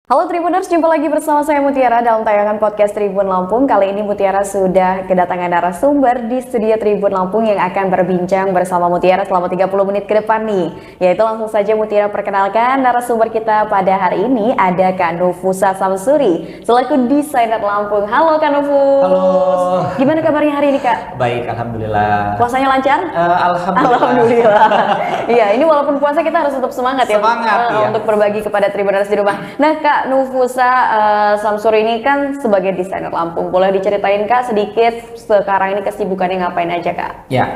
Halo Tribuners, jumpa lagi bersama saya Mutiara dalam tayangan podcast Tribun Lampung. Kali ini Mutiara sudah kedatangan narasumber di studio Tribun Lampung yang akan berbincang bersama Mutiara selama 30 menit ke depan nih. Yaitu langsung saja Mutiara perkenalkan narasumber kita pada hari ini ada Kak Nufusa Samsuri selaku desainer Lampung. Halo Kak Nufus. Halo. Gimana kabarnya hari ini Kak? Baik, alhamdulillah. Puasanya lancar? Alhamdulillah. Alhamdulillah. Iya, ini walaupun puasa kita harus tetap semangat ya, Semangat, untuk berbagi kepada Tribuners di rumah. Nah Kak Nufusa Samsuri ini kan sebagai desainer Lampung, boleh diceritain Kak sedikit sekarang ini kesibukannya ngapain aja Kak? Ya,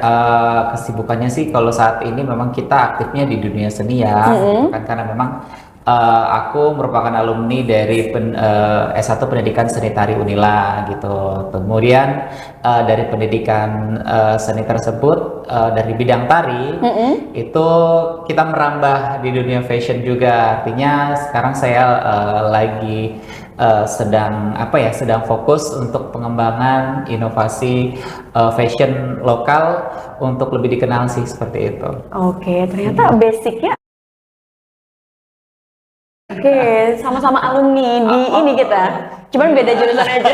kesibukannya sih kalau saat ini memang kita aktifnya di dunia seni ya, kan karena memang aku merupakan alumni dari S1 Pendidikan Seni Tari Unila gitu. Kemudian dari pendidikan seni tersebut dari bidang tari itu kita merambah di dunia fashion juga. Artinya sekarang saya lagi sedang fokus untuk pengembangan inovasi fashion lokal untuk lebih dikenal sih seperti itu. Oke, ternyata basicnya sama-sama alumni di ini kita. Cuman beda jurusan aja.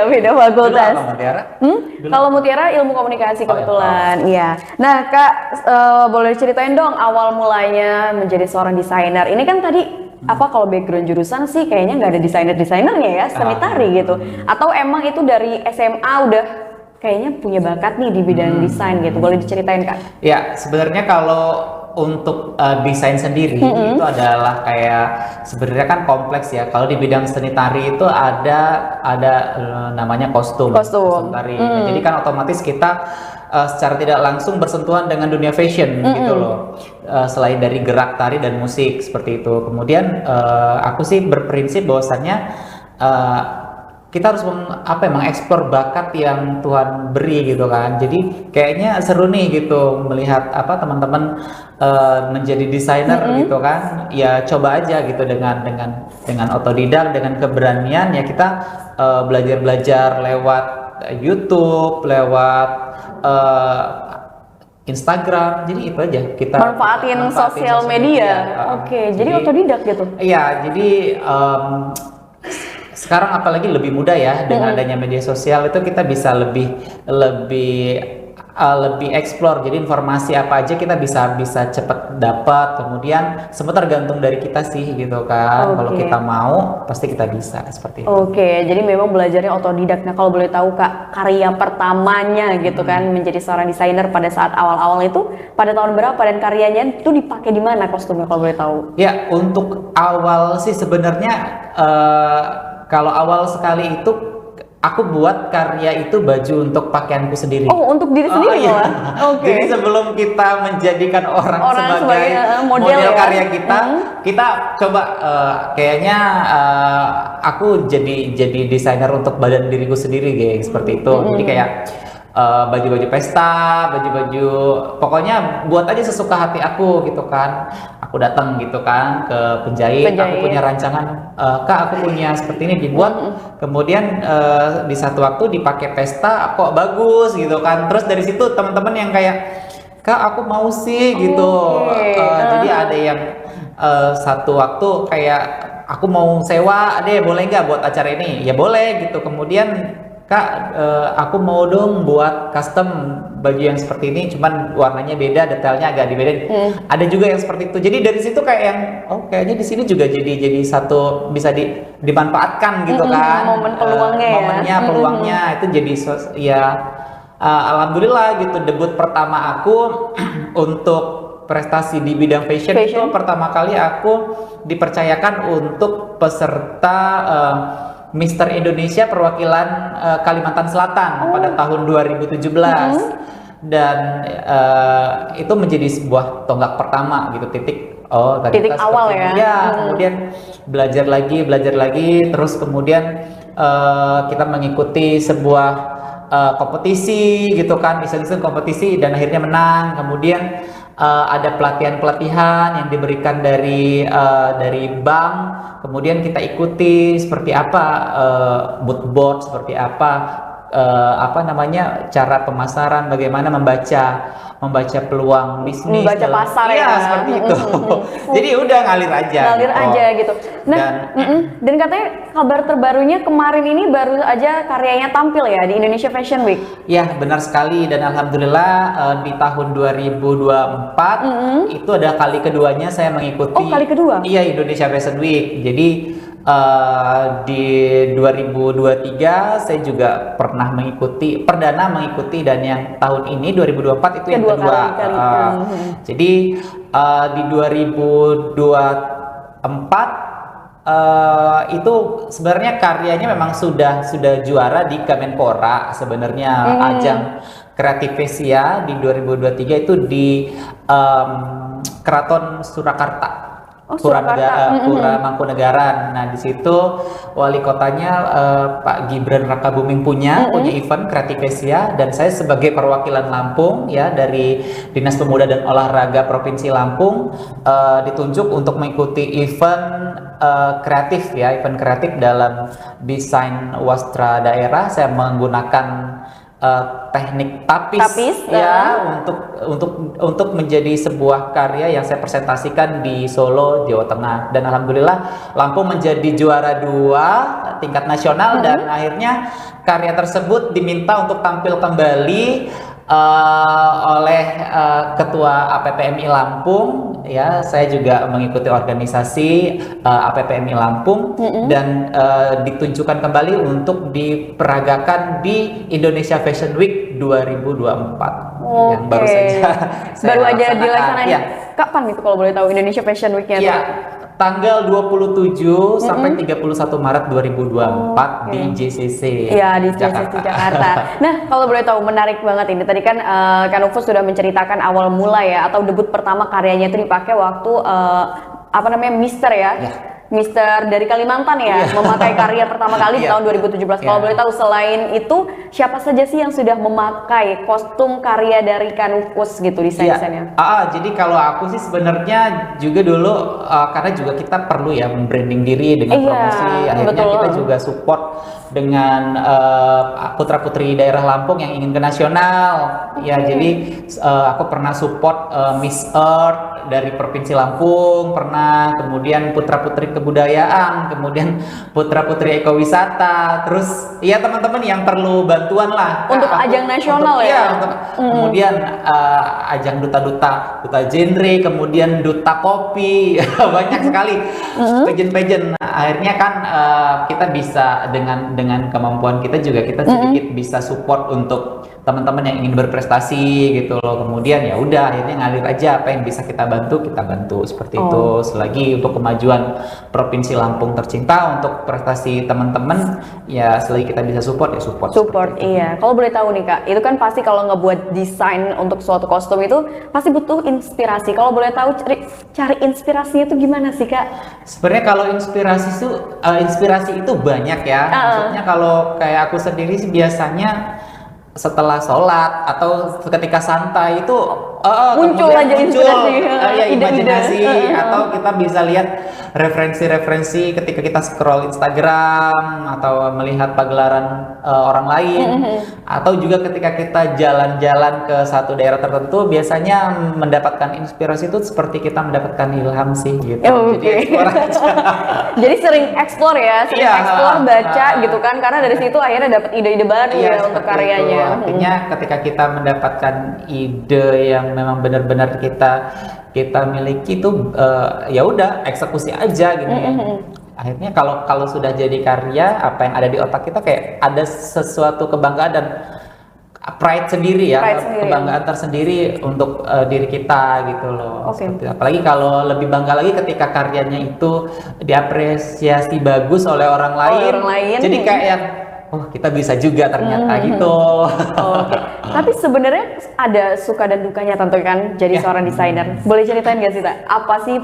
beda fakultas. Dulu apa, Mutiara? Kalau Mutiara ilmu komunikasi kebetulan. Iya. Nah, Kak, boleh ceritain dong awal mulanya menjadi seorang desainer. Ini kan tadi kalau background jurusan sih kayaknya nggak ada desainernya ya, seni tari gitu. Atau emang itu dari SMA udah kayaknya punya bakat nih di bidang desain gitu. Boleh diceritain Kak? Ya, sebenarnya kalau untuk desain sendiri itu adalah kayak sebenarnya kan kompleks ya. Kalau di bidang seni tari itu ada namanya kostum tari. Nah, jadi kan otomatis kita secara tidak langsung bersentuhan dengan dunia fashion gitu loh. Selain dari gerak tari dan musik seperti itu. Kemudian aku sih berprinsip bahwasannya kita harus mengeksplor bakat yang Tuhan beri gitu kan. Jadi kayaknya seru nih gitu melihat teman-teman menjadi desainer gitu kan. Ya coba aja gitu dengan otodidak, dengan keberanian ya kita belajar lewat YouTube, lewat Instagram. Jadi itu aja kita manfaatin sosial media. Oke, jadi otodidak gitu. Iya, jadi sekarang apalagi lebih mudah ya dengan adanya media sosial itu kita bisa lebih explore. Jadi informasi apa aja kita bisa cepet dapat. Kemudian semua tergantung dari kita sih gitu kan. Kalau kita mau pasti kita bisa seperti itu. Oke, jadi memang belajarnya otodidak. Nah, kalau boleh tahu Kak, karya pertamanya gitu kan menjadi seorang desainer pada saat awal-awal itu pada tahun berapa dan karyanya itu dipakai di mana kostumnya kalau boleh tahu? Ya, untuk awal sih sebenarnya kalau awal sekali itu aku buat karya itu baju untuk pakaianku sendiri. Oh, untuk diri sendiri iya. Oke. Jadi sebelum kita menjadikan orang sebagai model ya? Karya kita coba kayaknya aku jadi desainer untuk badan diriku sendiri kayak seperti itu. Jadi kayak baju-baju pesta, baju-baju pokoknya buat aja sesuka hati aku gitu kan. Aku datang gitu kan ke penjahit. Aku punya rancangan, Kak aku punya seperti ini dibuat. Kemudian di satu waktu dipakai pesta kok bagus gitu kan. Terus dari situ teman-teman yang kayak, Kak aku mau sih gitu. Jadi ada yang satu waktu kayak aku mau sewa deh, boleh nggak buat acara ini? Ya boleh gitu. Kemudian Kak, aku mau dong buat custom baju yang seperti ini, cuman warnanya beda, detailnya agak dibedain. Ada juga yang seperti itu. Jadi dari situ kayak yang, kayaknya di sini juga jadi satu bisa dimanfaatkan gitu kan. Momen peluangnya peluangnya itu jadi ya alhamdulillah gitu. Debut pertama aku untuk prestasi di bidang fashion itu pertama kali aku dipercayakan untuk peserta Mister Indonesia perwakilan Kalimantan Selatan pada tahun 2017 dan itu menjadi sebuah tonggak pertama gitu titik awal ya. Kemudian belajar lagi terus kemudian kita mengikuti sebuah kompetisi gitu kan, iseng-iseng kompetisi dan akhirnya menang. Kemudian ada pelatihan yang diberikan dari bank. Kemudian kita ikuti seperti apa mood board, seperti apa apa namanya, cara pemasaran, bagaimana membaca peluang bisnis, membaca pasar ya, seperti itu. Jadi udah ngalir aja gitu. Nah, dan katanya kabar terbarunya kemarin ini baru aja karyanya tampil ya di Indonesia Fashion Week. Ya, benar sekali, dan alhamdulillah di tahun 2024 itu ada kali keduanya saya mengikuti. Oh, kali kedua? Iya, Indonesia Fashion Week. Jadi di 2023 saya juga pernah perdana mengikuti, dan yang tahun ini 2024 itu yang kedua. Jadi di 2024 itu sebenarnya karyanya memang sudah juara di Kemenpora sebenarnya. Ajang Kreativesia di 2023 itu di Keraton Surakarta. Pura Mangkunegaran. Nah, di situ wali kotanya Pak Gibran Rakabuming punya event Kreativesia, dan saya sebagai perwakilan Lampung ya dari Dinas Pemuda dan Olahraga Provinsi Lampung ditunjuk untuk mengikuti event kreatif dalam desain wastra daerah. Saya menggunakan teknik tapis ya untuk menjadi sebuah karya yang saya presentasikan di Solo, Jawa Tengah, dan alhamdulillah Lampung menjadi juara 2 tingkat nasional. Dan akhirnya karya tersebut diminta untuk tampil kembali oleh Ketua APPMI Lampung ya. Saya juga mengikuti organisasi APPMI Lampung dan ditunjukkan kembali untuk diperagakan di Indonesia Fashion Week 2024 yang baru saja dilaksanakan. Ya. Kapan itu kalau boleh tahu Indonesia Fashion Week-nya? Ya, tanggal 27 sampai 31 Maret 2024 di JCC. Iya, di JCC Jakarta. Nah, kalau boleh tahu, menarik banget ini. Tadi kan Kak Nufus sudah menceritakan awal mula ya, atau debut pertama karyanya itu dipakai waktu Mister ya. Mister dari Kalimantan ya, memakai karya pertama kali di tahun 2017. Kalau boleh tahu, selain itu siapa saja sih yang sudah memakai kostum karya dari Kak Nufus gitu desain-desainnya? Jadi kalau aku sih sebenarnya juga dulu karena juga kita perlu ya membranding diri dengan promosi. Akhirnya kita juga support dengan putra-putri daerah Lampung yang ingin ke nasional. Ya, jadi aku pernah support Miss Earth dari Provinsi Lampung, pernah, kemudian putra-putri kebudayaan, kemudian putra-putri ekowisata, terus ya teman-teman yang perlu bantuan lah untuk ajang nasional kemudian ajang duta genre, kemudian duta kopi, banyak sekali pageant. Akhirnya kan kita bisa dengan kemampuan kita juga kita sedikit bisa support untuk teman-teman yang ingin berprestasi gitu loh. Kemudian ya udah, akhirnya ngalir aja, apa yang bisa kita bantu seperti itu. Selagi untuk kemajuan Provinsi Lampung tercinta, untuk prestasi teman-teman ya, selagi kita bisa support ya support. Iya. Kalau boleh tahu nih Kak, itu kan pasti kalau ngebuat desain untuk suatu kostum itu pasti butuh inspirasi. Kalau boleh tahu cari inspirasinya itu gimana sih Kak? Sebenarnya kalau inspirasi itu banyak ya. Maksudnya kalau kayak aku sendiri sih biasanya setelah sholat atau ketika santai itu muncul imajinasi, atau kita bisa lihat referensi ketika kita scroll Instagram atau melihat pagelaran orang lain, atau juga ketika kita jalan-jalan ke satu daerah tertentu, biasanya mendapatkan inspirasi itu seperti kita mendapatkan ilham sih gitu. Jadi explore aja. Jadi sering explore ya, explore, baca gitu kan, karena dari situ akhirnya dapat ide-ide baru untuk karyanya. Artinya ketika kita mendapatkan ide yang memang benar-benar kita miliki itu ya udah eksekusi aja gitu ya. Akhirnya kalau sudah jadi karya, apa yang ada di otak kita kayak ada sesuatu kebanggaan dan pride sendiri ya, kebanggaan tersendiri untuk diri kita gitu loh. Apalagi kalau lebih bangga lagi ketika karyanya itu diapresiasi bagus oleh orang lain. Jadi kayak kita bisa juga ternyata gitu. Tapi sebenarnya ada suka dan dukanya tentu kan jadi seorang desainer. Boleh ceritain nggak sih Tak? Apa sih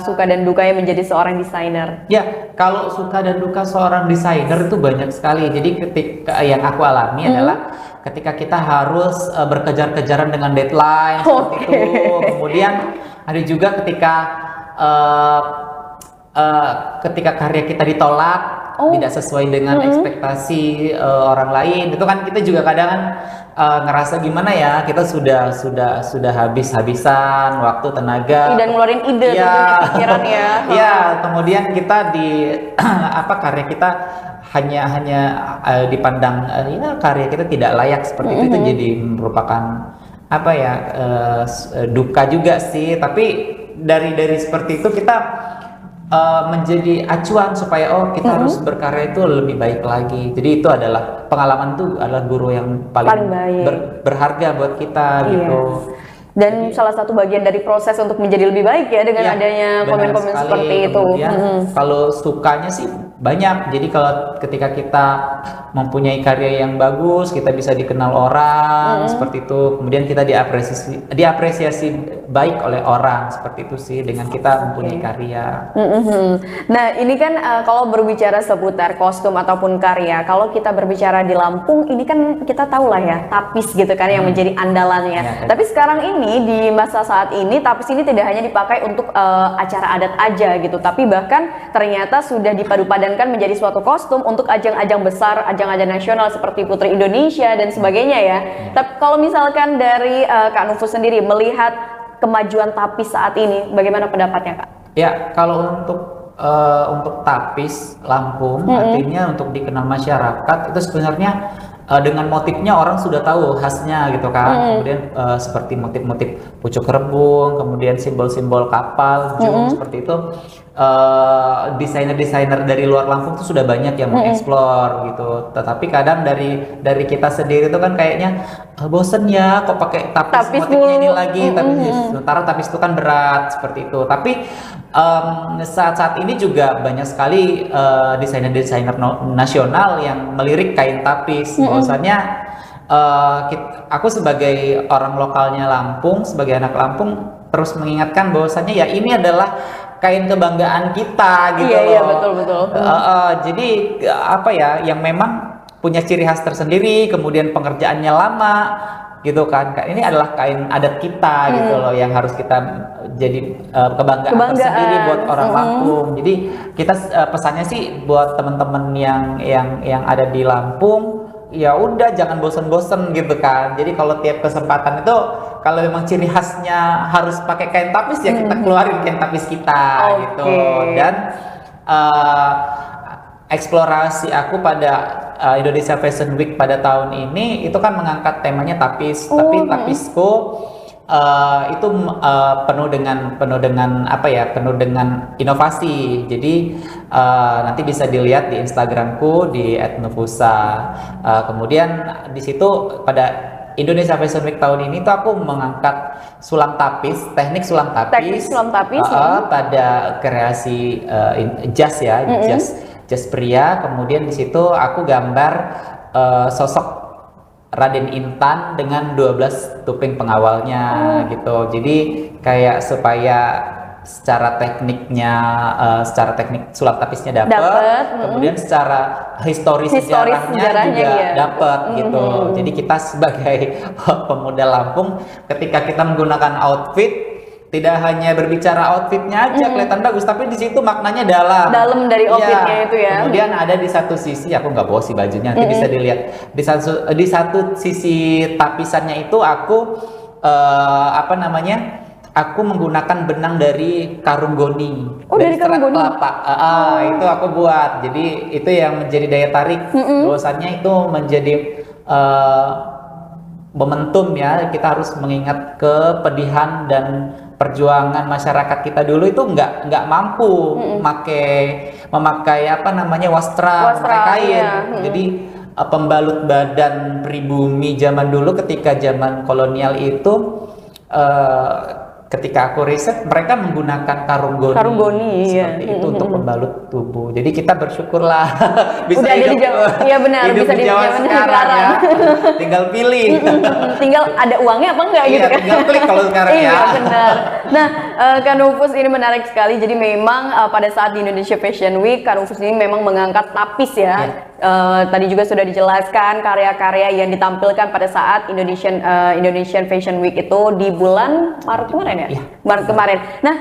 suka dan dukanya menjadi seorang desainer? Ya, kalau suka dan duka seorang desainer itu banyak sekali. Jadi ketika yang aku alami adalah ketika kita harus berkejar-kejaran dengan deadline seperti itu. Kemudian ada juga ketika karya kita ditolak. tidak sesuai dengan ekspektasi orang lain. Itu kan kita juga kadang kan ngerasa gimana ya, kita sudah habis-habisan waktu, tenaga dan ngeluarin ide pikiran ya. Iya, kemudian kita di karya kita hanya dipandang ya karya kita tidak layak seperti itu jadi merupakan duka juga sih. Tapi dari seperti itu kita menjadi acuan supaya kita harus berkarya itu lebih baik lagi. Jadi itu adalah pengalaman, itu adalah guru yang paling berharga buat kita gitu. Dan salah satu bagian dari proses untuk menjadi lebih baik ya dengan adanya komen-komen seperti itu. Kalau sukanya sih banyak. Jadi kalau ketika kita mempunyai karya yang bagus, kita bisa dikenal orang seperti itu. Kemudian kita diapresiasi baik oleh orang seperti itu sih dengan kita mempunyai karya. Nah ini kan kalau berbicara seputar kostum ataupun karya, kalau kita berbicara di Lampung ini kan kita tahu lah ya tapis gitu kan yang menjadi andalannya. Tapi sekarang ini di masa saat ini tapis ini tidak hanya dipakai untuk acara adat aja gitu, tapi bahkan ternyata sudah dipadu-padankan menjadi suatu kostum untuk ajang-ajang besar, ajang-ajang nasional seperti Putri Indonesia dan sebagainya ya. Tapi kalau misalkan dari Kak Nufus sendiri melihat kemajuan tapis saat ini, bagaimana pendapatnya Kak? Ya, kalau untuk tapis Lampung, artinya untuk dikenal masyarakat itu sebenarnya dengan motifnya orang sudah tahu khasnya gitu kan. Kemudian seperti motif-motif pucuk rebung, kemudian simbol-simbol kapal, jung seperti itu. Desainer-desainer dari luar Lampung itu sudah banyak yang mengeksplor gitu. Tetapi kadang dari kita sendiri itu kan kayaknya bosen ya kok pakai tapis motifnya ini lagi. Sementara tapis itu kan berat seperti itu. Tapi saat ini juga banyak sekali desainer-desainer nasional yang melirik kain tapis. Bahwasannya aku sebagai orang lokalnya Lampung, sebagai anak Lampung terus mengingatkan bahwasannya ya ini adalah kain kebanggaan kita gitu loh. Iya betul. Jadi yang memang punya ciri khas tersendiri, kemudian pengerjaannya lama gitu kan. Ini adalah kain adat kita gitu loh, yang harus kita jadi kebanggaan tersendiri buat orang Lampung. Jadi kita pesannya sih buat teman-teman yang ada di Lampung, ya udah jangan bosen-bosen gitu kan. Jadi kalau tiap kesempatan itu kalau memang ciri khasnya harus pakai kain tapis ya kita keluarin kain tapis kita gitu. Dan eksplorasi aku pada Indonesia Fashion Week pada tahun ini itu kan mengangkat temanya tapis. Tapi tapisku itu penuh dengan inovasi. Jadi nanti bisa dilihat di Instagramku di @nufusa. Kemudian di situ pada Indonesia Fashion Week tahun ini tuh aku mengangkat sulam tapis, teknik sulam tapis pada kreasi jas ya, jas pria. Kemudian di situ aku gambar sosok Raden Intan dengan 12 tupeng pengawalnya gitu. Jadi kayak supaya secara teknik sulap tapisnya dapat, kemudian secara historis sejarahnya juga dapat gitu. Jadi kita sebagai pemuda Lampung, ketika kita menggunakan outfit, tidak hanya berbicara outfitnya aja kelihatan bagus, tapi di situ maknanya dalam dari outfitnya itu ya. Kemudian ada di satu sisi, aku nggak bawa sih bajunya, nanti bisa dilihat di satu sisi tapisannya itu aku aku menggunakan benang dari karung goni, dari serat kelapa. Itu aku buat. Jadi itu yang menjadi daya tarik. Bahwasannya itu menjadi momentum ya. Kita harus mengingat kepedihan dan perjuangan masyarakat kita dulu itu nggak mampu memakai wastra kain. Jadi pembalut badan pribumi zaman dulu ketika zaman kolonial itu. Ketika aku riset, mereka menggunakan karung goni seperti itu untuk membalut tubuh. Jadi kita bersyukurlah bisa hidup di Jawa sekarang ya. Tinggal pilih. Tinggal ada uangnya apa enggak gitu kan? Tinggal klik kalau sekarang ya. Iya benar. Nah, Kak Nufus ini menarik sekali. Jadi memang pada saat di Indonesia Fashion Week, Kak Nufus ini memang mengangkat tapis ya. Tadi juga sudah dijelaskan karya-karya yang ditampilkan pada saat Indonesian Fashion Week itu di bulan Maret kemarin ya? ya? Iya. Kemarin. Nah,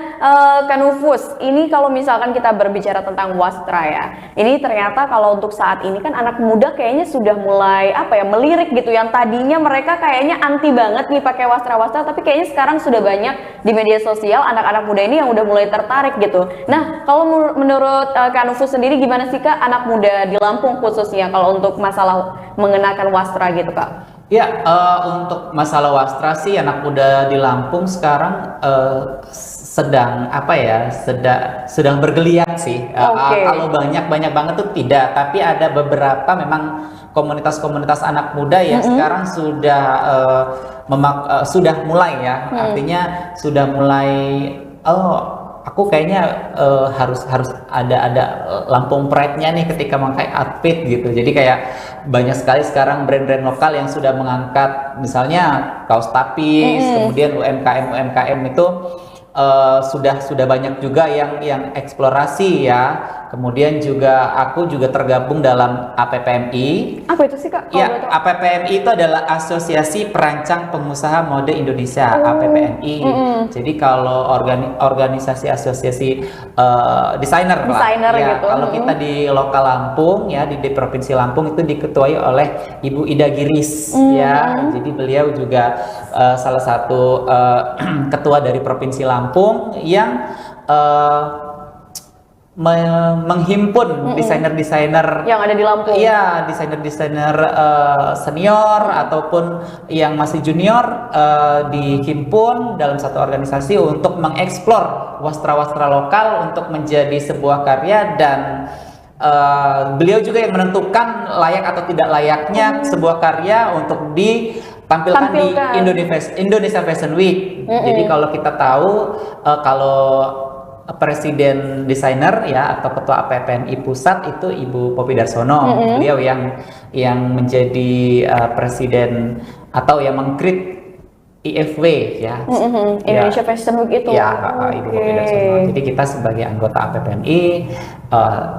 Kak Nufus, ini kalau misalkan kita berbicara tentang wastra ya, ini ternyata kalau untuk saat ini kan anak muda kayaknya sudah mulai melirik gitu. Yang tadinya mereka kayaknya anti banget nih pakai wastra-wastra, tapi kayaknya sekarang sudah banyak di media sosial anak-anak muda ini yang udah mulai tertarik gitu. Nah, kalau menurut Kak Nufus sendiri gimana sih Kak anak muda di Lampung khususnya kalau untuk masalah mengenakan wastra gitu Kak? Ya, untuk masalah wastra sih anak muda di Lampung sekarang sedang bergeliat sih. Kalau banyak banget tuh tidak, tapi ada beberapa memang komunitas-komunitas anak muda yang sekarang sudah mulai ya. Artinya sudah mulai aku kayaknya harus ada Lampung Pride-nya nih ketika memakai outfit gitu. Jadi kayak banyak sekali sekarang brand-brand lokal yang sudah mengangkat misalnya kaos tapis, kemudian UMKM itu sudah banyak juga yang eksplorasi ya. Kemudian aku juga tergabung dalam APPMI. Apa itu sih Kak? Ya, APPMI itu adalah Asosiasi Perancang Pengusaha Mode Indonesia, APPMI. Jadi kalau organisasi asosiasi desainer lah. Ya, gitu. Kalau kita di lokal Lampung ya di Provinsi Lampung itu diketuai oleh Ibu Ida Giris ya. Jadi beliau juga salah satu ketua dari Provinsi Lampung yang menghimpun desainer-desainer yang ada di Lampung. Iya, desainer-desainer senior ataupun yang masih junior dihimpun dalam satu organisasi untuk mengeksplor wastra-wastra lokal untuk menjadi sebuah karya dan beliau juga yang menentukan layak atau tidak layaknya sebuah karya untuk ditampilkan di Indonesia Fashion Week. Jadi kalau kita tahu kalau Presiden desainer ya atau ketua APPMI pusat itu Ibu Poppy Darsono. Beliau yang menjadi presiden atau yang mengkrit IFW ya. Indonesia Fashion Week itu. Ya, Ibu Poppy Darsono. Jadi kita sebagai anggota APPMI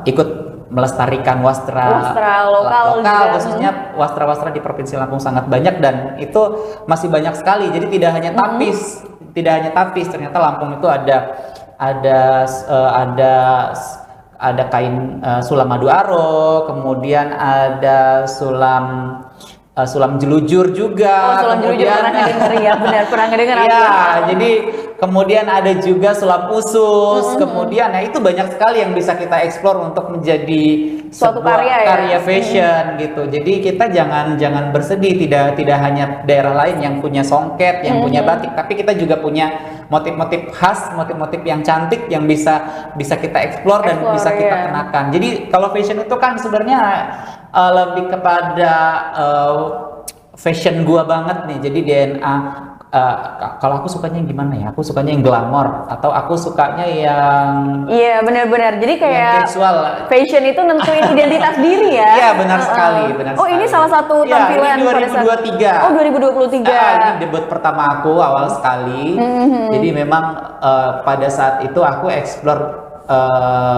ikut melestarikan wastra lokal khususnya wastra-wastra di Provinsi Lampung sangat banyak dan itu masih banyak sekali. Jadi tidak hanya tapis, ternyata Lampung itu ada kain sulam madu aro, kemudian ada sulam jelujur juga. Sulam jelujur pernah dengar ya, benar pernah dengar. Ya, jadi kemudian ada juga sulam usus, kemudian itu banyak sekali yang bisa kita eksplor untuk menjadi suatu sebuah karya ya? fashion gitu. Jadi kita jangan bersedih, tidak hanya daerah lain yang punya songket, yang punya batik, tapi kita juga punya motif-motif khas, motif-motif yang cantik yang bisa kita eksplor dan bisa kita kenakan. Jadi kalau fashion itu kan sebenarnya lebih kepada fashion gua banget nih. Jadi DNA kalau aku sukanya yang gimana ya? Aku sukanya yang glamor atau aku sukanya yang benar-benar. Jadi kayak casual. Fashion itu nentuin identitas diri ya. Iya, benar sekali, benar sekali. Ini salah satu tampilan ini 2023. 2023. Ini debut pertama aku awal sekali. Jadi memang pada saat itu aku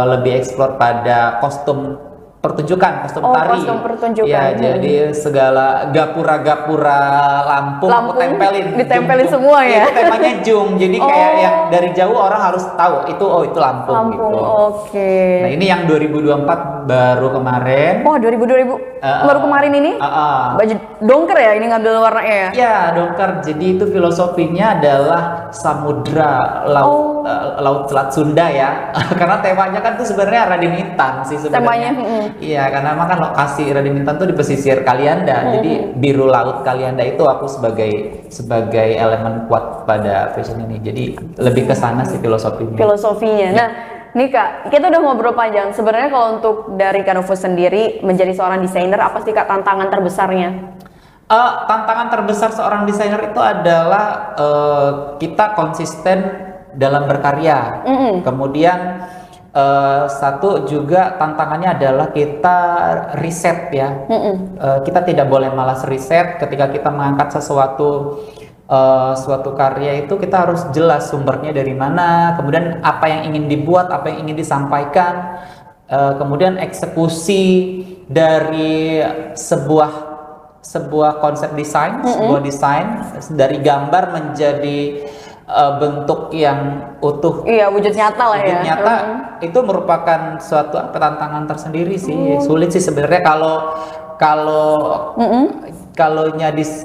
lebih explore pada kostum tari. Kostum pertunjukan. Ya, jadi segala gapura-gapura Lampung aku ditempelin semua ya. Itu temanya jung. Jadi kayak yang dari jauh orang harus tahu itu Lampung gitu. Oke. Nah, ini yang 2024 baru kemarin. 2000 baru kemarin ini? Baju dongker ya, ini ngambil warnanya ya? Ya, dongker. Jadi itu filosofinya adalah samudra laut Selat Sunda ya. Karena temanya kan tuh sebenarnya Raden Intan sih sebenarnya. Iya, karena memang kan lokasi Raden Intan tuh di pesisir Kalianda. Jadi biru laut Kalianda itu aku sebagai elemen kuat pada fashion ini. Jadi lebih ke sana sih filosofinya. Nah, nih Kak, kita udah ngobrol panjang. Sebenarnya kalau untuk dari Kak Nufus sendiri menjadi seorang desainer, apa sih Kak tantangan terbesarnya? Tantangan terbesar seorang desainer itu adalah kita konsisten dalam berkarya. Kemudian satu juga tantangannya adalah kita riset ya. Kita tidak boleh malas riset ketika kita mengangkat suatu karya itu kita harus jelas sumbernya dari mana, kemudian apa yang ingin dibuat, apa yang ingin disampaikan, kemudian eksekusi dari sebuah konsep desain, sebuah desain dari gambar menjadi bentuk yang utuh. Iya, wujud nyata lah ya. Wujud nyata itu merupakan suatu tantangan tersendiri sih. Sulit sih sebenarnya kalau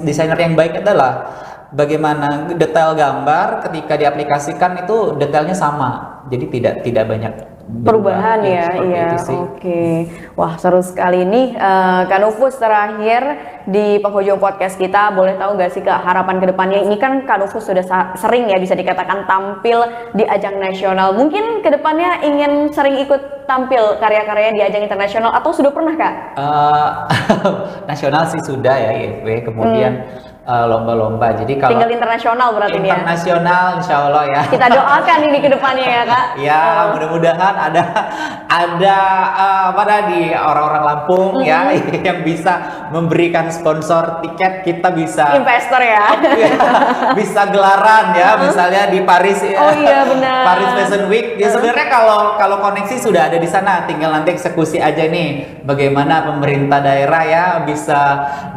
desainer yang baik adalah bagaimana detail gambar ketika diaplikasikan itu detailnya sama. Jadi tidak banyak perubahan ya, iya. Oke. Wah, seru sekali nih. Kak Nufus, terakhir di penghujung podcast kita, boleh tahu nggak sih Kak harapan kedepannya? Ini kan Kak Nufus sudah sering ya bisa dikatakan tampil di ajang nasional. Mungkin kedepannya ingin sering ikut tampil karya-karyanya di ajang internasional atau sudah pernah Kak? Nasional sih sudah ya, IFW. Kemudian lomba-lomba. Jadi kalau tinggal internasional berarti ya. Internasional insya Allah ya. Kita doakan ini ke depannya ya Kak. Ya, mudah-mudahan ada di orang-orang Lampung ya yang bisa memberikan sponsor tiket, kita bisa investor ya. Bisa gelaran ya, misalnya di Paris. Oh iya benar. Paris Fashion Week. Ya sebenarnya kalau koneksi sudah ada di sana, tinggal nanti eksekusi aja nih. Bagaimana pemerintah daerah ya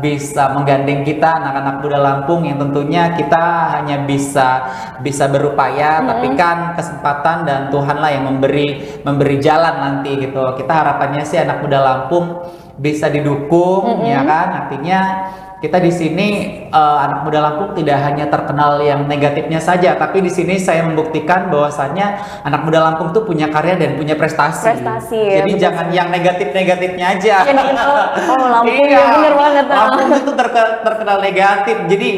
bisa menggandeng kita anak-anak muda Lampung yang tentunya kita hanya bisa berupaya, tapi kan kesempatan dan Tuhan lah yang memberi jalan nanti gitu. Kita harapannya sih anak muda Lampung bisa didukung, ya kan? Artinya kita di sini anak muda Lampung tidak hanya terkenal yang negatifnya saja, tapi di sini saya membuktikan bahwasannya anak muda Lampung tuh punya karya dan punya prestasi. Ya, jadi jangan yang negatifnya aja. Lampung ya bener banget. Lampung itu terkenal negatif. Jadi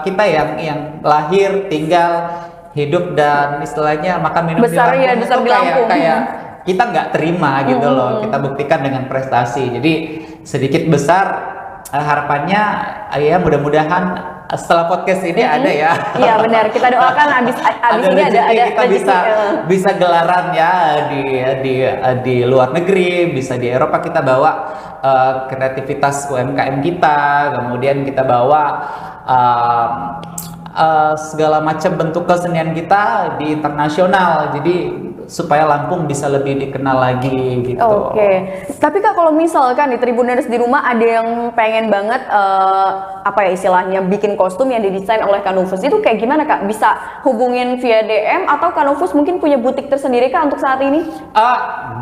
kita yang lahir, tinggal, hidup dan istilahnya makan minum besar di Lampung, ya, besar di Lampung. Kayak kita nggak terima gitu loh. Kita buktikan dengan prestasi. Jadi sedikit besar harapannya ya mudah-mudahan setelah podcast ini ada ya. Iya benar, kita doakan abis ini ada kita bisa gelaran ya di luar negeri, bisa di Eropa, kita bawa kreativitas UMKM kita, kemudian kita bawa segala macam bentuk kesenian kita di internasional. Jadi supaya Lampung bisa lebih dikenal lagi gitu. Oke. Tapi Kak, kalau misalkan di Tribuners di rumah ada yang pengen banget istilahnya bikin kostum yang didesain oleh Kak Nufus, itu kayak gimana Kak? Bisa hubungin via DM atau Kak Nufus mungkin punya butik tersendiri Kak untuk saat ini?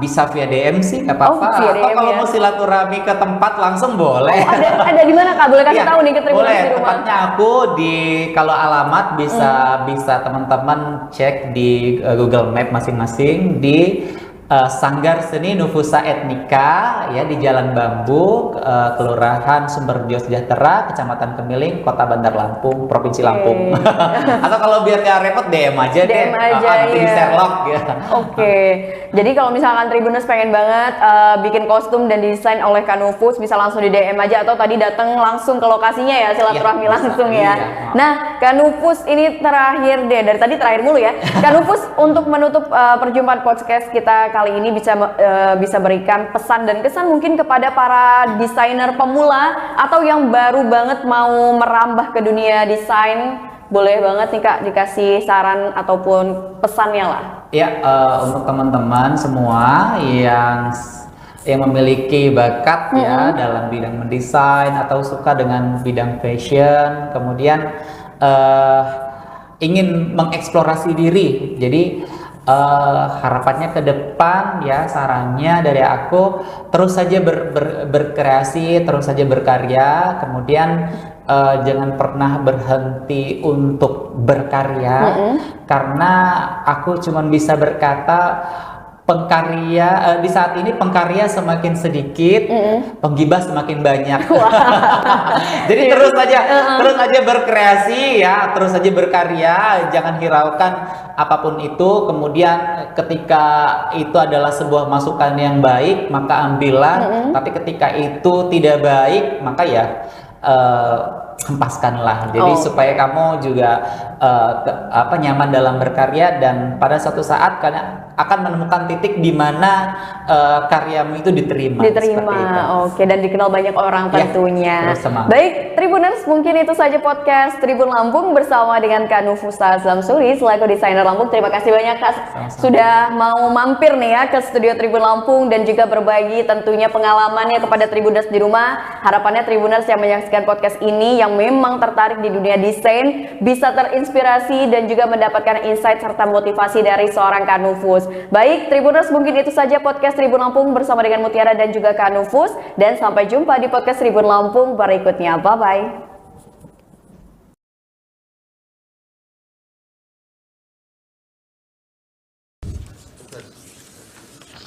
Bisa via DM sih, nggak apa-apa. Atau kalau mau silaturahmi ke tempat langsung boleh. Ada di mana Kak? Boleh kasih tahu nih ke Tribuners di rumah. Tempatnya aku kalau alamat bisa teman-teman cek di Google Map masing-masing di Sanggar Seni Nufusa Etnika ya di Jalan Bambu, Kelurahan Sumberjo Sejahtera, Kecamatan Kemiling, Kota Bandar Lampung, Provinsi Lampung. Atau kalau biar nggak repot DM aja nanti di Sherlock ya. Oke. Jadi kalau misalkan Tribuners pengen banget bikin kostum dan desain oleh Kak Nufus, bisa langsung di DM aja atau tadi datang langsung ke lokasinya ya, silaturahmi langsung ya. Nah, Kak Nufus ini terakhir deh, dari tadi terakhir mulu ya. Kak Nufus, untuk menutup perjumpaan podcast kita kali ini bisa berikan pesan dan kesan mungkin kepada para desainer pemula atau yang baru banget mau merambah ke dunia desain. Boleh banget nih Kak dikasih saran ataupun pesannya lah. Ya, untuk teman-teman semua yang memiliki bakat ya dalam bidang mendesain atau suka dengan bidang fashion, kemudian ingin mengeksplorasi diri. Jadi harapannya ke depan ya, sarannya dari aku terus saja berkreasi, terus saja berkarya, kemudian jangan pernah berhenti untuk berkarya, karena aku cuma bisa berkata pengkarya di saat ini pengkarya semakin sedikit, penggibah semakin banyak. Jadi terus aja berkreasi ya, terus aja berkarya, jangan hiraukan apapun itu. Kemudian ketika itu adalah sebuah masukan yang baik, maka ambillah. Tapi ketika itu tidak baik, maka ya hempaskanlah. Jadi supaya kamu juga nyaman dalam berkarya, dan pada suatu saat akan menemukan titik di mana karyamu itu diterima. Oke, dan dikenal banyak orang tentunya. Baik, Tribuners, mungkin itu saja podcast Tribun Lampung bersama dengan Kak Nufusa Zamsuri selaku desainer Lampung. Terima kasih banyak Kak sudah mau mampir nih ya ke studio Tribun Lampung dan juga berbagi tentunya pengalamannya kepada Tribuners di rumah. Harapannya Tribuners yang menyaksikan podcast ini yang yang memang tertarik di dunia desain bisa terinspirasi dan juga mendapatkan insight serta motivasi dari seorang Kanufus. Baik, Tribuners, mungkin itu saja podcast Tribun Lampung bersama dengan Mutiara dan juga Kanufus, dan sampai jumpa di podcast Tribun Lampung berikutnya. Bye-bye.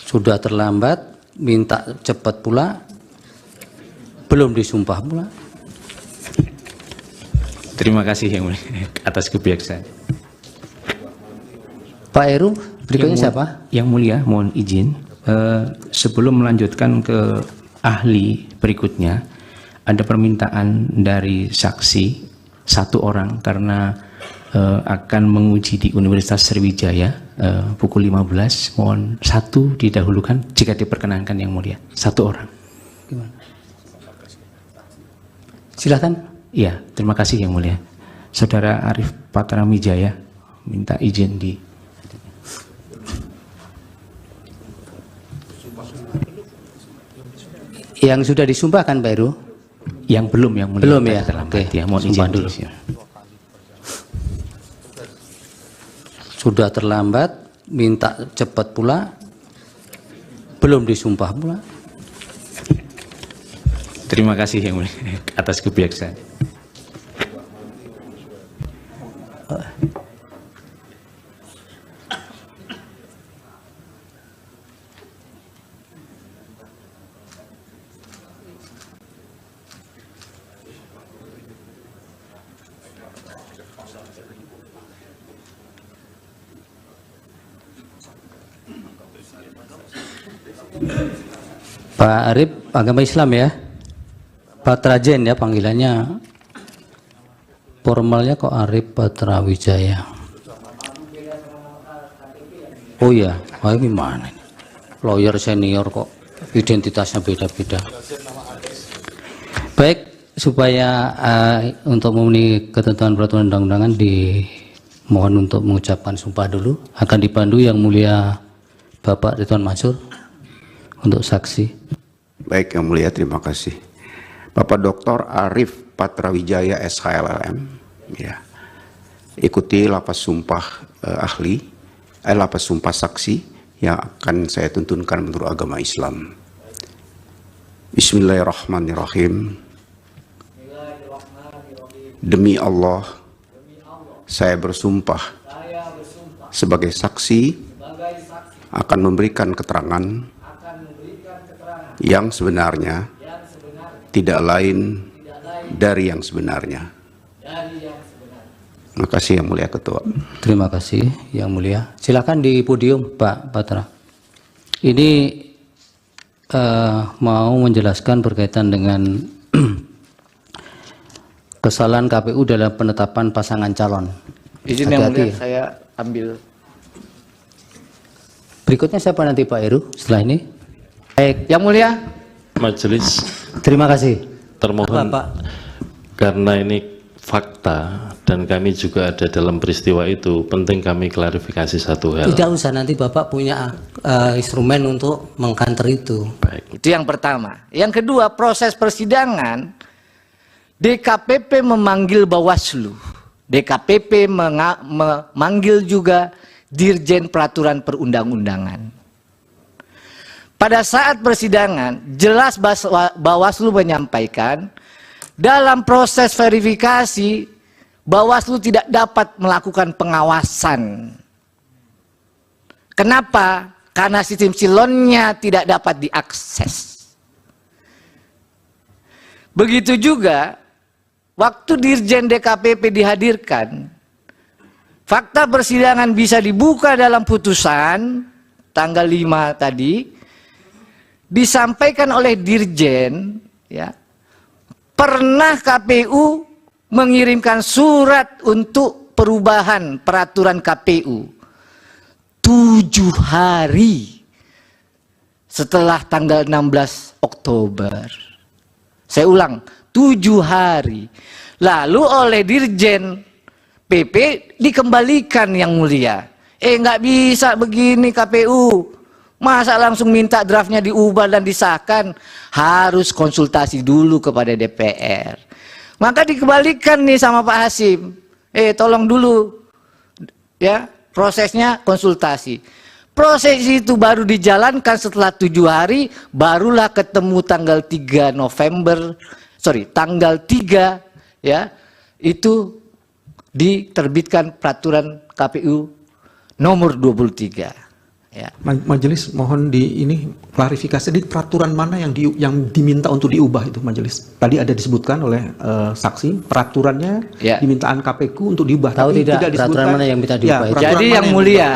Sudah terlambat, minta cepat pula, belum disumpah pula. Terima kasih Yang Mulia atas kebijaksanaan. Pak Heru, berikutnya siapa? Yang Mulia, mohon izin, sebelum melanjutkan ke ahli berikutnya, ada permintaan dari saksi satu orang karena akan menguji di Universitas Sriwijaya pukul 15. Mohon satu didahulukan jika diperkenankan Yang Mulia. Satu orang. Gimana? Silahkan. Iya, terima kasih Yang Mulia. Saudara Arif Patramijaya minta izin di. Yang sudah disumpahkan Pak Heru? Yang belum, Yang Mulia. Belum ya? Terlambat. Oke, Ya, mohon sumpah izin dulu. Sudah terlambat, minta cepat pula, belum disumpah pula. Terima kasih Yang Mulia atas kebijaksanaan. Pak Arif, agama Islam ya? Patrajen ya panggilannya. Formalnya kok Arif Patrawijaya. Oh iya, gimana ini? Lawyer senior kok identitasnya beda-beda. Baik, supaya untuk memenuhi ketentuan peraturan undang-undangan dimohon untuk mengucapkan sumpah dulu. Akan dipandu Yang Mulia Bapak Ridwan Mansur untuk saksi. Baik Yang Mulia, terima kasih. Bapak Dr. Arif Patrawijaya SHLLM, ya. Ikuti lapas sumpah lapas sumpah saksi yang akan saya tuntunkan menurut agama Islam. Bismillahirrahmanirrahim. Demi Allah, saya bersumpah sebagai saksi akan memberikan keterangan yang sebenarnya, tidak lain dari yang sebenarnya. Terima kasih Yang Mulia Ketua. Terima kasih Yang Mulia. Silakan di podium Pak Patra. Ini mau menjelaskan berkaitan dengan kesalahan KPU dalam penetapan pasangan calon. Izin Yang Mulia, saya ambil. Berikutnya siapa nanti Pak Heru setelah ini? Baik, Yang Mulia. Majelis terima kasih. termohon Bapak. Karena ini fakta dan kami juga ada dalam peristiwa itu, penting kami klarifikasi satu hal. Tidak usah, nanti Bapak punya instrumen untuk mengkanter itu. Baik. Itu yang pertama. Yang kedua, proses persidangan DKPP memanggil Bawaslu. DKPP memanggil juga Dirjen Peraturan Perundang-undangan. Pada saat persidangan, jelas Bawaslu menyampaikan dalam proses verifikasi, Bawaslu tidak dapat melakukan pengawasan. Kenapa? Karena sistem silonnya tidak dapat diakses. Begitu juga, waktu Dirjen DKPP dihadirkan, fakta persidangan bisa dibuka dalam putusan tanggal 5 tadi, disampaikan oleh Dirjen, ya, pernah KPU mengirimkan surat untuk perubahan peraturan KPU 7 hari setelah tanggal 16 Oktober. Saya ulang, 7 hari. Lalu oleh Dirjen PP dikembalikan Yang Mulia. Nggak bisa begini KPU. Masa langsung minta draftnya diubah dan disahkan? Harus konsultasi dulu kepada DPR. Maka dikembalikan nih sama Pak Hasim. Tolong dulu ya, prosesnya konsultasi. Proses itu baru dijalankan setelah 7 hari, barulah ketemu tanggal 3 ya, itu diterbitkan peraturan KPU nomor 23. Ya. Majelis mohon ini klarifikasi, di peraturan mana yang diminta untuk diubah itu Majelis? Tadi ada disebutkan oleh saksi peraturannya dimintaan KPU untuk diubah. Tahu tapi tidak peraturan mana yang minta diubah? Jadi yang mulia,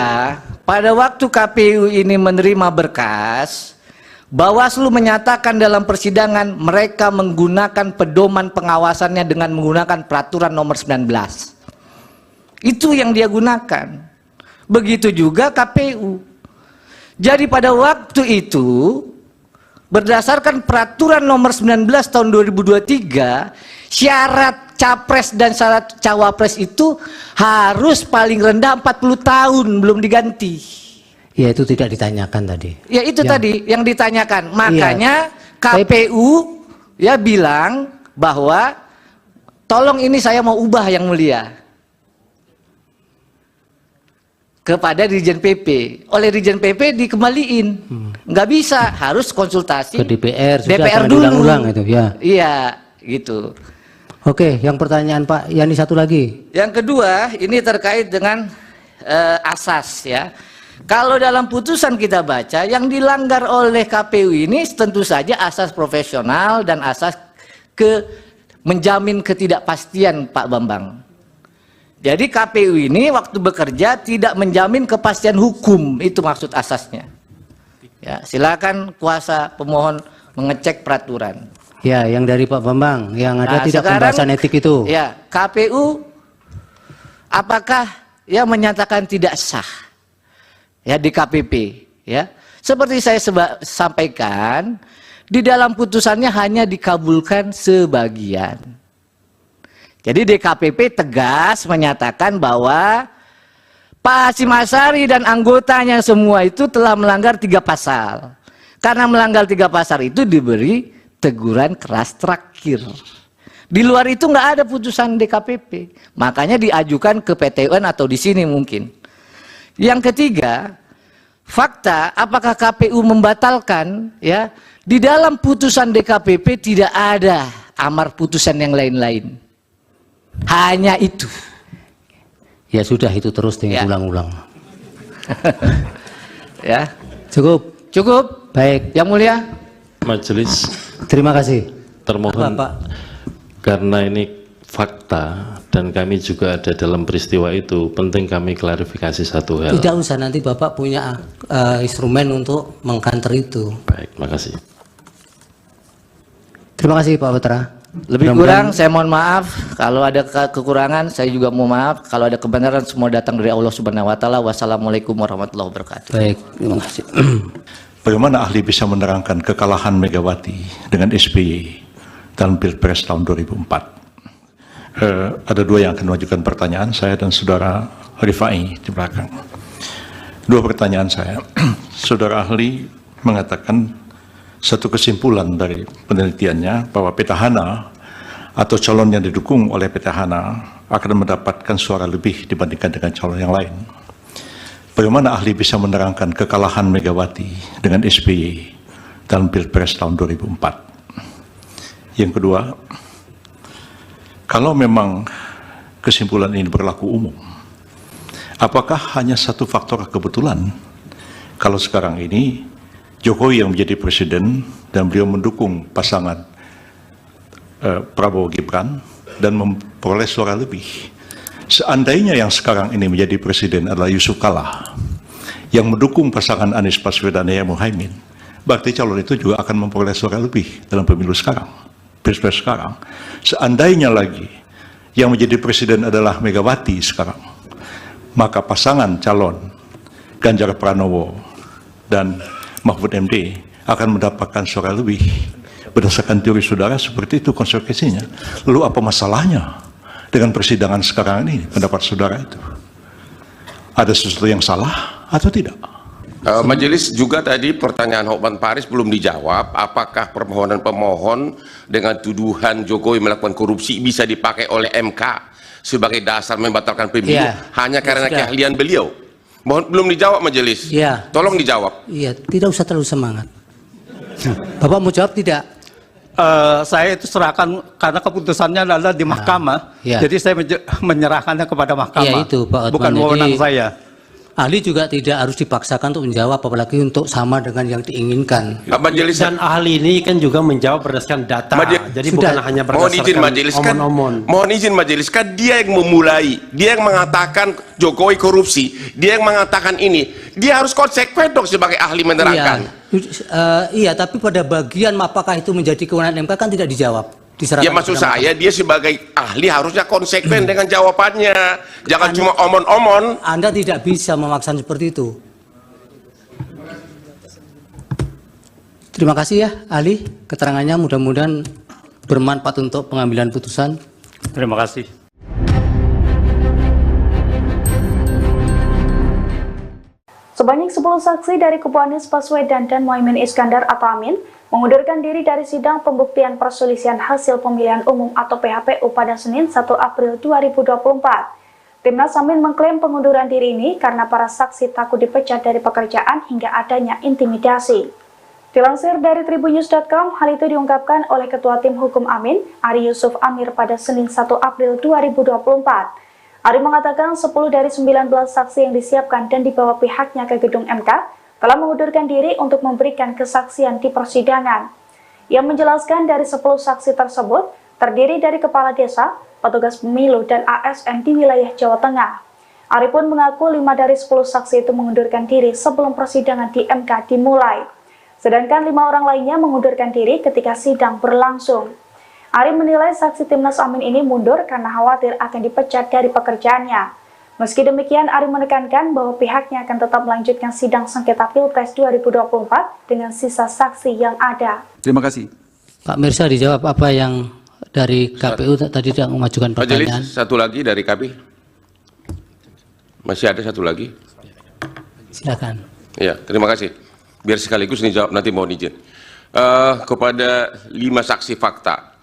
pada waktu KPU ini menerima berkas, Bawaslu menyatakan dalam persidangan mereka menggunakan pedoman pengawasannya dengan menggunakan peraturan nomor 19. Itu yang dia gunakan. Begitu juga KPU. Jadi pada waktu itu, berdasarkan peraturan nomor 19 tahun 2023, syarat capres dan syarat cawapres itu harus paling rendah 40 tahun belum diganti. Ya, itu tidak ditanyakan tadi. Ya, itu tadi yang ditanyakan. Makanya KPU ya bilang bahwa tolong ini saya mau ubah yang mulia. Kepada Dirjen PP, oleh Dirjen PP dikembaliin, nggak bisa, harus konsultasi ke DPR dulu. Ulang itu ya. Iya, gitu. Oke, yang pertanyaan Pak Yani satu lagi. Yang kedua, ini terkait dengan asas ya. Kalau dalam putusan kita baca, yang dilanggar oleh KPU ini tentu saja asas profesional dan asas menjamin ketidakpastian Pak Bambang. Jadi KPU ini waktu bekerja tidak menjamin kepastian hukum, itu maksud asasnya. Ya, silakan kuasa pemohon mengecek peraturan. Ya, yang dari Pak Bambang, yang ada tidak sekarang, pembahasan etik itu. Ya, KPU apakah ya menyatakan tidak sah ya di KPP ya? Seperti saya sampaikan, di dalam putusannya hanya dikabulkan sebagian. Jadi DKPP tegas menyatakan bahwa Pak Hasyim Asyari dan anggotanya semua itu telah melanggar 3 pasal. Karena melanggar 3 pasal itu diberi teguran keras terakhir. Di luar itu nggak ada putusan DKPP. Makanya diajukan ke PT UN atau di sini mungkin. Yang ketiga, fakta apakah KPU membatalkan ya? Di dalam putusan DKPP tidak ada amar putusan yang lain-lain. Hanya itu. Ya sudah, itu terus diulang-ulang. Ya, cukup. Baik, yang mulia. Majelis, terima kasih. Termohon, karena ini fakta dan kami juga ada dalam peristiwa itu, penting kami klarifikasi satu hal. Tidak usah, nanti Bapak punya instrumen untuk mengkanter itu. Baik, makasih. Terima kasih Pak Putra. Lebih kurang saya mohon maaf, kalau ada kekurangan saya juga mohon maaf, kalau ada kebenaran semua datang dari Allah Subhanahu wa taala. Wassalamualaikum warahmatullahi wabarakatuh. Baik, terima kasih. Bagaimana ahli bisa menerangkan kekalahan Megawati dengan SBY dalam Pilpres tahun 2004? Ada 2 yang akan mengajukan pertanyaan, saya dan saudara Rifai di belakang. 2 pertanyaan saya. Saudara ahli mengatakan satu kesimpulan dari penelitiannya bahwa petahana atau calon yang didukung oleh petahana akan mendapatkan suara lebih dibandingkan dengan calon yang lain. Bagaimana ahli bisa menerangkan kekalahan Megawati dengan SBY dalam Pilpres tahun 2004? Yang kedua, kalau memang kesimpulan ini berlaku umum, apakah hanya satu faktor kebetulan kalau sekarang ini Jokowi yang menjadi presiden dan beliau mendukung pasangan Prabowo Gibran dan memperoleh suara lebih? Seandainya yang sekarang ini menjadi presiden adalah Yusuf Kalla yang mendukung pasangan Anies Baswedan dan Muhaimin, berarti calon itu juga akan memperoleh suara lebih dalam pemilu sekarang, pilpres sekarang. Seandainya lagi yang menjadi presiden adalah Megawati sekarang, maka pasangan calon Ganjar Pranowo dan Mahfud MD akan mendapatkan suara lebih. Berdasarkan teori saudara seperti itu konsekuensinya. Lalu apa masalahnya dengan persidangan sekarang ini, pendapat saudara itu? Ada sesuatu yang salah atau tidak? Majelis juga tadi pertanyaan Hotman Paris belum dijawab. Apakah permohonan pemohon dengan tuduhan Jokowi melakukan korupsi bisa dipakai oleh MK sebagai dasar membatalkan pemilu hanya karena keahlian beliau? Mohon belum dijawab Majelis. Tolong dijawab. Iya, tidak usah terlalu semangat. Bapak mau jawab tidak? Saya itu serahkan karena keputusannya adalah di mahkamah. Jadi saya menyerahkannya kepada mahkamah. Iya itu Pak Otman. Bukan wewenang saya. Ahli juga tidak harus dipaksakan untuk menjawab, apalagi untuk sama dengan yang diinginkan. Majelis dan ahli ini kan juga menjawab berdasarkan data. Jadi sudah, bukan hanya mohon izin Majelis kan, mohon izin Majelis kan dia yang memulai, dia yang mengatakan Jokowi korupsi, dia yang mengatakan ini, dia harus konsekuen dong sebagai ahli menerangkan. Iya, tapi pada bagian apakah itu menjadi kewenangan MK kan tidak dijawab. Ya maksud saya dia sebagai ahli harusnya konsekuen dengan jawabannya. Jangan cuma omon-omon. Anda tidak bisa memaksa seperti itu. Terima kasih ya ahli, keterangannya mudah-mudahan bermanfaat untuk pengambilan putusan. Terima kasih. Sebanyak 10 saksi dari kubu Anies Baswedan dan Muhaimin Iskandar atau Amin mengundurkan diri dari sidang pembuktian perselisihan hasil pemilihan umum atau PHPU pada Senin 1 April 2024. Timnas Amin mengklaim pengunduran diri ini karena para saksi takut dipecat dari pekerjaan hingga adanya intimidasi. Dilansir dari tribunnews.com, hal itu diungkapkan oleh Ketua Tim Hukum Amin, Ari Yusuf Amir pada Senin 1 April 2024. Ari mengatakan 10 dari 19 saksi yang disiapkan dan dibawa pihaknya ke gedung MK telah mengundurkan diri untuk memberikan kesaksian di persidangan. Ia menjelaskan dari 10 saksi tersebut terdiri dari kepala desa, petugas pemilu, dan ASN di wilayah Jawa Tengah. Ari pun mengaku 5 dari 10 saksi itu mengundurkan diri sebelum persidangan di MK dimulai. Sedangkan 5 orang lainnya mengundurkan diri ketika sidang berlangsung. Ari menilai saksi Timnas Amin ini mundur karena khawatir akan dipecat dari pekerjaannya. Meski demikian, Ari menekankan bahwa pihaknya akan tetap melanjutkan sidang sengketa Pilpres 2024 dengan sisa saksi yang ada. Terima kasih. Pak Mirsa dijawab apa yang dari KPU tadi tidak mengajukan pertanyaan. Majelis, satu lagi dari kami. Masih ada satu lagi. Silakan. Ya, terima kasih. Biar sekaligus dijawab, nanti mohon izin. Kepada 5 saksi fakta.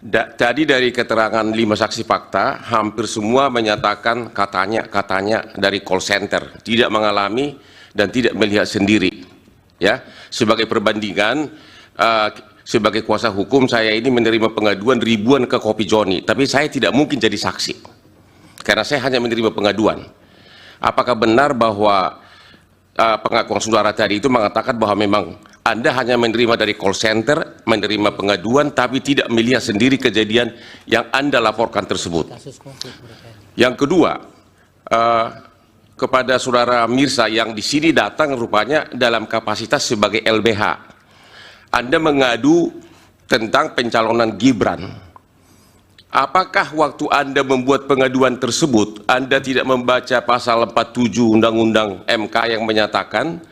Tadi dari keterangan 5 saksi fakta, hampir semua menyatakan katanya dari call center, tidak mengalami dan tidak melihat sendiri. Ya, sebagai perbandingan, sebagai kuasa hukum saya ini menerima pengaduan ribuan ke Kopi Joni, tapi saya tidak mungkin jadi saksi karena saya hanya menerima pengaduan. Apakah benar bahwa pengakuan saudara tadi itu mengatakan bahwa memang Anda hanya menerima dari call center, menerima pengaduan, tapi tidak melihat sendiri kejadian yang Anda laporkan tersebut? Yang kedua, kepada saudara Mirsa yang di sini datang rupanya dalam kapasitas sebagai LBH, Anda mengadu tentang pencalonan Gibran. Apakah waktu Anda membuat pengaduan tersebut, Anda tidak membaca pasal 47 Undang-Undang MK yang menyatakan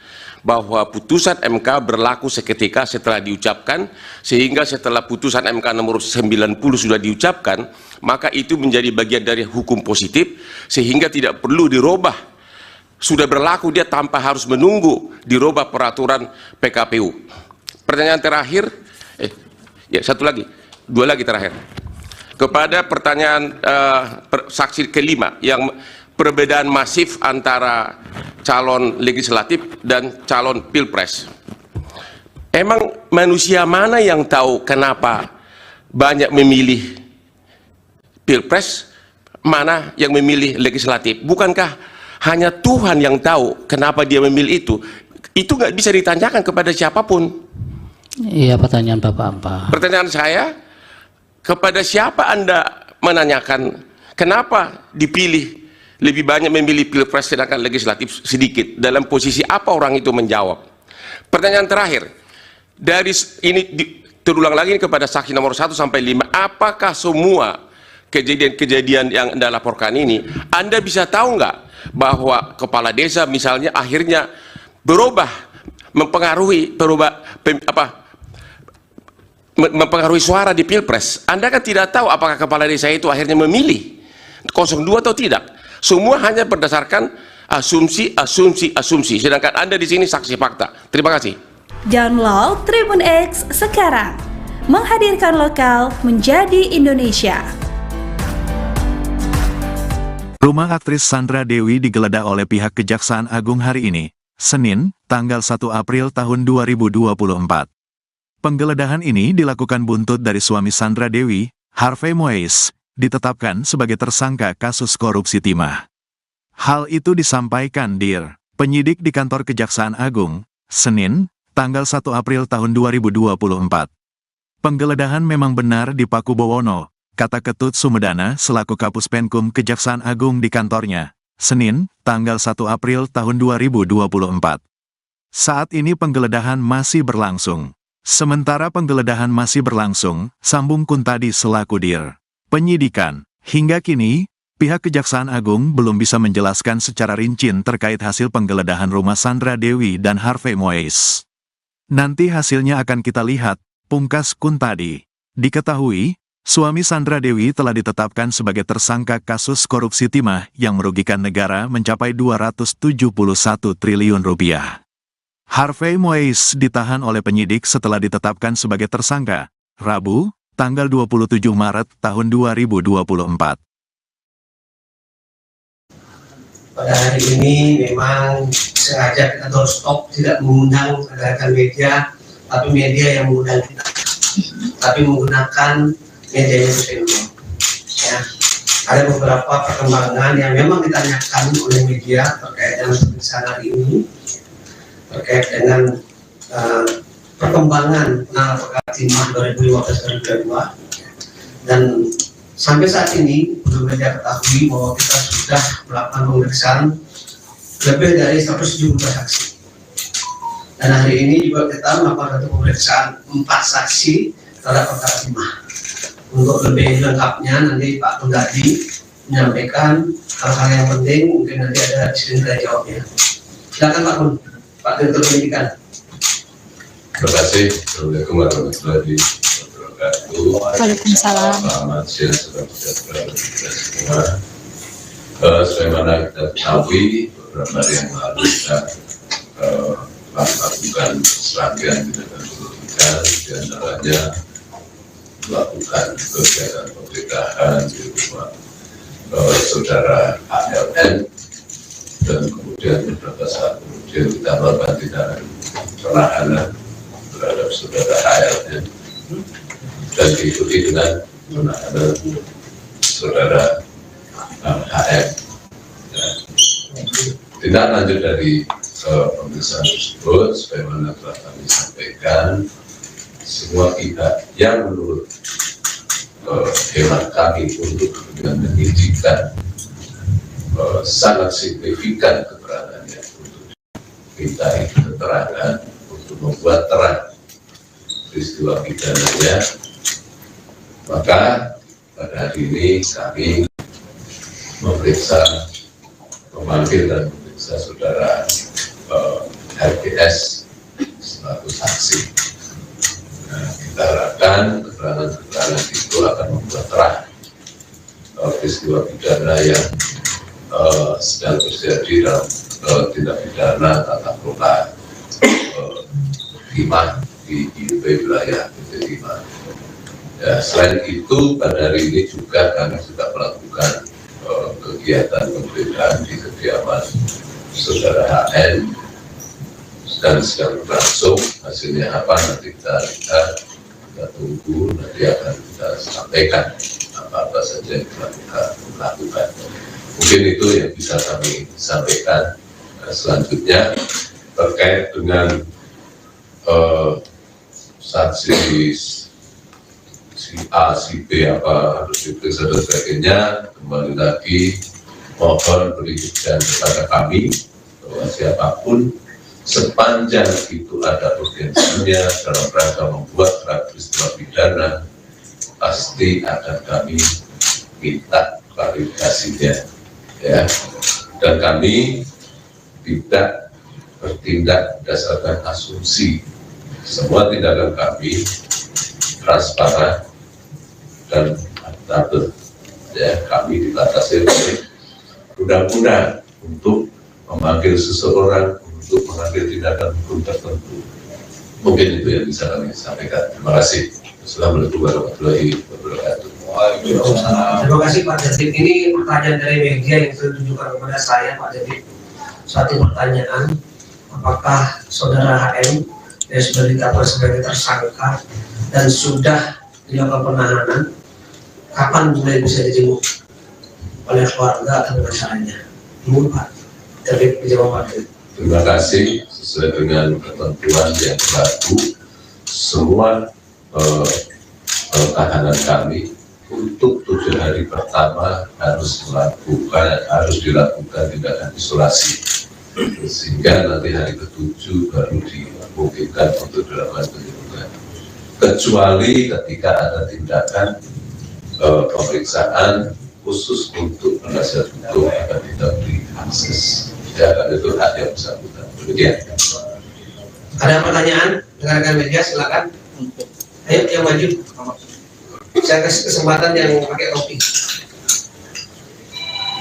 bahwa putusan MK berlaku seketika setelah diucapkan, sehingga setelah putusan MK nomor 90 sudah diucapkan, maka itu menjadi bagian dari hukum positif, sehingga tidak perlu dirubah. Sudah berlaku dia tanpa harus menunggu dirubah peraturan PKPU. Pertanyaan terakhir, dua lagi terakhir. Kepada pertanyaan saksi kelima yang perbedaan masif antara calon legislatif dan calon pilpres. Emang manusia mana yang tahu kenapa banyak memilih pilpres, mana yang memilih legislatif? Bukankah hanya Tuhan yang tahu kenapa dia memilih itu? Itu nggak bisa ditanyakan kepada siapapun. Iya, pertanyaan Bapak apa? Pertanyaan saya, kepada siapa Anda menanyakan kenapa dipilih lebih banyak memilih pilpres sedangkan legislatif sedikit? Dalam posisi apa orang itu menjawab? Pertanyaan terakhir, dari ini terulang lagi kepada saksi nomor 1 sampai 5, apakah semua kejadian-kejadian yang Anda laporkan ini, Anda bisa tahu nggak bahwa kepala desa misalnya akhirnya berubah, mempengaruhi mempengaruhi suara di pilpres? Anda kan tidak tahu apakah kepala desa itu akhirnya memilih 02 atau tidak. Semua hanya berdasarkan asumsi. Sedangkan Anda di sini saksi fakta. Terima kasih. Download Tribun X sekarang. Menghadirkan lokal menjadi Indonesia. Rumah aktris Sandra Dewi digeledah oleh pihak Kejaksaan Agung hari ini, Senin, tanggal 1 April tahun 2024. Penggeledahan ini dilakukan buntut dari suami Sandra Dewi, Harvey Moise, ditetapkan sebagai tersangka kasus korupsi timah. Hal itu disampaikan Dir, penyidik di kantor Kejaksaan Agung, Senin, tanggal 1 April tahun 2024. Penggeledahan memang benar di Paku Bowono, kata Ketut Sumedana selaku Kapus Penkum Kejaksaan Agung di kantornya, Senin, tanggal 1 April tahun 2024. Saat ini penggeledahan masih berlangsung. Sementara penggeledahan masih berlangsung, sambung Kuntadi selaku Dir penyidikan. Hingga kini, pihak Kejaksaan Agung belum bisa menjelaskan secara rinci terkait hasil penggeledahan rumah Sandra Dewi dan Harvey Moise. Nanti hasilnya akan kita lihat, pungkas Kuntadi. Diketahui, suami Sandra Dewi telah ditetapkan sebagai tersangka kasus korupsi timah yang merugikan negara mencapai 271 triliun rupiah. Harvey Moise ditahan oleh penyidik setelah ditetapkan sebagai tersangka, Rabu, tanggal 27 Maret tahun 2024. Pada hari ini memang sengaja kita doorstop, tidak mengundang rekan media, tapi media yang mengundang kita. Tapi menggunakan media Muslim. Ya, ada beberapa perkembangan yang memang ditanyakan oleh media terkait dengan pemeriksaan hari ini, terkait dengan perkembangan penanganan perkara timah 2015-2022, dan sampai saat ini belum media ketahui bahwa kita sudah melakukan pemeriksaan lebih dari 170 saksi. Dan hari ini juga kita melakukan satu pemeriksaan 4 saksi terhadap perkara timah. Untuk lebih lengkapnya nanti Pak Kuntadi menyampaikan hal-hal yang penting, mungkin nanti ada di sini saya jawabnya. Silakan Pak Kun, Pak Direktur Penyidikan. Terima kasih. Assalamualaikum warahmatullahi wabarakatuh. Waalaikumsalam. Selamat siang, salam sejahtera bagi kita semua. Sebagaimana kita ketahui, beberapa hari yang lalu kita melakukan serangkaian tindakan penyidikan, diantaranya melakukan kegiatan penggeledahan di rumah saudara ALN, dan kemudian beberapa saat kemudian kita melakukan tindakan penahanan terhadap saudara ALN dan diikuti dengan penahanan saudara HM. Tindak lanjut dari pemeriksaan tersebut, sebagaimana telah kami sampaikan, semua pihak yang menurut hemat kami untuk kepentingan penyidikan sangat signifikan keterangannya untuk minta keterangan untuk membuat terang peristiwa pidananya, maka pada hari ini kami memanggil dan memeriksa saudara RGS selaku saksi. Kita harapkan keterangan-keterangan itu akan membuat terang peristiwa pidana yang sedang terjadi dalam tindak pidana tata kelola timah di wilayah PT Timah. Ya, selain itu pada hari ini juga kami sudah melakukan kegiatan penggeledahan di kediaman saudara HN, dan sedang berlangsung. Hasilnya apa nanti kita lihat, kita tunggu, nanti akan kita sampaikan apa-apa saja yang kita lakukan. Mungkin itu yang bisa kami sampaikan. Selanjutnya terkait dengan saksi si A, si B apa harus diperiksa dan sebagainya, kembali lagi mohon berikan kepada kami bahwa siapapun sepanjang itu ada urgensinya dalam rangka membuat peristiwa pidana, pasti akan kami minta klarifikasinya, ya. Dan kami tidak bertindak berdasarkan asumsi. Semua tindakan kami transparan dan akuntabel, ya. Kami dibatasi oleh undang-undang untuk memanggil seseorang untuk mengambil tindakan hukum tertentu. Mungkin itu yang bisa kami sampaikan. Terima kasih. Assalamualaikum warahmatullahi wabarakatuh. Terima kasih Pak Jadid. Ini pertanyaan dari media yang ditujukan kepada saya, Pak Jadid. Satu pertanyaan, apakah saudara HM yang sudah ditetapkan sebagai tersangka dan sudah dilakukan penahanan, kapan mulai bisa dijenguk oleh keluarga atau masyarakatnya? Ibu Pak Jadid, dijawab Pak Jadid. Terima kasih. Sesuai dengan ketentuan yang berlaku, semua tahanan kami untuk 7 hari pertama harus dilakukan tindakan isolasi, sehingga nanti hari ke-7 baru dimungkinkan untuk dilakukan penjemputan. Kecuali ketika ada tindakan pemeriksaan khusus untuk penasihat hukum akan tidak diakses. Ya, itu hak yang bersangkutan. Demikian. Ada pertanyaan? Rekan-rekan media silakan. Ayo yang maju. Saya kasih kesempatan yang pakai topi.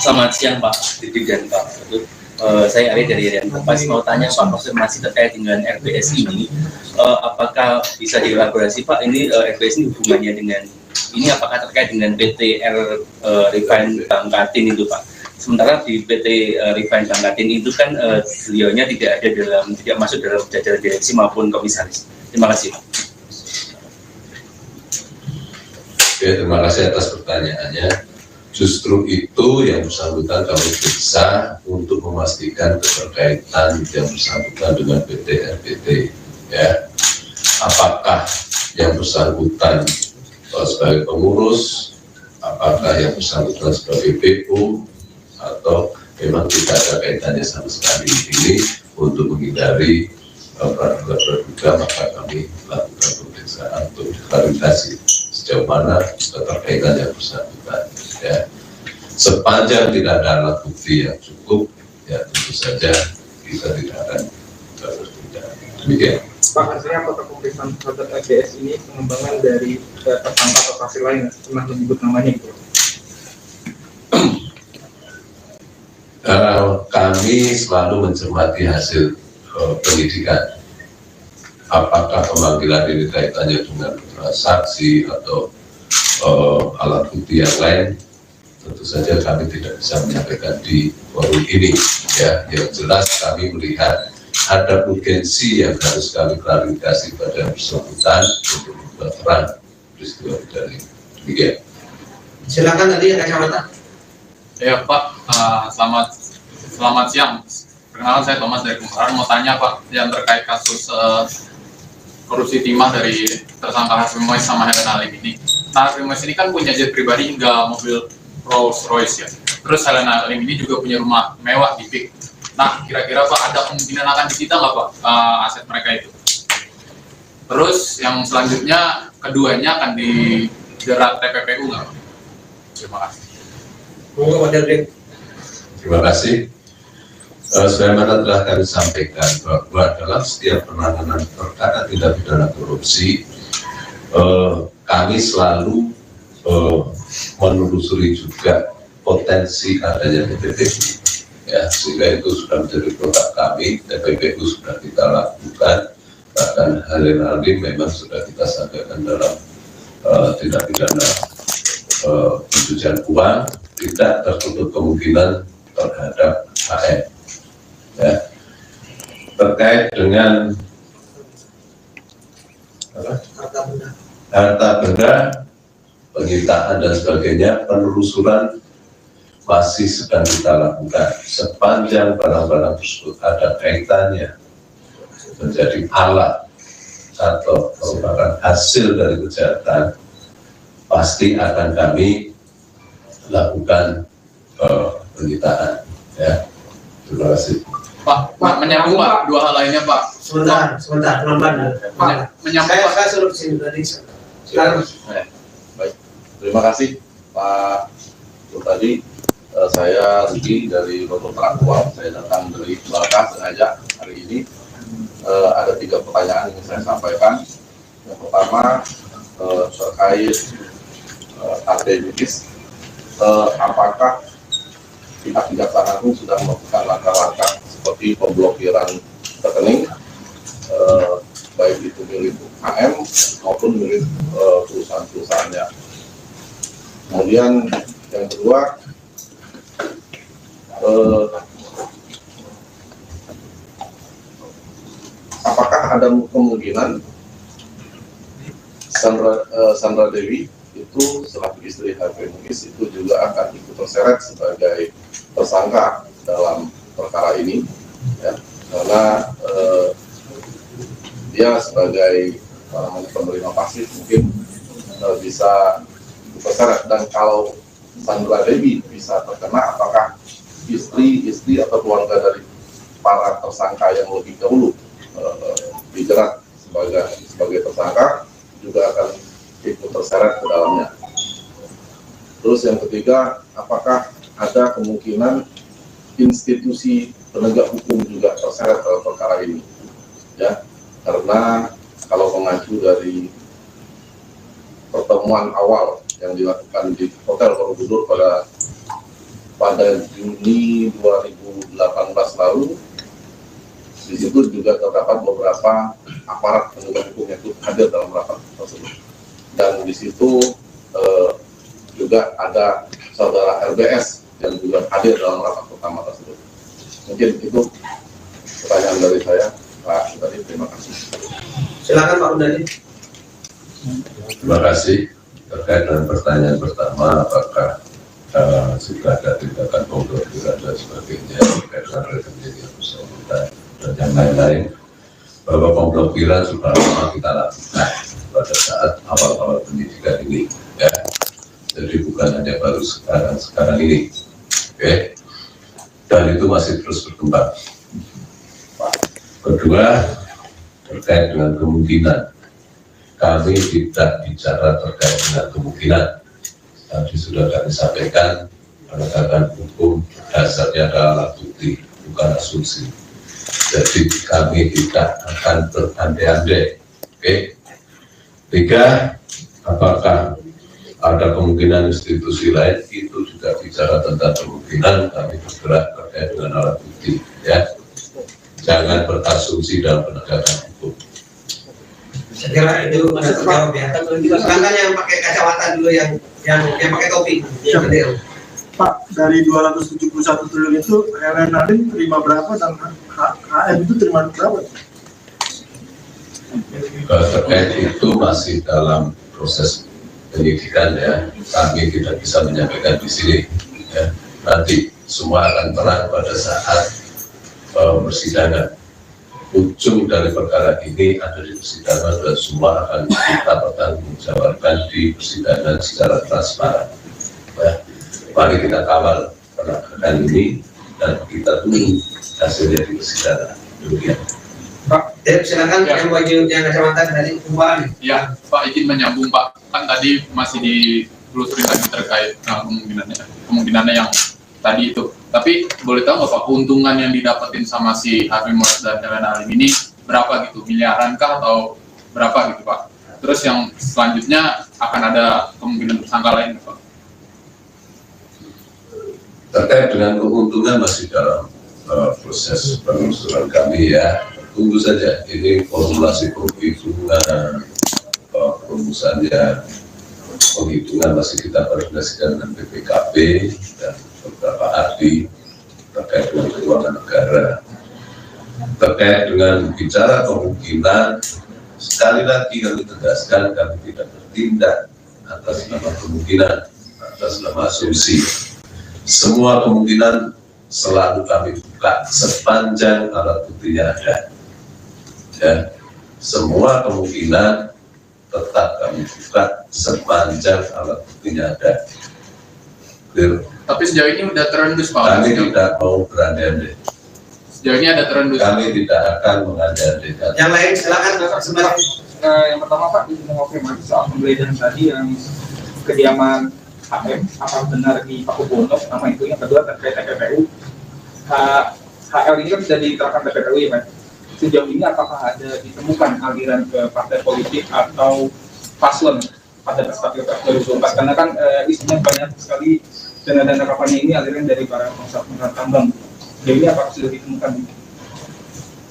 Selamat siang Pak Didi dan Pak Ketut. Saya Ari dari Rian Kompas, mau tanya Pak, masih terkait dengan RBS ini, apakah bisa dielaborasi Pak, ini RBS ini hubungannya dengan ini, apakah terkait dengan PT Refine Bangkatin itu Pak? Sementara di PT Refine Bangkatin itu kan beliaunya tidak masuk dalam jajaran direksi maupun komisaris. Terima kasih Pak. Oke, terima kasih atas pertanyaannya. Justru itu yang bersangkutan kami periksa untuk memastikan keterkaitan yang bersangkutan dengan PT RBT. Ya, apakah yang bersangkutan sebagai pengurus, apakah yang bersangkutan sebagai PO, atau memang tidak ada kaitannya sama sekali ini. Untuk menghindari praduga-praduga, maka kami lakukan pemeriksaan untuk klarifikasi sejauh mana keterkaitan yang bersangkutan. Ya. Sepanjang tidak ada alat bukti yang cukup, ya tentu saja kita tidak akan bertindak. Demikian. Pak, hasilnya apakah pemeriksaan terhadap RBS ini pengembangan dari tersangka atau saksi lain pernah menyebut namanya gitu? Kami selalu mencermati hasil penyidikan. Apakah pemanggilan ini kaitannya dengan saksi atau alat bukti yang lain, tentu saja kami tidak bisa menyampaikan di forum ini. Ya, yang jelas kami melihat ada urgensi yang harus kami klarifikasi pada bersangkutan untuk membuat terang peristiwa dari demikian. Silakan tadi yang kacamata. Ya Pak, selamat siang. Perkenalkan saya Thomas dari Kumparan. Mau tanya Pak, yang terkait kasus korupsi timah dari tersangka Harvey Mois sama Helen Halim ini. Nah, Harvey Mois ini kan punya jet pribadi hingga mobil Rolls Royce ya. Terus Helen Halim ini juga punya rumah mewah di PIK. Nah, kira-kira Pak ada kemungkinan akan disita nggak Pak aset mereka itu? Terus yang selanjutnya keduanya akan dijerat TPPU nggak Pak? Terima kasih. Terima kasih. Sebagaimana telah kami sampaikan bahwa dalam setiap penanganan perkara tindak pidana korupsi, kami selalu menelusuri juga potensi adanya TPPU. Ya, sehingga itu sudah menjadi produk kami. TPPU sudah kita lakukan, bahkan hari-hari memang sudah kita sampaikan dalam tindak pidana pencucian uang, tidak tertutup kemungkinan terhadap HM. Ya. Terkait dengan harta benda, penyitaan dan sebagainya, penelusuran masih sedang kita lakukan. Sepanjang barang-barang tersebut ada kaitannya menjadi alat atau merupakan hasil dari kejahatan, pasti akan kami lakukan penyitaan. Ya, terima kasih. Pak, menyambung Pak, dua hal lainnya Pak. Sebentar, pelan-pelan. Menyambung Pak. Saya suruh kesini tadi. Silakan. Baik, terima kasih Pak. Tadi saya Rudi dari Loto Terakuan. Saya datang dari Melaka sengaja hari ini. Ada 3 pertanyaan yang saya sampaikan. Yang pertama terkait aktivitas, apakah pihak Kejaksaan Agung sudah melakukan langkah-langkah seperti pemblokiran rekening, baik itu milik HM maupun milik perusahaan-perusahaannya. Kemudian yang kedua, apakah ada kemungkinan Sandra Dewi itu selaku istri Harvey Muiz itu juga akan ikut terseret sebagai tersangka dalam perkara ini, ya, karena dia sebagai penerima pasif mungkin bisa terseret. Dan kalau Sandra Dewi bisa terkena, apakah istri atau keluarga dari para tersangka yang lebih dahulu dijerat sebagai tersangka juga akan ikut terseret ke dalamnya. Terus yang ketiga, apakah ada kemungkinan institusi penegak hukum juga terseret dalam perkara ini, ya, karena kalau mengacu dari pertemuan awal yang dilakukan di Hotel Borobudur pada Juni 2018 lalu, di situ juga terdapat beberapa aparat penegak hukum yang hadir dalam rapat tersebut, dan di situ juga ada saudara RBS yang juga hadir dalam rapat pertama tersebut. Mungkin itu pertanyaan dari saya, Pak Udari. Terima kasih. Silakan Pak Udari. Terima kasih. Terkait dengan pertanyaan pertama, apakah sudah ada tindakan pemblokiran dan sebagainya terkait dengan rekening yang bersangkutan dan yang lain-lain, bahwa pemblokiran sudah lama kita lakukan pada saat awal-awal pendidikan ini, ya. Jadi bukan hanya baru sekarang ini, oke? Dan itu masih terus berkembang. Kedua, terkait dengan kemungkinan, kami tidak bicara terkait dengan kemungkinan. Tadi sudah kami sampaikan, penegakan hukum dasarnya adalah alat bukti, bukan asumsi. Jadi kami tidak akan berandai-andai. Oke. Tiga, apakah ada kemungkinan institusi lain, itu juga bicara tentang kemungkinan kami bergerak terkait dengan alat bukti, ya. Jangan berasumsi dalam penegakan hukum. Saya kira itu masih terjawab, ya. Silakan yang pakai kacamata dulu, yang pakai topi. Pak, dari 271 triliun itu Helen Nadim terima berapa dan HM itu terima berapa? Terkait itu masih dalam proses penyidikan, ya. Kami tidak bisa menyampaikan di sini, ya. Nanti semua akan terang pada saat persidangan. Ujung dari perkara ini ada di persidangan dan semua akan kita pertanggungjawabkan di persidangan secara transparan. Ya. Mari kita kawal penegakan ini dan kita tunggu hasilnya di persidangan. Demikian. Pak, silakan yang wajib yang kacamata dari Pak. Ya, Pak, izin menyambung Pak. Kan tadi masih ditelusuri lagi terkait kemungkinannya yang tadi itu. Tapi boleh tahu nggak Pak, keuntungan yang didapetin sama si Harvey Muiz dan Helen Nadim ini berapa gitu? Miliaran kah atau berapa gitu Pak? Terus yang selanjutnya akan ada kemungkinan tersangka lain Pak? Terkait dengan keuntungan masih dalam proses penelusuran kami, ya. Tunggu saja, ini formulasi penghitungan, rumusannya, penghitungan masih kita koordinasikan dengan BPKP dan beberapa ahli terkait dengan keuangan negara. Terkait dengan bicara kemungkinan, sekali lagi kami tegaskan, kami tidak bertindak atas nama kemungkinan, atas nama asumsi. Semua kemungkinan selalu kami buka sepanjang alat buktinya ada. Ya, semua kemungkinan tetap kami buka sepanjang alat buktinya ada. Clear? Tapi sejauh ini udah terendus Pak. Kami tidak mau berandai-andai. Sejauh ini ada terendus. Kami tidak akan mengandai-andaikan. Yang lain silakan Bapak sebentar. Yang pertama Pak, izin mengonfirmasi soal penggeledahan tadi yang kediaman HM, apa benar di Pakubono, nama itu. Yang kedua terkait TPPU. HL ini kan sudah diterapkan TPPU, ya Pak. Sejauh ini apakah ada ditemukan aliran ke partai politik atau paslon pada pesta Pilpres 2024? Karena kan isinya banyak sekali dana kampanye ini aliran dari para pengusaha tambang. Jadi apakah sudah ditemukan?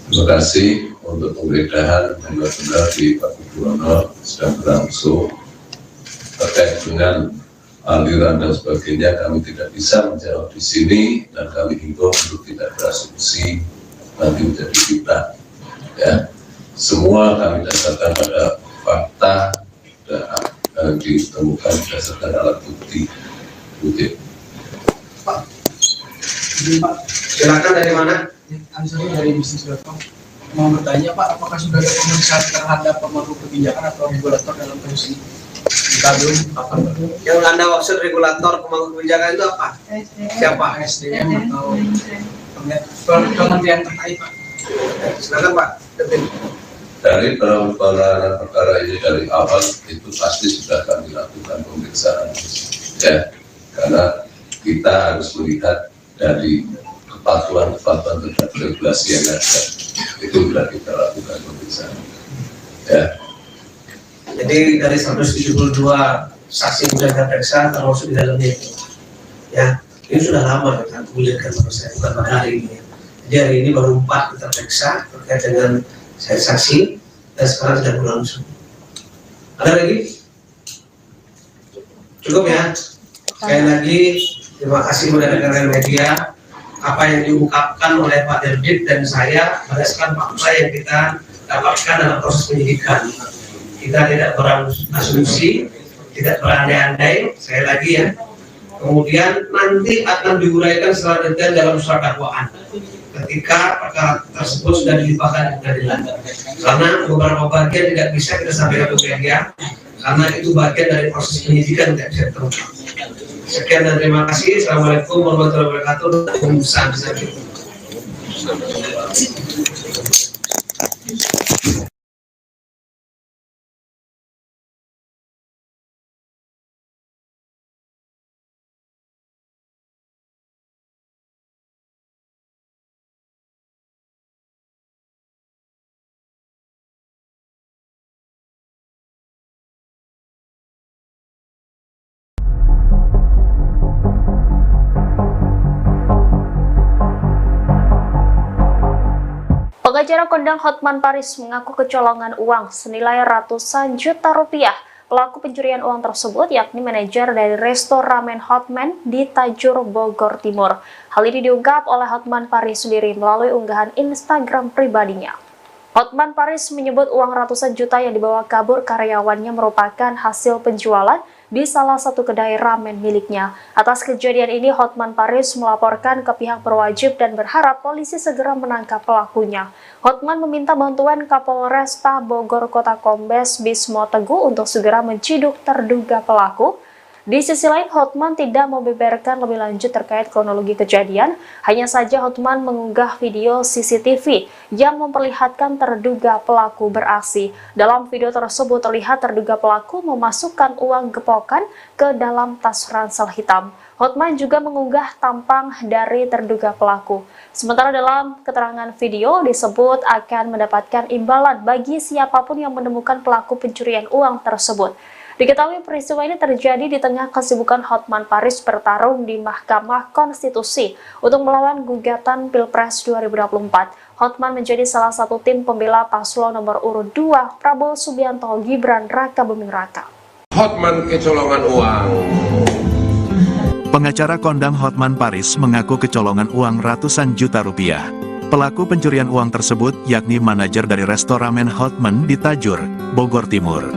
Terima kasih untuk penggeledahan benar-benar di Pak Buwono sedang berlangsung. Terkait dengan aliran dan sebagainya kami tidak bisa menjawab di sini dan kami himbau untuk tidak berasumsi nanti menjadi fitnah. Ya, semua kami dasarkan pada fakta dan ditemukan berdasarkan alat bukti. Pak, silakan dari mana? Ansari dari bisnis.com. Mau bertanya Pak, apakah sudah ada pemeriksaan terhadap pemangku kebijakan atau regulator dalam kasus ini? Kita belum apa? Yang Anda maksud regulator pemangku kebijakan itu apa? Siapa? SDM atau kementerian terkait Pak? Silakan Pak. Dari penanganan perkara ini dari awal itu pasti sudah kami lakukan pemeriksaan, ya, karena kita harus melihat dari kepatuhan terhadap regulasi yang ada, itu sudah kita lakukan pemeriksaan, ya. Jadi dari 172 saksi yang sudah kita periksa termasuk di dalamnya itu, ya, ini sudah lama kita gulirkan menurut saya, bukan pada hari ini. Jadi hari ini baru 4 kita periksa terkait dengan saksi dan sekarang sudah berlangsung. Ada lagi? Cukup ya. Sekali lagi terima kasih kepada rekan-rekan media. Apa yang diungkapkan oleh Pak Derbit dan saya berdasarkan fakta yang kita dapatkan dalam proses penyidikan. Kita tidak berasumsi, tidak berandai-andai. Sekali lagi ya. Kemudian nanti akan diuraikan secara detail dalam surat dakwaan ketika perkara tersebut sudah dilimpahkan ke pengadilan. Karena beberapa bagian tidak bisa kita sampaikan ke media karena itu bagian dari proses penyidikan tidak bisa terungkap. Sekian dan terima kasih. Assalamualaikum warahmatullahi wabarakatuh. Pengacara kondang Hotman Paris mengaku kecolongan uang senilai ratusan juta rupiah. Pelaku pencurian uang tersebut yakni manajer dari resto ramen Hotman di Tajur, Bogor Timur. Hal ini diungkap oleh Hotman Paris sendiri melalui unggahan Instagram pribadinya. Hotman Paris menyebut uang ratusan juta yang dibawa kabur karyawannya merupakan hasil penjualan di salah satu kedai ramen miliknya. Atas kejadian ini, Hotman Paris melaporkan ke pihak berwajib dan berharap polisi segera menangkap pelakunya. Hotman meminta bantuan Kapolresta Bogor Kota Kombes Bismo Teguh untuk segera menciduk terduga pelaku. Di sisi lain, Hotman tidak membeberkan lebih lanjut terkait kronologi kejadian. Hanya saja Hotman mengunggah video CCTV yang memperlihatkan terduga pelaku beraksi. Dalam video tersebut terlihat terduga pelaku memasukkan uang gepokan ke dalam tas ransel hitam. Hotman juga mengunggah tampang dari terduga pelaku. Sementara dalam keterangan video disebut akan mendapatkan imbalan bagi siapapun yang menemukan pelaku pencurian uang tersebut. Diketahui peristiwa ini terjadi di tengah kesibukan Hotman Paris bertarung di Mahkamah Konstitusi untuk melawan gugatan Pilpres 2024. Hotman menjadi salah satu tim pembela paslon nomor urut 2 Prabowo Subianto Gibran Raka Buming Raka. Hotman kecolongan uang. Pengacara kondang Hotman Paris mengaku kecolongan uang ratusan juta rupiah. Pelaku pencurian uang tersebut yakni manajer dari resto ramen Hotman di Tajur, Bogor Timur.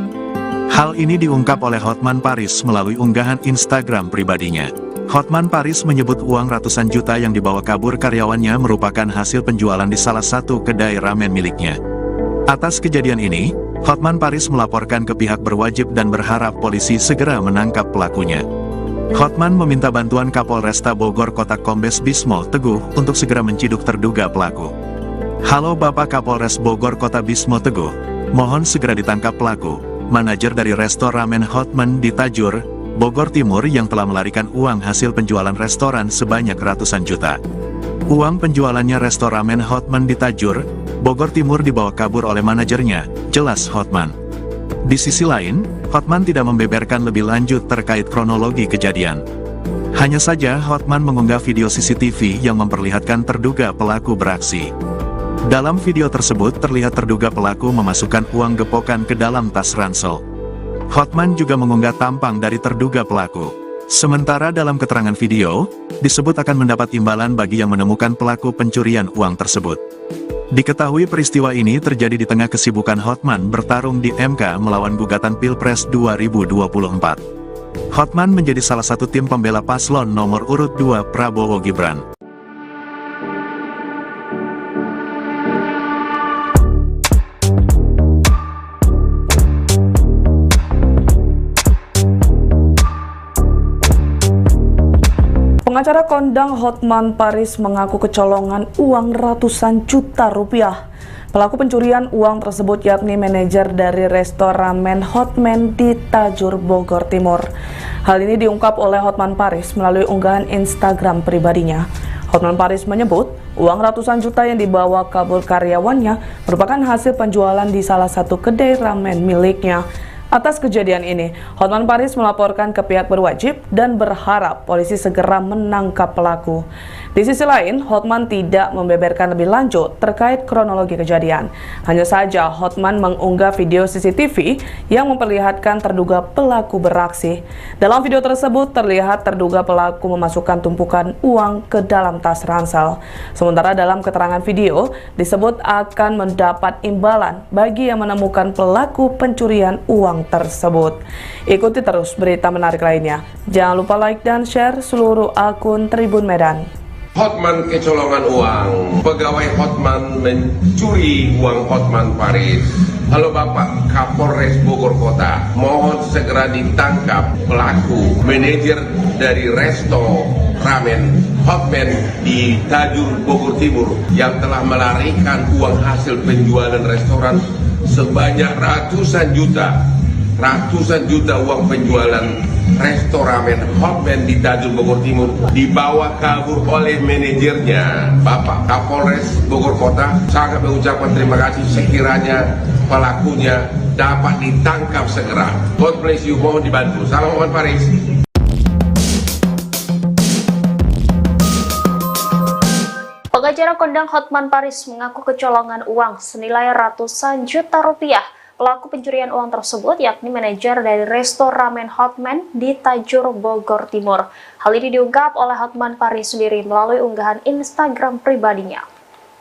Hal ini diungkap oleh Hotman Paris melalui unggahan Instagram pribadinya. Hotman Paris menyebut uang ratusan juta yang dibawa kabur karyawannya merupakan hasil penjualan di salah satu kedai ramen miliknya. Atas kejadian ini, Hotman Paris melaporkan ke pihak berwajib dan berharap polisi segera menangkap pelakunya. Hotman meminta bantuan Kapolresta Bogor Kota Kombes Bismo Teguh untuk segera menciduk terduga pelaku. Halo Bapak Kapolres Bogor Kota Bismo Teguh, mohon segera ditangkap pelaku, manajer dari resto ramen Hotman di Tajur, Bogor Timur yang telah melarikan uang hasil penjualan restoran sebanyak ratusan juta. Uang penjualannya resto ramen Hotman di Tajur, Bogor Timur dibawa kabur oleh manajernya, jelas Hotman. Di sisi lain, Hotman tidak membeberkan lebih lanjut terkait kronologi kejadian. Hanya saja Hotman mengunggah video CCTV yang memperlihatkan terduga pelaku beraksi. Dalam video tersebut terlihat terduga pelaku memasukkan uang gepokan ke dalam tas ransel. Hotman juga mengunggah tampang dari terduga pelaku. Sementara dalam keterangan video, disebut akan mendapat imbalan bagi yang menemukan pelaku pencurian uang tersebut. Diketahui peristiwa ini terjadi di tengah kesibukan Hotman bertarung di MK melawan gugatan Pilpres 2024. Hotman menjadi salah satu tim pembela paslon nomor urut 2 Prabowo Gibran. Pengacara kondang Hotman Paris mengaku kecolongan uang ratusan juta rupiah. Pelaku pencurian uang tersebut yakni manajer dari restoran ramen Hotman di Tajur, Bogor Timur. Hal ini diungkap oleh Hotman Paris melalui unggahan Instagram pribadinya. Hotman Paris menyebut uang ratusan juta yang dibawa kabur karyawannya merupakan hasil penjualan di salah satu kedai ramen miliknya. Atas kejadian ini, Hotman Paris melaporkan ke pihak berwajib dan berharap polisi segera menangkap pelaku. Di sisi lain, Hotman tidak membeberkan lebih lanjut terkait kronologi kejadian. Hanya saja, Hotman mengunggah video CCTV yang memperlihatkan terduga pelaku beraksi. Dalam video tersebut, terlihat terduga pelaku memasukkan tumpukan uang ke dalam tas ransel. Sementara dalam keterangan video, disebut akan mendapat imbalan bagi yang menemukan pelaku pencurian uang tersebut. Ikuti terus berita menarik lainnya. Jangan lupa like dan share seluruh akun Tribun Medan. Hotman kecolongan uang, pegawai Hotman mencuri uang Hotman Paris. Halo Bapak Kapolres Bogor Kota, mohon segera ditangkap pelaku manajer dari resto ramen Hotman di Tajur, Bogor Timur yang telah melarikan uang hasil penjualan restoran sebanyak ratusan juta uang penjualan restoran Hotman di Tajur, Bogor Timur dibawa kabur oleh manajernya. Bapak Kapolres Bogor Kota sangat mengucapkan terima kasih sekiranya pelakunya dapat ditangkap segera. God bless you, mohon dibantu. Salam Hotman Paris. Pengacara kondang Hotman Paris mengaku kecolongan uang senilai ratusan juta rupiah. Pelaku pencurian uang tersebut yakni manajer dari resto ramen Hotman di Tajur, Bogor Timur. Hal ini diungkap oleh Hotman Paris sendiri melalui unggahan Instagram pribadinya.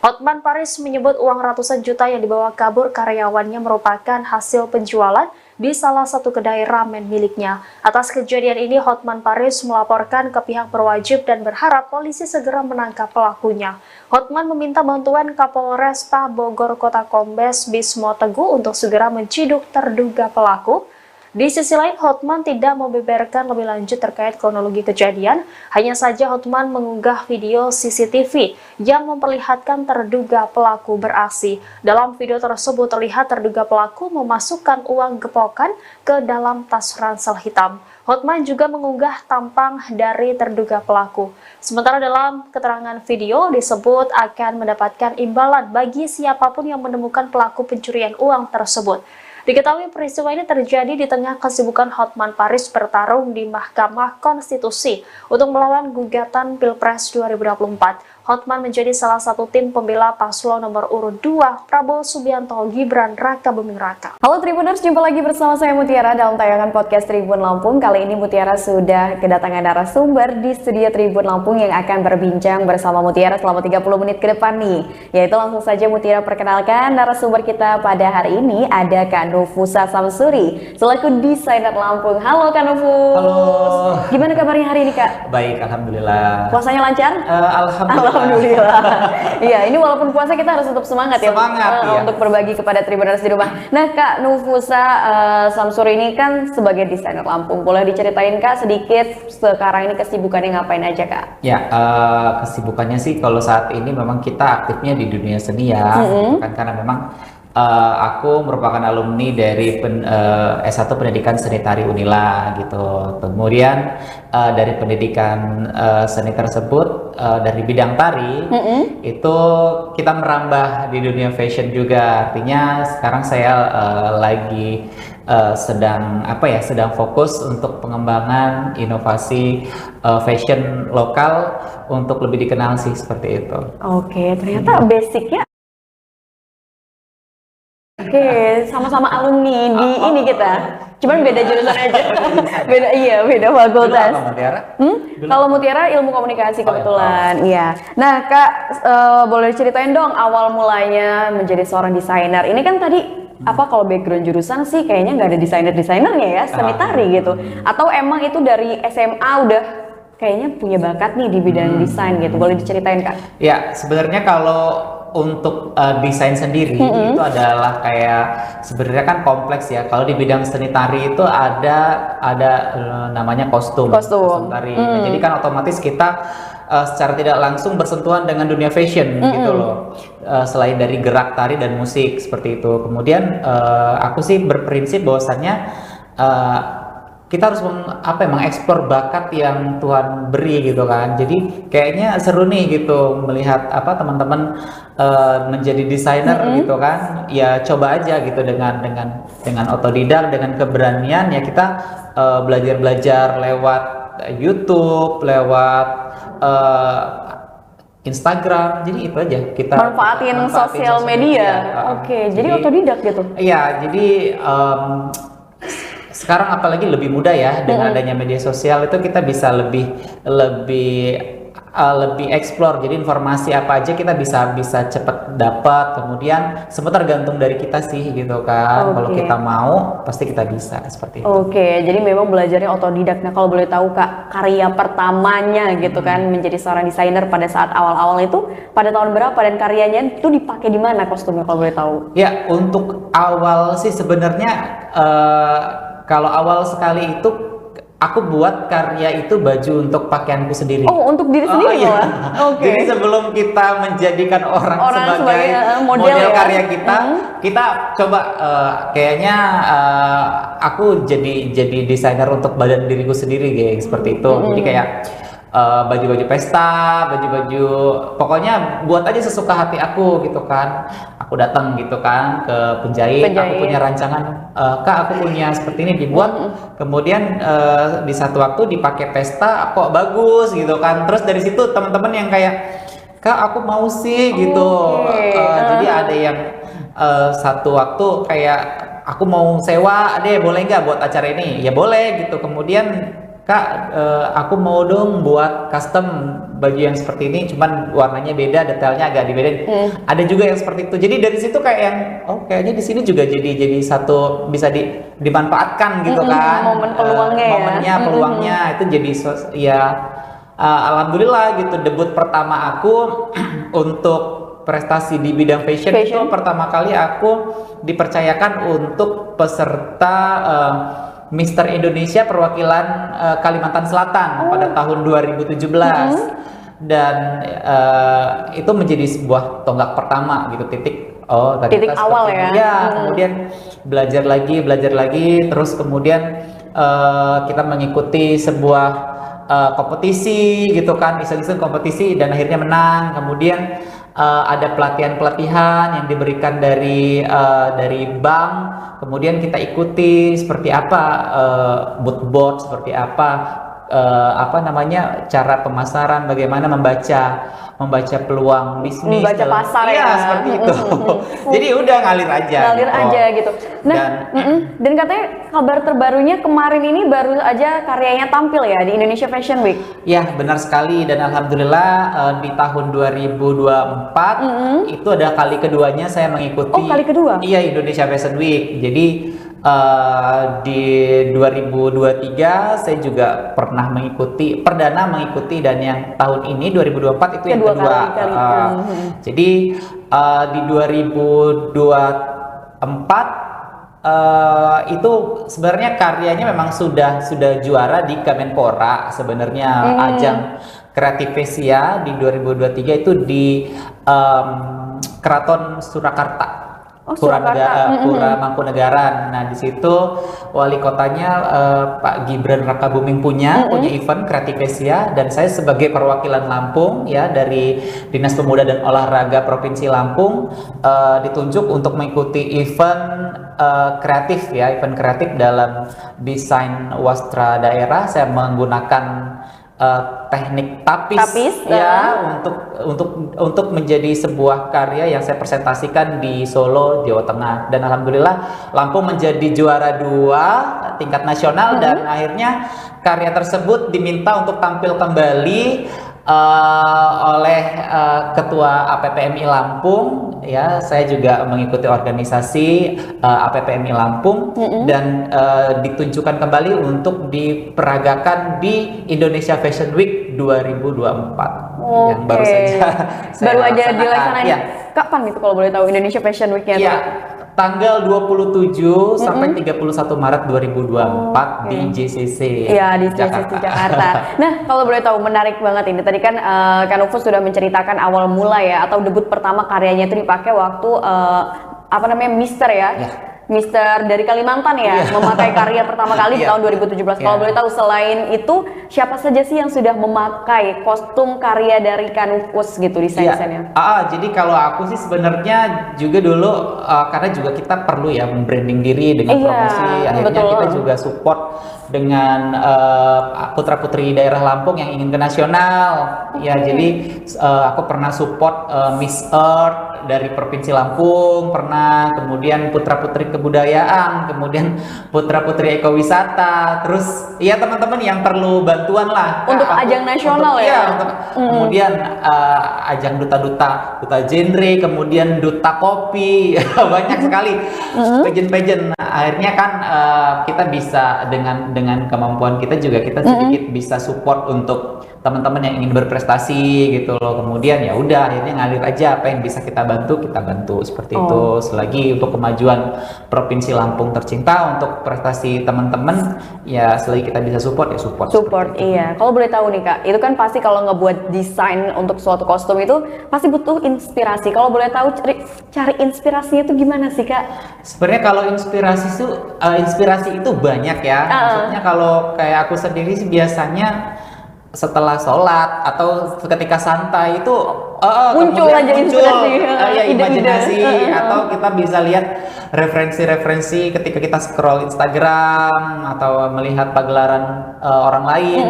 Hotman Paris menyebut uang ratusan juta yang dibawa kabur karyawannya merupakan hasil penjualan di salah satu kedai ramen miliknya. Atas kejadian ini, Hotman Paris melaporkan ke pihak berwajib dan berharap polisi segera menangkap pelakunya. Hotman meminta bantuan Kapolresta Bogor Kota Kombes Bismo Teguh untuk segera menciduk terduga pelaku. Di sisi lain, Hotman tidak membeberkan lebih lanjut terkait kronologi kejadian. Hanya saja Hotman mengunggah video CCTV yang memperlihatkan terduga pelaku beraksi. Dalam video tersebut terlihat terduga pelaku memasukkan uang gepokan ke dalam tas ransel hitam. Hotman juga mengunggah tampang dari terduga pelaku. Sementara dalam keterangan video disebut akan mendapatkan imbalan bagi siapapun yang menemukan pelaku pencurian uang tersebut. Diketahui peristiwa ini terjadi di tengah kesibukan Hotman Paris bertarung di Mahkamah Konstitusi untuk melawan gugatan Pilpres 2024. Hotman menjadi salah satu tim pembela paslon nomor urut 2 Prabowo Subianto Gibran Raka Buming Raka. Halo Tribuners, jumpa lagi bersama saya Mutiara dalam tayangan podcast Tribun Lampung. Kali ini Mutiara sudah kedatangan narasumber di studio Tribun Lampung yang akan berbincang bersama Mutiara selama 30 menit ke depan nih. Yaitu langsung saja Mutiara perkenalkan narasumber kita pada hari ini ada Kak Nufusa Samsuri selaku desainer Lampung. Halo Kak Nufus. Halo. Gimana kabarnya hari ini Kak? Baik, alhamdulillah. Puasanya lancar? Alhamdulillah. Iya, ini walaupun puasa kita harus tetap semangat ya, untuk berbagi kepada Tribuners di rumah. Nah Kak Nufusa Samsuri ini kan sebagai desainer Lampung, boleh diceritain Kak sedikit sekarang ini kesibukannya ngapain aja Kak? Ya, kesibukannya sih kalau saat ini memang kita aktifnya di dunia seni ya, kan karena memang Aku merupakan alumni dari S1 Pendidikan Seni Tari Unila gitu. Kemudian dari pendidikan seni tersebut dari bidang tari itu kita merambah di dunia fashion juga. Artinya sekarang saya lagi sedang fokus untuk pengembangan inovasi fashion lokal untuk lebih dikenal sih, seperti itu. Oke, ternyata basicnya sama-sama alumni di ini kita. Cuman beda jurusan aja. beda fakultas. Kalau Mutiara ilmu komunikasi kebetulan. Iya. Nah, Kak, boleh ceritain dong awal mulanya menjadi seorang desainer. Ini kan tadi kalau background jurusan sih kayaknya nggak ada desainer-desainernya ya, seni tari gitu. Atau emang itu dari SMA udah kayaknya punya bakat nih di bidang desain gitu. Boleh diceritain, Kak? Ya, sebenarnya kalau untuk desain sendiri itu adalah kayak sebenarnya kan kompleks ya. Kalau di bidang seni tari itu ada namanya kostum tari. Nah, jadi kan otomatis kita secara tidak langsung bersentuhan dengan dunia fashion gitu loh. Selain dari gerak tari dan musik seperti itu. Kemudian aku sih berprinsip bahwasannya kita harus mengeksplor bakat yang Tuhan beri gitu kan. Jadi kayaknya seru nih gitu melihat teman-teman menjadi desainer gitu kan. Ya coba aja gitu dengan otodidak, dengan keberanian ya kita belajar lewat YouTube, lewat Instagram. Jadi itu aja kita manfaatin sosial media. Oke, jadi otodidak gitu. Iya, jadi sekarang apalagi lebih mudah ya dengan adanya media sosial itu kita bisa lebih explore. Jadi informasi apa aja kita bisa cepat dapat. Kemudian semua tergantung dari kita sih gitu kan. Kalau kita mau pasti kita bisa seperti itu. Oke, jadi memang belajarnya otodidak. Nah, kalau boleh tahu Kak, karya pertamanya gitu kan menjadi seorang desainer pada saat awal-awal itu pada tahun berapa dan karyanya itu dipakai di mana kostumnya kalau boleh tahu? Ya, untuk awal sih sebenarnya kalau awal sekali itu aku buat karya itu baju untuk pakaianku sendiri. Oh, untuk diri sendiri malah? Oke. Jadi sebelum kita menjadikan orang sebagai model karya kita coba kayaknya aku jadi desainer untuk badan diriku sendiri kayak seperti itu. Jadi kayak baju-baju pesta, baju-baju pokoknya buat aja sesuka hati aku gitu kan. Aku datang gitu kan ke penjahit. Aku punya rancangan, Kak aku punya seperti ini dibuat. Kemudian di satu waktu dipakai pesta kok bagus gitu kan. Terus dari situ teman-teman yang kayak, Kak aku mau sih gitu. Jadi ada yang satu waktu kayak aku mau sewa deh, boleh nggak buat acara ini? Ya boleh gitu. Kemudian Kak, aku mau dong buat custom baju yang seperti ini, cuman warnanya beda, detailnya agak dibedain. Ada juga yang seperti itu. Jadi dari situ kayak yang, kayaknya di sini juga jadi satu bisa dimanfaatkan gitu kan. Momen peluangnya momennya, peluangnya itu jadi alhamdulillah gitu. Debut pertama aku untuk prestasi di bidang fashion itu pertama kali aku dipercayakan untuk peserta Mister Indonesia perwakilan Kalimantan Selatan pada tahun 2017 dan itu menjadi sebuah tonggak pertama gitu, titik awal ya. Kemudian belajar lagi terus kemudian kita mengikuti sebuah kompetisi gitu kan, iseng-iseng kompetisi dan akhirnya menang. Kemudian ada pelatihan yang diberikan dari bank, kemudian kita ikuti seperti apa mood board, seperti apa cara pemasaran, bagaimana membaca peluang bisnis, membaca pasar ya seperti itu. Jadi udah ngalir aja gitu. Nah, dan katanya kabar terbarunya kemarin ini baru aja karyanya tampil ya di Indonesia Fashion Week. Ya benar sekali, dan alhamdulillah di tahun 2024 itu ada kali keduanya saya mengikuti. Oh, kali kedua? Iya, Indonesia Fashion Week. Jadi di 2023 saya juga pernah perdana mengikuti, dan yang tahun ini 2024 itu yang kedua. Jadi di 2024 itu sebenarnya karyanya memang sudah juara di Kemenpora sebenarnya. Ajang Kreativesia di 2023 itu di Keraton Surakarta. Pura Mangkunegaran. Nah, di situ wali kotanya Pak Gibran Rakabuming punya event Kreativesia, dan saya sebagai perwakilan Lampung ya dari Dinas Pemuda dan Olahraga Provinsi Lampung ditunjuk untuk mengikuti event kreatif ya, event kreatif dalam desain wastra daerah. Saya menggunakan teknik tapis ya untuk menjadi sebuah karya yang saya presentasikan di Solo, Jawa Tengah, dan alhamdulillah Lampung menjadi juara 2 tingkat nasional. Dan akhirnya karya tersebut diminta untuk tampil kembali oleh Ketua APPMI Lampung ya. Saya juga mengikuti organisasi APPMI Lampung dan ditunjukkan kembali untuk diperagakan di Indonesia Fashion Week 2024 yang baru saja baru aja dilaksanakan. Ya. Kapan gitu kalau boleh tahu Indonesia Fashion Week-nya? Ya, tanggal 27 sampai 31 Maret 2024 di JCC. Iya, di JCC Jakarta. Nah, kalau boleh tahu, menarik banget ini. Tadi kan Kak Nufus sudah menceritakan awal mula ya, atau debut pertama karyanya itu dipakai waktu Mister ya. Mister dari Kalimantan ya, memakai karya pertama kali di tahun 2017. Kalau boleh tahu, selain itu siapa saja sih yang sudah memakai kostum karya dari Kak Nufus gitu desain-desainnya? Jadi kalau aku sih sebenarnya juga dulu karena juga kita perlu ya membranding diri dengan promosi. Akhirnya kita juga support dengan putra-putri daerah Lampung yang ingin ke nasional. Ya, jadi aku pernah support Miss Earth dari Provinsi Lampung, pernah, kemudian putra-putri kebudayaan, kemudian putra-putri ekowisata, terus ya teman-teman yang perlu bantuan lah untuk ajang nasional kemudian ajang duta genre, kemudian duta kopi, banyak sekali pageant. Akhirnya kan kita bisa dengan kemampuan kita juga kita sedikit bisa support untuk teman-teman yang ingin berprestasi gitu loh. Kemudian ya udah akhirnya ngalir aja, apa yang bisa kita bantu seperti itu. Selagi untuk kemajuan Provinsi Lampung tercinta, untuk prestasi teman-teman ya selagi kita bisa support ya support. Iya. Kalau boleh tahu nih Kak, itu kan pasti kalau ngebuat desain untuk suatu kostum itu pasti butuh inspirasi. Kalau boleh tahu cari inspirasinya itu gimana sih Kak? Sebenarnya kalau inspirasi itu banyak ya. Maksudnya kalau kayak aku sendiri sih biasanya setelah sholat atau ketika santai itu muncul aja inspirasi, imajinasi, atau kita bisa lihat referensi ketika kita scroll Instagram atau melihat pagelaran orang lain,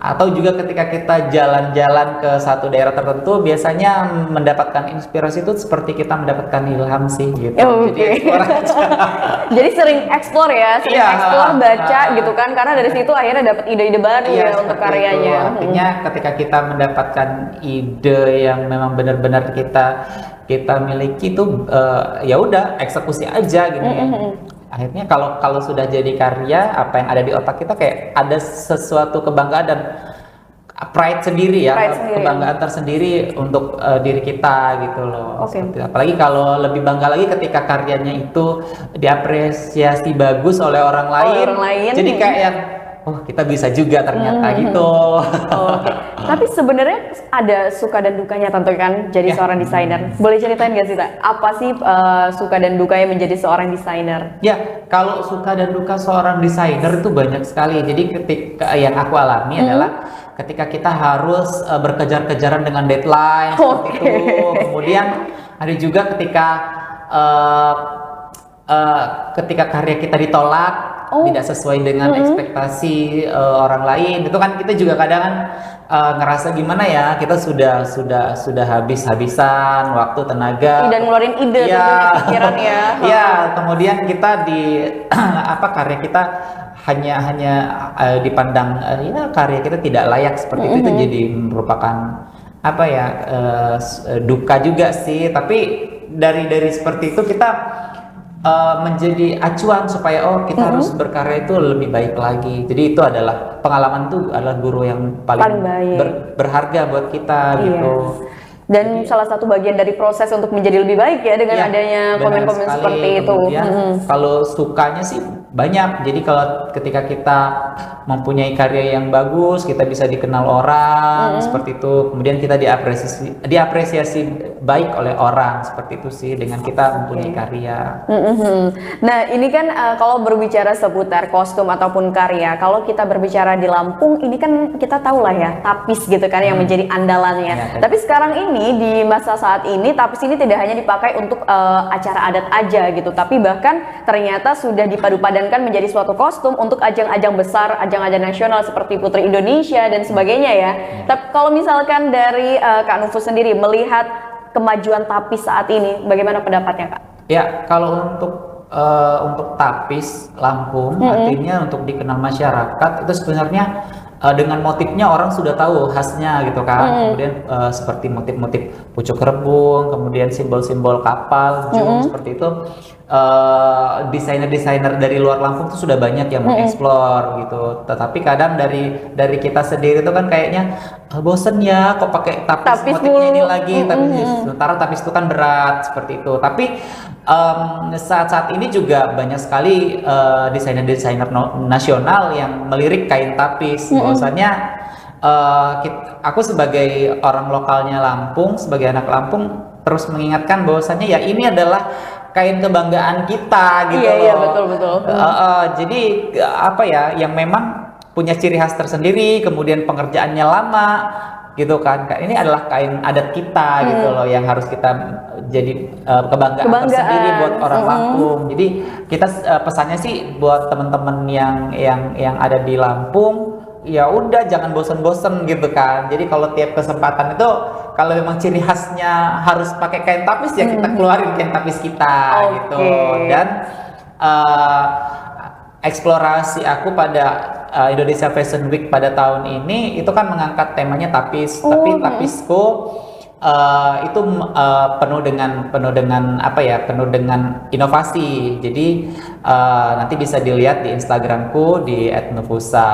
atau juga ketika kita jalan-jalan ke satu daerah tertentu, biasanya mendapatkan inspirasi itu seperti kita mendapatkan ilham sih gitu. Jadi explore aja. Jadi sering explore ya, explore, baca gitu kan, karena dari situ akhirnya dapat ide-ide baru ya untuk karyanya. Artinya ketika kita mendapatkan ide yang memang benar-benar kita miliki itu ya udah eksekusi aja gitu ya. Akhirnya kalau sudah jadi karya, apa yang ada di otak kita kayak ada sesuatu kebanggaan dan pride sendiri ya, kebanggaan tersendiri untuk diri kita gitu loh. Apalagi kalau lebih bangga lagi ketika karyanya itu diapresiasi bagus oleh orang lain. Jadi kayak kita bisa juga ternyata gitu. Tapi sebenarnya ada suka dan dukanya tentu kan jadi seorang desainer. Boleh ceritain gak sih Tak? Apa sih suka dan dukanya menjadi seorang desainer? Ya, kalau suka dan duka seorang desainer itu banyak sekali. Jadi ketika yang aku alami adalah ketika kita harus berkejar-kejaran dengan deadline seperti itu. Kemudian ada juga ketika karya kita ditolak, tidak sesuai dengan ekspektasi orang lain. Itu kan kita juga kadang ngerasa gimana ya, kita sudah habis-habisan waktu, tenaga, dan ngeluarin ide pikiran ya. Ya, kemudian kita karya kita hanya dipandang karya kita tidak layak seperti itu jadi merupakan duka juga sih. Tapi dari seperti itu kita menjadi acuan supaya kita harus berkarya itu lebih baik lagi. Jadi itu adalah pengalaman, itu adalah guru yang paling berharga buat kita gitu. Dan salah satu bagian dari proses untuk menjadi lebih baik ya dengan adanya komen-komen seperti itu. Kalau sukanya sih banyak. Jadi kalau ketika kita mempunyai karya yang bagus, kita bisa dikenal orang seperti itu. Kemudian kita diapresiasi baik oleh orang seperti itu sih dengan kita mempunyai karya. Nah ini kan kalau berbicara seputar kostum ataupun karya, kalau kita berbicara di Lampung ini kan kita tahu lah ya tapis gitu kan yang menjadi andalannya. Tapi sekarang ini di masa saat ini tapis ini tidak hanya dipakai untuk acara adat aja gitu, tapi bahkan ternyata sudah dipadu-padankan menjadi suatu kostum untuk ajang-ajang besar, ajang-ajang nasional seperti Putri Indonesia dan sebagainya ya. Tapi kalau misalkan dari Kak Nufus sendiri melihat kemajuan tapis saat ini, bagaimana pendapatnya Kak? Ya, kalau untuk tapis Lampung, artinya untuk dikenal masyarakat itu sebenarnya dengan motifnya orang sudah tahu khasnya gitu kan. Kemudian seperti motif-motif pucuk rebung, kemudian simbol-simbol kapal, jung seperti itu. Desainer-desainer dari luar Lampung itu sudah banyak yang mengeksplor gitu. Tetapi kadang dari kita sendiri itu kan kayaknya bosen ya kok pakai tapis motifnya ini lagi. Tapi sementara tapis itu kan berat seperti itu. Tapi saat ini juga banyak sekali desainer-desainer nasional yang melirik kain tapis. Bahwasannya aku sebagai orang lokalnya Lampung, sebagai anak Lampung terus mengingatkan bahwasannya ya ini adalah kain kebanggaan kita gitu loh. Iya betul. Jadi apa ya yang memang punya ciri khas tersendiri, kemudian pengerjaannya lama gitu kan. Ini adalah kain adat kita gitu loh yang harus kita jadi kebanggaan tersendiri buat orang Lampung. Jadi kita pesannya sih buat teman-teman yang ada di Lampung, ya udah jangan bosen-bosen gitu kan. Jadi kalau tiap kesempatan itu kalau memang ciri khasnya harus pakai kain tapis ya kita keluarin kain tapis kita gitu. Dan eksplorasi aku pada Indonesia Fashion Week pada tahun ini itu kan mengangkat temanya tapis. Tapi tapisku itu penuh dengan inovasi. Jadi nanti bisa dilihat di Instagramku di @nufusa.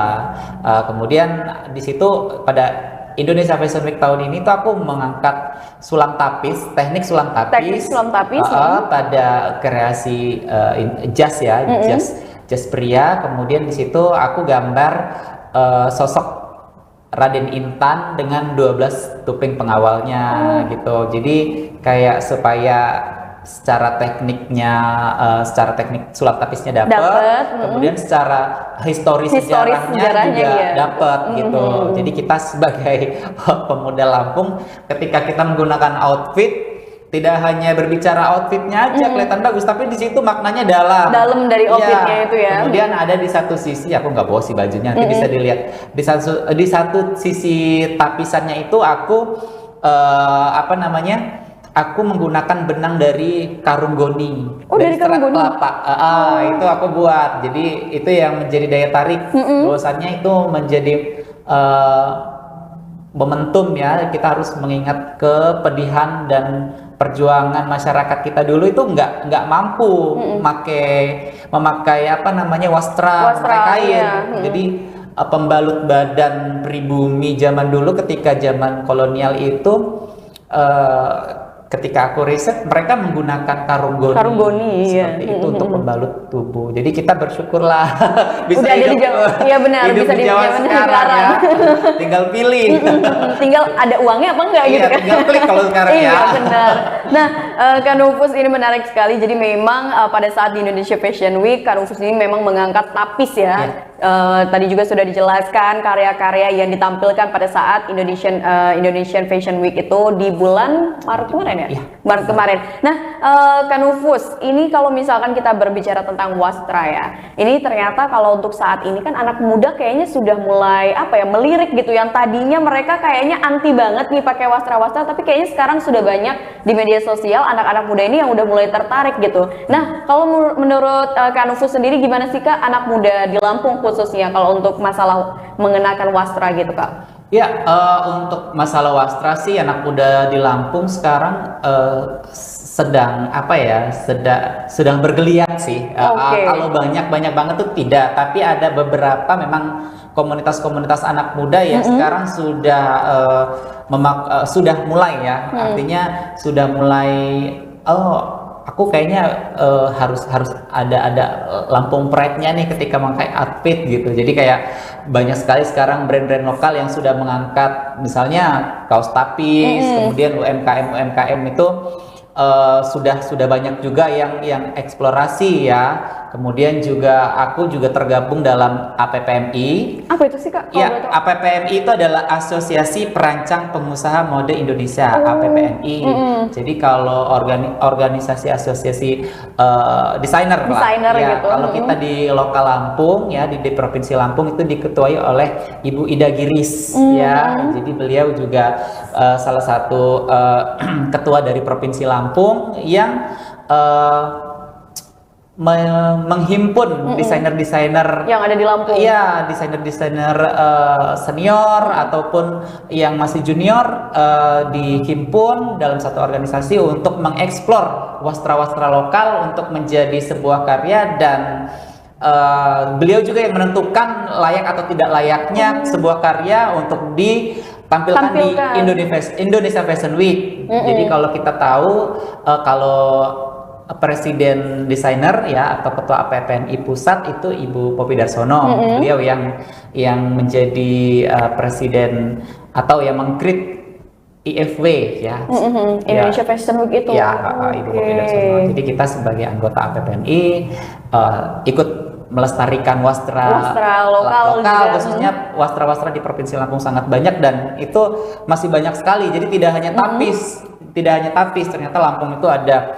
Kemudian di situ pada Indonesia Fashion Week tahun ini tuh aku mengangkat sulam tapis, teknik sulam tapis, pada kreasi jas ya, jas pria. Kemudian di situ aku gambar sosok Raden Intan dengan 12 tupeng pengawalnya gitu. Jadi kayak supaya secara teknik sulap tapisnya dapat, kemudian secara historis sejarahnya juga dapat gitu. Jadi kita sebagai pemuda Lampung ketika kita menggunakan outfit tidak hanya berbicara outfitnya aja kelihatan bagus, tapi di situ maknanya dalam dari outfitnya itu ya. Kemudian ada di satu sisi, aku nggak bawa sih bajunya, nanti bisa dilihat di satu sisi tapisannya itu aku aku menggunakan benang dari karung goni, dari serat kelapa. Itu aku buat. Jadi itu yang menjadi daya tarik. Bahwasannya itu menjadi momentum ya. Kita harus mengingat kepedihan dan perjuangan masyarakat kita dulu itu nggak mampu memakai wastra kain. Jadi pembalut badan pribumi zaman dulu ketika zaman kolonial itu ketika aku riset mereka menggunakan karung goni seperti itu untuk membalut tubuh. Jadi kita bersyukurlah bisa udah hidup, bisa di zaman sekarang ya. Tinggal pilih. Tinggal ada uangnya apa enggak gitu kan. Tinggal klik kalau sekarang ya. Iya benar. Nah, Kak Nufus ini menarik sekali. Jadi memang pada saat di Indonesia Fashion Week, Kak Nufus ini memang mengangkat tapis ya. Tadi juga sudah dijelaskan karya-karya yang ditampilkan pada saat Indonesian Fashion Week itu di bulan Maret kemarin ya? Maret kemarin. Nah, Kak Nufus, ini kalau misalkan kita berbicara tentang wastra ya, ini ternyata kalau untuk saat ini kan anak muda kayaknya sudah mulai melirik gitu. Yang tadinya mereka kayaknya anti banget nih pakai wastra-wastra, tapi kayaknya sekarang sudah banyak di media sosial anak-anak muda ini yang udah mulai tertarik gitu. Nah, kalau menurut Kak Nufus sendiri gimana sih Kak anak muda di Lampung khususnya kalau untuk masalah mengenakan wastra gitu Kak? Ya, untuk masalah wastra sih anak muda di Lampung sekarang sedang sedang bergeliat sih. Kalau banyak banget tuh tidak, tapi ada beberapa memang komunitas-komunitas anak muda yang sekarang sudah mulai ya, artinya sudah mulai aku kayaknya harus ada Lampung Pride-nya nih ketika memakai outfit gitu. Jadi kayak banyak sekali sekarang brand-brand lokal yang sudah mengangkat misalnya kaos tapis, kemudian UMKM itu sudah banyak juga yang eksplorasi ya. Kemudian juga aku juga tergabung dalam APPMI. Apa itu sih Kak? Ya, APPMI itu adalah Asosiasi Perancang Pengusaha Mode Indonesia, APPMI. Jadi kalau organisasi asosiasi desainer lah. Ya, gitu. Kalau kita di lokal Lampung ya di Provinsi Lampung itu diketuai oleh Ibu Ida Giris ya. Jadi beliau juga salah satu ketua dari Provinsi Lampung yang menghimpun desainer-desainer yang ada di Lampung. Iya, desainer-desainer senior ataupun yang masih junior dihimpun dalam satu organisasi untuk mengeksplor wastra-wastra lokal untuk menjadi sebuah karya, dan beliau juga yang menentukan layak atau tidak layaknya sebuah karya untuk ditampilkan di Indonesia Fashion Week. Jadi kalau kita tahu kalau presiden desainer ya atau ketua APPMI pusat itu Ibu Poppy Darsono, beliau yang menjadi presiden atau yang meng-create IFW ya, Indonesia Fashion Week itu ya, Ibu Poppy Darsono. Jadi kita sebagai anggota APPMI ikut melestarikan wastra lokal khususnya wastra-wastra di Provinsi Lampung sangat banyak, dan itu masih banyak sekali. Jadi tidak hanya tapis, ternyata Lampung itu ada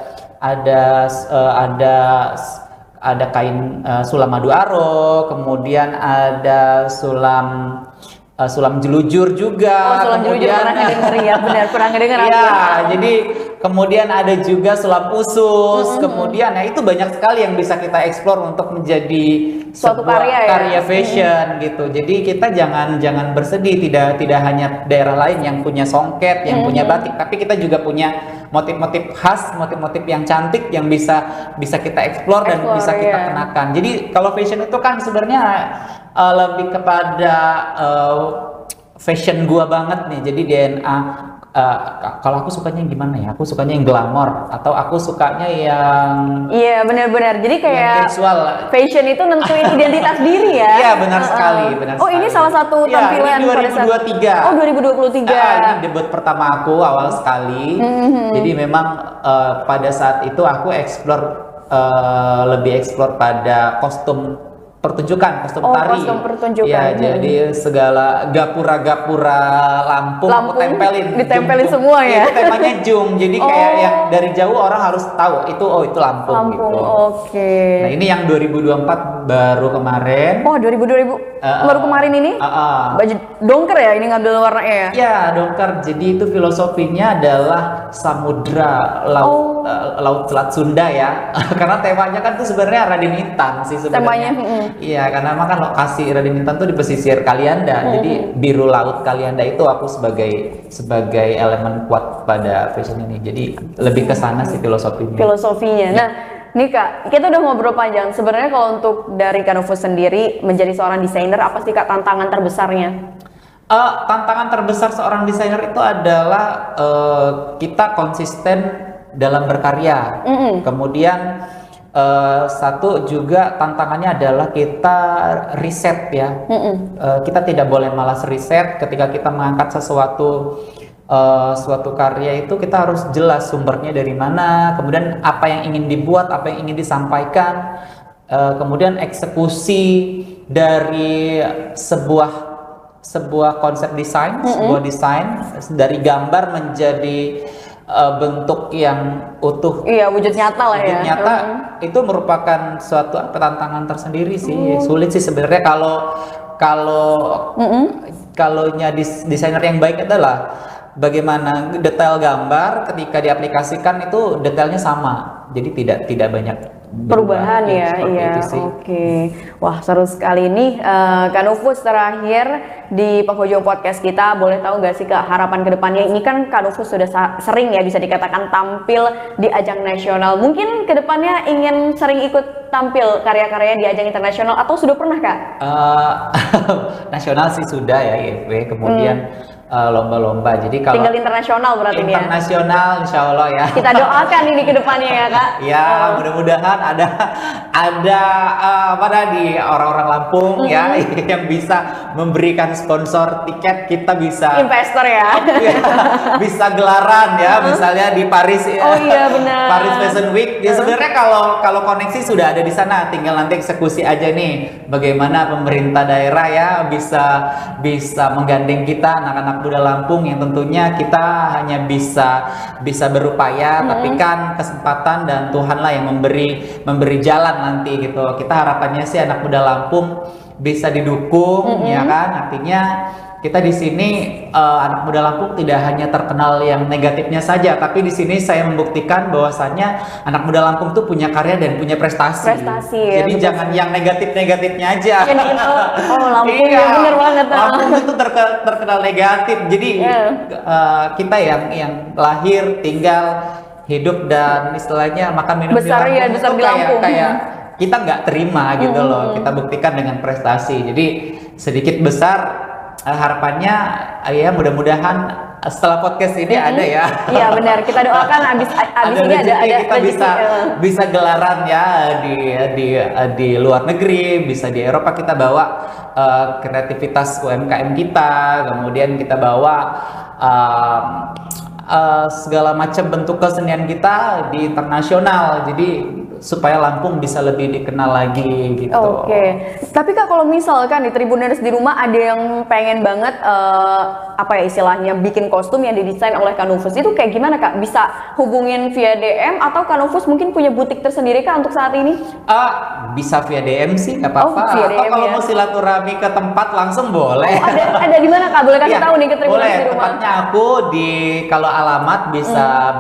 kain sulam madu aro, kemudian ada sulam jelujur juga. Sulam jelujur pernah ngedenger ya, benar pernah ngedenger. Iya, jadi kemudian ada juga sulam usus, kemudian ya itu banyak sekali yang bisa kita eksplor untuk menjadi suatu sebuah karya karya fashion gitu. Jadi kita jangan bersedih, tidak hanya daerah lain yang punya songket, yang punya batik, tapi kita juga punya motif-motif khas, motif-motif yang cantik yang bisa kita eksplor dan bisa kita kenakan. Jadi kalau fashion itu kan sebenarnya lebih kepada fashion gua banget nih. Jadi DNA kalau aku sukanya yang gimana ya? Aku sukanya yang glamor atau aku sukanya yang benar-benar. Jadi kayak visual. Fashion itu nentuin identitas diri ya. Iya, benar sekali, benar sekali. Ini salah satu tampilan ini 2023. Oh, 2023. Ini debut pertama aku awal sekali. Jadi memang pada saat itu aku lebih explore pada kostum pertunjukan, kostum tari. Kostum pertunjukan. Ya, jadi segala gapura-gapura Lampung aku ditempelin semua ya. Itu temanya jung. Jadi kayak yang dari jauh orang harus tahu itu Lampung gitu. Nah, ini yang 2024 baru kemarin. Oh, 2000 baru kemarin ini? Baju dongker ya, ini ngambil warnanya ya? Iya, dongker. Jadi itu filosofinya adalah samudra laut Selat Sunda ya. Karena temanya kan itu sebenarnya Raden Intan sih sebenarnya. Temanya. Iya, karena kan lokasi Raden Intan tuh di pesisir Kalianda. Jadi biru laut Kalianda itu aku sebagai elemen kuat pada fashion ini. Jadi lebih ke sana sih filosofinya. Nah, nih Kak, kita udah ngobrol panjang. Sebenarnya kalau untuk dari Kak Nufus sendiri menjadi seorang desainer, apa sih Kak tantangan terbesarnya? Tantangan terbesar seorang desainer itu adalah kita konsisten dalam berkarya. Kemudian satu juga tantangannya adalah kita riset ya. Kita tidak boleh malas riset ketika kita mengangkat suatu karya itu kita harus jelas sumbernya dari mana, kemudian apa yang ingin dibuat, apa yang ingin disampaikan, kemudian eksekusi dari sebuah konsep desain, sebuah desain dari gambar menjadi bentuk yang utuh. Iya, wujud nyata lah ya. Wujud nyata itu merupakan suatu tantangan tersendiri sih. Sulit sih sebenarnya kalau desainer yang baik adalah bagaimana detail gambar ketika diaplikasikan itu detailnya sama. Jadi tidak banyak perubahan ya, seperti iya. itu sih. Oke. Wah, seru sekali nih. Kak Nufus, terakhir di penghujung podcast kita, boleh tahu nggak sih Kak harapan kedepannya? Ini kan Kak Nufus sudah sering ya bisa dikatakan tampil di ajang nasional. Mungkin kedepannya ingin sering ikut tampil karya-karyanya di ajang internasional atau sudah pernah Kak? Nasional sih sudah ya IFB, kemudian lomba-lomba. Jadi kalau Tinggal internasional berarti ini ya? internasional insya Allah ya. Kita doakan ini kedepannya ya Kak. Ya, mudah-mudahan ada pada di orang-orang Lampung ya yang bisa memberikan sponsor tiket, kita bisa Investor ya. bisa gelaran ya, misalnya di Paris ya. Oh iya benar. Paris Fashion Week. Ya sebenarnya kalau koneksi sudah ada di sana, tinggal nanti eksekusi aja nih bagaimana pemerintah daerah ya bisa menggandeng kita anak-anak muda Lampung yang tentunya kita hanya bisa berupaya, tapi kan kesempatan dan Tuhanlah yang memberi jalan nanti gitu. Kita harapannya sih anak muda Lampung bisa didukung ya kan, artinya kita di sini anak muda Lampung tidak hanya terkenal yang negatifnya saja, tapi di sini saya membuktikan bahwasannya anak muda Lampung tuh punya karya dan punya prestasi. Jadi ya, jangan yang negatif-negatifnya aja. Yang dikenal, Lampung Iya, ya bener banget. Lampung itu terkenal negatif. Jadi kita yang lahir, tinggal, hidup dan istilahnya makan minum Besar di ya, Lampung besar itu di Lampung. kayak kita nggak terima gitu loh. Kita buktikan dengan prestasi. Jadi sedikit besar harapannya ya mudah-mudahan setelah podcast ini ada ya. Iya benar, kita doakan abis ini ada kita rezeki. bisa gelaran ya di luar negeri, bisa di Eropa, kita bawa kreativitas UMKM kita, kemudian kita bawa segala macam bentuk kesenian kita di internasional. Jadi supaya Lampung bisa lebih dikenal lagi gitu. Oke. Tapi Kak kalau misalkan di Tribuners di rumah ada yang pengen banget apa ya istilahnya bikin kostum yang didesain oleh Kak Nufus, itu kayak gimana Kak? Bisa hubungin via DM atau Kak Nufus mungkin punya butik tersendiri Kak untuk saat ini? Bisa via DM sih nggak apa-apa. Via Atau DM kalau ya. mau silaturahmi ke tempat langsung boleh. Ada di mana Kak? Boleh kasih Iya, tahu nih ke Tribuners boleh. di rumah. Tempatnya aku kalau alamat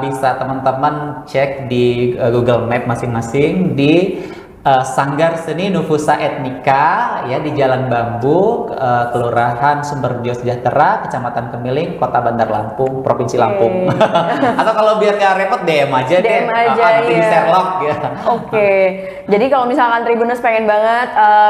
bisa teman-teman cek di Google Map masing-masing di Sanggar Seni Nufusa Etnika ya di Jalan Bambu, Kelurahan Sumberjo Sejahtera, Kecamatan Kemiling, Kota Bandar Lampung, Provinsi Lampung. Atau kalau biar nggak repot DM aja deh. Nanti di Sherlock ya. Oke. Jadi kalau misalkan Tribuners pengen banget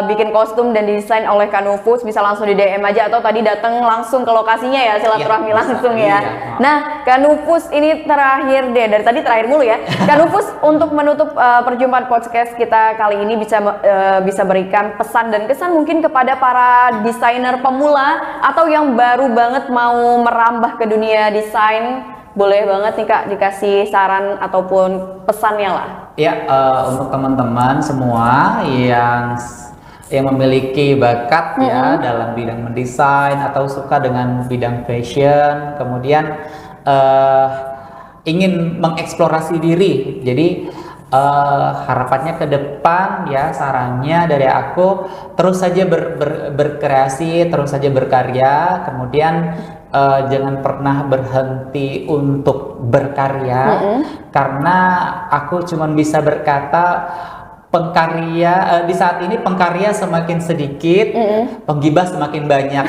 bikin kostum dan desain oleh Kak Nufus, bisa langsung di DM aja atau tadi datang langsung ke lokasinya ya, silaturahmi langsung ya. Nah, Kak Nufus ini terakhir deh, dari tadi terakhir mulu ya. Kak Nufus untuk menutup perjumpaan podcast kita kali ini bisa berikan pesan dan kesan mungkin kepada para desainer pemula atau yang baru banget mau merambah ke dunia desain. Boleh banget nih Kak dikasih saran ataupun pesannya lah. Ya, untuk teman-teman semua yang memiliki bakat ya dalam bidang mendesain atau suka dengan bidang fashion, kemudian ingin mengeksplorasi diri. Jadi harapannya ke depan ya, sarannya dari aku terus saja berkreasi, terus saja berkarya, kemudian jangan pernah berhenti untuk berkarya, karena aku cuma bisa berkata pengkarya di saat ini pengkarya semakin sedikit, penggibah semakin banyak.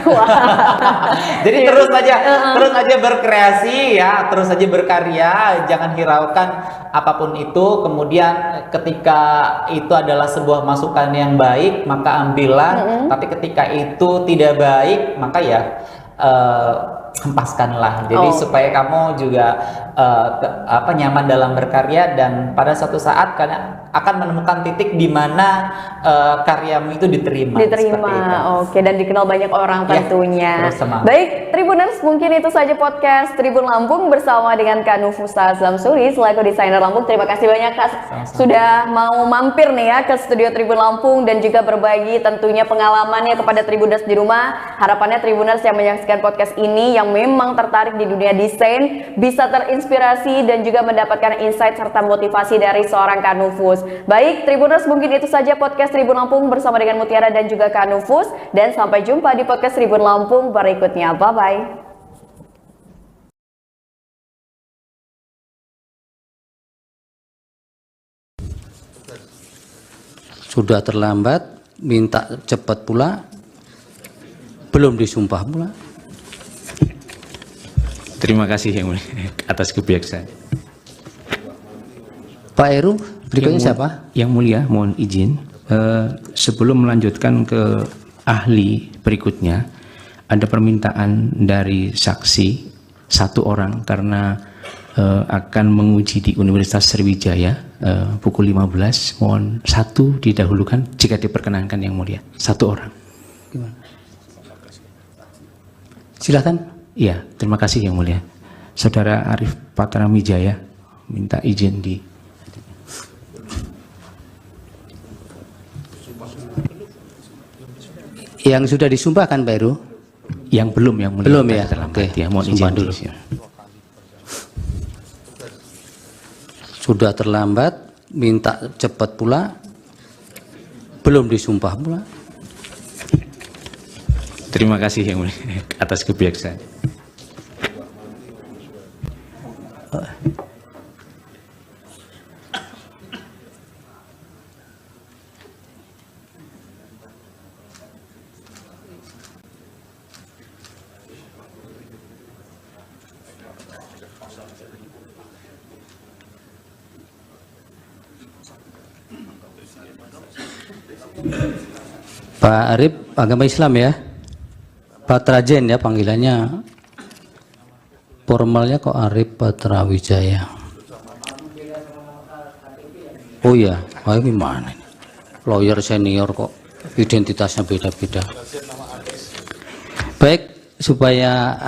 Jadi terus aja berkreasi ya, terus aja berkarya, jangan hiraukan apapun itu. Kemudian ketika itu adalah sebuah masukan yang baik, maka ambillah. Tapi ketika itu tidak baik, maka ya hempaskanlah. Jadi supaya kamu juga nyaman dalam berkarya, dan pada suatu saat kalian akan menemukan titik di mana karyamu itu diterima. Oke, dan dikenal banyak orang tentunya. Baik, Tribuners, mungkin itu saja podcast Tribun Lampung bersama dengan Kak Nufusa Zamsuri selaku desainer Lampung. Terima kasih banyak Kak sudah mau mampir nih ya ke studio Tribun Lampung dan juga berbagi tentunya pengalamannya kepada Tribuners di rumah. Harapannya Tribuners yang menyaksikan podcast ini yang memang tertarik di dunia desain bisa terinspirasi dan juga mendapatkan insight serta motivasi dari seorang Kak Nufus. Baik, Tribuners, mungkin itu saja podcast Tribun Lampung bersama dengan Mutiara dan juga Kak Nufus, dan sampai jumpa di podcast Tribun Lampung berikutnya. Bye-bye. Sudah terlambat, minta cepat pula, belum disumpah pula. Terima kasih Yang Mulia atas kebijaksanaan. Pak Heru, berikutnya siapa? Yang Mulia, mohon izin. Sebelum melanjutkan ke ahli berikutnya, ada permintaan dari saksi satu orang karena akan menguji di Universitas Sriwijaya pukul 15. Mohon satu didahulukan jika diperkenankan Yang Mulia. Satu orang. Gimana? Silakan. Iya, terima kasih Yang Mulia. Saudara Arif Patramwijaya minta izin di. Yang sudah disumpahkan Pak Heru? Yang belum, Yang Mulia. Belum ya. Oke, ya, mohon sumpah izin dulu. Sudah terlambat, minta cepat pula, belum disumpah pula. Terima kasih Yang Mulia atas kebijaksanaan. Pak Arif, agama Islam ya? Patrajen ya panggilannya. Formalnya kok Arif Patramwijaya. Oh iya, gimana ini? Lawyer senior kok identitasnya beda-beda. Baik, supaya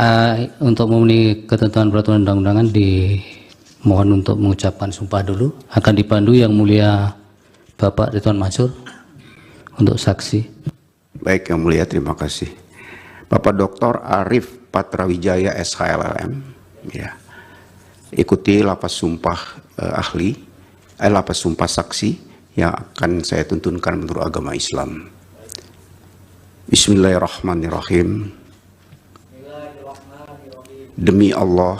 untuk memenuhi ketentuan peraturan undang-undangan dimohon untuk mengucapkan sumpah dulu. Akan dipandu Yang Mulia Bapak Ridwan Mansur untuk saksi. Baik Yang Mulia, terima kasih. Bapak Dr. Arif Patramwijaya SHLLM, ya. Ikuti lapas sumpah lapas sumpah saksi yang akan saya tuntunkan menurut agama Islam. Bismillahirrahmanirrahim. Demi Allah,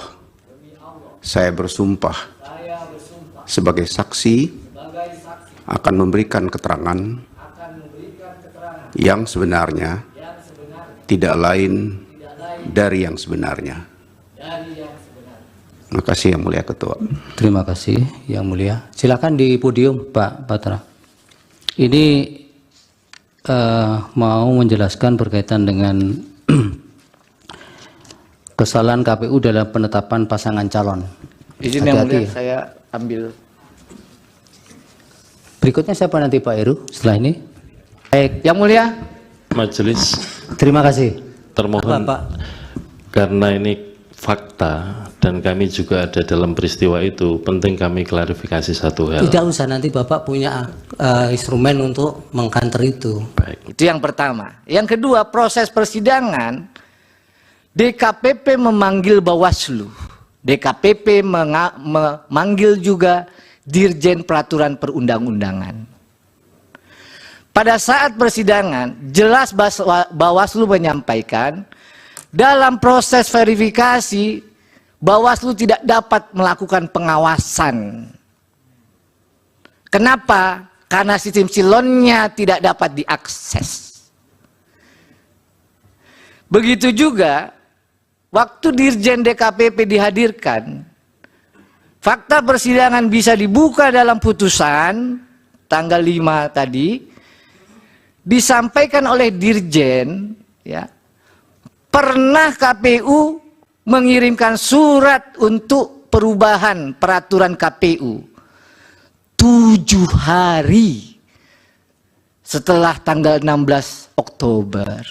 saya bersumpah sebagai saksi akan memberikan keterangan yang sebenarnya, tidak lain dari yang sebenarnya. Terima kasih Yang Mulia Ketua. Terima kasih Yang Mulia. Silakan di podium Pak Patra. Ini mau menjelaskan berkaitan dengan kesalahan KPU dalam penetapan pasangan calon. Izin Yang Mulia, saya ambil. Berikutnya siapa nanti Pak Heru setelah ini? Baik, Yang Mulia. Majelis. Terima kasih. Termohon, Pak. Karena ini fakta dan kami juga ada dalam peristiwa itu, penting kami klarifikasi satu hal. Tidak usah, nanti Bapak punya instrumen untuk mengkanter itu. Baik. Itu yang pertama. Yang kedua, proses persidangan DKPP memanggil Bawaslu. DKPP memanggil juga Dirjen Peraturan Perundang-undangan. Pada saat persidangan, jelas Bawaslu menyampaikan dalam proses verifikasi, Bawaslu tidak dapat melakukan pengawasan. Kenapa? Karena sistem silonnya tidak dapat diakses. Begitu juga, waktu Dirjen DKPP dihadirkan, fakta persidangan bisa dibuka dalam putusan tanggal 5 tadi, disampaikan oleh Dirjen, ya, pernah KPU mengirimkan surat untuk perubahan peraturan KPU 7 hari setelah tanggal 16 Oktober.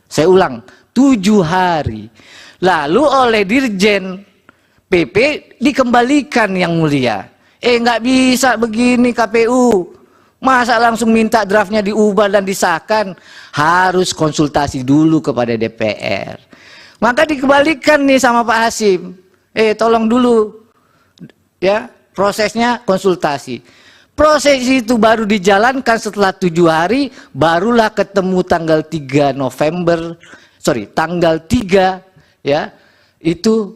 Saya ulang, 7 hari. Lalu oleh Dirjen PP dikembalikan Yang Mulia. Nggak bisa begini KPU. Masa langsung minta draftnya diubah dan disahkan? Harus konsultasi dulu kepada DPR. Maka dikembalikan nih sama Pak Hasim. Tolong dulu, ya, prosesnya konsultasi. Proses itu baru dijalankan setelah 7 hari, barulah ketemu tanggal 3 tanggal 3, ya, itu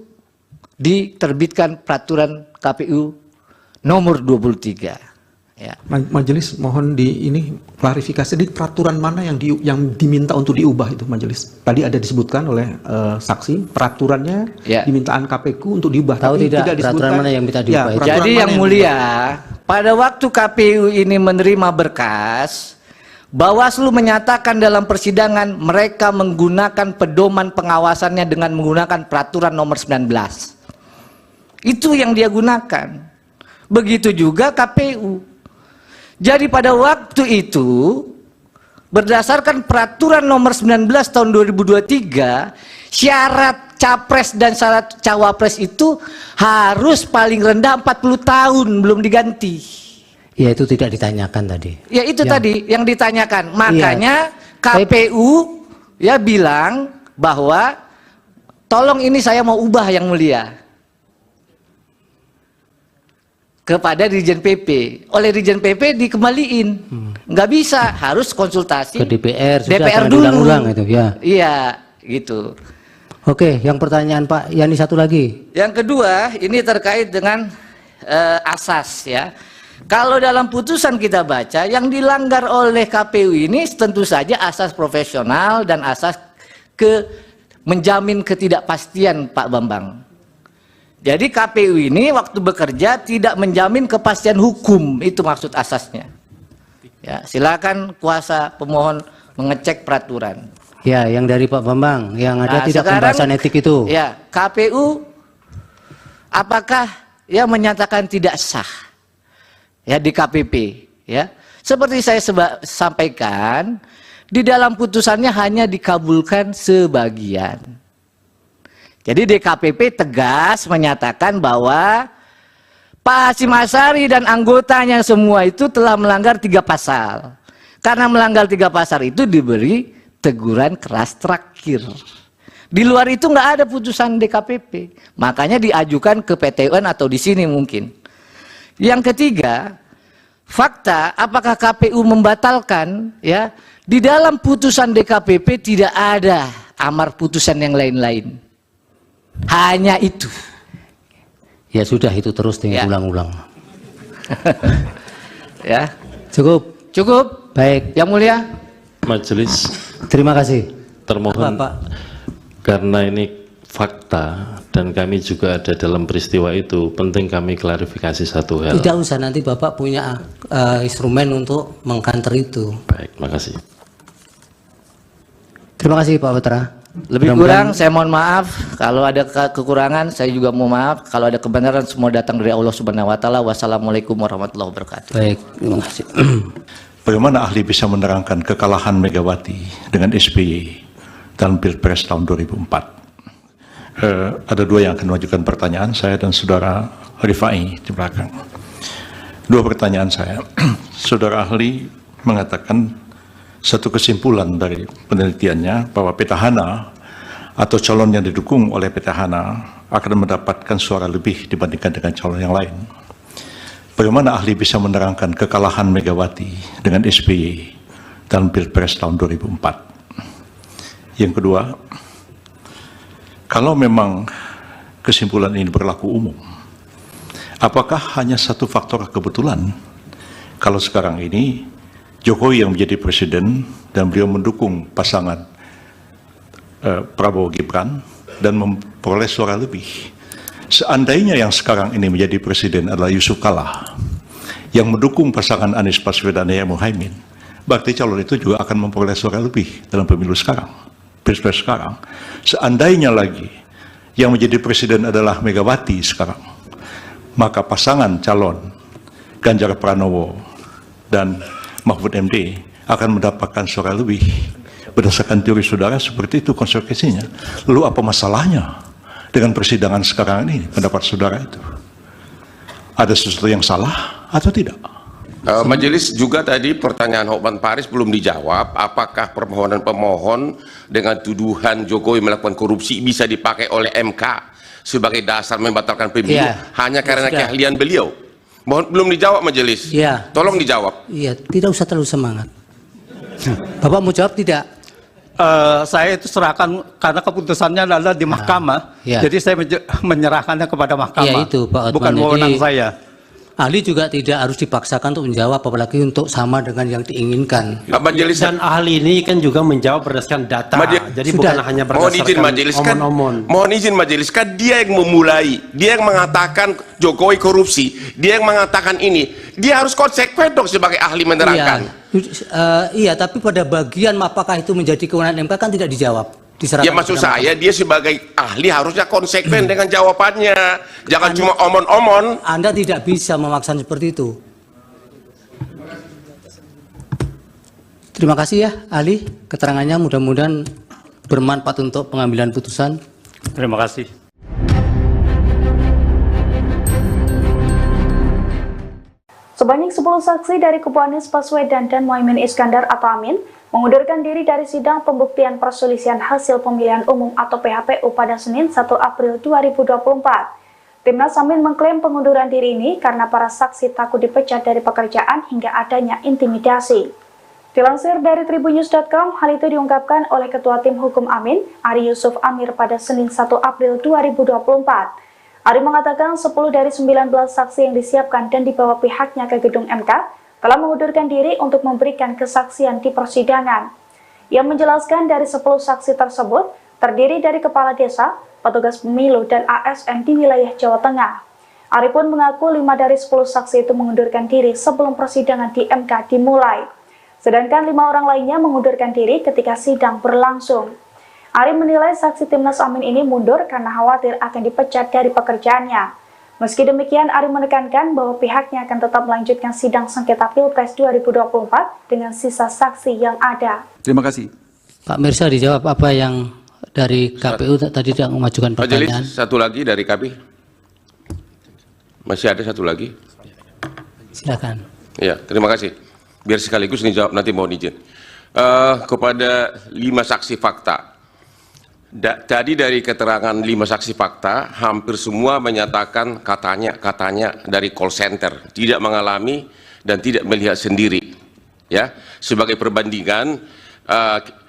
diterbitkan peraturan KPU nomor 23. Ya. Majelis mohon ini klarifikasi di peraturan mana yang diminta untuk diubah itu Majelis. Tadi ada disebutkan oleh saksi peraturannya dimintaan KPU untuk diubah. Tahu tapi tidak disebutkan peraturan mana yang minta diubah? Jadi yang mulia, pada waktu KPU ini menerima berkas, Bawaslu menyatakan dalam persidangan mereka menggunakan pedoman pengawasannya dengan menggunakan peraturan nomor 19. Itu yang dia gunakan. Begitu juga KPU. Jadi pada waktu itu berdasarkan peraturan nomor 19 tahun 2023, syarat capres dan syarat cawapres itu harus paling rendah 40 tahun belum diganti. Ya itu tidak ditanyakan tadi. Ya itu tadi yang ditanyakan. Makanya KPU ya bilang bahwa tolong ini saya mau ubah yang mulia. Kepada Dirjen PP, oleh Dirjen PP dikembaliin, nggak bisa, harus konsultasi ke DPR, DPR dulu. diulang-ulang itu ya. Iya, gitu. Oke, yang pertanyaan Pak Yani satu lagi. Yang kedua, ini terkait dengan asas ya. Kalau dalam putusan kita baca, yang dilanggar oleh KPU ini tentu saja asas profesional dan asas menjamin ketidakpastian Pak Bambang. Jadi KPU ini waktu bekerja tidak menjamin kepastian hukum, itu maksud asasnya. Ya, silakan kuasa pemohon mengecek peraturan. Ya, yang dari Pak Bambang, yang ada tidak sekarang, pembahasan etik itu. Ya, KPU apakah ya menyatakan tidak sah ya di KPP ya? Seperti saya sampaikan, di dalam putusannya hanya dikabulkan sebagian. Jadi DKPP tegas menyatakan bahwa Pak Hasyim Asyari dan anggotanya semua itu telah melanggar 3 pasal. Karena melanggar 3 pasal itu diberi teguran keras terakhir. Di luar itu nggak ada putusan DKPP. Makanya diajukan ke PT UN atau di sini mungkin. Yang ketiga, fakta apakah KPU membatalkan ya? Di dalam putusan DKPP tidak ada amar putusan yang lain-lain. Hanya itu. Ya sudah, itu terus dengan ulang-ulang. Ya, cukup. Cukup. Baik, yang mulia. Majelis. Terima kasih. Termohon. Karena ini fakta dan kami juga ada dalam peristiwa itu, penting kami klarifikasi satu hal. Tidak usah, nanti Bapak punya instrumen untuk mengkanter itu. Baik, makasih. Terima kasih Pak Putra. Lebih kurang saya mohon maaf, kalau ada kekurangan saya juga mohon maaf, kalau ada kebenaran semua datang dari Allah Subhanahu wa taala. Wassalamualaikum warahmatullahi wabarakatuh. Baik, terima kasih. Bagaimana ahli bisa menerangkan kekalahan Megawati dengan SBY dalam Pilpres tahun 2004? Ada 2 yang akan mengajukan pertanyaan, saya dan saudara Rifai di belakang. 2 pertanyaan saya. Saudara ahli mengatakan satu kesimpulan dari penelitiannya bahwa petahana atau calon yang didukung oleh petahana akan mendapatkan suara lebih dibandingkan dengan calon yang lain. Bagaimana ahli bisa menerangkan kekalahan Megawati dengan SBY dalam Pilpres tahun 2004? Yang kedua, kalau memang kesimpulan ini berlaku umum, apakah hanya satu faktor kebetulan kalau sekarang ini Jokowi yang menjadi presiden dan beliau mendukung pasangan Prabowo Gibran dan memperoleh suara lebih? Seandainya yang sekarang ini menjadi presiden adalah Yusuf Kalla yang mendukung pasangan Anies Baswedan dan Muhaimin, berarti calon itu juga akan memperoleh suara lebih dalam pemilu sekarang, pilpres sekarang. Seandainya lagi yang menjadi presiden adalah Megawati sekarang, maka pasangan calon Ganjar Pranowo dan Mahfud MD akan mendapatkan suara lebih. Berdasarkan teori saudara seperti itu konsekuensinya. Lalu apa masalahnya dengan persidangan sekarang ini, pendapat saudara itu? Ada sesuatu yang salah atau tidak? Majelis juga tadi pertanyaan Hotman Paris belum dijawab. Apakah permohonan pemohon dengan tuduhan Jokowi melakukan korupsi bisa dipakai oleh MK sebagai dasar membatalkan pemilu hanya karena keahlian beliau? Mohon, belum dijawab majelis. Iya. Tolong dijawab. Iya, tidak usah terlalu semangat. Bapak mau jawab tidak? Saya itu serahkan karena keputusannya adalah di mahkamah. Ya. Jadi saya menyerahkannya kepada mahkamah. Ya, itu Pak Otman. Bukan wewenang saya. ahli juga tidak harus dipaksakan untuk menjawab, apalagi untuk sama dengan yang diinginkan. Majelis Dan ahli ini kan juga menjawab berdasarkan data, jadi bukan hanya berdasarkan omon-omon. Mohon izin majelis, kan dia yang memulai, dia yang mengatakan Jokowi korupsi, dia yang mengatakan ini, dia harus konsekuen dong sebagai ahli menerangkan. Iya, tapi pada bagian apakah itu menjadi kewenangan MK kan tidak dijawab. Ya maksud saya dia sebagai ahli harusnya konsekuen dengan jawabannya, jangan cuma omon-omon. Anda tidak bisa memaksa seperti itu. Terima kasih ya ahli, keterangannya mudah-mudahan bermanfaat untuk pengambilan putusan. Terima kasih. Sebanyak 10 saksi dari kubu Anies Baswedan dan Muhaimin Iskandar atau Amin mengundurkan diri dari sidang pembuktian perselisihan hasil pemilihan umum atau PHPU pada Senin 1 April 2024. Timnas Amin mengklaim pengunduran diri ini karena para saksi takut dipecat dari pekerjaan hingga adanya intimidasi. Dilansir dari tribunnews.com, hal itu diungkapkan oleh Ketua Tim Hukum Amin, Ari Yusuf Amir pada Senin 1 April 2024. Ari mengatakan 10 dari 19 saksi yang disiapkan dan dibawa pihaknya ke gedung MK telah mengundurkan diri untuk memberikan kesaksian di persidangan. Ia menjelaskan dari 10 saksi tersebut terdiri dari kepala desa, petugas pemilu, dan ASN di wilayah Jawa Tengah. Ari pun mengaku 5 dari 10 saksi itu mengundurkan diri sebelum persidangan di MK dimulai. Sedangkan 5 orang lainnya mengundurkan diri ketika sidang berlangsung. Ari menilai saksi Timnas Amin ini mundur karena khawatir akan dipecat dari pekerjaannya. Meski demikian, Ari menekankan bahwa pihaknya akan tetap melanjutkan sidang sengketa Pilpres 2024 dengan sisa saksi yang ada. Terima kasih. Pak Mirsa, dijawab apa yang dari KPU tadi tidak mengajukan pertanyaan. Majelis, satu lagi dari KPU. Masih ada satu lagi. Silakan. Ya, terima kasih. Biar sekaligus dijawab, nanti mohon izin. Kepada 5 saksi fakta. Tadi dari keterangan 5 saksi fakta, hampir semua menyatakan katanya dari call center, tidak mengalami dan tidak melihat sendiri. Ya, sebagai perbandingan,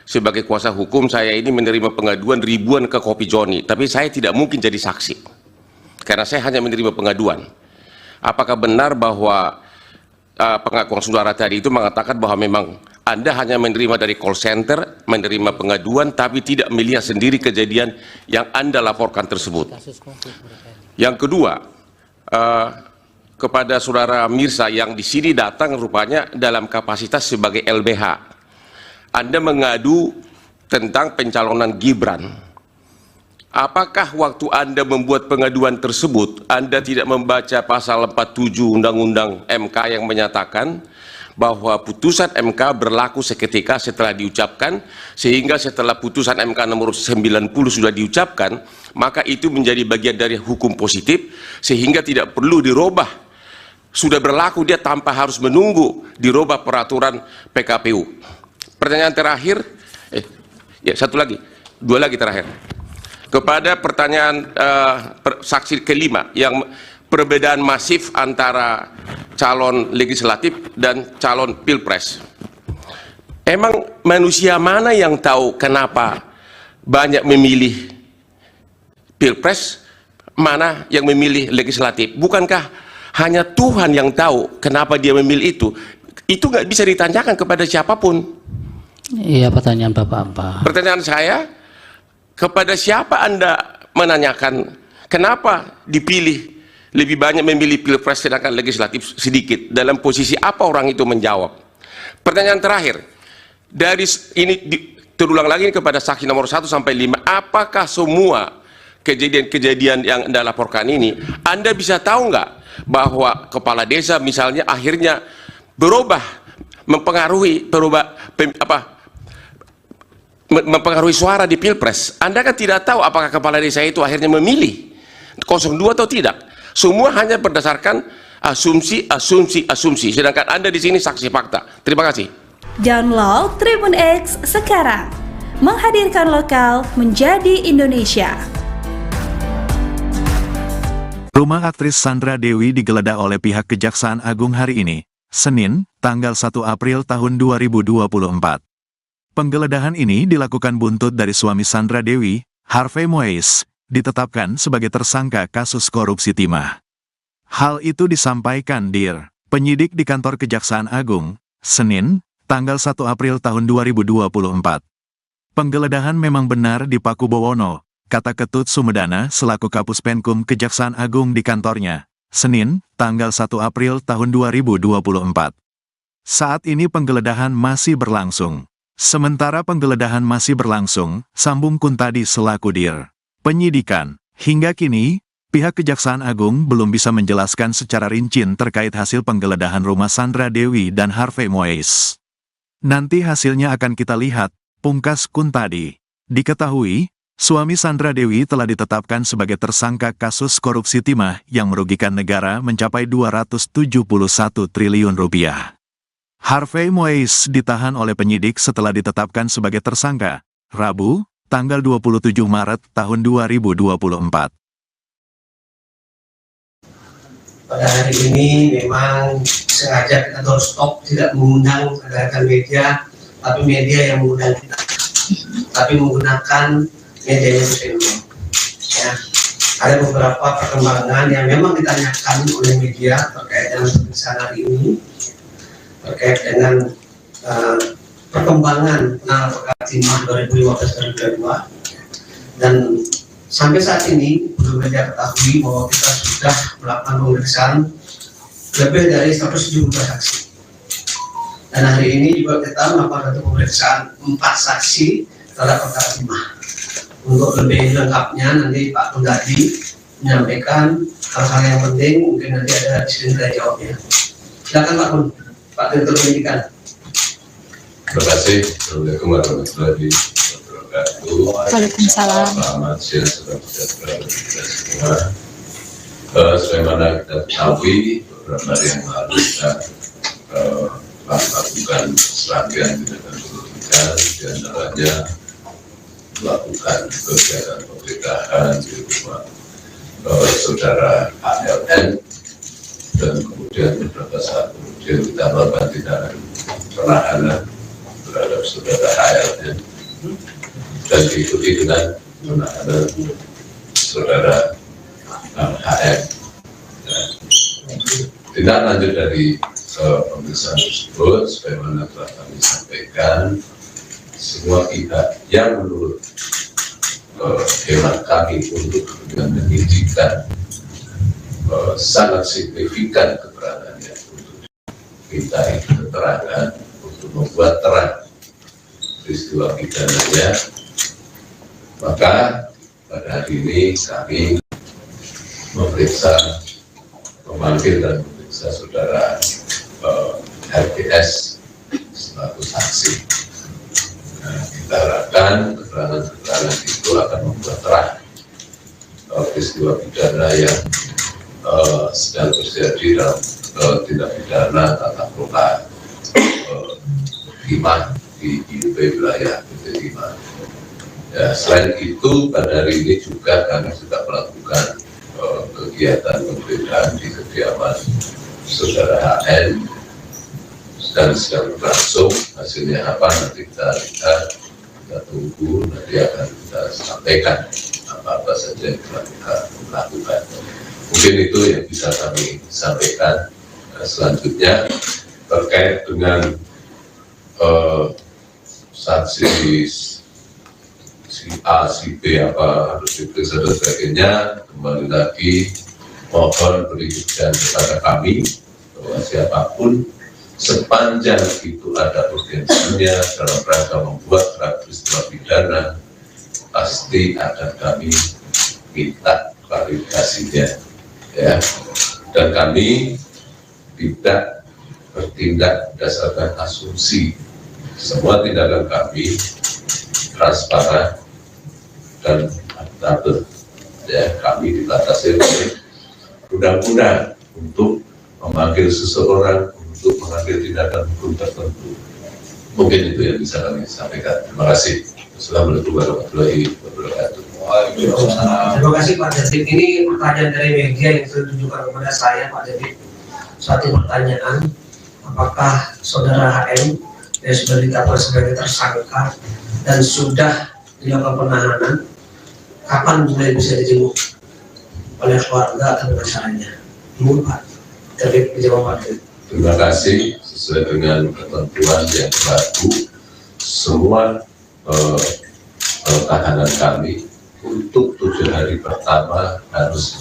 sebagai kuasa hukum saya ini menerima pengaduan ribuan ke Kopi Joni, tapi saya tidak mungkin jadi saksi karena saya hanya menerima pengaduan. Apakah benar bahwa pengakuan saudara tadi itu mengatakan bahwa memang Anda hanya menerima dari call center, menerima pengaduan, tapi tidak melihat sendiri kejadian yang Anda laporkan tersebut? Yang kedua, kepada saudara Mirsa yang di sini datang rupanya dalam kapasitas sebagai LBH, Anda mengadu tentang pencalonan Gibran. Apakah waktu Anda membuat pengaduan tersebut, Anda tidak membaca pasal 47 Undang-Undang MK yang menyatakan bahwa putusan MK berlaku seketika setelah diucapkan, sehingga setelah putusan MK nomor 90 sudah diucapkan, maka itu menjadi bagian dari hukum positif, sehingga tidak perlu dirubah. Sudah berlaku dia tanpa harus menunggu dirubah peraturan PKPU. Pertanyaan terakhir, satu lagi, 2 lagi terakhir. Kepada pertanyaan saksi kelima yang perbedaan masif antara calon legislatif dan calon pilpres. Emang manusia mana yang tahu kenapa banyak memilih pilpres, mana yang memilih legislatif? Bukankah hanya Tuhan yang tahu kenapa dia memilih itu? Itu nggak bisa ditanyakan kepada siapapun. Iya, pertanyaan Bapak apa? Pertanyaan saya, kepada siapa Anda menanyakan kenapa dipilih lebih banyak memilih pilpres sedangkan legislatif sedikit? Dalam posisi apa orang itu menjawab? Pertanyaan terakhir, dari ini terulang lagi kepada saksi nomor 1 sampai 5, apakah semua kejadian-kejadian yang Anda laporkan ini, Anda bisa tahu nggak bahwa kepala desa misalnya akhirnya berubah, mempengaruhi mempengaruhi suara di pilpres? Anda kan tidak tahu apakah kepala desa itu akhirnya memilih 02 atau tidak. Semua hanya berdasarkan asumsi. Sedangkan Anda di sini saksi fakta. Terima kasih. Download Tribun X sekarang. Menghadirkan lokal menjadi Indonesia. Rumah aktris Sandra Dewi digeledah oleh pihak Kejaksaan Agung hari ini, Senin, tanggal 1 April tahun 2024. Penggeledahan ini dilakukan buntut dari suami Sandra Dewi, Harvey Moise, ditetapkan sebagai tersangka kasus korupsi timah. Hal itu disampaikan Dir. Penyidik di kantor Kejaksaan Agung, Senin, tanggal 1 April tahun 2024. Penggeledahan memang benar di Paku Bowono, kata Ketut Sumedana selaku Kapus Penkum Kejaksaan Agung di kantornya, Senin, tanggal 1 April tahun 2024. Saat ini penggeledahan masih berlangsung. Sementara penggeledahan masih berlangsung, sambung Kuntadi selaku Dir. Penyidikan, hingga kini, pihak Kejaksaan Agung belum bisa menjelaskan secara rinci terkait hasil penggeledahan rumah Sandra Dewi dan Harvey Moise. Nanti hasilnya akan kita lihat, pungkas Kuntadi. Diketahui, suami Sandra Dewi telah ditetapkan sebagai tersangka kasus korupsi timah yang merugikan negara mencapai 271 triliun rupiah. Harvey Moise ditahan oleh penyidik setelah ditetapkan sebagai tersangka, Rabu, tanggal 27 Maret tahun 2024. Pada hari ini memang sengaja kita doorstop, tidak mengundang rekan media, tapi media yang mengundang kita, tapi menggunakan media sosial. Ya, ada beberapa perkembangan yang memang ditanyakan oleh media terkait dengan pemeriksaan hari ini, terkait dengan perkembangan perkara timah 2015-2022, dan sampai saat ini belum saja ketahui bahwa kita sudah melakukan pemeriksaan lebih dari 170 saksi. Dan hari ini juga kita melakukan satu pemeriksaan 4 saksi terhadap perkara timah. Untuk lebih lengkapnya nanti Pak Kuntadi menyampaikan hal-hal yang penting, mungkin nanti ada di sini kita jawabnya. Silakan Pak Kun, Pak Direktur Penyidikan. Terima kasih. Assalamualaikum warahmatullahi wabarakatuh. Waalaikumsalam. Selamat siang, saudara saudara kita semua. Sebagaimana kita ketahui, beberapa hari yang lalu kita melakukan serangkaian tindakan penyidikan, di antaranya melakukan kegiatan penggeledahan di rumah saudara ALN, dan kemudian beberapa saat kemudian kita melakukan tindakan penahanan terhadap saudara ALN, dan diikuti dengan penahanan saudara HM. Tindak lanjut dari pemeriksaan tersebut, sebagaimana telah kami sampaikan, semua pihak yang menurut hemat kami untuk kepentingan penyidikan sangat signifikan keberadaannya untuk kita keterangan untuk membuat terang peristiwa pidananya, maka pada hari ini kami memanggil dan memeriksa saudara RGS selaku saksi. Nah, kita harapkan keterangan-keterangan itu akan membuat terang peristiwa pidana yang sedang terjadi dalam tindak pidana tata kelola timah di IUP wilayah PT Timah. Ya, selain itu pada hari ini juga kami sudah melakukan kegiatan penggeledahan di kediaman saudara HN, dan sedang berlangsung. Hasilnya apa nanti kita lihat, kita tunggu, nanti akan kita sampaikan apa saja yang telah kita lakukan. Mungkin itu yang bisa kami sampaikan. Selanjutnya terkait dengan saksi si A, si B apa harus diperiksa dan sebagainya, kembali lagi mohon berikan kepada kami bahwa siapapun sepanjang itu ada urgensinya dalam rangka membuat peristiwa pidana, pasti akan kami minta klarifikasinya, ya. Dan kami tidak bertindak berdasarkan asumsi. Semua tindakan kami transparan dan akuntabel, ya. Kami dibatasi oleh undang-undang untuk memanggil seseorang, untuk mengambil tindakan hukum tertentu. Mungkin itu yang bisa kami sampaikan. Terima kasih. Assalamualaikum warahmatullahi wabarakatuh. Terima kasih Pak Dedit. Ini pertanyaan dari media yang sudah ditujukan kepada saya, Pak Dedit. Satu pertanyaan, apakah saudara HM yang sudah ditetapkan sebagai tersangka dan sudah dilakukan penahanan, kapan mulai bisa dijenguk oleh keluarga atau masyarakatnya? Terima kasih. Sesuai dengan ketentuan yang berlaku, semua tahanan kami untuk 7 hari pertama harus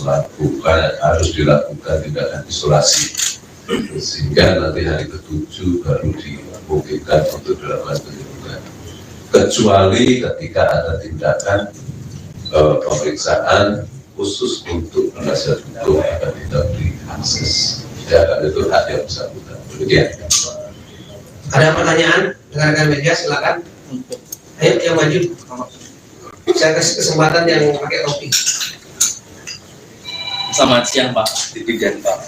dilakukan tindakan isolasi, sehingga nanti hari ke-7 baru dimungkinkan untuk dilakukan penyembuhan. Kecuali ketika ada tindakan pemeriksaan khusus untuk penasihat hukum akan tidak beri akses. Ya, itu hak yang bersangkutan. Demikian. Ada pertanyaan rekan-rekan media, silakan. Ayo yang maju. Saya kasih kesempatan yang pakai topi. Selamat siang Pak Titi dan Pak.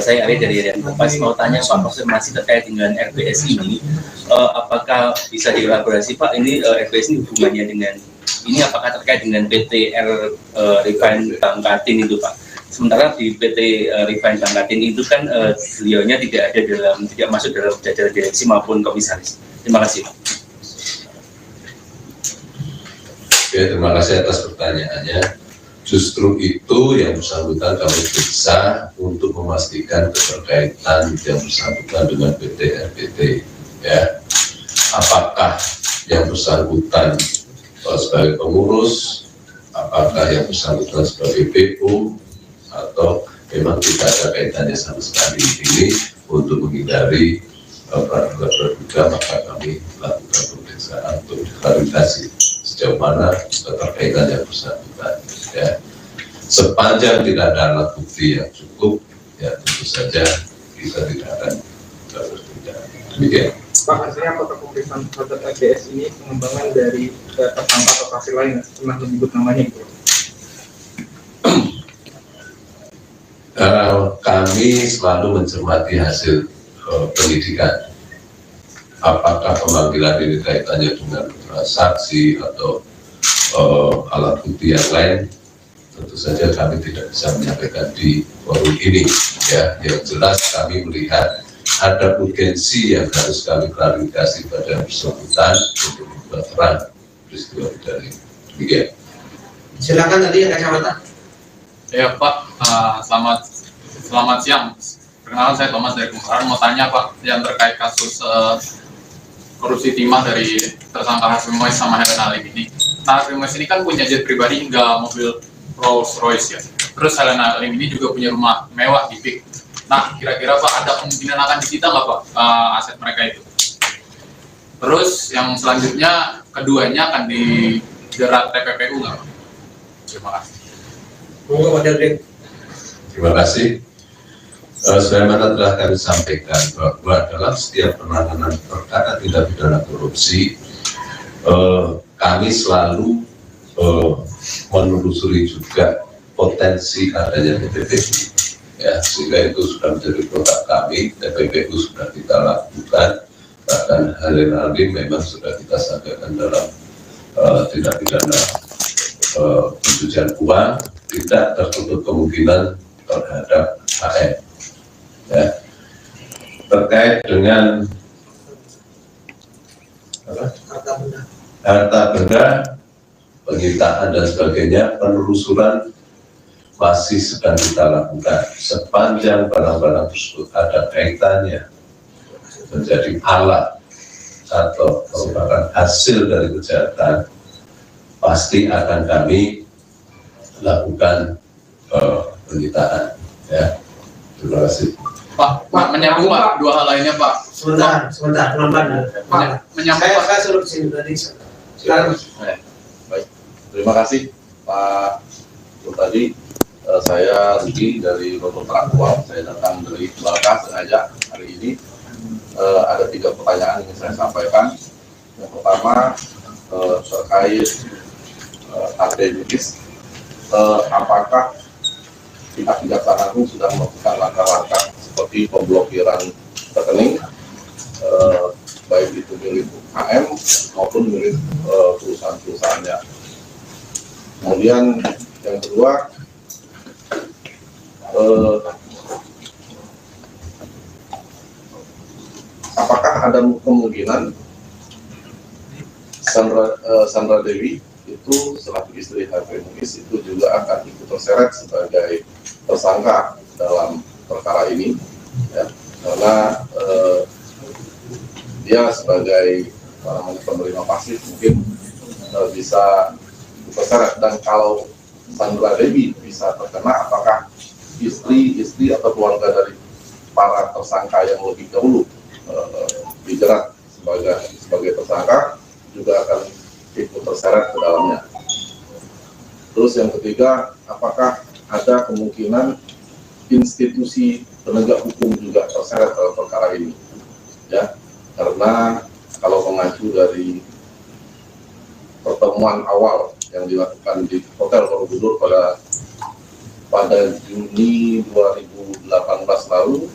Saya Ari dari Rian Kompas, mau tanya Pak, konfirmasi terkait dengan RBS ini, apakah bisa dielaborasi Pak, ini RBS ini hubungannya dengan ini, apakah terkait dengan PT Refine Bangkatin itu Pak? Sementara di PT Refine Bangkatin itu kan beliaunya tidak masuk dalam jajaran direksi maupun komisaris. Terima kasih Pak. Oke, terima kasih atas pertanyaannya. Justru itu yang bersangkutan kami periksa untuk memastikan keterkaitan yang bersangkutan dengan PT RBT. Ya, apakah yang bersangkutan sebagai pengurus, apakah yang bersangkutan sebagai PO, atau memang tidak ada kaitannya sama sekali. Ini untuk menghindari praduga, maka kami lakukan pemeriksaan untuk diklarifikasi sejauh mana keterkaitan yang bersangkutan. Ya. Sepanjang tidak ada alat bukti yang cukup, ya tentu saja kita tidak akan bertindak. Demikian. Pak, hasilnya apakah pemeriksaan terhadap RBS ini pengembangan dari tersangka atau kasus lain pernah menyebut namanya itu? Kami selalu mencermati hasil penyidikan. Apakah pemanggilan ini kaitannya dengan saksi atau alat bukti yang lain, tentu saja kami tidak bisa menyampaikan di forum ini. Ya, yang jelas kami melihat ada urgensi yang harus kami klarifikasi pada bersangkutan untuk membuat terang peristiwa dari demikian. Silakan tadi yang kacamata. Ya Pak, selamat siang. Perkenalkan saya Thomas dari Kumparan. Mau tanya Pak, yang terkait kasus korupsi timah dari tersangka Harvey Mois sama Helen Halim ini. Nah, Harvey Mois ini kan punya jet pribadi hingga mobil Rolls Royce ya. Terus Helen Halim ini juga punya rumah mewah di PIK. Nah, kira-kira Pak ada kemungkinan akan disita nggak Pak aset mereka itu? Terus yang selanjutnya keduanya akan dijerat TPPU nggak Pak? Terima kasih. Terima kasih. Sebagaimana telah kami sampaikan bahwa dalam setiap penanganan perkara tindak pidana korupsi, kami selalu menelusuri juga potensi adanya TPPU, ya, sehingga itu sudah menjadi produk kami. TPPU sudah kita lakukan, bahkan Helen Halim memang sudah kita sampaikan dalam tindak pidana pencucian uang, tidak tertutup kemungkinan terhadap HM. Ya. Terkait dengan harta benda, penyitaan dan sebagainya, penelusuran masih sedang kita lakukan. Sepanjang barang-barang tersebut ada kaitannya menjadi alat atau merupakan hasil dari kejahatan, pasti akan kami lakukan penyitaan. Ya, terima kasih. Pak, menyambung Pak, dua hal lainnya Pak. Sebentar, pelan-pelan. Menyambung Pak. Saya suruh kesini tadi. Silakan. Baik, terima kasih Pak. Tadi saya Rudi dari Roto Traktual, saya datang dari Balkas sengaja hari ini. Ada 3 pertanyaan yang ingin saya sampaikan. Yang pertama terkait aktivitas, apakah pihak Kejaksaan Agung sudah melakukan langkah-langkah seperti pemblokiran rekening, baik itu milik UKM maupun milik perusahaan-perusahaannya. Kemudian yang kedua, apakah ada kemungkinan Sandra Dewi itu selaku istri Harvey Mois itu juga akan ikut terseret sebagai tersangka dalam perkara ini, ya, karena dia sebagai penerima pasif mungkin bisa terseret, dan kalau Sandra Dewi bisa terkena, apakah istri atau keluarga dari para tersangka yang lebih dahulu dijerat sebagai tersangka juga akan ikut terseret ke dalamnya. Terus yang ketiga, apakah ada kemungkinan institusi penegak hukum juga terseret dalam perkara ini? Ya, karena kalau mengacu dari pertemuan awal yang dilakukan di Hotel Borobudur pada Juni 2018 lalu,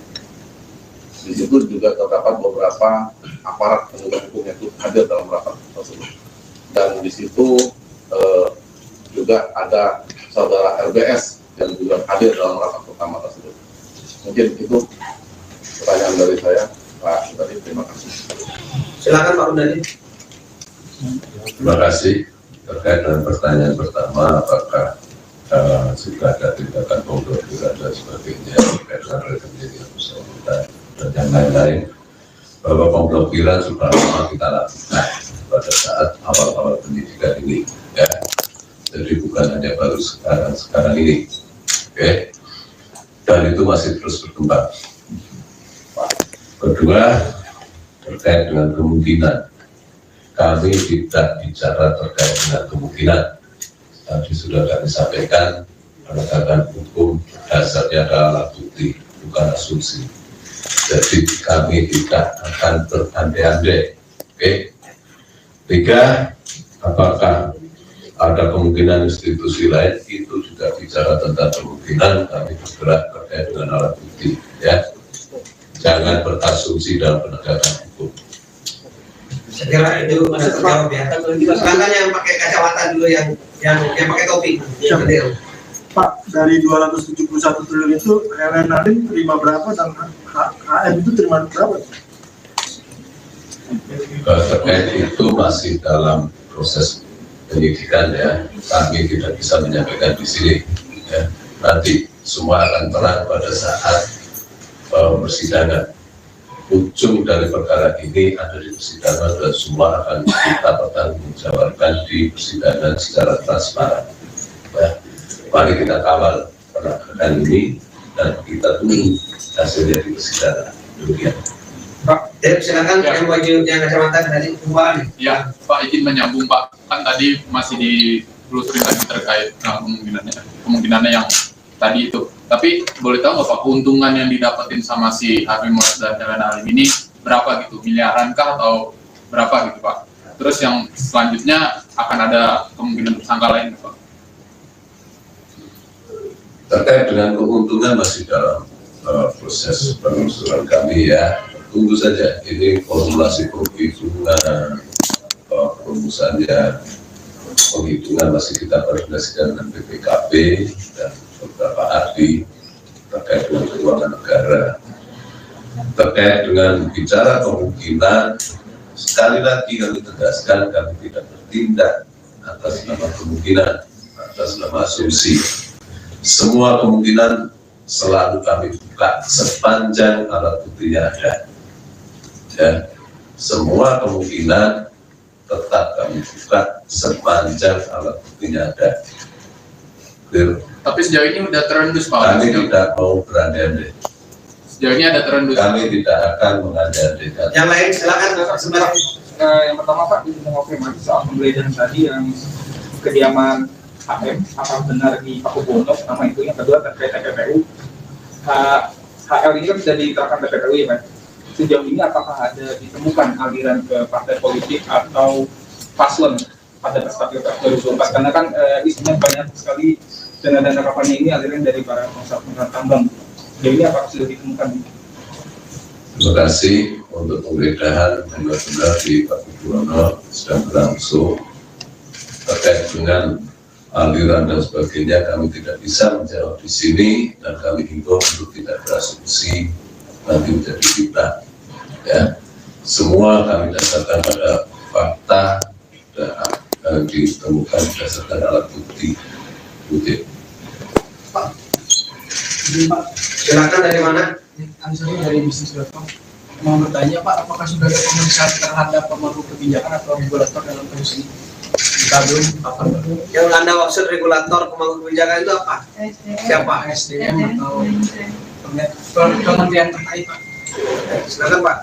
di situ juga terdapat beberapa aparat penegak hukum yang hadir dalam rapat tersebut, dan di situ juga ada saudara RBS yang juga hadir dalam rapat pertama tersebut. Mungkin itu pertanyaan dari saya, Pak Sundari. Terima kasih. Silakan Pak Sundari. Terima kasih. Terkait dengan pertanyaan pertama, apakah sudah ada tindakan pemblokiran dan sebagainya terkait dengan rekening yang bersangkutan dan yang lain-lain, bahwa pemblokiran sudah lama kita lakukan pada saat awal-awal pendidikan ini, ya. Jadi bukan hanya baru sekarang ini, oke? Dan itu masih terus berkembang. Kedua, terkait dengan kemungkinan, kami tidak bicara terkait dengan kemungkinan. Tadi sudah kami sampaikan, penegakan hukum dasarnya adalah alat bukti, bukan asumsi. Jadi kami tidak akan berandai-andai. Oke. Tiga, apakah ada kemungkinan institusi lain? Itu juga bicara tentang kemungkinan, kami bergerak terkait dengan alat bukti. Ya, jangan berasumsi dalam penegakan hukum. Saya kira itu masih terjawab ya. Silakan yang pakai kacamata dulu, yang pakai topi. Pak, dari 271 triliun itu Helen Nadim terima berapa dan HM itu terima berapa? Terkait itu masih dalam proses penyidikan, ya. Kami tidak bisa menyampaikan di sini. Ya. Nanti semua akan terang pada saat persidangan. Ujung dari perkara ini ada di persidangan dan semua akan kita pertanggungjawabkan di persidangan secara transparan. Ya. Mari kita kawal penegakan ini dan kita tunggu hasilnya di persidangan. Demikian. Pak, silakan ya. Yang wajib yang kacamata dari Pak. Ya, Pak, izin menyambung Pak. Kan tadi masih ditelusuri lagi terkait kemungkinannya yang tadi itu. Tapi boleh tahu nggak Pak, keuntungan yang didapetin sama si Harvey Mois dan Helen Nadim ini berapa gitu? Miliaran kah atau berapa gitu Pak? Terus yang selanjutnya akan ada kemungkinan tersangka lain Pak? Terkait dengan keuntungan masih dalam proses penelusuran kami, ya. Tunggu saja, ini formulasi penghitungan, rumusannya, penghitungan masih kita koordinasikan dengan BPKP dan beberapa ahli terkait dengan keuangan negara. Terkait dengan bicara kemungkinan, sekali lagi kami tegaskan, kami tidak bertindak atas nama kemungkinan, atas nama asumsi. Semua kemungkinan selalu kami buka sepanjang alat buktinya ada. Ya, semua kemungkinan tetap kami buka sepanjang alat buktinya ada. Clear? Tapi sejauh ini udah terendus Pak. Kami tidak mau berandai-andai. Sejauh ini ada terendus. Kami tidak akan mengandai-andaikan. Yang lain silakan sebentar. Yang pertama Pak, izin mengonfirmasi soal penggeledahan tadi yang kediaman HM, apakah benar di Pakubono nama itu? Yang kedua terkait TPPU. HL ini kan sudah diterapkan TPPU ya Pak. Sejauh ini apakah ada ditemukan aliran ke partai politik atau paslon pada Pilpres 2024? Karena kan isinya banyak sekali dana-dana kampanye ini aliran dari para pengusaha tambang. Sejauh ini apakah sudah ditemukan? Terima kasih untuk penggeledahan benar-benar di Pakubono sedang berlangsung. Terkait dengan aliran dan sebagainya kami tidak bisa menjawab di sini dan kami himbau untuk tidak berasumsi nanti menjadi fitnah. Ya, semua kami dasarkan pada fakta dan ditemukan berdasarkan alat bukti. Pak, Silakan, dari mana? Ansari dari bisnis.com. Mau bertanya Pak, apakah sudah ada pemeriksaan terhadap pemangku kebijakan atau regulator dalam kasus ini? Kita belum apa? Yang Anda maksud regulator pemangku kebijakan itu apa? Siapa? SDM atau kementerian terkait Pak? Silakan Pak.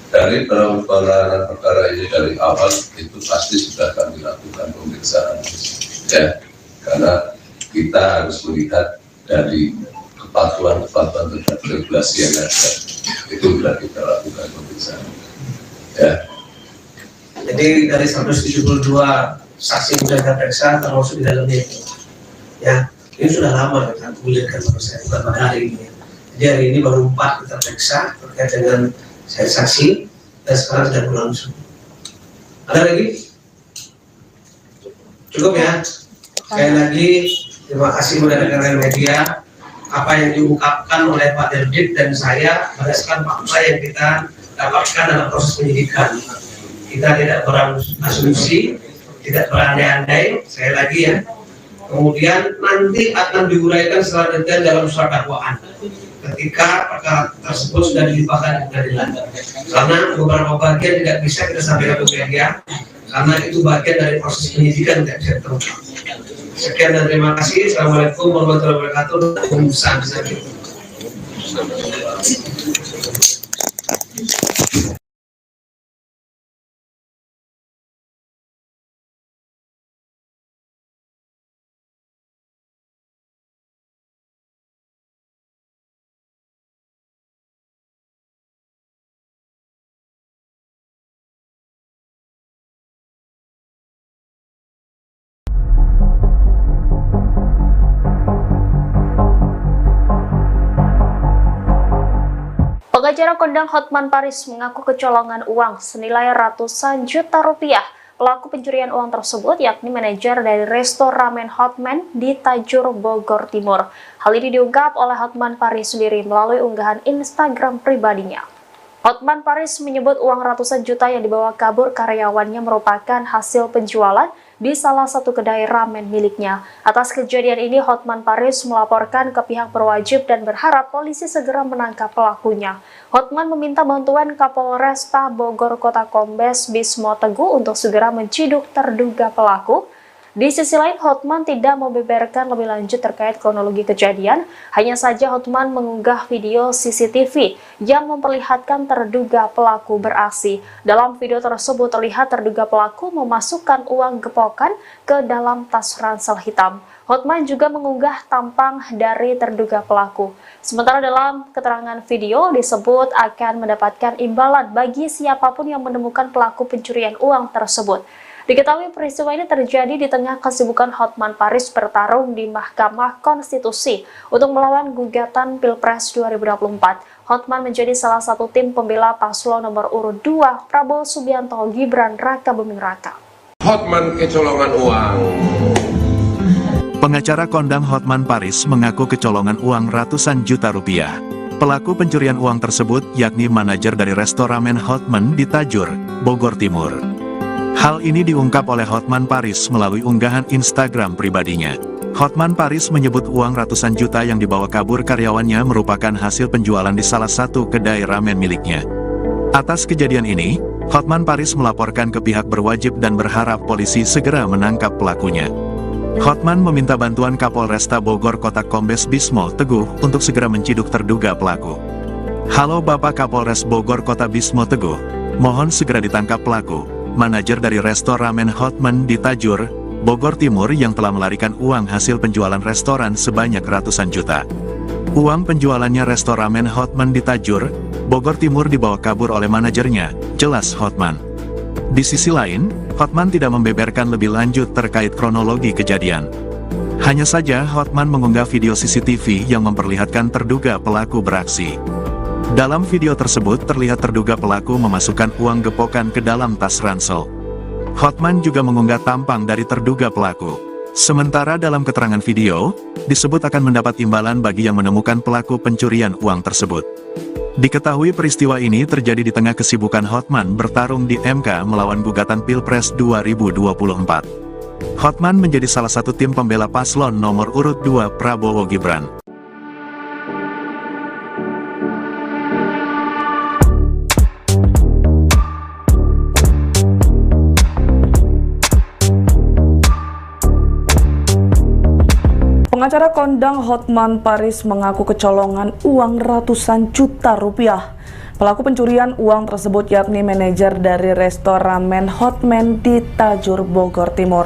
Dari penanganan perkara ini dari awal itu pasti sudah kami lakukan pemeriksaan, ya, karena kita harus melihat dari kepatuhan terhadap regulasi yang ada, itu sudah kita lakukan pemeriksaan, ya. Jadi dari 172 saksi yang sudah kita periksa termasuk di dalamnya itu, ya, ini sudah lama kita gulirkan proses, bukan pada hari ini. Jadi hari ini baru 4 kita periksa terkait dengan saksi dan sekarang sudah berlangsung. Ada lagi? Cukup ya. Sekali lagi terima kasih kepada rekan-rekan media. Apa yang diungkapkan oleh Pak Derbit dan saya berdasarkan fakta yang kita dapatkan dalam proses penyidikan. Kita tidak berasumsi, tidak berandai-andai. Sekali lagi ya. Kemudian nanti akan diuraikan secara detail dalam surat dakwaan ketika perkara tersebut sudah dilimpahkan ke pengadilan. Karena beberapa bagian tidak bisa kita sampaikan ke media karena itu bagian dari proses penyidikan tidak bisa terungkap. Sekian dan terima kasih. Assalamualaikum warahmatullahi wabarakatuh. Pengacara kondang Hotman Paris mengaku kecolongan uang senilai ratusan juta rupiah. Pelaku pencurian uang tersebut yakni manajer dari resto ramen Hotman di Tajur, Bogor Timur. Hal ini diungkap oleh Hotman Paris sendiri melalui unggahan Instagram pribadinya. Hotman Paris menyebut uang ratusan juta yang dibawa kabur karyawannya merupakan hasil penjualan di salah satu kedai ramen miliknya. Atas kejadian ini, Hotman Paris melaporkan ke pihak berwajib dan berharap polisi segera menangkap pelakunya. Hotman meminta bantuan Kapolresta Bogor Kota Kombes Bismo Teguh untuk segera menciduk terduga pelaku. Di sisi lain, Hotman tidak membeberkan lebih lanjut terkait kronologi kejadian. Hanya saja Hotman mengunggah video CCTV yang memperlihatkan terduga pelaku beraksi. Dalam video tersebut terlihat terduga pelaku memasukkan uang gepokan ke dalam tas ransel hitam. Hotman juga mengunggah tampang dari terduga pelaku. Sementara dalam keterangan video disebut akan mendapatkan imbalan bagi siapapun yang menemukan pelaku pencurian uang tersebut. Diketahui peristiwa ini terjadi di tengah kesibukan Hotman Paris bertarung di Mahkamah Konstitusi untuk melawan gugatan Pilpres 2024. Hotman menjadi salah satu tim pembela paslon nomor urut 2 Prabowo Subianto Gibran Raka Buming Raka. Hotman kecolongan uang. Pengacara kondang Hotman Paris mengaku kecolongan uang ratusan juta rupiah. Pelaku pencurian uang tersebut yakni manajer dari resto ramen Hotman di Tajur, Bogor Timur. Hal ini diungkap oleh Hotman Paris melalui unggahan Instagram pribadinya. Hotman Paris menyebut uang ratusan juta yang dibawa kabur karyawannya merupakan hasil penjualan di salah satu kedai ramen miliknya. Atas kejadian ini, Hotman Paris melaporkan ke pihak berwajib dan berharap polisi segera menangkap pelakunya. Hotman meminta bantuan Kapolresta Bogor Kota Kombes Bismo Teguh untuk segera menciduk terduga pelaku. Halo Bapak Kapolres Bogor Kota Bismo Teguh, mohon segera ditangkap pelaku. Manajer dari resto ramen Hotman di Tajur, Bogor Timur yang telah melarikan uang hasil penjualan restoran sebanyak ratusan juta. Uang penjualannya resto ramen Hotman di Tajur, Bogor Timur dibawa kabur oleh manajernya, jelas Hotman. Di sisi lain, Hotman tidak membeberkan lebih lanjut terkait kronologi kejadian. Hanya saja Hotman mengunggah video CCTV yang memperlihatkan terduga pelaku beraksi. Dalam video tersebut terlihat terduga pelaku memasukkan uang gepokan ke dalam tas ransel. Hotman juga mengunggah tampang dari terduga pelaku. Sementara dalam keterangan video, disebut akan mendapat imbalan bagi yang menemukan pelaku pencurian uang tersebut. Diketahui peristiwa ini terjadi di tengah kesibukan Hotman bertarung di MK melawan gugatan Pilpres 2024. Hotman menjadi salah satu tim pembela paslon nomor urut 2 Prabowo Gibran. Pengacara kondang Hotman Paris mengaku kecolongan uang ratusan juta rupiah. Pelaku pencurian uang tersebut yakni manajer dari restoran ramen Hotman di Tajur, Bogor Timur.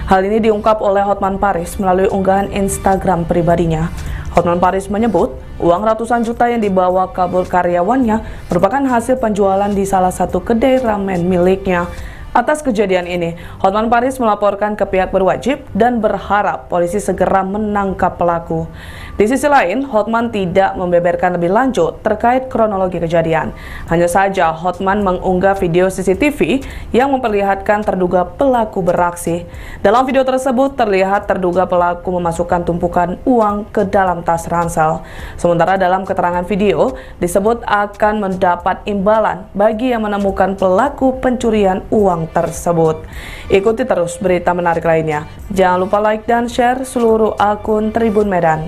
Hal ini diungkap oleh Hotman Paris melalui unggahan Instagram pribadinya. Hotman Paris menyebut uang ratusan juta yang dibawa kabur karyawannya merupakan hasil penjualan di salah satu kedai ramen miliknya. Atas kejadian ini, Hotman Paris melaporkan ke pihak berwajib dan berharap polisi segera menangkap pelaku. Di sisi lain, Hotman tidak membeberkan lebih lanjut terkait kronologi kejadian. Hanya saja, Hotman mengunggah video CCTV yang memperlihatkan terduga pelaku beraksi. Dalam video tersebut, terlihat terduga pelaku memasukkan tumpukan uang ke dalam tas ransel. Sementara dalam keterangan video, disebut akan mendapat imbalan bagi yang menemukan pelaku pencurian uang tersebut. Ikuti terus berita menarik lainnya. Jangan lupa like dan share seluruh akun Tribun Medan.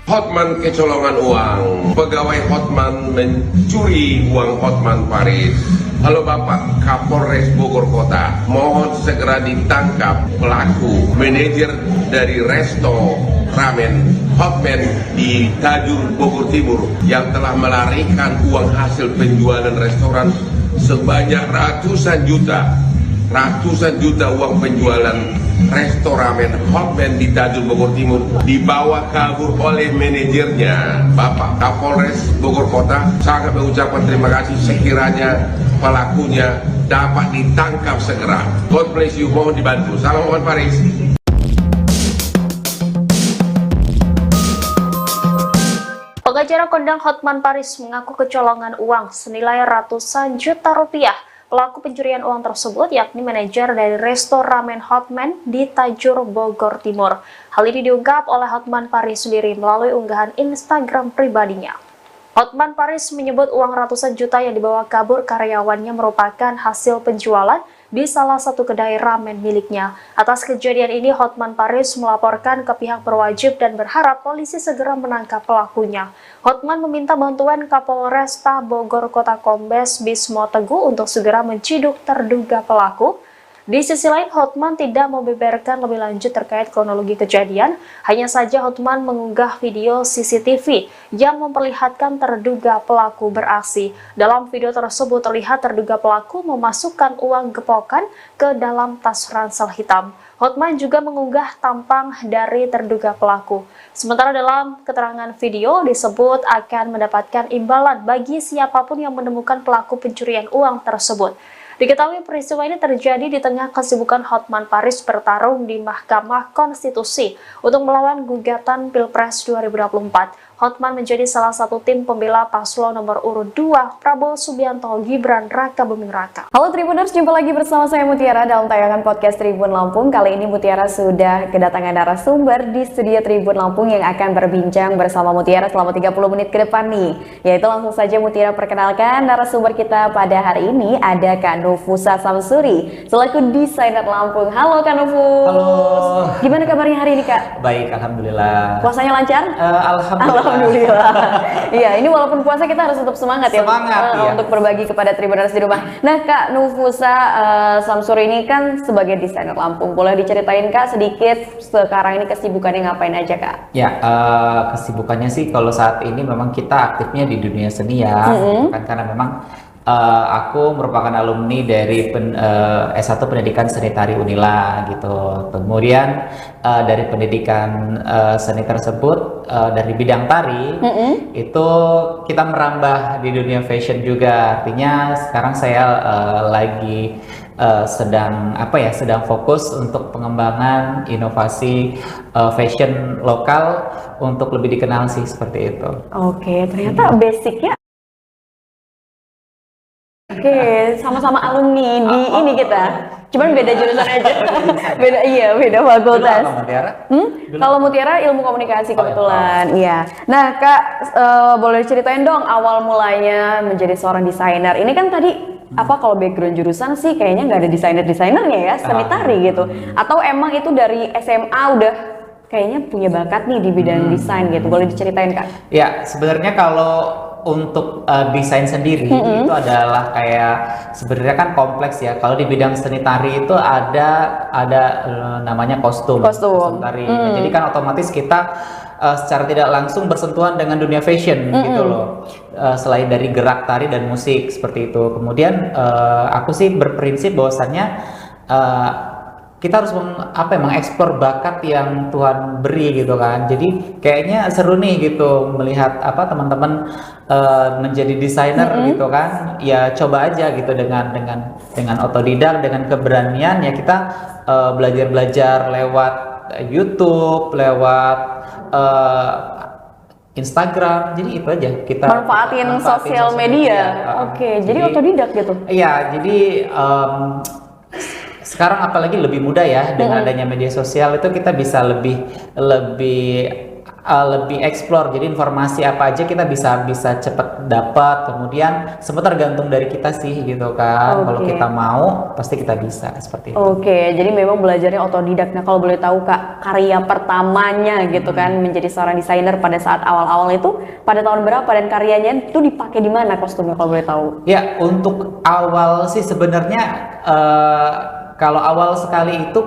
Hotman kecolongan uang, pegawai Hotman mencuri uang Hotman Paris. Halo Bapak Kapolres Bogor Kota, mohon segera ditangkap pelaku manajer dari resto ramen Hotman di Tajur, Bogor Timur yang telah melarikan uang hasil penjualan restoran sebanyak ratusan juta uang penjualan restoran ramen Hotman di Tajur, Bogor Timur dibawa kabur oleh manajernya. Bapak Kapolres Bogor Kota sangat mengucapkan terima kasih sekiranya pelakunya dapat ditangkap segera. God bless you, mohon dibantu. Salam Hotman Paris. Pengacara kondang Hotman Paris mengaku kecolongan uang senilai ratusan juta rupiah. Pelaku pencurian uang tersebut yakni manajer dari resto ramen Hotman di Tajur, Bogor Timur. Hal ini diungkap oleh Hotman Paris sendiri melalui unggahan Instagram pribadinya. Hotman Paris menyebut uang ratusan juta yang dibawa kabur karyawannya merupakan hasil penjualan di salah satu kedai ramen miliknya. Atas kejadian ini, Hotman Paris melaporkan ke pihak berwajib dan berharap polisi segera menangkap pelakunya. Hotman meminta bantuan Kapolresta Bogor Kota Kombes Bismo Teguh untuk segera menciduk terduga pelaku. Di sisi lain, Hotman tidak membeberkan lebih lanjut terkait kronologi kejadian. Hanya saja Hotman mengunggah video CCTV yang memperlihatkan terduga pelaku beraksi. Dalam video tersebut terlihat terduga pelaku memasukkan uang gepokan ke dalam tas ransel hitam. Hotman juga mengunggah tampang dari terduga pelaku. Sementara dalam keterangan video disebut akan mendapatkan imbalan bagi siapapun yang menemukan pelaku pencurian uang tersebut. Diketahui peristiwa ini terjadi di tengah kesibukan Hotman Paris bertarung di Mahkamah Konstitusi untuk melawan gugatan Pilpres 2024. Hotman menjadi salah satu tim pembela paslon nomor urut 2 Prabowo Subianto Gibran Raka Buming Raka. Halo Tribuners, jumpa lagi bersama saya Mutiara dalam tayangan podcast Tribun Lampung. Kali ini Mutiara sudah kedatangan narasumber di studio Tribun Lampung yang akan berbincang bersama Mutiara selama 30 menit ke depan nih. Yaitu langsung saja Mutiara perkenalkan narasumber kita pada hari ini ada Kak Nufusa Samsuri selaku desainer Lampung. Halo Kak Nufus. Halo. Gimana kabarnya hari ini Kak? Baik, alhamdulillah. Puasanya lancar? Alhamdulillah. Iya, ini walaupun puasa kita harus tetap semangat ya, untuk berbagi kepada Tribuners di rumah. Nah Kak Nufusa Samsuri ini kan sebagai desainer Lampung, boleh diceritain Kak sedikit sekarang ini kesibukannya ngapain aja Kak? Ya, kesibukannya sih kalau saat ini memang kita aktifnya di dunia seni ya, kan karena memang aku merupakan alumni dari S1 Pendidikan Seni Tari Unila gitu. Kemudian dari pendidikan seni tersebut dari bidang tari itu kita merambah di dunia fashion juga. Artinya sekarang saya lagi sedang fokus untuk pengembangan inovasi fashion lokal untuk lebih dikenal sih seperti itu. Oke, ternyata basicnya sama-sama alumni di ini kita. Cuman beda jurusan aja. beda fakultas. Kalau Mutiara ilmu komunikasi kebetulan. Iya. Nah, Kak boleh ceritain dong awal mulanya menjadi seorang desainer. Ini kan tadi kalau background jurusan sih kayaknya nggak ada desainer-desainernya ya, seni tari gitu. Atau emang itu dari SMA udah kayaknya punya bakat nih di bidang desain gitu. Boleh diceritain Kak? Ya, sebenarnya kalau untuk desain sendiri itu adalah kayak sebenarnya kan kompleks ya. Kalau di bidang seni tari itu ada namanya kostum tari. Nah, jadi kan otomatis kita secara tidak langsung bersentuhan dengan dunia fashion gitu loh. Selain dari gerak tari dan musik seperti itu. Kemudian aku sih berprinsip bahwasannya kita harus mengeksplor bakat yang Tuhan beri gitu kan. Jadi kayaknya seru nih gitu melihat teman-teman menjadi desainer gitu kan. Ya coba aja gitu dengan otodidak, dengan keberanian ya kita belajar lewat YouTube, lewat Instagram. Jadi itu aja kita manfaatin sosial media. Oke, jadi otodidak gitu. Iya, jadi sekarang apalagi lebih mudah ya dengan adanya media sosial itu kita bisa lebih explore. Jadi informasi apa aja kita bisa cepat dapat. Kemudian semua tergantung dari kita sih gitu kan. Kalau kita mau pasti kita bisa seperti itu. Oke, jadi memang belajarnya otodidak. Nah, kalau boleh tahu Kak, karya pertamanya gitu kan menjadi seorang desainer pada saat awal-awal itu pada tahun berapa dan karyanya itu dipakai di mana kostumnya kalau boleh tahu? Ya, untuk awal sih sebenarnya kalau awal sekali itu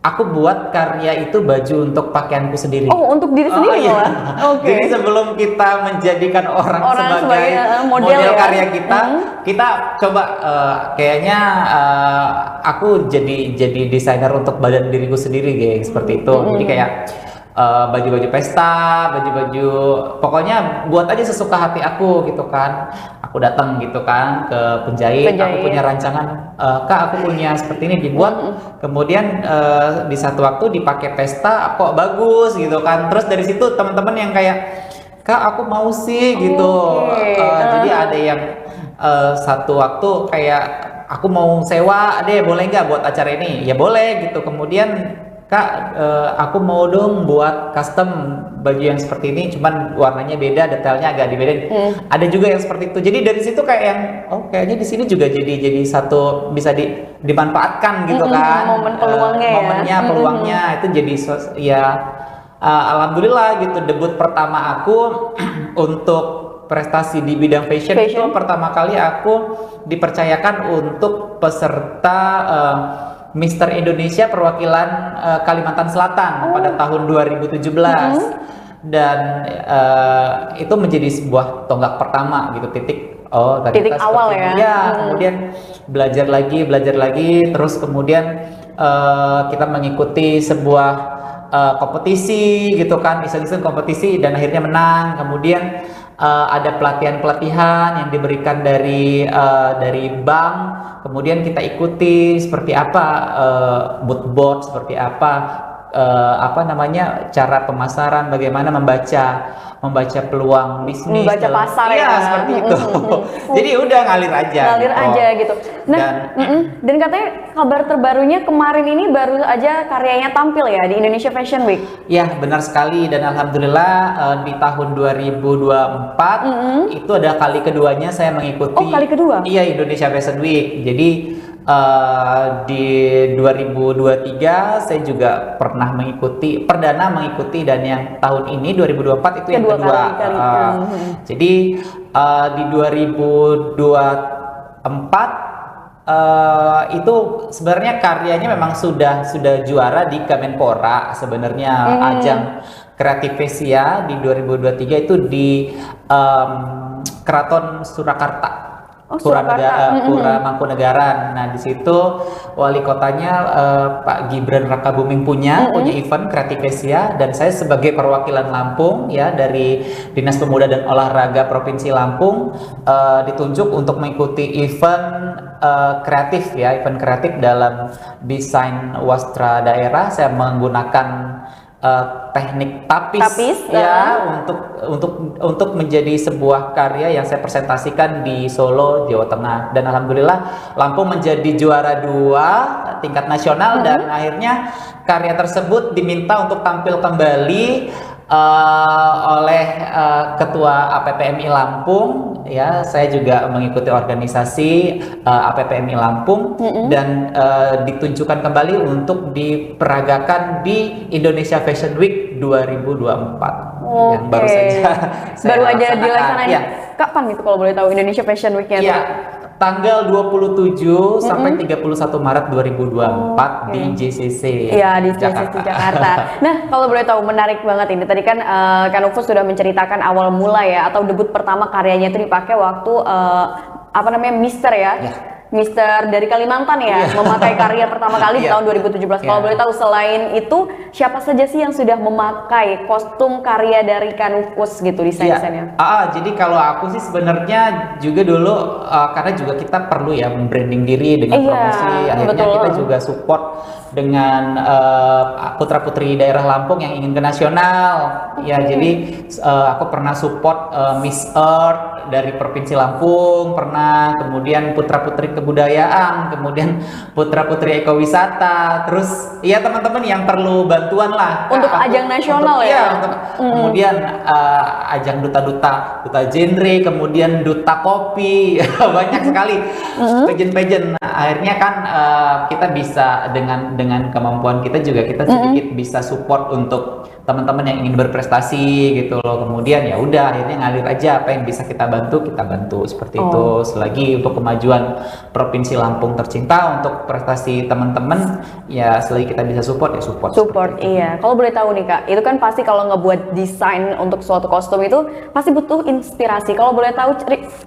aku buat karya itu baju untuk pakaianku sendiri. Oh, untuk diri sendiri malah? Oke. Jadi sebelum kita menjadikan orang sebagai model karya kita, kita coba kayaknya aku jadi desainer untuk badan diriku sendiri guys, seperti itu. Jadi kayak baju-baju pesta, baju-baju, pokoknya buat aja sesuka hati aku gitu kan. Aku datang gitu kan ke penjahit. Aku punya rancangan, Kak aku punya seperti ini dibuat, kemudian di satu waktu dipakai pesta, kok bagus gitu kan. Terus dari situ teman-teman yang kayak, Kak aku mau sih gitu. Jadi ada yang satu waktu kayak, aku mau sewa deh, boleh nggak buat acara ini? Ya boleh gitu. Kemudian Kak, aku mau dong buat custom baju yang seperti ini, cuman warnanya beda, detailnya agak dibedain. Ada juga yang seperti itu. Jadi dari situ kayak yang, kayaknya di sini juga jadi satu bisa dimanfaatkan gitu kan. Momen peluangnya momennya, peluangnya itu jadi ya alhamdulillah gitu. Debut pertama aku untuk prestasi di bidang fashion itu pertama kali aku dipercayakan untuk peserta Mister Indonesia perwakilan Kalimantan Selatan pada tahun 2017 dan itu menjadi sebuah tonggak pertama gitu, titik awal ya. Kemudian belajar lagi terus kemudian kita mengikuti sebuah kompetisi gitu kan, iseng-iseng kompetisi dan akhirnya menang. Kemudian ada pelatihan yang diberikan dari bank, kemudian kita ikuti seperti apa mood board, seperti apa namanya cara pemasaran, bagaimana membaca peluang bisnis, membaca pasar ya seperti itu. Jadi udah ngalir aja gitu. Nah, dan katanya kabar terbarunya kemarin ini baru aja karyanya tampil ya di Indonesia Fashion Week. Ya benar sekali, dan alhamdulillah di tahun 2024 itu ada kali keduanya saya mengikuti. Oh, kali kedua? Iya, Indonesia Fashion Week. Jadi di 2023 saya juga pernah perdana mengikuti, dan yang tahun ini 2024 itu yang kedua. Jadi di 2024 itu sebenarnya karyanya memang sudah juara di Kemenpora sebenarnya. Ajang Kreativesia di 2023 itu di Keraton Surakarta. Pura Mangkunegaran. Nah di situ wali kotanya Pak Gibran Rakabuming punya event Kreativesia, dan saya sebagai perwakilan Lampung ya dari Dinas Pemuda dan Olahraga Provinsi Lampung ditunjuk untuk mengikuti event kreatif dalam desain wastra daerah. Saya menggunakan teknik tapis ya untuk menjadi sebuah karya yang saya presentasikan di Solo, Jawa Tengah, dan alhamdulillah Lampung menjadi juara 2 tingkat nasional. Dan akhirnya karya tersebut diminta untuk tampil kembali oleh Ketua APPMI Lampung, ya saya juga mengikuti organisasi APPMI Lampung dan ditunjukkan kembali untuk diperagakan di Indonesia Fashion Week 2024 yang baru saja baru aja laksanakan. dilaksanain. Ya. Kapan itu kalau boleh tahu Indonesia Fashion Week-nya? Ya, tanggal 27 sampai 31 Maret 2024 di JCC. Iya, di JCC Jakarta. Nah, kalau boleh tahu, menarik banget ini. Tadi kan Kak Nufus sudah menceritakan awal mula ya, atau debut pertama karyanya itu dipakai waktu apa namanya, Mister ya. Mister dari Kalimantan ya, memakai karya pertama kali di tahun 2017. Kalau boleh tahu, selain itu siapa saja sih yang sudah memakai kostum karya dari Kak Nufus gitu desain-desainnya? Jadi kalau aku sih sebenarnya juga dulu karena juga kita perlu ya membranding diri dengan promosi. Akhirnya kita juga support dengan putra-putri daerah Lampung yang ingin ke nasional. Ya, jadi aku pernah support Miss Earth dari Provinsi Lampung, pernah, kemudian putra-putri kebudayaan, kemudian putra-putri ekowisata, terus ya teman-teman yang perlu bantuan lah untuk ajang nasional ya. Kemudian ajang duta genre, kemudian duta kopi, banyak sekali pageant-pageant. Akhirnya kan kita bisa dengan kemampuan kita juga kita sedikit bisa support untuk teman-teman yang ingin berprestasi gitu loh. Kemudian ya udah, akhirnya ngalir aja apa yang bisa kita bantu seperti itu. Selagi untuk kemajuan Provinsi Lampung tercinta, untuk prestasi teman-teman ya selagi kita bisa support ya support. Iya. Kalau boleh tahu nih Kak, itu kan pasti kalau ngebuat desain untuk suatu kostum itu pasti butuh inspirasi. Kalau boleh tahu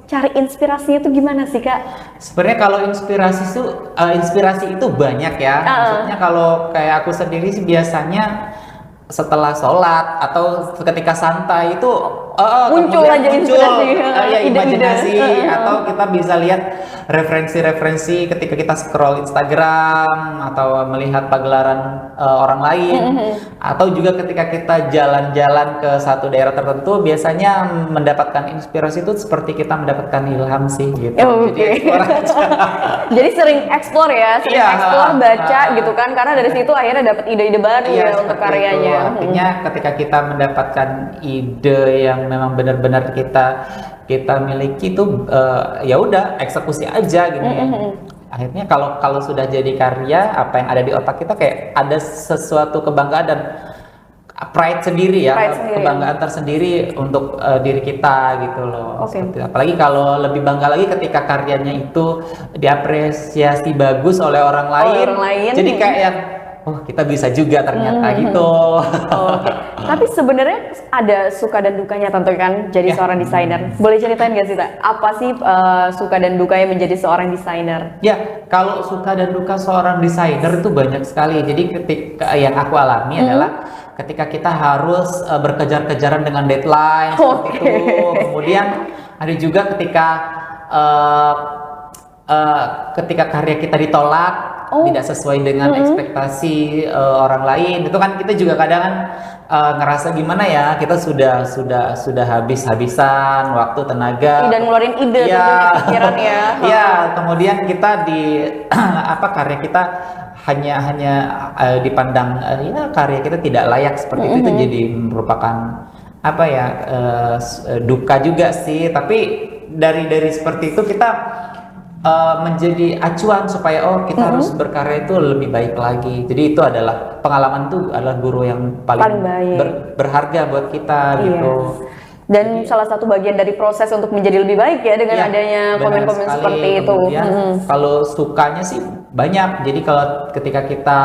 cari inspirasinya itu gimana sih Kak? Sebenarnya kalau inspirasi itu banyak ya. Maksudnya kalau kayak aku sendiri sih biasanya setelah sholat atau ketika santai itu muncul aja inspirasi, imajinasi, atau kita bisa lihat referensi-referensi ketika kita scroll Instagram atau melihat pagelaran orang lain, atau juga ketika kita jalan-jalan ke satu daerah tertentu, biasanya mendapatkan inspirasi itu seperti kita mendapatkan ilham sih gitu. Jadi sering explore ya, explore, baca gitu kan, karena dari situ akhirnya dapat ide-ide baru ya untuk karyanya. Artinya ketika kita mendapatkan ide yang memang benar-benar kita miliki itu ya udah eksekusi aja gitu. Akhirnya kalau sudah jadi karya, apa yang ada di otak kita kayak ada sesuatu kebanggaan dan pride sendiri ya, kebanggaan tersendiri untuk diri kita gitu loh. Apalagi kalau lebih bangga lagi ketika karyanya itu diapresiasi bagus oleh orang lain. Jadi kayak yang kita bisa juga ternyata gitu. Tapi sebenarnya ada suka dan dukanya tentu kan jadi seorang desainer. Boleh ceritain gak sih Tak? Apa sih suka dan dukanya menjadi seorang desainer? Ya, kalau suka dan duka seorang desainer itu banyak sekali. Jadi ketika yang aku alami adalah ketika kita harus berkejar-kejaran dengan deadline seperti itu. Kemudian ada juga ketika karya kita ditolak, tidak sesuai dengan ekspektasi orang lain. Itu kan kita juga kadang ngerasa gimana ya, kita sudah habis-habisan waktu, tenaga, dan ngeluarin ide pikiran ya. Ya, kemudian kita karya kita hanya dipandang ya karya kita tidak layak seperti itu jadi merupakan duka juga sih. Tapi dari seperti itu kita menjadi acuan supaya kita harus berkarya itu lebih baik lagi. Jadi itu adalah pengalaman, itu adalah guru yang paling berharga buat kita gitu. Dan salah satu bagian dari proses untuk menjadi lebih baik ya dengan adanya komen-komen seperti itu. Kalau sukanya sih banyak. Jadi kalau ketika kita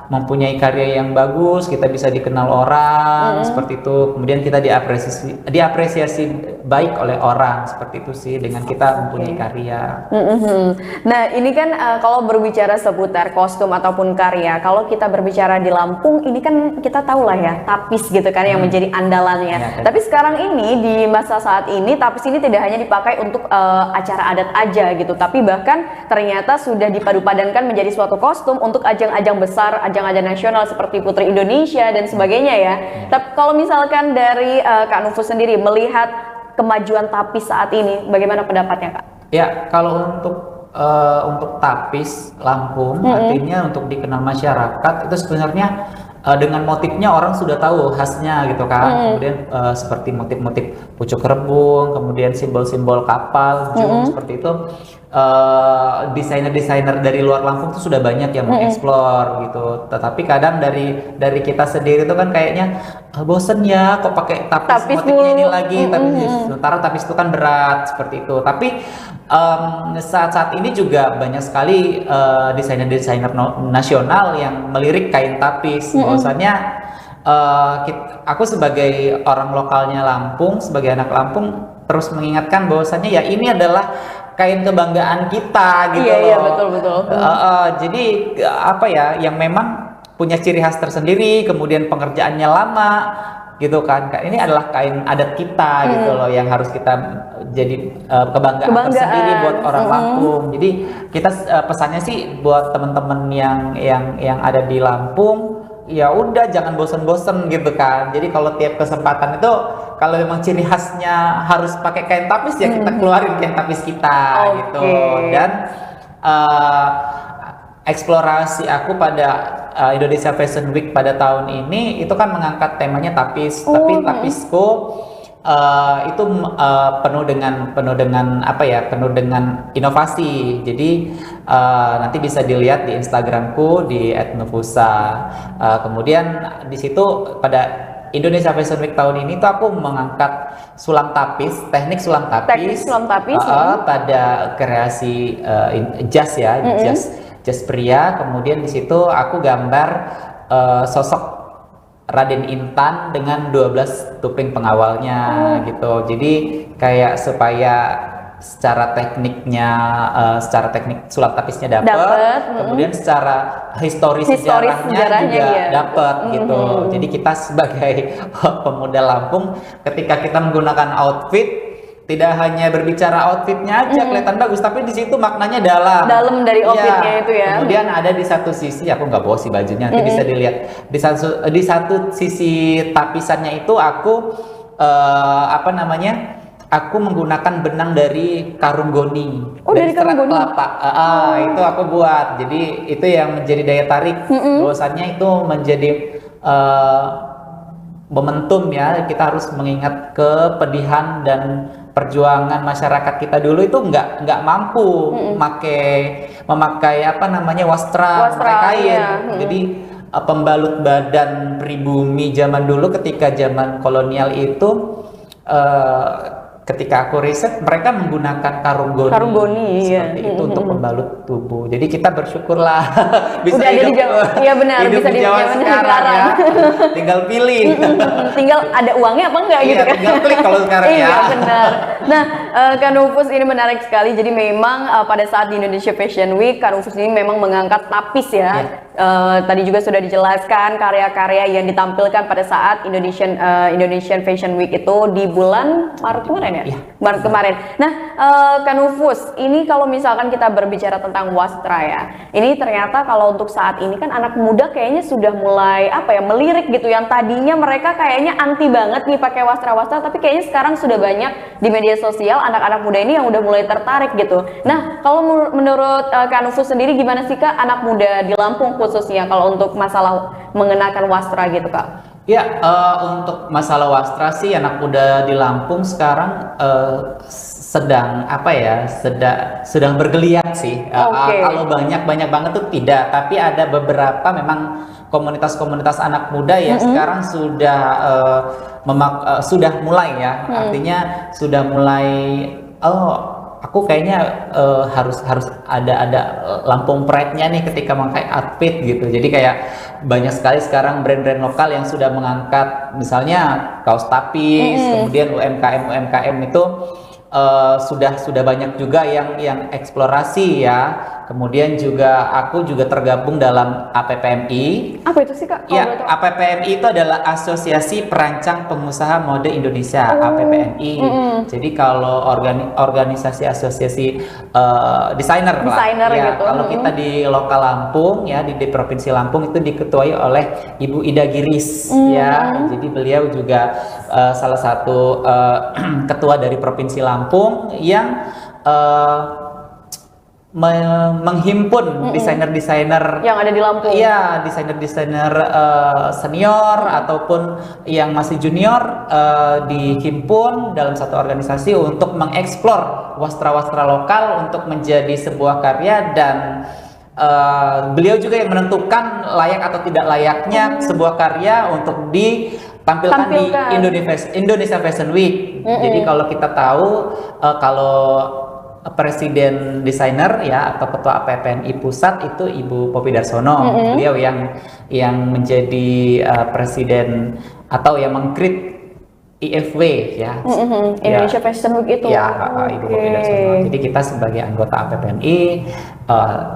mempunyai karya yang bagus, kita bisa dikenal orang seperti itu. Kemudian kita diapresiasi baik oleh orang seperti itu sih dengan kita mempunyai karya. Nah ini kan kalau berbicara seputar kostum ataupun karya, kalau kita berbicara di Lampung ini kan kita tahu lah ya tapis gitu kan yang menjadi andalannya. Tapi sekarang ini di masa saat ini tapis ini tidak hanya dipakai untuk acara adat aja gitu, tapi bahkan ternyata sudah dipadu-padankan menjadi suatu kostum untuk ajang-ajang besar, ajang-ajang nasional seperti Putri Indonesia dan sebagainya ya. Tapi kalau misalkan dari Kak Nufus sendiri melihat kemajuan tapis saat ini, bagaimana pendapatnya Kak? Ya, kalau untuk tapis Lampung, artinya untuk dikenal masyarakat itu sebenarnya dengan motifnya orang sudah tahu khasnya gitu kan. Kemudian seperti motif-motif pucuk rebung, kemudian simbol-simbol kapal, jung, seperti itu. Desainer-desainer dari luar Lampung tuh sudah banyak yang mengeksplor gitu. Tetapi kadang dari kita sendiri tuh kan kayaknya bosen ya kok pakai tapis motifnya ini lagi. Sementara tapis itu kan berat seperti itu. Tapi saat ini juga banyak sekali desainer-desainer nasional yang melirik kain tapis. Bahwasannya aku sebagai orang lokalnya Lampung, sebagai anak Lampung terus mengingatkan bahwasannya ya ini adalah kain kebanggaan kita gitu loh. Iya, betul. Jadi apa ya, yang memang punya ciri khas tersendiri, kemudian pengerjaannya lama gitu kan. Ini adalah kain adat kita gitu loh, yang harus kita jadi kebanggaan tersendiri buat orang Lampung. Jadi kita pesannya sih buat teman-teman yang ada di Lampung, ya udah jangan bosen-bosen gitu kan. Jadi kalau tiap kesempatan itu kalau memang ciri khasnya harus pakai kain tapis ya kita keluarin kain tapis kita gitu. Dan eksplorasi aku pada Indonesia Fashion Week pada tahun ini itu kan mengangkat temanya tapis. Tapi tapisku itu penuh dengan apa ya, penuh dengan inovasi. Jadi nanti bisa dilihat di Instagramku di @nufusa. Kemudian di situ pada Indonesia Fashion Week tahun ini tuh aku mengangkat sulam tapis, teknik sulam tapis, pada kreasi jas ya, jas pria. Kemudian di situ aku gambar sosok Raden Intan dengan 12 tuping pengawalnya gitu. Jadi kayak supaya secara teknik sulam tapisnya dapat, kemudian secara historis sejarahnya juga dapat gitu. Jadi kita sebagai pemuda Lampung, ketika kita menggunakan outfit, tidak hanya berbicara outfitnya aja kelihatan bagus, tapi di situ maknanya dalam dari outfitnya itu ya. Kemudian ada di satu sisi, aku nggak bawa sih bajunya, nanti bisa dilihat di satu sisi tapisannya itu aku aku menggunakan benang dari karung goni, dari serat kelapa. Itu aku buat. Jadi itu yang menjadi daya tarik. Bahwasannya itu menjadi momentum ya. Kita harus mengingat kepedihan dan perjuangan masyarakat kita dulu itu nggak mampu memakai wastra kain. Jadi pembalut badan pribumi zaman dulu ketika zaman kolonial itu ketika aku riset, mereka menggunakan karung goni seperti itu untuk membalut tubuh. Jadi kita bersyukurlah bisa udah hidup, bisa di zaman sekarang ya. Tinggal pilih. Tinggal ada uangnya apa enggak gitu kan. Tinggal klik kalau sekarang ya. Iya benar. Nah, Kak Nufus ini menarik sekali. Jadi memang pada saat di Indonesia Fashion Week, Kak Nufus ini memang mengangkat tapis ya. Tadi juga sudah dijelaskan karya-karya yang ditampilkan pada saat Indonesian Fashion Week itu di bulan Maret kemarin ya? Maret kemarin. Nah, Kak Nufus, ini kalau misalkan kita berbicara tentang wastra ya, ini ternyata kalau untuk saat ini kan anak muda kayaknya sudah mulai melirik gitu. Yang tadinya mereka kayaknya anti banget nih pakai wastra-wastra, tapi kayaknya sekarang sudah banyak di media sosial anak-anak muda ini yang udah mulai tertarik gitu. Nah, kalau menurut Kak Nufus sendiri gimana sih Kak anak muda di Lampung khususnya kalau untuk masalah mengenakan wastra gitu Kak? Ya, untuk masalah wastra sih anak muda di Lampung sekarang sedang sedang bergeliat sih. Kalau banyak banget tuh tidak, tapi ada beberapa memang komunitas-komunitas anak muda yang sekarang sudah mulai ya. Artinya sudah mulai aku kayaknya harus ada Lampung Pride-nya nih ketika memakai outfit gitu. Jadi kayak banyak sekali sekarang brand-brand lokal yang sudah mengangkat misalnya kaos tapis, kemudian UMKM itu sudah banyak juga yang eksplorasi ya. Kemudian juga aku juga tergabung dalam APPMI. Apa itu sih Kak? Ya, APPMI itu adalah Asosiasi Perancang Pengusaha Mode Indonesia, APPMI. Jadi kalau organisasi asosiasi desainer ya, gitu. Kalau kita di lokal Lampung ya, di Provinsi Lampung itu diketuai oleh Ibu Ida Giris ya. Jadi beliau juga salah satu ketua dari Provinsi Lampung yang menghimpun desainer-desainer yang ada di Lampung. Iya, desainer-desainer senior ataupun yang masih junior dihimpun dalam satu organisasi untuk mengeksplor wastra-wastra lokal untuk menjadi sebuah karya, dan beliau juga yang menentukan layak atau tidak layaknya sebuah karya untuk ditampilkan di Indonesia Fashion Week. Jadi kalau kita tahu kalau presiden desainer ya atau ketua APPNI pusat itu Ibu Poppy Darsono, beliau yang menjadi presiden atau yang mengkrit IFW ya, Indonesia Fashion Week itu ya, Ibu Poppy Darsono. Jadi kita sebagai anggota APPNI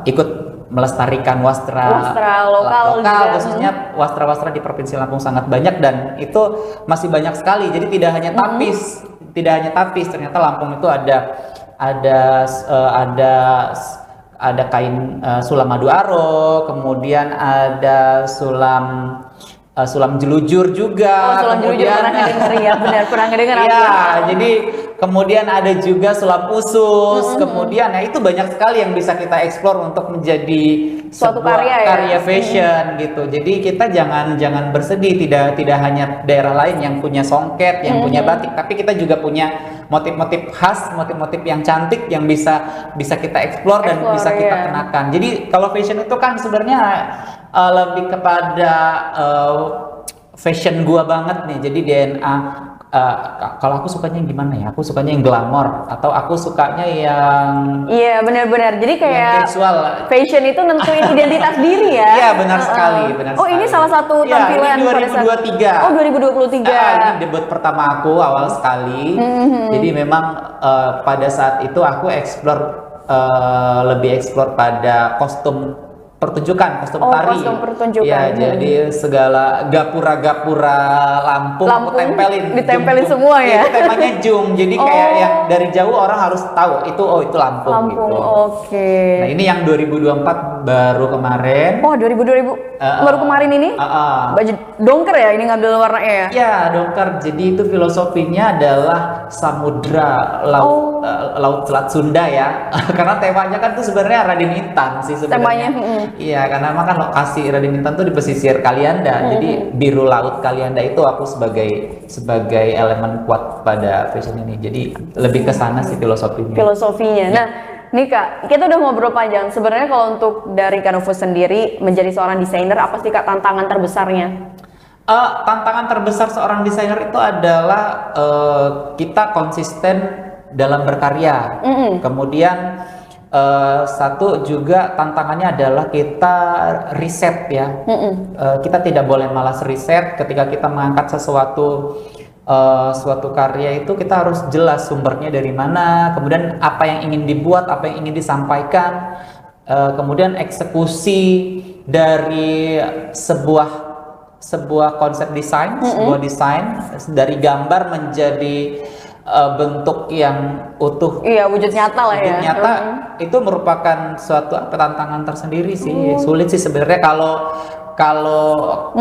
ikut melestarikan wastra lokal khususnya wastra-wastra di Provinsi Lampung sangat banyak, dan itu masih banyak sekali. Jadi tidak hanya tapis, ternyata Lampung itu ada kain sulam madu aro, kemudian ada sulam jelujur juga. Sulam jelujur pernah dengar ya, benar pernah dengar. Iya, jadi kemudian ada juga sulam usus, kemudian ya itu banyak sekali yang bisa kita eksplor untuk menjadi suatu sebuah karya karya fashion gitu. Jadi kita jangan bersedih, tidak hanya daerah lain yang punya songket, yang punya batik, tapi kita juga punya motif-motif khas, motif-motif yang cantik yang bisa kita eksplor dan bisa kita kenakan. Jadi kalau fashion itu kan sebenarnya lebih kepada fashion gua banget nih. Jadi DNA kalau aku sukanya yang gimana ya? Aku sukanya yang glamor atau aku sukanya yang benar-benar. Jadi kayak visual. Fashion itu nentuin identitas diri ya. Iya, benar sekali, benar sekali. Ini salah satu tampilan ini 2023. 2023. Ini debut pertama aku awal sekali. Jadi memang pada saat itu aku lebih explore pada kostum pertunjukan, kostum tari. Kostum pertunjukan. Ya, jadi segala gapura-gapura Lampung aku ditempelin semua ya. Itu temanya jung. Jadi kayak yang dari jauh orang harus tahu itu itu Lampung gitu. Oke. Nah, ini yang 2024 baru kemarin. 2000 baru kemarin ini? Baju dongker ya, ini ngambil warnanya ya? Ya, dongker. Jadi itu filosofinya adalah samudra laut Selat Sunda ya. Karena temanya kan tuh sebenarnya Raden Intan sih sebenarnya. Iya, karena memang kan lokasi Raden Intan tuh di pesisir Kalianda. Jadi biru laut Kalianda itu aku sebagai elemen kuat pada fashion ini. Jadi lebih ke sana sih filosofinya. Nah, nih Kak, kita udah ngobrol panjang. Sebenarnya kalau untuk dari Kak Nufus sendiri menjadi seorang desainer, apa sih Kak tantangan terbesarnya? Tantangan terbesar seorang desainer itu adalah kita konsisten dalam berkarya. Kemudian satu juga tantangannya adalah kita riset ya. Kita tidak boleh malas riset ketika kita mengangkat suatu karya itu. Kita harus jelas sumbernya dari mana, kemudian apa yang ingin dibuat, apa yang ingin disampaikan, kemudian eksekusi dari sebuah konsep desain, sebuah desain dari gambar menjadi bentuk yang utuh. Iya, wujud nyata lah ya. Wujud nyata itu merupakan suatu tantangan tersendiri sih. Sulit sih sebenarnya kalau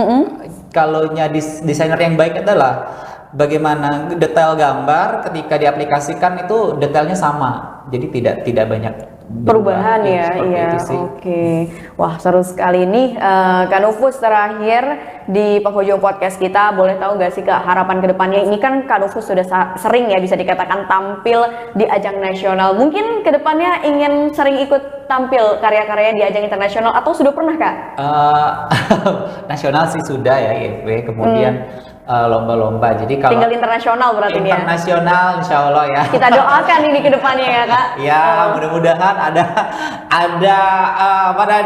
desainer yang baik adalah bagaimana detail gambar ketika diaplikasikan itu detailnya sama. Jadi tidak banyak perubahan ya. Iya. Oke. Wah, seru sekali nih. Kak Nufus, terakhir di penghujung podcast kita, boleh tahu nggak sih Kak harapan kedepannya? Ini kan Kak Nufus sudah sering ya bisa dikatakan tampil di ajang nasional. Mungkin kedepannya ingin sering ikut tampil karya-karyanya di ajang internasional atau sudah pernah Kak? Nasional sih sudah ya IFW. Kemudian lomba-lomba. Jadi kalau tinggal internasional berarti ya. Internasional insya Allah ya. Kita doakan ini ke depannya ya Kak. Ya, mudah-mudahan ada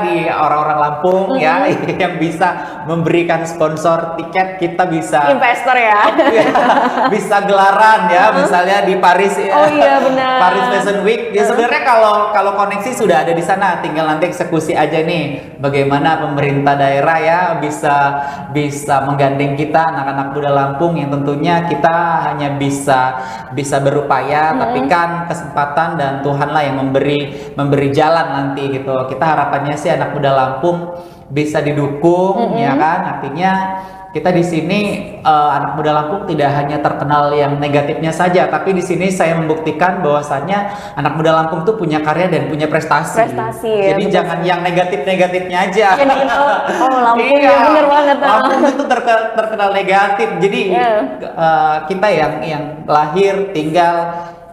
di orang-orang Lampung ya yang bisa memberikan sponsor tiket, kita bisa investor ya. Bisa gelaran ya, misalnya di Paris ya. Oh iya benar. Paris Fashion Week. Ya sebenarnya kalau koneksi sudah ada di sana, tinggal nanti eksekusi aja nih bagaimana pemerintah daerah ya bisa menggandeng kita anak-anak muda Lampung yang tentunya kita hanya bisa berupaya, tapi kan kesempatan dan Tuhanlah yang memberi jalan nanti gitu. Kita harapannya sih anak muda Lampung bisa didukung ya kan, artinya kita di sini anak muda Lampung tidak hanya terkenal yang negatifnya saja, tapi di sini saya membuktikan bahwasannya anak muda Lampung tuh punya karya dan punya prestasi. Jadi ya, jangan yang negatif-negatifnya aja. Lampung iya, ya bener banget. Lampung itu terkenal negatif. Jadi kita yang lahir, tinggal,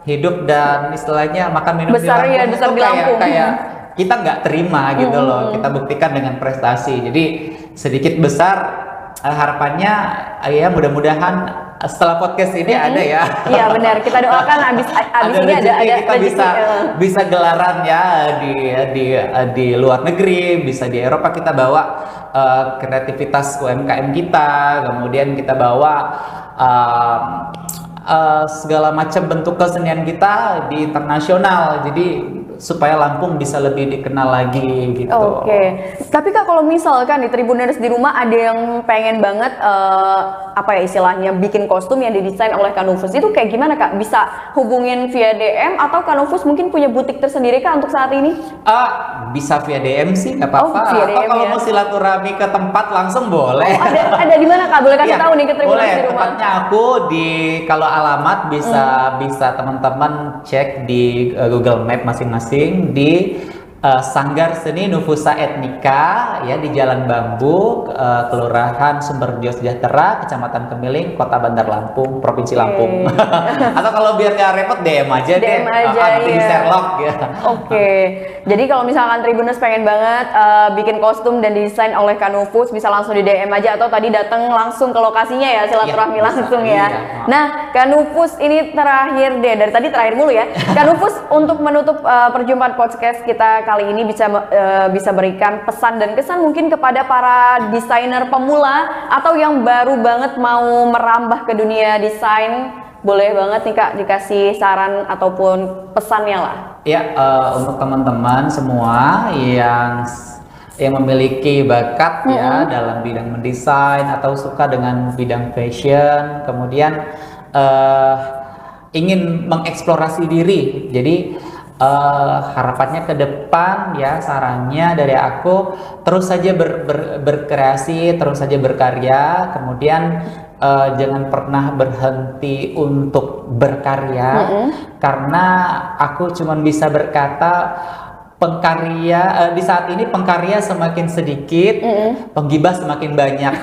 hidup dan istilahnya makan minum besar di Lampung besar di Lampung. kayak kita nggak terima gitu loh. Kita buktikan dengan prestasi. Jadi sedikit besar harapannya ya mudah-mudahan setelah podcast ini ada ya. Iya benar, kita doakan abis ini ada kita bisa gelaran ya di luar negeri, bisa di Eropa, kita bawa kreativitas UMKM kita, kemudian kita bawa segala macam bentuk kesenian kita di internasional. Jadi supaya Lampung bisa lebih dikenal lagi gitu. Oke. Tapi Kak, kalau misalkan di Tribuners di rumah ada yang pengen banget apa ya istilahnya bikin kostum yang didesain oleh Kanufus, itu kayak gimana Kak? Bisa hubungin via DM atau Kanufus mungkin punya butik tersendiri Kak untuk saat ini? Bisa via DM sih nggak apa-apa. Atau kalau mau silaturahmi ke tempat langsung boleh. Ada di mana Kak? Boleh kasih tahu nih ke Tribuners di rumah. Tempatnya aku kalau alamat bisa teman-teman cek di Google Map masing-masing di Sanggar Seni Nufusa Etnika ya di Jalan Bambu, Kelurahan Sumberjo Sejahtera, Kecamatan Kemiling, Kota Bandar Lampung, Provinsi Lampung. Atau kalau biar gak repot DM aja deh. Nanti di Sherlock ya. Oke. Jadi kalau misalkan Tribuners pengen banget bikin kostum dan desain oleh Kanufus, bisa langsung di DM aja atau tadi datang langsung ke lokasinya ya, silaturahmi langsung ya. Nah, Kanufus ini terakhir deh, dari tadi terakhir mulu ya. Kanufus untuk menutup perjumpaan podcast kita kali ini bisa berikan pesan dan kesan mungkin kepada para desainer pemula atau yang baru banget mau merambah ke dunia desain. Boleh banget nih Kak dikasih saran ataupun pesannya lah. Ya, untuk teman-teman semua yang memiliki bakat ya dalam bidang mendesain atau suka dengan bidang fashion, kemudian ingin mengeksplorasi diri. Jadi harapannya ke depan ya, sarannya dari aku terus saja berkreasi, terus saja berkarya, kemudian jangan pernah berhenti untuk berkarya, karena aku cuma bisa berkata pengkarya di saat ini pengkarya semakin sedikit, penggibah semakin banyak.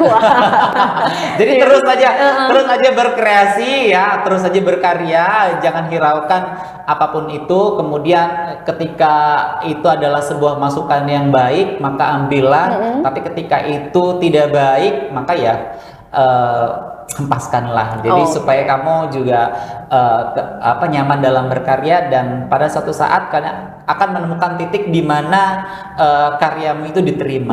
Jadi terus aja berkreasi ya, terus aja berkarya, jangan hiraukan apapun itu. Kemudian ketika itu adalah sebuah masukan yang baik, maka ambillah. Tapi ketika itu tidak baik, maka ya hempaskanlah. Jadi supaya kamu juga nyaman dalam berkarya, dan pada suatu saat kalian akan menemukan titik di mana karyamu itu diterima.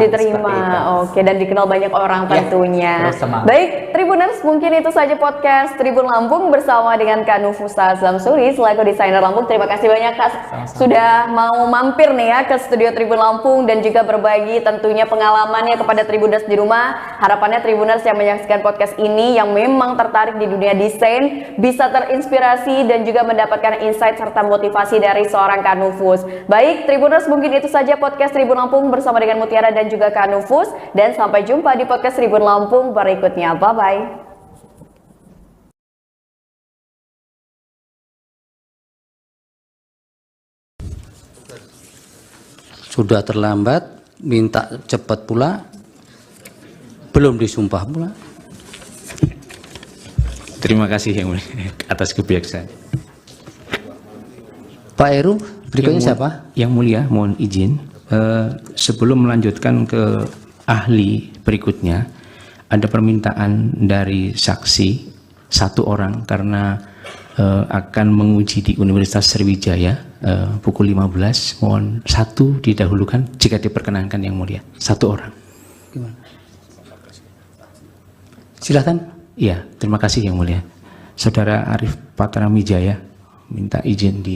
Oke, dan dikenal banyak orang tentunya. Baik, Tribuners, mungkin itu saja podcast Tribun Lampung bersama dengan Kanufusa Zamsuri selaku desainer Lampung. Terima kasih banyak Kak sudah mau mampir nih ya ke studio Tribun Lampung dan juga berbagi tentunya pengalamannya kepada Tribuners di rumah. Harapannya Tribuners yang menyaksikan podcast ini yang memang tertarik di dunia desain bisa terinspirasi dan juga mendapatkan insight serta motivasi dari seorang Kanufus. Baik, Tribuners, mungkin itu saja podcast Tribun Lampung bersama dengan Mutiara dan juga Kanufus, dan sampai jumpa di podcast Tribun Lampung berikutnya. Bye-bye. Sudah terlambat, minta cepat pula, belum disumpah pula. Terima kasih yang mulia atas kebijaksanaan. Pak Heru, berikutnya siapa? Yang mulia, mohon izin. Sebelum melanjutkan ke ahli berikutnya, ada permintaan dari saksi satu orang karena akan menguji di Universitas Sriwijaya pukul 15. Mohon satu didahulukan jika diperkenankan yang mulia. Satu orang. Gimana? Silahkan. Iya, terima kasih yang mulia. Saudara Arif Patramijaya minta izin di.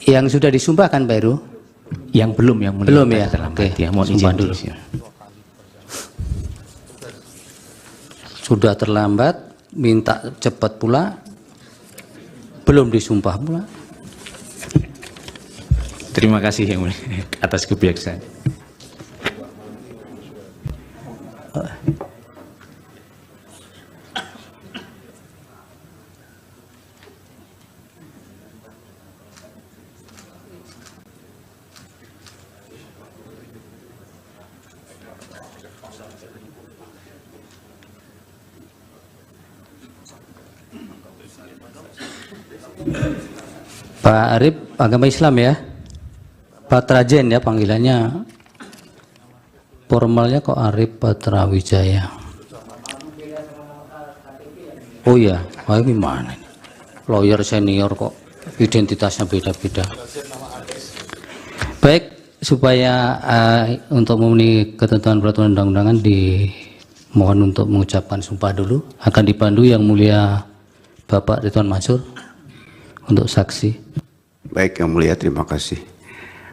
Yang sudah disumpahkan Pak Heru? Yang belum, yang mulia. Belum ya? Oke, ya, mohon izin dulu. Sudah terlambat, minta cepat pula, belum disumpah pula. Terima kasih Yang Mulia atas kebijaksanaan. Pak Arif, agama Islam ya? Patrajen ya panggilannya. Formalnya kok Arif Patrawijaya. Oh iya, gimana ini? Lawyer senior kok identitasnya beda-beda. Baik, supaya untuk memenuhi ketentuan peraturan undang-undangan dimohon untuk mengucapkan sumpah dulu. Akan dipandu Yang Mulia Bapak Ridwan Mansur untuk saksi. Baik Yang Mulia, terima kasih.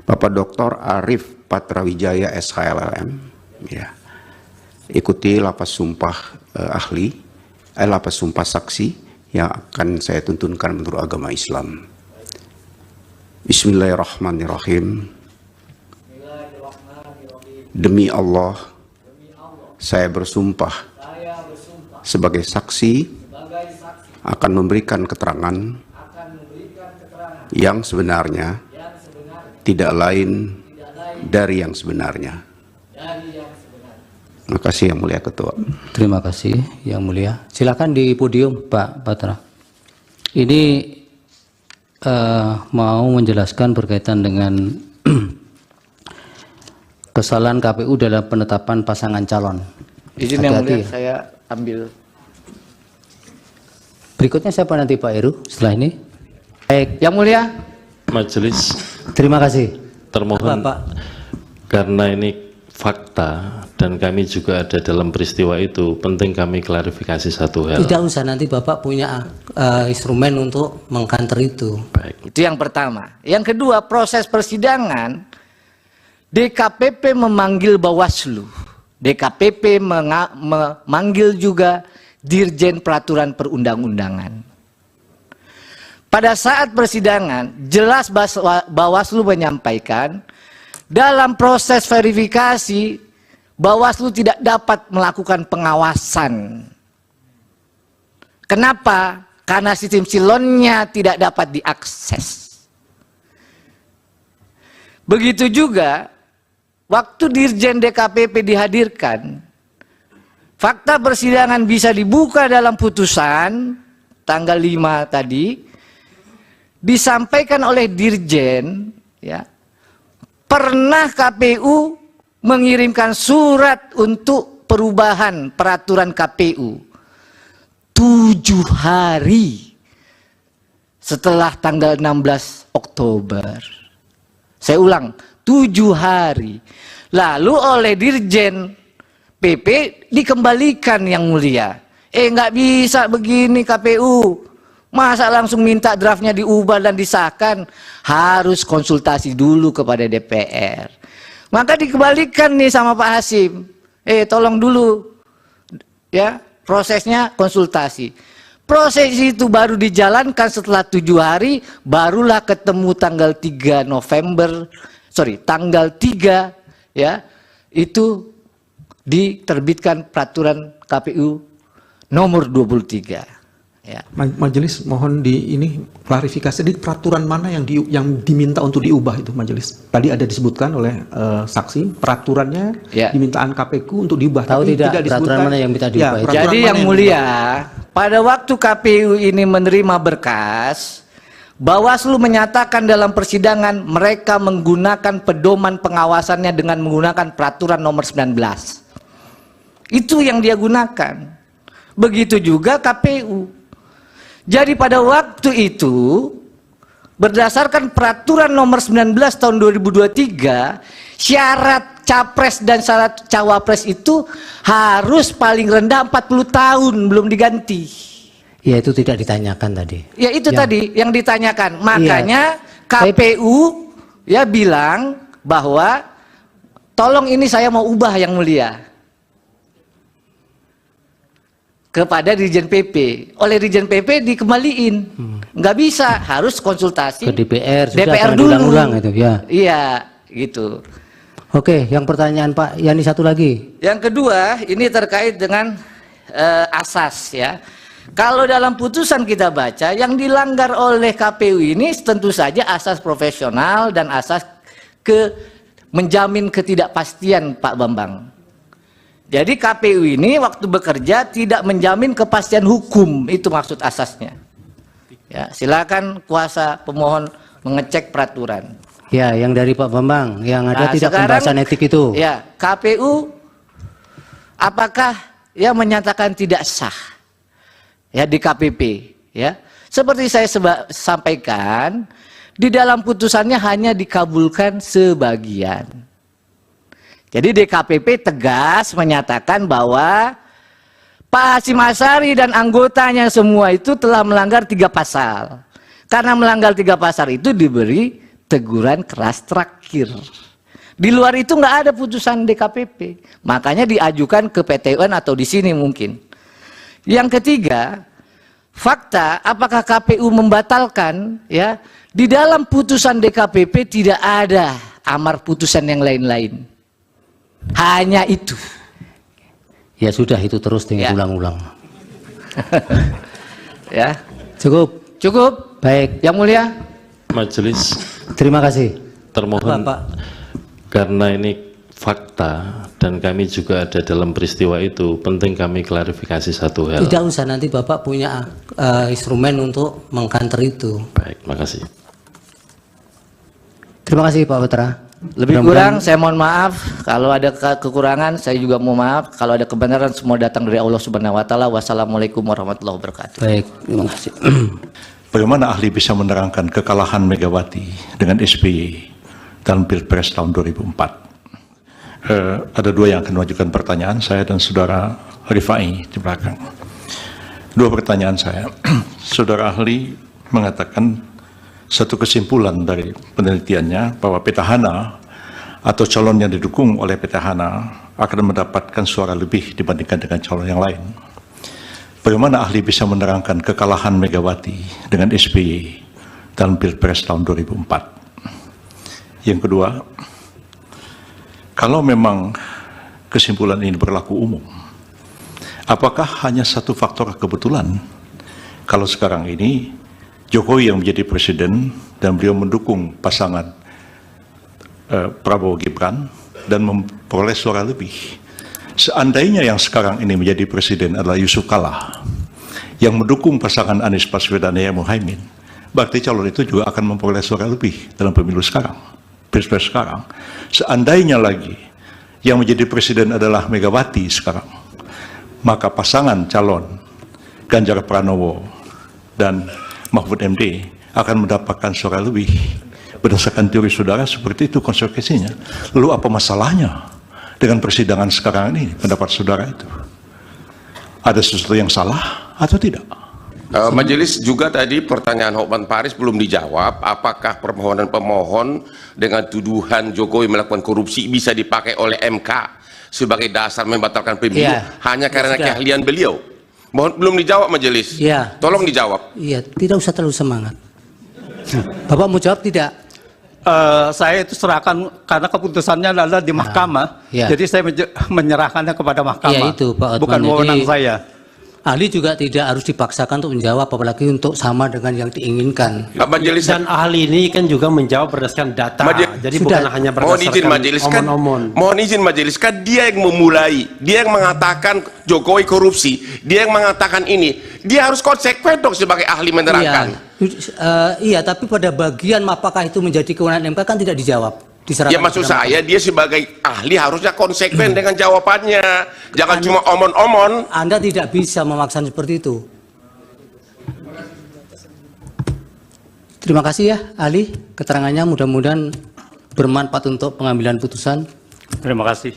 Bapak Dr. Arif Patrawijaya SHLLM, ya, ikuti lapas sumpah lapas sumpah saksi yang akan saya tuntunkan menurut agama Islam. Bismillahirrahmanirrahim. Demi Allah, saya bersumpah sebagai saksi akan memberikan keterangan yang sebenarnya, tidak lain dari yang sebenarnya. Terima kasih Yang Mulia Ketua. Terima kasih Yang Mulia. Silakan di podium Pak Patra. Ini mau menjelaskan berkaitan dengan kesalahan KPU dalam penetapan pasangan calon. Izin Yang Mulia, saya ambil. Berikutnya siapa nanti Pak Heru setelah ini? Baik, Yang Mulia. Majelis. Terima kasih. Termohon, karena ini fakta dan kami juga ada dalam peristiwa itu, penting kami klarifikasi satu hal. Tidak usah, nanti Bapak punya instrumen untuk mengkanter itu. Baik. Itu yang pertama. Yang kedua, proses persidangan DKPP memanggil Bawaslu. DKPP memanggil juga Dirjen Peraturan Perundang-undangan. Pada saat persidangan, jelas Bawaslu menyampaikan dalam proses verifikasi, Bawaslu tidak dapat melakukan pengawasan. Kenapa? Karena sistem silonnya tidak dapat diakses. Begitu juga, waktu Dirjen DKPP dihadirkan, fakta persidangan bisa dibuka dalam putusan tanggal 5 tadi, disampaikan oleh Dirjen, ya, pernah KPU mengirimkan surat untuk perubahan peraturan KPU 7 hari setelah tanggal 16 Oktober. Saya ulang, 7 hari. Lalu oleh Dirjen PP dikembalikan Yang Mulia. Nggak bisa begini KPU. Masa langsung minta draftnya diubah dan disahkan? Harus konsultasi dulu kepada DPR. Maka dikembalikan nih sama Pak Hasim. Tolong dulu ya, prosesnya konsultasi. Proses itu baru dijalankan setelah 7 hari, barulah ketemu tanggal 3 November, tanggal 3 ya, itu diterbitkan peraturan KPU nomor 23. Ya. Majelis mohon ini klarifikasi di peraturan mana yang diminta untuk diubah itu Majelis. Tadi ada disebutkan oleh saksi peraturannya dimintaan KPU untuk diubah. Tahu tidak peraturan mana yang minta diubah? Ya, jadi Yang Mulia, pada waktu KPU ini menerima berkas, Bawaslu menyatakan dalam persidangan mereka menggunakan pedoman pengawasannya dengan menggunakan peraturan nomor 19. Itu yang dia gunakan. Begitu juga KPU. Jadi pada waktu itu, berdasarkan peraturan nomor 19 tahun 2023, syarat capres dan syarat cawapres itu harus paling rendah 40 tahun belum diganti. Ya itu tidak ditanyakan tadi. Ya itu tadi yang ditanyakan. Makanya KPU ya bilang bahwa tolong ini saya mau ubah Yang Mulia. kepada Dirjen PP. Oleh Dirjen PP dikembaliin. Nggak bisa, harus konsultasi Ke DPR, sudah DPR jangan dulu. diulang-ulang itu ya. Iya, gitu. Oke, yang pertanyaan Pak Yani satu lagi. Yang kedua, ini terkait dengan asas ya. Kalau dalam putusan kita baca, yang dilanggar oleh KPU ini tentu saja asas profesional dan asas menjamin ketidakpastian, Pak Bambang. Jadi KPU ini waktu bekerja tidak menjamin kepastian hukum, itu maksud asasnya. Ya, silakan kuasa pemohon mengecek peraturan. Ya, yang dari Pak Bambang, yang ada Nah, tidak sekarang, pembahasan etik itu. Ya, KPU apakah yang menyatakan tidak sah ya di KPP ya? Seperti saya sampaikan, di dalam putusannya hanya dikabulkan sebagian. Jadi DKPP tegas menyatakan bahwa Pak Hasyim Asyari dan anggotanya semua itu telah melanggar 3 pasal. Karena melanggar 3 pasal itu diberi teguran keras terakhir. Di luar itu nggak ada putusan DKPP. Makanya diajukan ke PT UN atau di sini mungkin. Yang ketiga, fakta apakah KPU membatalkan ya? Di dalam putusan DKPP tidak ada amar putusan yang lain-lain. Hanya itu. Ya sudah, itu terus diulang-ulang. Ya. Cukup. Cukup. Baik. Yang mulia. Majelis. Terima kasih. Termohon. Bapak. Karena ini fakta dan kami juga ada dalam peristiwa itu, penting kami klarifikasi satu hal. Tidak usah, nanti Bapak punya instrumen untuk mengkanter itu. Baik, makasih. Terima kasih Pak Putra. Lebih kurang saya mohon maaf, kalau ada kekurangan saya juga mohon maaf, kalau ada kebenaran semua datang dari Allah Subhanahu wa taala. Wassalamualaikum warahmatullahi wabarakatuh. Baik, terima kasih. Bagaimana ahli bisa menerangkan kekalahan Megawati dengan SBY dalam Pilpres tahun 2004? Ada dua yang akan mengajukan pertanyaan, saya dan saudara Rifai di belakang. Dua pertanyaan saya. Saudara ahli mengatakan satu kesimpulan dari penelitiannya bahwa petahana atau calon yang didukung oleh petahana akan mendapatkan suara lebih dibandingkan dengan calon yang lain. Bagaimana ahli bisa menerangkan kekalahan Megawati dengan SBY dalam Pilpres tahun 2004? Yang kedua, kalau memang kesimpulan ini berlaku umum, apakah hanya satu faktor kebetulan kalau sekarang ini Jokowi yang menjadi presiden dan beliau mendukung pasangan Prabowo Gibran dan memperoleh suara lebih? Seandainya yang sekarang ini menjadi presiden adalah Yusuf Kalla yang mendukung pasangan Anies Baswedan dan Yahya Muhaimin, berarti calon itu juga akan memperoleh suara lebih dalam pemilu sekarang, pilpres sekarang. Seandainya lagi yang menjadi presiden adalah Megawati sekarang, maka pasangan calon Ganjar Pranowo dan Mahfud MD akan mendapatkan suara lebih. Berdasarkan teori saudara seperti itu konsekuensinya. Lalu apa masalahnya dengan persidangan sekarang ini, pendapat saudara itu? Ada sesuatu yang salah atau tidak? Majelis juga tadi pertanyaan Hotman Paris belum dijawab. Apakah permohonan pemohon dengan tuduhan Jokowi melakukan korupsi bisa dipakai oleh MK sebagai dasar membatalkan pemilu hanya karena keahlian beliau? Mohon, belum dijawab majelis. Iya. Tolong dijawab. Iya, tidak usah terlalu semangat. Bapak mau jawab tidak? Saya itu serahkan karena keputusannya adalah di mahkamah. Ya. Jadi saya menyerahkannya kepada mahkamah. Iya itu Pak Hotman. Bukan wewenang saya. Ahli juga tidak harus dipaksakan untuk menjawab, apalagi untuk sama dengan yang diinginkan. Majelis dan ahli ini kan juga menjawab berdasarkan data. Jadi Sudah. bukan hanya Mohon izin berdasarkan majelis kan, omon-omon. mohon izin majelis kan dia yang memulai, dia yang mengatakan Jokowi korupsi, dia yang mengatakan ini, dia harus konsekuen dong sebagai ahli menerangkan. Iya, tapi pada bagian apakah itu menjadi kewenangan MK kan tidak dijawab. Ya maksud saya dia sebagai ahli harusnya konsekuen dengan jawabannya, jangan cuma omon-omon. Anda tidak bisa memaksa seperti itu. Terima kasih ya ahli, keterangannya mudah-mudahan bermanfaat untuk pengambilan putusan. Terima kasih.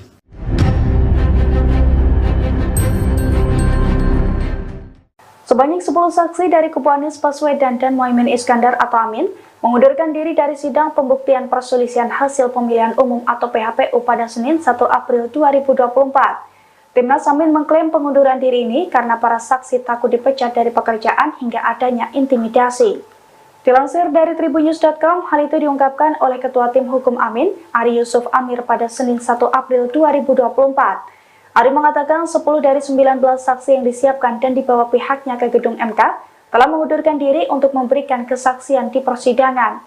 Sebanyak 10 saksi dari kubu Anies Baswedan dan Muhaimin Iskandar atau Amin mengundurkan diri dari sidang pembuktian perselisihan hasil pemilihan umum atau PHPU pada Senin 1 April 2024. Timnas Amin mengklaim pengunduran diri ini karena para saksi takut dipecat dari pekerjaan hingga adanya intimidasi. Dilansir dari tribunnews.com, hal itu diungkapkan oleh Ketua Tim Hukum Amin, Ari Yusuf Amir pada Senin 1 April 2024. Ari mengatakan 10 dari 19 saksi yang disiapkan dan dibawa pihaknya ke gedung MK telah mengundurkan diri untuk memberikan kesaksian di persidangan.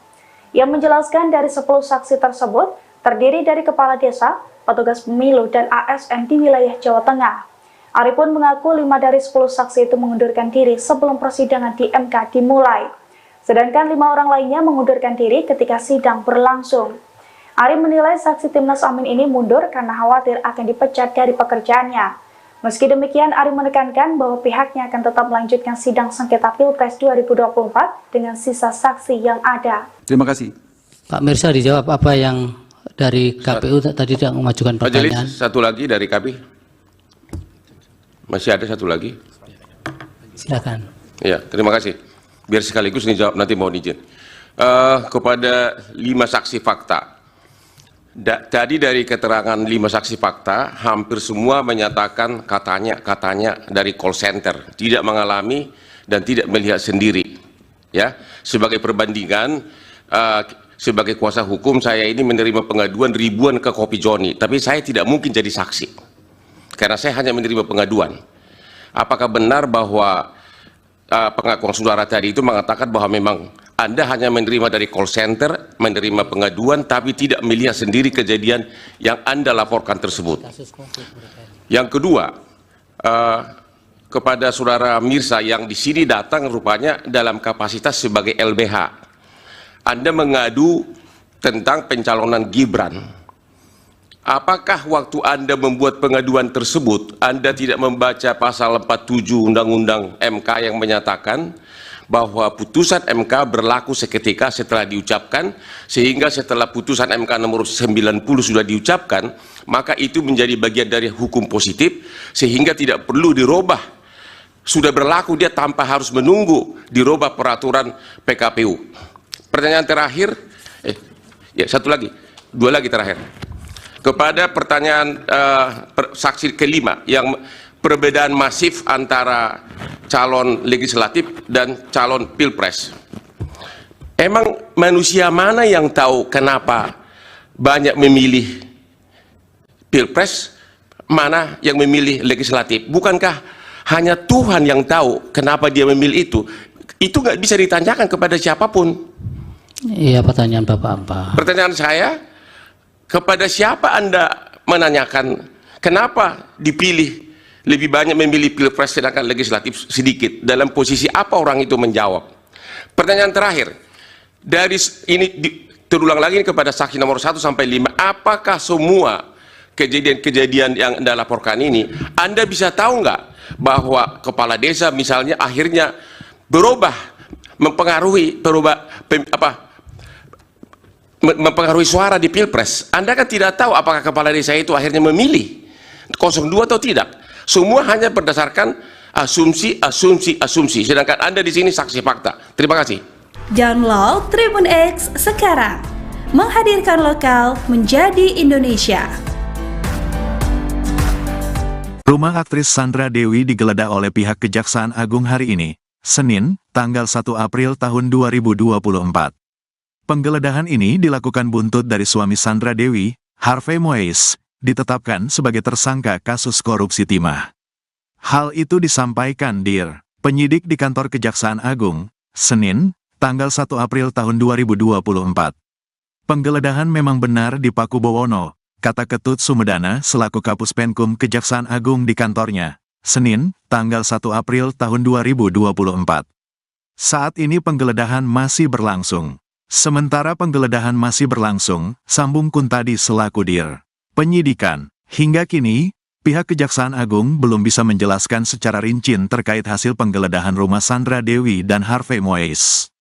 Ia menjelaskan dari 10 saksi tersebut terdiri dari kepala desa, petugas pemilu, dan ASN di wilayah Jawa Tengah. Ari pun mengaku 5 dari 10 saksi itu mengundurkan diri sebelum persidangan di MK dimulai. Sedangkan 5 orang lainnya mengundurkan diri ketika sidang berlangsung. Ari menilai saksi Timnas Amin ini mundur karena khawatir akan dipecat dari pekerjaannya. Meski demikian, Ari menekankan bahwa pihaknya akan tetap melanjutkan sidang sengketa Pilpres 2024 dengan sisa saksi yang ada. Terima kasih. Pak Mirsa dijawab apa yang dari KPU tadi tidak mengajukan pertanyaan. Majelis, satu lagi dari KPU. Masih ada satu lagi. Silakan. Ya, terima kasih. Biar sekaligus dijawab, nanti mohon izin. Kepada 5 saksi fakta. Tadi dari keterangan 5 saksi fakta, hampir semua menyatakan katanya dari call center, tidak mengalami dan tidak melihat sendiri. Ya, sebagai perbandingan, sebagai kuasa hukum saya ini menerima pengaduan ribuan ke Kopi Joni, tapi saya tidak mungkin jadi saksi karena saya hanya menerima pengaduan. Apakah benar bahwa pengakuan saudara tadi itu mengatakan bahwa memang Anda hanya menerima dari call center, menerima pengaduan, tapi tidak melihat sendiri kejadian yang Anda laporkan tersebut? Yang kedua, kepada saudara Mirsa yang di sini datang rupanya dalam kapasitas sebagai LBH. Anda mengadu tentang pencalonan Gibran. Apakah waktu Anda membuat pengaduan tersebut, Anda tidak membaca pasal 47 Undang-Undang MK yang menyatakan bahwa putusan MK berlaku seketika setelah diucapkan, sehingga setelah putusan MK nomor 90 sudah diucapkan, maka itu menjadi bagian dari hukum positif, sehingga tidak perlu dirubah. Sudah berlaku dia tanpa harus menunggu dirubah peraturan PKPU. Pertanyaan terakhir, dua lagi terakhir. Kepada pertanyaan saksi kelima yang perbedaan masif antara calon legislatif dan calon pilpres. Emang manusia mana yang tahu kenapa banyak memilih pilpres, mana yang memilih legislatif? Bukankah hanya Tuhan yang tahu kenapa dia memilih itu? Itu nggak bisa ditanyakan kepada siapapun. Iya, pertanyaan Bapak apa? Pertanyaan saya, kepada siapa Anda menanyakan kenapa dipilih lebih banyak memilih pilpres sedangkan legislatif sedikit? Dalam posisi apa orang itu menjawab? Pertanyaan terakhir, dari ini terulang lagi kepada saksi nomor 1 sampai 5, apakah semua kejadian-kejadian yang Anda laporkan ini, Anda bisa tahu nggak bahwa kepala desa misalnya akhirnya berubah, mempengaruhi suara di pilpres? Anda kan tidak tahu apakah kepala desa itu akhirnya memilih 02 atau tidak. Semua hanya berdasarkan asumsi, sedangkan Anda di sini saksi fakta. Terima kasih. Download Tribun X sekarang. Menghadirkan lokal menjadi Indonesia. Rumah aktris Sandra Dewi digeledah oleh pihak Kejaksaan Agung hari ini, Senin, tanggal 1 April tahun 2024. Penggeledahan ini dilakukan buntut dari suami Sandra Dewi, Harvey Moise, ditetapkan sebagai tersangka kasus korupsi timah. Hal itu disampaikan DIR, penyidik di kantor Kejaksaan Agung, Senin, tanggal 1 April tahun 2024. Penggeledahan memang benar di Paku Bowono, kata Ketut Sumedana selaku Kapus Penkum Kejaksaan Agung di kantornya, Senin, tanggal 1 April tahun 2024. Saat ini penggeledahan masih berlangsung. Sementara penggeledahan masih berlangsung, sambung Kuntadi selaku DIR penyidikan. Hingga kini, pihak Kejaksaan Agung belum bisa menjelaskan secara rinci terkait hasil penggeledahan rumah Sandra Dewi dan Harvey Moise.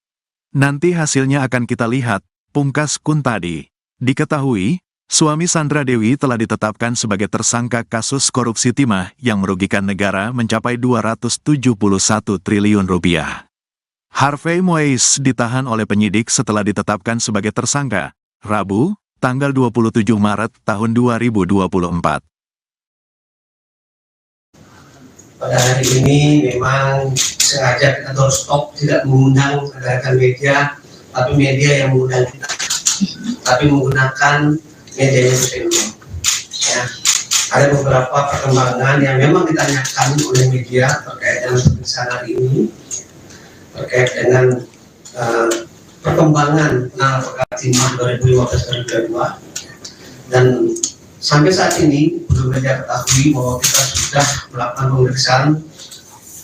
Nanti hasilnya akan kita lihat, pungkas Kuntadi. Diketahui, suami Sandra Dewi telah ditetapkan sebagai tersangka kasus korupsi timah yang merugikan negara mencapai 271 triliun rupiah. Harvey Moise ditahan oleh penyidik setelah ditetapkan sebagai tersangka, Rabu, tanggal 27 Maret tahun 2024. pada hari ini memang sengaja kita doorstop, tidak mengundang rekan media, tapi media yang mengundang kita, tapi menggunakan media yang premium. Ya, ada beberapa perkembangan yang memang ditanyakan oleh media terkait dengan pemeriksaan hari ini, terkait dengan perkembangan penanganan perkara timah 2015-2022, dan sampai saat ini perlu media ketahui bahwa kita sudah melakukan pemeriksaan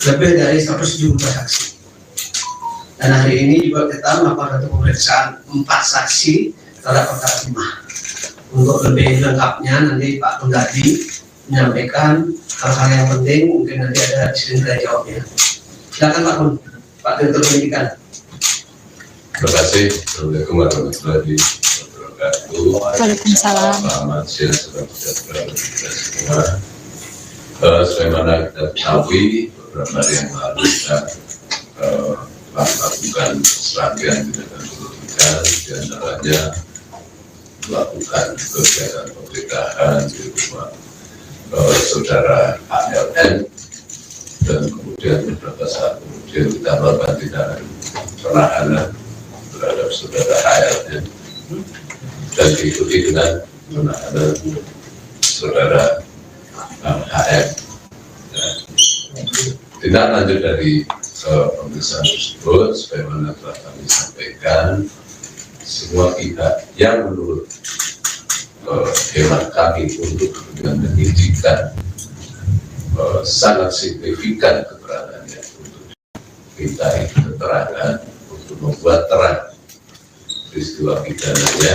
lebih dari 170 saksi. Dan hari ini juga kita melakukan pemeriksaan 4 saksi terhadap perkara timah. Untuk lebih lengkapnya nanti Pak Pengadi menyampaikan hal-hal yang penting, mungkin nanti ada di sini kita jawabnya. Silakan Pak Pun, Pak Direktur Penyidikan. Terima kasih. Assalamualaikum warahmatullahi wabarakatuh. Waalaikumsalam. Selamat siang, saudara kita semua. Sebagaimana kita ketahui, beberapa hari yang lalu kita melakukan serangkaian tindakan penyidikan, di antaranya melakukan kegiatan penggeledahan di rumah saudara ALN, dan kemudian beberapa saat kemudian kita melakukan tindakan penahanan terhadap saudara ALN dan diikuti dengan penahanan saudara HM. Tindak lanjut dari pemeriksaan tersebut, sebagaimana telah kami sampaikan, semua pihak yang menurut hemat kami untuk kepentingan penyidikan sangat signifikan keterangannya untuk dimintai keterangan untuk membuat terang peristiwa pidananya,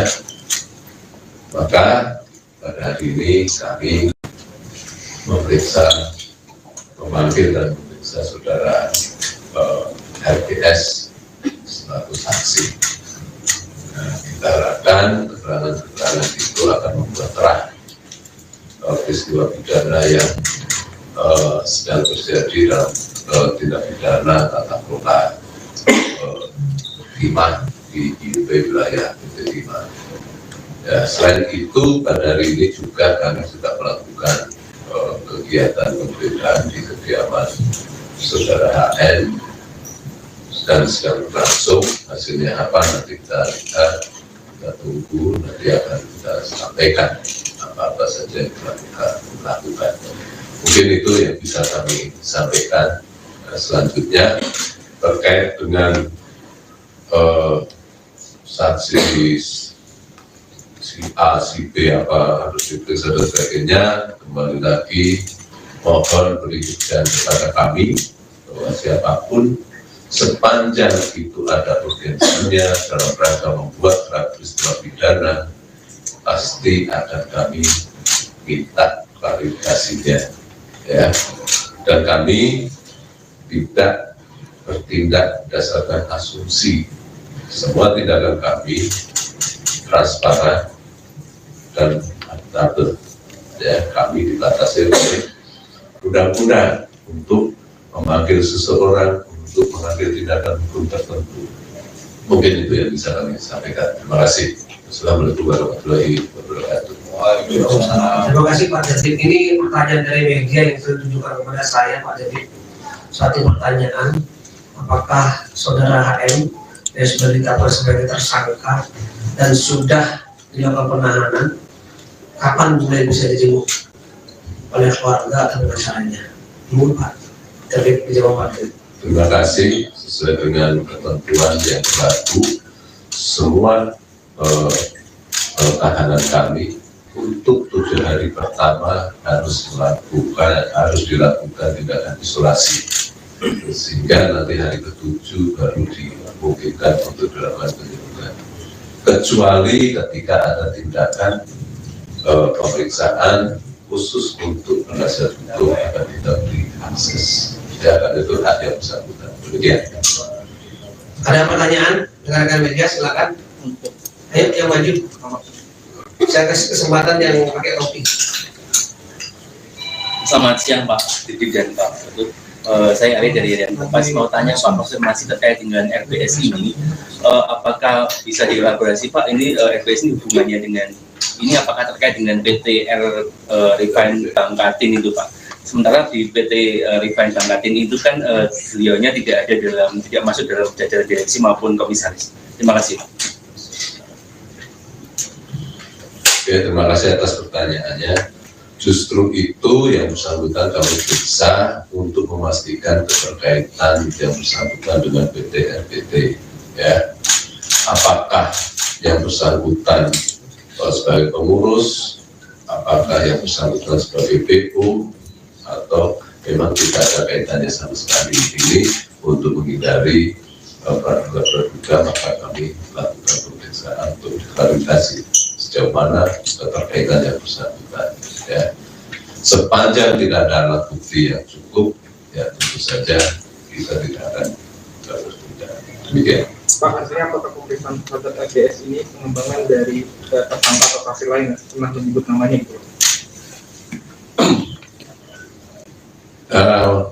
maka pada hari ini kami memanggil dan memeriksa saudara RGS selaku saksi. Kita harapkan keterangan-keterangan itu akan membuat terang peristiwa pidana yang sedang terjadi dalam tindak pidana tata kelola timah di IUP wilayah PT Timah. Ya, selain itu pada hari ini juga kami sudah melakukan kegiatan penggeledahan di kediaman saudara HN, dan sedang berlangsung. Hasilnya apa nanti kita lihat, kita tunggu, nanti akan kita sampaikan apa saja yang kita lakukan. Mungkin itu yang bisa kami sampaikan. Selanjutnya terkait dengan saksi si A, si B apa harus diperiksa dan sebagainya, kembali lagi mohon berikan kepada kami bahwa siapapun sepanjang itu ada urgensinya dalam rangka membuat peristiwa pidana, pasti akan kami minta klarifikasinya, ya. Dan kami tidak bertindak berdasarkan asumsi. Semua tindakan kami transparan dan akuntabel. Ya, kami dibatasi oleh undang-undang untuk memanggil seseorang, untuk mengambil tindakan hukum tertentu. Mungkin itu yang bisa kami sampaikan. Terima kasih. Assalamualaikum warahmatullahi wabarakatuh. Terima kasih Pak Dedit. Ini pertanyaan dari media yang sudah ditunjukkan kepada saya, Pak Dedit. Satu pertanyaan, apakah saudara HM yang sudah ditetapkan sebagai tersangka dan sudah dilakukan penahanan, kapan mulai bisa dijenguk oleh keluarga atau masyarakat? Ibu Pak Dedit, dijawab Pak Dedit. Terima kasih. Sesuai dengan ketentuan yang berlaku, semua tahanan kami untuk 7 hari pertama harus dilakukan tindakan isolasi, sehingga nanti hari ke-7 baru dimungkinkan untuk dilakukan penyidikan. Kecuali ketika ada tindakan pemeriksaan khusus untuk penasihat hukum akan kita beri akses. Ya, itu hak yang bersangkutan. Demikian. Ada pertanyaan rekan-rekan media, silakan. Ayo yang maju. Saya kasih kesempatan yang pakai topi. Selamat siang Pak Didi dan Pak Ketut. Saya Ari dari Rian Kompas, mau tanya soal konfirmasi terkait dengan RBS ini. Apakah bisa dielaborasi Pak, ini RBS ini hubungannya dengan ini, apakah terkait dengan PT Refine Bangkatin itu Pak? Sementara di PT Refine Bangkatin itu kan beliaunya tidak masuk dalam jajaran direksi maupun komisaris. Terima kasih. Oke, terima kasih atas pertanyaannya. Justru itu yang bersangkutan kami periksa untuk memastikan keterkaitan yang bersangkutan dengan PT RBT. Ya, apakah yang bersangkutan sebagai pengurus, apakah yang bersangkutan sebagai PO, atau memang tidak ada kaitannya sama sekali. Ini untuk menghindari praduga, maka kami lakukan pemeriksaan untuk klarifikasi sejauh mana keterkaitan yang bersangkutan. Ya. Sepanjang tidak ada alat bukti yang cukup, ya tentu saja kita tidak akan bertindak. Demikian. Pak, hasilnya apakah pemeriksaan terhadap RBS ini pengembangan dari tersangka atau saksi lain yang pernah menyebut namanya gitu?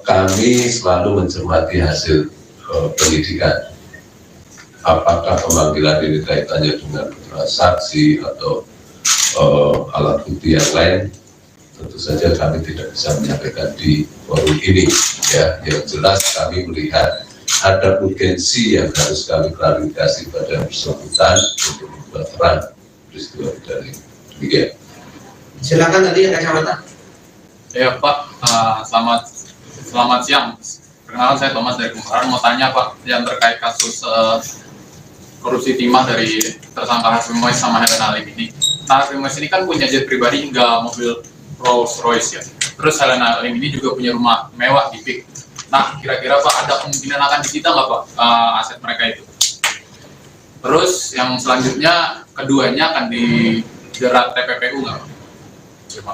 Kami selalu mencermati hasil penyidikan. Apakah pemanggilan ini kaitannya dengan saksi atau alat bukti yang lain, tentu saja kami tidak bisa menyampaikan di forum ini. Ya, yang jelas kami melihat ada urgensi yang harus kami klarifikasi pada bersangkutan untuk membuat terang peristiwa pidana ini. Demikian. Silakan tadi yang kacamata. Ya Pak, selamat siang. Perkenalkan saya Thomas dari Kumparan. Mau tanya Pak, yang terkait kasus korupsi timah dari tersangka Harvey Mois sama Helen Halim ini. Nah, Harvey Mois ini kan punya jet pribadi hingga mobil Rolls Royce ya. Terus Helen Halim ini juga punya rumah mewah di PIK. Nah, kira-kira Pak ada kemungkinan akan disita nggak Pak aset mereka itu? Terus yang selanjutnya keduanya akan dijerat TPPU nggak Pak? Terima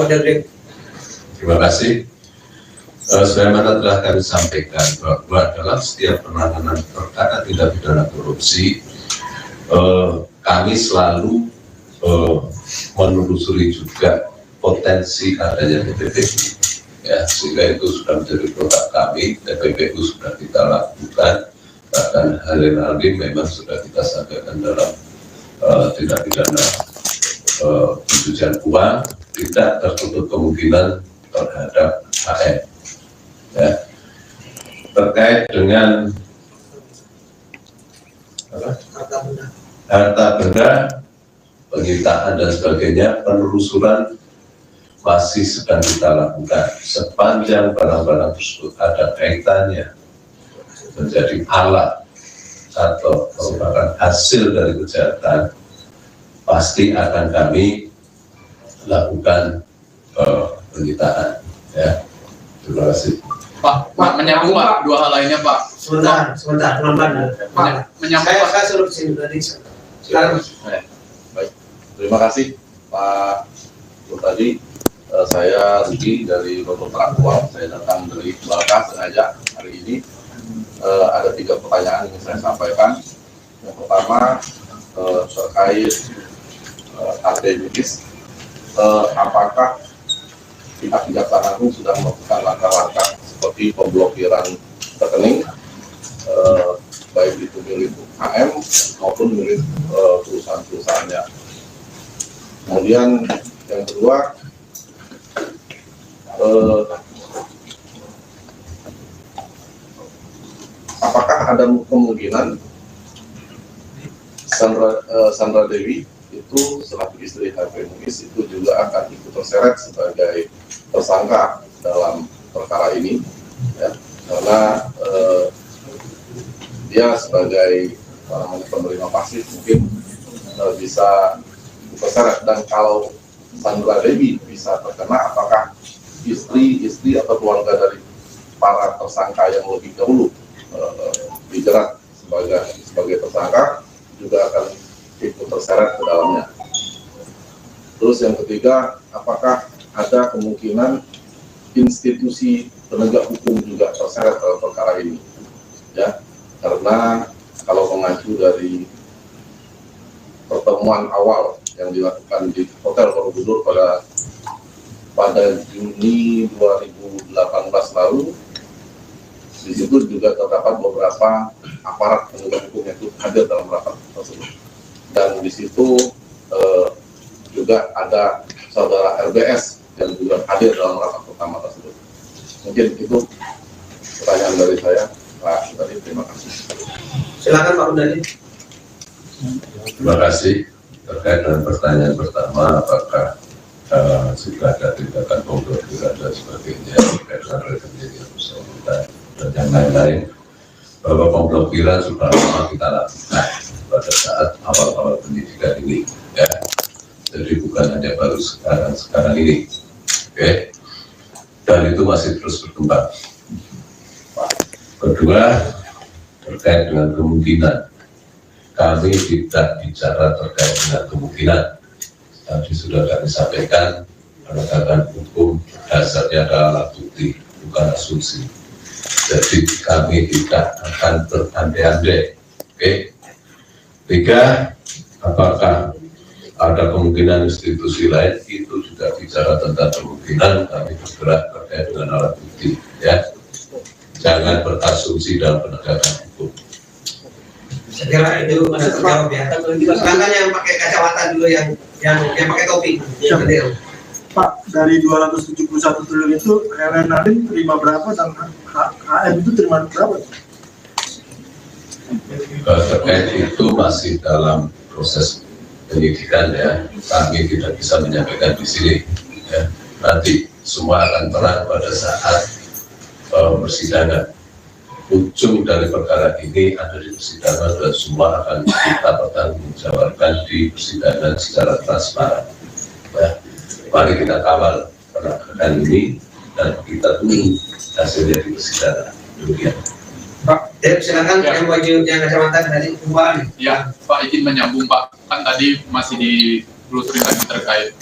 kasih. Terima kasih. Sebagaimana telah kami sampaikan bahwa dalam setiap penanganan perkara tindak pidana korupsi, kami selalu menelusuri juga potensi adanya TPPU. Ya, sehingga itu sudah menjadi produk kami. TPPU sudah kita lakukan, bahkan Helen Halim memang sudah kita sampaikan dalam tindak pidana pencucian uang, tidak tertutup kemungkinan terhadap HM. Ya. Terkait dengan harta benda, penyitaan dan sebagainya, penelusuran masih sedang kita lakukan. Sepanjang barang-barang tersebut ada kaitannya menjadi alat atau merupakan hasil dari kejahatan, pasti akan kami lakukan penyitaan. Ya, terima kasih. Pak, menyambung Pak, dua hal lainnya Pak. Sebentar, pelan-pelan. Menyambung Pak. Saya suruh kesini tadi. Silakan. Baik, terima kasih Pak. Tadi saya Rudi dari Roto Traktual, saya datang dari Balka sengaja hari ini. Ada 3 pertanyaan yang saya sampaikan. Yang pertama terkait akademis, apakah pihak Kejaksaan Agung sudah melakukan langkah-langkah seperti pemblokiran rekening, baik itu milik HM maupun milik perusahaan-perusahaannya. Kemudian yang kedua, apakah ada kemungkinan Sandra Dewi itu selaku istri Harvey Mois itu juga akan ikut terseret sebagai tersangka dalam perkara ini, ya, karena dia sebagai penerima pasif mungkin bisa terseret. Dan kalau Sandra Dewi bisa terkena, apakah istri atau keluarga dari para tersangka yang lebih dahulu dijerat sebagai tersangka juga akan ikut terseret ke dalamnya. Terus yang ketiga, apakah ada kemungkinan institusi penegak hukum juga terseret dalam perkara ini? Ya, karena kalau mengacu dari pertemuan awal yang dilakukan di Hotel Borobudur pada Juni 2018 lalu, di situ juga terdapat beberapa aparat penegak hukum yang hadir dalam rapat tersebut. Dan di situ juga ada saudara RBS yang juga hadir dalam rapat pertama tersebut. Mungkin itu pertanyaan dari saya, Pak Sutadi. Terima kasih. Silakan Pak Undani. Terima kasih. Terkait dengan pertanyaan pertama, apakah sudah ada tindakan pemblokiran dan sebagainya terkait dengan rekening yang bersangkutan dan yang lain-lain, bahwa pemblokiran sudah lama kita lakukan pada saat awal-awal pendidikan ini, ya. Jadi bukan hanya baru sekarang ini, oke? Dan itu masih terus berkembang. Kedua, terkait dengan kemungkinan, kami tidak bicara terkait dengan kemungkinan. Tadi sudah kami sampaikan, penegakan hukum dasarnya adalah alat bukti, bukan asumsi. Jadi kami tidak akan berandai-andai. Oke. Tiga, apakah ada kemungkinan institusi lain, itu juga bicara tentang kemungkinan kami bergerak terkait dengan alat bukti, ya. Jangan berasumsi dalam penegakan hukum. Saya kira itu masih terjawab ya. Silakan yang pakai kacamata dulu, yang pakai topi. Pak, dari 271 triliun itu Nadiem terima berapa dan HM itu terima berapa? Terkait itu masih dalam proses penyidikan, ya. Kami tidak bisa menyampaikan di sini, ya. Nanti semua akan terang pada saat persidangan. Ujung dari perkara ini ada di persidangan dan semua akan kita pertanggungjawabkan di persidangan secara transparan. Ya. Mari kita kawal penegakan ini dan kita tunggu hasilnya di persidangan. Demikian. Pak, silakan yang baju yang kacamata dari Kumbang. Ya, Pak, izin menyambung Pak. Kan tadi masih ditelusuri lagi terkait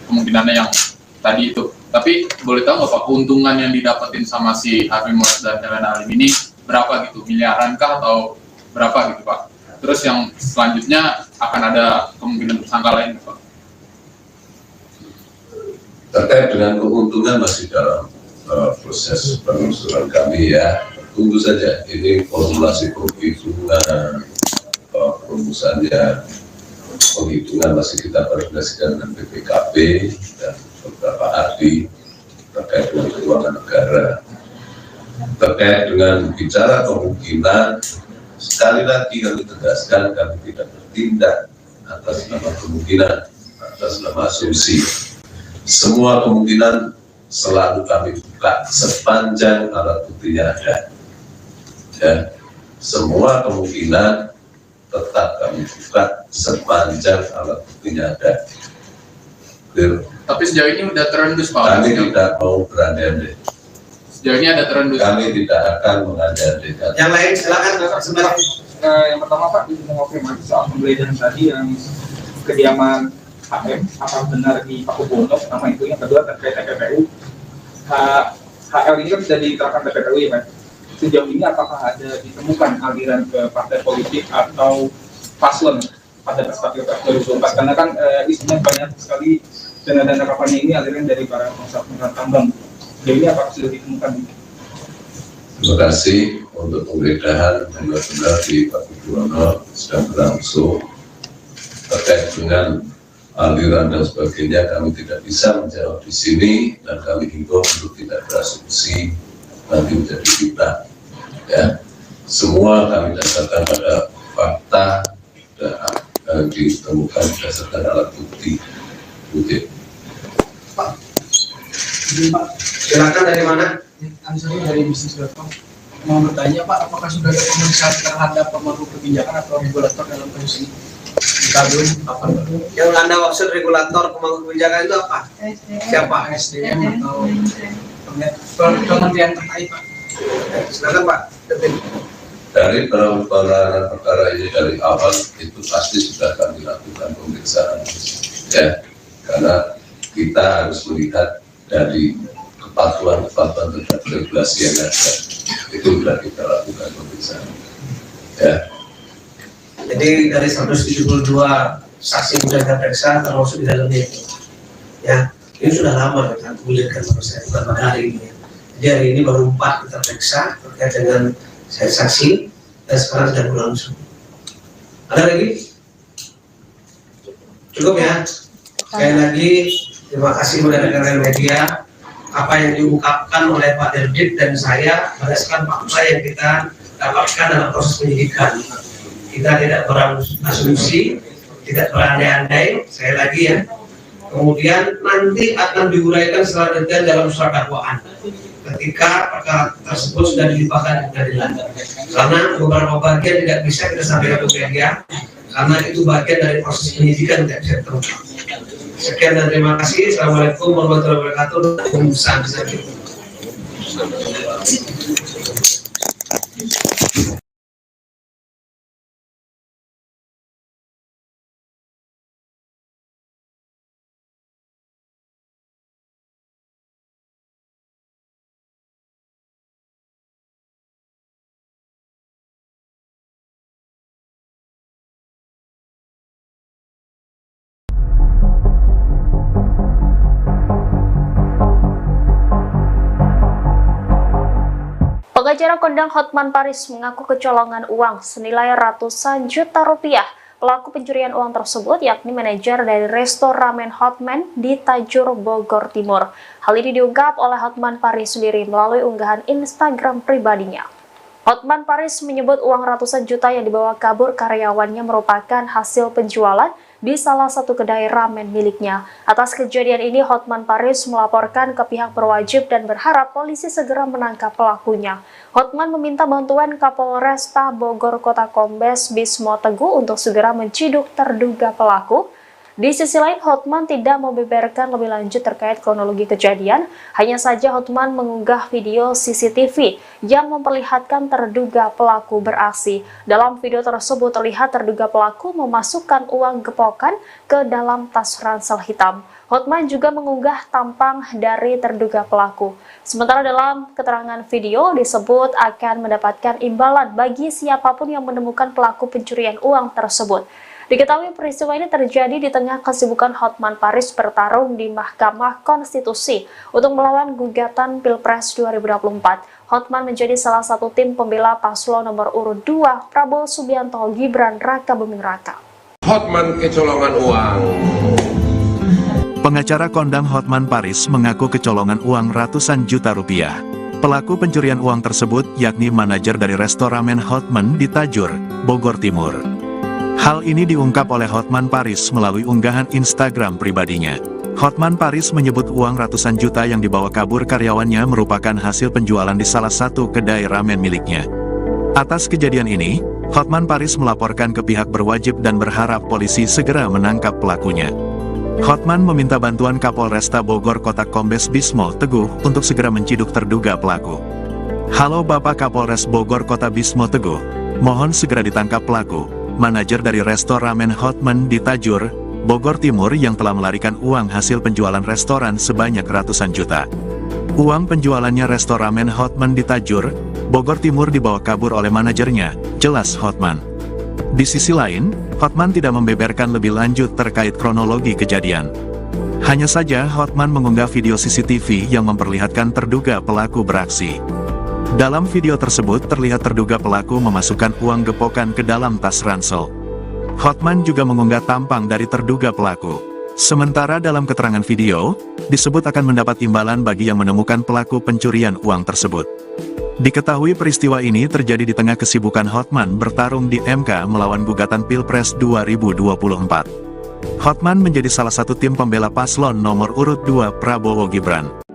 kemungkinannya yang tadi itu. Tapi boleh tahu nggak Pak, keuntungan yang didapetin sama si Harvey Mois dan Helen Halim ini berapa gitu? Miliaran kah atau berapa gitu Pak? Terus yang selanjutnya akan ada kemungkinan tersangka lain Pak? Terkait dengan keuntungan masih dalam proses penelusuran kami, ya. Tunggu saja, ini formulasi penghitungan, rumusannya, penghitungan masih kita koordinasikan dengan BPKP dan beberapa ahli terkait dengan keuangan negara. Terkait dengan bicara kemungkinan, sekali lagi kami tegaskan, kami tidak bertindak atas nama kemungkinan, atas nama asumsi. Semua kemungkinan selalu kami buka sepanjang alat buktinya ada. Ya, semua kemungkinan tetap kami buka sepanjang alat buktinya ada. Clear? Tapi sejauh ini udah terendus Pak. Kami tidak mau berandai-andai. Sejauh ini ada terendus. Kami tidak akan mengandai-andaikan. Yang lain silakan sebentar. Yang pertama Pak, mengonfirmasi soal penggeledahan tadi yang kediaman HM, apakah benar di Pakubono nama itu. Yang kedua terkait TPPU. HL ini kan sudah diterapkan TPPU ya Pak. Sejauh ini apakah ada ditemukan aliran ke partai politik atau paslon pada perspektif 2024? Karena kan isinya banyak sekali dana-dana kampanye ini aliran dari para pengusaha tambang. Sejauh ini apakah sudah ditemukan? Terima kasih untuk penggeledahan benar-benar di Pakubono sedang berlangsung. Terkait dengan aliran dan sebagainya kami tidak bisa menjawab di sini dan kami himbau untuk tidak berasumsi nanti menjadi fitnah, ya. Semua kami dasarkan pada fakta dan ditemukan berdasarkan alat bukti. Pak, silakan dari mana? Ansari dari bisnis.com. Mau bertanya Pak, apakah sudah ada pemeriksaan terhadap pemangku kebijakan atau regulator dalam kasus ini? Yang Anda maksud regulator pemangku kebijakan itu apa? Siapa? SDM atau kementerian terkait Pak? Silakan Pak. Dari penanganan perkara ini dari awal itu pasti sudah kami lakukan pemeriksaan, ya, karena kita harus melihat dari kepatuhan terhadap regulasi yang ada, itu sudah kita lakukan pemeriksaan, ya. Jadi dari 172 saksi sudah kita periksa termasuk di dalamnya itu, ya. Ini sudah lama kita menggulirkan proses, bukan pada hari ini. Jadi hari ini baru 4 kita periksa terkait dengan saksi dan sekarang sudah berlangsung. Ada lagi? Cukup ya. Sekali lagi Terima kasih kepada rekan-rekan media. Apa yang diungkapkan oleh Pak Derbit dan saya berdasarkan fakta yang kita dapatkan dalam proses penyidikan. Kita tidak berasumsi, tidak berandai-andai, saya lagi ya. Kemudian nanti akan diuraikan secara detail dalam surat dakwaan ketika perkara tersebut sudah dilimpahkan ke pengadilan. Karena beberapa bagian tidak bisa kita sampaikan ke media, karena itu bagian dari proses penyidikan tidak bisa terungkap. Sekian dan terima kasih. Assalamualaikum warahmatullahi wabarakatuh. Pengacara kondang Hotman Paris mengaku kecolongan uang senilai ratusan juta rupiah. Pelaku pencurian uang tersebut yakni manajer dari resto ramen Hotman di Tajur, Bogor Timur. Hal ini diungkap oleh Hotman Paris sendiri melalui unggahan Instagram pribadinya. Hotman Paris menyebut uang ratusan juta yang dibawa kabur karyawannya merupakan hasil penjualan di salah satu kedai ramen miliknya. Atas kejadian ini, Hotman Paris melaporkan ke pihak berwajib dan berharap polisi segera menangkap pelakunya. Hotman meminta bantuan Kapolresta Bogor Kota Kombes Bismo Teguh untuk segera menciduk terduga pelaku. Di sisi lain, Hotman tidak membeberkan lebih lanjut terkait kronologi kejadian, hanya saja Hotman mengunggah video CCTV yang memperlihatkan terduga pelaku beraksi. Dalam video tersebut terlihat terduga pelaku memasukkan uang gepokan ke dalam tas ransel hitam. Hotman juga mengunggah tampang dari terduga pelaku. Sementara dalam keterangan video disebut akan mendapatkan imbalan bagi siapapun yang menemukan pelaku pencurian uang tersebut. Diketahui peristiwa ini terjadi di tengah kesibukan Hotman Paris bertarung di Mahkamah Konstitusi untuk melawan gugatan Pilpres 2024. Hotman menjadi salah satu tim pembela paslon nomor urut 2 Prabowo Subianto Gibran Raka Buming Raka. Hotman kecolongan uang. Pengacara kondang Hotman Paris mengaku kecolongan uang ratusan juta rupiah. Pelaku pencurian uang tersebut yakni manajer dari resto ramen Hotman di Tajur, Bogor Timur. Hal ini diungkap oleh Hotman Paris melalui unggahan Instagram pribadinya. Hotman Paris menyebut uang ratusan juta yang dibawa kabur karyawannya merupakan hasil penjualan di salah satu kedai ramen miliknya. Atas kejadian ini, Hotman Paris melaporkan ke pihak berwajib dan berharap polisi segera menangkap pelakunya. Hotman meminta bantuan Kapolresta Bogor Kota Kombes Bismo Teguh untuk segera menciduk terduga pelaku. Halo Bapak Kapolres Bogor Kota Bismo Teguh, mohon segera ditangkap pelaku, manajer dari resto ramen Hotman di Tajur, Bogor Timur yang telah melarikan uang hasil penjualan restoran sebanyak ratusan juta. Uang penjualannya resto ramen Hotman di Tajur, Bogor Timur dibawa kabur oleh manajernya, jelas Hotman. Di sisi lain, Hotman tidak membeberkan lebih lanjut terkait kronologi kejadian. Hanya saja Hotman mengunggah video CCTV yang memperlihatkan terduga pelaku beraksi. Dalam video tersebut terlihat terduga pelaku memasukkan uang gepokan ke dalam tas ransel. Hotman juga mengunggah tampang dari terduga pelaku. Sementara dalam keterangan video, disebut akan mendapat imbalan bagi yang menemukan pelaku pencurian uang tersebut. Diketahui peristiwa ini terjadi di tengah kesibukan Hotman bertarung di MK melawan gugatan Pilpres 2024. Hotman menjadi salah satu tim pembela paslon nomor urut 2 Prabowo Gibran.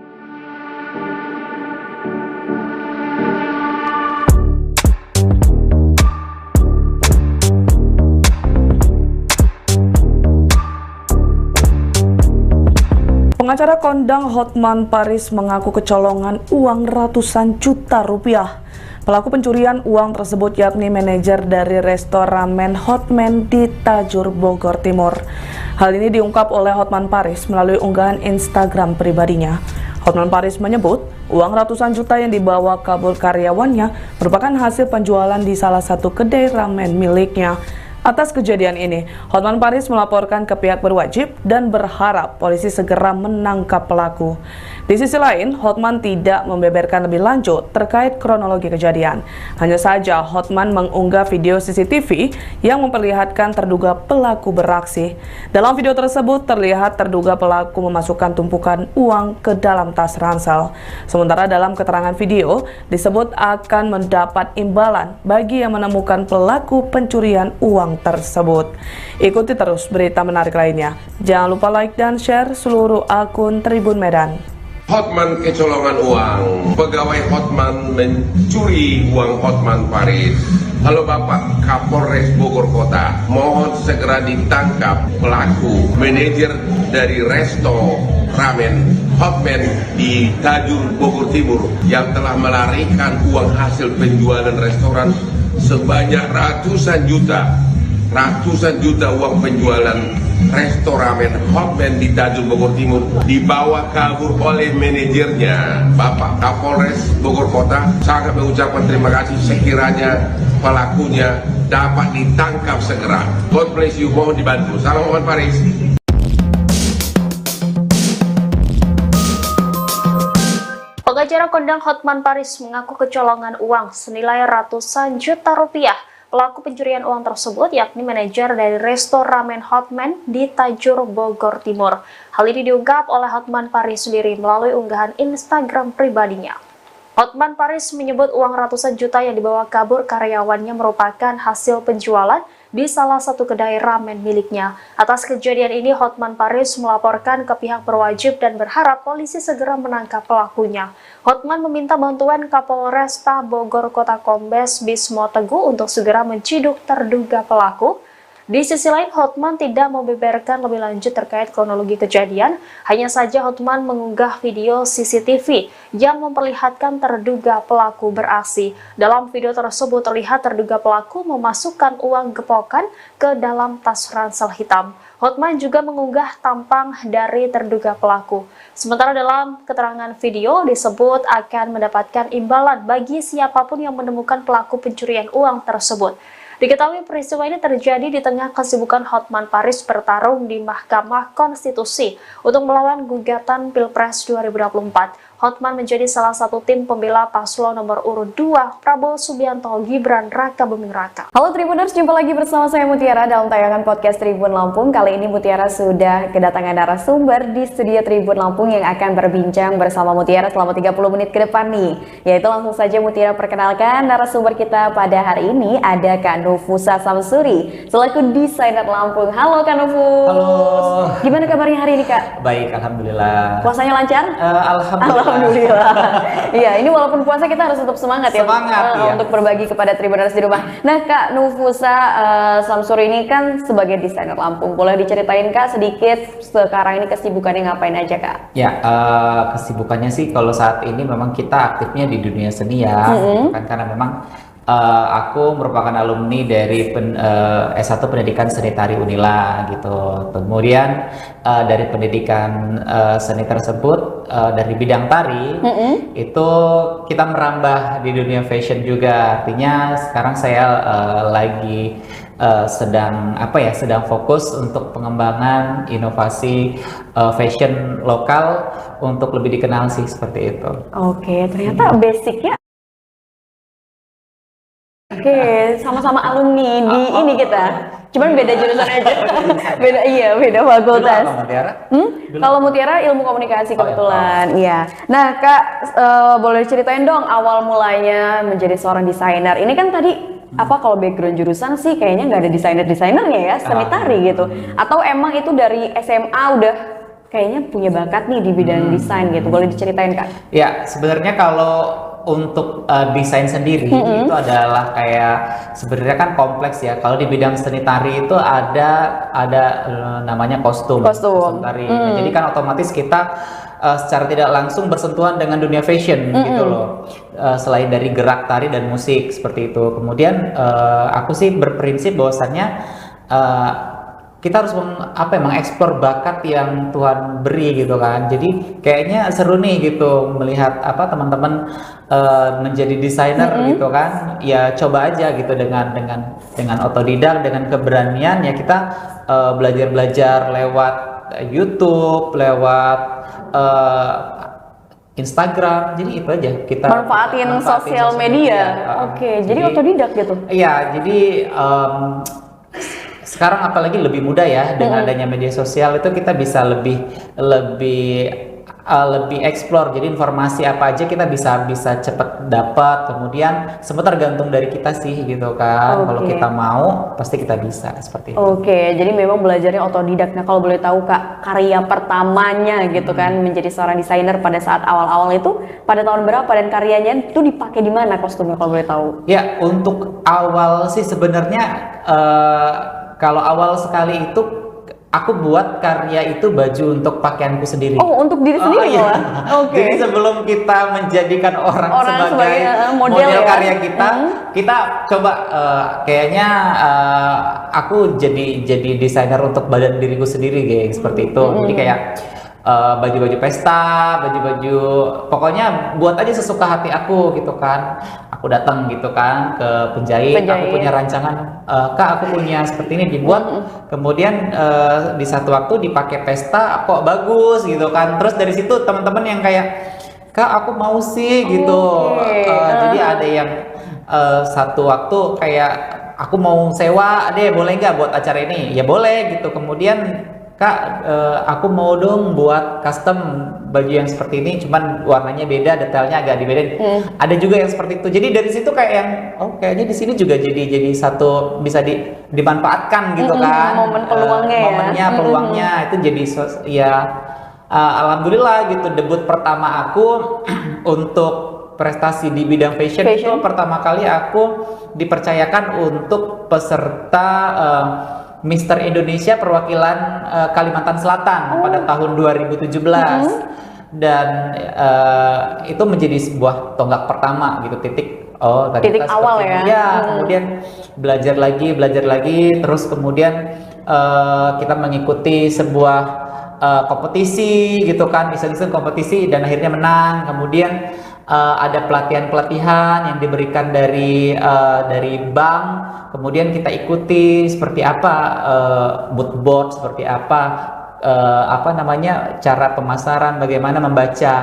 Pengacara kondang Hotman Paris mengaku kecolongan uang ratusan juta rupiah. Pelaku pencurian uang tersebut yakni manajer dari resto ramen Hotman di Tajur, Bogor Timur. Hal ini diungkap oleh Hotman Paris melalui unggahan Instagram pribadinya. Hotman Paris menyebut uang ratusan juta yang dibawa kabur karyawannya merupakan hasil penjualan di salah satu kedai ramen miliknya. Atas kejadian ini, Hotman Paris melaporkan ke pihak berwajib dan berharap polisi segera menangkap pelaku. Di sisi lain, Hotman tidak membeberkan lebih lanjut terkait kronologi kejadian. Hanya saja Hotman mengunggah video CCTV yang memperlihatkan terduga pelaku beraksi. Dalam video tersebut terlihat terduga pelaku memasukkan tumpukan uang ke dalam tas ransel. Sementara dalam keterangan video disebut akan mendapat imbalan bagi yang menemukan pelaku pencurian uang tersebut. Ikuti terus berita menarik lainnya. Jangan lupa like dan share seluruh akun Tribun Medan. Hotman kecolongan uang, pegawai Hotman mencuri uang Hotman Paris. Halo Bapak Kapolres Bogor Kota, mohon segera ditangkap pelaku manajer dari resto ramen Hotman di Tajur Bogor Timur yang telah melarikan uang hasil penjualan restoran sebanyak ratusan juta uang penjualan restoran Hotman di Tajur Bogor Timur dibawa kabur oleh manajernya. Bapak Kapolres Bogor Kota sangat mengucapkan terima kasih sekiranya pelakunya dapat ditangkap segera. God bless you, mohon dibantu. Salam Hotman Paris. Pengacara kondang Hotman Paris mengaku kecolongan uang senilai ratusan juta rupiah. Pelaku pencurian uang tersebut yakni manajer dari resto ramen Hotman di Tajur Bogor Timur. Hal ini diungkap oleh Hotman Paris sendiri melalui unggahan Instagram pribadinya. Hotman Paris menyebut uang ratusan juta yang dibawa kabur karyawannya merupakan hasil penjualan di salah satu kedai ramen miliknya. Atas kejadian ini, Hotman Paris melaporkan ke pihak berwajib dan berharap polisi segera menangkap pelakunya. Hotman meminta bantuan Kapolresta Bogor Kota Kombes Bismo Teguh untuk segera menciduk terduga pelaku. Di sisi lain, Hotman tidak membeberkan lebih lanjut terkait kronologi kejadian. Hanya saja Hotman mengunggah video CCTV yang memperlihatkan terduga pelaku beraksi. Dalam video tersebut terlihat terduga pelaku memasukkan uang gepokan ke dalam tas ransel hitam. Hotman juga mengunggah tampang dari terduga pelaku. Sementara dalam keterangan video disebut akan mendapatkan imbalan bagi siapapun yang menemukan pelaku pencurian uang tersebut. Diketahui peristiwa ini terjadi di tengah kesibukan Hotman Paris bertarung di Mahkamah Konstitusi untuk melawan gugatan Pilpres 2024. Hotman menjadi salah satu tim pembela paslon nomor urut 2 Prabowo Subianto Gibran Raka Buming Raka. Halo Tribuners, jumpa lagi bersama saya Mutiara dalam tayangan podcast Tribun Lampung. Kali ini Mutiara sudah kedatangan narasumber di studio Tribun Lampung yang akan berbincang bersama Mutiara selama 30 menit ke depan nih. Yaitu langsung saja Mutiara perkenalkan narasumber kita pada hari ini ada Kak Nufusa Samsuri selaku desainer Lampung. Halo Kak Nufus. Halo. Gimana kabarnya hari ini Kak? Baik, alhamdulillah. Puasanya lancar? Alhamdulillah. Iya, ini walaupun puasa kita harus tetap semangat ya, untuk berbagi kepada Tribuners di rumah. Nah Kak Nufusa Samsuri ini kan sebagai desainer Lampung, boleh diceritain Kak sedikit sekarang ini kesibukannya ngapain aja Kak? Ya, kesibukannya sih kalau saat ini memang kita aktifnya di dunia seni ya, kan karena memang aku merupakan alumni dari S1 Pendidikan Seni Tari Unila gitu. Kemudian dari pendidikan seni tersebut dari bidang tari itu kita merambah di dunia fashion juga. Artinya sekarang saya lagi sedang fokus untuk pengembangan inovasi fashion lokal untuk lebih dikenal sih seperti itu. Oke, ternyata basicnya Oke, sama-sama alumni di ini kita. Cuman beda jurusan aja. beda fakultas. Kalau Mutiara ilmu komunikasi kebetulan. Iya. Nah, Kak boleh ceritain dong awal mulanya menjadi seorang desainer. Ini kan tadi kalau background jurusan sih kayaknya nggak ada desainer-desainernya ya, seni tari gitu. Atau emang itu dari SMA udah kayaknya punya bakat nih di bidang desain gitu. Boleh diceritain Kak? Ya, sebenarnya kalau untuk desain sendiri itu adalah kayak sebenarnya kan kompleks ya. Kalau di bidang seni tari itu ada namanya kostum tari. Nah, jadi kan otomatis kita secara tidak langsung bersentuhan dengan dunia fashion gitu loh. Selain dari gerak tari dan musik seperti itu. Kemudian aku sih berprinsip bahwasannya kita harus mengeksplor bakat yang Tuhan beri gitu kan. Jadi kayaknya seru nih gitu melihat teman-teman menjadi desainer gitu kan. Ya coba aja gitu dengan otodidak, dengan keberanian ya kita belajar lewat YouTube, lewat Instagram, jadi itu aja kita manfaatin sosial media. Oke, jadi otodidak gitu. Iya, jadi sekarang apalagi lebih mudah ya dengan adanya media sosial itu kita bisa lebih explore. Jadi informasi apa aja kita bisa cepet dapat. Kemudian semua tergantung dari kita sih gitu kan. Kalau kita mau pasti kita bisa seperti itu. Oke, jadi memang belajarnya otodidak. Nah, kalau boleh tahu Kak, karya pertamanya gitu kan menjadi seorang desainer pada saat awal-awal itu pada tahun berapa dan karyanya itu dipakai di mana kostumnya kalau boleh tahu? Ya, untuk awal sih sebenarnya kalau awal sekali itu aku buat karya itu baju untuk pakaianku sendiri. Oh, untuk diri sendiri iya. Oke. Jadi sebelum kita menjadikan orang sebagai model ya? Karya kita coba kayaknya aku jadi desainer untuk badan diriku sendiri kayak seperti itu. Jadi kayak baju-baju pesta, baju-baju pokoknya buat aja sesuka hati aku gitu kan. Aku datang gitu kan ke penjahit. Aku punya rancangan, Kak aku punya seperti ini dibuat. Kemudian di satu waktu dipakai pesta kok bagus gitu kan. Terus dari situ teman-teman yang kayak, Kak aku mau sih gitu. Jadi ada yang satu waktu kayak aku mau sewa deh, boleh nggak buat acara ini? Ya boleh gitu. Kemudian Kak, aku mau dong buat custom baju yang seperti ini, cuman warnanya beda, detailnya agak dibedain. Ada juga yang seperti itu. Jadi dari situ kayak yang, kayaknya di sini juga jadi satu bisa dimanfaatkan gitu kan. Momen peluangnya momennya, peluangnya itu jadi ya alhamdulillah gitu. Debut pertama aku untuk prestasi di bidang fashion itu pertama kali aku dipercayakan untuk peserta Mister Indonesia perwakilan Kalimantan Selatan pada tahun 2017 dan itu menjadi sebuah tonggak pertama gitu, titik awal ya. Kemudian belajar lagi terus kemudian kita mengikuti sebuah kompetisi gitu kan, iseng-iseng kompetisi dan akhirnya menang. Kemudian ada pelatihan yang diberikan dari bank, kemudian kita ikuti seperti apa mood board, seperti apa cara pemasaran, bagaimana membaca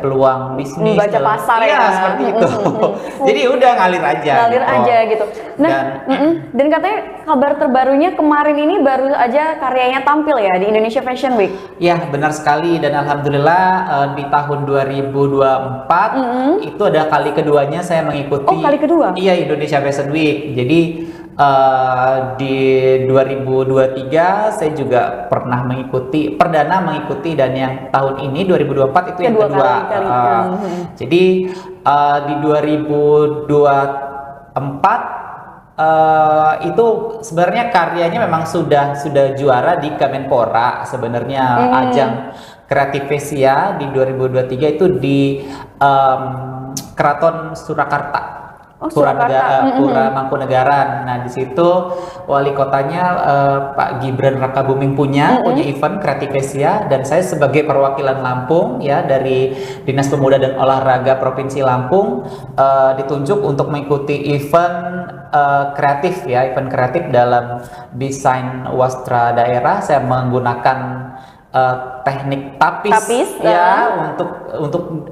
peluang bisnis, membaca pasar ya seperti itu. Jadi udah ngalir aja gitu. Nah, dan katanya kabar terbarunya kemarin ini baru aja karyanya tampil ya di Indonesia Fashion Week. Ya benar sekali, dan alhamdulillah di tahun 2024 itu ada kali keduanya saya mengikuti. Oh, kali kedua? Iya, Indonesia Fashion Week. Jadi di 2023 saya juga pernah perdana mengikuti, dan yang tahun ini 2024 itu yang kedua. Jadi di 2024 itu sebenarnya karyanya memang sudah juara di Kemenpora sebenarnya. Ajang Kreativesia di 2023 itu di Keraton Surakarta. Pura Mangkunegaran. Nah di situ wali kotanya Pak Gibran Rakabuming punya event Kreativesia, dan saya sebagai perwakilan Lampung ya dari Dinas Pemuda dan Olahraga Provinsi Lampung ditunjuk untuk mengikuti event kreatif dalam desain wastra daerah. Saya menggunakan teknik tapis ya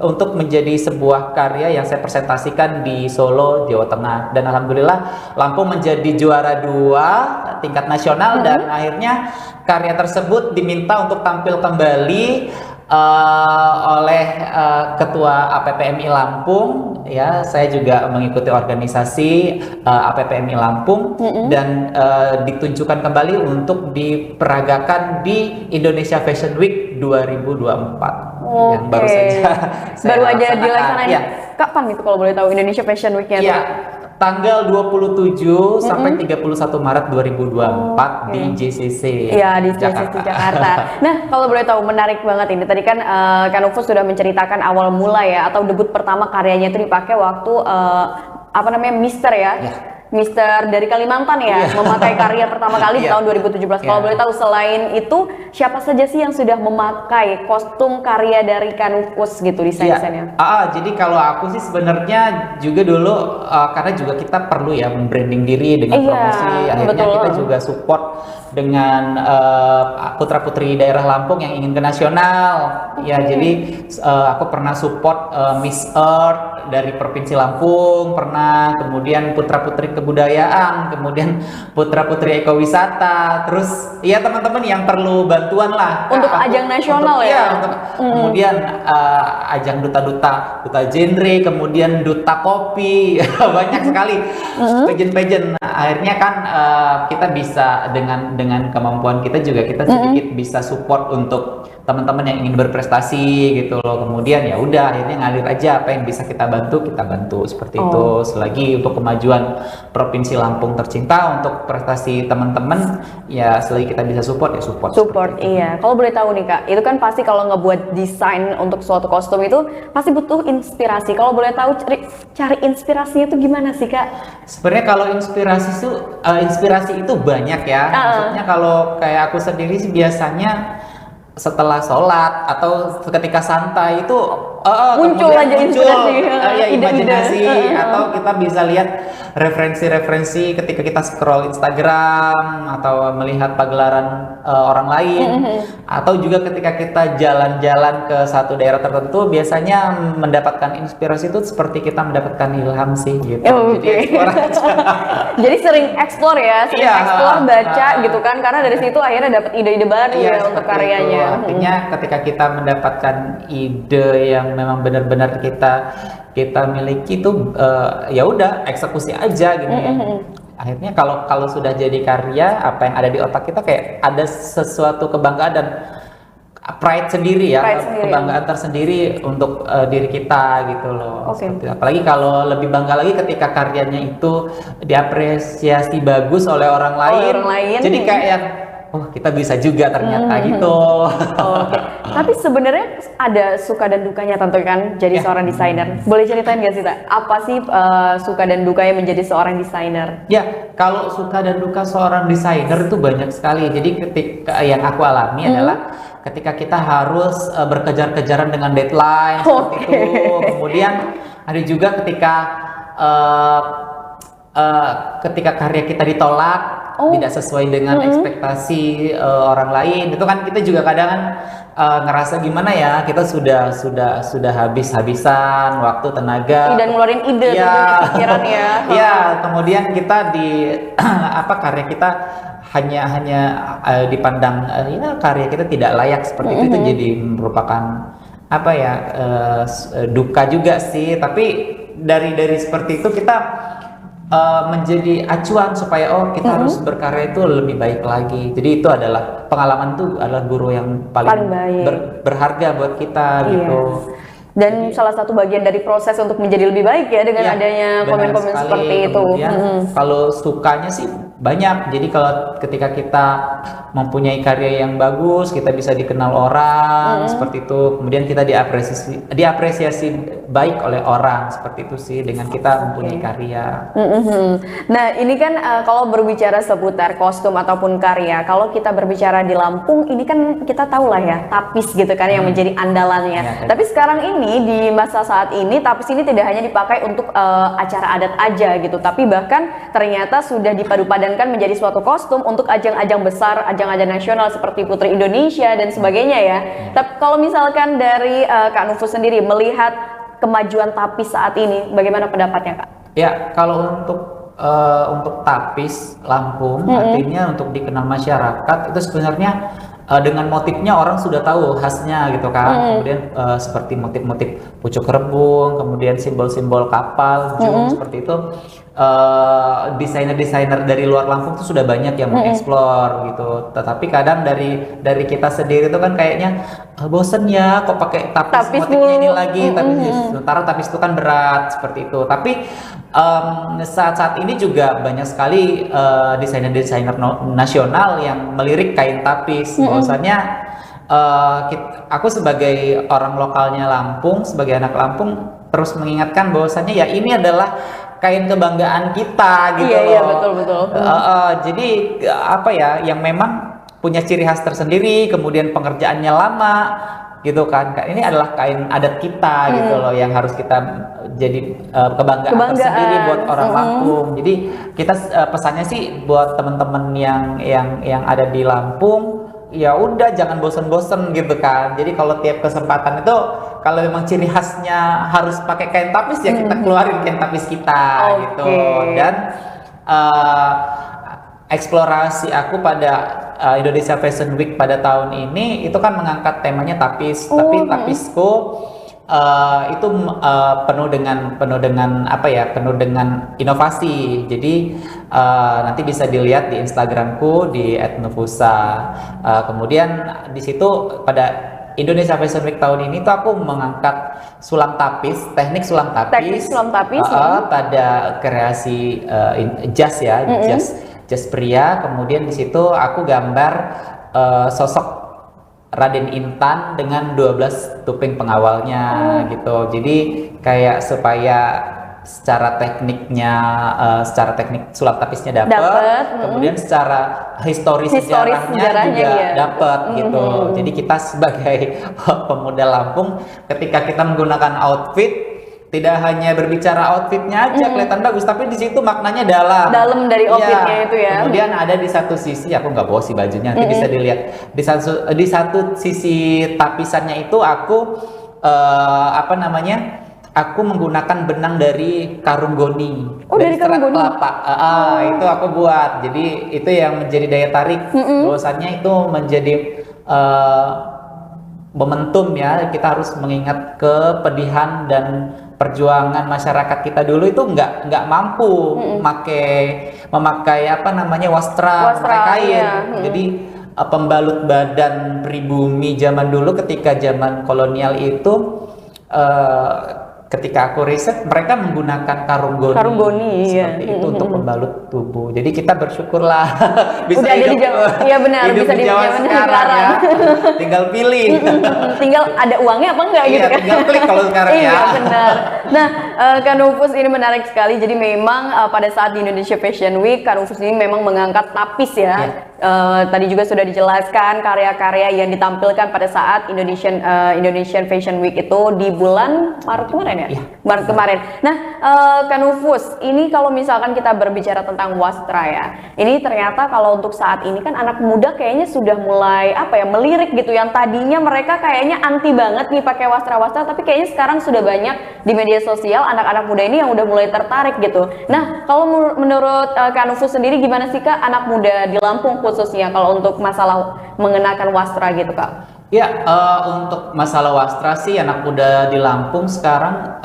untuk menjadi sebuah karya yang saya presentasikan di Solo, Jawa Tengah, dan alhamdulillah Lampung menjadi juara 2 tingkat nasional. Dan akhirnya karya tersebut diminta untuk tampil kembali oleh Ketua APPMI Lampung ya. Saya juga mengikuti organisasi APPMI Lampung dan ditunjukkan kembali untuk diperagakan di Indonesia Fashion Week 2024 yang baru saja dilaksanakan. Kapan itu kalau boleh tahu Indonesia Fashion Week-nya? Ya, tanggal 27 sampai 31 Maret 2024 di JCC. Iya, di JCC Jakarta. Nah, kalau boleh tahu, menarik banget ini. Tadi kan Kak Nufus sudah menceritakan awal mula ya, atau debut pertama karyanya itu dipakai waktu Mister ya. Mister dari Kalimantan ya, memakai karya pertama kali di tahun 2017. Kalau boleh tahu, selain itu siapa saja sih yang sudah memakai kostum karya dari Kak Nufus gitu desain-desainnya? Jadi kalau aku sih sebenarnya juga dulu karena juga kita perlu ya membranding diri dengan promosi. Akhirnya kita juga support putra-putri daerah Lampung yang ingin ke nasional. Ya, jadi aku pernah support Miss Earth dari Provinsi Lampung, pernah, kemudian putra-putri kebudayaan, kemudian putra-putri ekowisata, terus ya teman-teman yang perlu bantuan lah untuk ajang nasional ya. Kemudian ajang duta genre, kemudian duta kopi, banyak sekali pageant. Akhirnya kan kita bisa dengan kemampuan kita juga kita sedikit bisa support untuk teman-teman yang ingin berprestasi gitu loh. Kemudian ya udah, akhirnya ngalir aja, apa yang bisa kita bantu seperti itu. Selagi untuk kemajuan Provinsi Lampung tercinta, untuk prestasi teman-teman ya selagi kita bisa support ya support. Iya. Kalau boleh tahu nih Kak, itu kan pasti kalau ngebuat desain untuk suatu kostum itu pasti butuh inspirasi. Kalau boleh tahu cari inspirasinya itu gimana sih Kak? Sebenarnya kalau inspirasi itu banyak ya. Maksudnya kalau kayak aku sendiri sih biasanya setelah sholat atau ketika santai itu muncul aja imajinasi, atau kita bisa lihat referensi ketika kita scroll Instagram atau melihat pagelaran orang lain, atau juga ketika kita jalan-jalan ke satu daerah tertentu, biasanya mendapatkan inspirasi itu seperti kita mendapatkan ilham sih gitu. Jadi sering explore ya, explore, baca gitu kan, karena dari situ akhirnya dapat ide-ide baru ya untuk karyanya. Artinya ketika kita mendapatkan ide yang memang benar-benar kita miliki itu ya udah eksekusi aja gitu ya. Akhirnya kalau sudah jadi karya, apa yang ada di otak kita kayak ada sesuatu kebanggaan dan pride sendiri ya, kebanggaan tersendiri untuk diri kita gitu loh. Apalagi kalau lebih bangga lagi ketika karyanya itu diapresiasi bagus oleh orang lain. Jadi kayak oh kita bisa juga ternyata gitu. Tapi sebenarnya ada suka dan dukanya tentu kan jadi seorang desainer. Boleh ceritain nggak sih Tak? Apa sih suka dan dukanya menjadi seorang desainer? Ya, kalau suka dan duka seorang desainer itu banyak sekali. Jadi ketika yang aku alami adalah ketika kita harus berkejar-kejaran dengan deadline seperti itu. Kemudian ada juga ketika karya kita ditolak, tidak sesuai dengan ekspektasi orang lain, itu kan kita juga kadang ngerasa gimana ya, kita sudah habis-habisan waktu, tenaga, dan ngeluarin ide, pikiran ya. Ya, kemudian kita karya kita hanya dipandang ya karya kita tidak layak seperti itu jadi merupakan duka juga sih. Tapi dari seperti itu kita menjadi acuan supaya kita harus berkarya itu lebih baik lagi. Jadi itu adalah pengalaman, itu adalah guru yang paling berharga buat kita gitu. Dan salah satu bagian dari proses untuk menjadi lebih baik ya dengan adanya komen-komen seperti itu. Kalau sukanya sih banyak. Jadi kalau ketika kita mempunyai karya yang bagus, kita bisa dikenal orang seperti itu. Kemudian kita diapresiasi baik oleh orang seperti itu sih dengan kita mempunyai karya. Nah ini kan kalau berbicara seputar kostum ataupun karya, kalau kita berbicara di Lampung ini kan kita tahu lah ya tapis gitu kan yang menjadi andalannya. Tapi sekarang ini di masa saat ini tapis ini tidak hanya dipakai untuk acara adat aja gitu, tapi bahkan ternyata sudah dipadu-padankan menjadi suatu kostum untuk ajang-ajang besar, ajang-ajang nasional seperti Putri Indonesia dan sebagainya ya. Tapi kalau misalkan dari Kak Nufus sendiri melihat kemajuan tapis saat ini, bagaimana pendapatnya Kak? Ya, kalau untuk tapis Lampung, artinya untuk dikenal masyarakat itu sebenarnya dengan motifnya orang sudah tahu khasnya gitu kan. Kemudian seperti motif-motif pucuk rebung, kemudian simbol-simbol kapal, jung seperti itu. Desainer-desainer dari luar Lampung tuh sudah banyak yang mengeksplor gitu. Tetapi kadang dari kita sendiri tuh kan kayaknya bosen ya kok pakai tapis motifnya ini lagi. Tapi sementara tapis itu kan berat seperti itu. Tapi saat ini juga banyak sekali desainer-desainer nasional yang melirik kain tapis. Bahwasannya aku sebagai orang lokalnya Lampung, sebagai anak Lampung terus mengingatkan bahwasannya ya ini adalah kain kebanggaan kita gitu loh. Iya betul. Jadi yang memang punya ciri khas tersendiri, kemudian pengerjaannya lama gitu kan. Ini adalah kain adat kita gitu loh yang harus kita jadi kebanggaan tersendiri buat orang Lampung. Jadi kita pesannya sih buat teman-teman yang ada di Lampung, ya udah jangan bosen-bosen gitu kan. Jadi kalau tiap kesempatan itu kalau memang ciri khasnya harus pakai kain tapis ya kita keluarin kain tapis kita gitu. Dan eksplorasi aku pada Indonesia Fashion Week pada tahun ini itu kan mengangkat temanya tapis, tapi tapisku itu penuh dengan inovasi. Jadi nanti bisa dilihat di Instagramku di @nufusa. Kemudian di situ pada Indonesia Fashion Week tahun ini tuh aku mengangkat sulam tapis, teknik sulam tapis, pada kreasi jas ya, jas pria. Kemudian di situ aku gambar sosok Raden Intan dengan 12 tuping pengawalnya gitu. Jadi kayak supaya secara teknik sulam tapisnya dapat, kemudian secara historis sejarahnya juga dapat gitu. Jadi kita sebagai pemuda Lampung ketika kita menggunakan outfit tidak hanya berbicara outfitnya aja kelihatan bagus, tapi di situ maknanya dalam dari outfitnya itu ya. Kemudian ada di satu sisi, aku nggak bawa sih bajunya, nanti bisa dilihat di satu sisi tapisannya itu aku aku menggunakan benang dari karung goni, dari serat kelapa. Itu aku buat. Jadi itu yang menjadi daya tarik. Bahwasannya itu menjadi momentum ya, kita harus mengingat kepedihan dan perjuangan masyarakat kita dulu itu nggak mampu memakai wastra kain. Jadi pembalut badan pribumi zaman dulu ketika zaman kolonial itu ketika aku riset mereka menggunakan karung goni seperti itu untuk pembalut tubuh. Jadi kita bersyukurlah bisa udah hidup, bisa di zaman sekarang ya. Tinggal pilih. Tinggal ada uangnya apa enggak gitu kan. Tinggal klik kalau sekarang ya. Iya benar. Nah, Kak Nufus ini menarik sekali. Jadi memang pada saat di Indonesia Fashion Week, Kak Nufus ini memang mengangkat tapis ya. Tadi juga sudah dijelaskan karya-karya yang ditampilkan pada saat Indonesian Fashion Week itu di bulan Maret kemarin ya? Maret kemarin. Nah, Kak Nufus, ini kalau misalkan kita berbicara tentang wastra ya, ini ternyata kalau untuk saat ini kan anak muda kayaknya sudah mulai melirik gitu. Yang tadinya mereka kayaknya anti banget nih pakai wastra-wastra, tapi kayaknya sekarang sudah banyak di media sosial anak-anak muda ini yang udah mulai tertarik gitu. Nah, kalau menurut Kak Nufus sendiri gimana sih Kak anak muda di Lampung khususnya kalau untuk masalah mengenakan wastra gitu Kak? Ya, untuk masalah wastra sih anak muda di Lampung sekarang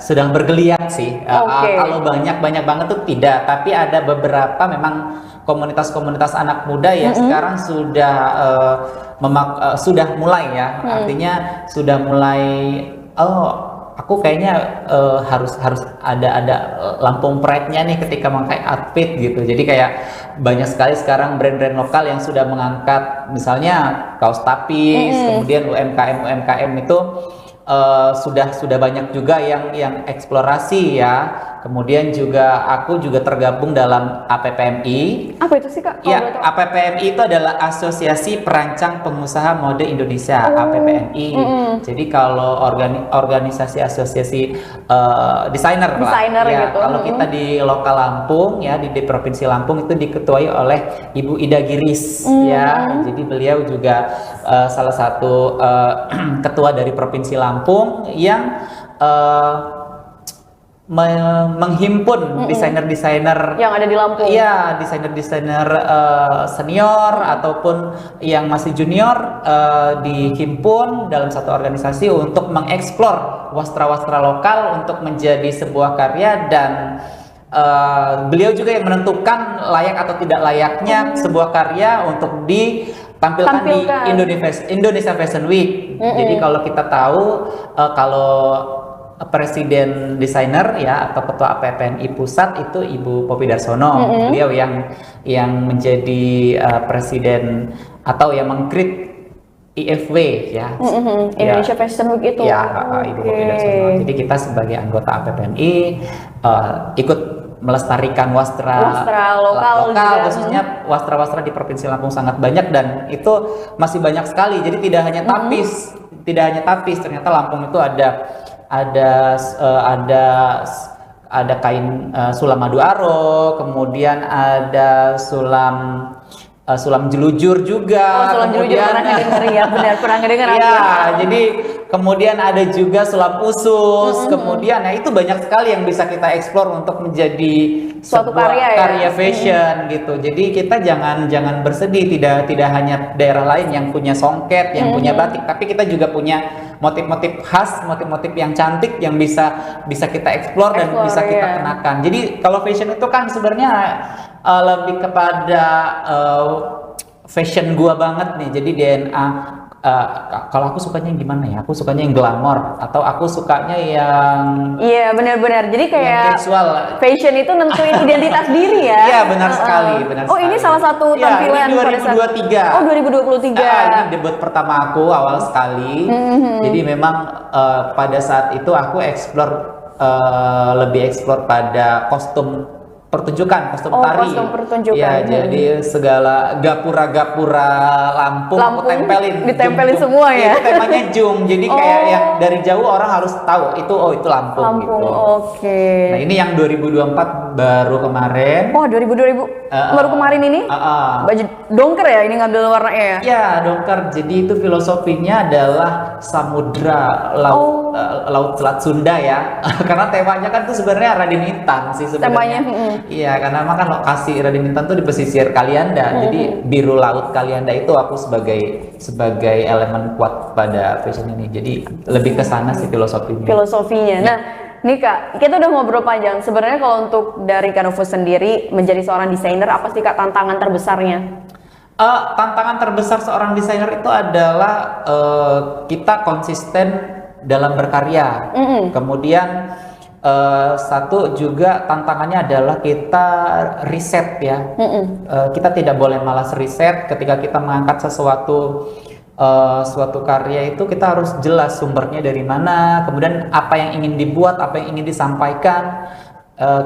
sedang bergeliat sih. Kalau banyak banget tuh tidak, tapi ada beberapa memang komunitas-komunitas anak muda yang sekarang sudah mulai ya. Artinya sudah mulai aku kayaknya harus ada Lampung Pride-nya nih ketika memakai outfit gitu. Jadi kayak banyak sekali sekarang brand-brand lokal yang sudah mengangkat misalnya kaos tapis, kemudian UMKM itu sudah banyak juga yang eksplorasi ya. Kemudian aku juga tergabung dalam APPMI. Apa itu sih Kak? Ya, APPMI itu adalah Asosiasi Perancang Pengusaha Mode Indonesia, APPMI. Jadi kalau organisasi asosiasi desainer lah. Ya, gitu. Kalau kita di lokal Lampung ya di Provinsi Lampung itu diketuai oleh Ibu Ida Giris ya. Jadi beliau juga salah satu ketua dari Provinsi Lampung yang menghimpun desainer-desainer yang ada di Lampung. Iya, desainer-desainer senior ataupun yang masih junior dihimpun dalam satu organisasi untuk mengeksplor wastra-wastra lokal untuk menjadi sebuah karya. Dan beliau juga yang menentukan layak atau tidak layaknya sebuah karya untuk ditampilkan di Indonesia Fashion Week. Jadi kalau kita tahu kalau Presiden desainer ya atau ketua APPMI pusat itu Ibu Poppy Darsono. Beliau yang menjadi presiden atau yang mengkrit IFW ya. Indonesia Fashion Week itu. Ya, Ibu Poppy Darsono. Jadi kita sebagai anggota APPMI ikut melestarikan wastra lokal khususnya wastra-wastra di Provinsi Lampung sangat banyak dan itu masih banyak sekali. Jadi tidak hanya tapis, ternyata Lampung itu ada ada kain sulam madu aro, kemudian ada sulam jelujur juga. Sulam jelujur pernah ngedenger ya, benar pernah ngedenger. Iya, jadi kemudian ada juga sulam usus, kemudian itu banyak sekali yang bisa kita eksplor untuk menjadi suatu sebuah karya fashion gitu. Jadi kita jangan bersedih, tidak hanya daerah lain yang punya songket, yang punya batik, tapi kita juga punya motif-motif khas, motif-motif yang cantik yang bisa kita eksplor dan bisa kita kenakan. Jadi kalau fashion itu kan sebenarnya lebih kepada fashion gua banget nih. Jadi DNA kalau aku sukanya yang gimana ya? Aku sukanya yang glamor atau aku sukanya yang benar-benar. Jadi kayak casual. Fashion itu nentuin identitas diri ya. Iya, benar sekali, benar sekali. Ini salah satu tampilan ini 2023. Oh, 2023. Ini debut pertama aku awal sekali. Jadi memang pada saat itu aku lebih explore pada kostum pertunjukan, kostum tari. Kostum pertunjukan. Ya, jadi segala gapura-gapura Lampung aku ditempelin semua ya. Itu temanya jung. Jadi kayak yang dari jauh orang harus tahu itu Lampung gitu. Oke. Nah, ini yang 2024 baru kemarin. Wah, 2000 baru kemarin ini? Baju dongker ya, ini ngambil warnanya ya? Iya, dongker. Jadi itu filosofinya adalah samudra laut Selat Sunda ya. Karena temanya kan tuh sebenarnya Raden Intan sih sebenarnya. Temanya. Iya, karena kan lokasi Raden Intan tuh di pesisir Kalianda. Jadi biru laut Kalianda itu aku sebagai elemen kuat pada fashion ini. Jadi lebih ke sana sih filosofinya. Nah, nih Kak, kita udah ngobrol panjang. Sebenarnya kalau untuk dari Kak Nufus sendiri menjadi seorang desainer, apa sih Kak tantangan terbesarnya? Tantangan terbesar seorang desainer itu adalah kita konsisten dalam berkarya. Kemudian satu juga tantangannya adalah kita riset ya. Kita tidak boleh malas riset ketika kita mengangkat suatu karya itu kita harus jelas sumbernya dari mana, kemudian apa yang ingin dibuat, apa yang ingin disampaikan,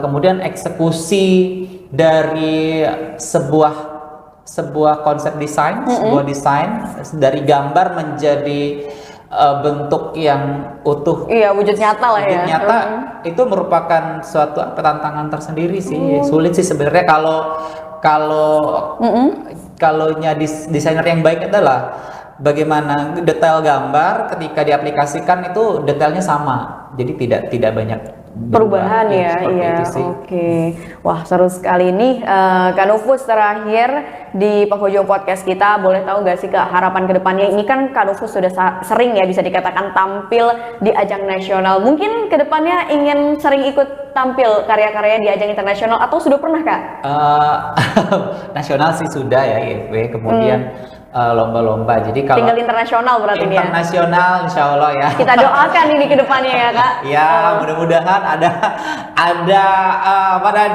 kemudian eksekusi dari sebuah konsep desain, sebuah desain dari gambar menjadi bentuk yang utuh. Iya, wujud nyata lah ya. Wujud nyata itu merupakan suatu tantangan tersendiri sih. Sulit sih sebenarnya kalau desainer yang baik adalah bagaimana detail gambar ketika diaplikasikan itu detailnya sama. Jadi tidak banyak perubahan ya. Oke. Wah, seru sekali nih. Kak Nufus, terakhir di penghujung podcast kita, boleh tahu nggak sih Kak harapan kedepannya? Ini kan Kak Nufus sudah sering ya bisa dikatakan tampil di ajang nasional. Mungkin kedepannya ingin sering ikut tampil karya-karyanya di ajang internasional atau sudah pernah Kak? Nasional sih sudah ya IFB, kemudian lomba-lomba. Jadi kalau tinggal internasional berarti ya. Internasional insya Allah ya. Kita doakan ini ke depannya ya Kak. Ya, mudah-mudahan ada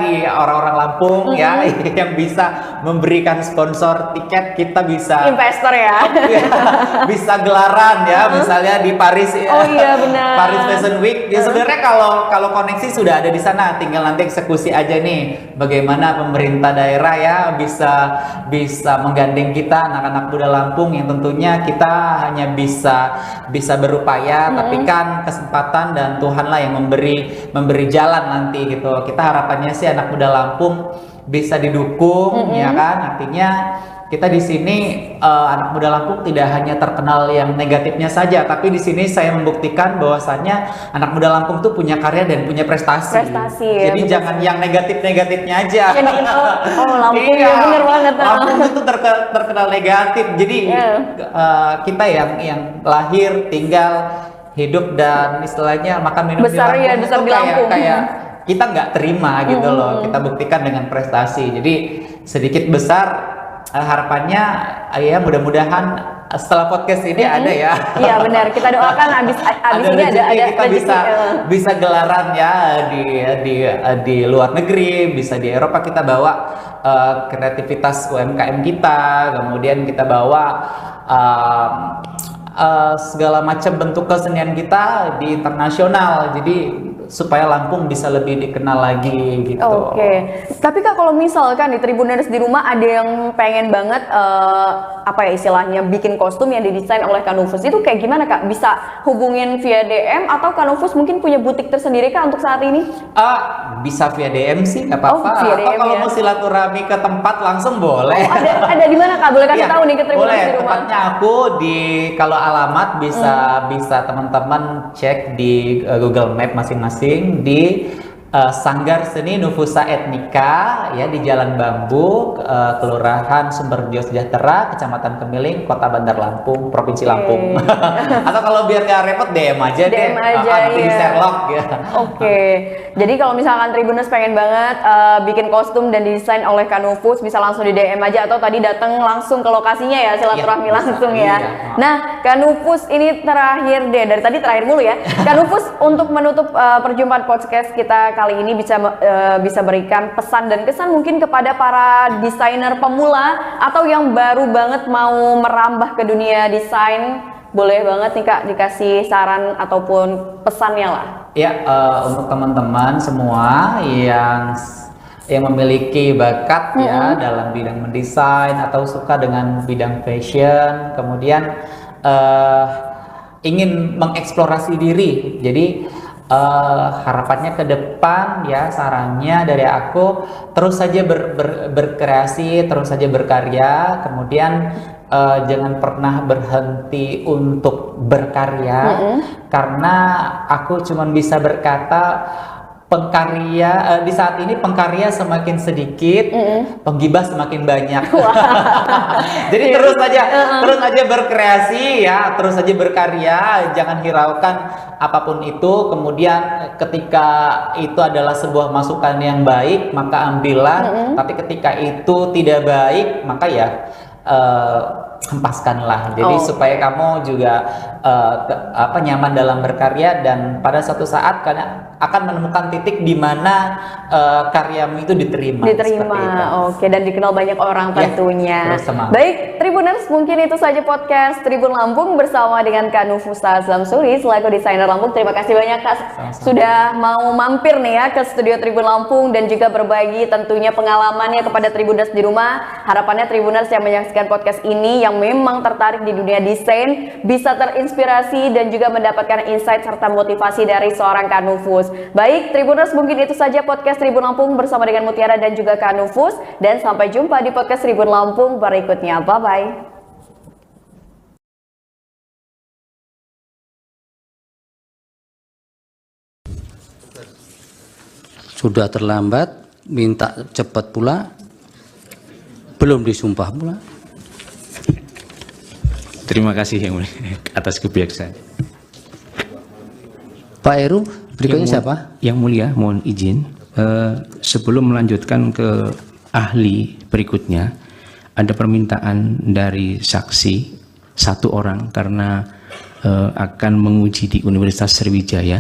di orang-orang Lampung ya yang bisa memberikan sponsor tiket, kita bisa investor ya. Bisa gelaran ya, misalnya di Paris ya. Oh iya benar. Paris Fashion Week. Ya sebenarnya kalau koneksi sudah ada di sana, tinggal nanti eksekusi aja nih bagaimana pemerintah daerah ya bisa menggandeng kita anak-anak muda Lampung yang tentunya kita hanya bisa berupaya, tapi kan kesempatan dan Tuhan lah yang memberi jalan nanti gitu. Kita harapannya sih anak muda Lampung bisa didukung ya kan. Artinya kita di sini anak muda Lampung tidak hanya terkenal yang negatifnya saja, tapi di sini saya membuktikan bahwasannya anak muda Lampung tuh punya karya dan punya prestasi. Jadi ya, jangan yang negatif-negatifnya aja. Lampung ya bener banget. Lampung itu terkenal negatif. Jadi kita yang lahir, tinggal, hidup dan istilahnya makan minum besar di Lampung itu kayak kita nggak terima gitu loh. Kita buktikan dengan prestasi. Jadi sedikit besar harapannya ya mudah-mudahan setelah podcast ini ada ya. Iya benar, kita doakan abis ini ada kita bisa gelaran ya di luar negeri, bisa di Eropa kita bawa kreativitas UMKM kita, kemudian kita bawa segala macam bentuk kesenian kita di internasional. Jadi supaya Lampung bisa lebih dikenal lagi gitu. Oke. Tapi Kak, kalau misalkan di Tribuners di rumah ada yang pengen banget apa ya istilahnya bikin kostum yang didesain oleh Kanufus, itu kayak gimana Kak? Bisa hubungin via DM atau Kanufus mungkin punya butik tersendiri Kak untuk saat ini? Bisa via DM sih, nggak apa-apa. Via Atau DM, kalau ya. mau silaturahmi ke tempat langsung boleh. Ada di mana Kak? Boleh kasih Iya, tahu nih ke Tribuners boleh. di rumah. Tepatnya aku di, kalau alamat bisa teman-teman cek di Google Map masing-masing di Sanggar Seni Nufusa Etnika ya di Jalan Bambu, Kelurahan Sumberjo Sejahtera, Kecamatan Kemiling, Kota Bandar Lampung, Provinsi Lampung. Atau kalau biar gak repot DM aja DM aja, nanti di iya. Sherlock ya. Oke, jadi kalau misalkan Tribuners pengen banget bikin kostum dan desain oleh Kanufus, bisa langsung di DM aja atau tadi datang langsung ke lokasinya ya, silaturahmi langsung ya. Nah, Kanufus ini terakhir deh, dari tadi terakhir mulu ya. Kanufus untuk menutup perjumpaan podcast kita kali ini bisa berikan pesan dan kesan mungkin kepada para desainer pemula atau yang baru banget mau merambah ke dunia desain. Boleh banget nih Kak dikasih saran ataupun pesannya lah. Ya, untuk teman-teman semua yang memiliki bakat ya dalam bidang mendesain atau suka dengan bidang fashion, kemudian ingin mengeksplorasi diri. Jadi harapannya ke depan ya, sarannya dari aku terus saja berkreasi, terus saja berkarya, kemudian jangan pernah berhenti untuk berkarya, karena aku cuma bisa berkata pengkarya di saat ini pengkarya semakin sedikit, penggibah semakin banyak. Jadi terus aja berkreasi ya, terus aja berkarya, jangan hiraukan apapun itu. Kemudian ketika itu adalah sebuah masukan yang baik, maka ambillah. Tapi ketika itu tidak baik, maka ya hempaskanlah. Jadi supaya kamu juga nyaman dalam berkarya, dan pada suatu saat akan menemukan titik di mana karyamu itu diterima. Oke, dan dikenal banyak orang tentunya. Baik, Tribuners, mungkin itu saja podcast Tribun Lampung bersama dengan Kanufusa Zamsuri selaku desainer Lampung. Terima kasih banyak Kak sudah mau mampir nih ya ke studio Tribun Lampung dan juga berbagi tentunya pengalamannya kepada Tribuners di rumah. Harapannya Tribuners yang menyaksikan podcast ini yang memang tertarik di dunia desain bisa terinspirasi dan juga mendapatkan insight serta motivasi dari seorang Kanufus. Baik, Tribuners, mungkin itu saja podcast Tribun Lampung bersama dengan Mutiara dan juga Kanufus, dan sampai jumpa di podcast Tribun Lampung berikutnya. Bye-bye. Sudah terlambat, minta cepat pula, belum disumpah pula. Terima kasih Yang Mulia atas kebijaksanaan. Pak Heru, berikutnya siapa? Yang Mulia, mohon izin. Sebelum melanjutkan ke ahli berikutnya, ada permintaan dari saksi satu orang karena akan menguji di Universitas Sriwijaya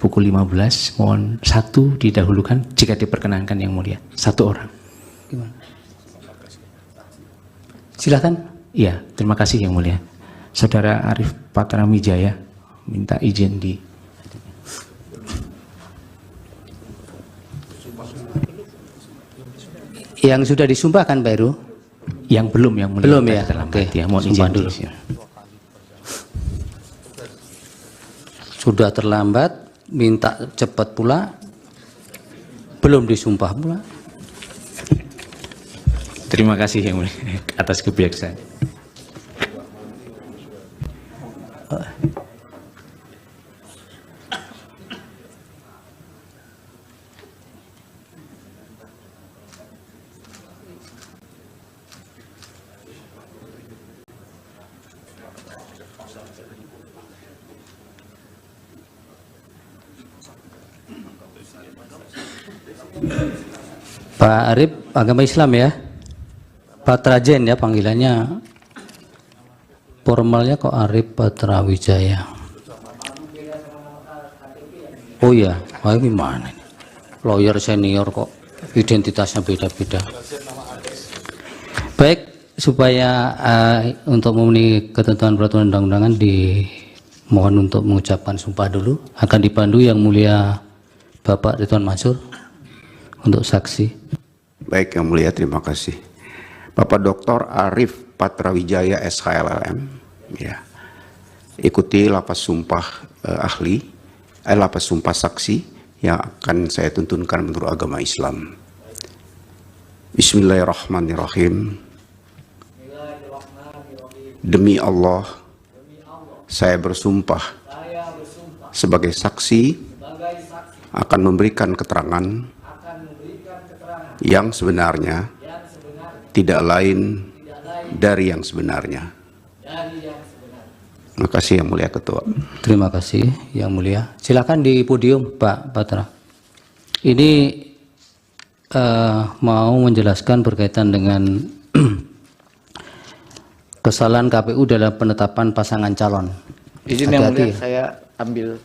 pukul 15. Mohon satu didahulukan jika diperkenankan Yang Mulia. Satu orang. Gimana? Silahkan. Iya, terima kasih Yang Mulia. Saudara Arif Patramwijaya minta izin di yang sudah disumpahkan Pak Heru? Yang belum, Yang Mulia. Belum ya? Oke, ya, mohon sumpah izin dulu. Sudah terlambat, minta cepat pula, belum disumpah pula. Terima kasih Yang Mulia atas kebijaksanaan. Pak Arif, agama Islam ya? Patrajen ya panggilannya. Formalnya kok Arif Patramwijaya. Oh iya, gimana ini? Lawyer senior kok identitasnya beda-beda. Baik, supaya untuk memenuhi ketentuan peraturan undang-undangan mohon untuk mengucapkan sumpah dulu. Akan dipandu Yang Mulia Bapak Ridwan Mansur untuk saksi. Baik, Yang Mulia, terima kasih. Bapak Dr. Arif Patrawijaya SHLLM, ya. Ikuti lapas sumpah lapas sumpah saksi yang akan saya tuntunkan menurut agama Islam. Bismillahirrahmanirrahim. Demi Allah, saya bersumpah sebagai saksi akan memberikan keterangan yang sebenarnya, tidak lain dari yang sebenarnya. Terima kasih Yang Mulia Ketua. Terima kasih Yang Mulia. Silakan di podium Pak Patra. Ini mau menjelaskan berkaitan dengan kesalahan KPU dalam penetapan pasangan calon. Izin Yang Mulia, saya ambil.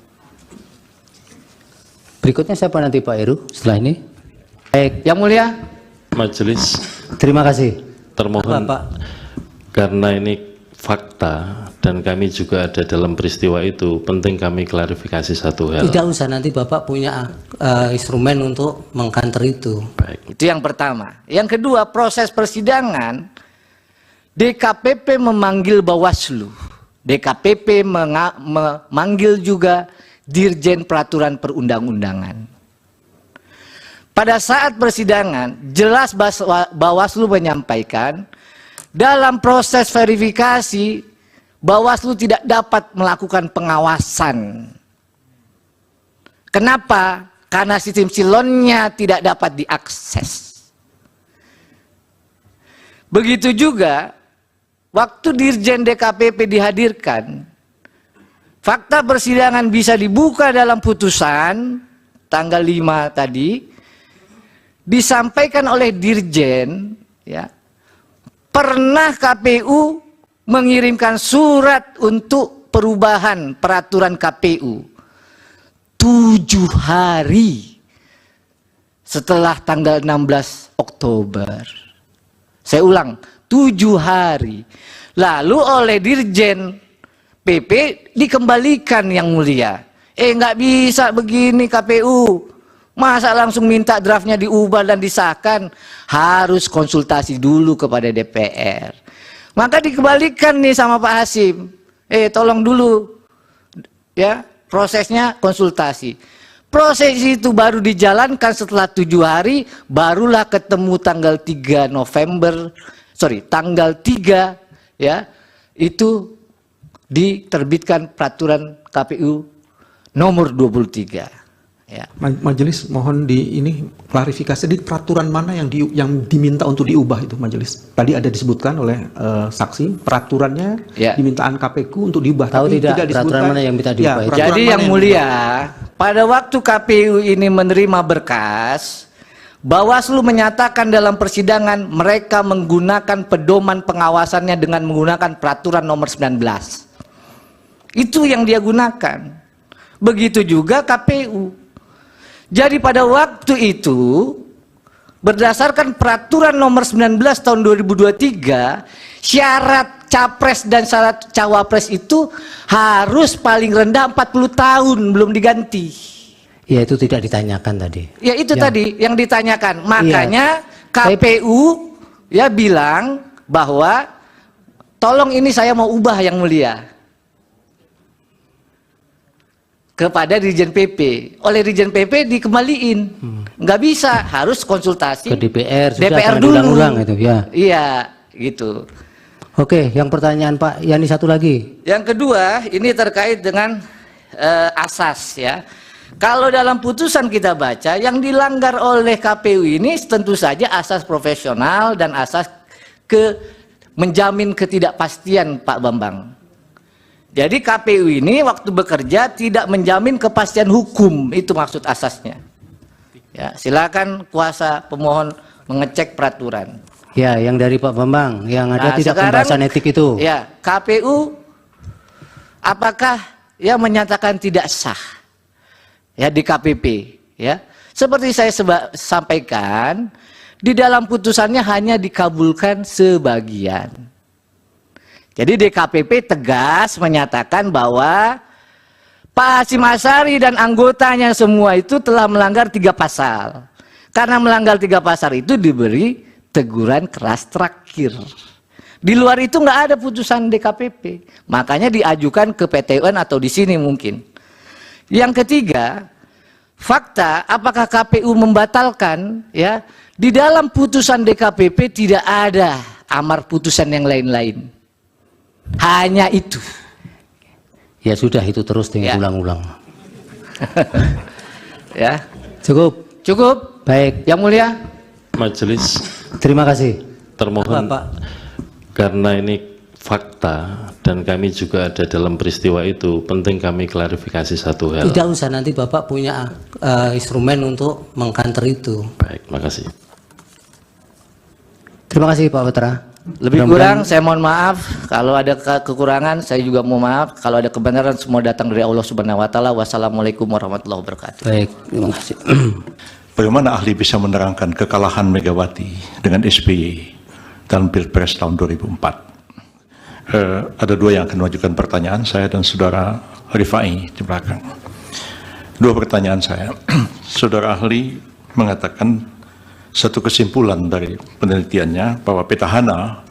Berikutnya siapa nanti Pak Heru setelah ini? Baik, Yang Mulia. Majelis. Terima kasih. Termohon, karena ini fakta dan kami juga ada dalam peristiwa itu, penting kami klarifikasi satu hal. Tidak usah, nanti Bapak punya instrumen untuk mengkanter itu. Baik. Itu yang pertama. Yang kedua, proses persidangan DKPP memanggil Bawaslu. DKPP memanggil juga Dirjen Peraturan Perundang-undangan. Pada saat persidangan, jelas Bawaslu menyampaikan dalam proses verifikasi Bawaslu tidak dapat melakukan pengawasan. Kenapa? Karena sistem silonnya tidak dapat diakses. Begitu juga waktu Dirjen DKPP dihadirkan, fakta persidangan bisa dibuka dalam putusan tanggal 5 tadi, disampaikan oleh Dirjen, ya, pernah KPU mengirimkan surat untuk perubahan peraturan KPU 7 hari setelah tanggal 16 Oktober. Saya ulang, 7 hari. Lalu oleh Dirjen PP dikembalikan Yang Mulia. Nggak bisa begini KPU. Masa langsung minta draftnya diubah dan disahkan? Harus konsultasi dulu kepada DPR. Maka dikembalikan nih sama Pak Hasim. Tolong dulu ya, prosesnya konsultasi. Proses itu baru dijalankan setelah 7 hari, barulah ketemu tanggal 3 November, tanggal 3 ya, itu diterbitkan peraturan KPU nomor 23. Ya. Majelis mohon ini klarifikasi di peraturan mana yang diminta untuk diubah itu Majelis. Tadi ada disebutkan oleh saksi peraturannya dimintaan KPU untuk diubah. Tahu tapi tidak peraturan mana yang minta diubah? Ya, jadi Yang Mulia, pada waktu KPU ini menerima berkas, Bawaslu menyatakan dalam persidangan mereka menggunakan pedoman pengawasannya dengan menggunakan peraturan nomor 19. Itu yang dia gunakan. Begitu juga KPU. Jadi pada waktu itu, berdasarkan peraturan nomor 19 tahun 2023, syarat capres dan syarat cawapres itu harus paling rendah 40 tahun belum diganti. Ya itu tidak ditanyakan tadi. Ya itu tadi yang ditanyakan. Makanya KPU ya bilang bahwa tolong ini saya mau ubah Yang Mulia. Kepada Dirjen PP, oleh Dirjen PP dikembaliin, nggak bisa, harus konsultasi ke DPR, DPR dulu. Ulang itu ya. Iya, gitu. Oke, yang pertanyaan Pak Yani satu lagi. Yang kedua, ini terkait dengan asas ya. Kalau dalam putusan kita baca, yang dilanggar oleh KPU ini tentu saja asas profesional dan asas menjamin ketidakpastian Pak Bambang. Jadi KPU ini waktu bekerja tidak menjamin kepastian hukum, itu maksud asasnya. Ya, silakan kuasa pemohon mengecek peraturan. Ya, yang dari Pak Bambang, yang ada tidak pembahasan etik itu. Ya, KPU apakah ya menyatakan tidak sah ya di KPP ya. Seperti saya sampaikan, di dalam putusannya hanya dikabulkan sebagian. Jadi DKPP tegas menyatakan bahwa Pak Hasyim Asyari dan anggotanya semua itu telah melanggar 3 pasal. Karena melanggar 3 pasal itu diberi teguran keras terakhir. Di luar itu nggak ada putusan DKPP, makanya diajukan ke PT UN atau di sini mungkin. Yang ketiga, fakta apakah KPU membatalkan, ya, di dalam putusan DKPP tidak ada amar putusan yang lain-lain, hanya itu. Ya sudah, itu terus tinggal ulang-ulang. Ya, cukup. Baik, Yang Mulia. Majelis. Terima kasih. Termohon, karena ini fakta dan kami juga ada dalam peristiwa itu, penting kami klarifikasi satu hal. Tidak usah, nanti Bapak punya instrumen untuk mengkanter itu. Baik, makasih. Terima kasih Pak Putra. Lebih kurang saya mohon maaf, kalau ada kekurangan saya juga mohon maaf, kalau ada kebenaran semua datang dari Allah Subhanahu wa taala. Wassalamualaikum warahmatullahi wabarakatuh. Baik, terima kasih. Bagaimana ahli bisa menerangkan kekalahan Megawati dengan SBY dalam Pilpres tahun 2004? Ada 2 yang akan mengajukan pertanyaan, saya dan Saudara Rifai di belakang. 2 pertanyaan saya. Saudara ahli mengatakan satu kesimpulan dari penelitiannya bahwa petahana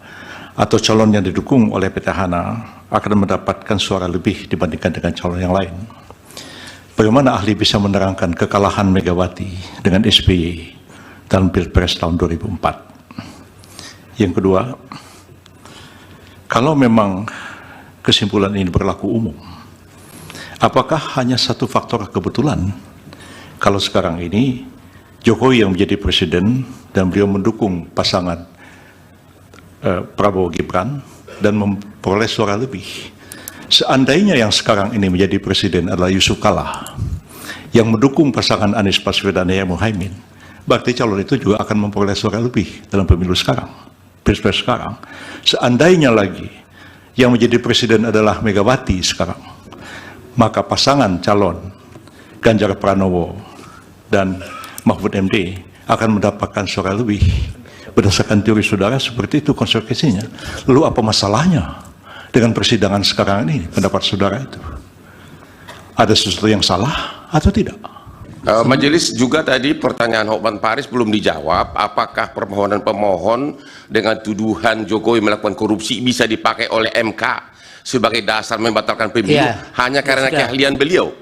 atau calon yang didukung oleh petahana akan mendapatkan suara lebih dibandingkan dengan calon yang lain. Bagaimana ahli bisa menerangkan kekalahan Megawati dengan SBY dalam Pilpres tahun 2004? Yang kedua, kalau memang kesimpulan ini berlaku umum, apakah hanya satu faktor kebetulan kalau sekarang ini Jokowi yang menjadi presiden dan beliau mendukung pasangan Prabowo Gibran dan memperoleh suara lebih? Seandainya yang sekarang ini menjadi presiden adalah Yusuf Kalla yang mendukung pasangan Anies Baswedan dan Muhaimin, berarti calon itu juga akan memperoleh suara lebih dalam pemilu sekarang, pilpres sekarang. Seandainya lagi yang menjadi presiden adalah Megawati sekarang, maka pasangan calon Ganjar Pranowo dan Mahfud MD akan mendapatkan suara lebih. Berdasarkan teori saudara seperti itu konsekuensinya. Lalu apa masalahnya dengan persidangan sekarang ini, pendapat saudara itu? Ada sesuatu yang salah atau tidak? Majelis juga tadi pertanyaan Hotman Paris belum dijawab. Apakah permohonan pemohon dengan tuduhan Jokowi melakukan korupsi bisa dipakai oleh MK sebagai dasar membatalkan pemilu hanya karena keahlian beliau?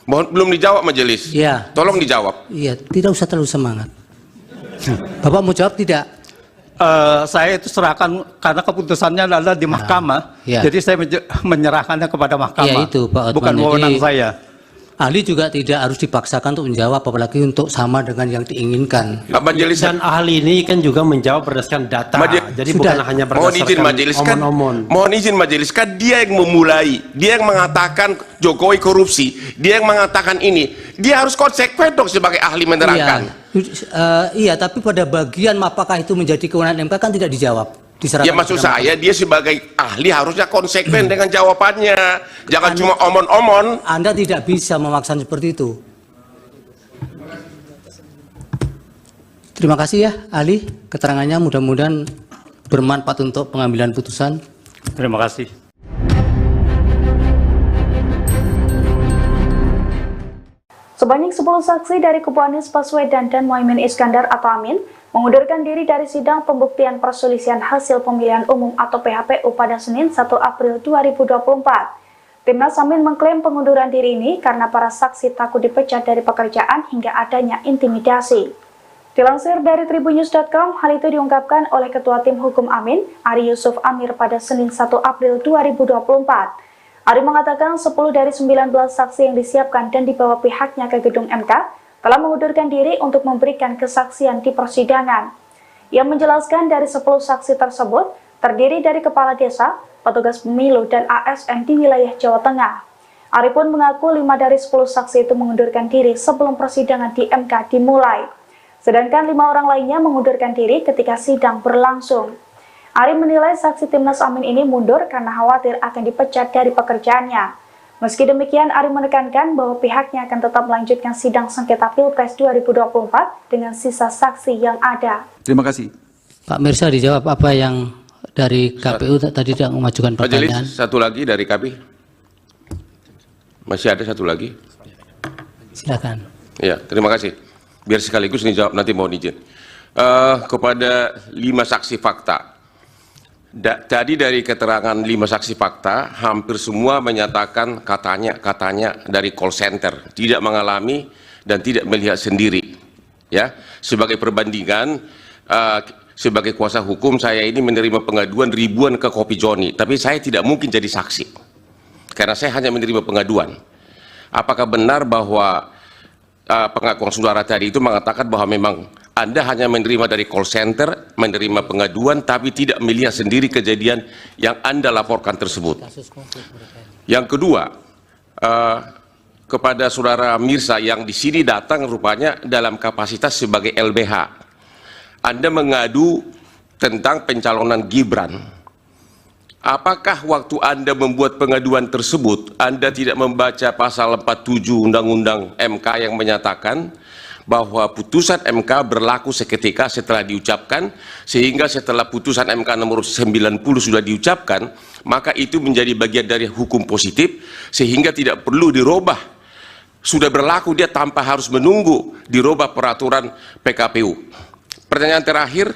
Belum dijawab majelis. Iya. Tolong dijawab. Iya, tidak usah terlalu semangat. Bapak mau jawab tidak? Saya itu serahkan karena keputusannya adalah di mahkamah. Ya. Jadi saya menyerahkannya kepada mahkamah. Iya itu Pak Otman. Bukan wewenang saya. Ahli juga tidak harus dipaksakan untuk menjawab, apalagi untuk sama dengan yang diinginkan. Majelis dan ahli ini kan juga menjawab berdasarkan data. Jadi Sudah. bukan hanya Mohon izin berdasarkan majelis kan, omon-omon. mohon izin majelis kan dia yang memulai, dia yang mengatakan Jokowi korupsi, dia yang mengatakan ini, dia harus konsekuen dong sebagai ahli menerangkan. Iya, tapi pada bagian apakah itu menjadi kewenangan MK kan tidak dijawab. Ya maksud saya dia sebagai ahli harusnya konsekuen dengan jawabannya, jangan cuma omon-omon. Anda tidak bisa memaksa seperti itu. Terima kasih ya ahli, keterangannya mudah-mudahan bermanfaat untuk pengambilan putusan. Terima kasih. Sebanyak 10 saksi dari kubu Anies Baswedan dan Muhaimin Iskandar atau Amin mengundurkan diri dari sidang pembuktian perselisihan hasil pemilihan umum atau PHPU pada Senin 1 April 2024. Timnas Amin mengklaim pengunduran diri ini karena para saksi takut dipecat dari pekerjaan hingga adanya intimidasi. Dilansir dari tribunnews.com, hal itu diungkapkan oleh Ketua Tim Hukum Amin, Ari Yusuf Amir pada Senin 1 April 2024. Ari mengatakan 10 dari 19 saksi yang disiapkan dan dibawa pihaknya ke gedung MK telah mengundurkan diri untuk memberikan kesaksian di persidangan. Ia menjelaskan dari 10 saksi tersebut terdiri dari kepala desa, petugas pemilu, dan ASN di wilayah Jawa Tengah. Ari pun mengaku 5 dari 10 saksi itu mengundurkan diri sebelum persidangan di MK dimulai. Sedangkan 5 orang lainnya mengundurkan diri ketika sidang berlangsung. Ari menilai saksi Timnas Amin ini mundur karena khawatir akan dipecat dari pekerjaannya. Meski demikian, Ari menekankan bahwa pihaknya akan tetap melanjutkan sidang sengketa Pilpres 2024 dengan sisa saksi yang ada. Terima kasih. Pak Mirsa dijawab apa yang dari KPU tadi tidak mengajukan pertanyaan. Majelis, satu lagi dari kami. Masih ada satu lagi? Silakan. Ya, terima kasih. Biar sekaligus dijawab, nanti mohon izin. Kepada 5 saksi fakta. Tadi dari keterangan 5 saksi fakta, hampir semua menyatakan katanya dari call center, tidak mengalami dan tidak melihat sendiri. Ya, sebagai perbandingan, sebagai kuasa hukum saya ini menerima pengaduan ribuan ke Kopi Joni, tapi saya tidak mungkin jadi saksi karena saya hanya menerima pengaduan. Apakah benar bahwa pengakuan saudara tadi itu mengatakan bahwa memang Anda hanya menerima dari call center, menerima pengaduan, tapi tidak melihat sendiri kejadian yang Anda laporkan tersebut? Yang kedua, kepada saudara Mirsa yang di sini datang rupanya dalam kapasitas sebagai LBH, Anda mengadu tentang pencalonan Gibran. Apakah waktu Anda membuat pengaduan tersebut, Anda tidak membaca pasal 47 Undang-Undang MK yang menyatakan bahwa putusan MK berlaku seketika setelah diucapkan, sehingga setelah putusan MK nomor 90 sudah diucapkan, maka itu menjadi bagian dari hukum positif, sehingga tidak perlu dirubah. Sudah berlaku dia tanpa harus menunggu dirubah peraturan PKPU. Pertanyaan terakhir,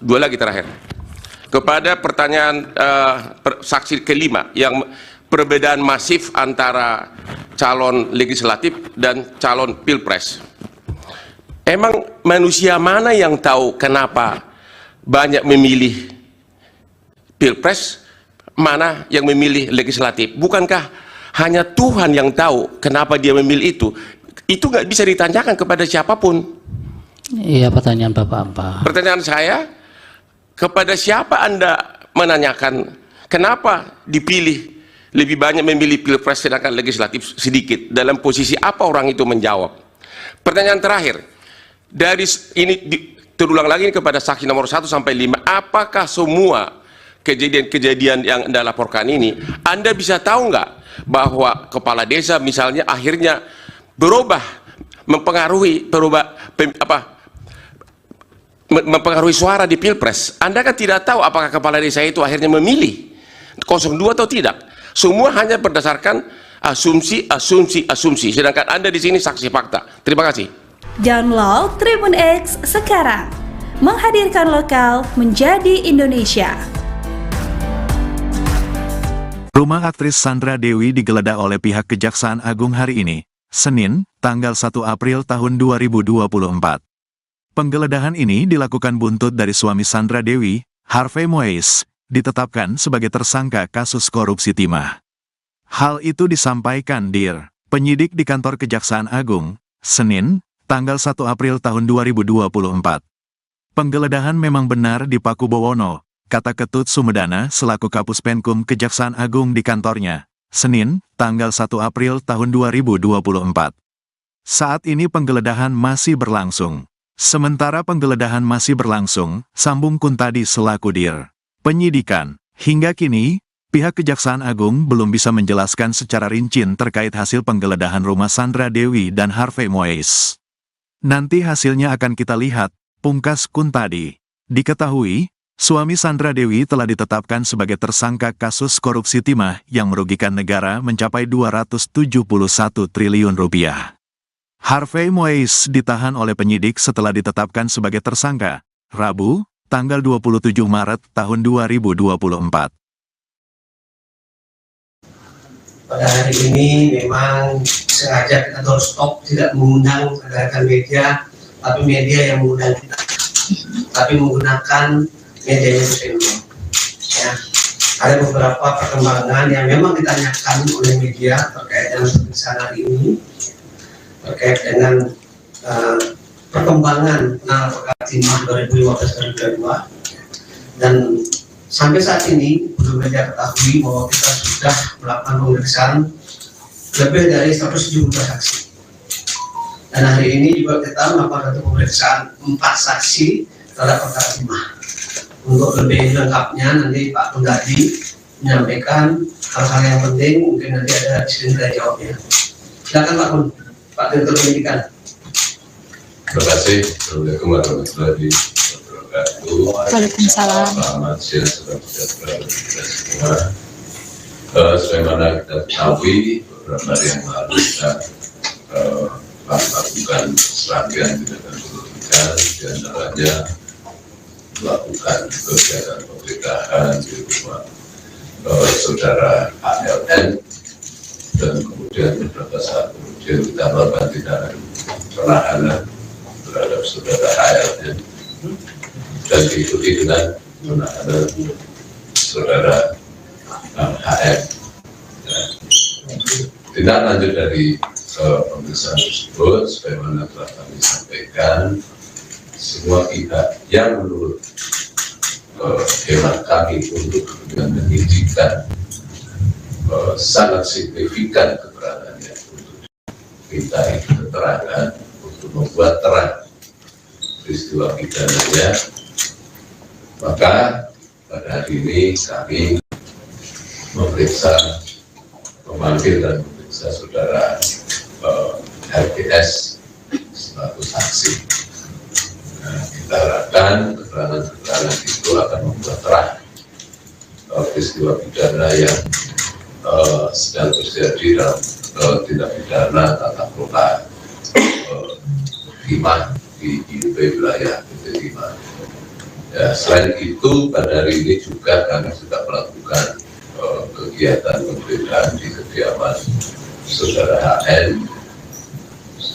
dua lagi terakhir. Kepada pertanyaan saksi kelima yang perbedaan masif antara calon legislatif dan calon pilpres. Emang manusia mana yang tahu kenapa banyak memilih pilpres, mana yang memilih legislatif? Bukankah hanya Tuhan yang tahu kenapa dia memilih itu? Itu nggak bisa ditanyakan kepada siapapun. Iya, pertanyaan Bapak apa? Pertanyaan saya, kepada siapa Anda menanyakan kenapa dipilih lebih banyak memilih pilpres sedangkan legislatif sedikit? Dalam posisi apa orang itu menjawab? Pertanyaan terakhir, dari ini terulang lagi kepada saksi nomor 1 sampai 5, apakah semua kejadian-kejadian yang Anda laporkan ini, Anda bisa tahu nggak bahwa kepala desa misalnya akhirnya berubah, mempengaruhi mempengaruhi suara di pilpres? Anda kan tidak tahu apakah kepala desa itu akhirnya memilih 02 atau tidak. Semua hanya berdasarkan asumsi, sedangkan Anda di sini saksi fakta. Terima kasih. Download Tribun X sekarang. Menghadirkan lokal menjadi Indonesia. Rumah aktris Sandra Dewi digeledah oleh pihak Kejaksaan Agung hari ini, Senin, tanggal 1 April tahun 2024. Penggeledahan ini dilakukan buntut dari suami Sandra Dewi, Harvey Moise, ditetapkan sebagai tersangka kasus korupsi timah. Hal itu disampaikan Dir, penyidik di kantor Kejaksaan Agung, Senin, tanggal 1 April tahun 2024. Penggeledahan memang benar di Pakubowono, kata Ketut Sumedana selaku Kapus Penkum Kejaksaan Agung di kantornya, Senin, tanggal 1 April tahun 2024. Saat ini penggeledahan masih berlangsung. Sementara penggeledahan masih berlangsung, sambung Kuntadi selaku Dir penyidikan. Hingga kini, pihak Kejaksaan Agung belum bisa menjelaskan secara rinci terkait hasil penggeledahan rumah Sandra Dewi dan Harvey Moise. Nanti hasilnya akan kita lihat, pungkas Kuntadi. Diketahui, suami Sandra Dewi telah ditetapkan sebagai tersangka kasus korupsi timah yang merugikan negara mencapai 271 triliun rupiah. Harvey Moise ditahan oleh penyidik setelah ditetapkan sebagai tersangka, Rabu, tanggal 27 Maret tahun 2024. Pada hari ini memang sengaja kita stop, tidak mengundang rekan media, tapi media yang mengundang kita. Tapi menggunakan media sosial. Ya, ada beberapa perkembangan yang memang ditanyakan oleh media terkait dengan pemeriksaan hari ini, terkait dengan perkembangan penanganan perkara timah 2015-2022, dan sampai saat ini belum media ketahui bahwa kita sudah melakukan pemeriksaan lebih dari 170 saksi. Dan hari ini juga kita melakukan satu pemeriksaan 4 saksi terhadap perkara timah. Untuk lebih lengkapnya nanti Pak Kuntadi menyampaikan hal-hal yang penting, mungkin nanti ada di sini kita jawabnya. Silakan Pak Kun. Pak Direktur Penyidikan. Terima kasih. Assalamualaikum warahmatullahi wabarakatuh. Waalaikumsalam. Selamat siang, saudara-saudara kita semua. Sebagaimana kita ketahui, beberapa hari yang lalu kita melakukan serangkaian tindakan penyidikan, diantaranya melakukan kegiatan penggeledahan di rumah saudara ALN, dan kemudian beberapa saat kemudian kita melakukan tindakan penahanan terhadap saudara ALN dan diikuti dengan penahanan saudara HM. Tindak lanjut dari pemeriksaan tersebut, sebagaimana telah kami sampaikan, semua pihak yang menurut hemat kami untuk kepentingan penyidikan sangat signifikan keterangannya untuk minta keterangan untuk membuat terang peristiwa pidananya, maka pada hari ini kami memanggil dan memeriksa saudara RGS sebagai saksi. Nah, kita harapkan keterangan-keterangan itu akan membuat terang peristiwa pidana yang sedang terjadi dalam tindak pidana tata kelola timah di IUP wilayah PT Timah. Ya, selain itu pada hari ini juga kami sudah melakukan kegiatan penggeledahan di kediaman saudara HN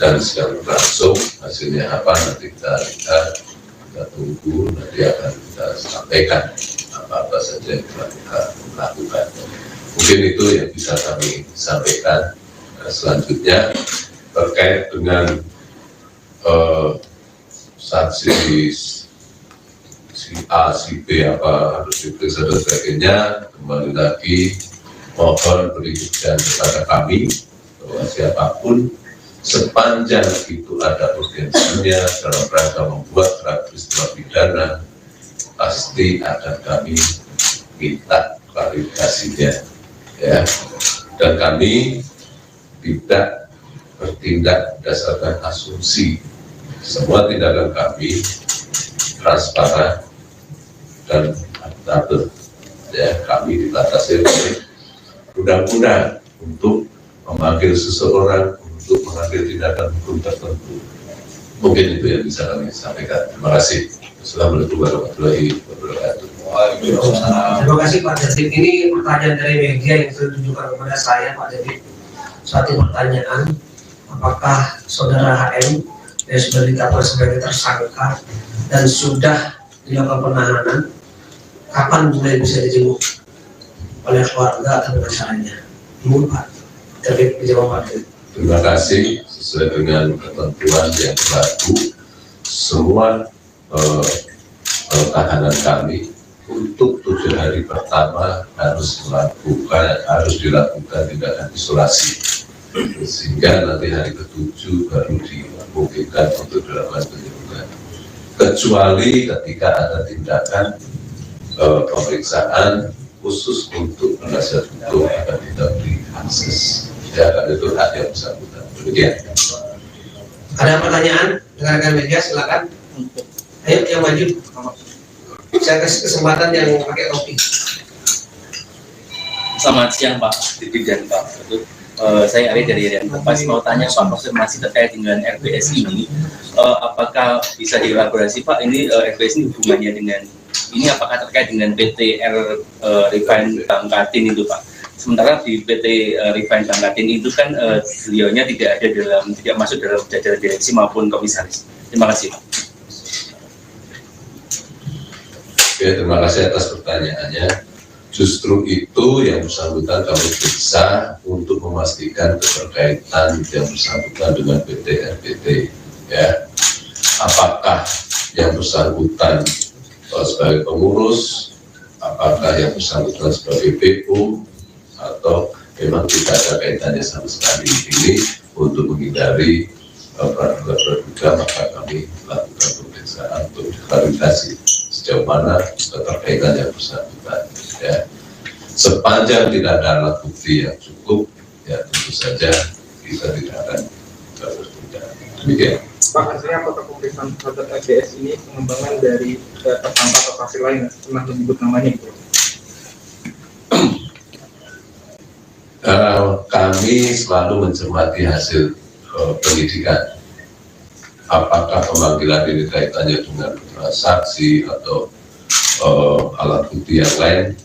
dan sedang berlangsung. Hasilnya apa nanti kita lihat, kita tunggu, nanti akan kita sampaikan apa saja yang dilakukan. Mungkin itu yang bisa kami sampaikan. Selanjutnya terkait dengan saksi si A, si B apa harus diperiksa dan sebagainya, kembali lagi mohon berikan kepada kami bahwa siapapun sepanjang itu ada urgensinya dalam rangka membuat peristiwa pidana, pasti akan kami minta klarifikasinya, ya. Dan kami tidak bertindak berdasarkan asumsi. Semua tindakan kami transparan dan akuntabel, ya. Kami dibatasi oleh undang-undang untuk memanggil seseorang untuk mengambil tindakan hukum tertentu. Mungkin itu yang bisa kami sampaikan. Terima kasih. Assalamualaikum warahmatullahi wabarakatuh. Terima kasih Pak Jadid. Ini pertanyaan dari media yang ditujukan kepada saya, Pak Jadid. Satu pertanyaan, apakah saudara HM yang sudah ditetapkan sebagai tersangka dan sudah dilakukan penahanan, kapan mulai bisa dijenguk oleh keluarga atau masyarakatnya? Ibu Pak Jadid dijawab Pak Jadid. Terima kasih. Sesuai dengan ketentuan yang berlaku, semua tahanan kami untuk 7 hari pertama harus dilakukan tindakan isolasi, sehingga nanti hari ke-7 baru dimungkinkan untuk dilakukan penjemputan. Kecuali ketika ada tindakan pemeriksaan khusus untuk penasihat hukum akan tidak beri akses. Ya, itu hak yang bersangkutan. Demikian. Ada pertanyaan? Rekan-rekan media silakan. Ayo yang maju. Saya kasih kesempatan yang pakai topi. Selamat siang Pak Didi dan Pak. Saya Ari dari Rian Kompas. Mau tanya Pak, konfirmasi terkait dengan RBS ini, apakah bisa dielaborasi Pak? Ini RBS ini hubungannya dengan ini apakah terkait dengan PT Refine Bangkatin itu Pak? Sementara di PT Refine Bangkatin itu kan beliaunya tidak masuk dalam jajaran direksi maupun komisaris. Terima kasih Pak. Oke, terima kasih atas pertanyaannya. Justru itu yang bersangkutan kami periksa untuk memastikan keterkaitan yang bersangkutan dengan PT RBT, ya. Apakah yang bersangkutan sebagai pengurus, apakah yang bersangkutan sebagai PO, atau memang tidak ada kaitannya sama sekali. Ini untuk menghindari praduga-praduga, maka kami lakukan pemeriksaan untuk klarifikasi sejauh mana keterkaitan yang bersangkutan, ya. Sepanjang tidak ada alat bukti yang cukup, ya tentu saja kita tidak akan bertindak. Demikian. Pak, hasilnya apakah pemeriksaan terhadap RBS ini pengembangan dari tersangka atau hasil lain pernah menyebut namanya gitu? Kami selalu mencermati hasil penyidikan. Apakah pemanggilan ini kaitannya dengan saksi atau alat bukti yang lain?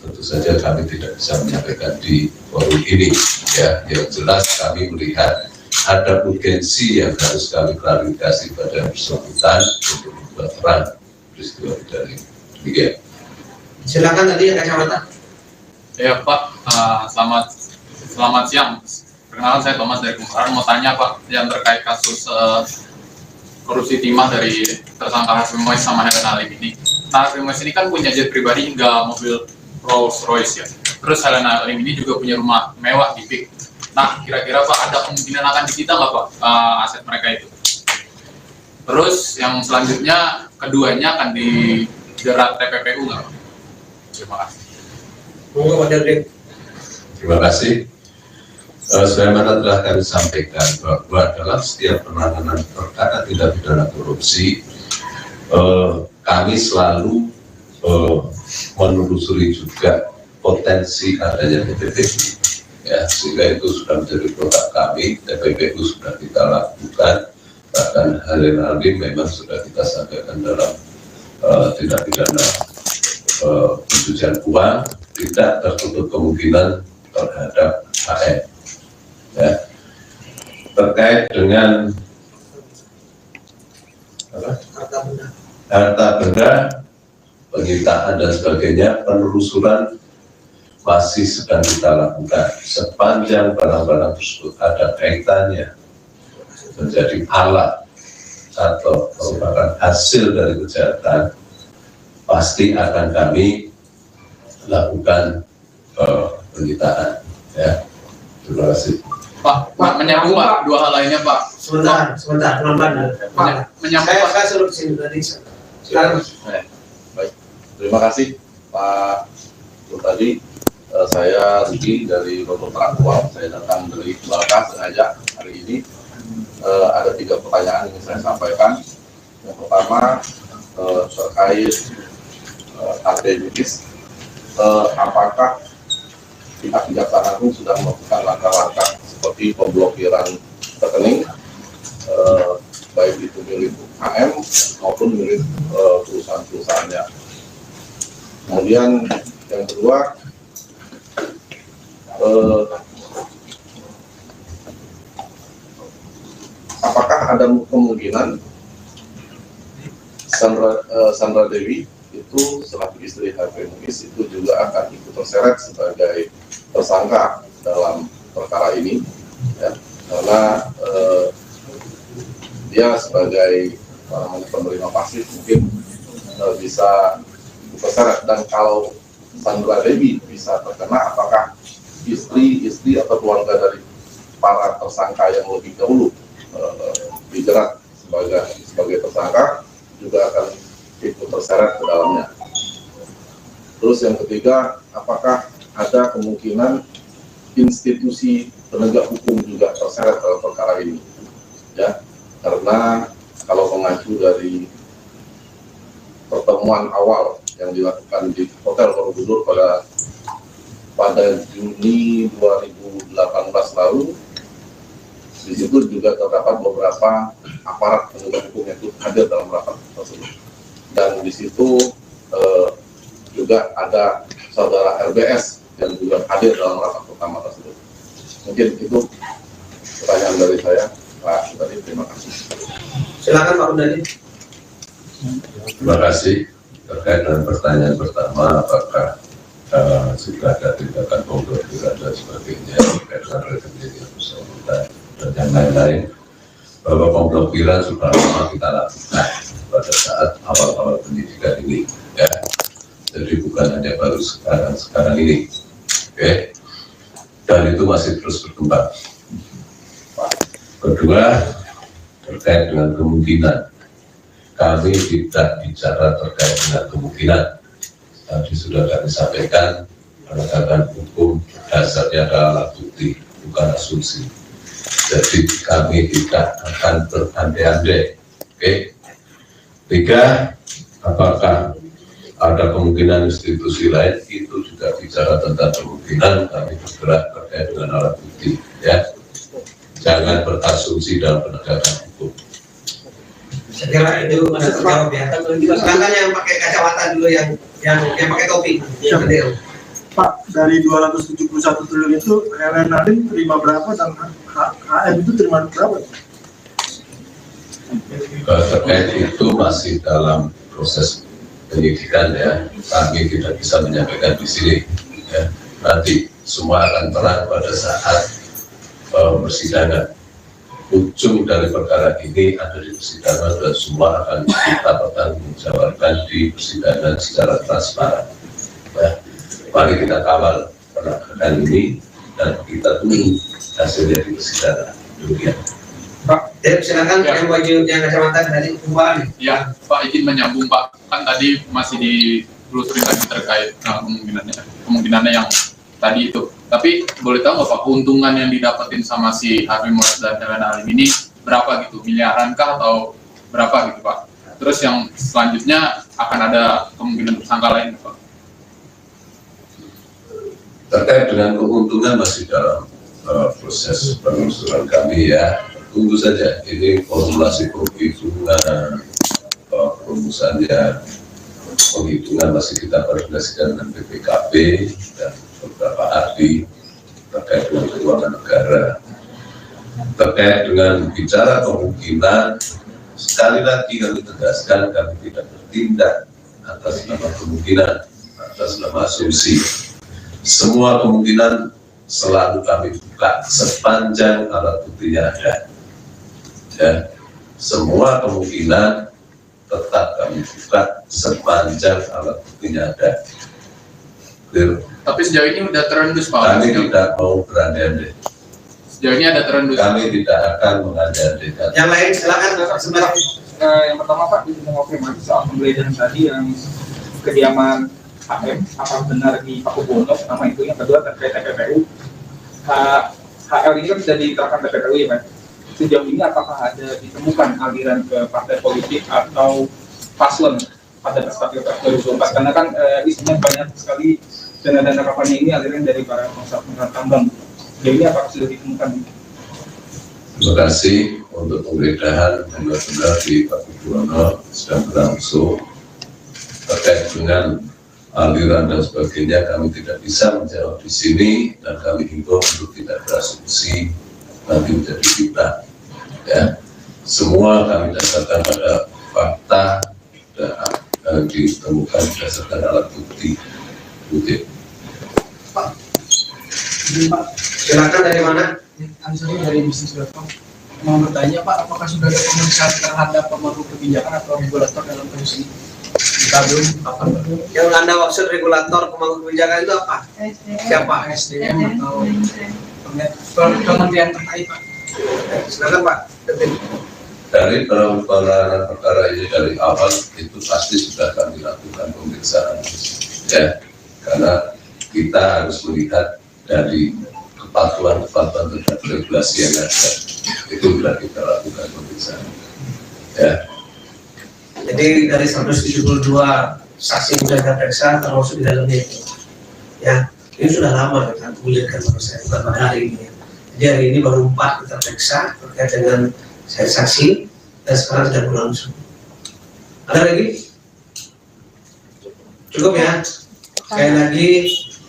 Tentu saja kami tidak bisa menyampaikan di forum ini. Ya, yang jelas kami melihat ada urgensi yang harus kami klarifikasi pada yang bersangkutan untuk membuat terang peristiwa dari demikian. Silakan tadi yang kacamata. Ya Pak, selamat siang. Perkenalkan saya Thomas dari Kumparan. Mau tanya Pak, yang terkait kasus korupsi timah dari tersangka Harvey Mois sama Helen Halim ini. Nah, Harvey Mois ini kan punya jet pribadi hingga mobil Rolls Royce ya. Terus Helen Halim ini juga punya rumah mewah di PIK. Nah, kira-kira Pak ada kemungkinan akan disita nggak Pak aset mereka itu? Terus yang selanjutnya keduanya akan dijerat TPPU nggak Pak? Terima kasih. Terima kasih. Sebagaimana telah kami sampaikan bahwa dalam setiap penanganan perkara tindak pidana korupsi, kami selalu menelusuri juga potensi adanya TPPU. Ya, sehingga itu sudah menjadi produk kami. TPPU sudah kita lakukan, bahkan Helen Halim memang sudah kita sampaikan dalam tindak pidana pencucian uang, tidak tertutup kemungkinan terhadap HM. Ya. Terkait dengan harta benda, penyitaan dan sebagainya, penelusuran masih sedang kita lakukan. Sepanjang barang-barang tersebut ada kaitannya menjadi alat atau merupakan hasil dari kejahatan, pasti akan kami lakukan penyitaan. Ya, terima kasih. Pak, menyambung Pak, dua hal lainnya Pak. Sebentar, pelan-pelan. Menyambung Saya suruh kesini tadi. Silakan. Baik, terima kasih Pak. Tadi saya Riki dari Roto Traktual. Saya datang dari Balka sengaja hari ini. Ada 3 pertanyaan yang saya sampaikan. Yang pertama terkait ATBIS. Apakah pihak Kejaksaan Agung sudah melakukan langkah-langkah seperti pemblokiran rekening, baik itu milik HM maupun milik perusahaan-perusahaannya. Kemudian yang kedua, apakah ada kemungkinan Sandra Dewi itu selaku istri Harvey Mois itu juga akan ikut terseret sebagai tersangka dalam perkara ini, ya, karena dia sebagai penerima pasif mungkin bisa terseret. Dan kalau Sandra Dewi bisa terkena, apakah istri atau keluarga dari para tersangka yang lebih dahulu dijerat sebagai tersangka juga akan ikut terseret ke dalamnya. Terus yang ketiga, apakah ada kemungkinan institusi penegak hukum juga terseret dalam perkara ini? Ya, karena kalau mengacu dari pertemuan awal yang dilakukan di Hotel Borobudur pada Juni 2018 lalu, di situ juga terdapat beberapa aparat penegak hukum yang hadir dalam rapat tersebut. Dan di situ juga ada saudara RBS yang juga hadir dalam rapat pertama tersebut. Mungkin itu pertanyaan dari saya, Pak Sudari. Terima kasih. Silakan Pak Undani. Terima kasih. Terkait dengan pertanyaan pertama, apakah sudah ada tindakan pemblokiran dan sebagainya terkait dengan rekening yang bersangkutan dan yang lain-lain, bahwa pemblokiran sudah lama kita lakukan pada saat awal-awal pendidikan ini, ya. Jadi bukan hanya baru sekarang ini, oke? Dan itu masih terus berkembang. Kedua, terkait dengan kemungkinan, kami tidak bicara terkait dengan kemungkinan. Tadi sudah kami sampaikan, penegakan hukum dasarnya adalah alat bukti, bukan asumsi. Jadi kami tidak akan berandai-andai. Oke. 3, apakah ada kemungkinan institusi lain, itu juga bicara tentang kemungkinan, kami bergerak terkait dengan alat bukti, ya. Jangan berasumsi dalam penegakan hukum. Saya kira itu masih terjawab ya. Sedangkan yang pakai kacamata dulu, yang pakai topi. Pak, dari 271 triliun itu Helen Nadim terima berapa dan HM itu terima berapa? Terkait itu masih dalam proses penyidikan, ya. Kami tidak bisa menyampaikan di sini, ya. Nanti semua akan terang pada saat persidangan. Ujung dari perkara ini ada di persidangan dan semua akan kita pertanggungjawabkan di persidangan secara transparan, ya. Mari kita kawal penegakan ini dan kita tunggu hasilnya di persidangan. Demikian. Pak, silakan yang baju yang kacamata dari Kumbang. Ya, Pak, izin menyambung Pak. Kan tadi masih ditelusuri lagi terkait kemungkinannya yang tadi itu. Tapi boleh tahu nggak Pak, keuntungan yang didapetin sama si Harvey Mois dan Helen Nadim ini berapa gitu? Miliaran kah atau berapa gitu Pak? Terus yang selanjutnya akan ada kemungkinan tersangka lain Pak? Terkait dengan keuntungan masih dalam proses penelusuran kami, ya. Tunggu saja, ini formulasi perhitungan, rumusannya, penghitungan masih kita koordinasikan dengan BPKP dan beberapa ahli terkait dengan keuangan negara. Terkait dengan bicara kemungkinan, sekali lagi kami tegaskan, kami tidak bertindak atas nama kemungkinan, atas nama asumsi. Semua kemungkinan selalu kami buka sepanjang alat buktinya ada. Ya, semua kemungkinan tetap kami buka sepanjang alat buktinya ada. Clear? Tapi sejauh ini udah terendus Pak. Kami tidak mau berandai-andai. Sejauh ini ada terendus. Kami tidak akan mengandai-andaikan. Yang lain silakan Bapak Sembari. Yang pertama Pak, izin mengonfirmasi soal penggeledahan tadi yang kediaman HM, apakah benar di Pakubono, nama itu. Yang kedua terkait TPPU. HL ini kan sudah diterapkan TPPU ya Pak. Sejauh ini apakah ada ditemukan aliran ke partai politik atau paslon pada perspektif 2024? Karena kan isinya banyak sekali dana-dana kampanye ini aliran dari para pengusaha tambang. Sejauh ini apakah sudah ditemukan? Terima kasih untuk penggeledahan benar-benar di Pakubono sedang berlangsung. Terkait dengan aliran dan sebagainya, kami tidak bisa menjawab di sini dan kami himbau untuk tidak berasumsi nanti menjadi fitnah, ya. Semua kami dasarkan pada fakta dan ditemukan berdasarkan alat bukti. Pak, silakan dari mana? Ansari dari bisnis.com. Mau bertanya Pak, apakah sudah ada pemeriksaan terhadap pemangku kebijakan atau regulator dalam kasus ini? Kita belum apa? Yang Anda maksud regulator pemangku kebijakan itu apa? Siapa? SDM atau kementerian terkait Pak? Silakan Pak. Dari penanganan perkara ini dari awal itu pasti sudah kami lakukan pemeriksaan, ya, karena kita harus melihat dari kepatuhan terhadap regulasi yang ada, itu sudah kita lakukan pemeriksaan, ya. Jadi dari 172 saksi yang sudah kita periksa termasuk di dalamnya itu, ya. Ini sudah lama kita gulirkan proses, bukan pada hari ini. Jadi hari ini baru 4 kita periksa terkait dengan saksi dan sekarang sudah berlangsung. Ada lagi? Cukup ya. Sekali lagi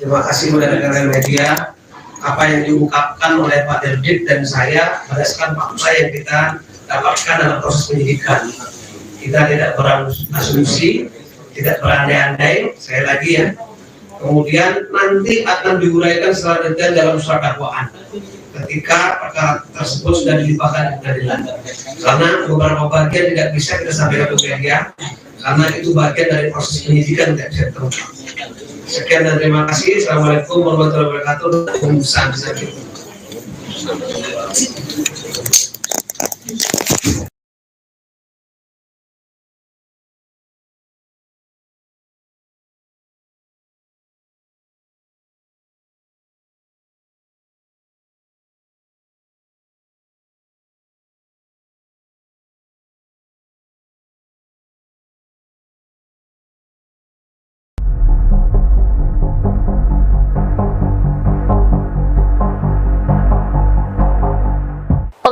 terima kasih kepada rekan-rekan media. Apa yang diungkapkan oleh Pak Derbit dan saya berdasarkan fakta yang kita dapatkan dalam proses penyidikan. Kita tidak berasumsi, tidak berandai-andai. Sekali lagi ya. Kemudian nanti akan diuraikan secara detail dalam surat dakwaan ketika perkara tersebut sudah dilimpahkan ke pengadilan. Karena beberapa bagian tidak bisa kita sampaikan ke media karena itu bagian dari proses penyidikan tidak bisa terungkap. Sekian dan terima kasih. Assalamualaikum warahmatullahi wabarakatuh.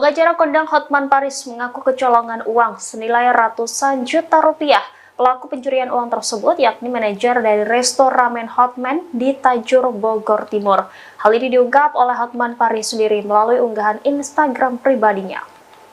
Pengacara kondang Hotman Paris mengaku kecolongan uang senilai ratusan juta rupiah. Pelaku pencurian uang tersebut yakni manajer dari resto ramen Hotman di Tajur, Bogor Timur. Hal ini diungkap oleh Hotman Paris sendiri melalui unggahan Instagram pribadinya.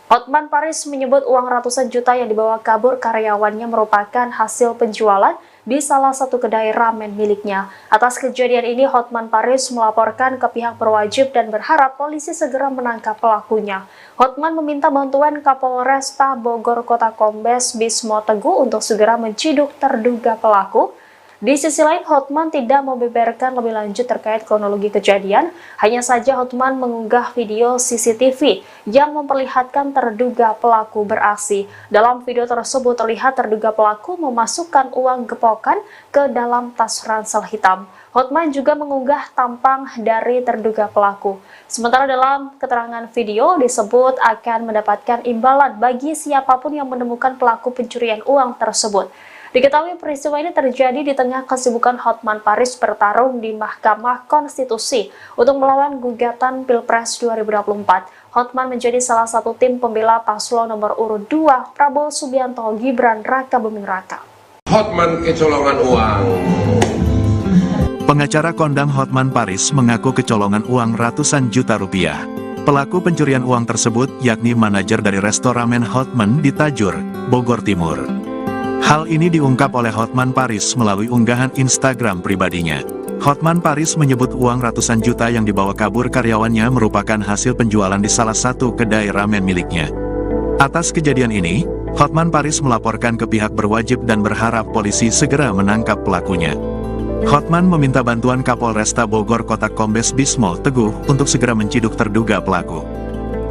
Hotman Paris menyebut uang ratusan juta yang dibawa kabur karyawannya merupakan hasil penjualan di salah satu kedai ramen miliknya. Atas kejadian ini, Hotman Paris melaporkan ke pihak berwajib dan berharap polisi segera menangkap pelakunya. Hotman meminta bantuan Kapolresta Bogor Kota Kombes Bismo Teguh untuk segera menciduk terduga pelaku. Di sisi lain, Hotman tidak membeberkan lebih lanjut terkait kronologi kejadian. Hanya saja Hotman mengunggah video CCTV yang memperlihatkan terduga pelaku beraksi. Dalam video tersebut terlihat terduga pelaku memasukkan uang gepokan ke dalam tas ransel hitam. Hotman juga mengunggah tampang dari terduga pelaku. Sementara dalam keterangan video disebut akan mendapatkan imbalan bagi siapapun yang menemukan pelaku pencurian uang tersebut. Diketahui peristiwa ini terjadi di tengah kesibukan Hotman Paris bertarung di Mahkamah Konstitusi untuk melawan gugatan Pilpres 2024. Hotman menjadi salah satu tim pembela paslon nomor urut 2 Prabowo Subianto Gibran Raka Buming Raka. Hotman kecolongan uang. Pengacara kondang Hotman Paris mengaku kecolongan uang ratusan juta rupiah. Pelaku pencurian uang tersebut yakni manajer dari resto ramen Hotman di Tajur, Bogor Timur. Hal ini diungkap oleh Hotman Paris melalui unggahan Instagram pribadinya. Hotman Paris menyebut uang ratusan juta yang dibawa kabur karyawannya merupakan hasil penjualan di salah satu kedai ramen miliknya. Atas kejadian ini, Hotman Paris melaporkan ke pihak berwajib dan berharap polisi segera menangkap pelakunya. Hotman meminta bantuan Kapolresta Bogor Kota Kombes Bismo Teguh untuk segera menciduk terduga pelaku.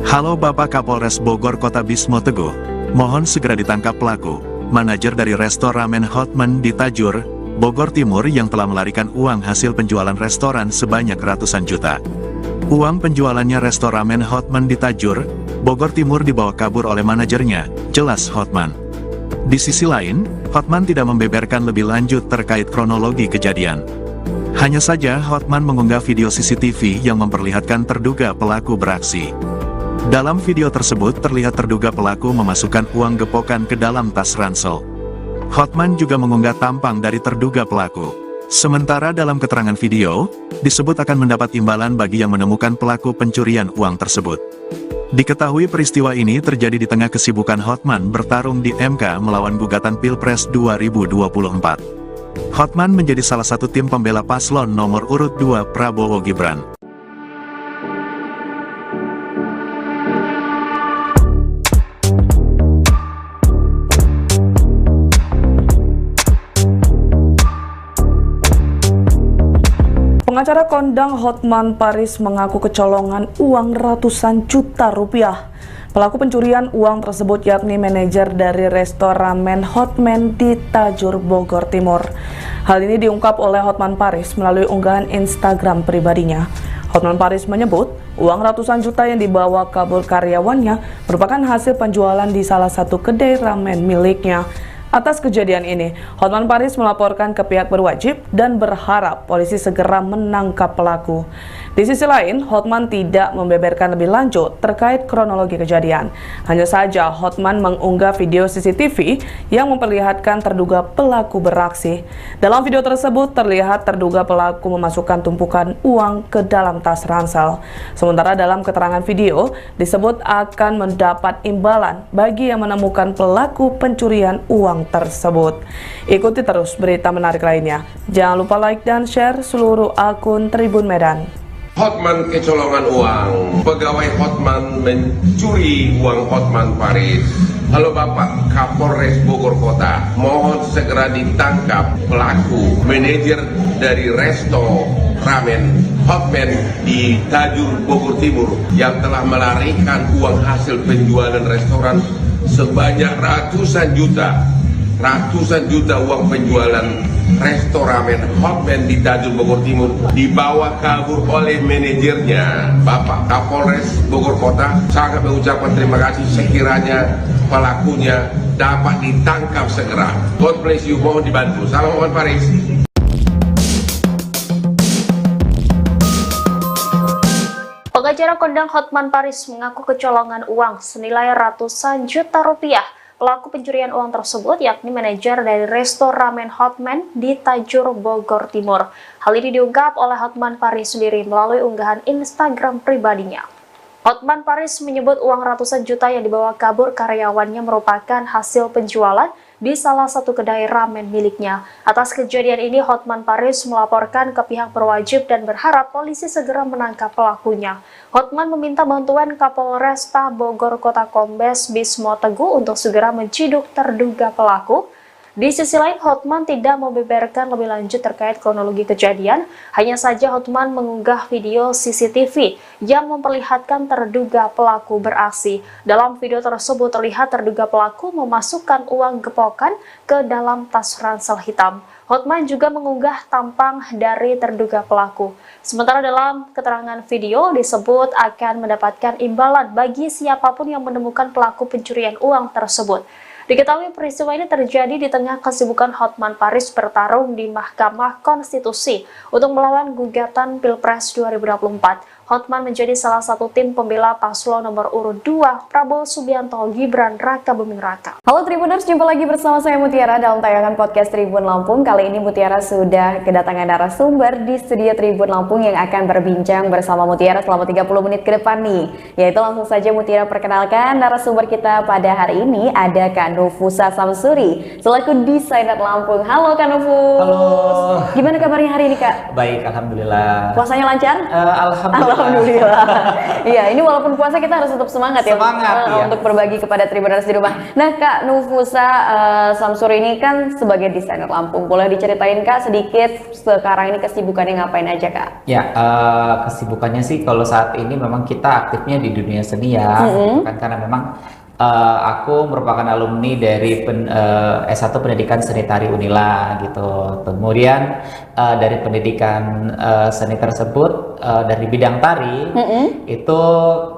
Halo Bapak Kapolres Bogor Kota Bismo Teguh, mohon segera ditangkap pelaku, manajer dari resto ramen Hotman di Tajur, Bogor Timur yang telah melarikan uang hasil penjualan restoran sebanyak ratusan juta. Uang penjualannya resto ramen Hotman di Tajur, Bogor Timur dibawa kabur oleh manajernya, jelas Hotman. Di sisi lain, Hotman tidak membeberkan lebih lanjut terkait kronologi kejadian. Hanya saja Hotman mengunggah video CCTV yang memperlihatkan terduga pelaku beraksi. Dalam video tersebut terlihat terduga pelaku memasukkan uang gepokan ke dalam tas ransel. Hotman juga mengunggah tampang dari terduga pelaku. Sementara dalam keterangan video, disebut akan mendapat imbalan bagi yang menemukan pelaku pencurian uang tersebut. Diketahui peristiwa ini terjadi di tengah kesibukan Hotman bertarung di MK melawan gugatan Pilpres 2024. Hotman menjadi salah satu tim pembela paslon nomor urut 2 Prabowo Gibran. Pengacara kondang Hotman Paris mengaku kecolongan uang ratusan juta rupiah. Pelaku pencurian uang tersebut yakni manajer dari resto ramen Hotman di Tajur, Bogor Timur. Hal ini diungkap oleh Hotman Paris melalui unggahan Instagram pribadinya. Hotman Paris menyebut uang ratusan juta yang dibawa kabur karyawannya merupakan hasil penjualan di salah satu kedai ramen miliknya. Atas kejadian ini, Hotman Paris melaporkan ke pihak berwajib dan berharap polisi segera menangkap pelaku. Di sisi lain, Hotman tidak membeberkan lebih lanjut terkait kronologi kejadian. Hanya saja Hotman mengunggah video CCTV yang memperlihatkan terduga pelaku beraksi. Dalam video tersebut terlihat terduga pelaku memasukkan tumpukan uang ke dalam tas ransel. Sementara dalam keterangan video disebut akan mendapat imbalan bagi yang menemukan pelaku pencurian uang tersebut. Ikuti terus berita menarik lainnya. Jangan lupa like dan share seluruh akun Tribun Medan. Hotman kecolongan uang. Pegawai Hotman mencuri uang Hotman Paris. Halo Bapak Kapolres Bogor Kota, mohon segera ditangkap pelaku manajer dari resto ramen Hotman di Tajur, Bogor Timur yang telah melarikan uang hasil penjualan restoran sebanyak ratusan juta uang penjualan resto ramen Hotman di Tajur, Bogor Timur dibawa kabur oleh manajernya. Bapak Kapolres Bogor Kota sangat mengucapkan terima kasih sekiranya pelakunya dapat ditangkap segera. God bless you, mohon dibantu. Salam Hotman Paris. Pengacara kondang Hotman Paris mengaku kecolongan uang senilai ratusan juta rupiah. Pelaku pencurian uang tersebut yakni manajer dari resto ramen Hotman di Tajur, Bogor Timur. Hal ini diungkap oleh Hotman Paris sendiri melalui unggahan Instagram pribadinya. Hotman Paris menyebut uang ratusan juta yang dibawa kabur karyawannya merupakan hasil penjualan di salah satu kedai ramen miliknya. Atas kejadian ini, Hotman Paris melaporkan ke pihak berwajib dan berharap polisi segera menangkap pelakunya. Hotman meminta bantuan Kapolresta Bogor Kota Kombes Bismo Teguh untuk segera menciduk terduga pelaku. Di sisi lain, Hotman tidak membeberkan lebih lanjut terkait kronologi kejadian. Hanya saja Hotman mengunggah video CCTV yang memperlihatkan terduga pelaku beraksi. Dalam video tersebut terlihat terduga pelaku memasukkan uang gepokan ke dalam tas ransel hitam. Hotman juga mengunggah tampang dari terduga pelaku. Sementara dalam keterangan video disebut akan mendapatkan imbalan bagi siapapun yang menemukan pelaku pencurian uang tersebut. Diketahui peristiwa ini terjadi di tengah kesibukan Hotman Paris bertarung di Mahkamah Konstitusi untuk melawan gugatan Pilpres 2024. Hotman menjadi salah satu tim pembela paslon nomor urut 2 Prabowo Subianto Gibran Raka Buming Raka. Halo Tribuners, jumpa lagi bersama saya Mutiara dalam tayangan podcast Tribun Lampung. Kali ini Mutiara sudah kedatangan narasumber di studio Tribun Lampung yang akan berbincang bersama Mutiara selama 30 menit ke depan nih. Yaitu langsung saja Mutiara perkenalkan narasumber kita pada hari ini ada Kak Nufusa Samsuri selaku desainer Lampung. Halo Kak Nufus. Halo. Gimana kabarnya hari ini Kak? Baik, alhamdulillah. Puasanya lancar? Alhamdulillah. Iya, ini walaupun puasa kita harus tetap semangat ya iya. untuk berbagi kepada Tribuners di rumah. Nah Kak Nufusa Samsuri ini kan sebagai desainer Lampung, boleh diceritain Kak sedikit sekarang ini kesibukannya ngapain aja Kak? Ya, kesibukannya sih kalau saat ini memang kita aktifnya di dunia seni ya, kan karena memang aku merupakan alumni dari S1 Pendidikan Seni Tari Unila gitu. Kemudian dari pendidikan seni tersebut dari bidang tari itu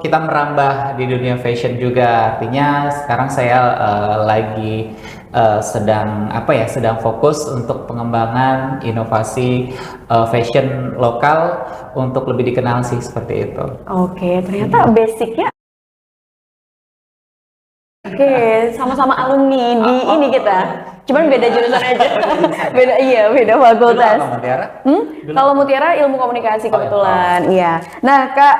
kita merambah di dunia fashion juga. Artinya sekarang saya lagi sedang fokus untuk pengembangan inovasi fashion lokal untuk lebih dikenal sih seperti itu. Oke, ternyata basicnya sama-sama alumni di ini kita. Cuman beda jurusan aja. beda fakultas. Kalau Mutiara ilmu komunikasi kebetulan. Iya. Nah, Kak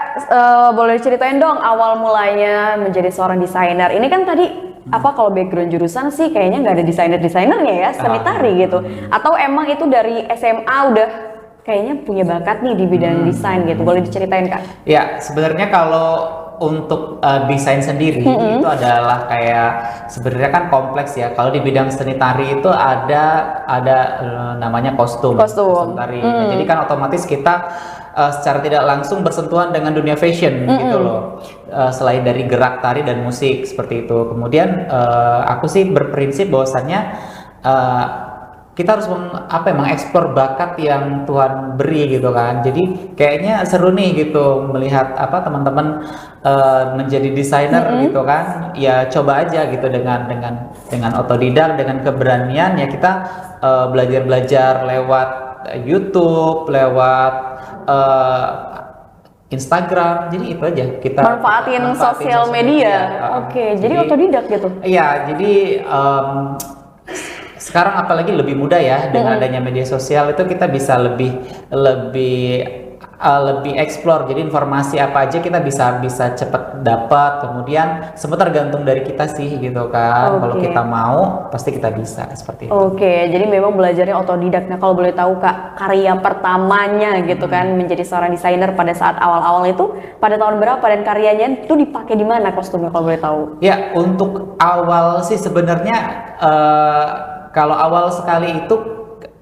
boleh ceritain dong awal mulanya menjadi seorang desainer. Ini kan tadi kalau background jurusan sih kayaknya nggak ada desainer-desainernya ya, seni tari gitu. Atau emang itu dari SMA udah kayaknya punya bakat nih di bidang desain gitu. Boleh diceritain Kak? Ya, sebenarnya kalau untuk desain sendiri itu adalah kayak sebenarnya kan kompleks ya. Kalau di bidang seni tari itu ada namanya kostum tari. Nah, jadi kan otomatis kita secara tidak langsung bersentuhan dengan dunia fashion gitu loh. Selain dari gerak tari dan musik seperti itu. Kemudian aku sih berprinsip bahwasannya kita harus mengeksplor bakat yang Tuhan beri gitu kan. Jadi kayaknya seru nih gitu melihat teman-teman menjadi desainer gitu kan. Ya coba aja gitu dengan otodidak, dengan keberanian ya kita belajar lewat YouTube, lewat Instagram. Jadi itu aja kita manfaatin sosial media. Oke, jadi otodidak gitu. Iya, jadi sekarang apalagi lebih mudah ya dengan adanya media sosial itu kita bisa lebih explore. Jadi informasi apa aja kita bisa cepat dapat. Kemudian semua tergantung dari kita sih gitu kan. Kalau kita mau pasti kita bisa seperti itu. Oke, jadi memang belajarnya otodidak. Nah kalau boleh tahu Kak, karya pertamanya gitu kan menjadi seorang desainer pada saat awal-awal itu pada tahun berapa dan karyanya itu dipakai di mana kostumnya kalau boleh tahu? Ya untuk awal sih sebenarnya kalau awal sekali itu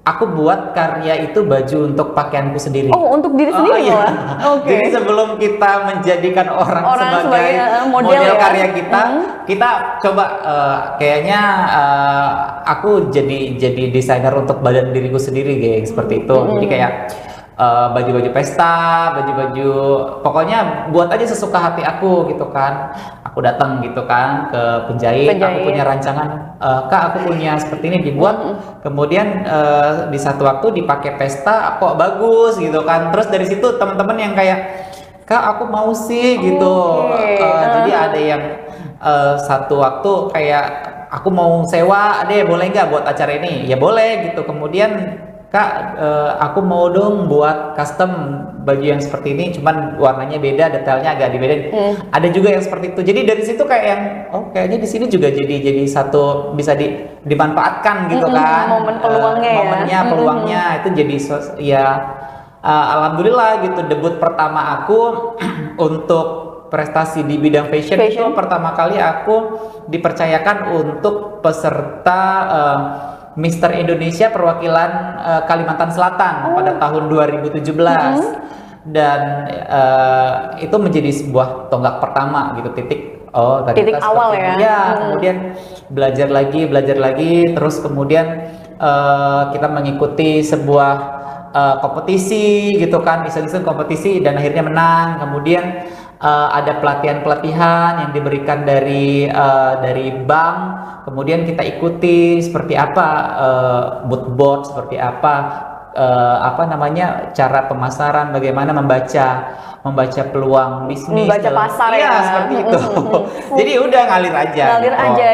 aku buat karya itu baju untuk pakaianku sendiri. Oh, untuk diri sendiri malah? Oke. Jadi sebelum kita menjadikan orang sebagai model karya kita, kita coba kayaknya aku jadi desainer untuk badan diriku sendiri kayak seperti itu. Jadi kayak baju-baju pesta, baju-baju pokoknya buat aja sesuka hati aku gitu kan. Aku datang gitu kan ke penjahit. Aku punya rancangan, Kak aku punya seperti ini dibuat. Kemudian di satu waktu dipakai pesta kok bagus gitu kan. Terus dari situ teman-teman yang kayak Kak aku mau sih gitu. Jadi ada yang satu waktu kayak aku mau sewa deh, boleh nggak buat acara ini? Ya boleh gitu. Kemudian Kak, aku mau dong buat custom baju yang seperti ini, cuman warnanya beda, detailnya agak dibedain. Ada juga yang seperti itu. Jadi dari situ kayak yang, kayaknya di sini juga jadi satu bisa dimanfaatkan gitu kan. Momen peluangnya momennya, peluangnya itu jadi ya alhamdulillah gitu. Debut pertama aku untuk prestasi di bidang fashion itu pertama kali aku dipercayakan untuk peserta Mister Indonesia perwakilan Kalimantan Selatan pada tahun 2017 dan itu menjadi sebuah tonggak pertama gitu, titik awal ya. Kemudian belajar lagi terus kemudian kita mengikuti sebuah kompetisi gitu kan, iseng-iseng kompetisi dan akhirnya menang. Kemudian ada pelatihan yang diberikan dari bank, kemudian kita ikuti seperti apa mood board, seperti apa cara pemasaran, bagaimana membaca peluang bisnis, membaca pasar ya, seperti itu. Jadi udah ngalir aja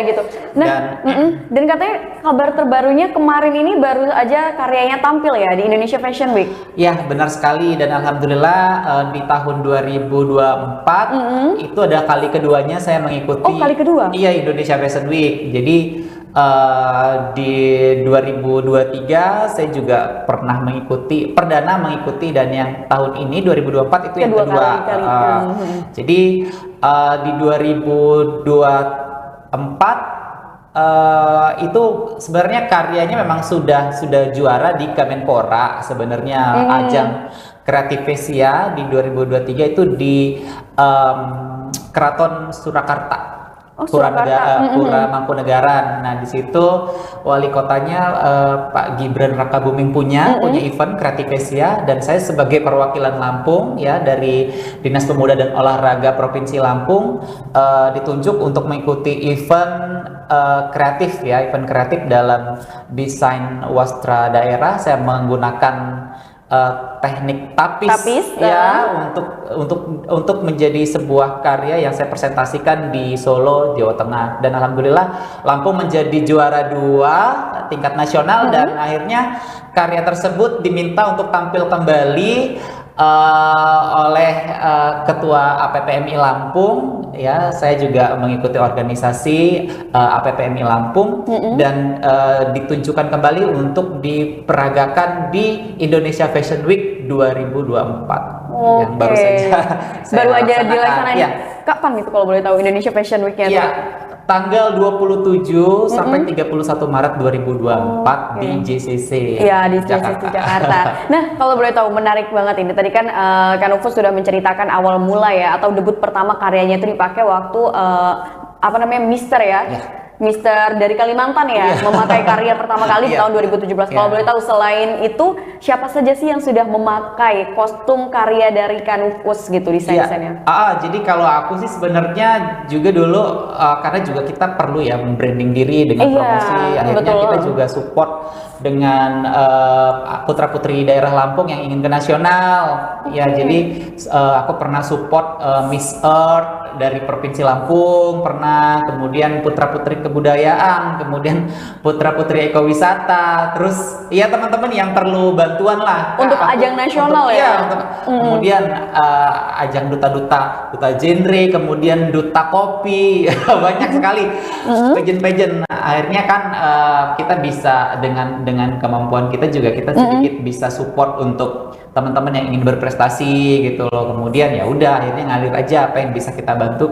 gitu. Nah, dan katanya kabar terbarunya kemarin ini baru aja karyanya tampil ya di Indonesia Fashion Week. Ya benar sekali, dan alhamdulillah di tahun 2024 itu ada kali keduanya saya mengikuti. Kali kedua? Iya, Indonesia Fashion Week. Jadi di 2023 saya juga pernah perdana mengikuti, dan yang tahun ini 2024 itu yang kedua. Jadi di 2024 itu sebenarnya karyanya memang sudah juara di Kemenpora sebenarnya. Ajang Kreativesia di 2023 itu di Keraton Surakarta. Pura Mangkunegaran. Nah di situ wali kotanya Pak Gibran Rakabuming punya event Kreativesia, dan saya sebagai perwakilan Lampung ya dari Dinas Pemuda dan Olahraga Provinsi Lampung ditunjuk untuk mengikuti event kreatif dalam desain wastra daerah. Saya menggunakan teknik tapis ya untuk menjadi sebuah karya yang saya presentasikan di Solo, Jawa Tengah, dan alhamdulillah Lampung menjadi juara 2 tingkat nasional. Dan akhirnya karya tersebut diminta untuk tampil kembali oleh Ketua APPMI Lampung ya. Saya juga mengikuti organisasi APPMI Lampung dan ditunjukkan kembali untuk diperagakan di Indonesia Fashion Week 2024 yang baru saja dilaksanakan. Kapan itu kalau boleh tahu Indonesia Fashion Week-nya? Ya, tanggal 27 sampai 31 Maret 2024 di JCC. Iya, di JCC Jakarta. Nah, kalau boleh tahu, menarik banget ini. Tadi kan Ufus sudah menceritakan awal mula ya, atau debut pertama karyanya itu dipakai waktu Mister ya. Mister dari Kalimantan ya, memakai karya pertama kali di tahun 2017. Kalau boleh tahu, selain itu siapa saja sih yang sudah memakai kostum karya dari Ufus gitu, desain-desainnya? Jadi kalau aku sih sebenarnya juga dulu karena juga kita perlu ya membranding diri dengan promosi. Akhirnya kita juga support dengan putra-putri daerah Lampung yang ingin ke nasional. Ya, jadi aku pernah support Miss Earth dari Provinsi Lampung, pernah, kemudian putra-putri kebudayaan, kemudian putra-putri ekowisata, terus ya teman-teman yang perlu bantuan lah untuk ajang nasional kemudian ajang duta genre, kemudian duta kopi, banyak sekali pageant. Akhirnya kan kita bisa dengan kemampuan kita juga kita sedikit bisa support untuk teman-teman yang ingin berprestasi gitu loh. Kemudian ya udah, akhirnya ngalir aja, apa yang bisa kita bantu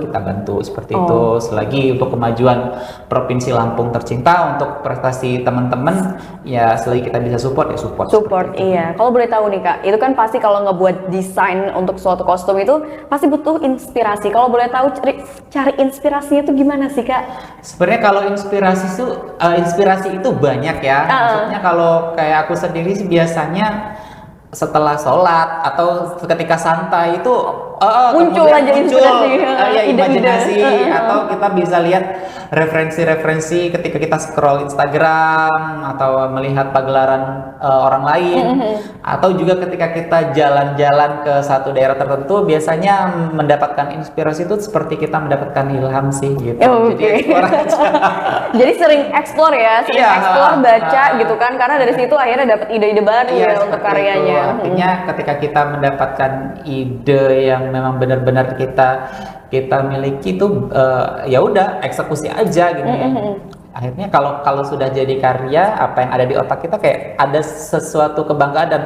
seperti itu. Selagi untuk kemajuan Provinsi Lampung tercinta, untuk prestasi teman-teman ya, selagi kita bisa support ya support. Iya. Kalau boleh tahu nih Kak, itu kan pasti kalau ngebuat desain untuk suatu kostum itu pasti butuh inspirasi. Kalau boleh tahu cari inspirasinya itu gimana sih Kak? Sebenarnya kalau inspirasi itu banyak ya. Maksudnya kalau kayak aku sendiri sih biasanya setelah sholat atau ketika santai itu Muncul kemudian aja inspirasi, ya, ide-ide. imajinasi, atau kita bisa lihat referensi-referensi ketika kita scroll Instagram atau melihat pagelaran orang lain, atau juga ketika kita jalan-jalan ke satu daerah tertentu, biasanya mendapatkan inspirasi itu seperti kita mendapatkan ilham sih gitu. Jadi explore aja. Jadi sering explore ya, sering Iya, explore, baca gitu kan, karena dari situ akhirnya dapat ide-ide baru ya untuk seperti karyanya. itu. Artinya ketika kita mendapatkan ide yang memang benar-benar kita miliki itu ya udah eksekusi aja gitu ya. Akhirnya kalau sudah jadi karya, apa yang ada di otak kita kayak ada sesuatu kebanggaan dan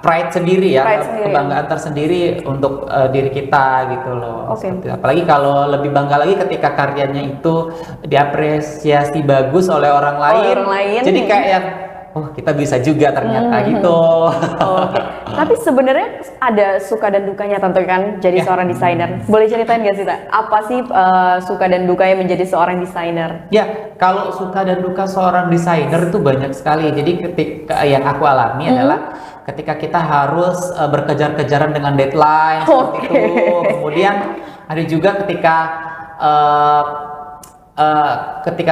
pride sendiri ya, kebanggaan tersendiri untuk diri kita gitu loh. Apalagi kalau lebih bangga lagi ketika karyanya itu diapresiasi bagus oleh orang lain. Jadi kayak oh kita bisa juga ternyata gitu. Tapi sebenarnya ada suka dan dukanya tentu kan jadi seorang desainer. Boleh ceritain gak sih Tak? Apa sih suka dan dukanya menjadi seorang desainer? Ya, kalau suka dan duka seorang desainer itu banyak sekali. Jadi ketika yang aku alami adalah ketika kita harus berkejar-kejaran dengan deadline seperti itu. Kemudian ada juga ketika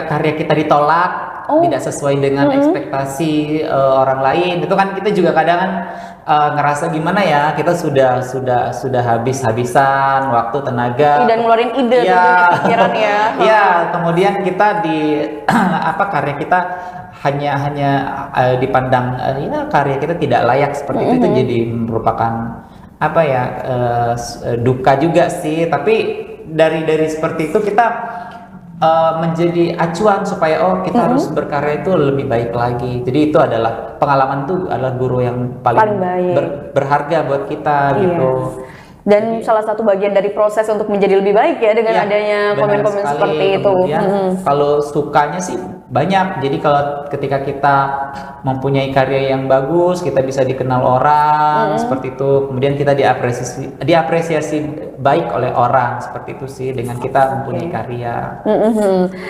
karya kita ditolak, tidak sesuai dengan ekspektasi orang lain. Itu kan kita juga kadang kan ngerasa gimana ya, kita sudah habis-habisan waktu, tenaga, dan ngeluarin ide pikiran ya. Iya, kemudian kita karya kita hanya dipandang ya karya kita tidak layak seperti itu jadi merupakan duka juga sih. Tapi dari seperti itu kita menjadi acuan supaya kita harus berkarya itu lebih baik lagi. Jadi itu adalah pengalaman, itu adalah guru yang paling berharga buat kita gitu. Dan salah satu bagian dari proses untuk menjadi lebih baik ya dengan adanya komen-komen seperti itu. Kemudian kalau sukanya sih banyak. Jadi kalau ketika kita mempunyai karya yang bagus, kita bisa dikenal orang seperti itu. Kemudian kita diapresiasi baik oleh orang seperti itu sih dengan kita mempunyai karya.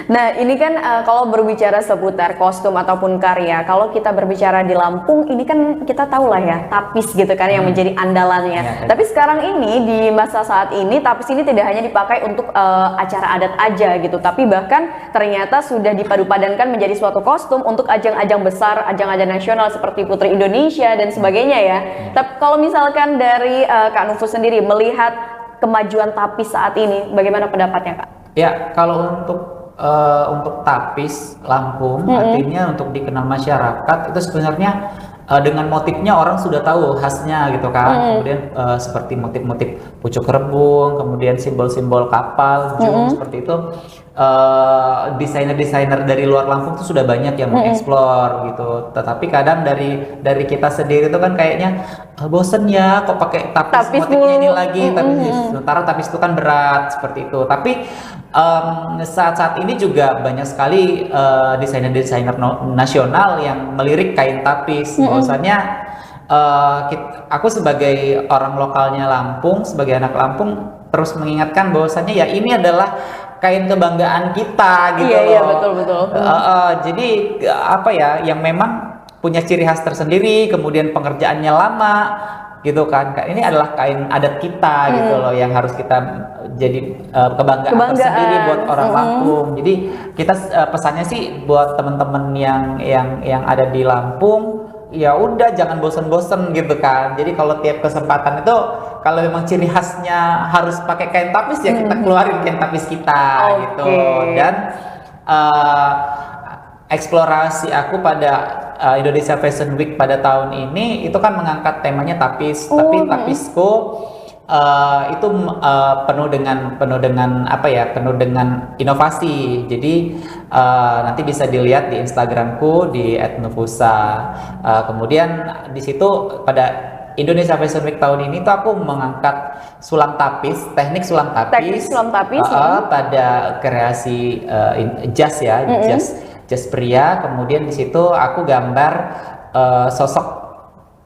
Nah ini kan kalau berbicara seputar kostum ataupun karya, kalau kita berbicara di Lampung ini kan kita tahu lah ya tapis gitu kan yang menjadi andalannya. Tapi sekarang ini di masa saat ini tapis ini tidak hanya dipakai untuk acara adat aja gitu, tapi bahkan ternyata sudah dipadu-padankan menjadi suatu kostum untuk ajang-ajang besar, ajang-ajang nasional seperti Putri Indonesia dan sebagainya ya. Tapi kalau misalkan dari Kak Nufus sendiri melihat kemajuan tapis saat ini, bagaimana pendapatnya Kak? Ya, kalau untuk tapis Lampung, artinya untuk dikenal masyarakat itu sebenarnya dengan motifnya orang sudah tahu khasnya gitu kan. Kemudian seperti motif-motif pucuk rebung, kemudian simbol-simbol kapal, jung seperti itu. Desainer-desainer dari luar Lampung itu sudah banyak yang mengeksplor gitu. Tetapi kadang dari kita sendiri itu kan kayaknya bosen ya kok pakai tapis motifnya ini lagi. Sementara tapis itu kan berat seperti itu. Tapi saat ini juga banyak sekali desainer-desainer nasional yang melirik kain tapis. Bahwasannya aku sebagai orang lokalnya Lampung, sebagai anak Lampung terus mengingatkan bahwasannya ya ini adalah kain kebanggaan kita gitu loh. Iya betul. Jadi yang memang punya ciri khas tersendiri, kemudian pengerjaannya lama gitu kan. Ini adalah kain adat kita gitu loh yang harus kita jadi kebanggaan tersendiri buat orang Lampung. Jadi kita pesannya sih buat teman-teman yang ada di Lampung, ya udah jangan bosen-bosen gitu kan. Jadi kalau tiap kesempatan itu kalau memang ciri khasnya harus pakai kain tapis ya kita keluarin kain tapis kita gitu. Dan eksplorasi aku pada Indonesia Fashion Week pada tahun ini itu kan mengangkat temanya tapis. Tapi tapisku itu penuh dengan inovasi. Jadi nanti bisa dilihat di Instagramku di @nufusa. Kemudian di situ pada Indonesia Fashion Week tahun ini tuh aku mengangkat sulam tapis, teknik sulam tapis, pada kreasi jas ya, jas pria. Kemudian di situ aku gambar sosok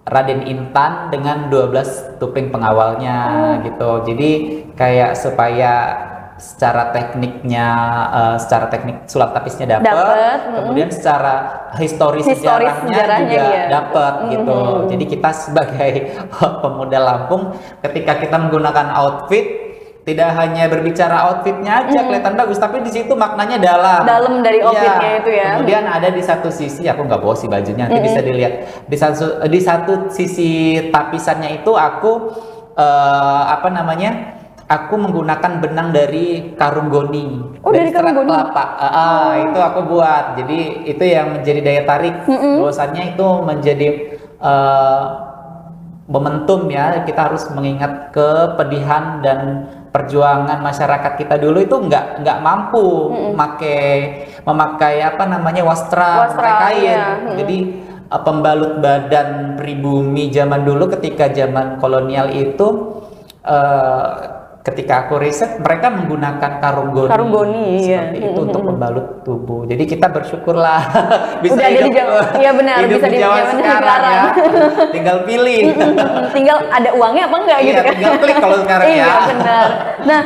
Raden Intan dengan 12 tuping pengawalnya gitu. Jadi kayak supaya secara teknik sulap tapisnya dapat, kemudian secara historis sejarahnya juga dapat gitu. Jadi kita sebagai pemuda Lampung, ketika kita menggunakan outfit, tidak hanya berbicara outfitnya aja kelihatan bagus, tapi di situ maknanya dalam dari outfitnya itu ya. Kemudian ada di satu sisi, aku nggak bawa sih bajunya, nanti bisa dilihat di satu sisi tapisannya itu aku aku menggunakan benang dari karung goni. Dari karung goni? Kelapa. Itu aku buat. Jadi itu yang menjadi daya tarik. Bahwasannya itu menjadi momentum ya. Kita harus mengingat kepedihan dan perjuangan masyarakat kita dulu itu nggak mampu memakai wastra kain. Iya. Jadi pembalut badan pribumi zaman dulu ketika zaman kolonial itu ketika aku riset mereka menggunakan karung goni seperti itu untuk membalut tubuh. Jadi kita bersyukurlah bisa udah hidup, ada di Jawa. Iya benar, bisa di Jawa sekarang ya. Tinggal pilih. Tinggal ada uangnya apa enggak gitu kan. Tinggal klik kalau sekarang ya. Iya benar. Nah,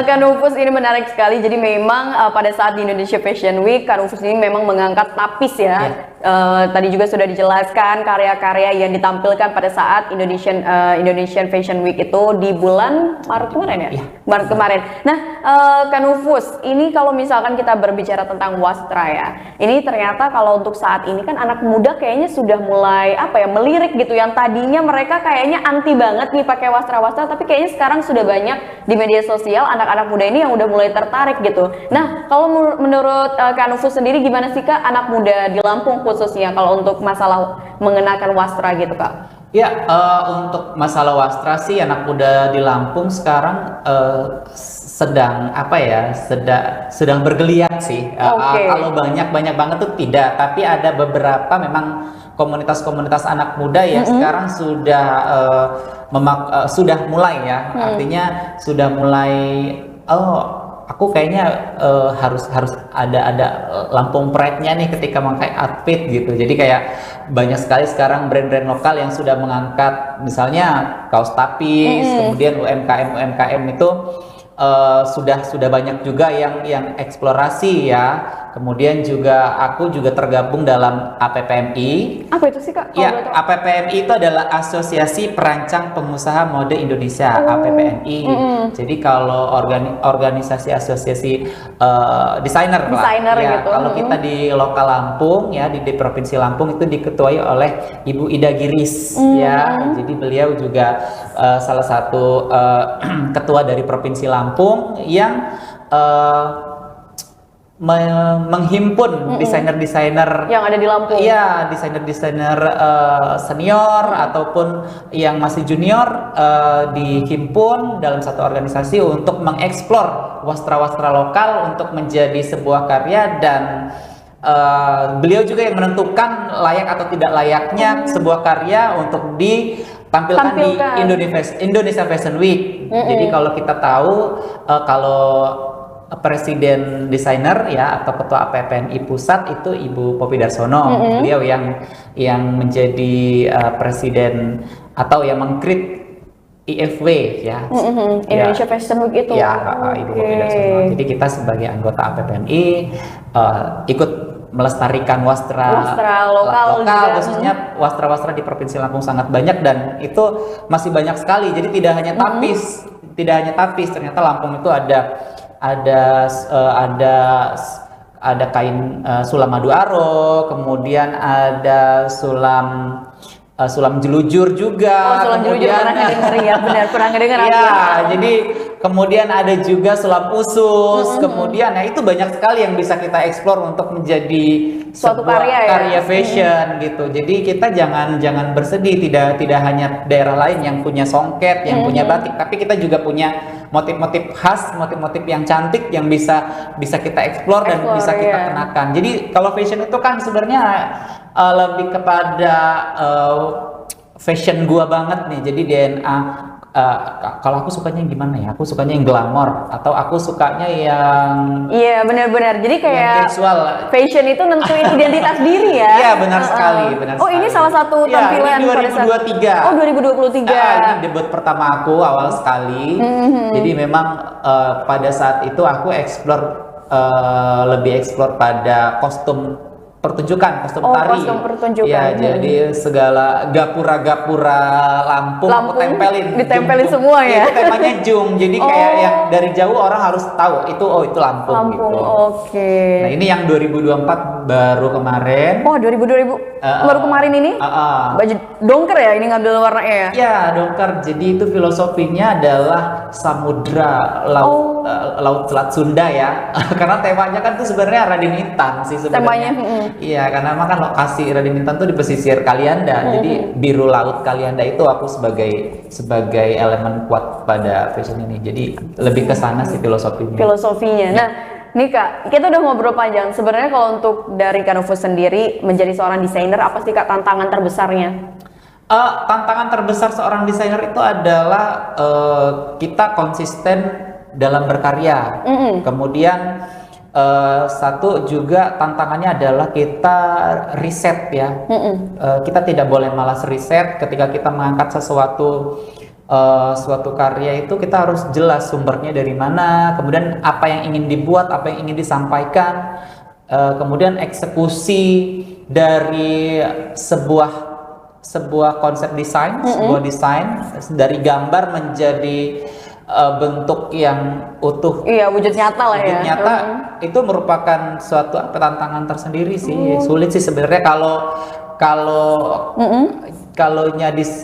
Kak Nufus ini menarik sekali. Jadi memang pada saat di Indonesia Fashion Week, Kak Nufus ini memang mengangkat tapis ya. Tadi juga sudah dijelaskan karya-karya yang ditampilkan pada saat Indonesian Fashion Week itu di bulan Maret kemarin ya? Maret kemarin. Nah, Kak Nufus, ini kalau misalkan kita berbicara tentang wastra ya, ini ternyata kalau untuk saat ini kan anak muda kayaknya sudah mulai melirik gitu. Yang tadinya mereka kayaknya anti banget nih pakai wastra-wastra, tapi kayaknya sekarang sudah banyak di media sosial anak-anak muda ini yang udah mulai tertarik gitu. Nah, kalau menurut Kak Nufus sendiri gimana sih Kak anak muda di Lampung khususnya kalau untuk masalah mengenakan wastra gitu Kak? Ya, untuk masalah wastra sih anak muda di Lampung sekarang sedang sedang bergeliat sih. Kalau banyak banget tuh tidak, tapi ada beberapa memang komunitas-komunitas anak muda yang sekarang sudah mulai ya. Artinya sudah mulai aku kayaknya harus ada Lampung Pride-nya nih ketika memakai outfit gitu. Jadi kayak banyak sekali sekarang brand-brand lokal yang sudah mengangkat misalnya kaos tapis, kemudian UMKM itu sudah banyak juga yang eksplorasi ya. Kemudian juga aku juga tergabung dalam APPMI. Apa itu sih Kak? Ya, APPMI itu adalah Asosiasi Perancang Pengusaha Mode Indonesia, APPMI. Jadi kalau organisasi asosiasi desainer lah. Ya, gitu. Kalau kita di lokal Lampung ya di Provinsi Lampung itu diketuai oleh Ibu Ida Giris ya. Jadi beliau juga salah satu ketua dari Provinsi Lampung yang menghimpun desainer-desainer yang ada di Lampung. Iya, desainer-desainer senior ataupun yang masih junior dihimpun dalam satu organisasi untuk mengeksplor wastra-wastra lokal untuk menjadi sebuah karya dan beliau juga yang menentukan layak atau tidak layaknya sebuah karya untuk ditampilkan di Indonesia Fashion Week. Jadi kalau kita tahu kalau presiden desainer ya atau ketua APPMI pusat itu Ibu Poppy Darsono, beliau yang menjadi presiden atau yang mengkrit IFW ya, Indonesia Fashion Week itu ya, Ibu Poppy Darsono. Jadi kita sebagai anggota APPMI ikut melestarikan wastra lokal khususnya wastra-wastra di Provinsi Lampung sangat banyak dan itu masih banyak sekali. Jadi tidak hanya tapis, ternyata Lampung itu ada kain sulam madu aro, kemudian ada sulam jelujur juga. Sulam jelujur pernah dengar ya, benar pernah dengar. Iya, jadi kemudian ada juga sulam usus, kemudian ya itu banyak sekali yang bisa kita eksplor untuk menjadi suatu sebuah karya fashion gitu. Jadi kita jangan bersedih, tidak hanya daerah lain yang punya songket, yang punya batik, tapi kita juga punya motif-motif khas, motif-motif yang cantik yang bisa kita eksplor dan bisa kita kenakan. Jadi kalau fashion itu kan sebenarnya lebih kepada fashion gua banget nih. Jadi DNA kalau aku sukanya yang gimana ya? Aku sukanya yang glamor atau aku sukanya yang Iya, benar-benar. Jadi kayak casual. fashion itu nentuin identitas diri ya. Iya, benar sekali, benar Oh, ini sekali. salah satu Ya, tampilan ini pada saat- 2023. Oh, 2023. Ini debut pertama aku awal sekali. Jadi memang pada saat itu aku lebih explore pada kostum pertunjukan, kostum tari. Kostum pertunjukan. Ya, jadi segala gapura-gapura Lampung aku ditempelin Jum. semua ya. Itu temanya Jum. Jadi kayak yang dari jauh orang harus tahu itu itu Lampung gitu. Oke. Nah, ini yang 2024 baru kemarin. Oh, 2000 baru kemarin ini? Baju dongker ya, ini ngambil warnanya ya? Ya, dongker. Jadi itu filosofinya adalah samudra laut Selat Sunda ya. Karena temanya kan itu sebenarnya Raden Intan sih sebenarnya. Temanya. Iya, karena memang kan lokasi Raden Intan tuh di pesisir Kalianda. Jadi biru laut Kalianda itu aku sebagai elemen kuat pada fashion ini. Jadi lebih ke sana sih filosofinya. Nah, nih Kak, kita udah ngobrol panjang. Sebenarnya kalau untuk dari Kanufus sendiri menjadi seorang desainer, apa sih Kak tantangan terbesarnya? Tantangan terbesar seorang desainer itu adalah kita konsisten dalam berkarya. Kemudian satu juga tantangannya adalah kita riset ya. Kita tidak boleh malas riset ketika kita mengangkat suatu karya itu kita harus jelas sumbernya dari mana, kemudian apa yang ingin dibuat, apa yang ingin disampaikan, kemudian eksekusi dari sebuah konsep desain, sebuah desain dari gambar menjadi bentuk yang utuh. Iya, wujud nyata lah ya. Wujud nyata itu merupakan suatu tantangan tersendiri sih. Sulit sih sebenarnya kalau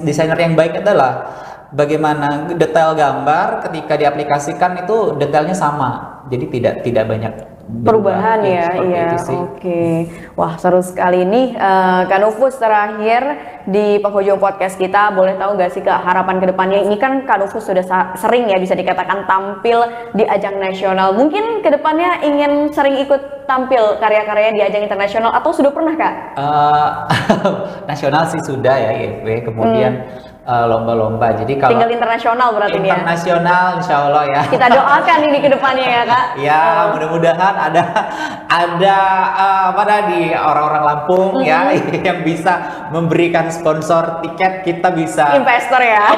desainer yang baik adalah bagaimana detail gambar ketika diaplikasikan itu detailnya sama. Jadi tidak banyak perubahan ya. Iya, oke. Wah, seru sekali ini. Kanufus terakhir di penghujung podcast kita, boleh tahu nggak sih Kak harapan kedepannya? Ini kan Kanufus sudah sering ya bisa dikatakan tampil di ajang nasional. Mungkin kedepannya ingin sering ikut tampil karya-karyanya di ajang internasional atau sudah pernah Kak? Nasional sih sudah ya IFW, kemudian lomba-lomba. Jadi kalau tinggal internasional berarti ya. Internasional insya Allah ya. Kita doakan ini kedepannya ya Kak. Ya, mudah-mudahan ada di orang-orang Lampung ya yang bisa memberikan sponsor tiket, kita bisa investor ya.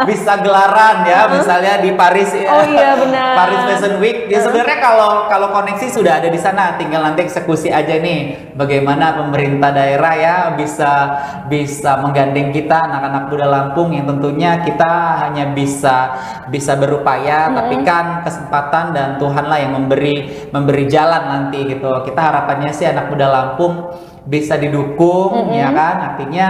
Bisa gelaran ya, misalnya di Paris ya. Oh iya benar. Paris Fashion Week. Ya, sebenarnya kalau koneksi sudah ada di sana, tinggal nanti eksekusi aja nih bagaimana pemerintah daerah ya bisa menggandeng kita anak-anak muda Lampung yang tentunya kita hanya bisa berupaya, tapi kan kesempatan dan Tuhanlah yang memberi jalan nanti gitu. Kita harapannya sih anak muda Lampung bisa didukung ya kan. Artinya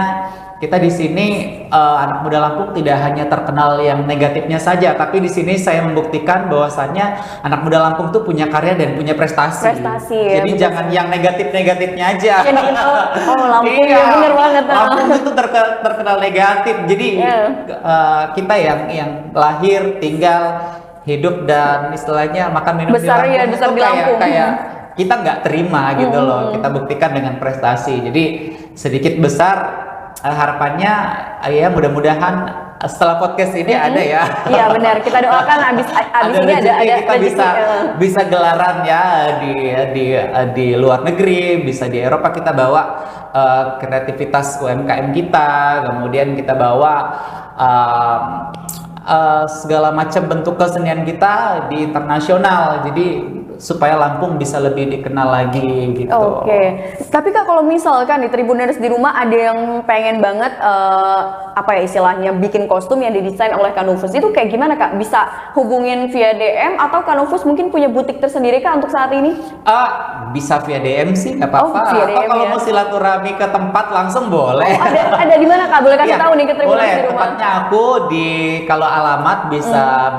kita di sini anak muda Lampung tidak hanya terkenal yang negatifnya saja, tapi di sini saya membuktikan bahwasannya anak muda Lampung tuh punya karya dan punya prestasi. Jadi ya, jangan yang negatif-negatifnya aja. Lampung ya bener banget. Lampung itu terkenal negatif. Jadi kita yang lahir, tinggal, hidup dan istilahnya makan minum besar di ya, besar di Lampung. Kayak kita nggak terima gitu loh. Kita buktikan dengan prestasi. Jadi sedikit besar harapannya ya mudah-mudahan setelah podcast ini ada ya. Iya benar, kita doakan abis ini ada kita bisa gelaran ya di luar negeri, bisa di Eropa kita bawa kreativitas UMKM kita, kemudian kita bawa segala macam bentuk kesenian kita di internasional. Jadi supaya Lampung bisa lebih dikenal lagi gitu. Oke. Tapi Kak kalau misalkan di Tribuners di rumah ada yang pengen banget apa ya istilahnya bikin kostum yang didesain oleh Kanufus, itu kayak gimana Kak? Bisa hubungin via DM atau Kanufus mungkin punya butik tersendiri Kak untuk saat ini? Bisa via DM sih nggak apa-apa. Atau kalau mau silaturahmi ke tempat langsung boleh. Ada di mana Kak? Boleh kasih tahu nih ke Tribuners boleh. di rumah. Tempatnya aku kalau alamat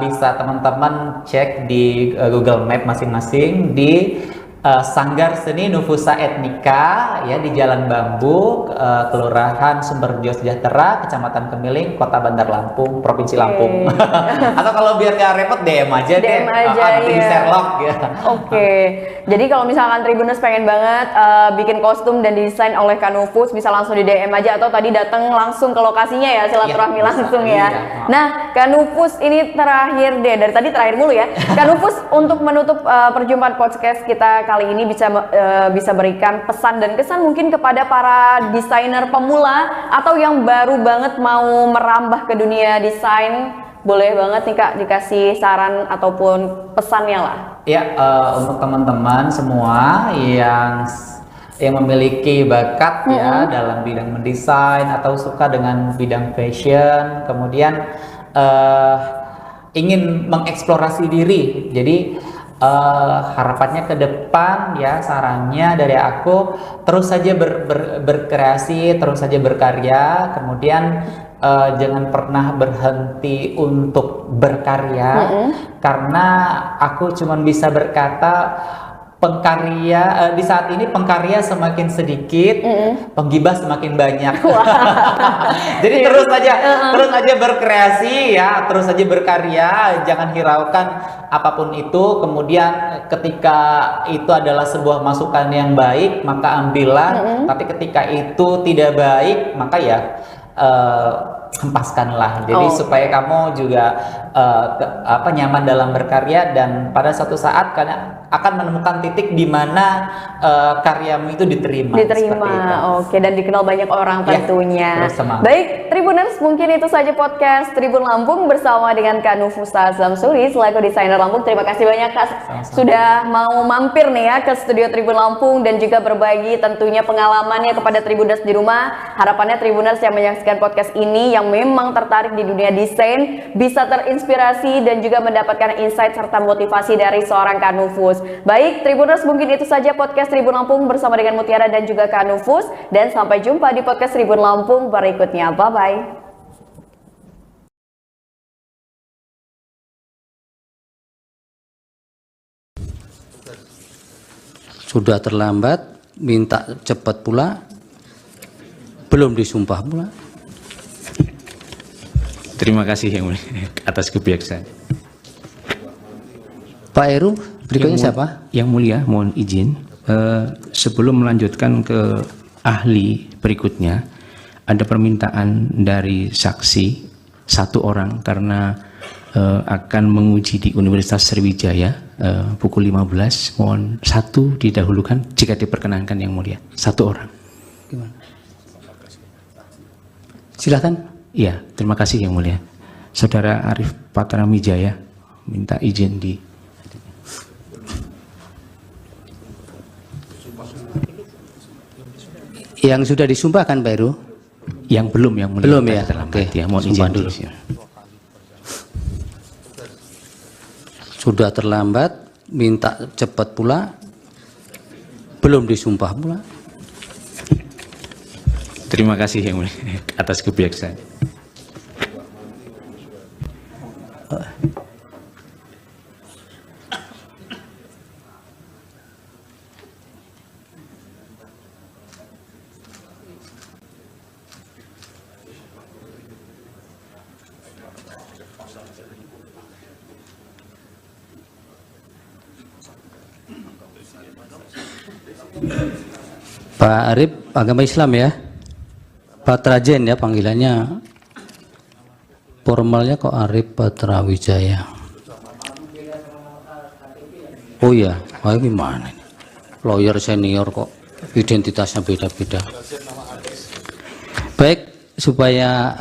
bisa teman-teman cek di Google Map masing-masing di Sanggar Seni Nufusa Etnika ya di Jalan Bambu, Kelurahan Sumberjo Sejahtera, Kecamatan Kemiling, Kota Bandar Lampung, Provinsi Lampung. Atau kalau biar nggak repot DM aja deh. Nanti di Sherlock ya. Oke. Jadi kalau misalkan Tribuners pengen banget bikin kostum dan desain oleh Kanufus, bisa langsung di DM aja atau tadi datang langsung ke lokasinya ya, silaturahmi langsung ya. Nah, Kanufus ini terakhir deh, dari tadi terakhir mulu ya. Kanufus untuk menutup perjumpaan podcast kita kali ini bisa berikan pesan dan kesan mungkin kepada para desainer pemula atau yang baru banget mau merambah ke dunia desain. Boleh banget nih Kak dikasih saran ataupun pesannya lah. Ya, untuk teman-teman semua yang memiliki bakat ya dalam bidang mendesain atau suka dengan bidang fashion, kemudian ingin mengeksplorasi diri. Jadi harapannya ke depan ya, sarannya dari aku terus saja berkreasi, terus saja berkarya, kemudian jangan pernah berhenti untuk berkarya, karena aku cuma bisa berkata pengkarya di saat ini pengkarya semakin sedikit, penggibah semakin banyak. Jadi terus aja berkreasi ya, terus aja berkarya, jangan hiraukan apapun itu. Kemudian ketika itu adalah sebuah masukan yang baik, maka ambillah. Tapi ketika itu tidak baik, maka ya hempaskanlah. Jadi supaya kamu juga nyaman dalam berkarya, dan pada suatu saat kalian akan menemukan titik di mana karyamu itu diterima. Oke, dan dikenal banyak orang tentunya. Baik, Tribuners, mungkin itu saja podcast Tribun Lampung bersama dengan Kak Nufusa Zamsuri selaku desainer Lampung. Terima kasih banyak Kak sudah mau mampir nih ya ke studio Tribun Lampung dan juga berbagi tentunya pengalamannya kepada Tribuners di rumah. Harapannya Tribuners yang menyaksikan podcast ini yang memang tertarik di dunia desain bisa terinspirasi dan juga mendapatkan insight serta motivasi dari seorang Kak Nufus. Baik, Tribuners, mungkin itu saja podcast Tribun Lampung bersama dengan Mutiara dan juga Kak Nufus, dan sampai jumpa di podcast Tribun Lampung berikutnya. Bye-bye. Sudah terlambat, minta cepat pula, belum disumpah pula. Terima kasih yang mulia atas kebijaksanaan. Pak Heru, berikutnya siapa? Yang mulia, mohon izin. Sebelum melanjutkan ke ahli berikutnya, ada permintaan dari saksi satu orang karena akan menguji di Universitas Sriwijaya pukul 15. Mohon satu didahulukan jika diperkenankan yang mulia. Satu orang. Gimana? Silakan. Iya, terima kasih yang mulia. Saudara Arif Patramijaya minta izin di. Yang sudah disumpahkan Pak Heru? Yang belum, yang mulia. Belum ya. Oke, ya, mohon izin dulu. Sudah terlambat, minta cepat pula, belum disumpah pula. Terima kasih yang mulia atas kebijaksanaan. Pak Arif, agama Islam ya? Patrajen ya panggilannya. Formalnya kok Arif Patrawijaya. Oh iya, gimana ini? Lawyer senior kok identitasnya beda-beda. Baik, supaya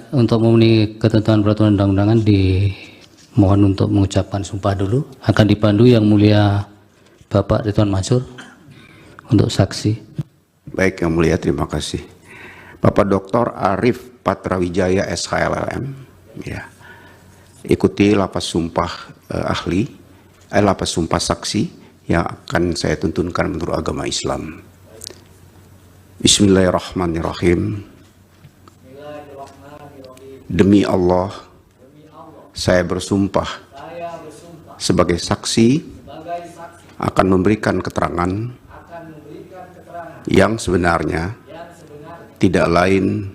untuk memenuhi ketentuan peraturan undang-undangan dimohon untuk mengucapkan sumpah dulu. Akan dipandu yang mulia Bapak Ridwan Mansur untuk saksi. Baik yang mulia, terima kasih. Bapak Dr. Arif Patrawijaya SHLLM, ya. Ikuti lapas sumpah lapas sumpah saksi yang akan saya tuntunkan menurut agama Islam. Bismillahirrahmanirrahim. Demi Allah, saya bersumpah sebagai saksi akan memberikan keterangan yang sebenarnya, tidak lain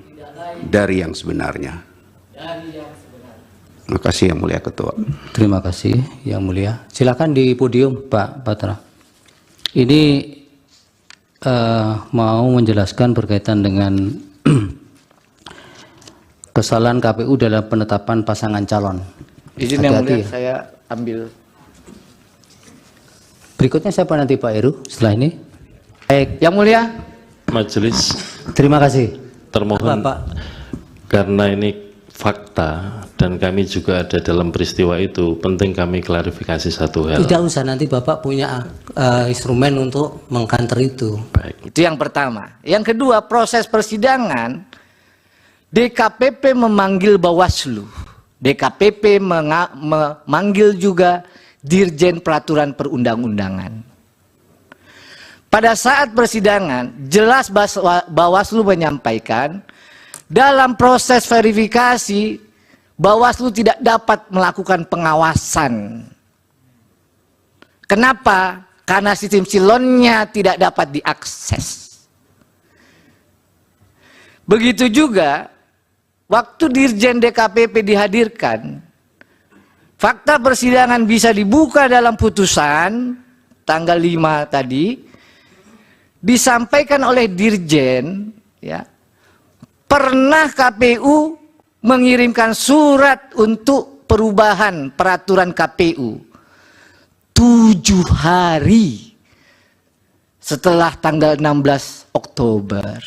dari yang sebenarnya. Terima kasih Yang Mulia Ketua. Terima kasih Yang Mulia. Silakan di podium Pak Patra. Ini mau menjelaskan berkaitan dengan kesalahan KPU dalam penetapan pasangan calon. Izin Yang Mulia, ya. saya ambil. Berikutnya siapa nanti Pak Heru setelah ini? Baik. Yang Mulia. Majelis. Terima kasih. Termohon, Bapak. karena ini fakta dan kami juga ada dalam peristiwa itu, penting kami klarifikasi satu hal. Tidak usah, nanti Bapak punya instrumen untuk mengkanter itu. Itu yang pertama. Yang kedua, proses persidangan DKPP memanggil Bawaslu. DKPP memanggil juga Dirjen Peraturan Perundang-undangan. Pada saat persidangan, jelas Bawaslu menyampaikan dalam proses verifikasi Bawaslu tidak dapat melakukan pengawasan. Kenapa? Karena sistem silonnya tidak dapat diakses. Begitu juga waktu Dirjen DKPP dihadirkan, fakta persidangan bisa dibuka dalam putusan tanggal 5 tadi, disampaikan oleh Dirjen, ya, pernah KPU mengirimkan surat untuk perubahan peraturan KPU 7 hari setelah tanggal 16 Oktober.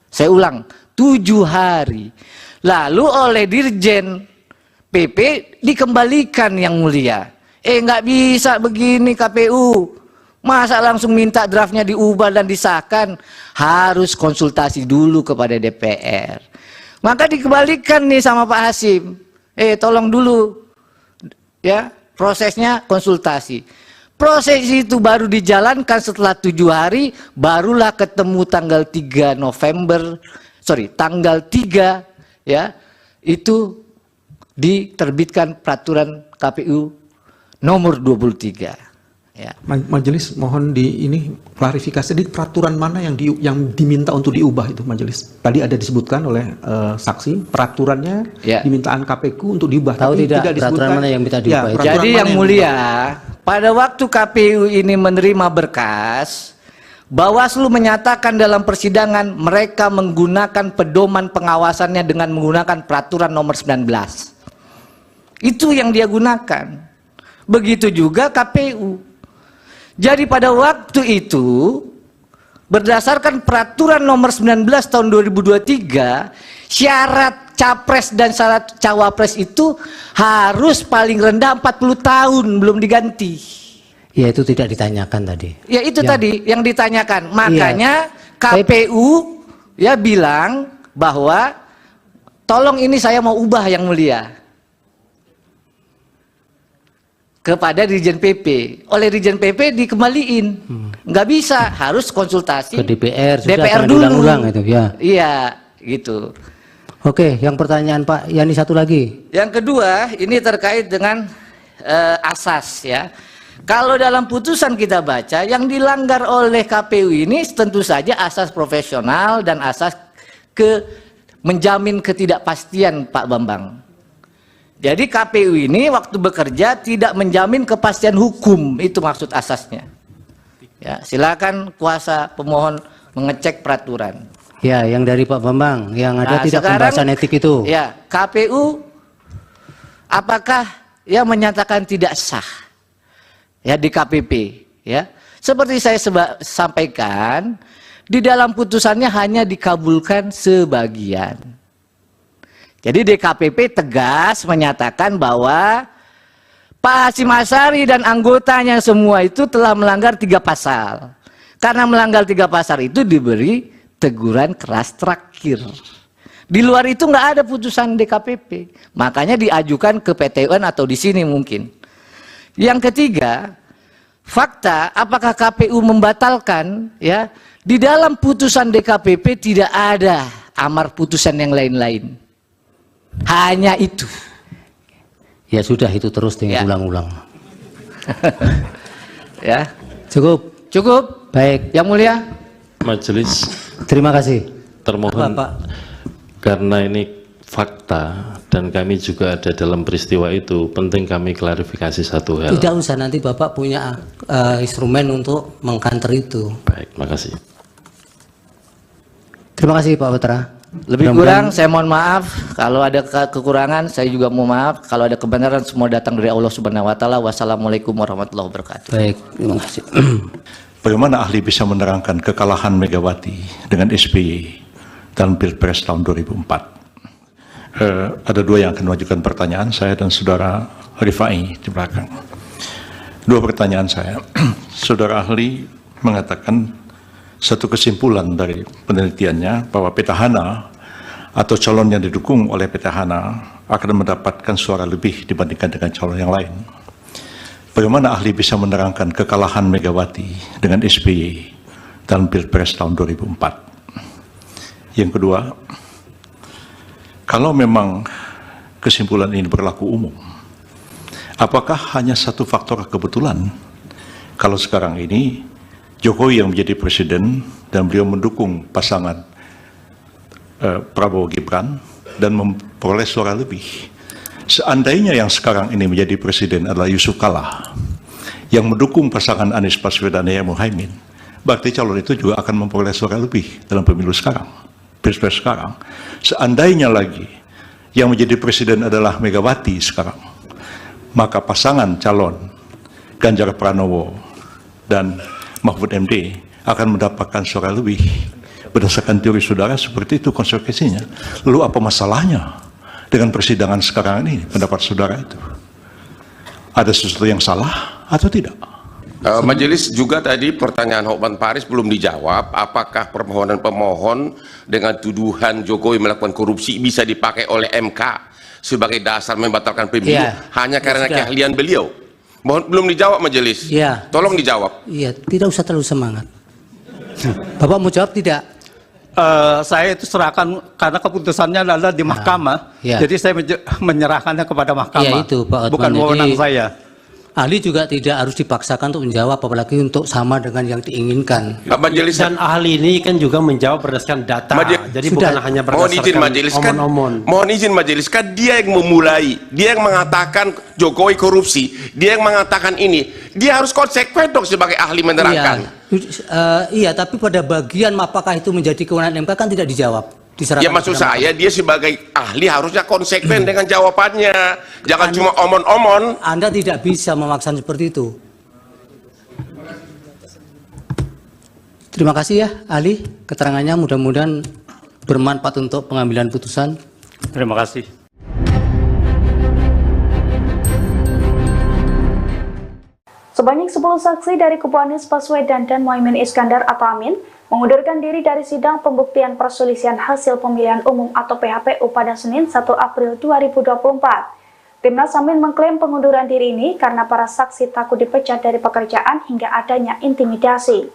Saya ulang, 7 hari. Lalu oleh Dirjen PP dikembalikan Yang Mulia. Nggak bisa begini KPU. Masa langsung minta draftnya diubah dan disahkan? Harus konsultasi dulu kepada DPR. Maka dikembalikan nih sama Pak Hasim. Tolong dulu, ya, prosesnya konsultasi. Proses itu baru dijalankan setelah 7 hari, barulah ketemu tanggal 3 November, tanggal 3, ya, itu diterbitkan peraturan KPU nomor 23. Ya. Majelis mohon ini klarifikasi di peraturan mana yang diminta untuk diubah itu Majelis. Tadi ada disebutkan oleh saksi peraturannya dimintaan KPU untuk diubah. Tahu tapi tidak disebutkan peraturan mana yang minta diubah? Jadi Yang Mulia, pada waktu KPU ini menerima berkas, Bawaslu menyatakan dalam persidangan mereka menggunakan pedoman pengawasannya dengan menggunakan peraturan nomor 19. Itu yang dia gunakan. Begitu juga KPU. Jadi pada waktu itu, berdasarkan peraturan nomor 19 tahun 2023, syarat capres dan syarat cawapres itu harus paling rendah 40 tahun, belum diganti. Ya, itu tidak ditanyakan tadi. Ya, itu tadi yang ditanyakan. Makanya KPU ya bilang bahwa tolong ini saya mau ubah Yang Mulia. Kepada Dirjen PP, oleh Dirjen PP dikembaliin, nggak bisa, harus konsultasi ke DPR, DPR dulu. Ulang itu, ya. Iya, gitu. Oke, yang pertanyaan Pak Yani satu lagi. Yang kedua, ini terkait dengan asas, ya. Kalau dalam putusan kita baca, yang dilanggar oleh KPU ini tentu saja asas profesional dan asas menjamin ketidakpastian Pak Bambang. Jadi KPU ini waktu bekerja tidak menjamin kepastian hukum, itu maksud asasnya. Ya, silakan kuasa pemohon mengecek peraturan. Ya, yang dari Pak Bambang, yang ada tidak sekarang, pembahasan etik itu. Ya, KPU apakah ya menyatakan tidak sah ya di KPP, ya. Seperti saya sampaikan, di dalam putusannya hanya dikabulkan sebagian. Jadi DKPP tegas menyatakan bahwa Pak Hasyim Asyari dan anggotanya semua itu telah melanggar 3 pasal. Karena melanggar 3 pasal itu diberi teguran keras terakhir. Di luar itu nggak ada putusan DKPP. Makanya diajukan ke PT UN atau di sini mungkin. Yang ketiga, fakta apakah KPU membatalkan, ya, di dalam putusan DKPP tidak ada amar putusan yang lain-lain. Hanya itu. Ya sudah, itu terus dengan ulang-ulang. Ya. Cukup. Cukup. Baik. Yang mulia. Majelis. Terima kasih. Termohon. Bapak. Karena ini fakta dan kami juga ada dalam peristiwa itu, penting kami klarifikasi satu hal. Tidak usah, nanti Bapak punya instrumen untuk mengkanter itu. Baik, makasih. Terima kasih Pak Putra. Lebih kurang saya mohon maaf, kalau ada kekurangan saya juga mohon maaf, kalau ada kebenaran semua datang dari Allah Subhanahu wa taala. Wassalamualaikum warahmatullahi wabarakatuh. Baik, terima kasih. Bagaimana ahli bisa menerangkan kekalahan Megawati dengan SBY dalam Pilpres tahun 2004? Ada dua yang akan mengajukan pertanyaan, saya dan saudara Rifai di belakang. Dua pertanyaan saya. Saudara ahli mengatakan satu kesimpulan dari penelitiannya bahwa petahana atau calon yang didukung oleh petahana akan mendapatkan suara lebih dibandingkan dengan calon yang lain. Bagaimana ahli bisa menerangkan kekalahan Megawati dengan SBY dalam Pilpres tahun 2004? Yang kedua, kalau memang kesimpulan ini berlaku umum, apakah hanya satu faktor kebetulan kalau sekarang ini Jokowi yang menjadi presiden dan beliau mendukung pasangan Prabowo Gibran dan memperoleh suara lebih? Seandainya yang sekarang ini menjadi presiden adalah Yusuf Kalla yang mendukung pasangan Anies Baswedan dan Muhaimin, berarti calon itu juga akan memperoleh suara lebih dalam pemilu sekarang, pilpres sekarang. Seandainya lagi yang menjadi presiden adalah Megawati sekarang, maka pasangan calon Ganjar Pranowo dan Mahfud MD akan mendapatkan suara lebih. Berdasarkan teori saudara seperti itu konsekuensinya. Lalu apa masalahnya dengan persidangan sekarang ini, pendapat saudara itu? Ada sesuatu yang salah atau tidak? Majelis juga tadi pertanyaan Hotman Paris belum dijawab. Apakah permohonan pemohon dengan tuduhan Jokowi melakukan korupsi bisa dipakai oleh MK sebagai dasar membatalkan pemilu hanya karena keahlian beliau? Mohon, belum dijawab majelis. Iya. Tolong dijawab. Iya, tidak usah terlalu semangat. Bapak mau jawab tidak? Saya itu serahkan karena keputusannya adalah di mahkamah. Jadi saya menyerahkannya kepada mahkamah. Iya itu Pak Otman. Bukan wewenang saya. Ahli juga tidak harus dipaksakan untuk menjawab, apalagi untuk sama dengan yang diinginkan. Dan ahli ini kan juga menjawab berdasarkan data. Jadi bukan hanya berdasarkan omon-omon. Mohon izin majelis, kan dia yang memulai, dia yang mengatakan Jokowi korupsi, dia yang mengatakan ini, dia harus konsekuen dong sebagai ahli menerangkan. Iya, tapi pada bagian apakah itu menjadi kewenangan MK kan tidak dijawab. Ya maksud saya dia sebagai ahli harusnya konsekuen dengan jawabannya, jangan cuma omon-omon. Anda tidak bisa memaksa seperti itu. Terima kasih ya ahli, keterangannya mudah-mudahan bermanfaat untuk pengambilan putusan. Terima kasih. Sebanyak 10 saksi dari kubu Anies Baswedan dan Muhaimin Iskandar atau Amin mengundurkan diri dari sidang pembuktian perselisihan hasil pemilihan umum atau PHPU pada Senin 1 April 2024. Timnas Amin mengklaim pengunduran diri ini karena para saksi takut dipecat dari pekerjaan hingga adanya intimidasi.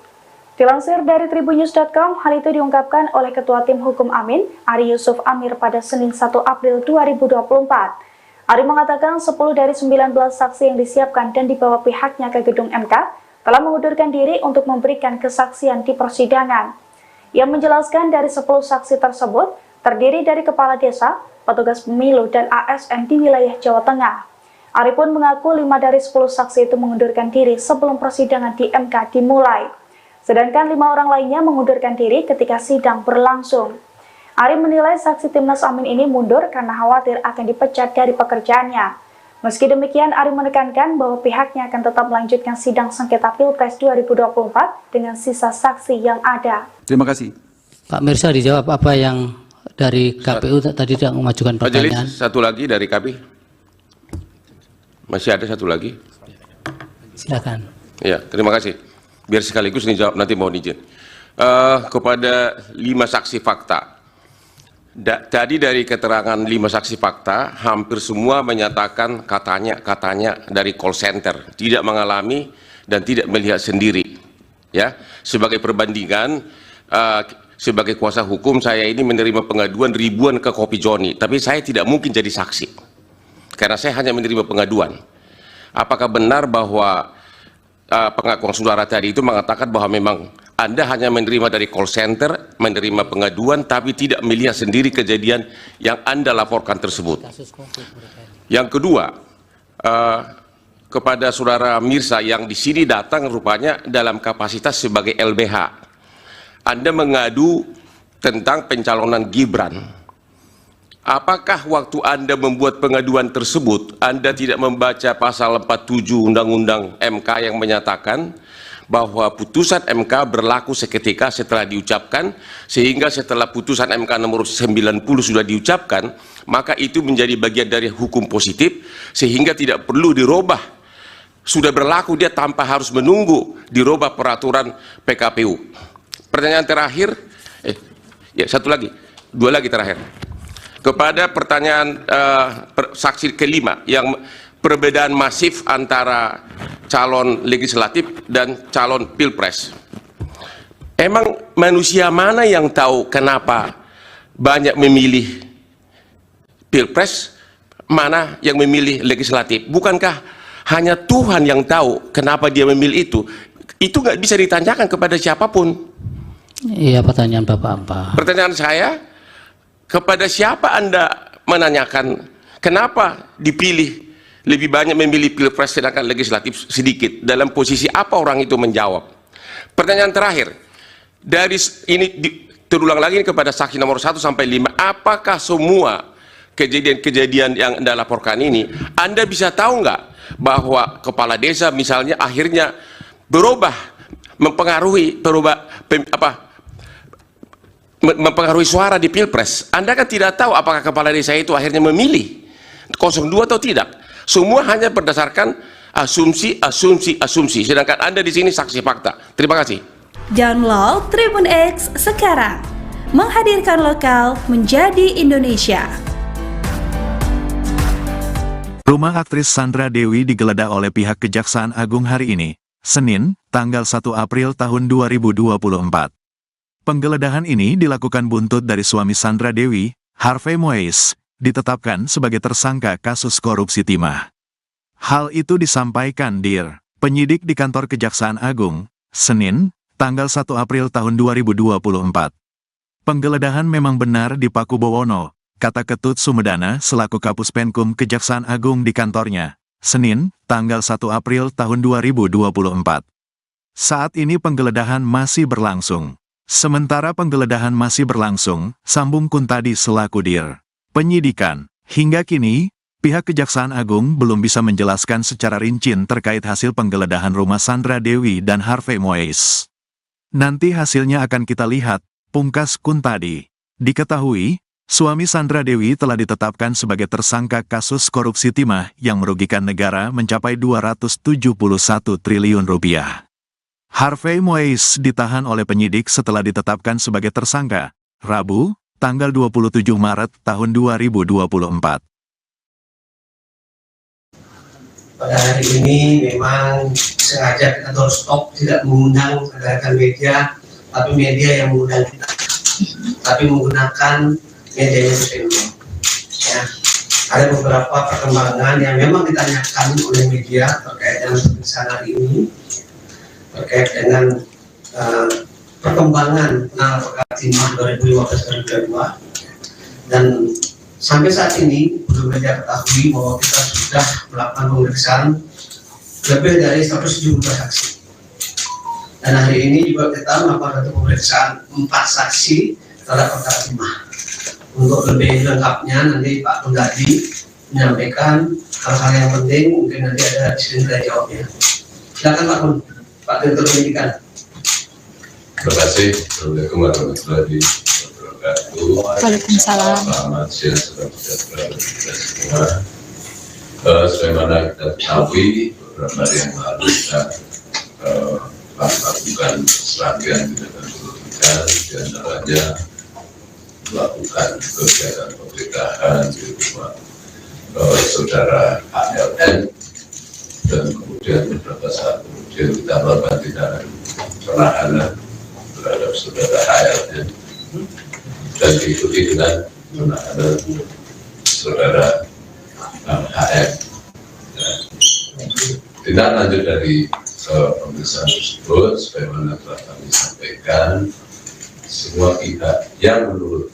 Dilansir dari tribunnews.com, hal itu diungkapkan oleh Ketua Tim Hukum Amin, Ari Yusuf Amir pada Senin 1 April 2024. Ari mengatakan 10 dari 19 saksi yang disiapkan dan dibawa pihaknya ke gedung MK telah mengundurkan diri untuk memberikan kesaksian di persidangan. Ia menjelaskan dari 10 saksi tersebut terdiri dari kepala desa, petugas pemilu, dan ASN di wilayah Jawa Tengah. Ari pun mengaku 5 dari 10 saksi itu mengundurkan diri sebelum persidangan di MK dimulai. Sedangkan 5 orang lainnya mengundurkan diri ketika sidang berlangsung. Ari menilai saksi Timnas Amin ini mundur karena khawatir akan dipecat dari pekerjaannya. Meski demikian, Ari menekankan bahwa pihaknya akan tetap melanjutkan sidang sengketa Pilpres 2024 dengan sisa saksi yang ada. Terima kasih. Pak Mirsa dijawab apa yang dari KPU tadi tidak mengajukan pertanyaan. Majelis, satu lagi dari KPU. Masih ada satu lagi. Silakan. Ya, terima kasih. Biar sekaligus dijawab, nanti mohon izin. Kepada 5 saksi fakta. Tadi dari keterangan 5 saksi fakta, hampir semua menyatakan katanya dari call center, tidak mengalami dan tidak melihat sendiri. Ya, sebagai perbandingan, sebagai kuasa hukum saya ini menerima pengaduan ribuan ke Kopi Joni, tapi saya tidak mungkin jadi saksi karena saya hanya menerima pengaduan. Apakah benar bahwa pengakuan saudara tadi itu mengatakan bahwa memang Anda hanya menerima dari call center, menerima pengaduan, tapi tidak melihat sendiri kejadian yang Anda laporkan tersebut. Yang kedua, kepada saudara Mirsa yang di sini datang rupanya dalam kapasitas sebagai LBH. Anda mengadu tentang pencalonan Gibran. Apakah waktu Anda membuat pengaduan tersebut, Anda tidak membaca pasal 47 Undang-Undang MK yang menyatakan bahwa putusan MK berlaku seketika setelah diucapkan, sehingga setelah putusan MK nomor 90 sudah diucapkan, maka itu menjadi bagian dari hukum positif, sehingga tidak perlu dirubah. Sudah berlaku dia tanpa harus menunggu dirubah peraturan PKPU. Pertanyaan terakhir, dua lagi terakhir. Kepada pertanyaan saksi kelima yang perbedaan masif antara calon legislatif dan calon pilpres. Emang manusia mana yang tahu kenapa banyak memilih pilpres, mana yang memilih legislatif? Bukankah hanya Tuhan yang tahu kenapa dia memilih itu? Itu nggak bisa ditanyakan kepada siapapun. Iya, pertanyaan Bapak apa? Pertanyaan saya, kepada siapa Anda menanyakan kenapa dipilih lebih banyak memilih pilpres sedangkan legislatif sedikit? Dalam posisi apa orang itu menjawab? Pertanyaan terakhir, dari ini terulang lagi kepada saksi nomor 1 sampai 5, apakah semua kejadian-kejadian yang Anda laporkan ini Anda bisa tahu nggak bahwa kepala desa misalnya akhirnya berubah, mempengaruhi mempengaruhi suara di pilpres? Anda kan tidak tahu apakah kepala desa itu akhirnya memilih 02 atau tidak. Semua hanya berdasarkan asumsi, sedangkan Anda di sini saksi fakta. Terima kasih. Download Tribun X sekarang. Menghadirkan lokal menjadi Indonesia. Rumah aktris Sandra Dewi digeledah oleh pihak Kejaksaan Agung hari ini, Senin, tanggal 1 April tahun 2024. Penggeledahan ini dilakukan buntut dari suami Sandra Dewi, Harvey Moise, ditetapkan sebagai tersangka kasus korupsi timah. Hal itu disampaikan DIR, penyidik di kantor Kejaksaan Agung, Senin, tanggal 1 April tahun 2024. Penggeledahan memang benar di Paku Bowono, kata Ketut Sumedana selaku Kapus Penkum Kejaksaan Agung di kantornya, Senin, tanggal 1 April tahun 2024. Saat ini penggeledahan masih berlangsung. Sementara penggeledahan masih berlangsung, sambung Kuntadi selaku DIR penyidikan. Hingga kini, pihak Kejaksaan Agung belum bisa menjelaskan secara rinci terkait hasil penggeledahan rumah Sandra Dewi dan Harvey Moise. Nanti hasilnya akan kita lihat, pungkas Kuntadi. Diketahui, suami Sandra Dewi telah ditetapkan sebagai tersangka kasus korupsi timah yang merugikan negara mencapai 271 triliun rupiah. Harvey Moise ditahan oleh penyidik setelah ditetapkan sebagai tersangka, Rabu, tanggal 27 Maret tahun 2024. Pada hari ini memang sengaja kita doorstop, tidak mengundang rekan media, tapi media yang mengundang kita. Tapi menggunakan medianya Pemko. Ya, ada beberapa perkembangan yang memang ditanyakan oleh media terkait dengan pemeriksaan hari ini, terkait dengan perkembangan penanganan perkara timah 2015-2022, dan sampai saat ini belum media ketahui bahwa kita sudah melakukan pemeriksaan lebih dari 170 saksi. Dan hari ini juga kita melakukan satu pemeriksaan 4 saksi terhadap perkara timah. Untuk lebih lengkapnya nanti Pak Kuntadi menyampaikan hal-hal yang penting, mungkin nanti ada di sini kita jawabnya. Silakan Pak Direktur Penyidikan. Terima kasih. Assalamualaikum warahmatullahi wabarakatuh. Waalaikumsalam. Selamat siang, salam sejahtera bagi kita semua. Sebagaimana kita ketahui, beberapa hari yang lalu kita melakukan serangkaian tindakan penyidikan, di antaranya melakukan kegiatan penggeledahan di rumah saudara ALN, dan kemudian beberapa saat kemudian kita melakukan tindakan penahanan terhadap saudara ALN dan diikuti dengan penahanan saudara HM. Tindak lanjut dari pemeriksaan tersebut, sebagaimana telah kami sampaikan, semua pihak yang menurut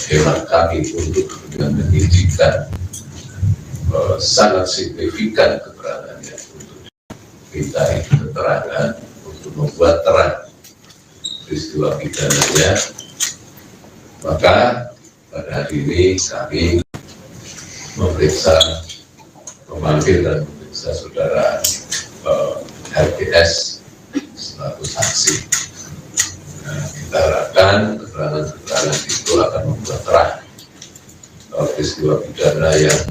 hemat kami untuk kepentingan penyidikan sangat signifikan keterangannya untuk minta keterangan untuk membuat terang peristiwa pidananya, maka pada hari ini kami memanggil dan memeriksa saudara LPS selaku saksi. Nah, kita harapkan keterangan-keterangan itu akan membuat terang peristiwa pidana yang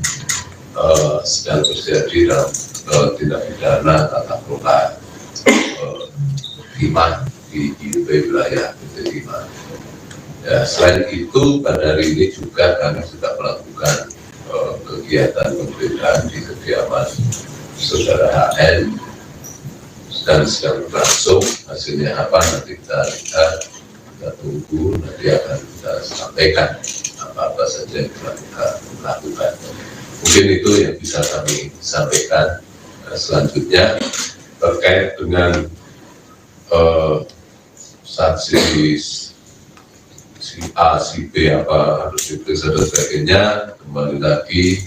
sedang terjadi dalam tindak pidana tata kelola timah di IUB wilayah PT Timah. Ya, selain itu pada hari ini juga kami sudah melakukan kegiatan penggeledahan di kediaman saudara HN dan sedang berlangsung. Hasilnya apa nanti kita lihat, kita tunggu, nanti akan kita sampaikan apa saja yang telah kita lakukan. Mungkin itu yang bisa kami sampaikan. Selanjutnya terkait dengan saksi si A, si B apa harus diperiksa dan sebagainya, kembali lagi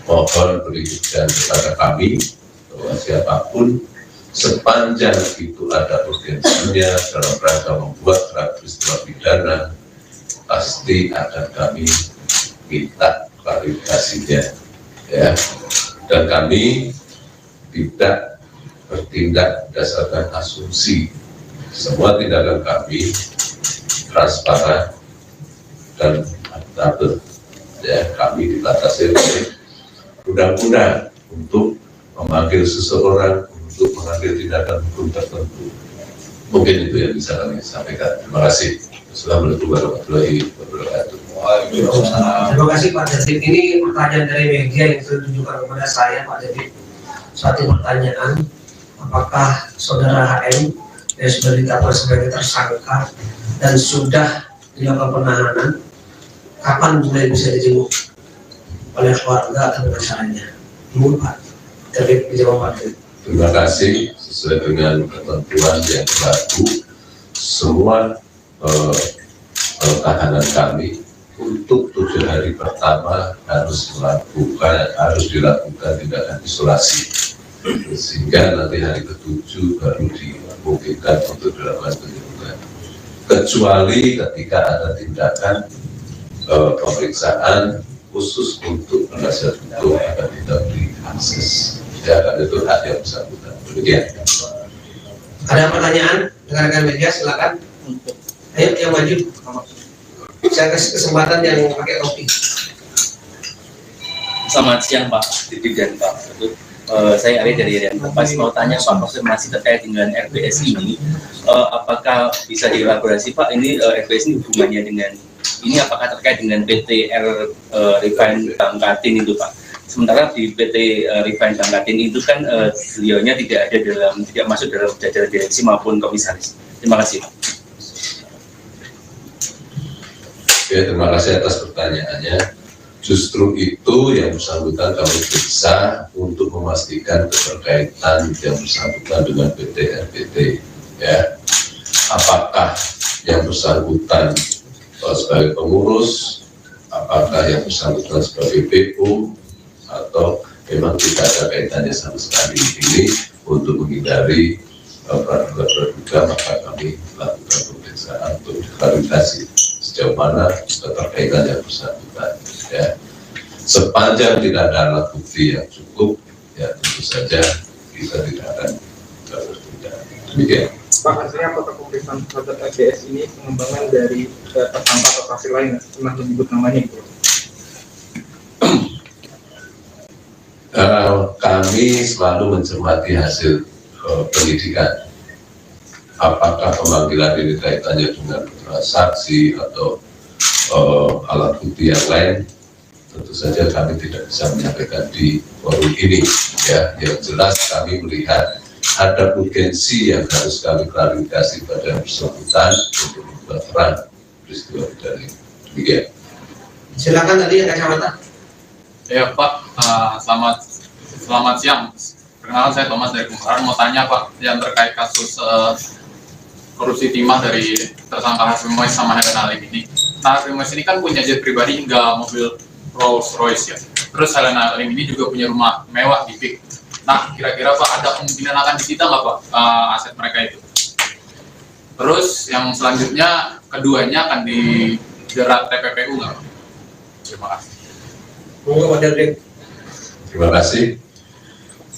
mohon berikan kepada kami bahwa siapapun sepanjang itu ada urgensinya dalam rangka membuat peristiwa pidana, pasti akan kami minta klarifikasinya, ya. Dan kami tidak bertindak berdasarkan asumsi. Semua tindakan kami transparan dan akuntabel. Ya, kami dibatasi oleh undang-undang untuk memanggil seseorang untuk mengambil tindakan hukum tertentu. Mungkin itu yang bisa kami sampaikan. Terima kasih. Assalamualaikum warahmatullahi wabarakatuh. Terima kasih Pak Dedit. Ini pertanyaan dari media yang ditujukan kepada saya, Pak Dedit. Satu pertanyaan, apakah saudara HM yang sudah ditetapkan sebagai tersangka dan sudah dilakukan penahanan, kapan mulai bisa dijenguk oleh keluarga atau masyarakatnya? Ibu Pak Dedit, dijawab Pak Dedit. Terima kasih. Sesuai dengan ketentuan yang berlaku, semua tahanan kami untuk 7 hari pertama harus dilakukan tindakan isolasi, sehingga nanti hari ke-7 baru dimungkinkan untuk dilakukan penjemputan. Kecuali ketika ada tindakan pemeriksaan khusus untuk penasihat hukum akan tidak diakses. Ya, itu hak yang bersangkutan. Demikian. Ada pertanyaan rekan-rekan media, silakan. Ayo yang maju. Saya kasih kesempatan yang pakai topi. Selamat siang Pak Didi dan Pak Ketut. Saya Ari dari Rian Kompas, mau tanya Pak, konfirmasi terkait dengan RBS ini, apakah bisa dielaborasi Pak, ini RBS ini hubungannya dengan ini, apakah terkait dengan PT Refine Bangkatin itu Pak? Sementara di PT Refine Bangkatin itu kan beliaunya tidak masuk dalam jajaran direksi maupun komisaris. Terima kasih Pak. Ya, terima kasih atas pertanyaannya. Justru itu yang bersangkutan kami periksa untuk memastikan keterkaitan yang bersangkutan dengan PT RBT. Ya, apakah yang bersangkutan sebagai pengurus, apakah yang bersangkutan sebagai PO, atau memang tidak ada kaitannya sama sekali ini. Untuk menghindari praduga-praduga, maka kami lakukan pemeriksaan untuk diklarifikasi sejauh mana keterkaitan yang bersangkutan. Ya, sepanjang tidak ada alat bukti yang cukup, ya tentu saja kita tidak akan bertindak. Demikian. Pak, hasilnya apakah pemeriksaan terhadap RBS ini pengembangan dari tersangka atau saksi lain pernah menyebut namanya gitu? Kami selalu mencermati hasil penyidikan. Apakah pemanggilan ini kaitannya dengan saksi atau alat bukti yang lain, tentu saja kami tidak bisa menyampaikan di forum ini. Ya, yang jelas kami melihat ada urgensi yang harus kami klarifikasi pada bersangkutan untuk membuat terang peristiwa pidana. Demikian. Silakan tadi yang kacamata. Ya Pak, selamat siang Perkenalkan saya Thomas dari Kumparan, mau tanya Pak yang terkait kasus korupsi timah dari tersangka Harvey Mois sama Helen Halim ini. Nah, Harvey Mois ini kan punya jet pribadi hingga mobil Rolls Royce ya. Terus Helen Halim ini juga punya rumah mewah di PIK. Nah, kira-kira Pak ada kemungkinan akan disita nggak Pak aset mereka itu? Terus yang selanjutnya keduanya akan dijerat TPPU nggak Pak? Terima kasih. Terima kasih.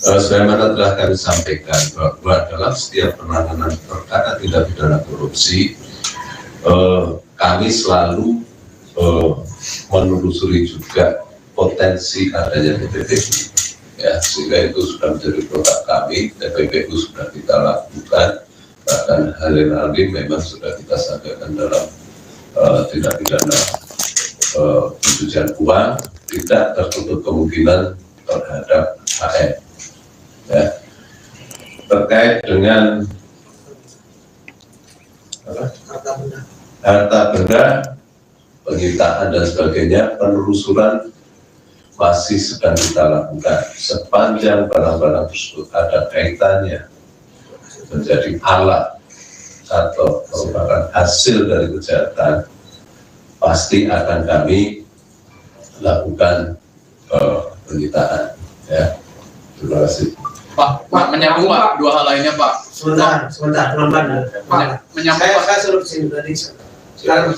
Sebagaimana telah kami sampaikan bahwa dalam setiap penanganan perkara tindak pidana korupsi, kami selalu menelusuri juga potensi adanya TPPU, ya, sehingga itu sudah menjadi produk kami. TPPU sudah kita lakukan, bahkan Helen Halim memang sudah kita sampaikan dalam tindak pidana pencucian uang, tidak tertutup kemungkinan terhadap HM. Ya. Terkait dengan harta benda, penyitaan dan sebagainya, penelusuran masih sedang kita lakukan. Sepanjang barang-barang tersebut ada kaitannya menjadi alat atau merupakan hasil dari kejahatan, pasti akan kami lakukan penyitaan. Ya. Terima kasih. Pak, menyambung Pak, dua hal lainnya Pak. Sebentar, pelan-pelan. Menyambung Pak. Saya suruh sini tadi. Sekarang.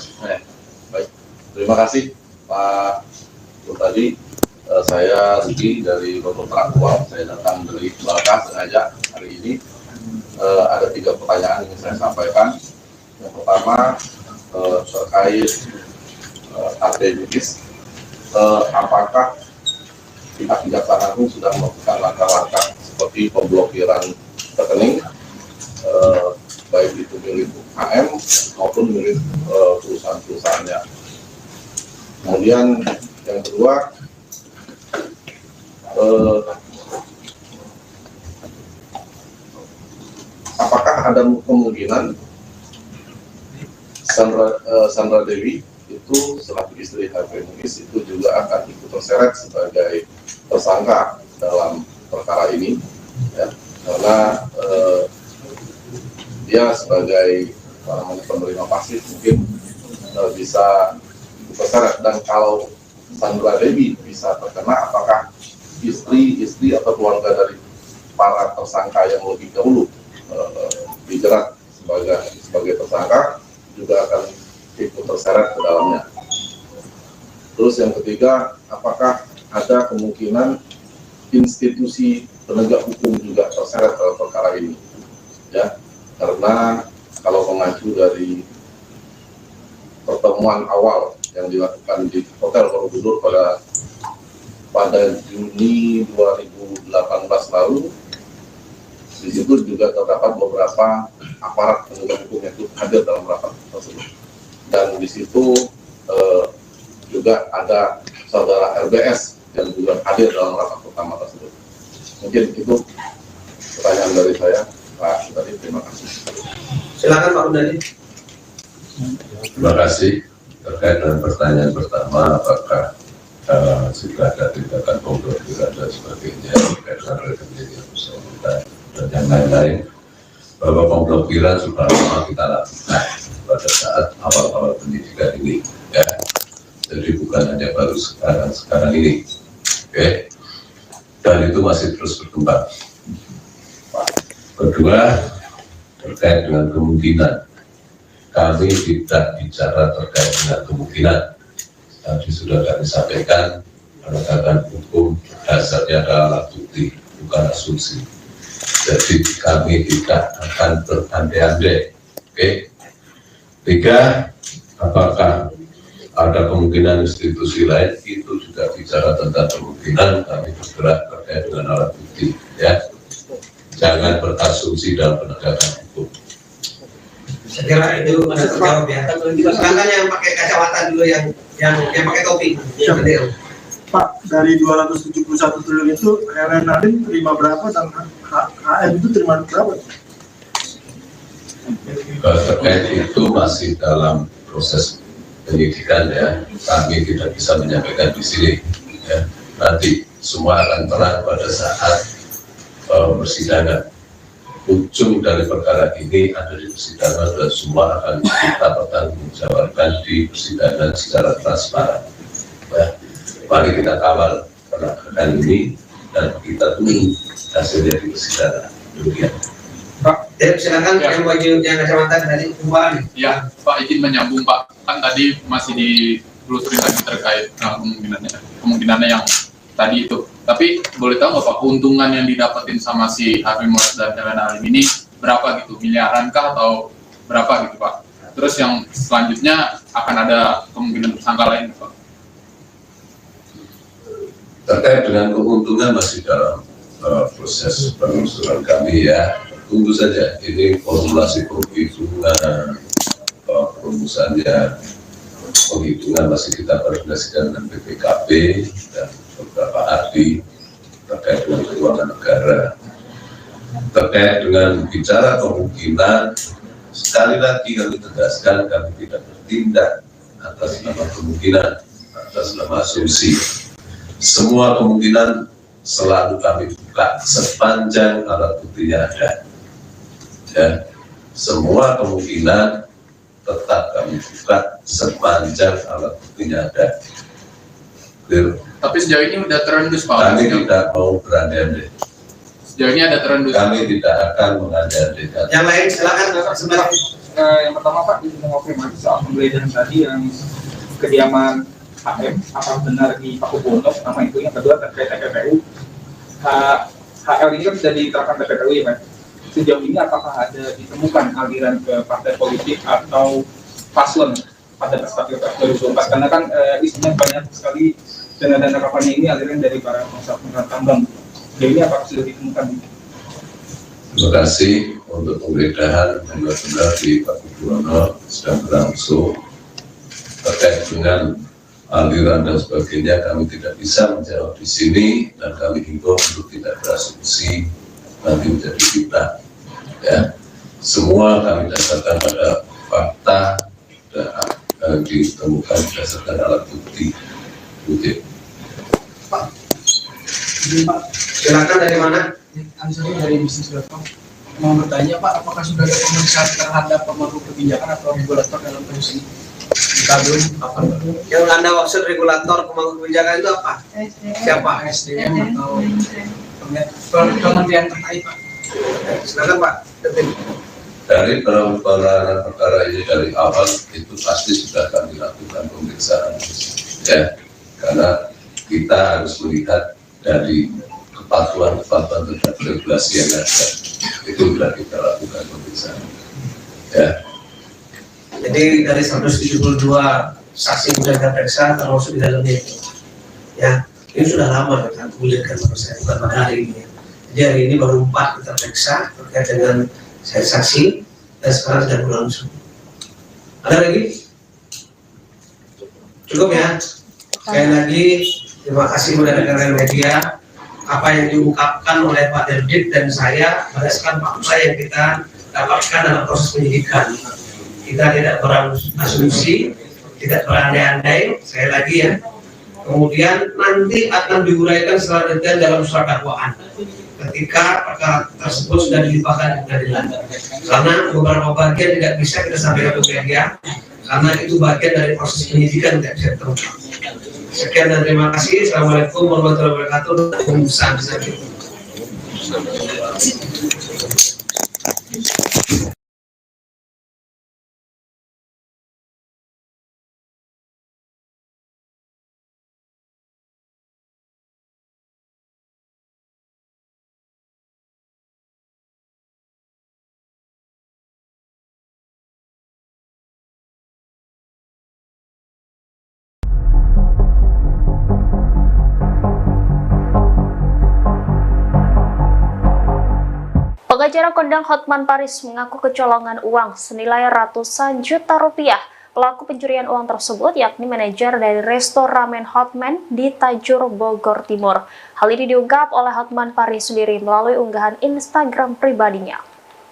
Baik, terima kasih Pak. Tadi saya Rudi dari Loto Terakual. Saya datang dari Balka sengaja hari ini. Ada 3 pertanyaan yang saya sampaikan. Yang pertama terkait aktivitas, apakah pihak Kejaksaan Agung sudah melakukan langkah-langkah seperti pemblokiran rekening, baik itu milik HM maupun milik perusahaan-perusahaannya. Kemudian yang kedua, apakah ada kemungkinan Sandra Dewi itu selaku istri Harvey Mois itu juga akan ikut terseret sebagai tersangka dalam perkara ini, ya, karena dia sebagai penerima pasif mungkin bisa terseret. Dan kalau Sandra Dewi bisa terkena, apakah istri atau keluarga dari para tersangka yang lebih dahulu dijerat sebagai tersangka juga akan ikut terseret ke dalamnya. Terus yang ketiga, apakah ada kemungkinan institusi penegak hukum juga terseret dalam perkara ini? Ya, karena kalau mengacu dari pertemuan awal yang dilakukan di Hotel Borobudur pada Juni 2018 lalu, di situ juga terdapat beberapa aparat penegak hukum yang hadir dalam rapat tersebut. Dan di situ juga ada saudara RBS yang juga hadir dalam rapat pertama tersebut. Mungkin itu pertanyaan dari saya, Pak Udari. Terima kasih. Silakan Pak Udari. Terima kasih. Terkait dengan pertanyaan pertama, apakah sudah ada tindakan pemblokiran dan sebagainya terkait dengan rekening yang bersangkutan dan yang lain-lain, bahwa pemblokiran sudah lama kita lakukan pada saat awal-awal pendidikan ini, ya. Jadi bukan hanya baru sekarang ini, oke? Dan itu masih terus berkembang. Kedua, terkait dengan kemungkinan, kami tidak bicara terkait dengan kemungkinan. Tadi sudah kami sampaikan, penegakan hukum dasarnya adalah alat bukti, bukan asumsi. Jadi kami tidak akan berandai-andai. Oke. 3, apakah ada kemungkinan institusi lain, itu juga bicara tentang kemungkinan kami bergerak terkait dengan alat bukti, ya. Jangan berasumsi dalam penegakan hukum. Saya kira itu masih terjawab ya. Silakan yang pakai kacamata dulu, yang pakai topi. Pak, dari 271 triliun itu Helen Halim terima berapa dan HM itu terima berapa? Terkait itu masih dalam proses penyidikan, ya. Kami tidak bisa menyampaikan di sini, ya. Nanti semua akan terang pada saat persidangan. Ujung dari perkara ini ada di persidangan dan semua akan kita pertanggungjawabkan di persidangan secara transparan. Ya, mari kita kawal penegakan ini dan kita tunggu hasilnya di persidangan. Demikian. Pak, silakan yang baju yang kacamata tadi kembali. Ya, Pak izin menyambung Pak, kan tadi masih ditelusuri lagi terkait kemungkinannya yang tadi itu. Tapi boleh tahu nggak Pak, keuntungan yang didapetin sama si Harvey Moise dan Helen Nalim ini berapa gitu? Miliaran kah atau berapa gitu Pak? Terus yang selanjutnya akan ada kemungkinan tersangka lain Pak? Terkait dengan keuntungan masih dalam proses penelusuran kami ya. Tunggu saja, ini formulasi perhitungan, perumusannya, penghitungan masih kita koordinasikan dengan BPKP dan beberapa ahli terkait dengan keuangan negara. Terkait dengan bicara kemungkinan, sekali lagi kami tegaskan kami tidak bertindak atas nama kemungkinan, atas nama asumsi. Semua kemungkinan selalu kami buka sepanjang alat buktinya ada. Ya, semua kemungkinan tetap kami buka sepanjang alat buktinya ada. Tapi sejauh ini udah terendus Pak? Kami tidak mau berandai-andai. Sejauh ini ada terendus? Kami tidak akan mengandai-andai. Yang lain silakan sebentar. Yang pertama Pak, izin mengonfirmasi soal penggeledahan tadi yang kediaman HM, apakah benar di Pakubono nama itu? Yang kedua terkait TPPU. HL ini kan sudah diterapkan TPPU ya Pak. Sejauh ini apakah ada ditemukan aliran ke partai politik atau paslon pada peserta 2024? Karena kan isinya banyak sekali dana-dana kampanye ini aliran dari para pengusaha tambang. Sejauh ini apakah sudah ditemukan? Terima kasih untuk penggeledahan benar-benar di Pakubono sedang berlangsung. Terkait dengan aliran dan sebagainya kami tidak bisa menjawab di sini dan kami himbau untuk tidak berasumsi nanti menjadi fitnah. Ya, semua kami dasarkan pada fakta dan ditemukan berdasarkan alat bukti. Pak, silakan dari mana? Ansari dari bisnis.com. Mau bertanya Pak, apakah sudah ada pemeriksaan terhadap pemangku kebijakan atau regulator dalam kasus ini? Kita belum apa? Yang Anda maksud regulator pemangku kebijakan itu apa? Siapa? SDM atau kementerian terkait Pak? Silakan Pak. Dari perkara ini dari awal itu pasti sudah kami lakukan pemeriksaan, ya, karena kita harus melihat dari kepatuhan terhadap regulasi yang ada. Itu sudah kita lakukan pemeriksaan, ya. Jadi dari 172 saksi yang sudah kita periksa termasuk di dalamnya itu, ya, ini sudah lama kita gulirkan proses bukan pada hari ini. Jadi hari ini baru 4 kita periksa terkait dengan saksi dan sekarang sudah berlangsung. Ada lagi? Cukup ya. Sekali lagi terima kasih kepada rekan-rekan media. Apa yang diungkapkan oleh Pak Derbit dan saya berdasarkan fakta yang kita dapatkan dalam proses penyidikan. Kita tidak berasumsi, tidak berandai-andai. Sekali lagi ya. Kemudian nanti akan diuraikan secara detail dalam surat dakwaan ketika perkara tersebut sudah dilimpahkan ke pengadilan. Karena beberapa bagian tidak bisa kita sampaikan ke media karena itu bagian dari proses penyidikan tidak bisa terungkap. Sekian dan terima kasih. Assalamualaikum warahmatullahi wabarakatuh. Salam. Pengacara kondang Hotman Paris mengaku kecolongan uang senilai ratusan juta rupiah. Pelaku pencurian uang tersebut yakni manajer dari resto ramen Hotman di Tajur, Bogor Timur. Hal ini diungkap oleh Hotman Paris sendiri melalui unggahan Instagram pribadinya.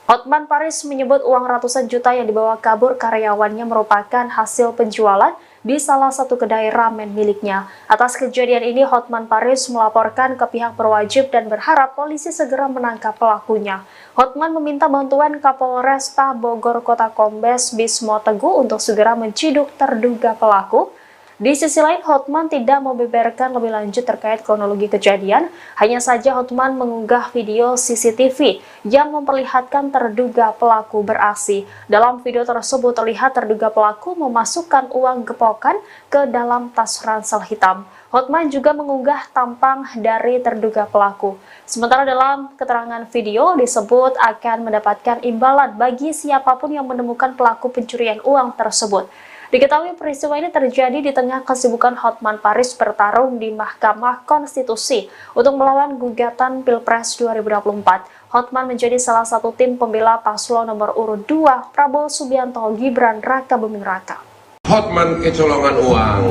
Hotman Paris menyebut uang ratusan juta yang dibawa kabur karyawannya merupakan hasil penjualan di salah satu kedai ramen miliknya. Atas kejadian ini, Hotman Paris melaporkan ke pihak berwajib dan berharap polisi segera menangkap pelakunya. Hotman meminta bantuan Kapolresta Bogor Kota Kombes Bismo Teguh untuk segera menciduk terduga pelaku. Di sisi lain, Hotman tidak membeberkan lebih lanjut terkait kronologi kejadian. Hanya saja Hotman mengunggah video CCTV yang memperlihatkan terduga pelaku beraksi. Dalam video tersebut terlihat terduga pelaku memasukkan uang gepokan ke dalam tas ransel hitam. Hotman juga mengunggah tampang dari terduga pelaku. Sementara dalam keterangan video disebut akan mendapatkan imbalan bagi siapapun yang menemukan pelaku pencurian uang tersebut. Diketahui peristiwa ini terjadi di tengah kesibukan Hotman Paris bertarung di Mahkamah Konstitusi untuk melawan gugatan Pilpres 2024. Hotman menjadi salah satu tim pembela paslon nomor urut 2 Prabowo Subianto Gibran Raka Buming Raka. Hotman kecolongan uang.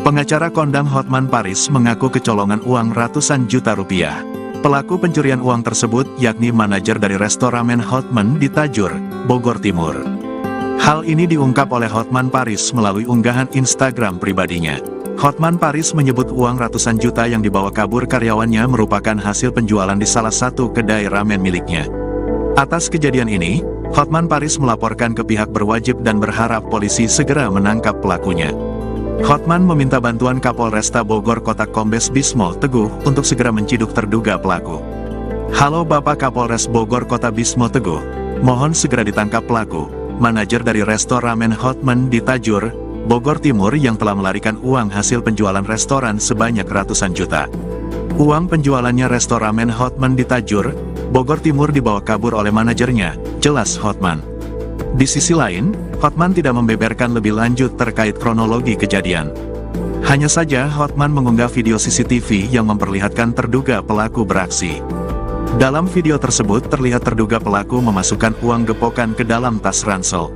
Pengacara kondang Hotman Paris mengaku kecolongan uang ratusan juta rupiah. Pelaku pencurian uang tersebut yakni manajer dari restoran Hotman di Tajur, Bogor Timur. Hal ini diungkap oleh Hotman Paris melalui unggahan Instagram pribadinya. Hotman Paris menyebut uang ratusan juta yang dibawa kabur karyawannya merupakan hasil penjualan di salah satu kedai ramen miliknya. Atas kejadian ini, Hotman Paris melaporkan ke pihak berwajib dan berharap polisi segera menangkap pelakunya. Hotman meminta bantuan Kapolresta Bogor Kota Kombes Bismo Teguh untuk segera menciduk terduga pelaku. Halo Bapak Kapolres Bogor Kota Bismo Teguh, mohon segera ditangkap pelaku, manajer dari restoran Hotman di Tajur, Bogor Timur yang telah melarikan uang hasil penjualan restoran sebanyak ratusan juta. Uang penjualannya restoran Hotman di Tajur, Bogor Timur dibawa kabur oleh manajernya, jelas Hotman. Di sisi lain, Hotman tidak membeberkan lebih lanjut terkait kronologi kejadian. Hanya saja Hotman mengunggah video CCTV yang memperlihatkan terduga pelaku beraksi. Dalam video tersebut terlihat terduga pelaku memasukkan uang gepokan ke dalam tas ransel.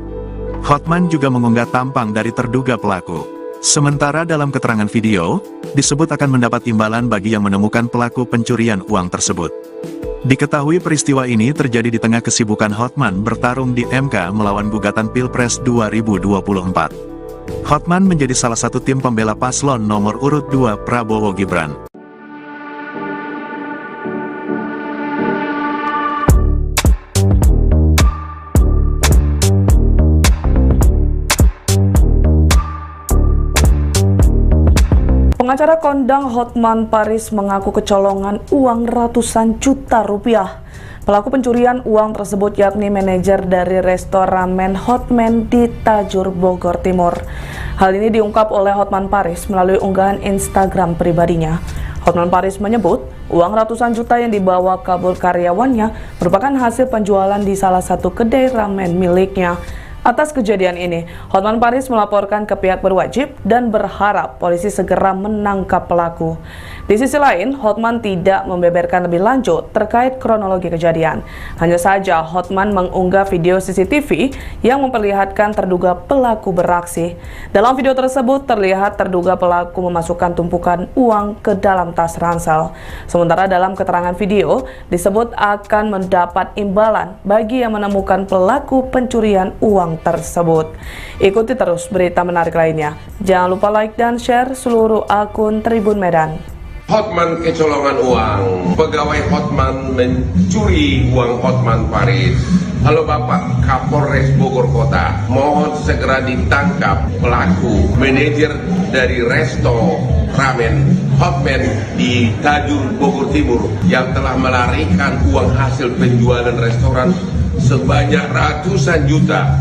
Hotman juga mengunggah tampang dari terduga pelaku. Sementara dalam keterangan video, disebut akan mendapat imbalan bagi yang menemukan pelaku pencurian uang tersebut. Diketahui peristiwa ini terjadi di tengah kesibukan Hotman bertarung di MK melawan gugatan Pilpres 2024. Hotman menjadi salah satu tim pembela paslon nomor urut 2 Prabowo Gibran. Pengacara kondang Hotman Paris mengaku kecolongan uang ratusan juta rupiah. Pelaku pencurian uang tersebut yakni manajer dari restoran Hotman di Tajur, Bogor Timur. Hal ini diungkap oleh Hotman Paris melalui unggahan Instagram pribadinya. Hotman Paris menyebut, uang ratusan juta yang dibawa kabur karyawannya merupakan hasil penjualan di salah satu kedai ramen miliknya. Atas kejadian ini, Hotman Paris melaporkan ke pihak berwajib dan berharap polisi segera menangkap pelaku. Di sisi lain, Hotman tidak membeberkan lebih lanjut terkait kronologi kejadian. Hanya saja, Hotman mengunggah video CCTV yang memperlihatkan terduga pelaku beraksi. Dalam video tersebut, terlihat terduga pelaku memasukkan tumpukan uang ke dalam tas ransel. Sementara dalam keterangan video, disebut akan mendapat imbalan bagi yang menemukan pelaku pencurian uang tersebut. Ikuti terus berita menarik lainnya. Jangan lupa like dan share seluruh akun Tribun Medan. Hotman kecolongan uang. Pegawai Hotman mencuri uang Hotman Paris. Halo Bapak Kapolres Bogor Kota, mohon segera ditangkap pelaku manajer dari resto ramen Hotman di Tajur, Bogor Timur yang telah melarikan uang hasil penjualan restoran sebanyak ratusan juta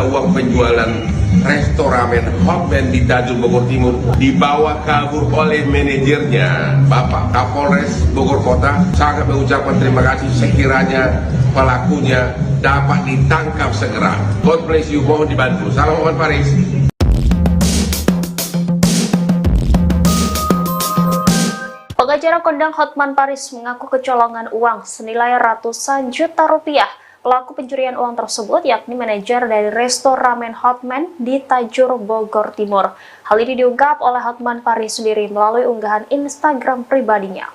uang penjualan restoran Hotman di Tajur, Bogor Timur dibawa kabur oleh manajernya. Bapak Kapolres Bogor Kota sangat mengucapkan terima kasih sekiranya pelakunya dapat ditangkap segera. God bless you, mohon dibantu. Salam Hotman Paris. Pengacara kondang Hotman Paris mengaku kecolongan uang senilai ratusan juta rupiah. Pelaku pencurian uang tersebut yakni manajer dari restoran Hotman di Tajur, Bogor Timur. Hal ini diungkap oleh Hotman Paris sendiri melalui unggahan Instagram pribadinya.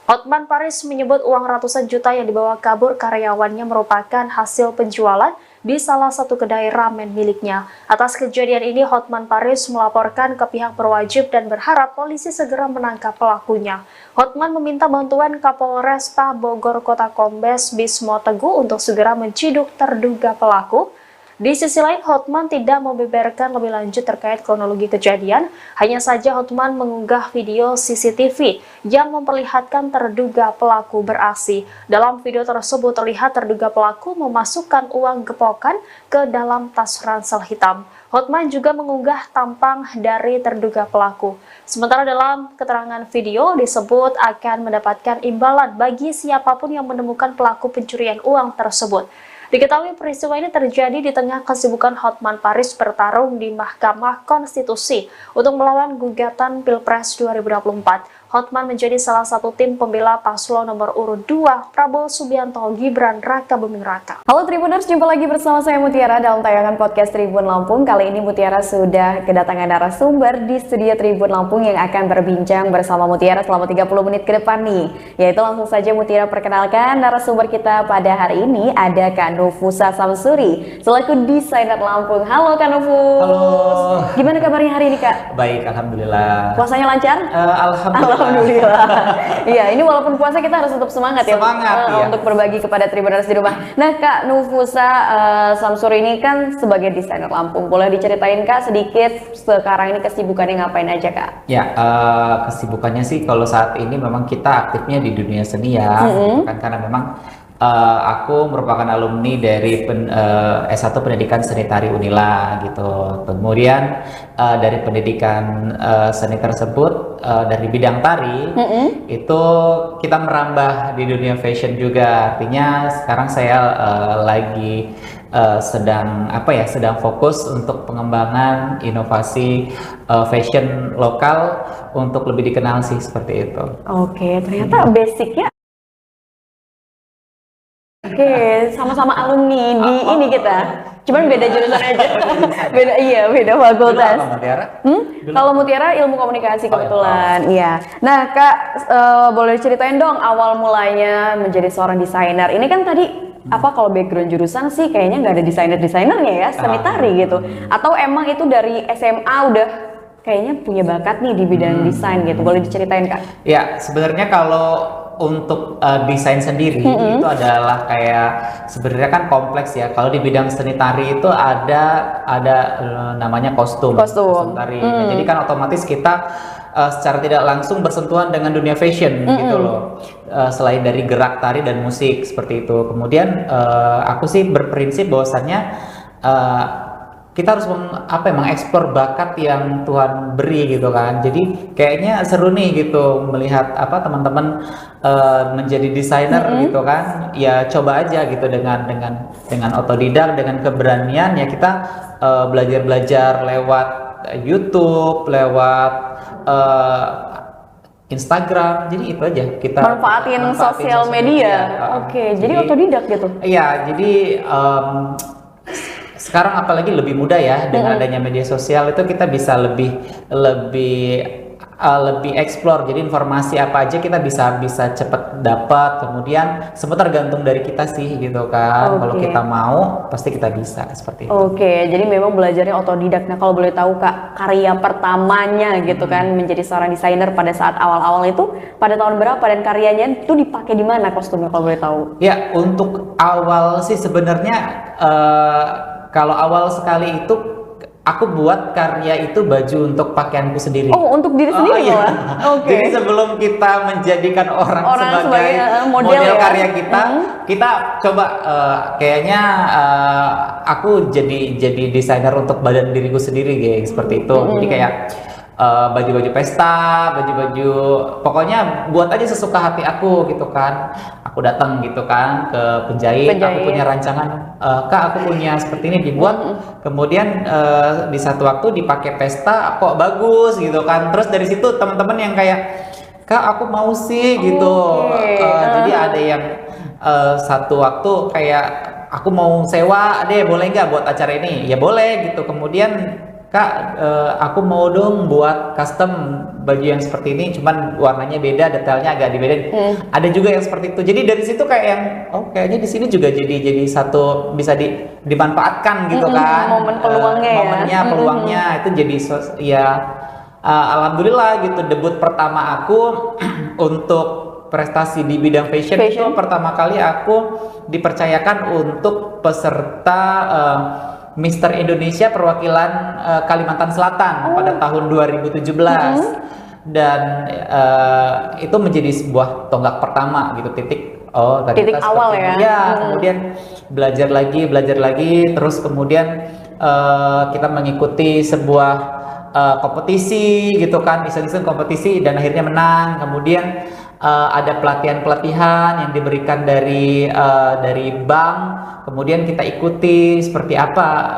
Hotman Paris menyebut uang ratusan juta yang dibawa kabur karyawannya merupakan hasil penjualan di salah satu kedai ramen miliknya. Atas kejadian ini, Hotman Paris melaporkan ke pihak berwajib dan berharap polisi segera menangkap pelakunya. Hotman meminta bantuan Kapolresta Bogor Kota Kombes Bismo Teguh untuk segera menciduk terduga pelaku. Di sisi lain, Hotman tidak membeberkan lebih lanjut terkait kronologi kejadian. Hanya saja Hotman mengunggah video CCTV yang memperlihatkan terduga pelaku beraksi. Dalam video tersebut terlihat terduga pelaku memasukkan uang gepokan ke dalam tas ransel hitam. Hotman juga mengunggah tampang dari terduga pelaku. Sementara dalam keterangan video disebut akan mendapatkan imbalan bagi siapapun yang menemukan pelaku pencurian uang tersebut. Diketahui peristiwa ini terjadi di tengah kesibukan Hotman Paris bertarung di Mahkamah Konstitusi untuk melawan gugatan Pilpres 2024. Hotman menjadi salah satu tim pembela paslon nomor urut 2 Prabowo Subianto Gibran Raka Buming Raka. Halo Tribuners, jumpa lagi bersama saya Mutiara dalam tayangan podcast Tribun Lampung. Kali ini Mutiara sudah kedatangan narasumber di studio Tribun Lampung yang akan berbincang bersama Mutiara selama 30 menit ke depan nih. Yaitu langsung saja Mutiara perkenalkan narasumber kita pada hari ini ada Kak Nufusa Samsuri selaku desainer Lampung. Halo Kak Nufus. Halo. Gimana kabarnya hari ini Kak? Baik, alhamdulillah. Puasanya lancar? Alhamdulillah. Iya, ini walaupun puasa kita harus tetap semangat ya untuk berbagi kepada Tribuners di rumah. Nah Kak Nufusa Samsuri ini kan sebagai desainer Lampung, boleh diceritain Kak sedikit sekarang ini kesibukannya ngapain aja Kak? Ya, kesibukannya sih kalau saat ini memang kita aktifnya di dunia seni ya, kan karena memang aku merupakan alumni dari S1 Pendidikan Seni Tari Unila gitu. Kemudian dari pendidikan seni tersebut dari bidang tari itu kita merambah di dunia fashion juga. Artinya sekarang saya lagi sedang fokus untuk pengembangan inovasi fashion lokal untuk lebih dikenal sih seperti itu. Oke, ternyata basicnya sama-sama alumni di ini kita. Cuman beda jurusan aja. beda fakultas. Kalau Mutiara ilmu komunikasi kebetulan. Iya. Nah, Kak boleh ceritain dong awal mulanya menjadi seorang desainer. Ini kan tadi kalau background jurusan sih kayaknya nggak ada desainer-desainernya ya, seni tari gitu. Atau emang itu dari SMA udah kayaknya punya bakat nih di bidang desain gitu. Boleh diceritain Kak? Ya, sebenarnya kalau untuk desain sendiri itu adalah kayak sebenarnya kan kompleks ya. Kalau di bidang seni tari itu ada namanya kostum tari. Nah, jadi kan otomatis kita secara tidak langsung bersentuhan dengan dunia fashion gitu loh. Selain dari gerak tari dan musik seperti itu. Kemudian aku sih berprinsip bahwasannya kita harus mengeksplor bakat yang Tuhan beri gitu kan. Jadi kayaknya seru nih gitu melihat teman-teman menjadi desainer gitu kan. Ya coba aja gitu dengan otodidak, dengan keberanian ya kita belajar lewat YouTube, lewat Instagram. Jadi itu aja kita manfaatin sosial media. Oke, jadi otodidak gitu. Iya, jadi sekarang apalagi lebih mudah ya dengan adanya media sosial itu kita bisa lebih explore. Jadi informasi apa aja kita bisa cepet dapat. Kemudian semua tergantung dari kita sih gitu kan. Kalau kita mau pasti kita bisa seperti itu. Oke, jadi memang belajarnya otodidak. Nah kalau boleh tahu Kak, karya pertamanya gitu kan menjadi seorang desainer pada saat awal-awal itu pada tahun berapa dan karyanya itu dipakai di mana kostumnya kalau boleh tahu? Ya untuk awal sih sebenarnya kalau awal sekali itu aku buat karya itu baju untuk pakaianku sendiri. Oh, untuk diri sendiri malah? Oke. Jadi sebelum kita menjadikan orang sebagai model karya kita, kita coba kayaknya aku jadi desainer untuk badan diriku sendiri guys, seperti itu. Jadi kayak baju-baju pesta, baju-baju pokoknya buat aja sesuka hati aku gitu kan. Aku datang gitu kan ke penjahit. Aku punya rancangan, Kak aku punya seperti ini dibuat. Kemudian di satu waktu dipakai pesta kok bagus gitu kan. Terus dari situ teman-teman yang kayak Kak aku mau sih gitu. Jadi ada yang satu waktu kayak aku mau sewa deh boleh nggak buat acara ini? Ya boleh gitu. Kemudian Kak, aku mau dong buat custom baju yang seperti ini, cuman warnanya beda, detailnya agak dibedain. Ada juga yang seperti itu. Jadi dari situ kayak yang, kayaknya di sini juga jadi satu bisa dimanfaatkan gitu kan. Momen peluangnya momennya, peluangnya itu jadi alhamdulillah gitu. Debut pertama aku untuk prestasi di bidang fashion itu pertama kali aku dipercayakan untuk peserta Mister Indonesia perwakilan Kalimantan Selatan pada tahun 2017 dan itu menjadi sebuah tonggak pertama gitu, titik awal ya. Kemudian belajar lagi terus kemudian kita mengikuti sebuah kompetisi gitu kan, iseng-iseng kompetisi dan akhirnya menang. Kemudian ada pelatihan yang diberikan dari bank, kemudian kita ikuti seperti apa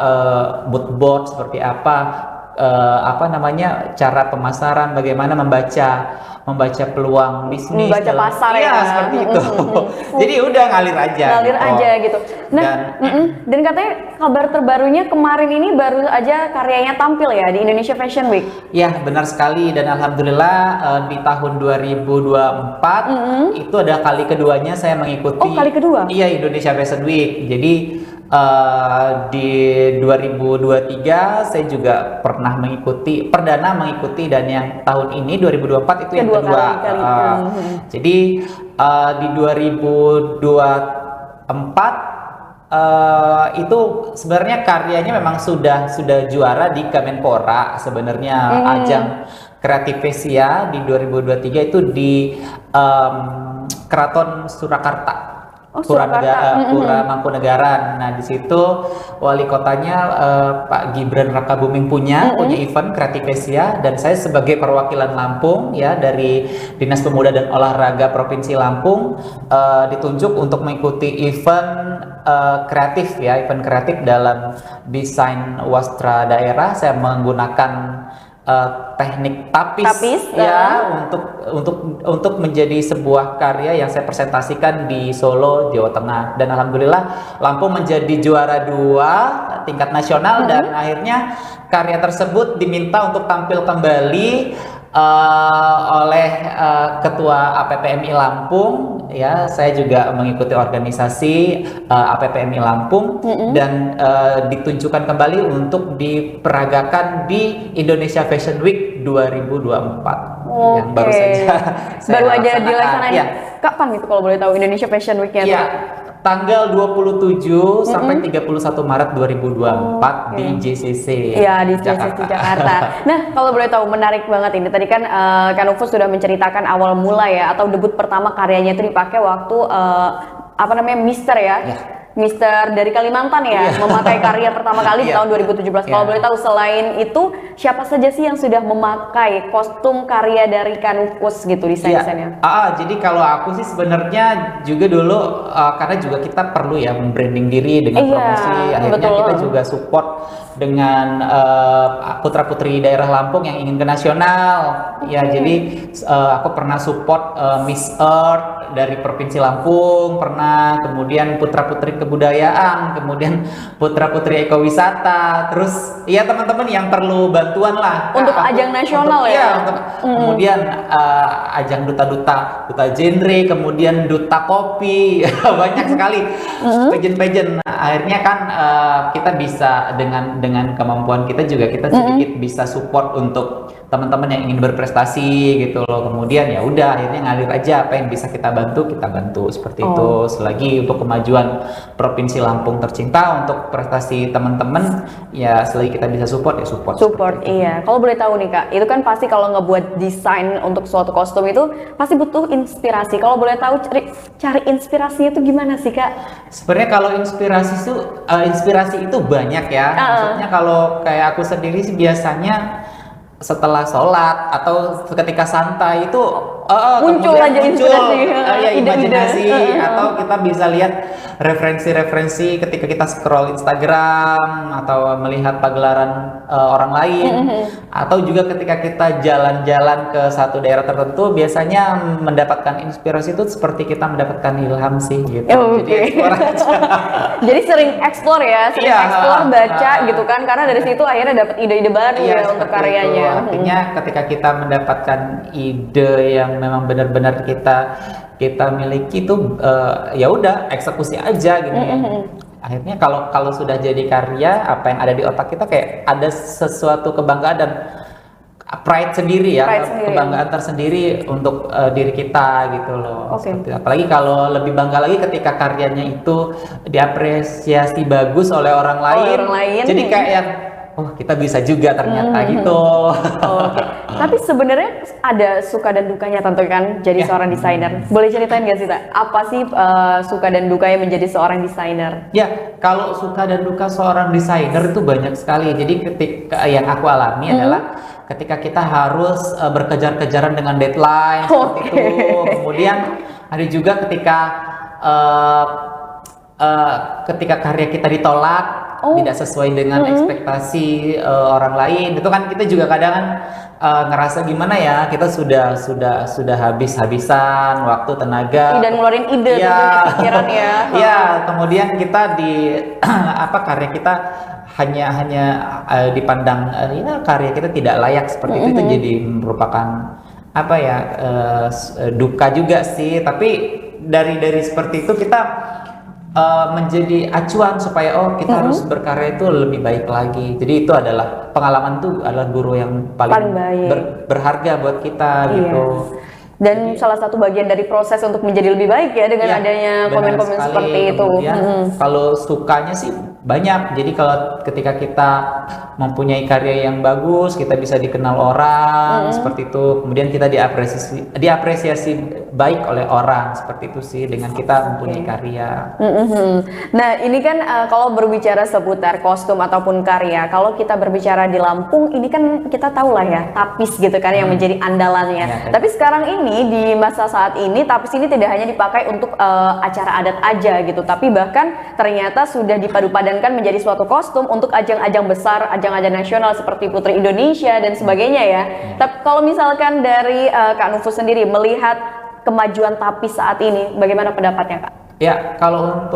mood board, seperti apa namanya cara pemasaran, bagaimana membaca peluang bisnis, membaca pasar ya seperti itu. Jadi udah ngalir aja gitu. Nah, dan katanya kabar terbarunya kemarin ini baru aja karyanya tampil ya di Indonesia Fashion Week. Ya, benar sekali, dan alhamdulillah di tahun 2024 itu ada kali keduanya saya mengikuti. Kali kedua? Iya, Indonesia Fashion Week. Jadi di 2023 saya juga pernah perdana mengikuti, dan yang tahun ini 2024 itu yang kedua. Jadi di 2024 itu sebenarnya karyanya memang sudah juara di Kemenpora sebenarnya. Ajang Kreativesia di 2023 itu di Keraton Surakarta. Pura Mangkunegaran. Nah, di situ wali kotanya Pak Gibran Rakabuming punya event Kreativesia, dan saya sebagai perwakilan Lampung ya dari Dinas Pemuda dan Olahraga Provinsi Lampung ditunjuk untuk mengikuti event kreatif dalam desain wastra daerah. Saya menggunakan teknik tapis ya untuk menjadi sebuah karya yang saya presentasikan di Solo, Jawa Tengah, dan alhamdulillah Lampung menjadi juara 2 tingkat nasional. Dan akhirnya karya tersebut diminta untuk tampil kembali oleh Ketua APPMI Lampung ya. Saya juga mengikuti organisasi APPMI Lampung dan ditunjukkan kembali untuk diperagakan di Indonesia Fashion Week 2024 yang baru saja dilaksanakan. Ya. Kapan itu kalau boleh tahu Indonesia Fashion Week-nya? Ya, tanggal 27 sampai 31 Maret 2024 di JCC. Iya, di JCC Jakarta. Nah, kalau boleh tahu, menarik banget ini. Tadi kan Kak Nufus sudah menceritakan awal mula ya, atau debut pertama karyanya itu dipakai waktu Mister ya. Mister dari Kalimantan ya, memakai karya pertama kali di tahun 2017. Kalau boleh tahu, selain itu siapa saja sih yang sudah memakai kostum karya dari Kak Nufus gitu desain-desainnya? Jadi kalau aku sih sebenarnya juga dulu karena juga kita perlu ya membranding diri dengan promosi. Akhirnya kita juga support dengan putra-putri daerah Lampung yang ingin ke nasional. Ya, jadi aku pernah support Miss Earth dari Provinsi Lampung, pernah, kemudian putra-putri kebudayaan, kemudian putra-putri ekowisata, terus ya teman-teman yang perlu bantuan lah untuk ajang nasional kemudian ajang duta genre, kemudian duta kopi, banyak sekali pageant. Akhirnya kan kita bisa dengan kemampuan kita juga kita sedikit bisa support untuk teman-teman yang ingin berprestasi gitu loh. Kemudian ya udah, akhirnya ngalir aja, apa yang bisa kita bantu seperti itu. Selagi untuk kemajuan Provinsi Lampung tercinta, untuk prestasi teman-teman ya, selagi kita bisa support ya support. Iya. Kalau boleh tahu nih Kak, itu kan pasti kalau ngebuat desain untuk suatu kostum itu pasti butuh inspirasi. Kalau boleh tahu cari inspirasinya itu gimana sih Kak? Sebenarnya kalau inspirasi itu banyak ya. Maksudnya kalau kayak aku sendiri sih biasanya setelah sholat atau ketika santai itu muncul aja inspirasi, imajinasi atau kita bisa lihat referensi-referensi ketika kita scroll Instagram atau melihat pagelaran orang lain, atau juga ketika kita jalan-jalan ke satu daerah tertentu, biasanya mendapatkan inspirasi itu seperti kita mendapatkan ilham sih gitu. Jadi explore aja. Jadi sering explore ya, sering explore, baca gitu kan, karena dari situ akhirnya dapat ide-ide baru ya untuk karyanya. Artinya ketika kita mendapatkan ide yang memang benar-benar kita miliki itu ya udah eksekusi aja gitu. Akhirnya kalau sudah jadi karya, apa yang ada di otak kita kayak ada sesuatu kebanggaan dan pride sendiri ya, kebanggaan tersendiri untuk diri kita gitu loh. Apalagi kalau lebih bangga lagi ketika karyanya itu diapresiasi bagus oleh orang lain. Jadi kayak yang oh kita bisa juga ternyata gitu. Tapi sebenarnya ada suka dan dukanya tentu kan jadi seorang desainer. Boleh ceritain gak sih Tak? Apa sih suka dan dukanya menjadi seorang desainer? Ya, kalau suka dan duka seorang desainer itu banyak sekali. Jadi ketika yang aku alami adalah ketika kita harus berkejar-kejaran dengan deadline seperti itu. Kemudian ada juga ketika karya kita ditolak, tidak sesuai dengan ekspektasi orang lain, itu kan kita juga kadang ngerasa gimana ya, kita sudah habis-habisan waktu, tenaga, dan ngeluarin ide dan pikiran ya. Ya, kemudian kita karya kita hanya dipandang ya karya kita tidak layak seperti itu jadi merupakan duka juga sih. Tapi dari seperti itu kita menjadi acuan supaya kita harus berkarya itu lebih baik lagi. Jadi itu adalah pengalaman, itu adalah guru yang paling berharga buat kita gitu. Dan salah satu bagian dari proses untuk menjadi lebih baik ya dengan adanya komen-komen seperti itu. Kalau sukanya sih banyak. Jadi kalau ketika kita mempunyai karya yang bagus, kita bisa dikenal orang seperti itu. Kemudian kita diapresiasi baik oleh orang seperti itu sih dengan kita mempunyai karya. Nah ini kan kalau berbicara seputar kostum ataupun karya, kalau kita berbicara di Lampung ini kan kita tahu lah ya tapis gitu kan yang menjadi andalannya. Tapi sekarang ini di masa saat ini tapis ini tidak hanya dipakai untuk acara adat aja gitu, tapi bahkan ternyata sudah dipadupadankan menjadi suatu kostum untuk ajang-ajang besar, ajang-ajang nasional seperti Putri Indonesia dan sebagainya ya. Tapi kalau misalkan dari Kak Nufus sendiri melihat kemajuan tapis saat ini, bagaimana pendapatnya Kak? Ya, kalau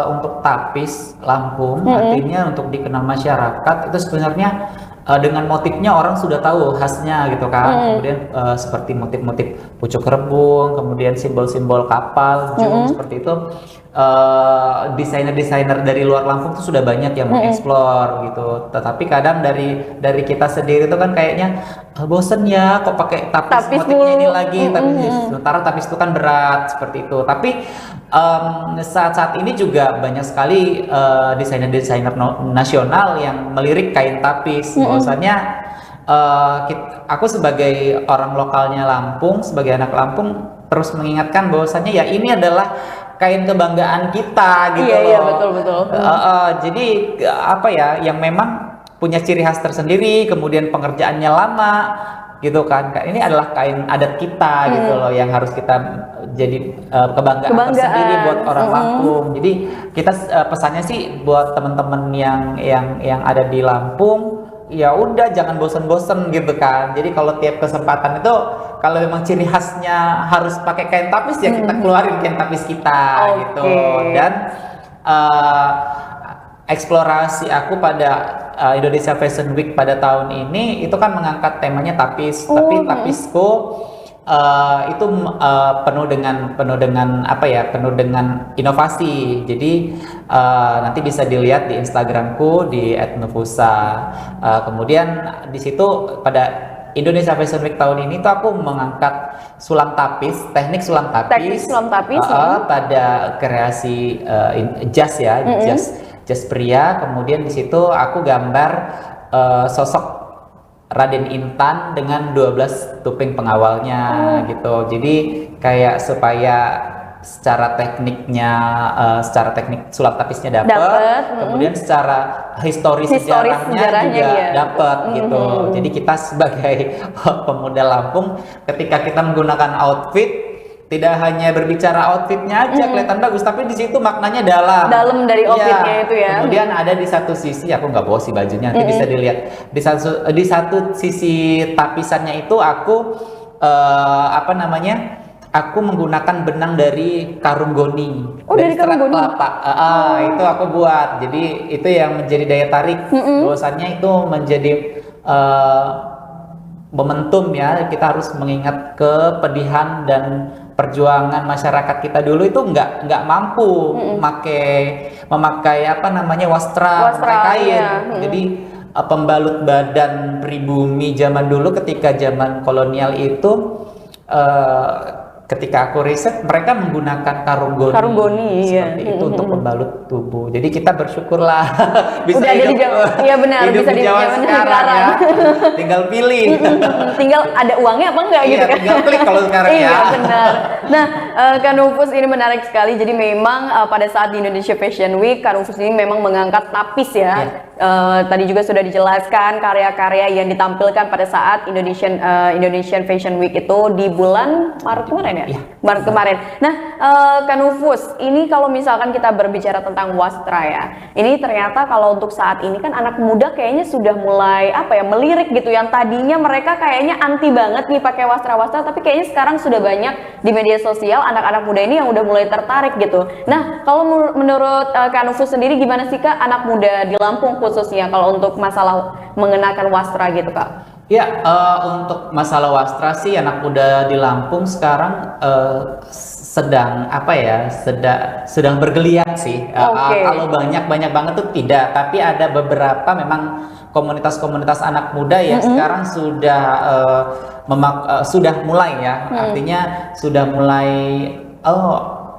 untuk tapis Lampung, artinya untuk dikenal masyarakat itu sebenarnya dengan motifnya orang sudah tahu khasnya gitu kan. Kemudian seperti motif-motif pucuk rebung, kemudian simbol-simbol kapal, jung seperti itu. Desainer-desainer dari luar Lampung tuh sudah banyak yang mengeksplor gitu. Tetapi kadang dari kita sendiri itu kan kayaknya bosen ya kok pakai tapis motifnya ini lagi. Sementara tapis itu kan berat seperti itu. Tapi saat ini juga banyak sekali desainer-desainer nasional yang melirik kain tapis. Bahwasanya aku sebagai orang lokalnya Lampung, sebagai anak Lampung terus mengingatkan bahwasanya ya ini adalah kain kebanggaan kita gitu loh. Iya, betul. Jadi yang memang punya ciri khas tersendiri, kemudian pengerjaannya lama gitu kan. Ini adalah kain adat kita gitu loh, yang harus kita jadi kebanggaan tersendiri buat orang Lampung. Jadi kita pesannya sih buat teman-teman yang ada di Lampung, ya udah jangan bosen-bosen gitu kan. Jadi kalau tiap kesempatan itu kalau memang ciri khasnya harus pakai kain tapis ya kita keluarin kain tapis kita gitu. Dan eksplorasi aku pada Indonesia Fashion Week pada tahun ini itu kan mengangkat temanya tapis. Tapi tapisku itu penuh dengan inovasi. Jadi nanti bisa dilihat di Instagramku di @nufusa. Kemudian di situ pada Indonesia Fashion Week tahun ini tuh aku mengangkat sulam tapis, teknik sulam tapis, pada kreasi jas ya, jas pria. Kemudian di situ aku gambar sosok Raden Intan dengan 12 tuping pengawalnya gitu. Jadi kayak supaya secara teknik sulap tapisnya dapat, kemudian secara historis sejarahnya juga dapat gitu. Jadi kita sebagai pemuda Lampung ketika kita menggunakan outfit tidak hanya berbicara outfitnya aja kelihatan bagus, tapi di situ maknanya dalam. Dalam dari outfitnya itu ya. Kemudian ada di satu sisi, aku nggak bawa sih bajunya, nanti bisa dilihat. Di satu sisi tapisannya itu aku aku menggunakan benang dari karung goni. Oh, dari karung goni. Kelapa. Itu aku buat. Jadi itu yang menjadi daya tarik. Bahwasannya itu menjadi momentum ya, kita harus mengingat kepedihan dan perjuangan masyarakat kita dulu itu nggak mampu memakai wastra kain. Jadi pembalut badan pribumi zaman dulu ketika zaman kolonial itu ketika aku riset mereka menggunakan karung goni seperti itu untuk pembalut tubuh. Jadi kita bersyukurlah bisa udah ada hidup, di Jawa. Iya benar, hidup bisa di di Jawa zaman sekarang ya. Tinggal pilih. Tinggal ada uangnya apa enggak gitu kan. Tinggal klik kalau sekarang ya. Iya benar. Nah, Kak Nufus ini menarik sekali. Jadi memang pada saat di Indonesia Fashion Week, Kak Nufus ini memang mengangkat tapis ya. Tadi juga sudah dijelaskan karya-karya yang ditampilkan pada saat Indonesian Fashion Week itu di bulan Maret kemarin ya? Maret kemarin. Nah, Kak Nufus, ini kalau misalkan kita berbicara tentang wastra ya, ini ternyata kalau untuk saat ini kan anak muda kayaknya sudah mulai melirik gitu. Yang tadinya mereka kayaknya anti banget nih pakai wastra-wastra, tapi kayaknya sekarang sudah banyak di media sosial anak-anak muda ini yang udah mulai tertarik gitu. Nah, kalau menurut Kak Nufus sendiri gimana sih Kak anak muda di Lampung khususnya kalau untuk masalah mengenakan wastra gitu Kak? Ya, untuk masalah wastra sih anak muda di Lampung sekarang sedang bergeliat sih. Kalau banyak banget tuh tidak, tapi ada beberapa memang komunitas-komunitas anak muda yang sekarang sudah mulai ya. Artinya sudah mulai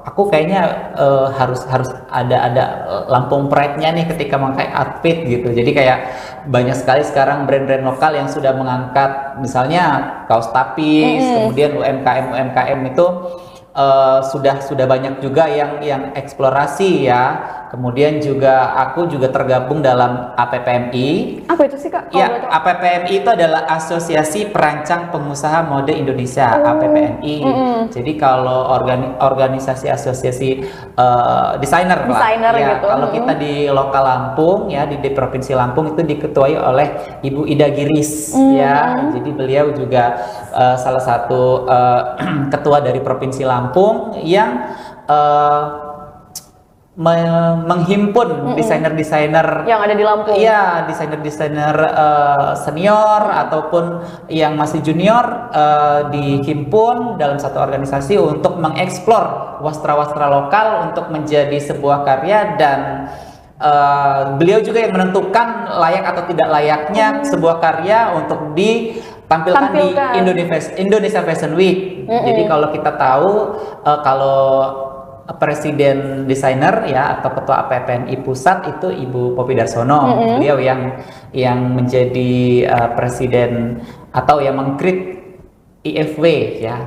aku kayaknya harus ada Lampung Pride-nya nih ketika memakai outfit gitu. Jadi kayak banyak sekali sekarang brand-brand lokal yang sudah mengangkat misalnya kaos tapis, kemudian UMKM itu sudah banyak juga yang eksplorasi ya. Kemudian aku juga tergabung dalam APPMI. Apa itu sih Kak? Ya, APPMI itu adalah Asosiasi Perancang Pengusaha Mode Indonesia, APPMI. Jadi kalau organisasi asosiasi desainer ya, gitu. Kalau kita di lokal Lampung ya, di Provinsi Lampung itu diketuai oleh Ibu Ida Giris ya. Jadi beliau juga salah satu ketua dari Provinsi Lampung yang menghimpun desainer-desainer yang ada di Lampung. Iya, desainer-desainer senior ataupun yang masih junior dihimpun dalam satu organisasi untuk mengeksplor wastra-wastra lokal untuk menjadi sebuah karya, dan beliau juga yang menentukan layak atau tidak layaknya sebuah karya untuk ditampilkan di Indonesia Fashion Week. Jadi kalau kita tahu kalau Presiden desainer ya atau ketua APPMI pusat itu Ibu Poppy Darsono. Beliau yang menjadi presiden atau yang mengkrit IFW ya.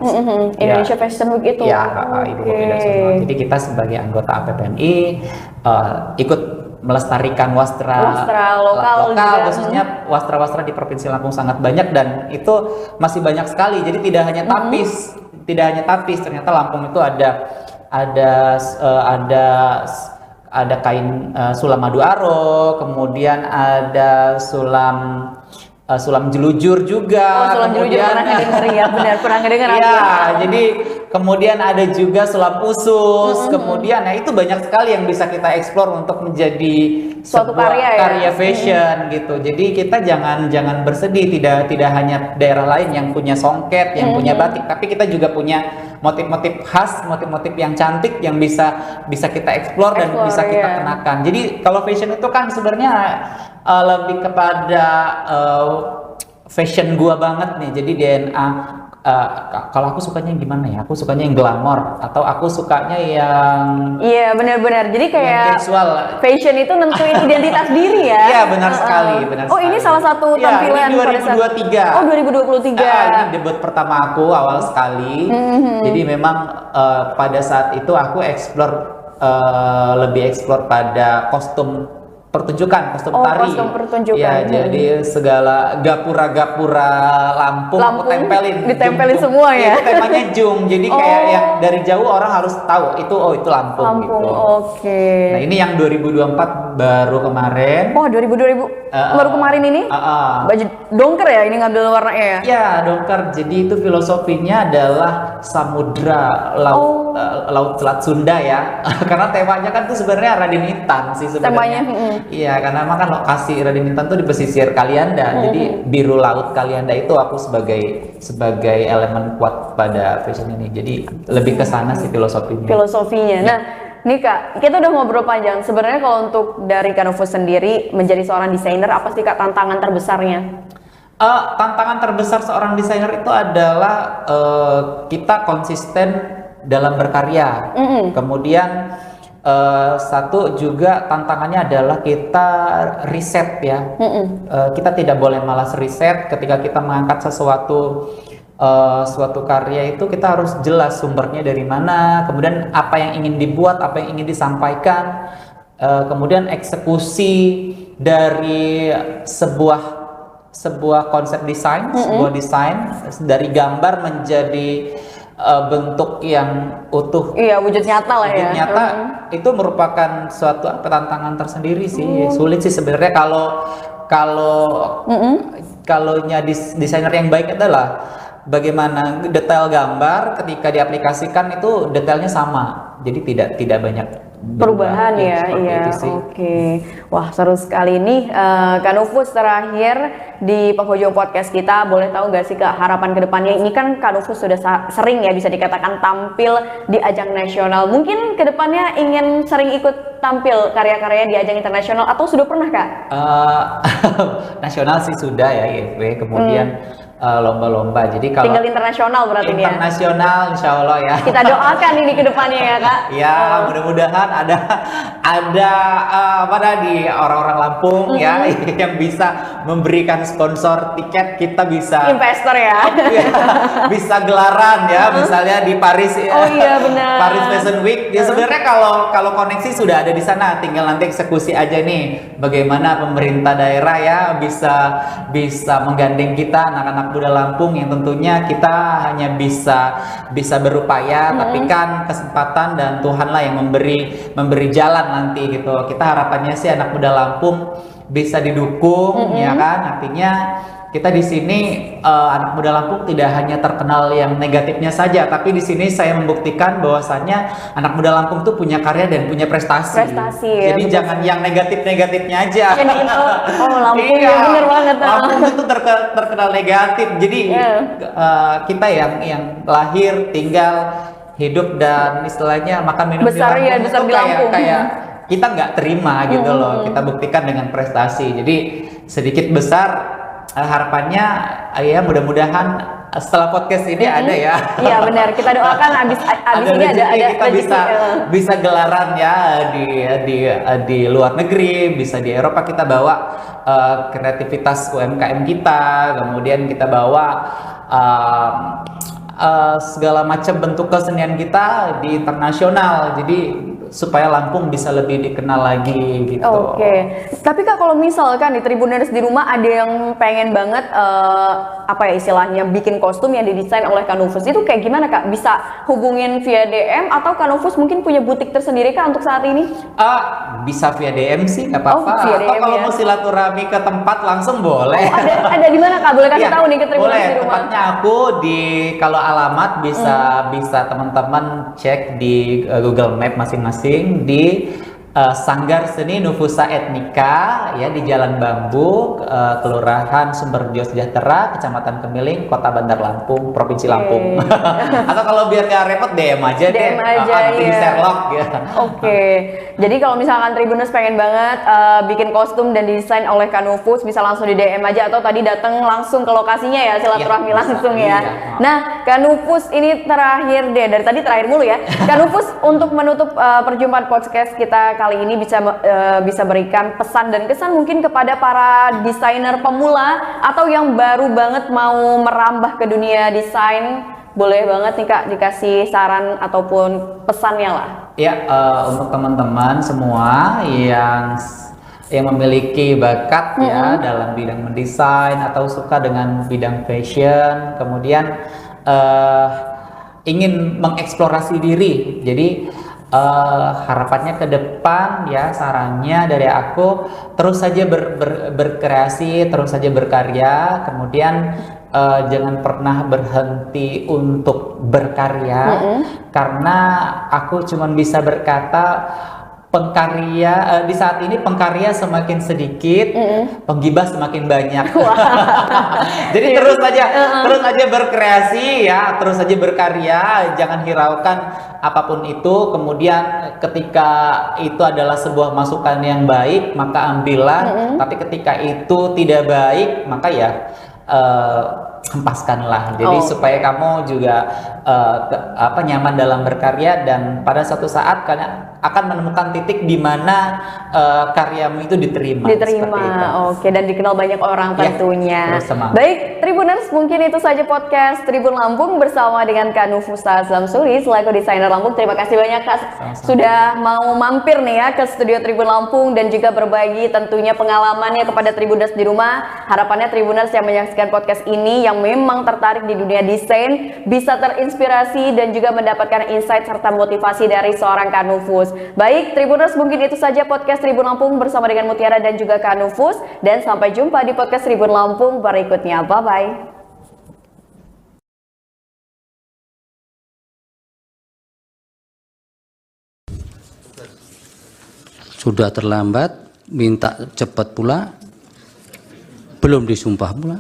Indonesia Fashion Week itu. Ya, Ibu Poppy Darsono. Jadi kita sebagai anggota APPMI ikut melestarikan wastra lokal khususnya wastra-wastra di Provinsi Lampung sangat banyak, dan itu masih banyak sekali. Jadi tidak hanya tapis, ternyata Lampung itu ada kain sulam madu aro, kemudian ada sulam jelujur juga. Sulam jelujur pernah dengar ya, benar pernah dengar. Iya, jadi kemudian ada juga sulam usus, kemudian itu banyak sekali yang bisa kita eksplor untuk menjadi suatu karya fashion gitu. Jadi kita jangan bersedih, tidak hanya daerah lain yang punya songket, yang punya batik, tapi kita juga punya motif-motif khas, motif-motif yang cantik yang bisa kita eksplor dan bisa kita kenakan. Jadi kalau fashion itu kan sebenarnya lebih kepada fashion gua banget nih. Jadi DNA kalau aku sukanya gimana ya? Aku sukanya yang glamor atau aku sukanya yang benar-benar. Jadi kayak casual. Fashion itu nentuin identitas diri ya. Iya, benar sekali, benar sekali. Ini salah satu tampilan ini 2023. 2023. Ini debut pertama aku awal sekali. Jadi memang pada saat itu aku lebih eksplor pada kostum pertunjukan kostum Oh, tari. kostum pertunjukan. Ya, jadi segala gapura-gapura Lampung aku tempelin. Ditempelin Jung. semua ya? Itu temanya Jung. Jadi kayak yang dari jauh orang harus tahu itu itu Lampung, Lampung, gitu. oke. Nah, ini yang 2024 baru kemarin. Oh, 2000 baru kemarin ini? Baju dongker ya, ini ngambil warnanya ya? Ya, dongker. Jadi itu filosofinya adalah samudra laut Selat Sunda ya. Karena temanya kan tuh sebenarnya Raden Intan sih sebenarnya. Temanya. Iya, karena emang kan lokasi Raden Intan tuh di pesisir Kalianda. Jadi biru laut Kalianda itu aku sebagai elemen kuat pada fashion ini. Jadi lebih ke sana sih filosofinya. Filosofinya. Nah, nih Kak, kita udah ngobrol panjang. Sebenarnya kalau untuk dari Kanufus sendiri menjadi seorang desainer, apa sih Kak tantangan terbesarnya? Tantangan terbesar seorang desainer itu adalah kita konsisten dalam berkarya. Kemudian satu juga tantangannya adalah kita riset ya. Kita tidak boleh malas riset ketika kita mengangkat suatu karya itu kita harus jelas sumbernya dari mana, kemudian apa yang ingin dibuat, apa yang ingin disampaikan, kemudian eksekusi dari sebuah konsep desain, sebuah desain dari gambar menjadi bentuk yang utuh. Iya, wujud nyata lah ya. Wujud nyata itu merupakan suatu tantangan tersendiri sih. Sulit sih sebenarnya kalau desainer yang baik adalah bagaimana detail gambar ketika diaplikasikan itu detailnya sama. Jadi tidak banyak perubahan ya, iya. Oke. Wah, seru sekali nih. Kanufus terakhir di penghujung podcast kita, boleh tahu nggak sih Kak harapan kedepannya? Ini kan Kanufus sudah sering ya bisa dikatakan tampil di ajang nasional. Mungkin kedepannya ingin sering ikut tampil karya-karyanya di ajang internasional atau sudah pernah Kak? Nasional sih sudah ya IFB, kemudian lomba-lomba. Jadi kalau tinggal internasional berarti ini ya? Internasional insya Allah ya. Kita doakan ini kedepannya ya Kak. Ya, mudah-mudahan ada di orang-orang Lampung ya yang bisa memberikan sponsor tiket, kita bisa investor ya. Bisa gelaran ya, misalnya di Paris ya. Oh iya benar. Paris Fashion Week. Ya sebenarnya kalau koneksi sudah ada di sana, tinggal nanti eksekusi aja nih bagaimana pemerintah daerah ya bisa menggandeng kita anak-anak muda Lampung yang tentunya kita hanya bisa berupaya, tapi kan kesempatan dan Tuhanlah yang memberi jalan nanti gitu. Kita harapannya sih anak muda Lampung bisa didukung ya kan. Artinya kita di sini anak muda Lampung tidak hanya terkenal yang negatifnya saja, tapi di sini saya membuktikan bahwasannya anak muda Lampung tuh punya karya dan punya prestasi. Jadi ya, jangan yang negatif-negatifnya aja. Lampung ya bener banget. Lampung itu terkenal negatif. Jadi kita yang lahir, tinggal, hidup dan istilahnya makan minum besar di ya, besar di Lampung. Kayak kita nggak terima gitu loh. Kita buktikan dengan prestasi. Jadi sedikit besar harapannya ya mudah-mudahan setelah podcast ini ada ya. Iya benar, kita doakan abis ini ada kita bisa gelaran ya di luar negeri, bisa di Eropa kita bawa kreativitas UMKM kita, kemudian kita bawa segala macam bentuk kesenian kita di internasional. Jadi supaya Lampung bisa lebih dikenal lagi gitu. Oke. Tapi Kak kalau misalkan di Tribuners di rumah ada yang pengen banget apa ya istilahnya bikin kostum yang didesain oleh Kanufus, itu kayak gimana Kak? Bisa hubungin via DM atau Kanufus mungkin punya butik tersendiri Kak untuk saat ini? Bisa via DM sih nggak apa-apa. Atau kalau mau silaturahmi ke tempat langsung boleh. Ada di mana Kak? Boleh kasih tahu nih ke Tribuners di rumah. Tempatnya aku kalau alamat bisa teman-teman cek di Google Map masing-masing di Sanggar Seni Nufusa Etnika ya di Jalan Bambu, Kelurahan Sumberjo Sejahtera, Kecamatan Kemiling, Kota Bandar Lampung, Provinsi Lampung. Atau kalau biar gak repot DM aja deh. Nanti di Sherlock ya. Oke. Jadi kalau misalkan Tribuners pengen banget bikin kostum dan desain oleh Kanufus, bisa langsung di DM aja atau tadi datang langsung ke lokasinya ya, silaturahmi langsung ya. Nah, Kanufus ini terakhir deh, dari tadi terakhir mulu ya. Kanufus untuk menutup perjumpaan podcast kita kali ini bisa berikan pesan dan kesan mungkin kepada para desainer pemula atau yang baru banget mau merambah ke dunia desain. Boleh banget nih Kak dikasih saran ataupun pesannya lah. Ya, untuk teman-teman semua yang yang memiliki bakat ya dalam bidang mendesain atau suka dengan bidang fashion, kemudian ingin mengeksplorasi diri. Jadi harapannya ke depan ya, sarannya dari aku terus saja berkreasi, terus saja berkarya, kemudian jangan pernah berhenti untuk berkarya, karena aku cuma bisa berkata pengkarya di saat ini pengkarya semakin sedikit, penggibah semakin banyak. Jadi terus aja berkreasi ya, terus aja berkarya, jangan hiraukan apapun itu. Kemudian ketika itu adalah sebuah masukan yang baik, maka ambillah. Tapi ketika itu tidak baik, maka ya hempaskanlah. Jadi supaya kamu juga nyaman dalam berkarya, dan pada suatu saat kalian akan menemukan titik di mana karyamu itu diterima. Oke, dan dikenal banyak orang tentunya. Baik, Tribuners, mungkin itu saja podcast Tribun Lampung bersama dengan Kak Nufus Samsuri selaku desainer Lampung. Terima kasih banyak Kak sudah mau mampir nih ya ke studio Tribun Lampung dan juga berbagi tentunya pengalamannya kepada Tribuners di rumah. Harapannya Tribuners yang menyaksikan podcast ini yang memang tertarik di dunia desain bisa terinspirasi dan juga mendapatkan insight serta motivasi dari seorang Kak Nufus. Baik, Tribuners, mungkin itu saja podcast Tribun Lampung bersama dengan Mutiara dan juga Kak Nufus, dan sampai jumpa di podcast Tribun Lampung berikutnya. Bye-bye. Sudah terlambat, minta cepat pula, belum disumpah pula.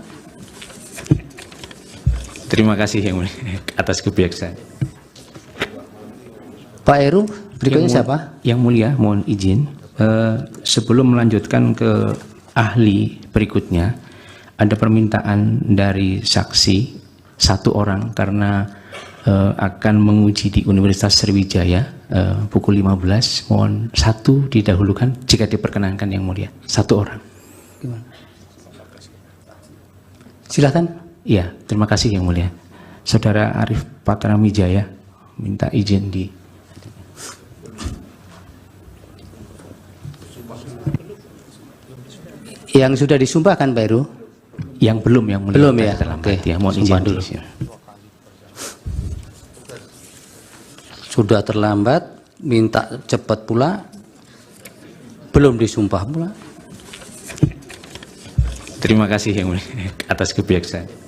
Terima kasih yang mulia atas kebijaksanaan. Pak Heru, berikutnya siapa? Yang mulia, mohon izin. Sebelum melanjutkan ke ahli berikutnya, ada permintaan dari saksi satu orang karena akan menguji di Universitas Sriwijaya pukul 15. Mohon satu didahulukan jika diperkenankan yang mulia. Satu orang. Gimana? Silahkan. Iya, terima kasih yang mulia. Saudara Arif Patramwijaya minta izin di. Yang sudah disumpahkan Pak Heru? Yang belum, yang mulia. Belum ya? Oke, ya, mohon izin dulu. Sudah terlambat, minta cepat pula, belum disumpah pula. Terima kasih yang mulia atas kebijaksanaan.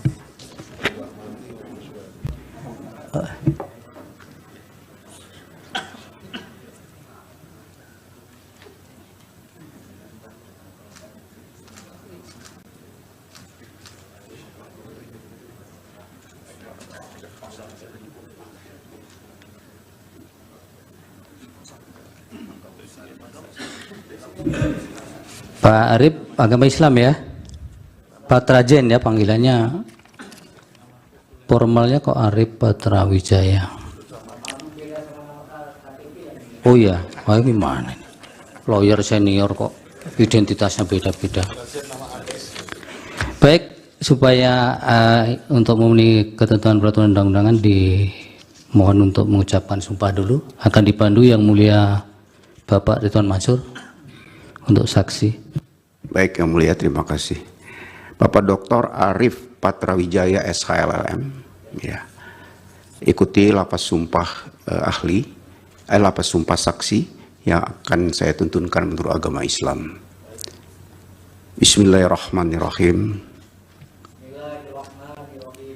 Pak Arif, agama Islam ya? Patrajen ya panggilannya. Formalnya kok Arif Patramwijaya. Oh iya, gimana ini? Lawyer senior kok identitasnya beda-beda. Baik, supaya untuk memenuhi ketentuan peraturan undang-undangan dimohon untuk mengucapkan sumpah dulu. Akan dipandu yang mulia Bapak Ridwan Mansur untuk saksi. Baik yang mulia, terima kasih. Bapak Dr. Arif Patramwijaya SHLLM, ya. Ikuti lapas sumpah lapas sumpah saksi yang akan saya tuntunkan menurut agama Islam. Bismillahirrahmanirrahim.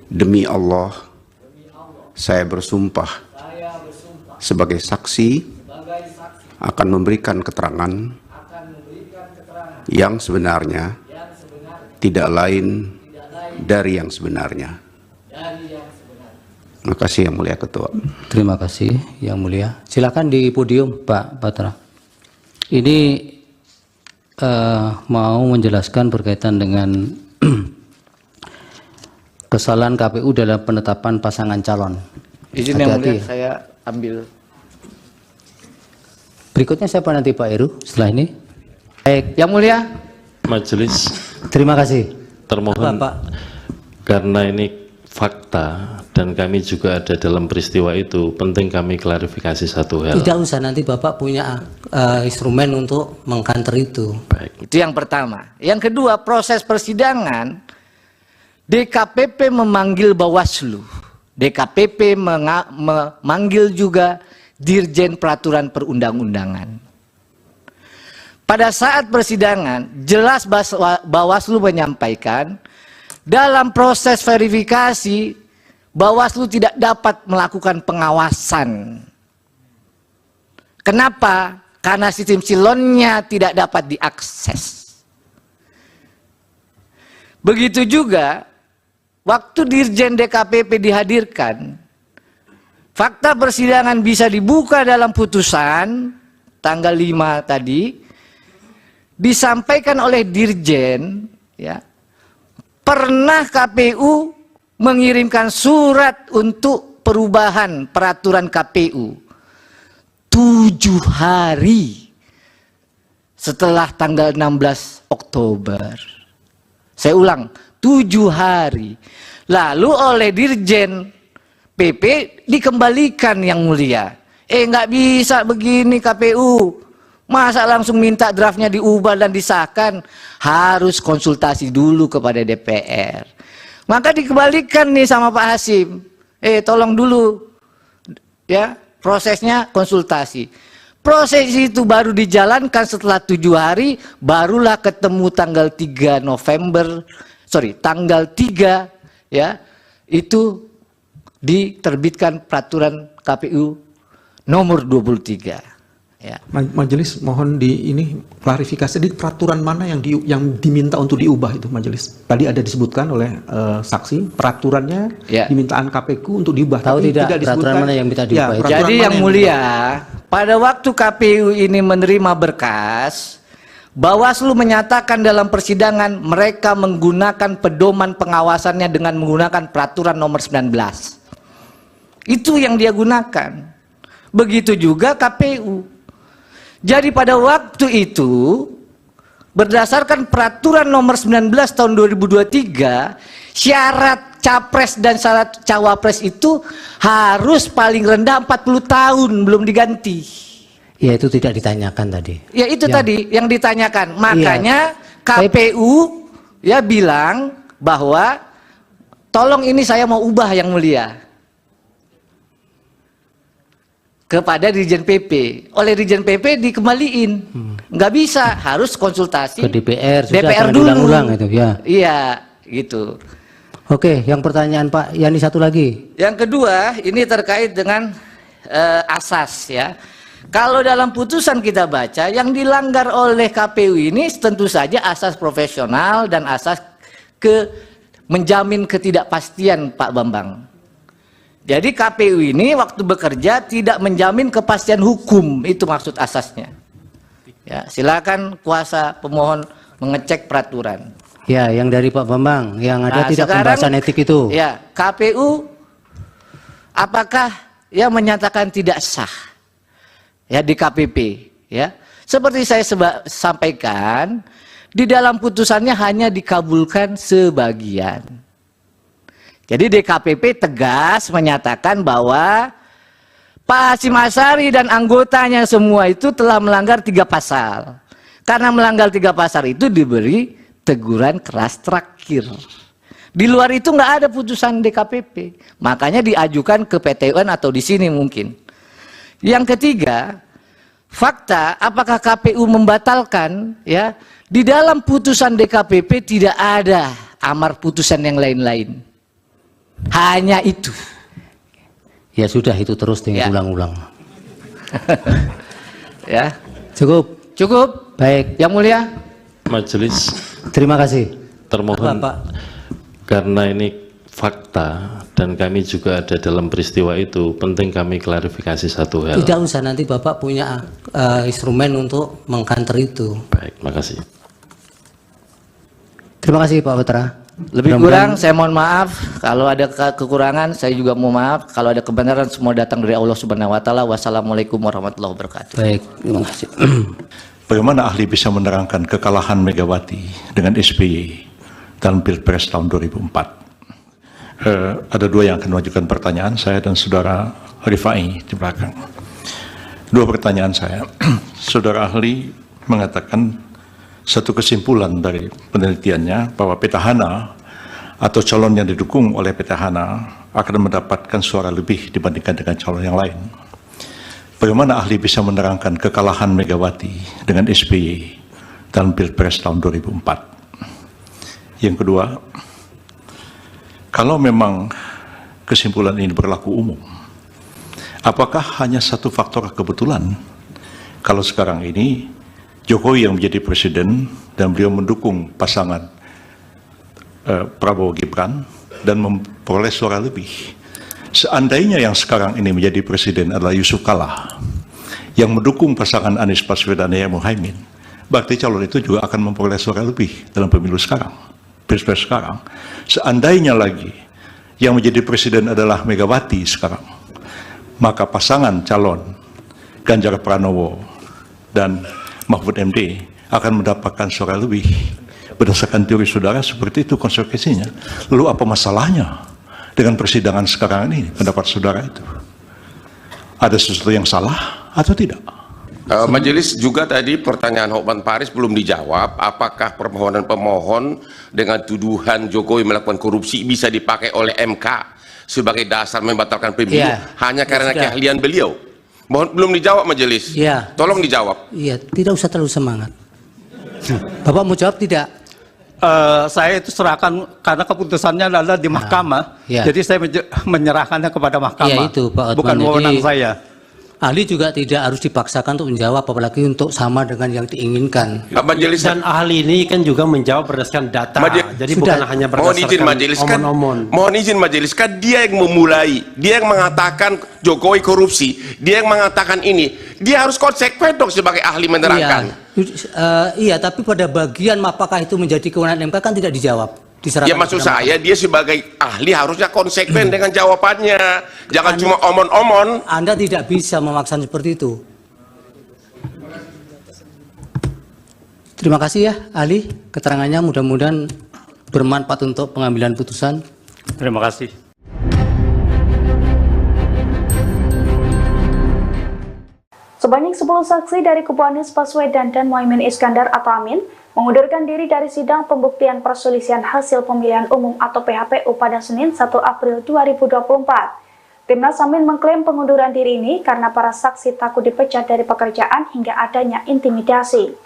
Demi Allah, saya bersumpah sebagai saksi akan memberikan keterangan yang sebenarnya, tidak lain dari yang sebenarnya. Terima kasih yang mulia Ketua. Terima kasih yang mulia. Silakan di podium Pak Patra. Ini mau menjelaskan berkaitan dengan kesalahan KPU dalam penetapan pasangan calon. Izin yang mulia, saya ambil. Berikutnya siapa nanti Pak Heru setelah ini? Baik, yang mulia. Majelis. Terima kasih. Termohon, Pak. karena ini fakta dan kami juga ada dalam peristiwa itu, penting kami klarifikasi satu hal. Tidak usah, nanti Bapak punya instrumen untuk mengkanter itu. Baik. Itu yang pertama. Yang kedua, proses persidangan DKPP memanggil Bawaslu. DKPP memanggil juga Dirjen Peraturan Perundang-undangan. Pada saat persidangan, jelas Bawaslu menyampaikan dalam proses verifikasi, Bawaslu tidak dapat melakukan pengawasan. Kenapa? Karena sistem silonnya tidak dapat diakses. Begitu juga, waktu Dirjen DKPP dihadirkan, fakta persidangan bisa dibuka dalam putusan tanggal 5 tadi, disampaikan oleh Dirjen, ya, pernah KPU mengirimkan surat untuk perubahan peraturan KPU 7 hari setelah tanggal 16 Oktober. Saya ulang, 7 hari. Lalu oleh Dirjen PP dikembalikan yang mulia. Nggak bisa begini KPU. Masa langsung minta draftnya diubah dan disahkan? Harus konsultasi dulu kepada DPR. Maka dikembalikan nih sama Pak Hasim. Tolong dulu ya, prosesnya konsultasi. Proses itu baru dijalankan setelah 7 hari, barulah ketemu tanggal 3 November, tanggal 3 ya, itu diterbitkan peraturan KPU nomor 23. Ya. Majelis mohon ini klarifikasi di peraturan mana yang diminta untuk diubah itu Majelis. Tadi ada disebutkan oleh saksi peraturannya dimintaan KPU untuk diubah. Tahu tidak peraturan mana yang minta diubah? Ya, jadi yang mulia, pada waktu KPU ini menerima berkas, Bawaslu menyatakan dalam persidangan mereka menggunakan pedoman pengawasannya dengan menggunakan peraturan nomor 19. Itu yang dia gunakan. Begitu juga KPU. Jadi pada waktu itu, berdasarkan peraturan nomor 19 tahun 2023, syarat capres dan syarat cawapres itu harus paling rendah 40 tahun belum diganti. Ya, itu tidak ditanyakan tadi. Ya, itu tadi yang ditanyakan. Makanya KPU ya bilang bahwa tolong ini saya mau ubah yang mulia. Kepada Dirjen PP, oleh Dirjen PP dikembaliin, nggak bisa, harus konsultasi ke DPR, DPR dulu. Ulang itu ya. Iya, gitu. Oke, yang pertanyaan Pak Yani satu lagi. Yang kedua, ini terkait dengan asas ya. Kalau dalam putusan kita baca, yang dilanggar oleh KPU ini tentu saja asas profesional dan asas menjamin ketidakpastian Pak Bambang. Jadi KPU ini waktu bekerja tidak menjamin kepastian hukum, itu maksud asasnya. Ya, silakan kuasa pemohon mengecek peraturan. Ya, yang dari Pak Bambang, yang ada tidak sekarang, pembahasan etik itu. Ya, KPU apakah ya menyatakan tidak sah ya di KPP ya? Seperti saya sampaikan, di dalam putusannya hanya dikabulkan sebagian. Jadi DKPP tegas menyatakan bahwa Pak Hasyim Asyari dan anggotanya semua itu telah melanggar 3 pasal. Karena melanggar 3 pasal itu diberi teguran keras terakhir. Di luar itu nggak ada putusan DKPP. Makanya diajukan ke PT UN atau di sini mungkin. Yang ketiga, fakta apakah KPU membatalkan ya? Di dalam putusan DKPP tidak ada amar putusan yang lain-lain. Hanya itu. Ya sudah, itu terus diulang-ulang. Ya. Cukup. Cukup. Baik. Yang mulia. Majelis. Terima kasih. Termohon. Karena ini fakta dan kami juga ada dalam peristiwa itu, penting kami klarifikasi satu hal. Tidak usah, nanti Bapak punya instrumen untuk mengkanter itu. Baik, makasih. Terima kasih Pak Putra. Lebih kurang saya mohon maaf, kalau ada kekurangan saya juga mohon maaf, kalau ada kebenaran semua datang dari Allah Subhanahu wa taala. Wassalamualaikum warahmatullahi wabarakatuh. Baik, terima kasih. Bagaimana ahli bisa menerangkan kekalahan Megawati dengan SBY dalam Pilpres tahun 2004? ada dua yang akan mengajukan pertanyaan, saya dan saudara Rifai di belakang. Dua pertanyaan saya. Saudara ahli mengatakan satu kesimpulan dari penelitiannya bahwa petahana atau calon yang didukung oleh petahana akan mendapatkan suara lebih dibandingkan dengan calon yang lain. Bagaimana ahli bisa menerangkan kekalahan Megawati dengan SBY dalam Pilpres tahun 2004? Yang kedua, kalau memang kesimpulan ini berlaku umum, apakah hanya satu faktor kebetulan kalau sekarang ini Jokowi yang menjadi presiden dan beliau mendukung pasangan Prabowo Gibran dan memperoleh suara lebih? Seandainya yang sekarang ini menjadi presiden adalah Yusuf Kala yang mendukung pasangan Anies Baswedan dan Yahya Muhaimin, berarti calon itu juga akan memperoleh suara lebih dalam pemilu sekarang, pilpres sekarang. Seandainya lagi yang menjadi presiden adalah Megawati sekarang, maka pasangan calon Ganjar Pranowo dan Mahfud MD akan mendapatkan suara lebih. Berdasarkan teori saudara, seperti itu konsekuensinya. Lalu apa masalahnya dengan persidangan sekarang ini, pendapat saudara itu? Ada sesuatu yang salah atau tidak? Majelis juga tadi pertanyaan Hotman Paris belum dijawab. Apakah permohonan pemohon dengan tuduhan Jokowi melakukan korupsi bisa dipakai oleh MK sebagai dasar membatalkan pemilu hanya karena keahlian beliau? Mohon, belum dijawab majelis. Tolong dijawab. Iya, tidak usah terlalu semangat. Bapak mau jawab tidak? Saya itu serahkan karena keputusannya adalah di mahkamah, jadi saya menyerahkannya kepada mahkamah. Iya itu Pak Otman. Bukan wewenang saya. Ahli juga tidak harus dipaksakan untuk menjawab, apalagi untuk sama dengan yang diinginkan. Majelis dan ahli ini kan juga menjawab berdasarkan data, jadi bukan hanya berdasarkan omon-omon. Mohon izin majelis, kan dia yang memulai, dia yang mengatakan Jokowi korupsi, dia yang mengatakan ini, dia harus konsekuen dong sebagai ahli menerangkan. Iya, tapi pada bagian apakah itu menjadi kewenangan MK kan tidak dijawab. Ya maksud saya dia sebagai ahli harusnya konsekuen dengan jawabannya, jangan cuma omon-omon. Anda tidak bisa memaksa seperti itu. Terima kasih ya ahli, keterangannya mudah-mudahan bermanfaat untuk pengambilan putusan. Terima kasih. Sebanyak 10 saksi dari kubu Anies Baswedan dan Muhaimin Iskandar atau Amin mengundurkan diri dari sidang pembuktian perselisihan hasil pemilihan umum atau PHPU pada Senin 1 April 2024. Timnas Amin mengklaim pengunduran diri ini karena para saksi takut dipecat dari pekerjaan hingga adanya intimidasi.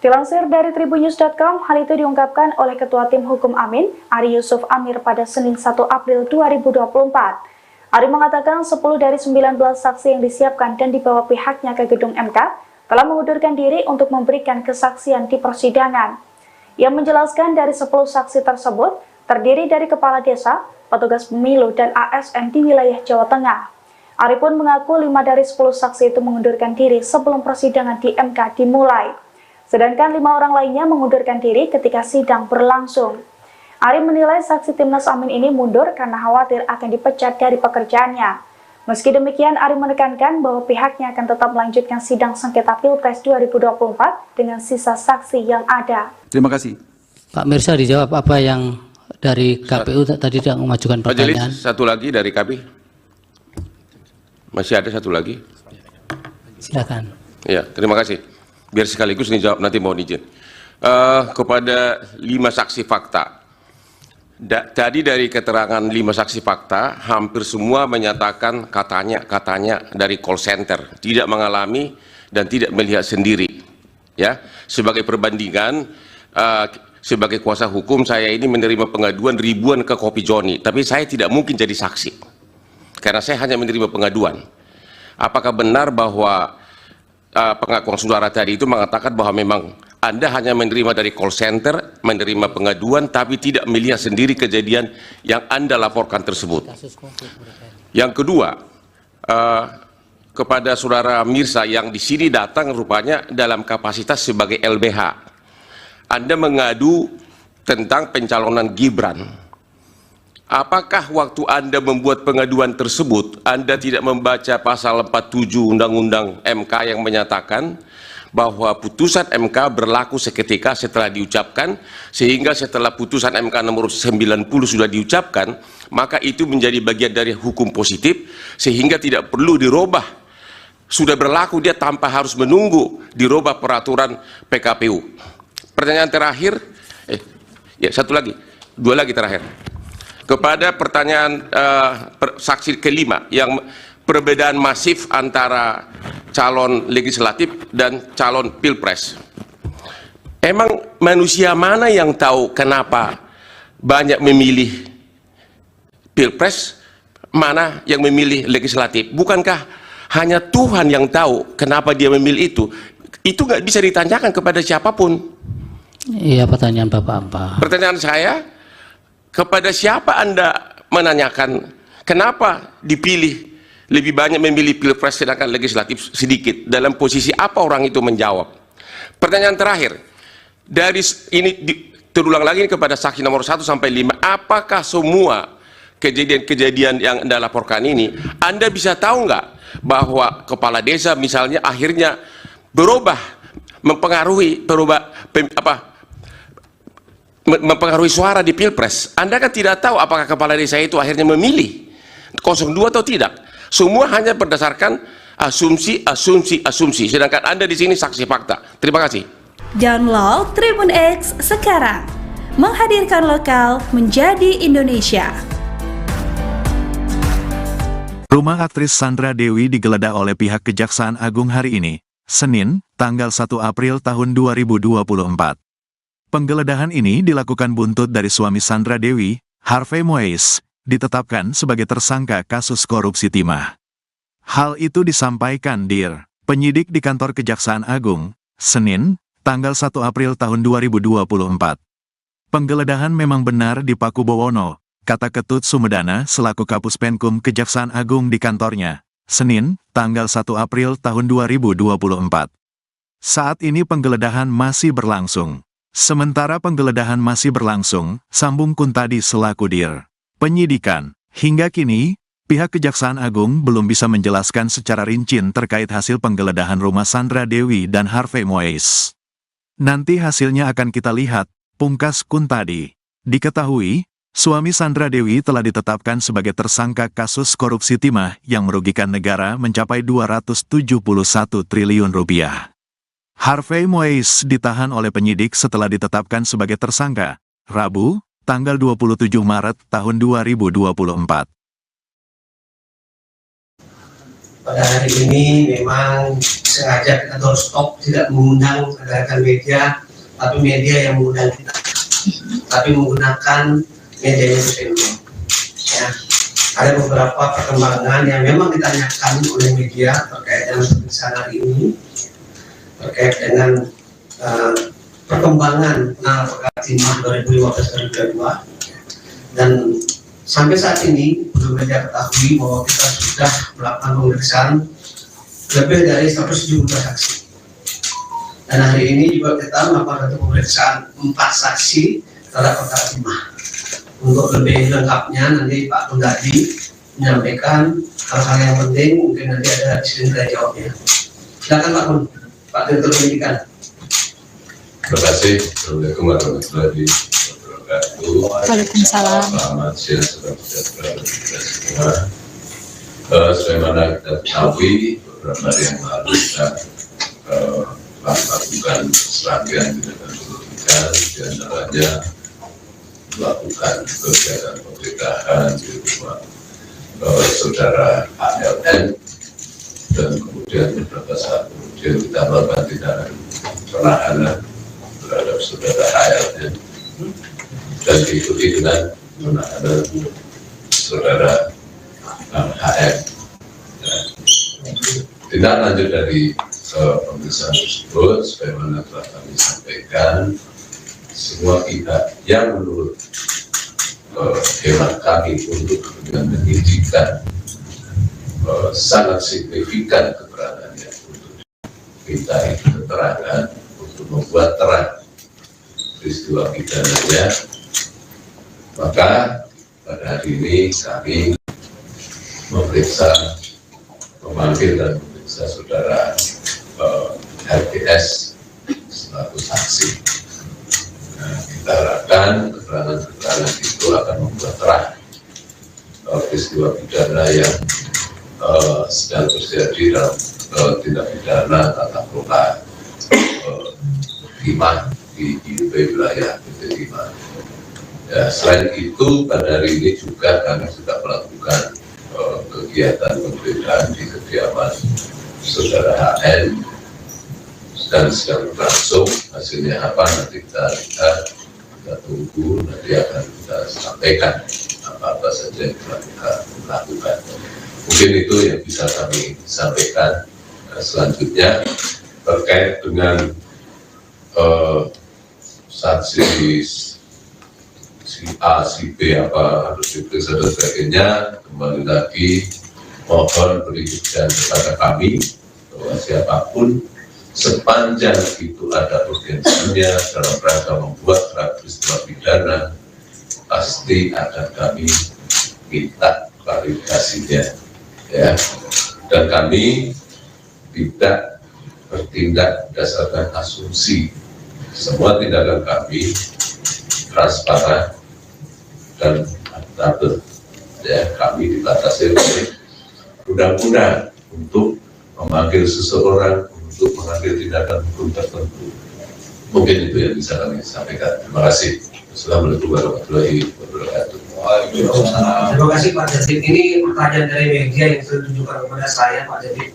Dilansir dari tribunnews.com, hal itu diungkapkan oleh Ketua Tim Hukum Amin, Ari Yusuf Amir pada Senin 1 April 2024. Ari mengatakan 10 dari 19 saksi yang disiapkan dan dibawa pihaknya ke gedung MK telah mengundurkan diri untuk memberikan kesaksian di persidangan. Ia menjelaskan dari 10 saksi tersebut terdiri dari kepala desa, petugas pemilu, dan ASN di wilayah Jawa Tengah. Ari pun mengaku 5 dari 10 saksi itu mengundurkan diri sebelum persidangan di MK dimulai. Sedangkan 5 orang lainnya mengundurkan diri ketika sidang berlangsung. Ari menilai saksi Timnas Amin ini mundur karena khawatir akan dipecat dari pekerjaannya. Meski demikian, Ari menekankan bahwa pihaknya akan tetap melanjutkan sidang sengketa Pilpres 2024 dengan sisa saksi yang ada. Terima kasih. Pak Mirsa dijawab apa yang dari KPU tadi tidak mengajukan pertanyaan. Majelis, satu lagi dari kami. Masih ada satu lagi. Silakan. Ya, terima kasih. Biar sekaligus dijawab, nanti mohon izin. Kepada 5 saksi fakta. Tadi dari keterangan 5 saksi fakta, hampir semua menyatakan katanya dari call center, tidak mengalami dan tidak melihat sendiri. Ya, sebagai perbandingan, sebagai kuasa hukum saya ini menerima pengaduan ribuan ke Kopi Joni, tapi saya tidak mungkin jadi saksi karena saya hanya menerima pengaduan. Apakah benar bahwa pengakuan saudara tadi itu mengatakan bahwa memang Anda hanya menerima dari call center, menerima pengaduan, tapi tidak melihat sendiri kejadian yang Anda laporkan tersebut? Yang kedua, kepada saudara Mirsa yang di sini datang rupanya dalam kapasitas sebagai LBH, Anda mengadu tentang pencalonan Gibran. Apakah waktu Anda membuat pengaduan tersebut, Anda tidak membaca pasal 47 Undang-Undang MK yang menyatakan bahwa putusan MK berlaku seketika setelah diucapkan, sehingga setelah putusan MK nomor 90 sudah diucapkan, maka itu menjadi bagian dari hukum positif, sehingga tidak perlu dirubah. Sudah berlaku dia tanpa harus menunggu dirubah peraturan PKPU. Pertanyaan terakhir, dua lagi terakhir. Kepada pertanyaan saksi kelima yang perbedaan masif antara calon legislatif dan calon pilpres. Emang manusia mana yang tahu kenapa banyak memilih pilpres, mana yang memilih legislatif? Bukankah hanya Tuhan yang tahu kenapa dia memilih itu? Itu nggak bisa ditanyakan kepada siapapun. Iya, pertanyaan Bapak apa? Pertanyaan saya, kepada siapa Anda menanyakan kenapa dipilih lebih banyak memilih pilpres sedangkan legislatif sedikit? Dalam posisi apa orang itu menjawab? Pertanyaan terakhir, dari ini terulang lagi kepada saksi nomor 1 sampai 5, apakah semua kejadian-kejadian yang Anda laporkan ini, Anda bisa tahu nggak bahwa kepala desa misalnya akhirnya berubah, mempengaruhi mempengaruhi suara di pilpres? Anda kan tidak tahu apakah kepala desa itu akhirnya memilih 02 atau tidak. Semua hanya berdasarkan asumsi, sedangkan Anda di sini saksi fakta. Terima kasih. Download Tribun X sekarang, menghadirkan lokal menjadi Indonesia. Rumah aktris Sandra Dewi digeledah oleh pihak Kejaksaan Agung hari ini, Senin, tanggal 1 April tahun 2024. Penggeledahan ini dilakukan buntut dari suami Sandra Dewi, Harvey Moise, ditetapkan sebagai tersangka kasus korupsi timah. Hal itu disampaikan DIR, penyidik di kantor Kejaksaan Agung, Senin, tanggal 1 April tahun 2024. Penggeledahan memang benar di Paku Bowono, kata Ketut Sumedana selaku Kapus Penkum Kejaksaan Agung di kantornya, Senin, tanggal 1 April tahun 2024. Saat ini penggeledahan masih berlangsung. Sementara penggeledahan masih berlangsung, sambung Kuntadi selaku DIR penyidikan. Hingga kini, pihak Kejaksaan Agung belum bisa menjelaskan secara rinci terkait hasil penggeledahan rumah Sandra Dewi dan Harvey Moise. Nanti hasilnya akan kita lihat, pungkas Kuntadi. Diketahui, suami Sandra Dewi telah ditetapkan sebagai tersangka kasus korupsi timah yang merugikan negara mencapai 271 triliun rupiah. Harvey Moise ditahan oleh penyidik setelah ditetapkan sebagai tersangka, Rabu, tanggal 27 Maret tahun 2024. Pada hari ini memang sengaja kita doorstop, tidak mengundang rekan media, tapi media yang mengundang kita. Tapi menggunakan media yang ya, ada beberapa perkembangan yang memang ditanyakan oleh media terkait dengan pemeriksaan hari ini, terkait dengan perkembangan perkara timah 2015-2022, dan sampai saat ini belum saja ketahui bahwa kita sudah melakukan pemeriksaan lebih dari 170 saksi. Dan hari ini juga kita melakukan pemeriksaan 4 saksi terhadap perkara timah. Untuk lebih lengkapnya nanti Pak Kuntadi menyampaikan hal-hal yang penting, mungkin nanti ada di sini kita jawabnya. Silakan Pak Kun, Pak Direktur Penyidikan. Terima kasih. Assalamualaikum warahmatullahi wabarakatuh. Waalaikumsalam. Selamat siang, saudara semua. Sebagaimana kita ketahui, beberapa hari yang lalu kita melakukan serangkaian tindakan penyidikan, di antaranya melakukan kegiatan penggeledahan di rumah saudara ALN, dan kemudian beberapa saat kemudian kita melakukan tindakan penahanan terhadap saudara ALN dan diikuti dengan penahanan saudara HM. Tindak lanjut dari pemeriksaan tersebut, sebagaimana telah kami sampaikan, semua pihak yang menurut hemat kami untuk kepentingan penyidikan sangat signifikan keberadaannya untuk minta keterangan untuk membuat terang peristiwa pidananya, maka pada hari ini kami memanggil dan memeriksa saudara RPS selaku saksi. Nah, kita harapkan keterangan-keterangan itu akan membuat terang peristiwa pidana yang sedang terjadi dalam tindak pidana tata kelola timah di IUP wilayah PT Timah. Ya, selain itu pada hari ini juga kami sudah melakukan kegiatan penggeledahan di kediaman saudara HN dan sedang berlangsung. Hasilnya apa nanti kita lihat, kita tunggu, nanti akan kita sampaikan apa saja yang kita lakukan. Mungkin itu yang bisa kami sampaikan. Selanjutnya terkait dengan saksi si A, si B apa harus diperiksa dan sebagainya, kembali lagi mohon berikan kepada kami bahwa siapapun sepanjang itu ada urgensinya dalam rangka membuat peristiwa pidana, pasti akan kami minta klarifikasinya, ya. Dan kami tidak bertindak berdasarkan asumsi. Semua tindakan kami transparan dan akuntabel. Ya, kami dibatasi oleh undang-undang untuk memanggil seseorang untuk mengambil tindakan hukum tertentu. Mungkin itu yang bisa kami sampaikan. Terima kasih. Assalamualaikum warahmatullahi wabarakatuh. Terima kasih Pak Jadid. Ini pertanyaan dari media yang sudah ditunjukkan kepada saya, Pak Jadid.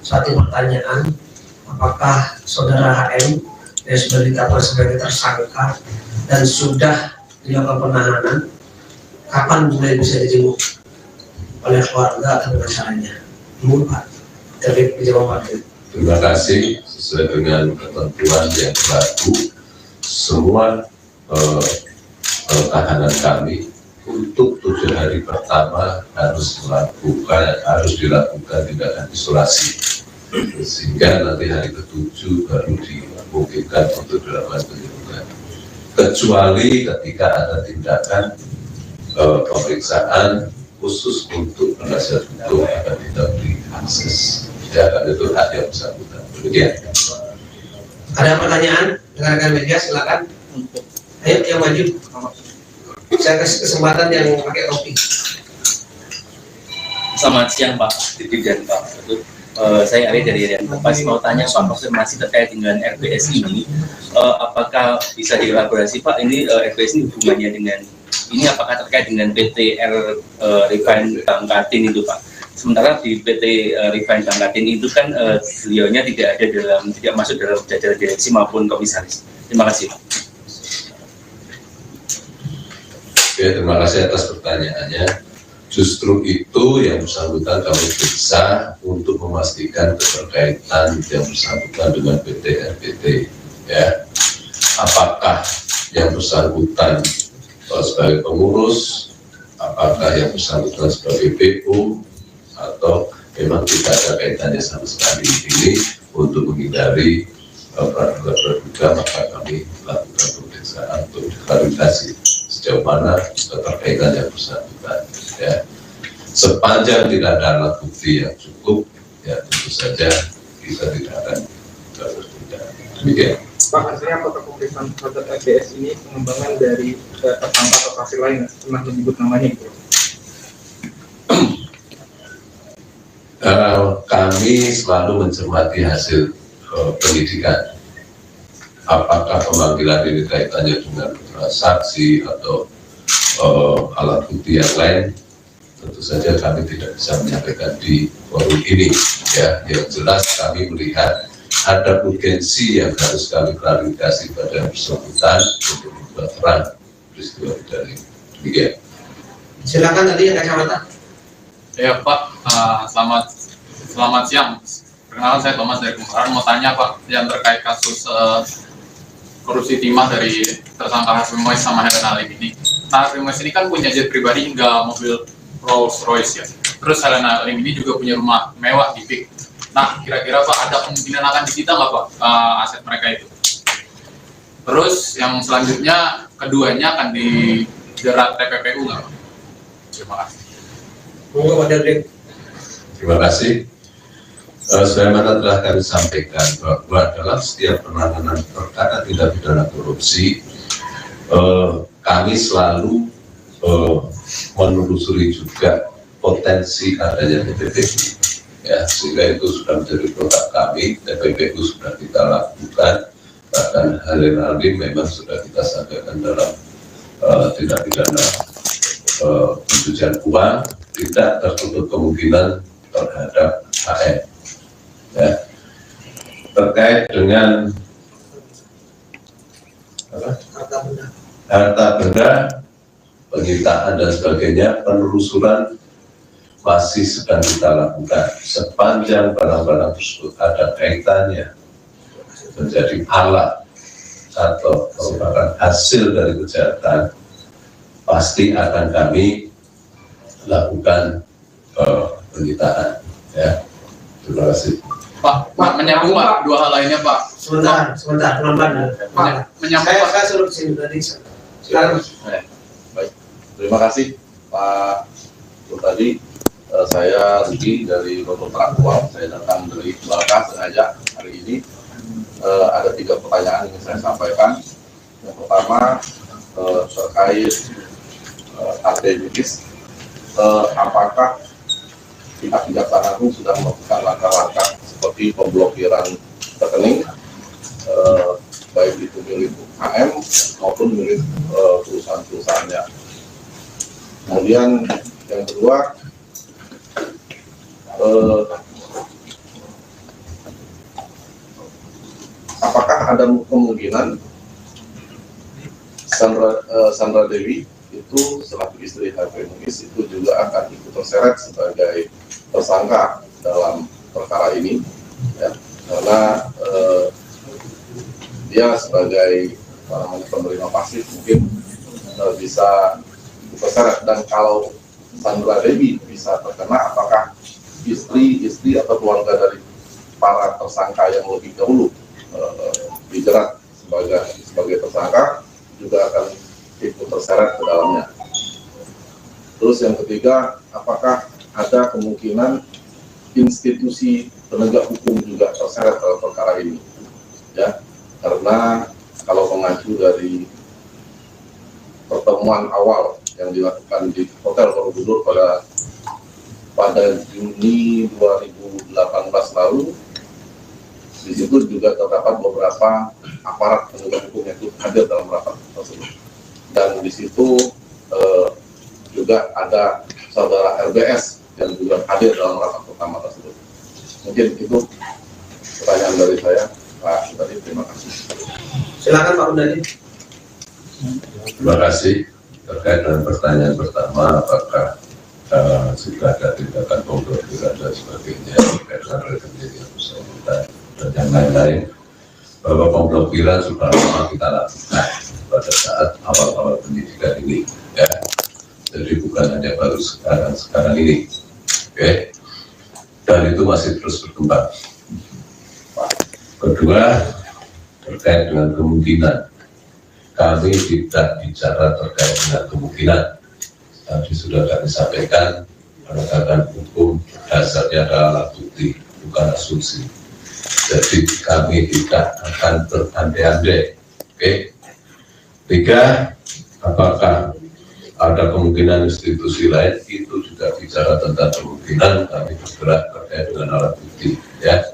Satu pertanyaan, apakah saudara HM yang sudah ditetapkan sebagai tersangka dan sudah dilakukan penahanan, kapan mulai bisa dijenguk oleh keluarga atau caranya? Mohon Pak Jadid dijawab Pak Jadid. Terima kasih. Sesuai dengan ketentuan yang berlaku, semua tahanan kami untuk 7 hari pertama harus dilakukan tindakan isolasi, sehingga nanti hari ke-7 baru dimungkinkan untuk dilakukan penjemputan. Kecuali ketika ada tindakan pemeriksaan khusus untuk penasihat hukum akan tidak beri akses. Ya, kan itu hak yang bersangkutan. Demikian. Ada pertanyaan rekan-rekan media, silakan. Ayo yang maju. Saya kasih kesempatan yang pakai topi. Selamat siang Pak Didi dan Pak. Saya Ari dari Rian Kompas, mau tanya Pak konfirmasi terkait dengan RPS ini, apakah bisa dielaborasi Pak, ini RPS ini hubungannya dengan ini, apakah terkait dengan PT Refine Bangkatin itu Pak? Sementara di PT Refine Bangkatin itu kan beliaunya tidak masuk dalam jajaran direksi maupun komisaris. Terima kasih Pak. Oke, terima kasih atas pertanyaannya. Justru itu yang bersangkutan kami periksa untuk memastikan keterkaitan yang bersangkutan dengan PT RPT. Ya, apakah yang bersangkutan sebagai pengurus, apakah yang bersangkutan sebagai PO, atau memang tidak ada kaitannya sama sekali. Ini untuk menghindari praduga-praduga, maka kami lakukan pemeriksaan untuk diklarifikasi sejauh mana keterkaitan yang bersangkutan. Ya, sepanjang tidak ada alat bukti yang cukup, ya tentu saja kita tidak akan bertindak. Demikian. Pak, artinya apakah pemeriksaan terhadap RPS ini pengembangan dari tersangka atau saksi lain pernah menyebut namanya gitu? Kami selalu mencermati hasil penyidikan. Apakah pemanggilan ini kaitannya dengan saksi atau alat bukti yang lain, tentu saja kami tidak bisa menyampaikan di forum ini. Ya, yang jelas kami melihat ada urgensi yang harus kami klarifikasi pada yang bersangkutan untuk membuat terang peristiwa pidana ini. Demikian. Silakan tadi yang kacamata. Ya Pak, selamat siang. Perkenalkan saya Thomas dari Kumparan. Mau tanya Pak, yang terkait kasus korupsi timah dari tersangka Harvey Mois sama Helen Halim ini. Nah, Harvey Mois ini kan punya jet pribadi hingga mobil Rolls Royce ya. Terus Helen Halim ini juga punya rumah mewah di PIK. Nah, kira-kira Pak ada kemungkinan akan disita nggak Pak aset mereka itu? Terus yang selanjutnya keduanya akan dijerat TPPU nggak Pak? Terima kasih. Terima kasih. Sebagaimana telah kami sampaikan bahwa dalam setiap penanganan perkara tindak pidana korupsi, kami selalu menelusuri juga potensi adanya TPPU, ya, sehingga itu sudah menjadi produk kami. TPPU sudah kita lakukan, bahkan hal-hal ini memang sudah kita sampaikan dalam tindak pidana pencucian uang, tidak tertutup kemungkinan terhadap HM. Ya. Terkait dengan harta benda, penyitaan dan sebagainya, penelusuran masih sedang kita lakukan. Sepanjang barang-barang tersebut ada kaitannya menjadi alat atau merupakan hasil dari kejahatan, pasti akan kami lakukan penyitaan. Ya, terima kasih. Pak, menyambung Pak, dua hal lainnya Pak. Sebentar, pelan-pelan. Menyambung Pak. Saya suruh kesini tadi. Silakan. Baik, terima kasih Pak. Tadi saya Rudi dari Roto Traktual, saya datang dari Balka sengaja hari ini. Ada 3 pertanyaan yang saya sampaikan. Yang pertama terkait aktivitas, apakah pihak Kejaksaan Agung sudah melakukan langkah-langkah seperti pemblokiran rekening, baik itu milik HM maupun milik perusahaan-perusahaannya. Kemudian yang kedua, apakah ada kemungkinan Sandra Dewi itu selaku istri HP Muiz itu juga akan ikut terseret sebagai tersangka dalam perkara ini, ya, karena dia sebagai penerima pasif mungkin bisa terseret. Dan kalau Sandra Dewi bisa terkena, apakah istri atau keluarga dari para tersangka yang lebih dahulu dijerat sebagai tersangka juga akan ikut terseret ke dalamnya. Terus yang ketiga, apakah ada kemungkinan institusi penegak hukum juga terseret dalam perkara ini? Ya, karena kalau mengacu dari pertemuan awal yang dilakukan di Hotel Borobudur pada Juni 2018 lalu, di situ juga terdapat beberapa aparat penegak hukum yang hadir dalam rapat tersebut. Dan di situ juga ada saudara RBS yang juga hadir dalam rapat pertama tersebut. Mungkin itu pertanyaan dari saya, Pak Sudadi. Terima kasih. Silakan Pak Undadi. Terima kasih. Terkait dengan pertanyaan pertama, apakah sudah ada tindakan pemblokiran dan sebagainya terkait dengan rekening yang bersangkutan dan yang lain-lain, bahwa pemblokiran sudah lama kita lakukan pada saat awal-awal pendidikan ini, ya. Jadi bukan hanya baru sekarang ini, oke? Dan itu masih terus berkembang. Kedua, terkait dengan kemungkinan, kami tidak bicara terkait dengan kemungkinan. Tadi sudah kami sampaikan, penegakan hukum dasarnya adalah alat bukti, bukan asumsi. Jadi kami tidak akan berandai-andai. Oke. 3, apakah ada kemungkinan institusi lain, itu juga bicara tentang kemungkinan kami bergerak terkait dengan alat bukti, ya.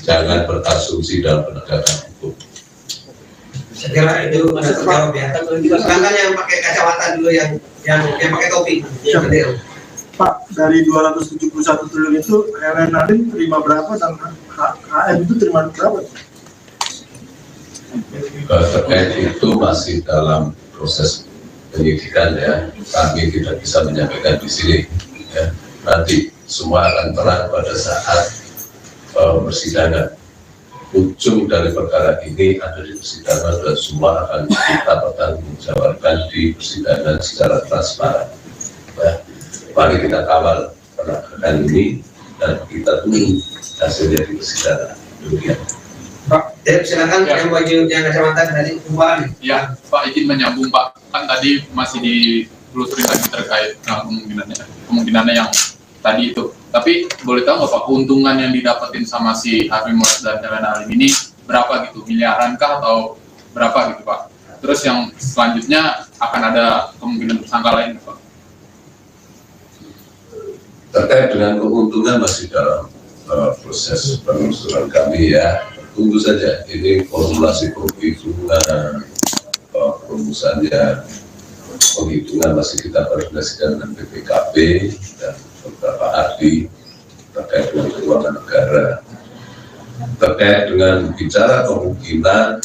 Jangan berasumsi dalam penegakan hukum. Saya kira itu masih terjawab, ya. Silakan yang pakai kacamata dulu, yang pakai topi. Pak, dari 271 triliun itu RN Nadiem terima berapa dan HM itu terima berapa? Terkait itu masih dalam proses penyidikan, ya. Kami tidak bisa menyampaikan di sini, ya. Nanti semua akan terang pada saat persidangan. Ujung dari perkara ini ada di persidangan dan semua akan kita pertanggungjawabkan di persidangan secara transparan. Ya. Mari kita kawal penegakan ini dan kita tunggu hasilnya di persidangan. Demikian. Pak, silakan yang baju yang kacamata tadi kembali. Ya, Pak izin menyambung Pak. Kan tadi masih ditelusuri lagi terkait kemungkinannya yang tadi itu. Tapi boleh tahu nggak Pak, keuntungan yang didapetin sama si Harvey Moise dan Helena Lim ini berapa gitu? Miliaran kah atau berapa gitu Pak? Terus yang selanjutnya akan ada kemungkinan tersangka lain Pak? Terkait dengan keuntungan masih dalam proses penelusuran kami ya. Tunggu saja, ini formulasi perhitungan, rumusannya, penghitungan masih kita koordinasikan dengan BPKP dan beberapa ahli terkait dengan keuangan negara. Terkait dengan bicara kemungkinan,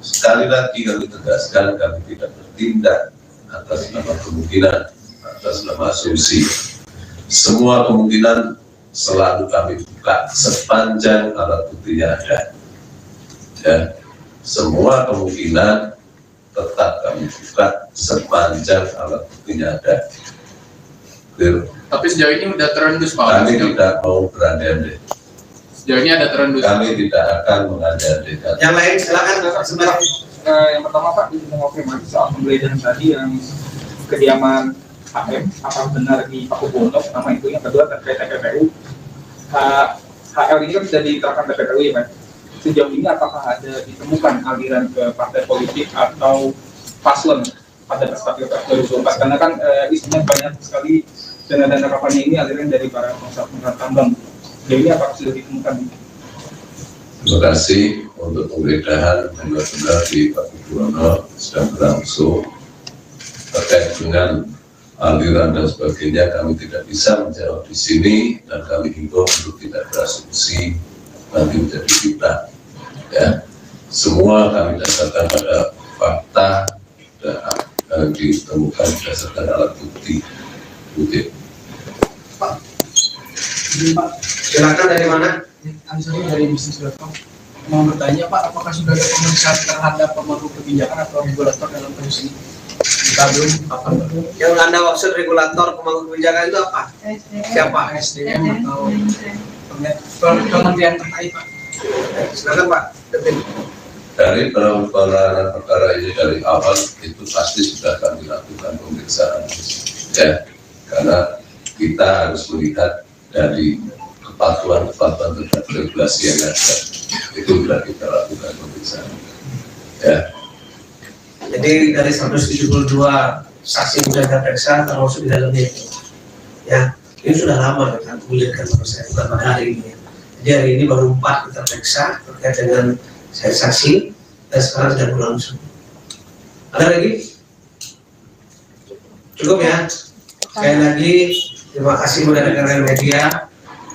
sekali lagi kami tegaskan kami tidak bertindak atas nama kemungkinan, atas nama asumsi. Semua kemungkinan selalu kami buka sepanjang alat buktinya ada. Ya, semua kemungkinan tetap kami buka sepanjang alat buktinya ada. Tapi sejauh ini udah terendus Pak? Kami tidak mau berandai-andai. Sejauh ini ada terendus? Kami tidak akan mengandai-andaikan. Yang lain silakan sebenarnya. Yang pertama Pak, mengonfirmasi soal penggeledahan tadi yang kediaman HM, apakah benar di Pakubono, nama itu. Yang kedua terkait TPPU. HL ini kan sudah diterapkan TPPU ya Pak. Sejauh ini apakah ada ditemukan aliran ke partai politik atau paslon pada perspektif 2024? Karena kan isinya banyak sekali dana-dana kampanye ini aliran dari para pengusaha tambang. Sejauh ini apakah sudah ditemukan? Terima kasih untuk penggeledahan benar-benar di Pakubono sedang berlangsung. Terkait dengan aliran dan sebagainya kami tidak bisa menjawab di sini dan kami himbau untuk tidak berasumsi nanti menjadi fitnah. Ya, semua kami dasarkan pada fakta dan ditemukan berdasarkan alat bukti. Pak, silakan dari mana? Ansari dari bisnis.com. Mau bertanya Pak, apakah sudah ada pemeriksaan terhadap pemangku kebijakan atau regulator dalam kasus ini? Kita belum apa? Yang Anda maksud regulator pemangku kebijakan itu apa? Siapa? SDM atau kementerian terkait Pak? Silakan Pak. Dari penanganan perkara ini dari awal itu pasti sudah kami lakukan pemeriksaan, ya, karena kita harus melihat dari kepatuhan terhadap regulasi yang ada, itu sudah kita lakukan pemeriksaan, ya. Jadi dari 172 saksi yang sudah diperiksa termasuk di dalamnya itu, ya, ini sudah lama kita gulirkan proses, bukan pada hari ini. Jadi hari ini baru 4 kita periksa terkait dengan saksi dan sekarang sudah berlangsung. Ada lagi? Cukup ya. Sekali lagi terima kasih kepada rekan-rekan media.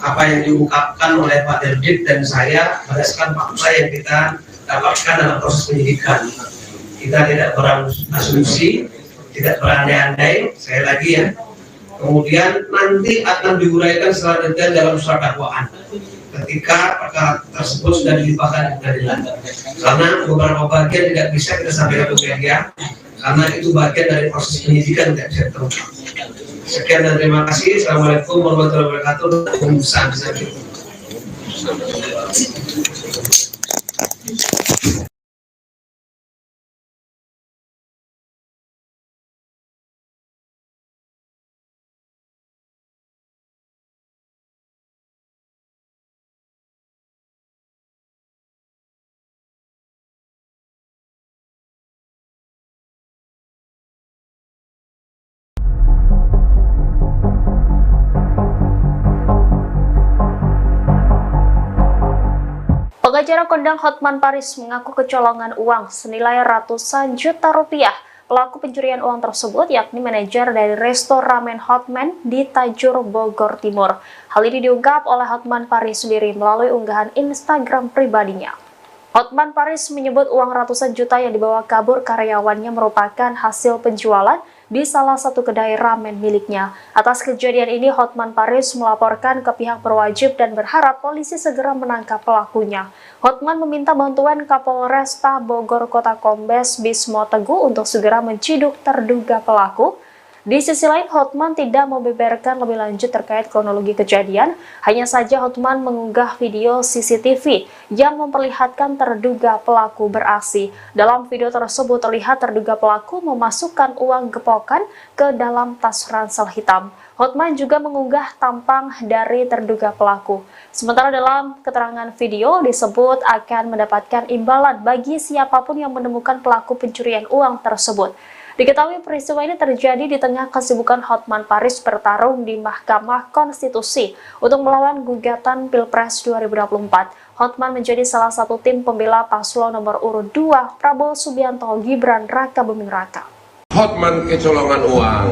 Apa yang diungkapkan oleh Pak Derbit dan saya berdasarkan fakta yang kita dapatkan dalam proses penyidikan. Kita tidak berasumsi, tidak berandai-andai. Sekali lagi ya. Kemudian nanti akan diuraikan secara detail dalam surat dakwaan ketika perkara tersebut sudah dilimpahkan ke pengadilan. Karena beberapa bagian tidak bisa kita sampaikan ke media karena itu bagian dari proses penyidikan tidak bisa terungkap. Sekian dan terima kasih. Assalamualaikum warahmatullahi wabarakatuh. Pengacara kondang Hotman Paris mengaku kecolongan uang senilai ratusan juta rupiah. Pelaku pencurian uang tersebut yakni manajer dari resto ramen Hotman di Tajur, Bogor Timur. Hal ini diungkap oleh Hotman Paris sendiri melalui unggahan Instagram pribadinya. Hotman Paris menyebut uang ratusan juta yang dibawa kabur karyawannya merupakan hasil penjualan di salah satu kedai ramen miliknya. Atas kejadian ini, Hotman Paris melaporkan ke pihak berwajib dan berharap polisi segera menangkap pelakunya. Hotman meminta bantuan Kapolresta Bogor Kota Kombes Bismo Teguh untuk segera menciduk terduga pelaku. Di sisi lain, Hotman tidak membeberkan lebih lanjut terkait kronologi kejadian. Hanya saja Hotman mengunggah video CCTV yang memperlihatkan terduga pelaku beraksi. Dalam video tersebut terlihat terduga pelaku memasukkan uang gepokan ke dalam tas ransel hitam. Hotman juga mengunggah tampang dari terduga pelaku. Sementara dalam keterangan video disebut akan mendapatkan imbalan bagi siapapun yang menemukan pelaku pencurian uang tersebut. Diketahui peristiwa ini terjadi di tengah kesibukan Hotman Paris bertarung di Mahkamah Konstitusi untuk melawan gugatan Pilpres 2024. Hotman menjadi salah satu tim pembela paslon nomor urut 2 Prabowo Subianto Gibran Raka Buming Raka. Hotman kecolongan uang.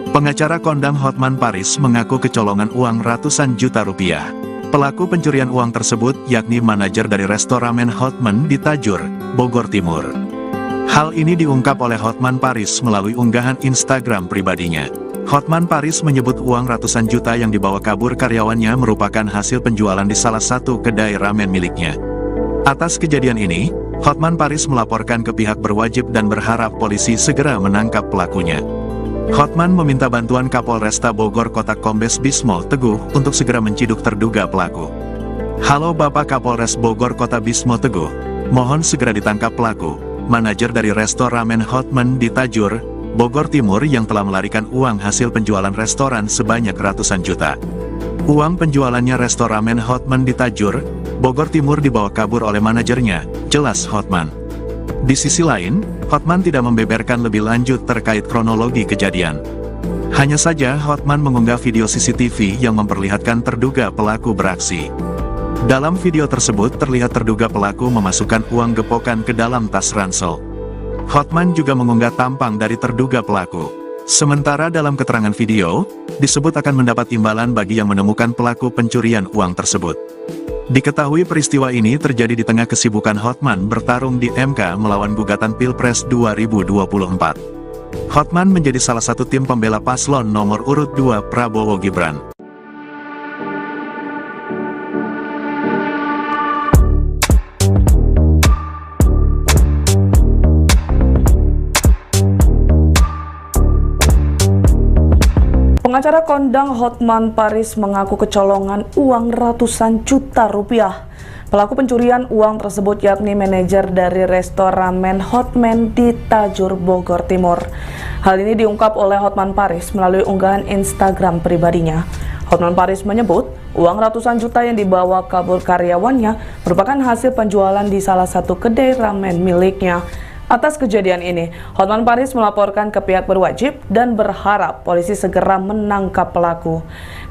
Pengacara kondang Hotman Paris mengaku kecolongan uang ratusan juta rupiah. Pelaku pencurian uang tersebut yakni manajer dari restoran Hotman di Tajur, Bogor Timur. Hal ini diungkap oleh Hotman Paris melalui unggahan Instagram pribadinya. Hotman Paris menyebut uang ratusan juta yang dibawa kabur karyawannya merupakan hasil penjualan di salah satu kedai ramen miliknya. Atas kejadian ini, Hotman Paris melaporkan ke pihak berwajib dan berharap polisi segera menangkap pelakunya. Hotman meminta bantuan Kapolresta Bogor Kota Kombes Bismo Teguh untuk segera menciduk terduga pelaku. Halo Bapak Kapolres Bogor Kota Bismo Teguh, mohon segera ditangkap pelaku, manajer dari restoran Hotman di Tajur, Bogor Timur yang telah melarikan uang hasil penjualan restoran sebanyak ratusan juta. Uang penjualannya restoran Hotman di Tajur, Bogor Timur dibawa kabur oleh manajernya, jelas Hotman. Di sisi lain, Hotman tidak membeberkan lebih lanjut terkait kronologi kejadian. Hanya saja Hotman mengunggah video CCTV yang memperlihatkan terduga pelaku beraksi. Dalam video tersebut terlihat terduga pelaku memasukkan uang gepokan ke dalam tas ransel. Hotman juga mengunggah tampang dari terduga pelaku. Sementara dalam keterangan video, disebut akan mendapat imbalan bagi yang menemukan pelaku pencurian uang tersebut. Diketahui peristiwa ini terjadi di tengah kesibukan Hotman bertarung di MK melawan gugatan Pilpres 2024. Hotman menjadi salah satu tim pembela paslon nomor urut 2 Prabowo Gibran. Pengacara kondang Hotman Paris mengaku kecolongan uang ratusan juta rupiah. Pelaku pencurian uang tersebut yakni manajer dari restoran Hotman di Tajur, Bogor Timur. Hal ini diungkap oleh Hotman Paris melalui unggahan Instagram pribadinya. Hotman Paris menyebut uang ratusan juta yang dibawa kabur karyawannya merupakan hasil penjualan di salah satu kedai ramen miliknya. Atas kejadian ini, Hotman Paris melaporkan ke pihak berwajib dan berharap polisi segera menangkap pelaku.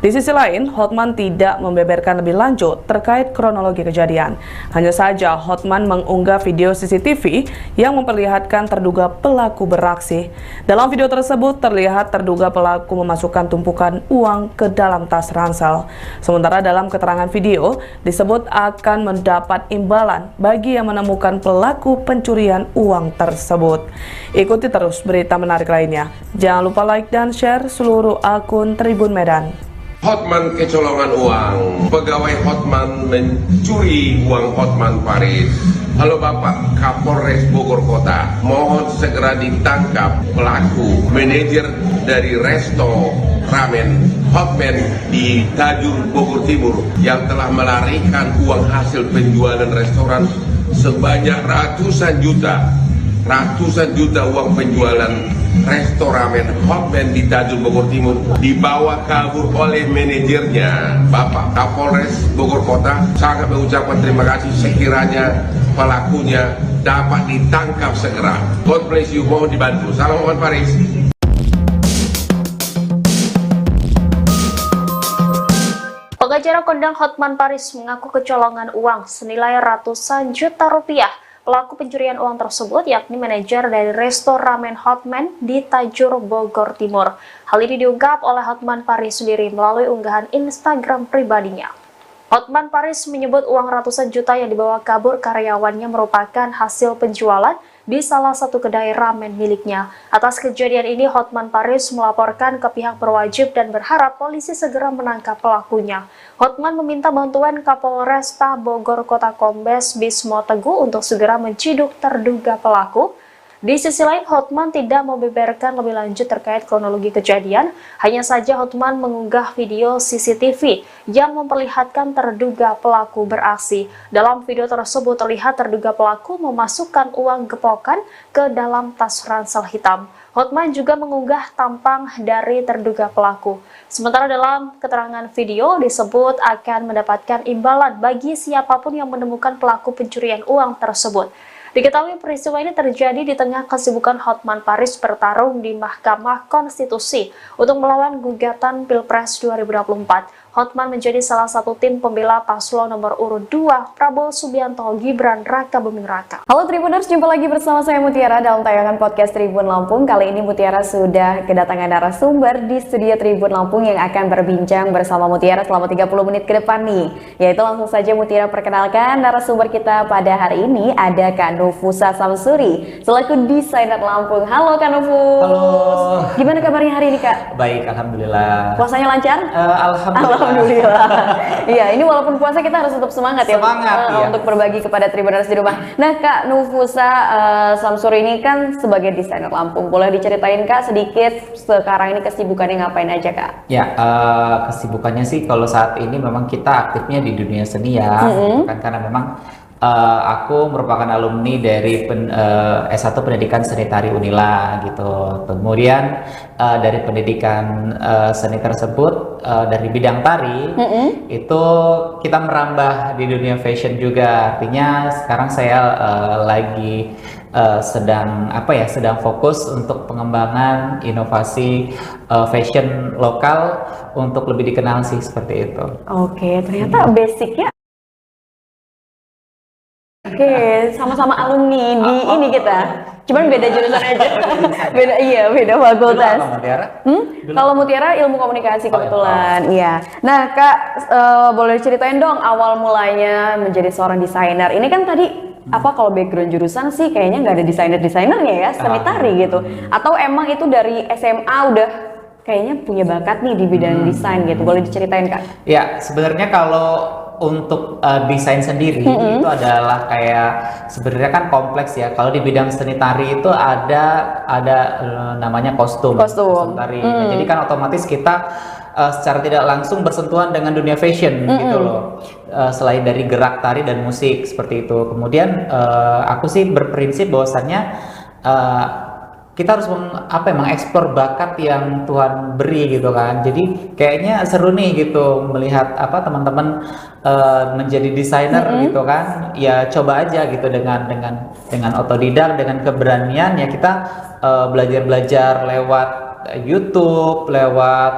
Di sisi lain, Hotman tidak membeberkan lebih lanjut terkait kronologi kejadian. Hanya saja Hotman mengunggah video CCTV yang memperlihatkan terduga pelaku beraksi. Dalam video tersebut terlihat terduga pelaku memasukkan tumpukan uang ke dalam tas ransel. Sementara dalam keterangan video disebut akan mendapat imbalan bagi yang menemukan pelaku pencurian uang tersebut. Ikuti terus berita menarik lainnya. Jangan lupa like dan share seluruh akun Tribun Medan. Hotman kecolongan uang. Pegawai Hotman mencuri uang Hotman Paris. Halo Bapak Kapolres Bogor Kota, mohon segera ditangkap pelaku manajer dari resto ramen Hotman di Tajur, Bogor Timur yang telah melarikan uang hasil penjualan restoran sebanyak ratusan juta uang penjualan restoran Hotman di Tajur, Bogor Timur dibawa kabur oleh manajernya. Bapak Kapolres Bogor Kota sangat mengucapkan terima kasih sekiranya pelakunya dapat ditangkap segera. God bless you, mohon dibantu. Salam Hotman Paris. Pengacara kondang Hotman Paris mengaku kecolongan uang senilai ratusan juta rupiah. Pelaku pencurian uang tersebut yakni manajer dari restoran Hotman di Tajur, Bogor Timur. Hal ini diungkap oleh Hotman Paris sendiri melalui unggahan Instagram pribadinya. Hotman Paris menyebut uang ratusan juta yang dibawa kabur karyawannya merupakan hasil penjualan di salah satu kedai ramen miliknya. Atas kejadian ini, Hotman Paris melaporkan ke pihak berwajib dan berharap polisi segera menangkap pelakunya. Hotman meminta bantuan Kapolresta Bogor Kota Kombes Bismo Teguh untuk segera menciduk terduga pelaku. Di sisi lain, Hotman tidak membeberkan lebih lanjut terkait kronologi kejadian. Hanya saja Hotman mengunggah video CCTV yang memperlihatkan terduga pelaku beraksi. Dalam video tersebut terlihat terduga pelaku memasukkan uang gepokan ke dalam tas ransel hitam. Hotman juga mengunggah tampang dari terduga pelaku. Sementara dalam keterangan video disebut akan mendapatkan imbalan bagi siapapun yang menemukan pelaku pencurian uang tersebut. Diketahui peristiwa ini terjadi di tengah kesibukan Hotman Paris bertarung di Mahkamah Konstitusi untuk melawan gugatan Pilpres 2024. Hotman menjadi salah satu tim pembela paslon nomor urut 2 Prabowo Subianto Gibran Raka Buming Raka. Halo Tribuners, jumpa lagi bersama saya Mutiara dalam tayangan podcast Tribun Lampung. Kali ini Mutiara sudah kedatangan narasumber di studio Tribun Lampung yang akan berbincang bersama Mutiara selama 30 menit ke depan nih. Yaitu langsung saja Mutiara perkenalkan narasumber kita pada hari ini ada Kak Nufusa Samsuri selaku desainer Lampung. Halo Kak Nufus. Halo. Gimana kabarnya hari ini Kak? Baik, alhamdulillah. Puasanya lancar? Alhamdulillah. Iya, ini walaupun puasa kita harus tetap semangat ya, iya. Untuk berbagi kepada Tribuners di rumah. Nah Kak Nufusa Samsuri ini kan sebagai desainer Lampung, boleh diceritain Kak sedikit sekarang ini kesibukannya ngapain aja Kak? Ya, kesibukannya sih kalau saat ini memang kita aktifnya di dunia seni ya, kan karena memang aku merupakan alumni dari S1 Pendidikan Seni Tari Unila gitu. Kemudian dari pendidikan seni tersebut dari bidang tari itu kita merambah di dunia fashion juga. Artinya sekarang saya lagi sedang fokus untuk pengembangan inovasi fashion lokal untuk lebih dikenal sih seperti itu. Oke, ternyata basicnya sama-sama alumni di ini kita. Cuman beda jurusan aja. beda fakultas. Kalau Mutiara ilmu komunikasi kebetulan. Iya. Nah, Kak boleh ceritain dong awal mulanya menjadi seorang desainer. Ini kan tadi kalau background jurusan sih kayaknya nggak ada desainer-desainernya ya, seni tari gitu. Atau emang itu dari SMA udah kayaknya punya bakat nih di bidang desain gitu. Boleh diceritain Kak? Ya, sebenarnya kalau untuk desain sendiri itu adalah kayak sebenarnya kan kompleks ya. Kalau di bidang seni tari itu ada namanya kostum tari. Nah, jadi kan otomatis kita secara tidak langsung bersentuhan dengan dunia fashion gitu loh. Selain dari gerak tari dan musik seperti itu. Kemudian aku sih berprinsip bahwasannya kita harus mengeksplor bakat yang Tuhan beri gitu kan. Jadi kayaknya seru nih gitu melihat teman-teman menjadi desainer gitu kan. Ya coba aja gitu dengan otodidak, dengan keberanian ya kita belajar lewat YouTube, lewat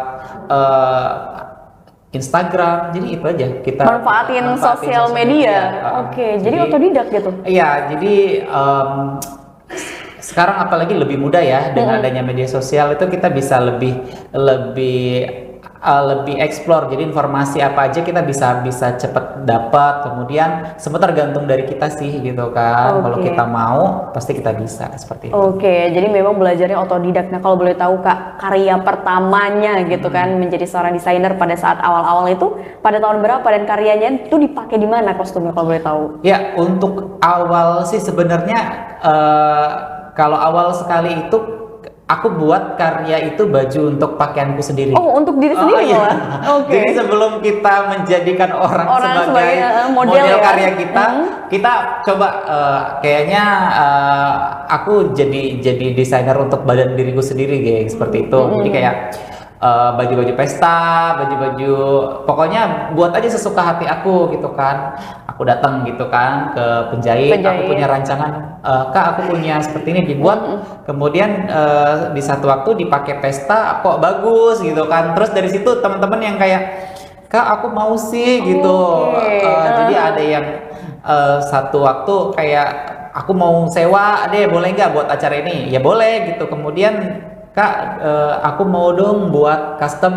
Instagram. Jadi itu aja kita manfaatin sosial media. Oke, jadi otodidak gitu. Iya, jadi sekarang apalagi lebih mudah ya dengan adanya media sosial itu kita bisa lebih explore. Jadi informasi apa aja kita bisa cepet dapat. Kemudian semua tergantung dari kita sih gitu kan. Kalau kita mau pasti kita bisa seperti itu. Oke, jadi memang belajarnya otodidak. Nah kalau boleh tahu Kak, karya pertamanya gitu kan menjadi seorang desainer pada saat awal-awal itu pada tahun berapa dan karyanya itu dipakai di mana kostumnya kalau boleh tahu? Ya untuk awal sih sebenarnya kalau awal sekali itu aku buat karya itu baju untuk pakaianku sendiri. Oh, untuk diri sendiri malah? Oke. Jadi sebelum kita menjadikan orang sebagai model karya kita, kita coba kayaknya aku jadi desainer untuk badan diriku sendiri kayak seperti itu. Jadi kayak baju-baju pesta, baju-baju pokoknya buat aja sesuka hati aku gitu kan. Aku datang gitu kan ke penjahit. Aku punya rancangan, Kak aku punya seperti ini dibuat. Kemudian di satu waktu dipakai pesta kok bagus gitu kan. Terus dari situ teman-teman yang kayak Kak aku mau sih gitu. Jadi ada yang satu waktu kayak aku mau sewa deh, boleh nggak buat acara ini? Ya boleh gitu. Kemudian Kak, aku mau dong buat custom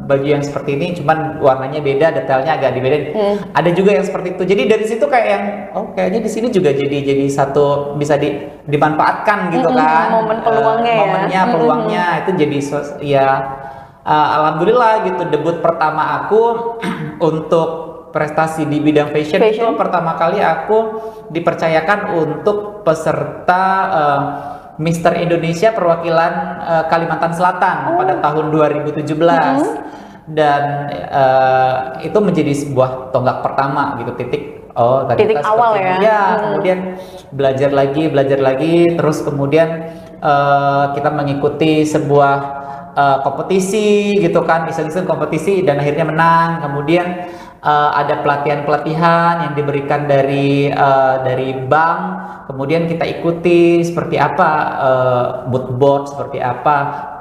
baju yang seperti ini, cuman warnanya beda, detailnya agak dibedain. Ada juga yang seperti itu. Jadi dari situ kayak yang, kayaknya di sini juga jadi satu bisa dimanfaatkan gitu kan. Momen peluangnya momennya, peluangnya itu jadi ya alhamdulillah gitu. Debut pertama aku untuk prestasi di bidang fashion itu pertama kali aku dipercayakan untuk peserta Mister Indonesia perwakilan Kalimantan Selatan pada tahun 2017 dan itu menjadi sebuah tonggak pertama gitu, titik awal ya. Kemudian belajar lagi terus kemudian kita mengikuti sebuah kompetisi gitu kan, iseng-iseng kompetisi dan akhirnya menang. Kemudian ada pelatihan-pelatihan yang diberikan dari bank, kemudian kita ikuti seperti apa mood board, seperti apa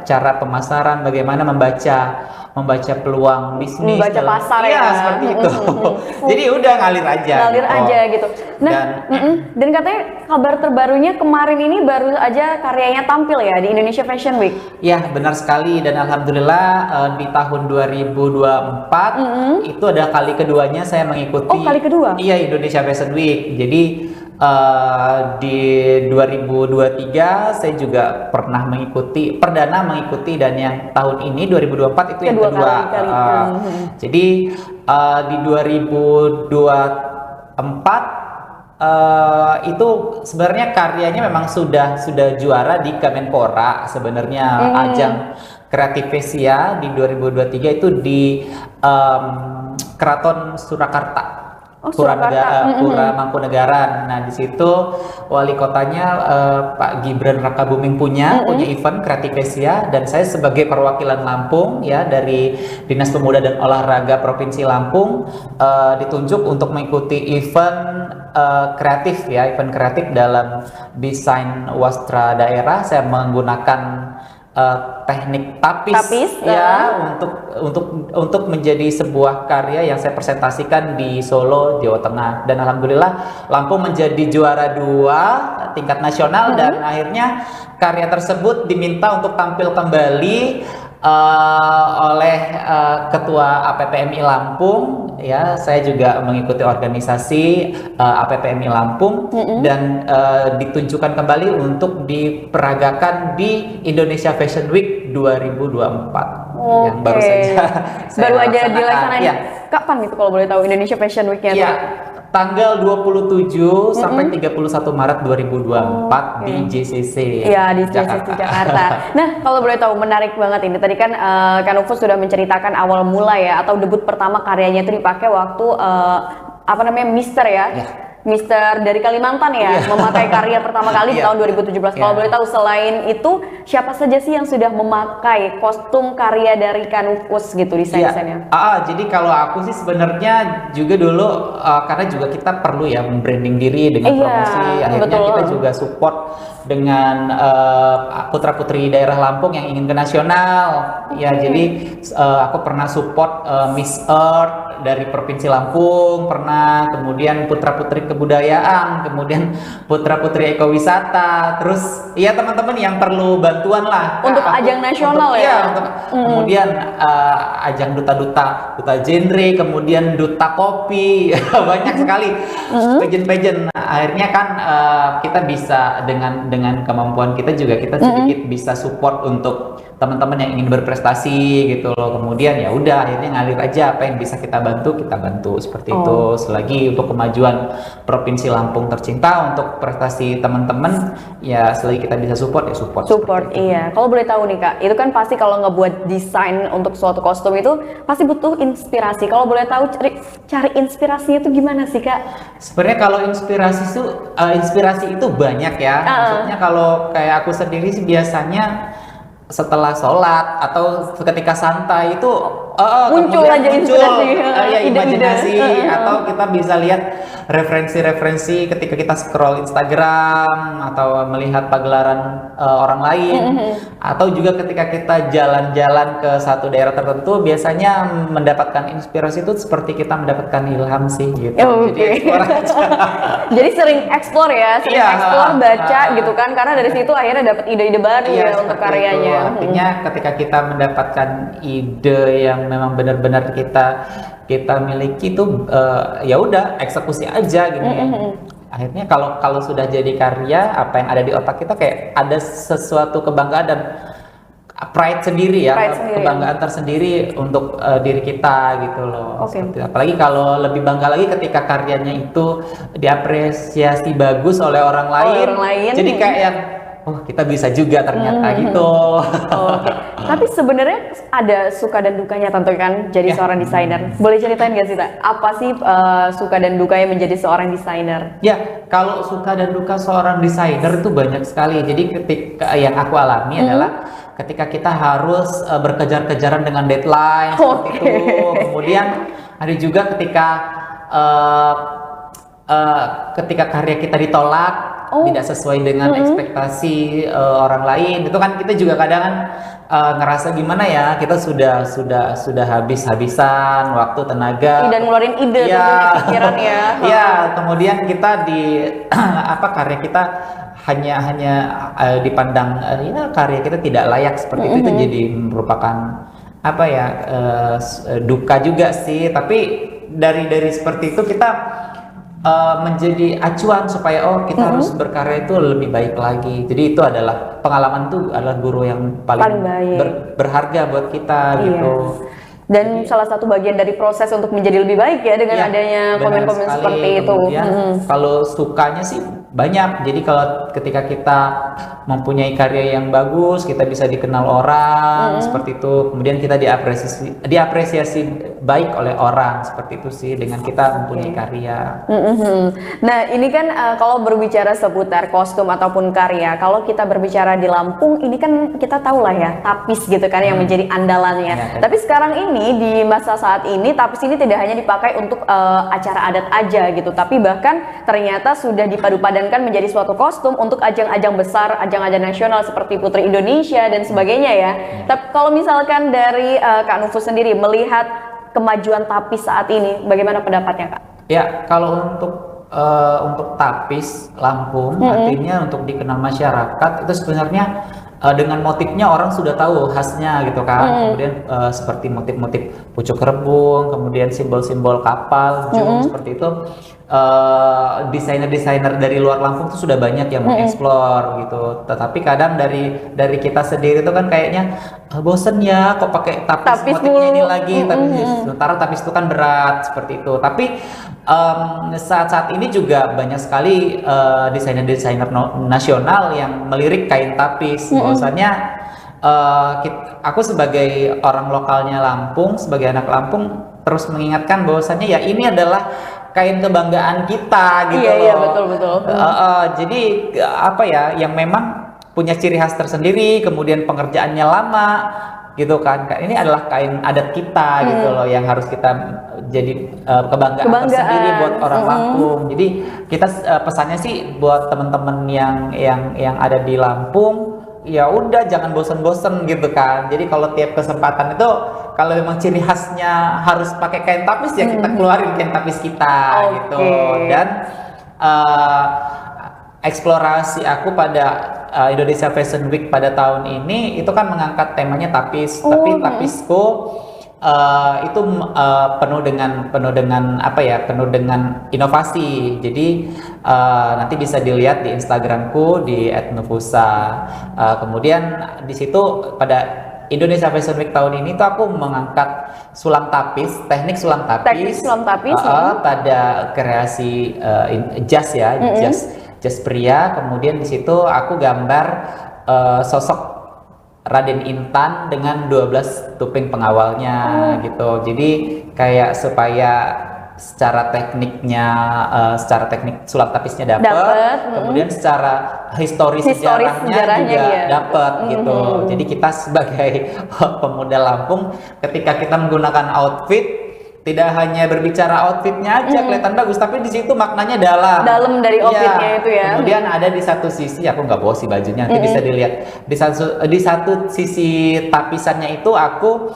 cara pemasaran, bagaimana membaca peluang bisnis, membaca pasar ya, seperti itu. Jadi udah ngalir aja gitu. Nah, dan katanya kabar terbarunya kemarin ini baru aja karyanya tampil ya di Indonesia Fashion Week. Ya, benar sekali, dan alhamdulillah di tahun 2024 itu adalah kali keduanya saya mengikuti. Oh, kali kedua? Iya, Indonesia Fashion Week. Jadi di 2023 saya juga pernah perdana mengikuti, dan yang tahun ini 2024 itu yang kedua. Jadi di 2024 itu sebenarnya karyanya memang sudah juara di Kemenpora sebenarnya. Ajang Kreativesia di 2023 itu di Keraton Surakarta. Pura Mangkunegaran. Nah, di situ wali kotanya Pak Gibran Rakabuming punya event Kreativesia, dan saya sebagai perwakilan Lampung ya dari Dinas Pemuda dan Olahraga Provinsi Lampung ditunjuk untuk mengikuti event kreatif dalam desain wastra daerah. Saya menggunakan teknik tapis ya untuk menjadi sebuah karya yang saya presentasikan di Solo, Jawa Tengah, dan alhamdulillah Lampung menjadi juara 2 tingkat nasional. Dan akhirnya karya tersebut diminta untuk tampil kembali oleh Ketua APPMI Lampung ya. Saya juga mengikuti organisasi APPMI Lampung dan ditunjukkan kembali untuk diperagakan di Indonesia Fashion Week 2024 yang baru saja dilaksanakan. Ya. Kapan itu kalau boleh tahu Indonesia Fashion Week-nya? Ya, tanggal 27 sampai 31 Maret 2024 di JCC. Iya, di JCC Jakarta. Nah, kalau boleh tahu, menarik banget ini. Tadi kan Kak Nufus sudah menceritakan awal mula ya, atau debut pertama karyanya itu dipakai waktu Mister ya. Mister dari Kalimantan ya, memakai karya pertama kali di tahun 2017. Kalau boleh tahu, selain itu siapa saja sih yang sudah memakai kostum karya dari Kak Nufus gitu desain-desainnya? Jadi kalau aku sih sebenarnya juga dulu karena juga kita perlu ya membranding diri dengan promosi. Akhirnya kita juga support dengan putra-putri daerah Lampung yang ingin ke nasional. Ya, jadi aku pernah support Miss Earth dari Provinsi Lampung, pernah, kemudian putra-putri kebudayaan, kemudian putra-putri ekowisata, terus ya teman-teman yang perlu bantuan lah untuk ajang nasional kemudian ajang duta genre, kemudian duta kopi, banyak sekali pageant. Akhirnya kan kita bisa dengan kemampuan kita juga kita sedikit bisa support untuk teman-teman yang ingin berprestasi gitu loh. Kemudian ya udah, akhirnya ngalir aja, apa yang bisa kita bantu seperti itu. Selagi untuk kemajuan Provinsi Lampung tercinta, untuk prestasi teman-teman ya, selagi kita bisa support ya support. Iya. Kalau boleh tahu nih Kak, itu kan pasti kalau ngebuat desain untuk suatu kostum itu pasti butuh inspirasi. Kalau boleh tahu cari inspirasinya itu gimana sih Kak? Sebenarnya kalau inspirasi itu banyak ya. Maksudnya kalau kayak aku sendiri sih biasanya setelah sholat atau ketika santai itu muncul imajinasi, atau kita bisa lihat referensi ketika kita scroll Instagram atau melihat pagelaran orang lain, atau juga ketika kita jalan-jalan ke satu daerah tertentu, biasanya mendapatkan inspirasi itu seperti kita mendapatkan ilham sih gitu. Jadi sering explore ya, explore, baca gitu kan, karena dari situ akhirnya dapat ide-ide baru untuk karyanya. Artinya ketika kita mendapatkan ide yang memang benar-benar kita miliki itu ya udah eksekusi aja gitu ya. Akhirnya kalau sudah jadi karya, apa yang ada di otak kita kayak ada sesuatu kebanggaan dan pride sendiri ya, kebanggaan tersendiri untuk diri kita gitu loh. Apalagi kalau lebih bangga lagi ketika karyanya itu diapresiasi bagus oleh orang lain. Jadi kayak yang oh kita bisa juga ternyata gitu. Oke. Tapi sebenarnya ada suka dan dukanya tentu kan jadi seorang desainer. Boleh ceritain nggak sih, Tak? Apa sih suka dan dukanya menjadi seorang desainer? Ya, kalau suka dan duka seorang desainer itu banyak sekali. Jadi ketika yang aku alami adalah ketika kita harus berkejar-kejaran dengan deadline seperti itu. Kemudian ada juga ketika karya kita ditolak, tidak sesuai dengan ekspektasi orang lain, itu kan kita juga kadang ngerasa gimana ya, kita sudah habis-habisan waktu, tenaga, dan ngeluarin ide, pikiran ya. Ya, kemudian kita karya kita hanya dipandang ya karya kita tidak layak seperti itu jadi merupakan duka juga sih. Tapi dari seperti itu kita menjadi acuan supaya kita harus berkarya itu lebih baik lagi. Jadi itu adalah pengalaman, itu adalah guru yang paling berharga buat kita gitu. Dan salah satu bagian dari proses untuk menjadi lebih baik ya dengan adanya komen-komen seperti itu. Kalau sukanya sih banyak. Jadi kalau ketika kita mempunyai karya yang bagus, kita bisa dikenal orang seperti itu. Kemudian kita diapresiasi baik oleh orang seperti itu sih dengan kita mempunyai karya. Nah ini kan kalau berbicara seputar kostum ataupun karya, kalau kita berbicara di Lampung ini kan kita tahu lah ya tapis gitu kan yang menjadi andalannya. Tapi sekarang ini di masa saat ini tapis ini tidak hanya dipakai untuk acara adat aja gitu, tapi bahkan ternyata sudah dipadu-padankan menjadi suatu kostum untuk ajang-ajang besar, ajang-ajang nasional seperti Putri Indonesia dan sebagainya ya. Tapi kalau misalkan dari Kak Nufus sendiri melihat kemajuan tapis saat ini, bagaimana pendapatnya, Kak? Ya, kalau untuk tapis Lampung, artinya untuk dikenal masyarakat itu sebenarnya dengan motifnya orang sudah tahu khasnya gitu kan. Kemudian seperti motif-motif pucuk rebung, kemudian simbol-simbol kapal, jung seperti itu. Desainer-desainer dari luar Lampung tuh sudah banyak yang mengeksplor gitu. Tetapi kadang dari kita sendiri itu kan kayaknya bosen ya kok pakai tapis motifnya ini lagi. Tapi sementara tapis itu kan berat seperti itu. Tapi saat ini juga banyak sekali desainer-desainer nasional yang melirik kain tapis. Bahwasannya aku sebagai orang lokalnya Lampung, sebagai anak Lampung terus mengingatkan bahwasannya ya ini adalah kain kebanggaan kita gitu loh. Iya, betul. Jadi yang memang punya ciri khas tersendiri, kemudian pengerjaannya lama gitu kan. Ini adalah kain adat kita gitu loh, yang harus kita jadi kebanggaan tersendiri buat orang Lampung. Jadi kita pesannya sih buat teman-teman yang ada di Lampung, ya udah jangan bosen-bosen gitu kan. Jadi kalau tiap kesempatan itu kalau memang ciri khasnya harus pakai kain tapis ya kita keluarin kain tapis kita gitu. Dan eksplorasi aku pada Indonesia Fashion Week pada tahun ini itu kan mengangkat temanya tapis. Tapi tapisku itu penuh dengan inovasi. Jadi nanti bisa dilihat di Instagramku di @nufusa. Kemudian di situ pada Indonesia Fashion Week tahun ini tuh aku mengangkat sulam tapis, teknik sulam tapis pada kreasi jas ya, jas pria. Kemudian di situ aku gambar sosok Raden Intan dengan 12 tuping pengawalnya gitu. Jadi kayak supaya secara teknik sulam tapisnya dapat, kemudian secara historis sejarahnya juga dapat gitu. Jadi kita sebagai pemuda Lampung ketika kita menggunakan outfit tidak hanya berbicara outfitnya aja kelihatan bagus, tapi di situ maknanya dalam dari outfitnya itu ya. Kemudian ada di satu sisi, aku nggak bawa sih bajunya, nanti bisa dilihat di satu sisi tapisannya itu aku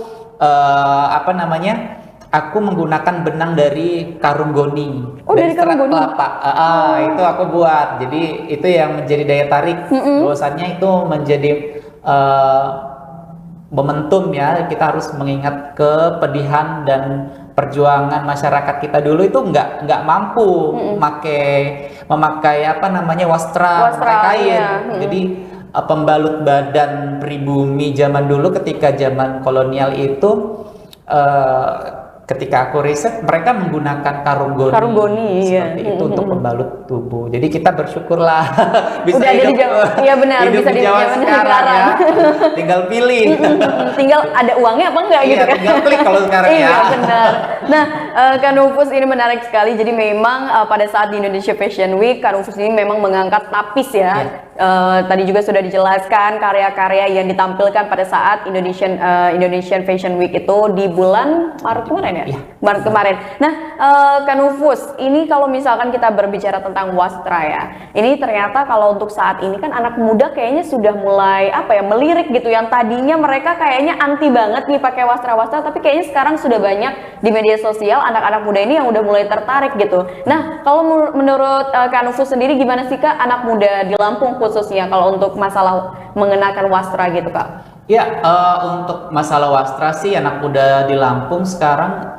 aku menggunakan benang dari karung goni, dari serat kelapa. Itu aku buat. Jadi itu yang menjadi daya tarik. Bahwasannya itu menjadi momentum ya. Kita harus mengingat kepedihan dan perjuangan masyarakat kita dulu itu nggak mampu memakai wastra kain. Jadi pembalut badan pribumi zaman dulu ketika zaman kolonial itu ketika aku riset mereka menggunakan karung goni, seperti itu untuk pembalut tubuh. Jadi kita bersyukurlah bisa udah hidup, iya benar, hidup bisa di Jawa sekarang ya. Tinggal pilih. Tinggal ada uangnya apa enggak gitu kan. Tinggal klik kalau sekarang ya. Iya benar. Nah, Kak Nufus ini menarik sekali. Jadi memang pada saat di Indonesia Fashion Week, Kak Nufus ini memang mengangkat tapis ya. Tadi juga sudah dijelaskan karya-karya yang ditampilkan pada saat Indonesian Fashion Week itu di bulan Maret kemarin ya? Maret kemarin. Nah, Kak Nufus, ini kalau misalkan kita berbicara tentang wastra ya, ini ternyata kalau untuk saat ini kan anak muda kayaknya sudah mulai melirik gitu. Yang tadinya mereka kayaknya anti banget nih pakai wastra-wastra, tapi kayaknya sekarang sudah banyak di media sosial anak-anak muda ini yang udah mulai tertarik gitu. Nah, kalau menurut Kak Nufus sendiri gimana sih Kak anak muda di Lampung khususnya kalau untuk masalah mengenakan wastra gitu Kak? Ya, untuk masalah wastra sih anak muda di Lampung sekarang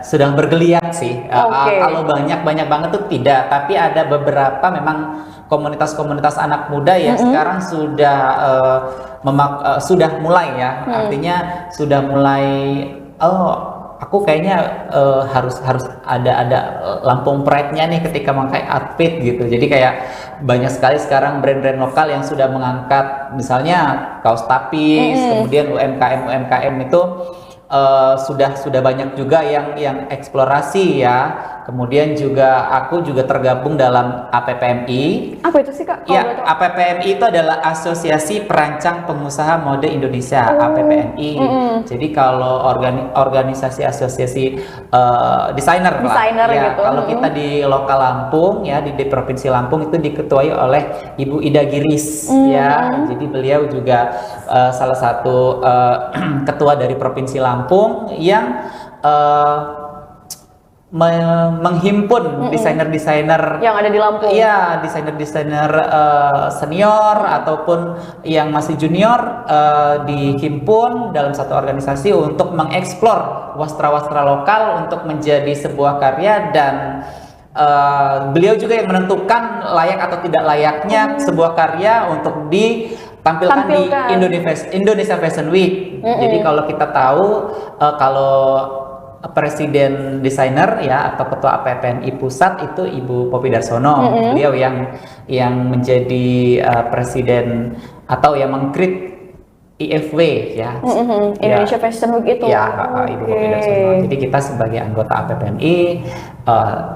sedang bergeliat sih. Kalau banyak banget tuh tidak, tapi ada beberapa memang komunitas-komunitas anak muda yang sekarang sudah mulai ya. Artinya sudah mulai aku kayaknya harus ada Lampung Pride-nya nih ketika memakai outfit gitu. Jadi kayak banyak sekali sekarang brand-brand lokal yang sudah mengangkat misalnya kaos tapis, kemudian UMKM itu sudah banyak juga yang eksplorasi ya. Kemudian aku juga tergabung dalam APPMI. Apa itu sih Kak? Ya, APPMI itu adalah Asosiasi Perancang Pengusaha Mode Indonesia, APPMI. Jadi kalau organisasi asosiasi desainer lah. Ya, gitu. Kalau kita di lokal Lampung ya di Provinsi Lampung itu diketuai oleh Ibu Ida Giris ya. Jadi beliau juga salah satu ketua dari Provinsi Lampung yang menghimpun desainer-desainer yang ada di Lampung. Iya, desainer-desainer senior ataupun yang masih junior dihimpun dalam satu organisasi untuk mengeksplor wastra-wastra lokal untuk menjadi sebuah karya dan beliau juga yang menentukan layak atau tidak layaknya sebuah karya untuk ditampilkan di Indonesia Fashion Week. Jadi kalau kita tahu kalau Presiden desainer ya atau ketua APPMI pusat itu Ibu Poppy Darsono. Beliau yang menjadi presiden atau yang mengkrit IFW ya. Indonesia Fashion Week itu. Ya, Ibu Poppy Darsono. Jadi kita sebagai anggota APPMI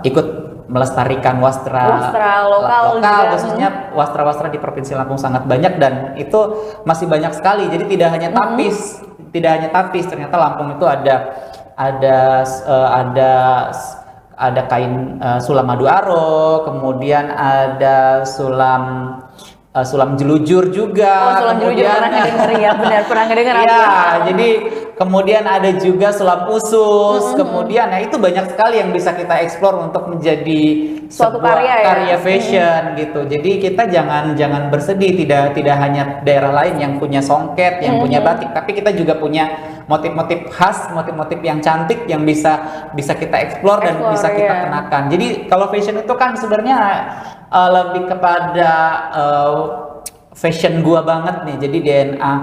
ikut melestarikan wastra lokal khususnya wastra-wastra di Provinsi Lampung sangat banyak dan itu masih banyak sekali. Jadi tidak hanya tapis, ternyata Lampung itu ada kain sulam madu aro, kemudian ada sulam jelujur juga. Sulam jelujur pernah ngedenger ya, benar pernah ngedenger. Ya, jadi kemudian ada juga sulam usus, kemudian itu banyak sekali yang bisa kita eksplor untuk menjadi suatu sebuah karya fashion gitu. Jadi kita jangan bersedih, tidak hanya daerah lain yang punya songket, yang punya batik, tapi kita juga punya motif-motif khas, motif-motif yang cantik yang bisa kita eksplor dan bisa kita kenakan. Jadi kalau fashion itu kan sebenarnya lebih kepada fashion gua banget nih. Jadi DNA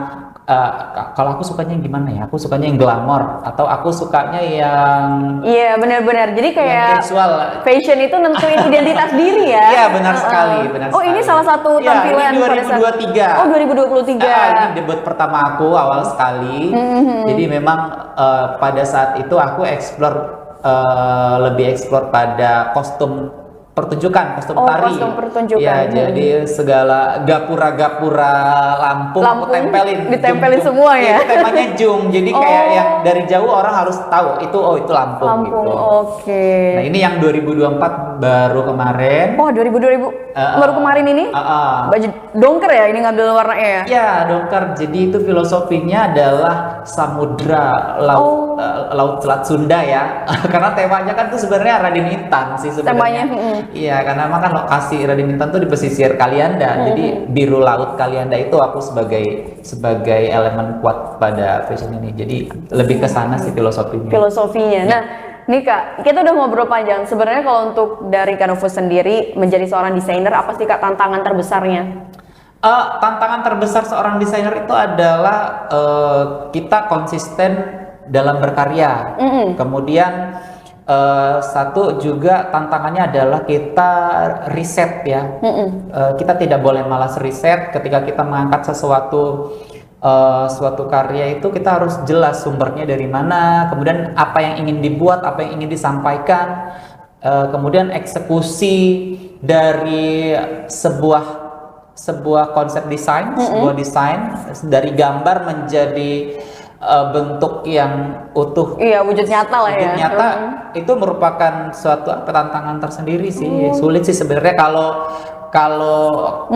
kalau aku sukanya yang gimana ya? Aku sukanya yang glamor atau aku sukanya yang benar-benar. Jadi kayak casual. Fashion itu nentuin identitas diri ya. Iya, benar sekali, benar sekali. Ini salah satu tampilan ini 2023. 2023. Ini debut pertama aku awal sekali. Jadi memang pada saat itu aku lebih eksplor pada kostum kostum tari. Kostum pertunjukan. Ya, jadi segala gapura-gapura Lampung aku ditempelin semua ya. Itu temanya jung. Jadi kayak yang dari jauh orang harus tahu itu Lampung gitu. Oke. Nah, ini yang 2024 baru kemarin. 2000 baru kemarin ini? Baju dongker ya ini ngambil warnanya ya? Ya, dongker. Jadi itu filosofinya adalah samudra laut Selat Sunda ya. Karena temanya kan tuh sebenarnya Raden Intan sih sebenarnya. Iya, karena memang kan lokasi Raden Intan tuh di pesisir Kalianda. Jadi biru laut Kalianda itu aku sebagai elemen kuat pada fashion ini. Jadi lebih ke sana sih filosofinya. Nah, nih Kak, kita udah ngobrol panjang. Sebenarnya kalau untuk dari Kak Nufus sendiri menjadi seorang desainer, apa sih Kak tantangan terbesarnya? Tantangan terbesar seorang desainer itu adalah kita konsisten dalam berkarya. Kemudian satu juga tantangannya adalah kita riset ya. Kita tidak boleh malas riset ketika kita mengangkat suatu karya itu kita harus jelas sumbernya dari mana, kemudian apa yang ingin dibuat, apa yang ingin disampaikan, kemudian eksekusi dari sebuah konsep desain, sebuah desain dari gambar menjadi bentuk yang utuh. Iya, wujud nyata lah ya. Wujud nyata itu merupakan suatu tantangan tersendiri sih. Sulit sih sebenarnya kalau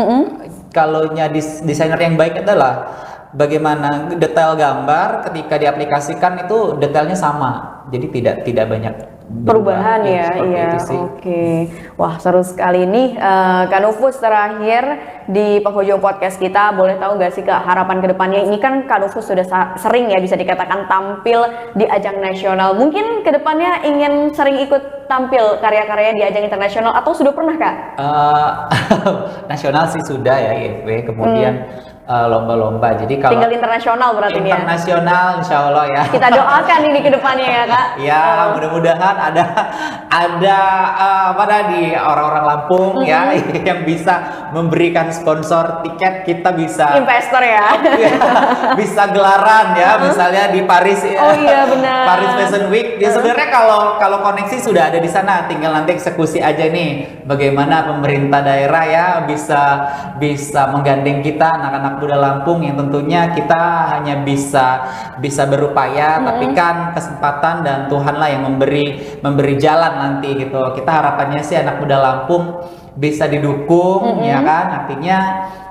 desainer yang baik adalah bagaimana detail gambar ketika diaplikasikan itu detailnya sama. Jadi tidak banyak perubahan ya, iya. Oke. Wah, seru sekali nih. Kak Nufus, terakhir di penghujung podcast kita, boleh tahu nggak sih Kak harapan kedepannya? Ini kan Kak Nufus sudah sering ya bisa dikatakan tampil di ajang nasional. Mungkin kedepannya ingin sering ikut tampil karya-karyanya di ajang internasional atau sudah pernah Kak? Nasional sih sudah ya IFB, kemudian lomba-lomba. Jadi kalau tinggal internasional berarti ya. Internasional insya Allah ya. Kita doakan ini ke depannya ya Kak. Ya, mudah-mudahan ada di orang-orang Lampung ya yang bisa memberikan sponsor tiket, kita bisa investor ya. Bisa gelaran ya, misalnya di Paris ya. Oh iya benar. Paris Fashion Week. Ya sebenarnya kalau koneksi sudah ada di sana, tinggal nanti eksekusi aja nih bagaimana pemerintah daerah ya bisa menggandeng kita anak-anak muda Lampung yang tentunya kita hanya bisa berupaya, tapi kan kesempatan dan Tuhan lah yang memberi jalan nanti gitu. Kita harapannya sih anak muda Lampung bisa didukung ya kan. Artinya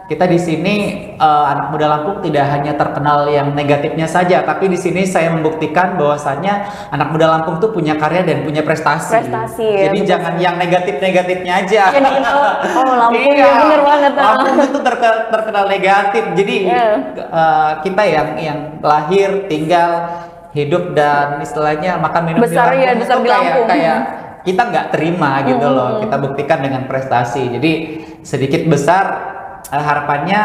kita di sini anak muda Lampung tidak hanya terkenal yang negatifnya saja, tapi di sini saya membuktikan bahwasannya anak muda Lampung tuh punya karya dan punya prestasi. Jadi ya, jangan yang negatif-negatifnya aja. Lampung ya bener banget. Lampung itu terkenal negatif. Jadi kita yang lahir, tinggal, hidup dan istilahnya makan minum besar di ya, besar di Lampung. Kayak kita nggak terima gitu loh. Kita buktikan dengan prestasi. Jadi sedikit besar harapannya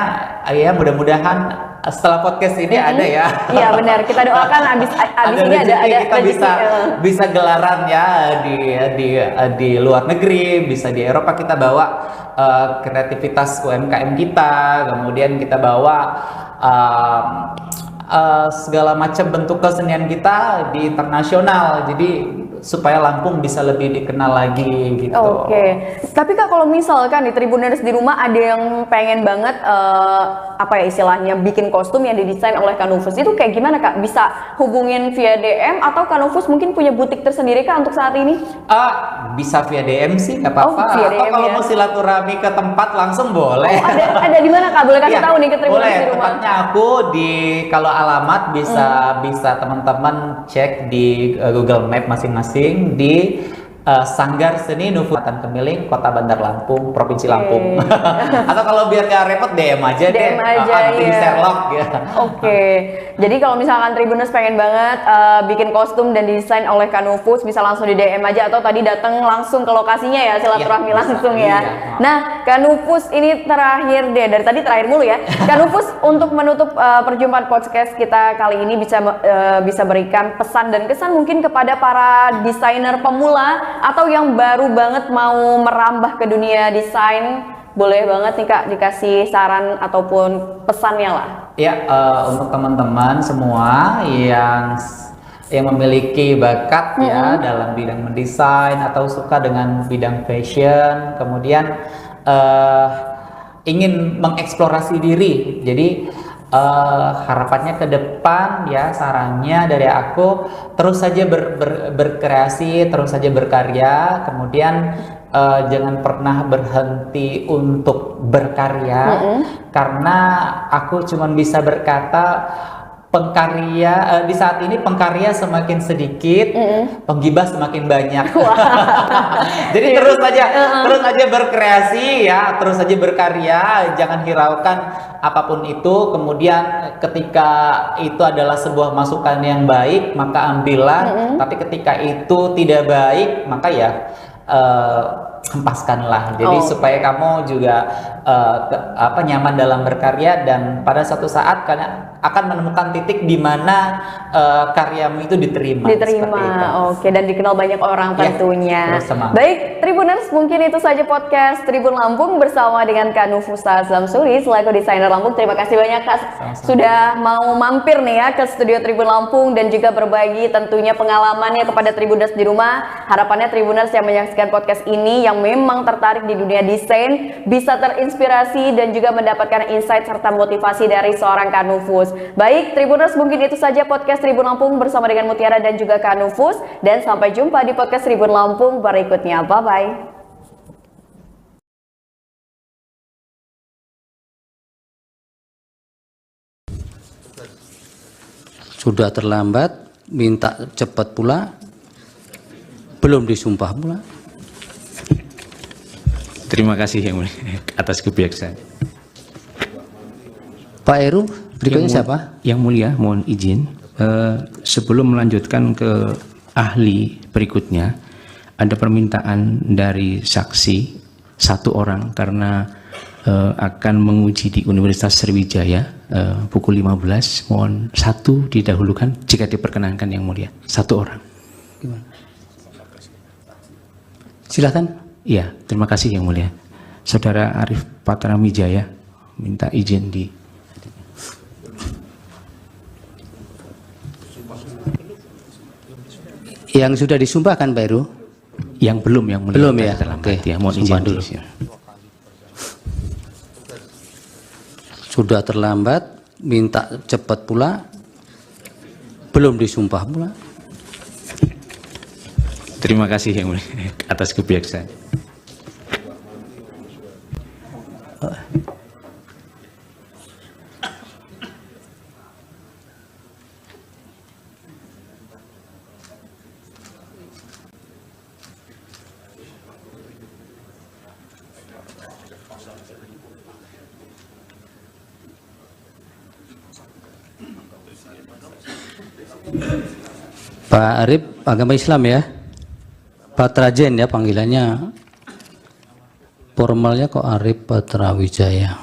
ya mudah-mudahan setelah podcast ini ada ya. Iya benar, kita doakan abis ini ada kita bisa gelaran ya di luar negeri, bisa di Eropa kita bawa kreativitas UMKM kita, kemudian kita bawa segala macam bentuk kesenian kita di internasional. Jadi supaya Lampung bisa lebih dikenal lagi gitu. Oke. Tapi Kak kalau misalkan di Tribuners di rumah ada yang pengen banget istilahnya bikin kostum yang didesain oleh Kak Nufus, itu kayak gimana Kak? Bisa hubungin via DM atau Kak Nufus mungkin punya butik tersendiri Kak untuk saat ini? Bisa via DM sih nggak apa-apa. Atau kalau mau silaturahmi ke tempat langsung boleh. Ada di mana Kak? Boleh kasih tahu nih ke Tribuners di rumah. Tempatnya aku kalau alamat bisa teman-teman cek di Google Map masing-masing di Sanggar Seni Nufatan Kemiling, Kota Bandar Lampung, Provinsi Lampung. Atau kalau biar gak repot DM aja deh. Di Sherlock ya. Oke. Jadi kalau misalkan Tribuners pengen banget bikin kostum dan desain oleh Kak Nufus, bisa langsung di DM aja atau tadi datang langsung ke lokasinya ya, silaturahmi langsung ya. Nah, Kak Nufus ini terakhir deh, dari tadi terakhir mulu ya. Kak Nufus untuk menutup perjumpaan podcast kita kali ini bisa berikan pesan dan kesan mungkin kepada para desainer pemula atau yang baru banget mau merambah ke dunia desain, boleh banget nih Kak dikasih saran ataupun pesannya lah. Ya, untuk teman-teman semua yang memiliki bakat ya dalam bidang mendesain atau suka dengan bidang fashion, kemudian ingin mengeksplorasi diri. Jadi harapannya ke depan ya, sarannya dari aku terus saja berkreasi, terus saja berkarya, kemudian jangan pernah berhenti untuk berkarya, karena aku cuma bisa berkata di saat ini pengkarya semakin sedikit, penggibah semakin banyak. Jadi terus aja berkreasi ya, terus aja berkarya, jangan hiraukan apapun itu. Kemudian ketika itu adalah sebuah masukan yang baik, maka ambillah. Tapi ketika itu tidak baik, maka ya hempaskan lah. Jadi supaya kamu juga nyaman dalam berkarya, dan pada suatu saat kalian akan menemukan titik di mana karyamu itu diterima. Oke, dan dikenal banyak orang tentunya. Baik, Tribuners, mungkin itu saja podcast Tribun Lampung bersama dengan Kak Nufusa Samsuri selaku desainer Lampung. Terima kasih banyak Kak sudah mau mampir nih ya ke studio Tribun Lampung dan juga berbagi tentunya pengalamannya kepada Tribuners di rumah. Harapannya Tribuners yang menyaksikan podcast ini yang memang tertarik di dunia desain bisa terinspirasi dan juga mendapatkan insight serta motivasi dari seorang Kak Nufus. Baik, Tribuners, mungkin itu saja podcast Tribun Lampung bersama dengan Mutiara dan juga Kak Nufus, dan sampai jumpa di podcast Tribun Lampung berikutnya. Bye-bye. Sudah terlambat, minta cepat pula, belum disumpah pula. Terima kasih Yang Mulia atas kebijaksanaan. Pak Heru, berikutnya siapa? Yang Mulia, mohon izin. Sebelum melanjutkan ke ahli berikutnya, ada permintaan dari saksi satu orang karena akan menguji di Universitas Sriwijaya pukul 15. Mohon satu didahulukan jika diperkenankan Yang Mulia. Satu orang. Gimana? Silahkan. Iya, terima kasih Yang Mulia. Saudara Arif Patramwijaya minta izin di. Yang sudah disumpahkan Pak Heru? Yang belum, Yang Mulia. Belum ya? Oke, ya, mohon izin dulu. Sudah terlambat, minta cepat pula, belum disumpah pula. Terima kasih Yang Mulia atas kebijaksanaan. Pak Arif, agama Islam ya? Patrajen ya panggilannya. Formalnya kok Arif Patramwijaya.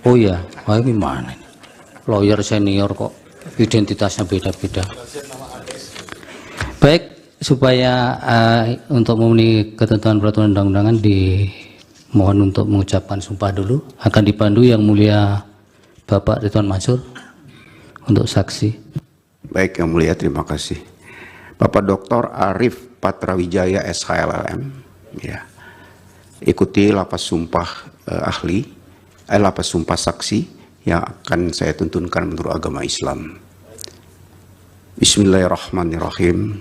Oh iya, gimana ini? Lawyer senior kok identitasnya beda-beda. Baik, supaya untuk memenuhi ketentuan peraturan undang-undangan dimohon untuk mengucapkan sumpah dulu. Akan dipandu Yang Mulia Bapak Ridwan Mansur untuk saksi. Baik Yang Mulia, terima kasih. Bapak Dr. Arif Patramwijaya SHLLM, ya. Ikuti lapas sumpah lapas sumpah saksi yang akan saya tuntunkan menurut agama Islam. Bismillahirrahmanirrahim.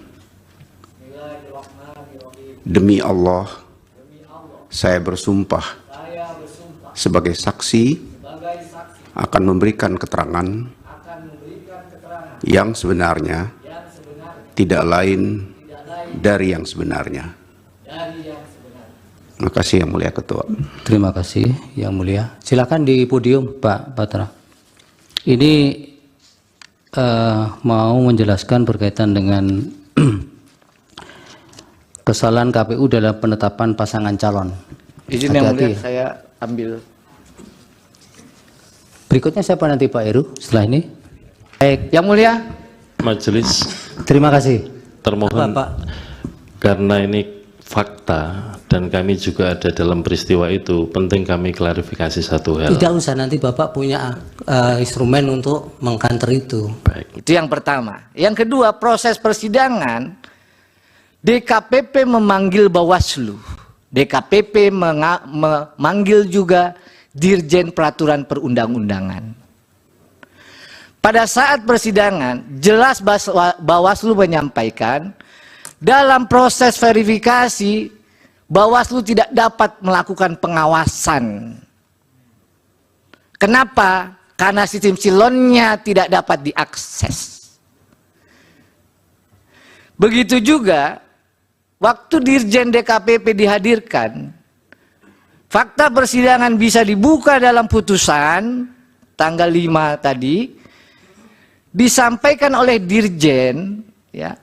Demi Allah, saya bersumpah sebagai saksi akan memberikan keterangan yang sebenarnya, tidak lain dari yang sebenarnya. Terima kasih Yang Mulia Ketua. Terima kasih Yang Mulia. Silakan di podium Pak Patra. Ini mau menjelaskan berkaitan dengan kesalahan KPU dalam penetapan pasangan calon. Izin Yang Mulia, saya ambil. Berikutnya siapa nanti Pak Heru setelah ini? Baik, Yang Mulia. Majelis. Terima kasih. Termohon, karena ini fakta dan kami juga ada dalam peristiwa itu, penting kami klarifikasi satu hal. Tidak usah, nanti Bapak punya instrumen untuk mengkanter itu. Baik. Itu yang pertama. Yang kedua, proses persidangan DKPP memanggil Bawaslu. DKPP memanggil juga Dirjen Peraturan Perundang-undangan. Pada saat persidangan, jelas Bawaslu menyampaikan dalam proses verifikasi Bawaslu tidak dapat melakukan pengawasan. Kenapa? Karena sistem silonnya tidak dapat diakses. Begitu juga waktu Dirjen DKPP dihadirkan, fakta persidangan bisa dibuka dalam putusan tanggal 5 tadi, disampaikan oleh Dirjen, ya,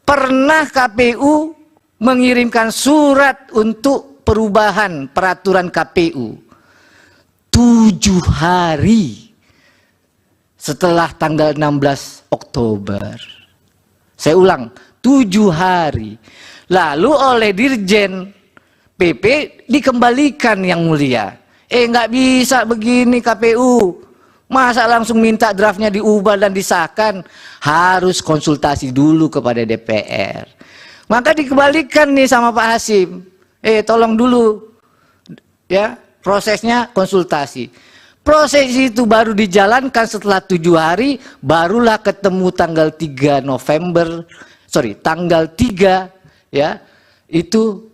pernah KPU mengirimkan surat untuk perubahan peraturan KPU 7 hari setelah tanggal 16 Oktober. Saya ulang, 7 hari. Lalu oleh Dirjen PP dikembalikan yang mulia. Nggak bisa begini KPU. Masa langsung minta draftnya diubah dan disahkan? Harus konsultasi dulu kepada DPR. Maka dikembalikan nih sama Pak Hasim. Tolong dulu ya, prosesnya konsultasi. Proses itu baru dijalankan setelah 7 hari, barulah ketemu tanggal 3 November, tanggal 3 ya, itu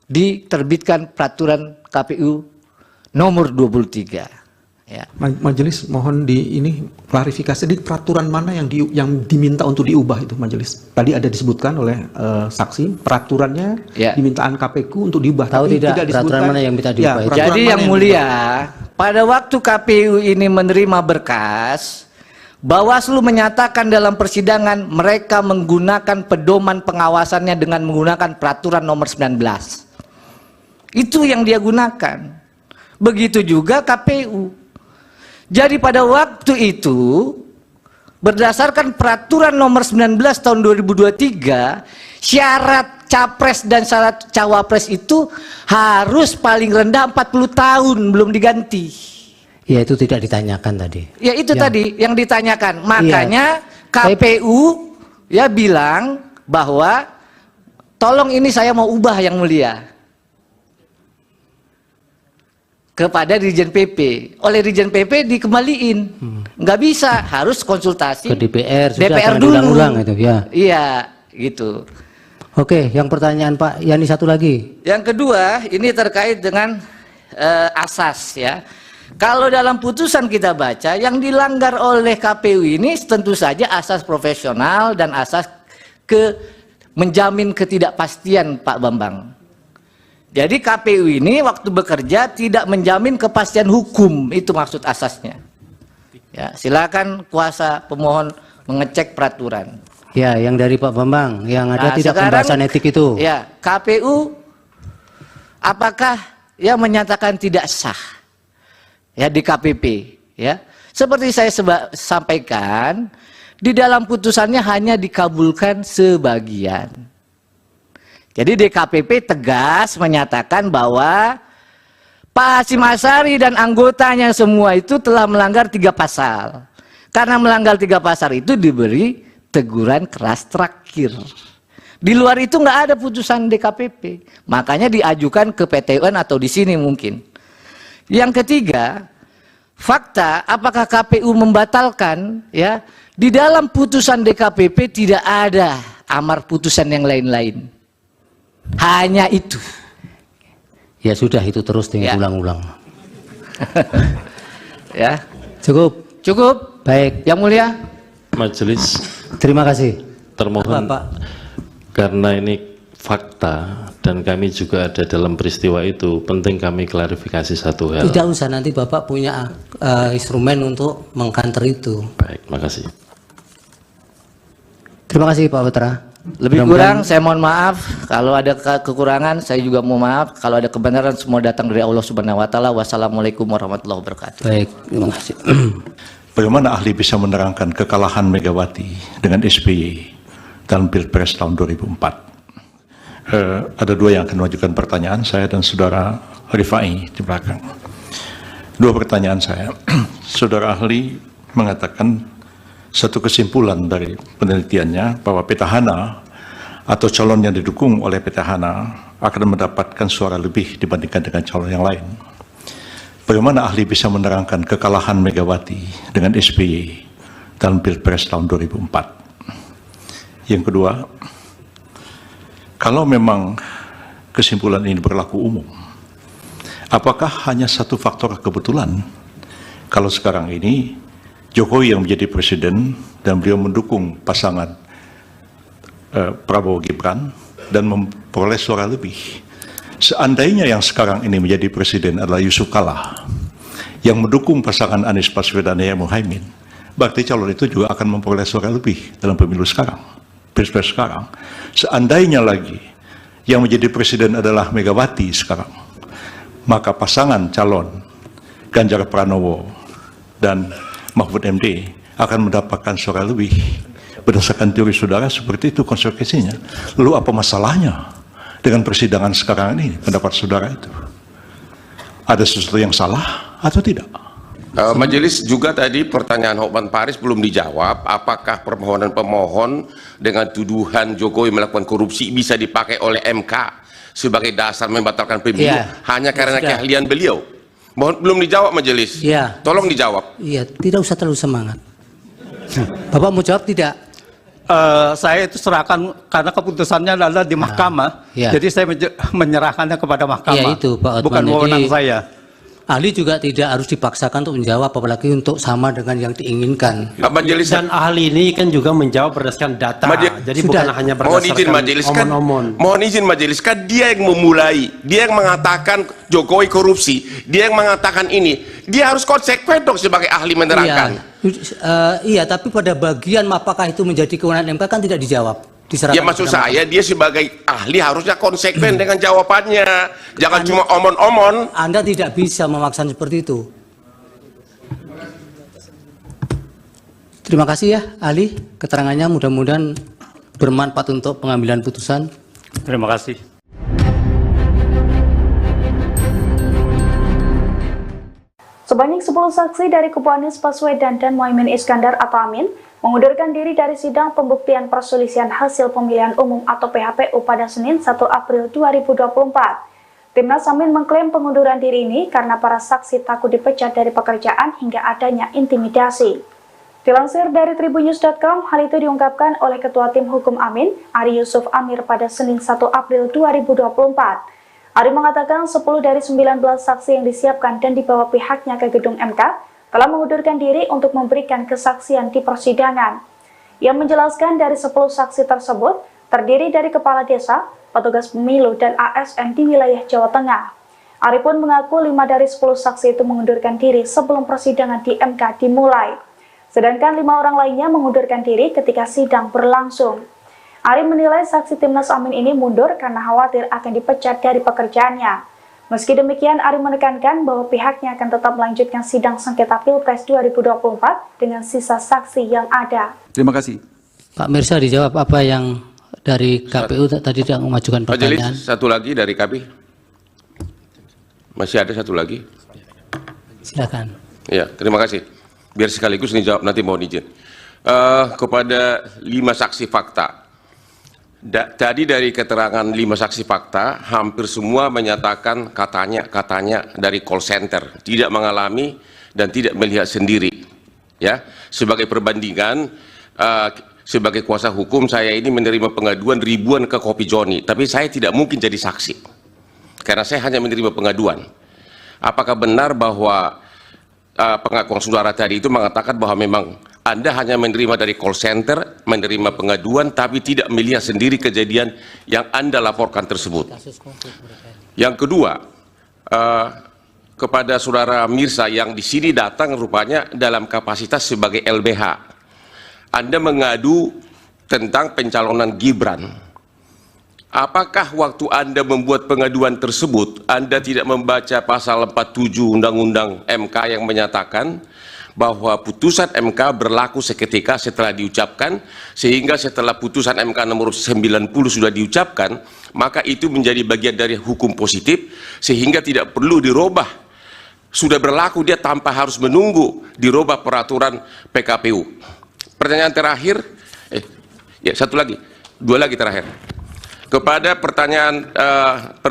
diterbitkan peraturan KPU nomor 23. Ya. Majelis mohon ini klarifikasi di peraturan mana yang diminta untuk diubah itu Majelis. Tadi ada disebutkan oleh saksi peraturannya dimintaan KPU untuk diubah. Tahu tapi tidak peraturan mana yang minta diubah? Jadi yang mulia, pada waktu KPU ini menerima berkas, Bawaslu menyatakan dalam persidangan mereka menggunakan pedoman pengawasannya dengan menggunakan peraturan nomor 19. Itu yang dia gunakan. Begitu juga KPU. Jadi pada waktu itu, berdasarkan peraturan nomor 19 tahun 2023, syarat capres dan syarat cawapres itu harus paling rendah 40 tahun belum diganti. Ya itu tidak ditanyakan tadi. Ya itu tadi yang ditanyakan. Makanya KPU ya bilang bahwa tolong ini saya mau ubah yang mulia. Kepada Dirjen PP, oleh Dirjen PP dikembaliin, nggak bisa, harus konsultasi ke DPR, DPR dulu. Ulang itu ya. Iya, gitu. Oke, yang pertanyaan Pak Yani satu lagi. Yang kedua, ini terkait dengan asas ya. Kalau dalam putusan kita baca, yang dilanggar oleh KPU ini tentu saja asas profesional dan asas menjamin ketidakpastian Pak Bambang. Jadi KPU ini waktu bekerja tidak menjamin kepastian hukum, itu maksud asasnya. Ya, silakan kuasa pemohon mengecek peraturan. Ya, yang dari Pak Bambang, yang ada tidak sekarang, pembahasan etik itu. Ya, KPU apakah ya menyatakan tidak sah ya di KPP ya? Seperti saya sampaikan, di dalam putusannya hanya dikabulkan sebagian. Jadi DKPP tegas menyatakan bahwa Pak Hasyim Asyari dan anggotanya semua itu telah melanggar 3 pasal. Karena melanggar 3 pasal itu diberi teguran keras terakhir. Di luar itu nggak ada putusan DKPP. Makanya diajukan ke PT UN atau di sini mungkin. Yang ketiga, fakta apakah KPU membatalkan ya? Di dalam putusan DKPP tidak ada amar putusan yang lain-lain. Hanya itu. Ya sudah, itu terus dengan ulang-ulang. Ya. Cukup. Cukup. Baik. Yang mulia. Majelis. Terima kasih. Termohon. Karena ini fakta dan kami juga ada dalam peristiwa itu, penting kami klarifikasi satu hal. Tidak usah, nanti Bapak punya instrumen untuk mengkanter itu. Baik, makasih. Terima kasih Pak Putra. Lebih kurang saya mohon maaf, kalau ada kekurangan saya juga mohon maaf, kalau ada kebenaran semua datang dari Allah Subhanahu wa taala. Wassalamualaikum warahmatullahi wabarakatuh. Baik, terima kasih. Bagaimana ahli bisa menerangkan kekalahan Megawati dengan SBY dalam Pilpres tahun 2004? Ada 2 yang akan mengajukan pertanyaan, saya dan saudara Rifai di belakang. 2 pertanyaan saya. Saudara ahli mengatakan satu kesimpulan dari penelitiannya bahwa petahana atau calon yang didukung oleh petahana akan mendapatkan suara lebih dibandingkan dengan calon yang lain. Bagaimana ahli bisa menerangkan kekalahan Megawati dengan SBY dalam Pilpres tahun 2004? Yang kedua, kalau memang kesimpulan ini berlaku umum, apakah hanya satu faktor kebetulan kalau sekarang ini Jokowi yang menjadi presiden dan beliau mendukung pasangan Prabowo Gibran dan memperoleh suara lebih? Seandainya yang sekarang ini menjadi presiden adalah Yusuf Kalla yang mendukung pasangan Anies Baswedan dan Muhaimin, berarti calon itu juga akan memperoleh suara lebih dalam pemilu sekarang, pilpres sekarang. Seandainya lagi yang menjadi presiden adalah Megawati sekarang, maka pasangan calon Ganjar Pranowo dan Mahfud MD akan mendapatkan suara lebih. Berdasarkan teori saudara seperti itu konsekuensinya. Lalu apa masalahnya dengan persidangan sekarang ini, pendapat saudara itu? Ada sesuatu yang salah atau tidak? Majelis juga tadi pertanyaan Hotman Paris belum dijawab. Apakah permohonan pemohon dengan tuduhan Jokowi melakukan korupsi bisa dipakai oleh MK sebagai dasar membatalkan pemilu hanya karena keahlian beliau? Belum dijawab majelis. Tolong dijawab. Iya, tidak usah terlalu semangat. Bapak mau jawab tidak? Saya itu serahkan karena keputusannya adalah di mahkamah. Jadi saya menyerahkannya kepada mahkamah. Iya itu Pak Hotman. Bukan wewenang saya. Ahli juga tidak harus dipaksakan untuk menjawab, apalagi untuk sama dengan yang diinginkan. Majelis dan ahli ini kan juga menjawab berdasarkan data. Jadi bukan hanya berdasarkan omon-omon. Mohon izin majelis, kan dia yang memulai, dia yang mengatakan Jokowi korupsi, dia yang mengatakan ini, dia harus konsekuen dong sebagai ahli menerangkan. Iya, tapi pada bagian apakah itu menjadi kewenangan MK kan tidak dijawab. Ya maksud saya dia sebagai ahli harusnya konsekuen dengan jawabannya, jangan cuma omon-omon. Anda tidak bisa memaksa seperti itu. Terima kasih ya ahli, keterangannya mudah-mudahan bermanfaat untuk pengambilan putusan. Terima kasih. Sebanyak 10 saksi dari kubu Anies Baswedan dan Muhaimin Iskandar atau Amin mengundurkan diri dari sidang pembuktian perselisihan hasil pemilihan umum atau PHPU pada Senin 1 April 2024. Timnas Amin mengklaim pengunduran diri ini karena para saksi takut dipecat dari pekerjaan hingga adanya intimidasi. Dilansir dari tribunnews.com, hal itu diungkapkan oleh Ketua Tim Hukum Amin, Ari Yusuf Amir pada Senin 1 April 2024. Ari mengatakan 10 dari 19 saksi yang disiapkan dan dibawa pihaknya ke gedung MK telah mengundurkan diri untuk memberikan kesaksian di persidangan. Ia menjelaskan dari 10 saksi tersebut terdiri dari kepala desa, petugas pemilu, dan ASN di wilayah Jawa Tengah. Ari pun mengaku 5 dari 10 saksi itu mengundurkan diri sebelum persidangan di MK dimulai. Sedangkan 5 orang lainnya mengundurkan diri ketika sidang berlangsung. Ari menilai saksi Timnas Amin ini mundur karena khawatir akan dipecat dari pekerjaannya. Meski demikian, Ari menekankan bahwa pihaknya akan tetap melanjutkan sidang sengketa Pilpres 2024 dengan sisa saksi yang ada. Terima kasih. Pak Mirsa dijawab apa yang dari KPU tadi tidak mengajukan pertanyaan. Majelis, satu lagi dari kami. Masih ada satu lagi. Silakan. Ya, terima kasih. Biar sekaligus dijawab nanti mohon izin. Kepada 5 saksi fakta. Tadi dari keterangan 5 saksi fakta, hampir semua menyatakan katanya dari call center, tidak mengalami dan tidak melihat sendiri. Ya, sebagai perbandingan, sebagai kuasa hukum saya ini menerima pengaduan ribuan ke Kopi Joni, tapi saya tidak mungkin jadi saksi karena saya hanya menerima pengaduan. Apakah benar bahwa pengakuan saudara tadi itu mengatakan bahwa memang Anda hanya menerima dari call center, menerima pengaduan, tapi tidak melihat sendiri kejadian yang Anda laporkan tersebut? Yang kedua, kepada saudara Mirsa yang di sini datang rupanya dalam kapasitas sebagai LBH, Anda mengadu tentang pencalonan Gibran. Apakah waktu Anda membuat pengaduan tersebut, Anda tidak membaca pasal 47 Undang-Undang MK yang menyatakan bahwa putusan MK berlaku seketika setelah diucapkan, sehingga setelah putusan MK nomor 90 sudah diucapkan, maka itu menjadi bagian dari hukum positif, sehingga tidak perlu dirubah. Sudah berlaku dia tanpa harus menunggu dirubah peraturan PKPU. Pertanyaan terakhir, dua lagi terakhir. Kepada pertanyaan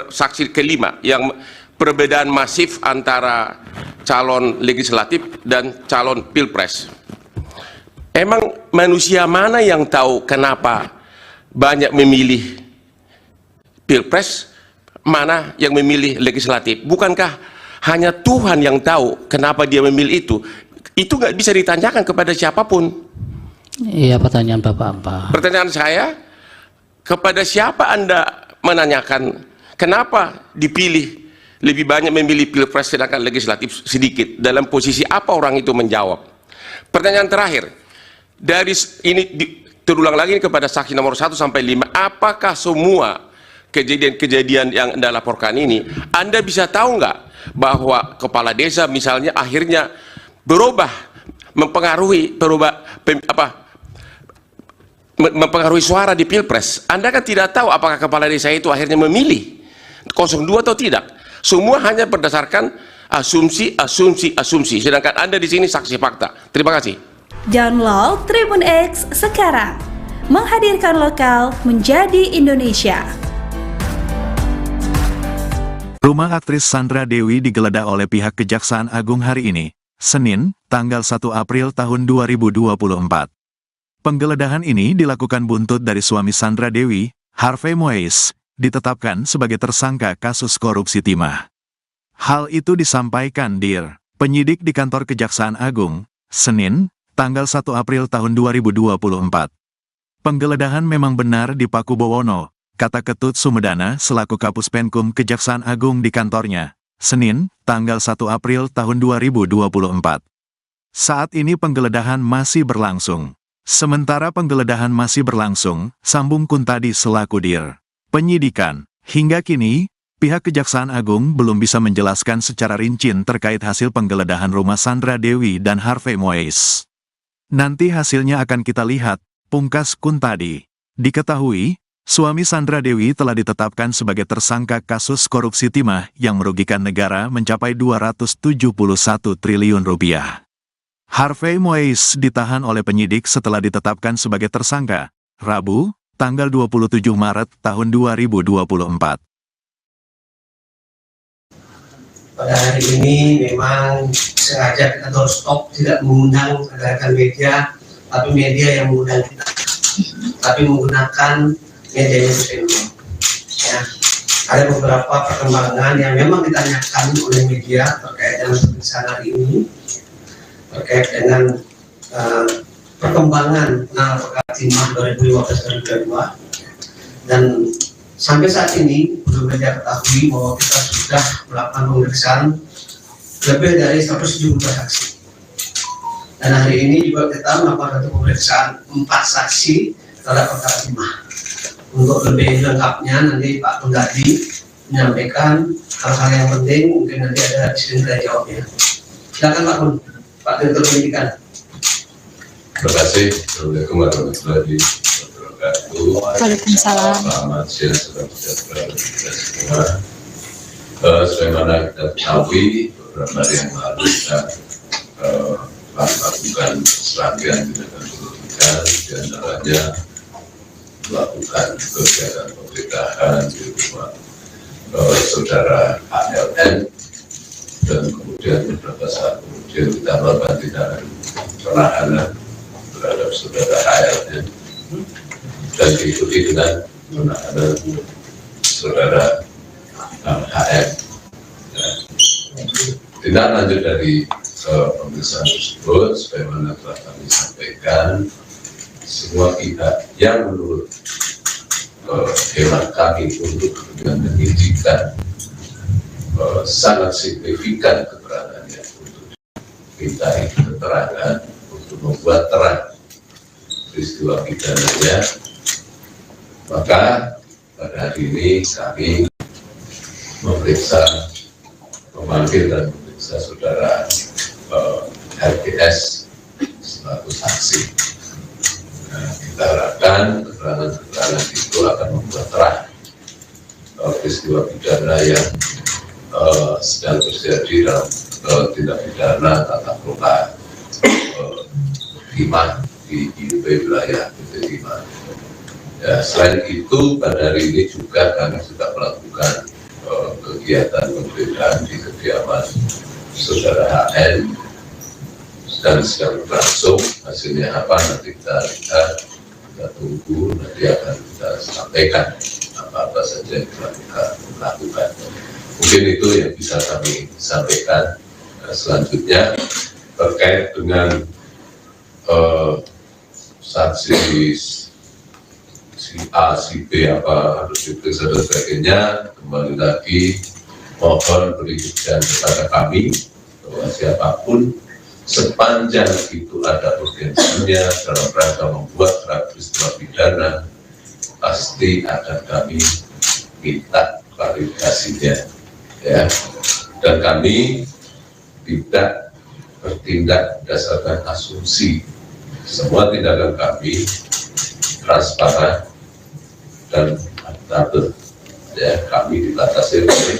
saksi kelima yang perbedaan masif antara calon legislatif dan calon pilpres. Emang manusia mana yang tahu kenapa banyak memilih pilpres, mana yang memilih legislatif? Bukankah hanya Tuhan yang tahu kenapa dia memilih itu? Itu nggak bisa ditanyakan kepada siapapun. Iya, pertanyaan Bapak apa? Pertanyaan saya, kepada siapa Anda menanyakan kenapa dipilih lebih banyak memilih pilpres sedangkan legislatif sedikit? Dalam posisi apa orang itu menjawab? Pertanyaan terakhir, dari ini terulang lagi kepada saksi nomor 1 sampai 5, apakah semua kejadian yang Anda laporkan ini, Anda bisa tahu nggak bahwa kepala desa misalnya akhirnya berubah, mempengaruhi mempengaruhi suara di Pilpres. Anda kan tidak tahu apakah kepala desa itu akhirnya memilih 02 atau tidak. Semua hanya berdasarkan asumsi. Sedangkan Anda di sini saksi fakta. Terima kasih. Download Tribun X sekarang. Menghadirkan lokal menjadi Indonesia. Rumah aktris Sandra Dewi digeledah oleh pihak Kejaksaan Agung hari ini, Senin, tanggal 1 April tahun 2024. Penggeledahan ini dilakukan buntut dari suami Sandra Dewi, Harvey Moise, ditetapkan sebagai tersangka kasus korupsi timah. Hal itu disampaikan DIR, penyidik di kantor Kejaksaan Agung, Senin, tanggal 1 April tahun 2024. Penggeledahan memang benar di Paku Bowono, kata Ketut Sumedana selaku Kapus Penkum Kejaksaan Agung di kantornya, Senin, tanggal 1 April tahun 2024. Saat ini penggeledahan masih berlangsung. Sementara penggeledahan masih berlangsung, sambung Kuntadi selaku DIR penyidikan. Hingga kini, pihak Kejaksaan Agung belum bisa menjelaskan secara rinci terkait hasil penggeledahan rumah Sandra Dewi dan Harvey Moise. Nanti hasilnya akan kita lihat, pungkas Kuntadi. Diketahui, suami Sandra Dewi telah ditetapkan sebagai tersangka kasus korupsi timah yang merugikan negara mencapai 271 triliun rupiah. Harvey Moise ditahan oleh penyidik setelah ditetapkan sebagai tersangka, Rabu, tanggal 27 Maret tahun 2024. Pada hari ini memang sengaja kita doorstop, tidak mengundang rekan media, tapi media yang mengundang kita. Tapi menggunakan media yang ya, ada beberapa perkembangan yang memang ditanyakan oleh media terkait dengan pemeriksaan hari ini, terkait dengan perkembangan perkara timah 2015-2022, dan sampai saat ini belum saja ketahui bahwa kita sudah melakukan pemeriksaan lebih dari 170 saksi. Dan hari ini juga kita melakukan satu pemeriksaan 4 saksi terhadap perkara timah. Untuk lebih lengkapnya nanti Pak Kuntadi menyampaikan hal-hal yang penting, mungkin nanti ada disini kita jawabnya. Silakan Pak Direktur Penyidikan. Terima kasih. Assalamualaikum warahmatullahi wabarakatuh. Waalaikumsalam. Selamat siang, saudara kita semua. Sebagaimana kita ketahui, beberapa hari yang lalu kita melakukan serangkaian tindakan penyidikan, di antaranya melakukan kegiatan penggeledahan di rumah saudara ALN, dan kemudian beberapa saat kemudian kita melakukan tindakan penahanan terhadap saudara ALN dan diikuti dengan penahanan saudara HM. Tindak lanjut dari pemeriksaan tersebut, sebagaimana telah kami sampaikan, semua pihak yang menurut hemat kami untuk kepentingan penyidikan sangat signifikan keterangannya untuk dimintai keterangan untuk membuat terang peristiwa pidananya, maka pada hari ini kami memanggil dan memeriksa saudara RGS selaku saksi. Nah, kita harapkan keterangan-keterangan itu akan membuat terang peristiwa pidana yang sedang terjadi dalam tindak pidana tata kelola timah di wilayah PT Timah. Ya, selain itu pada hari ini juga kami sudah melakukan kegiatan penggeledahan di kediaman saudara HN dan sedang berlangsung. Hasilnya apa nanti kita lihat, kita tunggu, nanti akan kita sampaikan apa saja yang kita lakukan. Mungkin itu yang bisa kami sampaikan. Selanjutnya terkait dengan saksi si A, si B apa harus diperiksa dan sebagainya, kembali lagi mohon berikan kepada kami bahwa siapapun sepanjang itu ada urgensinya dalam rangka membuat peristiwa pidana, pasti akan kami minta klarifikasinya, ya. Dan kami tidak bertindak berdasarkan asumsi. Semua tindakan kami transparan dan akuntabel. Ya, kami dibatasi oleh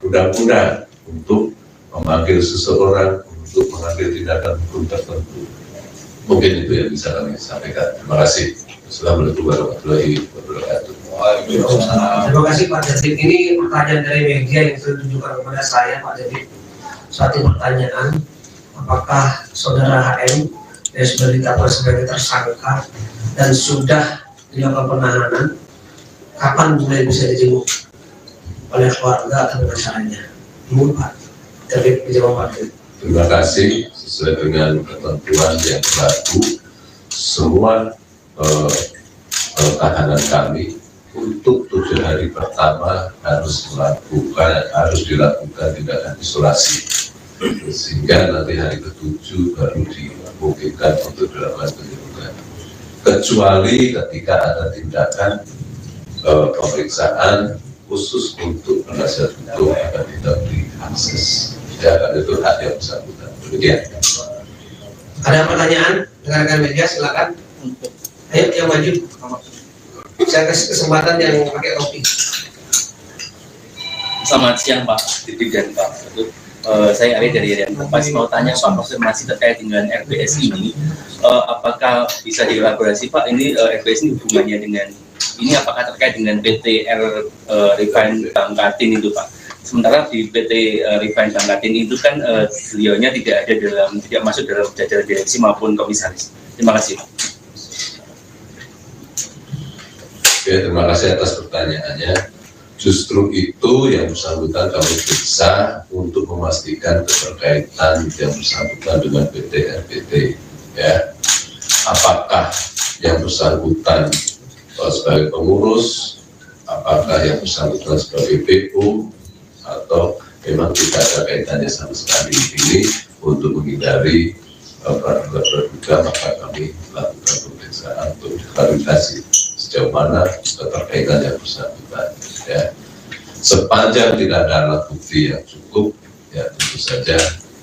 undang-undang untuk memanggil seseorang untuk mengambil tindakan hukum tertentu. Mungkin itu yang bisa kami sampaikan. Terima kasih. Assalamualaikum warahmatullahi wabarakatuh. Terima kasih Pak Deddy. Ini pertanyaan dari media yang ditujukan kepada saya, Pak Deddy. Satu pertanyaan, apakah saudara HM yang sudah ditetapkan sebagai tersangka dan sudah dilakukan penahanan, kapan mulai bisa dijenguk oleh keluarga atau pengacaranya? Ibu Pak Deddy dijawab Pak Deddy. Terima kasih. Sesuai dengan ketentuan yang berlaku, semua tahanan kami untuk 7 hari pertama harus dilakukan tindakan isolasi, sehingga nanti hari ke-7 baru dimungkinkan untuk dilakukan penjemputan. Kecuali ketika ada tindakan pemeriksaan khusus untuk penasihat hukum akan tidak beri akses. Ya, itu hak yang bersangkutan. Demikian. Ada pertanyaan rekan-rekan media, silakan. Ayo yang maju. Saya kasih kesempatan yang pakai topi. Selamat siang Pak Titi dan Pak. Saya Ari dari Rian Kompas, mau tanya Pak, konfirmasi terkait dengan RBS ini, apakah bisa dielaborasi Pak, ini RBS ini hubungannya dengan ini, apakah terkait dengan PT Refine Bangkatin itu Pak? Sementara di PT Refine Bangkatin itu kan beliaunya tidak masuk dalam jajaran direksi maupun komisaris. Terima kasih Pak. Oke, terima kasih atas pertanyaannya. Justru itu yang bersangkutan kami periksa untuk memastikan keterkaitan yang bersangkutan dengan PT RBT. Ya, apakah yang bersangkutan sebagai pengurus, apakah yang bersangkutan sebagai PO, atau memang tidak ada kaitannya sama sekali. Ini untuk menghindari praduga, maka kami lakukan pemeriksaan untuk klarifikasi sejauh mana keterkaitan yang bersangkutan. Ya. Sepanjang tidak ada alat bukti yang cukup, ya tentu saja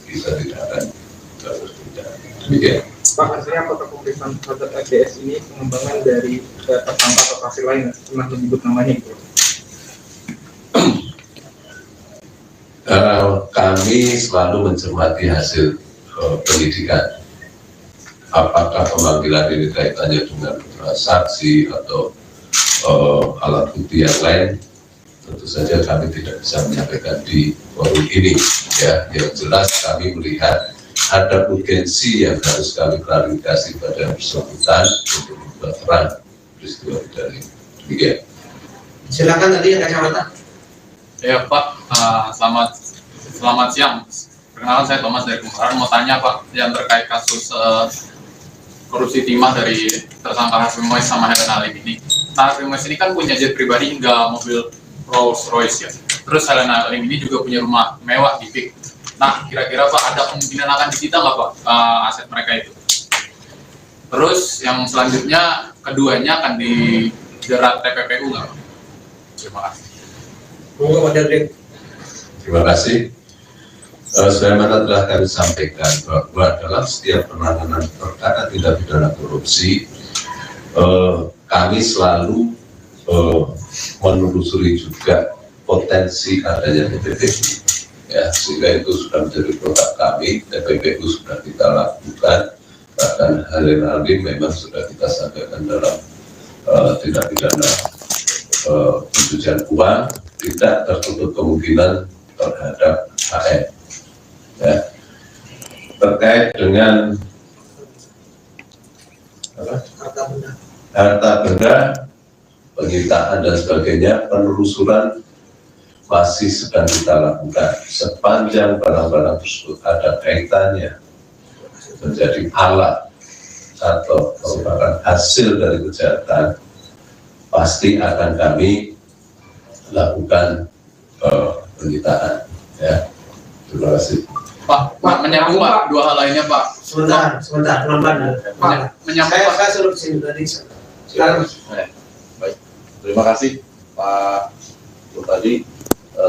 kita tidak akan bertindak. Demikian. Pak, artinya apakah pemeriksaan terhadap RBS ini pengembangan dari tersangka atau saksi lain pernah menyebut namanya gitu? Kami selalu mencermati hasil penyidikan. Apakah pemanggilan ini kaitannya dengan saksi atau alat bukti yang lain, tentu saja kami tidak bisa menyampaikan di forum ini. Ya, yang jelas kami melihat ada urgensi yang harus kami klarifikasi pada yang bersangkutan untuk membuat terang peristiwa dari demikian. Silakan tadi yang kacamata. Ya Pak, selamat siang. Perkenalkan saya Thomas dari Kumparan. Mau tanya Pak, yang terkait kasus korupsi timah dari tersangka Harvey Mois sama Helen Halim ini. Nah, Harvey Mois ini kan punya jet pribadi hingga mobil Rolls Royce ya. Terus Helen Halim ini juga punya rumah mewah di PIK. Nah, kira-kira Pak ada kemungkinan akan disita nggak Pak aset mereka itu? Terus yang selanjutnya keduanya akan dijerat TPPU nggak Pak? Terima kasih. Terima kasih. Sebagaimana telah kami sampaikan bahwa dalam setiap penanganan perkara tindak pidana korupsi, kami selalu menelusuri juga potensi adanya TPPU, ya, sehingga itu sudah menjadi produk kami. TPPU sudah kita lakukan, bahkan Helen Halim memang sudah kita sampaikan dalam tindak pidana pencucian uang, tidak tertutup kemungkinan terhadap HM. Ya. Terkait dengan harta benda, penyitaan dan sebagainya, penelusuran masih sedang kita lakukan. Sepanjang barang-barang tersebut ada kaitannya menjadi alat atau merupakan hasil dari kejahatan, pasti akan kami lakukan penyitaan. Ya, terima kasih. Pak, menyambung Pak, dua hal lainnya Pak. Sebentar, pelan-pelan. Menyambung saya suruh kesini tadi. Silakan. Baik, terima kasih Pak tadi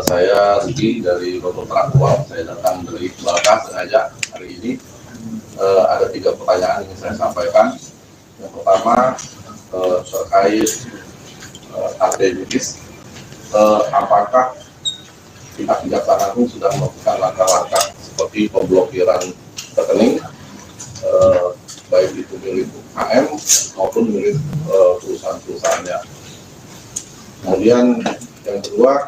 saya Rudi dari Roto Traktual, saya datang dari Melaka sengaja hari ini. Ada 3 pertanyaan yang saya sampaikan. Yang pertama terkait akademis, apakah pihak Kejaksaan Agung sudah melakukan langkah-langkah seperti pemblokiran rekening, baik itu milik HM maupun milik perusahaan-perusahaannya. Kemudian yang kedua,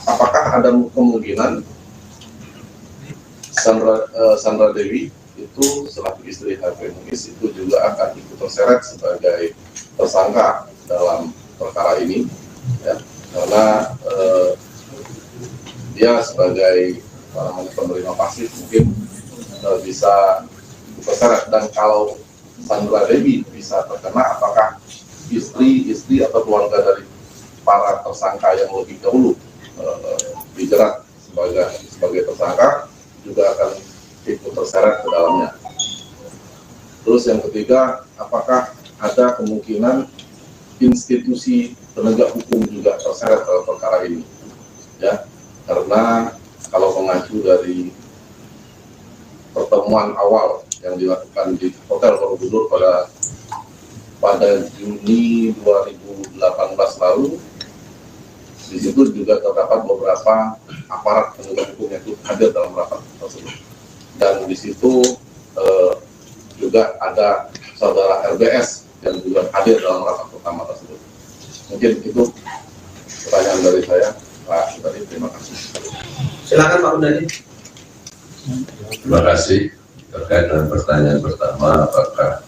apakah ada kemungkinan Sandra Dewi itu selaku istri Harvey Muiz itu juga akan ikut terseret sebagai tersangka dalam perkara ini, ya, karena dia sebagai penerima pasif mungkin bisa terseret. Dan kalau Sandra Dewi bisa terkena, apakah istri atau keluarga dari para tersangka yang lebih dahulu dijerat sebagai tersangka juga akan ikut terseret ke dalamnya. Terus yang ketiga, apakah ada kemungkinan institusi penegak hukum juga terseret dalam perkara ini, ya, karena kalau mengacu dari pertemuan awal yang dilakukan di Hotel Borobudur pada Juni 2018 lalu, di situ juga terdapat beberapa aparat penegak hukum yang hadir dalam rapat tersebut, dan di situ juga ada saudara RBS yang juga hadir dalam rapat pertama tersebut. Mungkin itu pertanyaan dari saya, Pak Sudari. Terima kasih. Silakan Pak Undari. Terima kasih. Terkait dengan pertanyaan pertama, apakah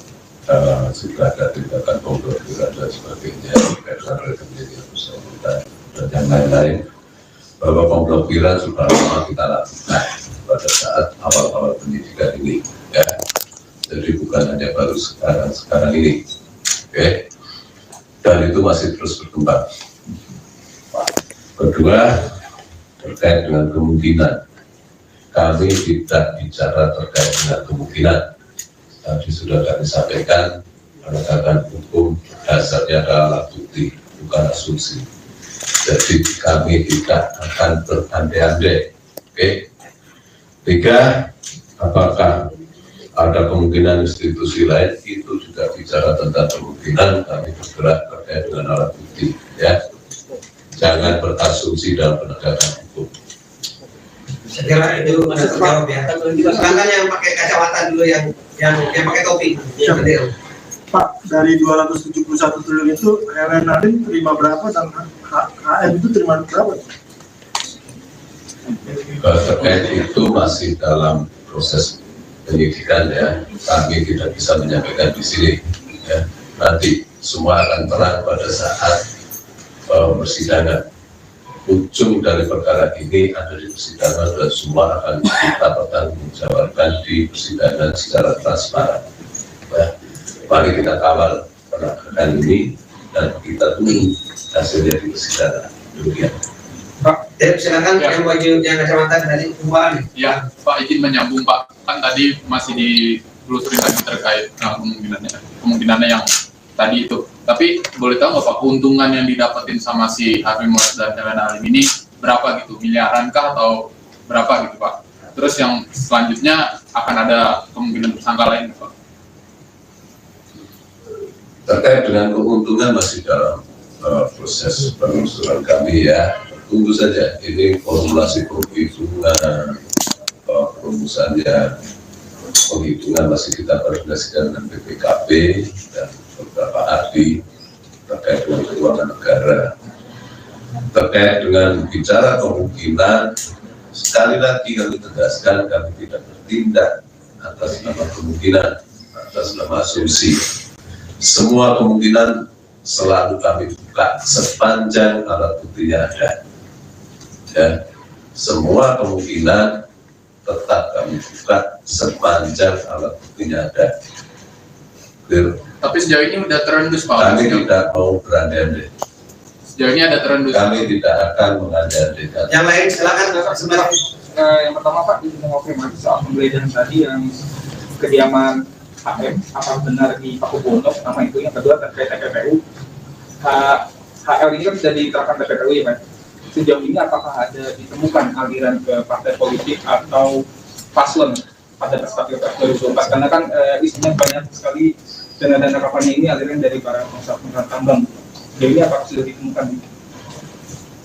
sudah ada tindakan pemblokiran dan sebagainya terkait dengan rekening yang bersangkutan dan yang lain-lain, bahwa pemblokiran sudah lama kita lakukan pada saat awal-awal pendidikan ini, ya. Jadi bukan hanya baru sekarang ini, oke? Dan itu masih terus berkembang. Kedua, terkait dengan kemungkinan, kami tidak bicara terkait dengan kemungkinan. Tadi sudah kami sampaikan, penegakan hukum dasarnya adalah alat bukti, bukan asumsi. Jadi kami tidak akan berandai-andai. Oke. 3, apakah ada kemungkinan institusi lain, itu juga bicara tentang kemungkinan, kami bergerak terkait dengan alat bukti, ya. Jangan berasumsi dalam penegakan hukum. Saya kira itu ada terjawab, ya. Silakan yang pakai kacamata dulu, yang pakai topi. Pak, dari 271 triliun itu Herenalin terima berapa dan HM itu terima berapa? Terkait itu masih dalam proses penyidikan, ya. Kami tidak bisa menyampaikan di sini, ya. Nanti semua akan terang pada saat persidangan. Ujung dari perkara ini ada di persidangan dan semua akan kita pertanggungjawabkan di persidangan secara transparan. Ya. Mari kita kawal penegakan ini dan kita tunggu hasilnya di persidangan. Demikian. Pak, silakan yang baju yang kacamata dari Uban. Ya, Pak, izin menyambung Pak. Kan tadi masih ditelusuri lagi terkait kemungkinannya yang tadi itu. Tapi boleh tahu nggak Pak, keuntungan yang didapetin sama si Harvey Muiz dan Helena Lim ini berapa gitu? Miliaran kah atau berapa gitu Pak? Terus yang selanjutnya akan ada kemungkinan tersangka lain Pak? Terkait dengan keuntungan masih dalam proses penelusuran kami, ya. Tunggu saja, ini formulasi perhitungan, rumusannya, penghitungan masih kita koordinasikan dengan BPKP dan beberapa ahli terkait dengan keuangan negara. Terkait dengan bicara kemungkinan, sekali lagi kami tegaskan, kami tidak bertindak atas nama kemungkinan, atas nama asumsi. Semua kemungkinan selalu kami buka sepanjang alat buktinya ada. Ya, semua kemungkinan tetap kami buka sepanjang alat buktinya ada. Clear? Tapi sejauh ini udah terendus Pak. Kami tidak mau berandai-andai. Sejauh ini ada terendus. Kami tidak akan mengandai-andaikan. Yang lain silakan Bapak sebentar. Yang pertama Pak, ingin mengonfirmasi soal penggeledahan tadi yang kediaman HM, apa benar di Pakubono, nama itu. Yang kedua terkait TPPU. HL ini kan sudah diterapkan TPPU ya kan. Sejauh ini apakah ada ditemukan aliran ke partai politik atau paslon pada perspektif 2024? Karena kan isinya banyak sekali dana-dana kampanye ini aliran dari para pengusaha tambang. Sejauh ini apakah sudah ditemukan?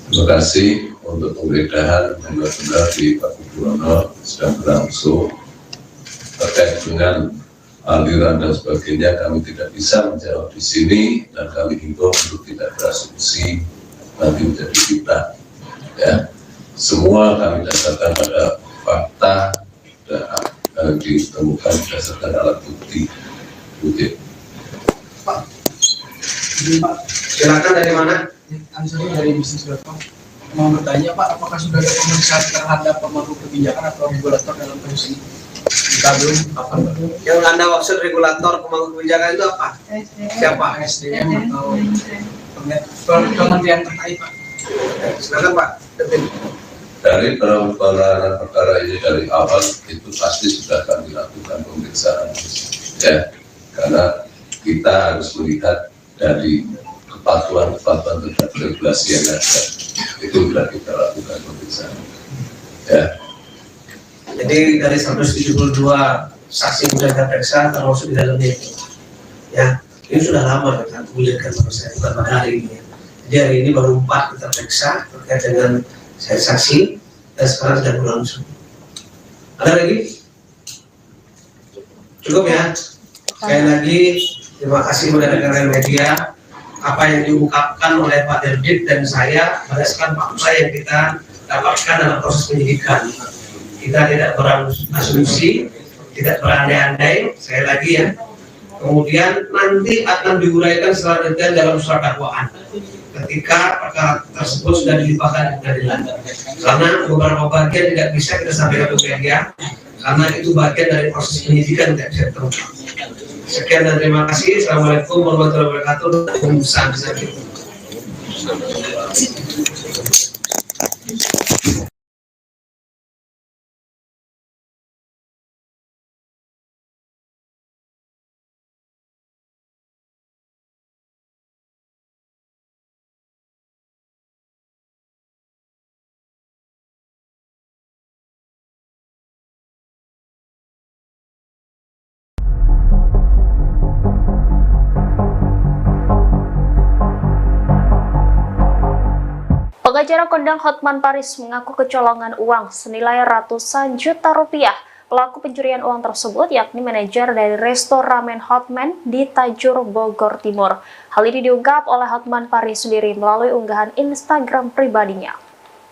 Terima kasih untuk penggeledahan benar-benar di Pakubono sedang berlangsung. Terkait dengan aliran dan sebagainya kami tidak bisa menjawab di sini dan kami himbau untuk tidak berasumsi nanti menjadi kita. Ya, semua kami dasarkan pada fakta dan ditemukan berdasarkan alat bukti. Pak, silakan dari mana? Ansari dari bisnis.com. Mau bertanya Pak, apakah sudah ada pemeriksaan terhadap pemangku kebijakan atau regulator dalam kasus ini? Kita belum. Apa? Yang Anda maksud regulator pemangku kebijakan itu apa? Siapa? SDM atau kementerian terkait Pak? Silakan Pak. Dari penanganan perkara ini dari awal itu pasti sudah kami lakukan pemeriksaan, ya, karena kita harus melihat dari kepatuhan terhadap regulasi yang ada, itu sudah kita lakukan pemeriksaan, ya. Jadi dari 172 saksi yang sudah kita periksa termasuk di dalamnya itu, ya, ini sudah lama kita gulirkan proses bukan pada hari ini. Jadi hari ini baru 4 kita periksa terkait dengan saksi dan sekarang sudah berlangsung. Ada lagi? Cukup ya. Sekali lagi terima kasih rekan-rekan media. Apa yang diungkapkan oleh Pak Derbit dan saya berdasarkan fakta yang kita dapatkan dalam proses penyidikan. Kita tidak berasumsi, tidak berandai-andai. Sekali lagi ya. Kemudian nanti akan diuraikan secara detail dalam surat dakwaan ketika perkara tersebut sudah dilimpahkan ke pengadilan. Karena beberapa bagian tidak bisa kita sampaikan ke media karena itu bagian dari proses penyidikan tidak bisa terungkap. Sekian dan terima kasih. Assalamualaikum warahmatullahi wabarakatuh. Pengacara kondang Hotman Paris mengaku kecolongan uang senilai ratusan juta rupiah. Pelaku pencurian uang tersebut yakni manajer dari resto ramen Hotman di Tajur, Bogor Timur. Hal ini diungkap oleh Hotman Paris sendiri melalui unggahan Instagram pribadinya.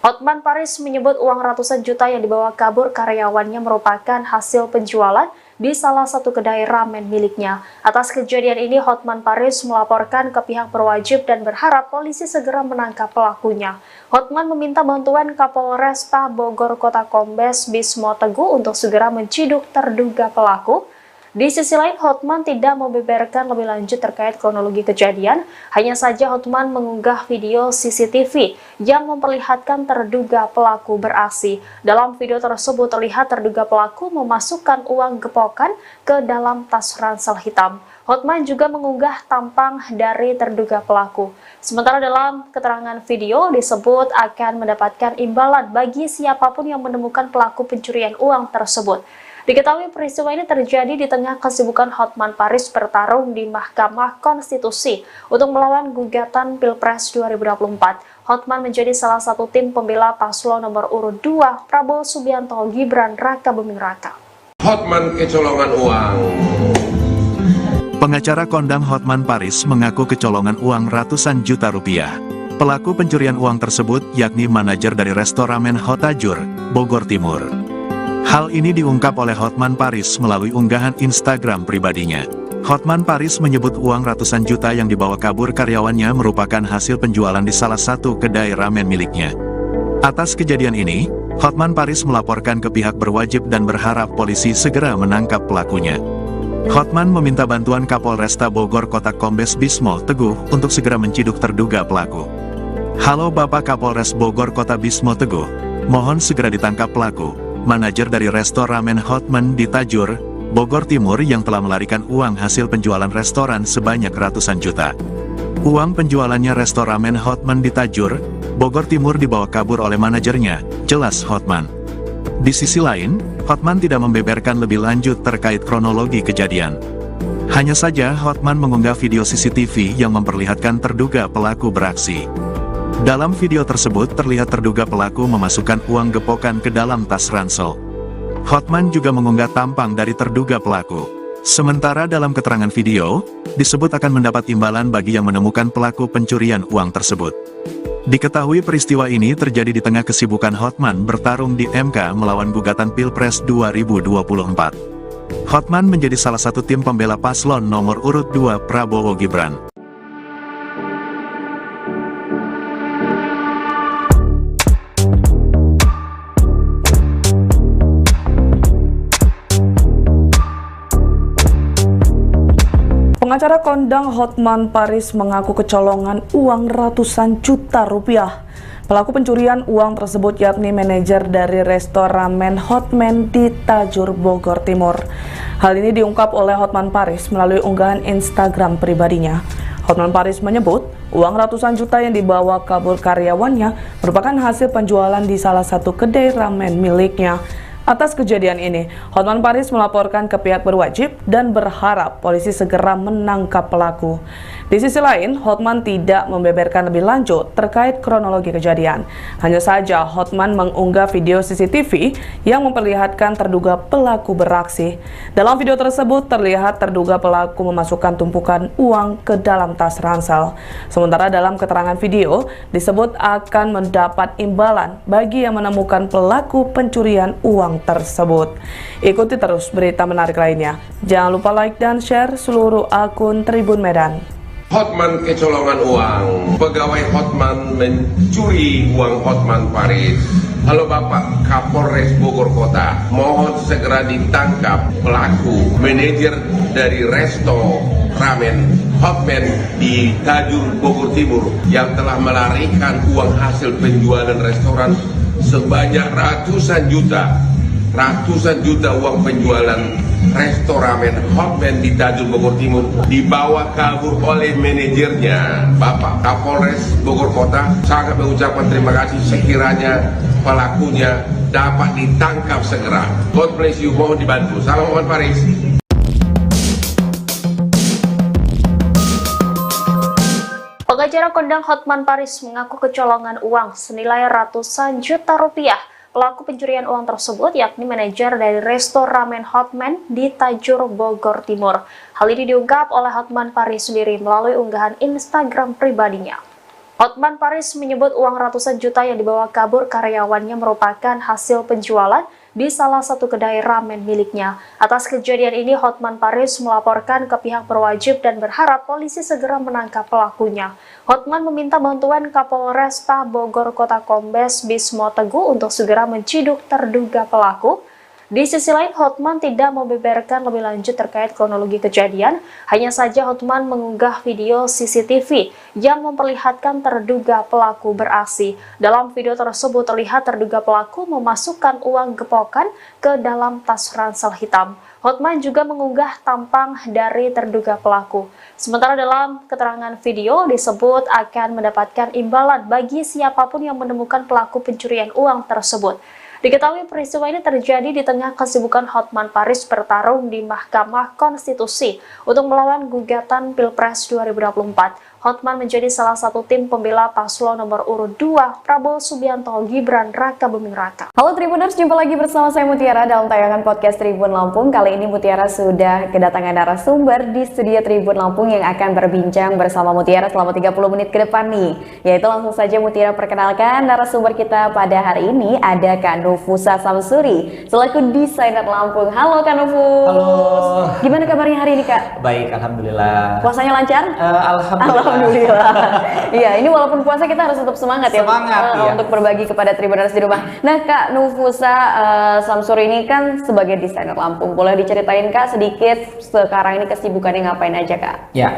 Hotman Paris menyebut uang ratusan juta yang dibawa kabur karyawannya merupakan hasil penjualan di salah satu kedai ramen miliknya. Atas kejadian ini, Hotman Paris melaporkan ke pihak berwajib dan berharap polisi segera menangkap pelakunya. Hotman meminta bantuan Kapolresta Bogor Kota Kombes Bismo Teguh untuk segera menciduk terduga pelaku. Di sisi lain, Hotman tidak membeberkan lebih lanjut terkait kronologi kejadian. Hanya saja Hotman mengunggah video CCTV yang memperlihatkan terduga pelaku beraksi. Dalam video tersebut terlihat terduga pelaku memasukkan uang gepokan ke dalam tas ransel hitam. Hotman juga mengunggah tampang dari terduga pelaku. Sementara dalam keterangan video disebut akan mendapatkan imbalan bagi siapapun yang menemukan pelaku pencurian uang tersebut. Diketahui peristiwa ini terjadi di tengah kesibukan Hotman Paris bertarung di Mahkamah Konstitusi untuk melawan gugatan Pilpres 2024. Hotman menjadi salah satu tim pembela paslon nomor urut 2 Prabowo Subianto Gibran Raka Buming Raka. Hotman kecolongan uang. Pengacara kondang Hotman Paris mengaku kecolongan uang ratusan juta rupiah. Pelaku pencurian uang tersebut yakni manajer dari resto ramen Tajur, Bogor Timur. Hal ini diungkap oleh Hotman Paris melalui unggahan Instagram pribadinya. Hotman Paris menyebut uang ratusan juta yang dibawa kabur karyawannya merupakan hasil penjualan di salah satu kedai ramen miliknya. Atas kejadian ini, Hotman Paris melaporkan ke pihak berwajib dan berharap polisi segera menangkap pelakunya. Hotman meminta bantuan Kapolresta Bogor Kota Kombes Bismo Teguh untuk segera menciduk terduga pelaku. Halo Bapak Kapolres Bogor Kota Bismo Teguh, mohon segera ditangkap pelaku. Manajer dari resto ramen Hotman di Tajur, Bogor Timur yang telah melarikan uang hasil penjualan restoran sebanyak ratusan juta. Uang penjualannya restoran ramen Hotman di Tajur, Bogor Timur dibawa kabur oleh manajernya, jelas Hotman. Di sisi lain, Hotman tidak membeberkan lebih lanjut terkait kronologi kejadian. Hanya saja Hotman mengunggah video CCTV yang memperlihatkan terduga pelaku beraksi. Dalam video tersebut terlihat terduga pelaku memasukkan uang gepokan ke dalam tas ransel. Hotman juga mengunggah tampang dari terduga pelaku. Sementara dalam keterangan video, disebut akan mendapat imbalan bagi yang menemukan pelaku pencurian uang tersebut. Diketahui peristiwa ini terjadi di tengah kesibukan Hotman bertarung di MK melawan gugatan Pilpres 2024. Hotman menjadi salah satu tim pembela paslon nomor urut 2 Prabowo Gibran. Pengacara kondang Hotman Paris mengaku kecolongan uang ratusan juta rupiah. Pelaku pencurian uang tersebut yakni manajer dari restoran ramen Hotman di Tajur, Bogor Timur. Hal ini diungkap oleh Hotman Paris melalui unggahan Instagram pribadinya. Hotman Paris menyebut, uang ratusan juta yang dibawa kabur karyawannya merupakan hasil penjualan di salah satu kedai ramen miliknya. Atas kejadian ini, Hotman Paris melaporkan ke pihak berwajib dan berharap polisi segera menangkap pelaku. Di sisi lain, Hotman tidak membeberkan lebih lanjut terkait kronologi kejadian. Hanya saja Hotman mengunggah video CCTV yang memperlihatkan terduga pelaku beraksi. Dalam video tersebut terlihat terduga pelaku memasukkan tumpukan uang ke dalam tas ransel. Sementara dalam keterangan video disebut akan mendapat imbalan bagi yang menemukan pelaku pencurian uang tersebut. Ikuti terus berita menarik lainnya. Jangan lupa like dan share seluruh akun Tribun Medan. Hotman kecolongan uang, pegawai Hotman mencuri uang Hotman Paris. Halo Bapak Kapolres Bogor Kota, mohon segera ditangkap pelaku manajer dari resto ramen Hotman di Tajur, Bogor Timur yang telah melarikan uang hasil penjualan restoran sebanyak ratusan juta uang penjualan restoran Hotman di Tajur, Bogor Timur dibawa kabur oleh manajernya. Bapak Kapolres Bogor Kota sangat mengucapkan terima kasih sekiranya pelakunya dapat ditangkap segera. God bless you, mohon dibantu. Salam Hotman Paris. Pengacara kondang Hotman Paris mengaku kecolongan uang senilai ratusan juta rupiah. Pelaku pencurian uang tersebut yakni manajer dari resto ramen Hotman di Tajur, Bogor Timur. Hal ini diungkap oleh Hotman Paris sendiri melalui unggahan Instagram pribadinya. Hotman Paris menyebut uang ratusan juta yang dibawa kabur karyawannya merupakan hasil penjualan di salah satu kedai ramen miliknya. Atas kejadian ini, Hotman Paris melaporkan ke pihak berwajib dan berharap polisi segera menangkap pelakunya. Hotman meminta bantuan Kapolresta Bogor Kota Kombes Bismo Teguh untuk segera menciduk terduga pelaku. Di sisi lain, Hotman tidak membeberkan lebih lanjut terkait kronologi kejadian. Hanya saja Hotman mengunggah video CCTV yang memperlihatkan terduga pelaku beraksi. Dalam video tersebut terlihat terduga pelaku memasukkan uang gepokan ke dalam tas ransel hitam. Hotman juga mengunggah tampang dari terduga pelaku. Sementara dalam keterangan video disebut akan mendapatkan imbalan bagi siapapun yang menemukan pelaku pencurian uang tersebut. Diketahui peristiwa ini terjadi di tengah kesibukan Hotman Paris bertarung di Mahkamah Konstitusi untuk melawan gugatan Pilpres 2024. Hotman menjadi salah satu tim pembela paslon nomor urut 2 Prabowo Subianto Gibran Raka Buming Raka. Halo Tribuners, jumpa lagi bersama saya Mutiara dalam tayangan podcast Tribun Lampung. Kali ini Mutiara sudah kedatangan narasumber di studio Tribun Lampung yang akan berbincang bersama Mutiara selama 30 menit ke depan nih. Yaitu langsung saja Mutiara perkenalkan narasumber kita pada hari ini ada Kak Nufusa Samsuri selaku desainer Lampung. Halo Kak Nufus. Halo. Gimana kabarnya hari ini Kak? Baik, alhamdulillah. Puasanya lancar? Alhamdulillah. Iya, ini walaupun puasa kita harus tetap semangat ya, untuk berbagi kepada Tribuners di rumah. Nah, Kak Nufusa Samsuri ini kan sebagai desainer Lampung. Boleh diceritain Kak sedikit sekarang ini kesibukannya ngapain aja Kak? Ya,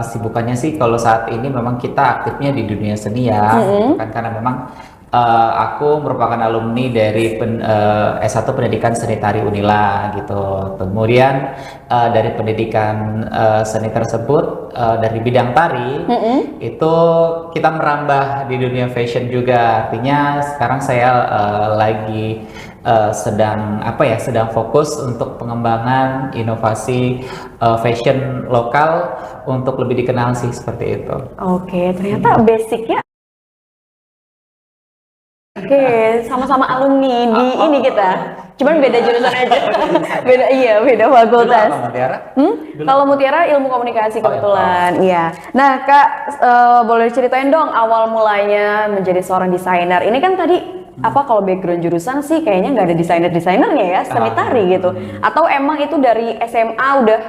kesibukannya sih kalau saat ini memang kita aktifnya di dunia seni ya, kan karena memang Aku merupakan alumni dari S1 Pendidikan Seni Tari Unila gitu. Kemudian dari pendidikan seni tersebut dari bidang tari itu kita merambah di dunia fashion juga. Artinya sekarang saya lagi sedang fokus untuk pengembangan inovasi fashion lokal untuk lebih dikenal sih, seperti itu. Oke, ternyata basicnya sama-sama alumni di ini kita. Cuman beda jurusan aja. beda fakultas. Kalau Mutiara ilmu komunikasi kebetulan. Iya. Nah, Kak, boleh ceritain dong awal mulanya menjadi seorang desainer. Ini kan tadi kalau background jurusan sih kayaknya nggak ada desainer-desainernya ya, seni tari gitu. Atau emang itu dari SMA udah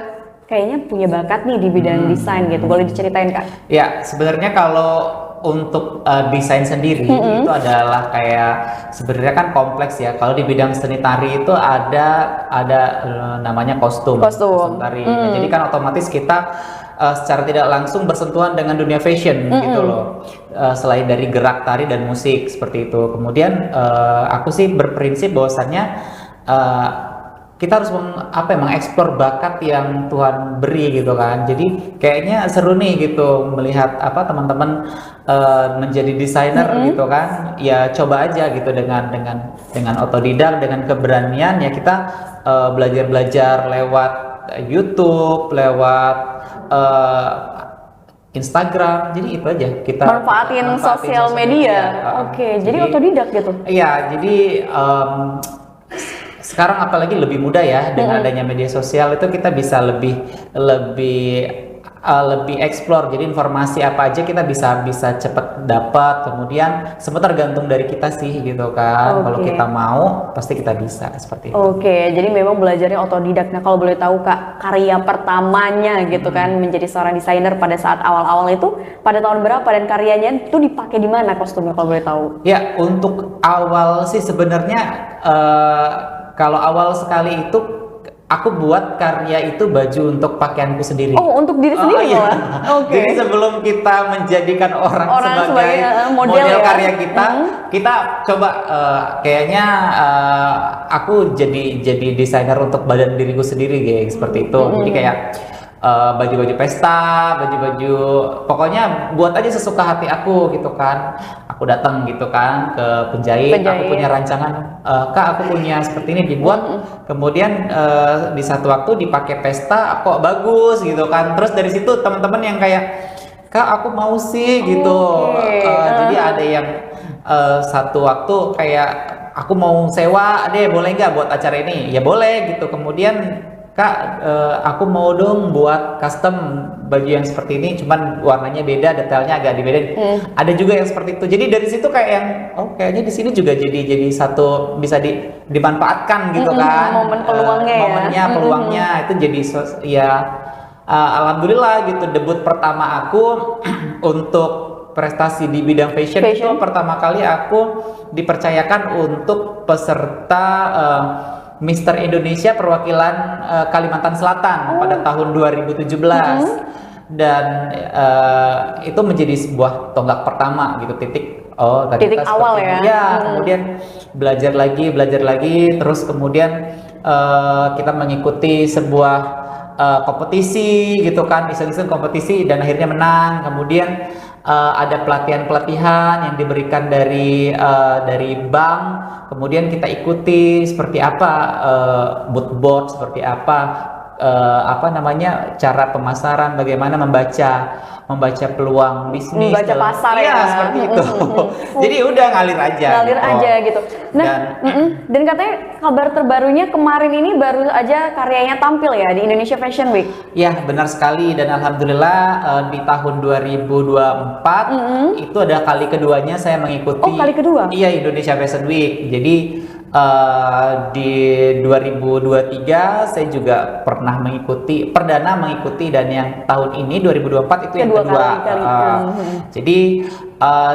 kayaknya punya bakat nih di bidang desain gitu. Boleh diceritain, Kak? Ya, sebenarnya kalau untuk desain sendiri itu adalah kayak sebenarnya kan kompleks ya. Kalau di bidang seni tari itu ada namanya kostum tari. Nah, jadi kan otomatis kita secara tidak langsung bersentuhan dengan dunia fashion gitu loh. Selain dari gerak tari dan musik seperti itu. Kemudian aku sih berprinsip bahwasannya kita harus mengeksplor bakat yang Tuhan beri gitu kan. Jadi kayaknya seru nih gitu melihat teman-teman menjadi desainer gitu kan. Ya coba aja gitu dengan otodidak, dengan keberanian ya kita belajar lewat YouTube, lewat Instagram. Jadi itu aja kita manfaatin sosial media. Oke, jadi otodidak gitu. Iya, jadi sekarang apalagi lebih mudah ya dengan adanya media sosial itu kita bisa lebih explore. Jadi informasi apa aja kita bisa cepat dapat. Kemudian semua tergantung dari kita sih gitu kan. Kalau kita mau pasti kita bisa seperti itu. Oke, jadi memang belajarnya otodidak. Nah, kalau boleh tahu Kak, karya pertamanya gitu kan menjadi seorang desainer pada saat awal-awal itu pada tahun berapa dan karyanya itu dipakai di mana kostumnya kalau boleh tahu? Ya, untuk awal sih sebenarnya kalau awal sekali itu aku buat karya itu baju untuk pakaianku sendiri. Oh, untuk diri sendiri malah? Oke. Jadi sebelum kita menjadikan orang sebagai model ya? Karya kita coba kayaknya aku jadi desainer untuk badan diriku sendiri guys, seperti itu. Jadi kayak baju-baju pesta, baju-baju pokoknya buat aja sesuka hati aku gitu kan. Aku datang gitu kan ke penjahit. Aku punya rancangan, Kak aku punya seperti ini dibuat. Kemudian di satu waktu dipakai pesta kok bagus gitu kan. Terus dari situ teman-teman yang kayak, Kak aku mau sih gitu. Jadi ada yang satu waktu kayak aku mau sewa deh, boleh nggak buat acara ini? Ya boleh gitu. Kemudian Kak, aku mau dong buat custom baju yang seperti ini, cuman warnanya beda, detailnya agak dibedain. Ada juga yang seperti itu. Jadi dari situ kayak yang, kayaknya di sini juga jadi satu bisa dimanfaatkan gitu kan. Momen peluangnya momennya, peluangnya itu jadi ya alhamdulillah gitu. Debut pertama aku untuk prestasi di bidang fashion itu pertama kali aku dipercayakan untuk peserta Mister Indonesia perwakilan Kalimantan Selatan pada tahun 2017 dan itu menjadi sebuah tonggak pertama gitu, titik awal ya. Kemudian belajar lagi terus kemudian kita mengikuti sebuah kompetisi gitu kan, iseng-iseng kompetisi dan akhirnya menang. Kemudian ada pelatihan yang diberikan dari bank, kemudian kita ikuti seperti apa mood board, seperti apa cara pemasaran, bagaimana membaca peluang bisnis, membaca pasar ya seperti itu. Jadi udah ngalir aja gitu. Nah, dan katanya kabar terbarunya kemarin ini baru aja karyanya tampil ya di Indonesia Fashion Week. Ya benar sekali, dan alhamdulillah di tahun 2024 itu ada kali keduanya saya mengikuti. Oh, kali kedua? Iya, Indonesia Fashion Week. Jadi di 2023 saya juga pernah perdana mengikuti, dan yang tahun ini 2024 itu yang kedua. Jadi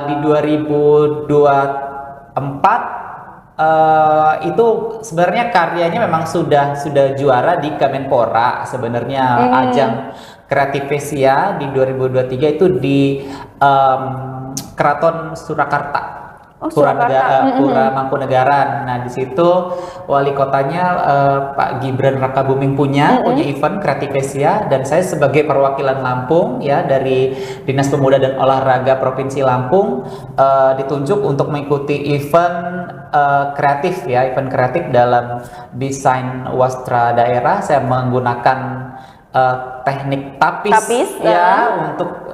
di 2024 itu sebenarnya karyanya memang sudah juara di Kemenpora sebenarnya, ajang Kreativesia di 2023 itu di Keraton Surakarta. Pura Mangkunegaran. Nah di situ wali kotanya Pak Gibran Rakabuming punya event Kreativesia, dan saya sebagai perwakilan Lampung ya dari Dinas Pemuda dan Olahraga Provinsi Lampung ditunjuk untuk mengikuti event kreatif ya, event kreatif dalam desain wastra daerah. Saya menggunakan teknik tapis ya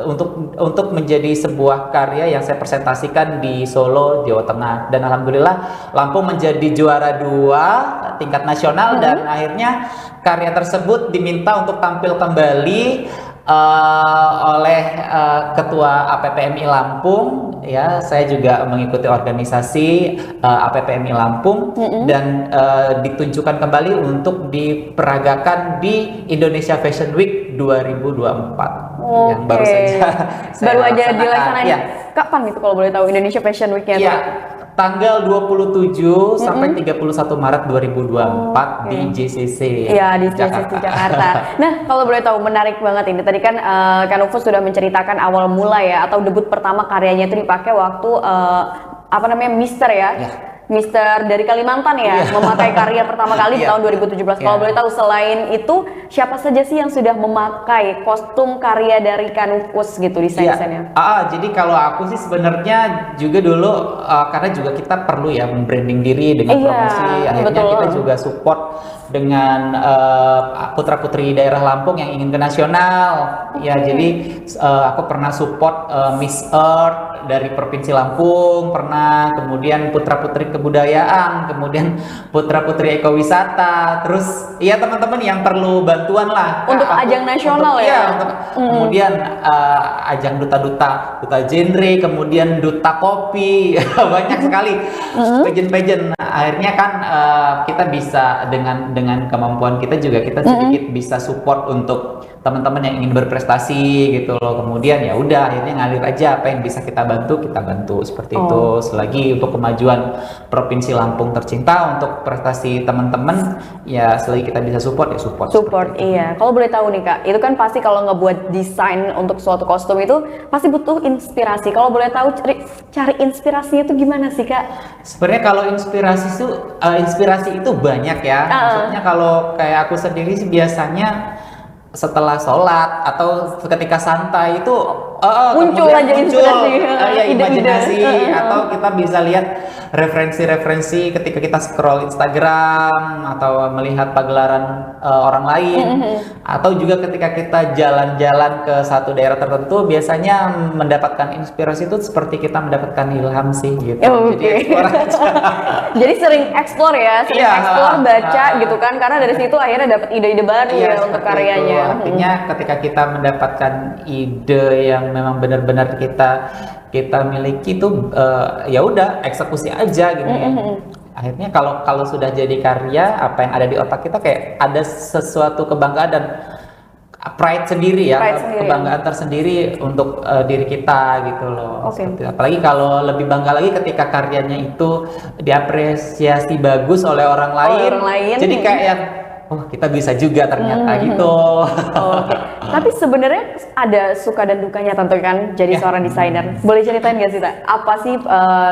untuk menjadi sebuah karya yang saya presentasikan di Solo, Jawa Tengah, dan alhamdulillah Lampung menjadi juara 2 tingkat nasional dan akhirnya karya tersebut diminta untuk tampil kembali oleh Ketua APPMI Lampung ya. Saya juga mengikuti organisasi APPMI Lampung dan ditunjukkan kembali untuk diperagakan di Indonesia Fashion Week 2024 yang baru saja dilaksanakan. Ya. Kapan itu kalau boleh tahu Indonesia Fashion Week-nya? Ya, tanggal 27 sampai 31 Maret 2024 di JCC. Iya, di JCC Jakarta. Nah, kalau boleh tahu, menarik banget ini. Tadi kan Kak Nufus sudah menceritakan awal mula ya, atau debut pertama karyanya itu dipakai waktu Mister ya. Mister dari Kalimantan ya, memakai karya pertama kali di tahun 2017. Kalau boleh tahu, selain itu siapa saja sih yang sudah memakai kostum karya dari Kak Nufus gitu desain-desainnya? Jadi kalau aku sih sebenarnya juga dulu karena juga kita perlu ya membranding diri dengan promosi. Akhirnya kita juga support dengan putra-putri daerah Lampung yang ingin ke nasional. Ya, jadi aku pernah support Miss Earth dari Provinsi Lampung, pernah, kemudian putra-putri kebudayaan, kemudian putra-putri ekowisata, terus ya teman-teman yang perlu bantuan lah untuk ajang nasional kemudian ajang duta genre, kemudian duta kopi, banyak sekali pageant. Akhirnya kan kita bisa dengan kemampuan kita juga kita sedikit bisa support untuk teman-teman yang ingin berprestasi gitu loh. Kemudian ya udah akhirnya ngalir aja, apa yang bisa kita bantu seperti itu. Selagi untuk kemajuan Provinsi Lampung tercinta, untuk prestasi teman-teman ya selagi kita bisa support ya support. Iya. Kalau boleh tahu nih Kak, itu kan pasti kalau ngebuat desain untuk suatu kostum itu pasti butuh inspirasi. Kalau boleh tahu cari inspirasinya itu gimana sih Kak? Sebenarnya kalau inspirasi itu banyak ya. Maksudnya kalau kayak aku sendiri sih biasanya setelah sholat atau ketika santai itu muncul imajinasi atau kita bisa lihat referensi ketika kita scroll Instagram atau melihat pagelaran orang lain, atau juga ketika kita jalan-jalan ke satu daerah tertentu biasanya mendapatkan inspirasi itu seperti kita mendapatkan ilham sih gitu. Jadi sering explore ya, explore, baca gitu kan, karena dari situ akhirnya dapat ide-ide baru untuk karyanya. Artinya ketika kita mendapatkan ide yang memang benar-benar kita miliki itu ya udah eksekusi aja gitu ya. Akhirnya kalau sudah jadi karya, apa yang ada di otak kita kayak ada sesuatu kebanggaan dan pride sendiri ya, kebanggaan tersendiri untuk diri kita gitu loh. Apalagi kalau lebih bangga lagi ketika karyanya itu diapresiasi bagus oleh orang lain. Jadi kayak yang kita bisa juga ternyata gitu. Tapi sebenarnya ada suka dan dukanya tentu kan jadi seorang desainer. Boleh ceritain nggak sih Tak? Apa sih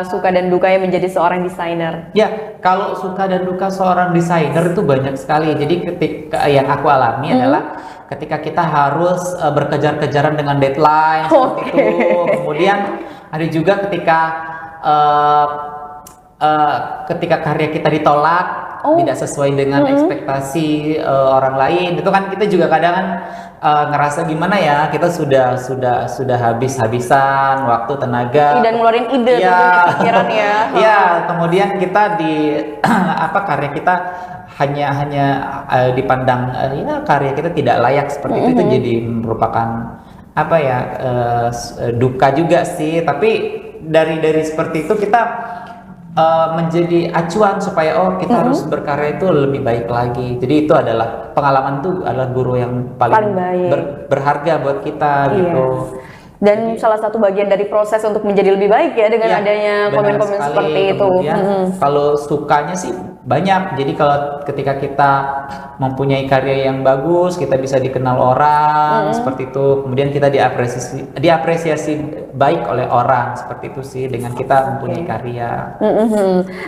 suka dan dukanya menjadi seorang desainer? Ya, kalau suka dan duka seorang desainer itu banyak sekali. Jadi ketika yang aku alami adalah ketika kita harus berkejar-kejaran dengan deadline seperti itu. Kemudian ada juga ketika karya kita ditolak, tidak sesuai dengan ekspektasi orang lain, itu kan kita juga kadang ngerasa gimana ya, kita sudah habis-habisan waktu, tenaga, dan ngeluarin ide pikiran ya. Ya, kemudian kita karya kita hanya dipandang karya kita tidak layak seperti itu jadi merupakan duka juga sih. Tapi dari seperti itu kita menjadi acuan supaya kita harus berkarya itu lebih baik lagi. Jadi itu adalah pengalaman, itu adalah guru yang paling berharga buat kita gitu. Dan salah satu bagian dari proses untuk menjadi lebih baik ya dengan adanya komen-komen seperti itu. Kalau sukanya sih banyak. Jadi kalau ketika kita mempunyai karya yang bagus, kita bisa dikenal orang seperti itu. Kemudian kita diapresiasi baik oleh orang, seperti itu sih dengan kita mempunyai karya.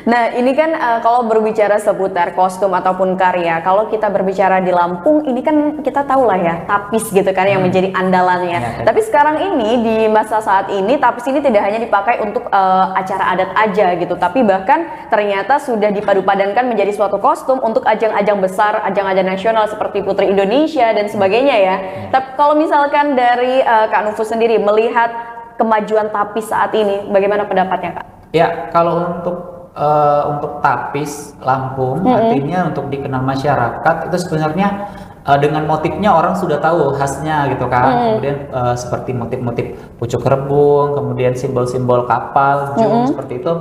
Nah ini kan kalau berbicara seputar kostum ataupun karya, kalau kita berbicara di Lampung ini kan kita tahu lah ya tapis gitu kan yang menjadi andalannya. Tapi sekarang ini di masa saat ini tapis ini tidak hanya dipakai untuk acara adat aja gitu, tapi bahkan ternyata sudah dipadu-padankan menjadi suatu kostum untuk ajang-ajang besar, ajang-ajang nasional seperti Putri Indonesia dan sebagainya ya. Tapi kalau misalkan dari Kak Nufus sendiri melihat kemajuan tapis saat ini, bagaimana pendapatnya Kak? Ya, kalau untuk tapis Lampung, artinya untuk dikenal masyarakat itu sebenarnya dengan motifnya orang sudah tahu khasnya gitu kan. Kemudian seperti motif-motif pucuk rebung, kemudian simbol-simbol kapal, jung, seperti itu.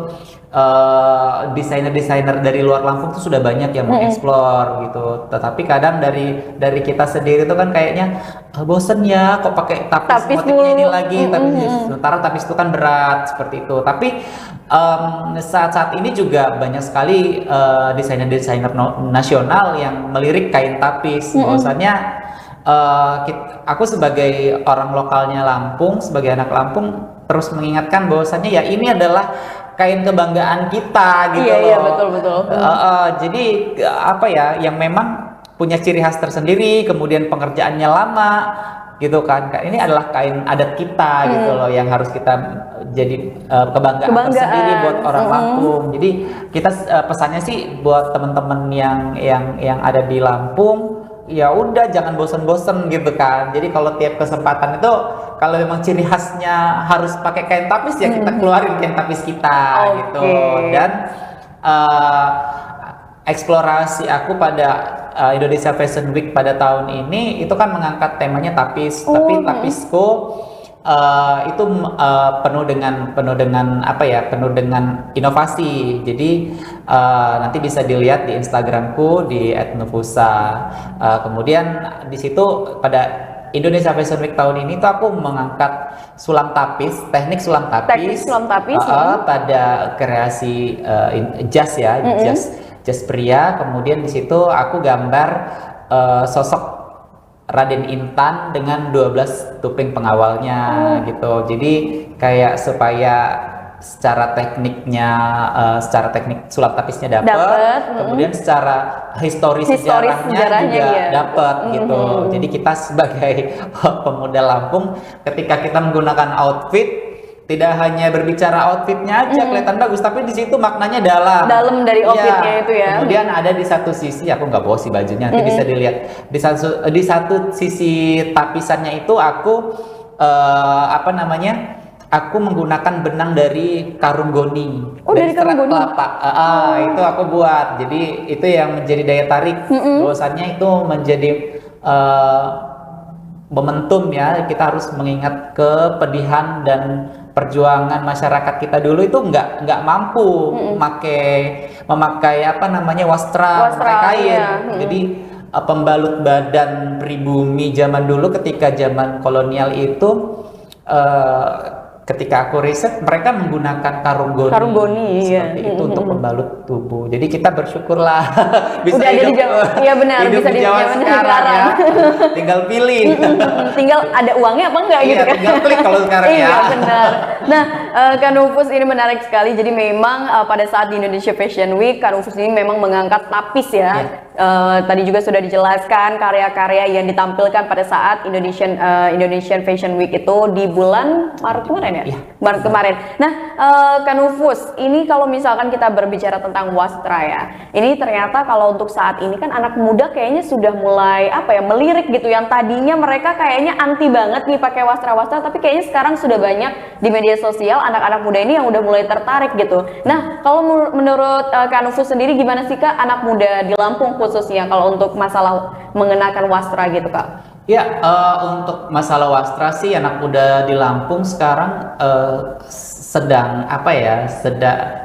Desainer-desainer dari luar Lampung tuh sudah banyak yang mengeksplor gitu. Tetapi kadang dari kita sendiri tuh kan kayaknya bosen ya kok pakai tapis motifnya ini lagi. Tapi sementara tapis itu kan berat seperti itu. Tapi saat ini juga banyak sekali desainer-desainer nasional yang melirik kain tapis. Bahwasannya aku sebagai orang lokalnya Lampung, sebagai anak Lampung terus mengingatkan bahwasannya ya ini adalah kain kebanggaan kita gitu loh. Iya, betul. Jadi apa ya, yang memang punya ciri khas tersendiri, kemudian pengerjaannya lama gitu kan. Ini adalah kain adat kita gitu loh, yang harus kita jadi kebanggaan tersendiri buat orang Lampung. Jadi kita pesannya sih buat teman-teman yang ada di Lampung, ya udah jangan bosen-bosen gitu kan. Jadi kalau tiap kesempatan itu kalau memang ciri khasnya harus pakai kain tapis ya kita keluarin kain tapis kita gitu. Dan eksplorasi aku pada Indonesia Fashion Week pada tahun ini itu kan mengangkat temanya tapis. Tapi tapisku itu penuh dengan apa ya, penuh dengan inovasi. Jadi nanti bisa dilihat di Instagramku di @nufusa. Kemudian di situ pada Indonesia Fashion Week tahun ini tuh aku mengangkat sulam tapis, teknik sulam tapis, pada kreasi jas ya, jas pria. Kemudian di situ aku gambar sosok Raden Intan dengan 12 tuping pengawalnya gitu. Jadi kayak supaya secara teknik sulap tapisnya dapat, kemudian secara historis sejarahnya juga dapat gitu. Jadi kita sebagai pemuda Lampung ketika kita menggunakan outfit tidak hanya berbicara outfitnya aja kelihatan bagus, tapi di situ maknanya dalam dari outfitnya itu ya. Kemudian ada di satu sisi, aku nggak bawa sih bajunya, nanti bisa dilihat di satu sisi tapisannya itu aku aku menggunakan benang dari karung goni, dari serat kelapa. Itu aku buat. Jadi itu yang menjadi daya tarik. Bahwasannya itu menjadi momentum ya. Kita harus mengingat kepedihan dan perjuangan masyarakat kita dulu itu nggak mampu memakai wastra kain. Jadi pembalut badan pribumi zaman dulu ketika zaman kolonial itu ketika aku riset mereka menggunakan karung goni seperti itu untuk pembalut tubuh. Jadi kita bersyukurlah bisa udah hidup, bisa di zaman sekarang ya. Tinggal pilih. Tinggal ada uangnya apa enggak gitu kan. Tinggal klik kalau sekarang ya. Iya benar. Nah, Kak Nufus ini menarik sekali. Jadi memang pada saat di Indonesia Fashion Week Kak Nufus ini memang mengangkat tapis ya. Tadi juga sudah dijelaskan karya-karya yang ditampilkan pada saat Indonesian Fashion Week itu di bulan Maret kemarin ya? Maret kemarin. Nah, Kak Nufus, ini kalau misalkan kita berbicara tentang wastra ya, ini ternyata kalau untuk saat ini kan anak muda kayaknya sudah mulai melirik gitu. Yang tadinya mereka kayaknya anti banget nih pakai wastra-wastra, tapi kayaknya sekarang sudah banyak di media sosial anak-anak muda ini yang udah mulai tertarik gitu. Nah, kalau menurut Kak Nufus sendiri gimana sih Kak anak muda di Lampung khususnya kalau untuk masalah mengenakan wastra gitu Kak? Ya, untuk masalah wastra sih anak muda di Lampung sekarang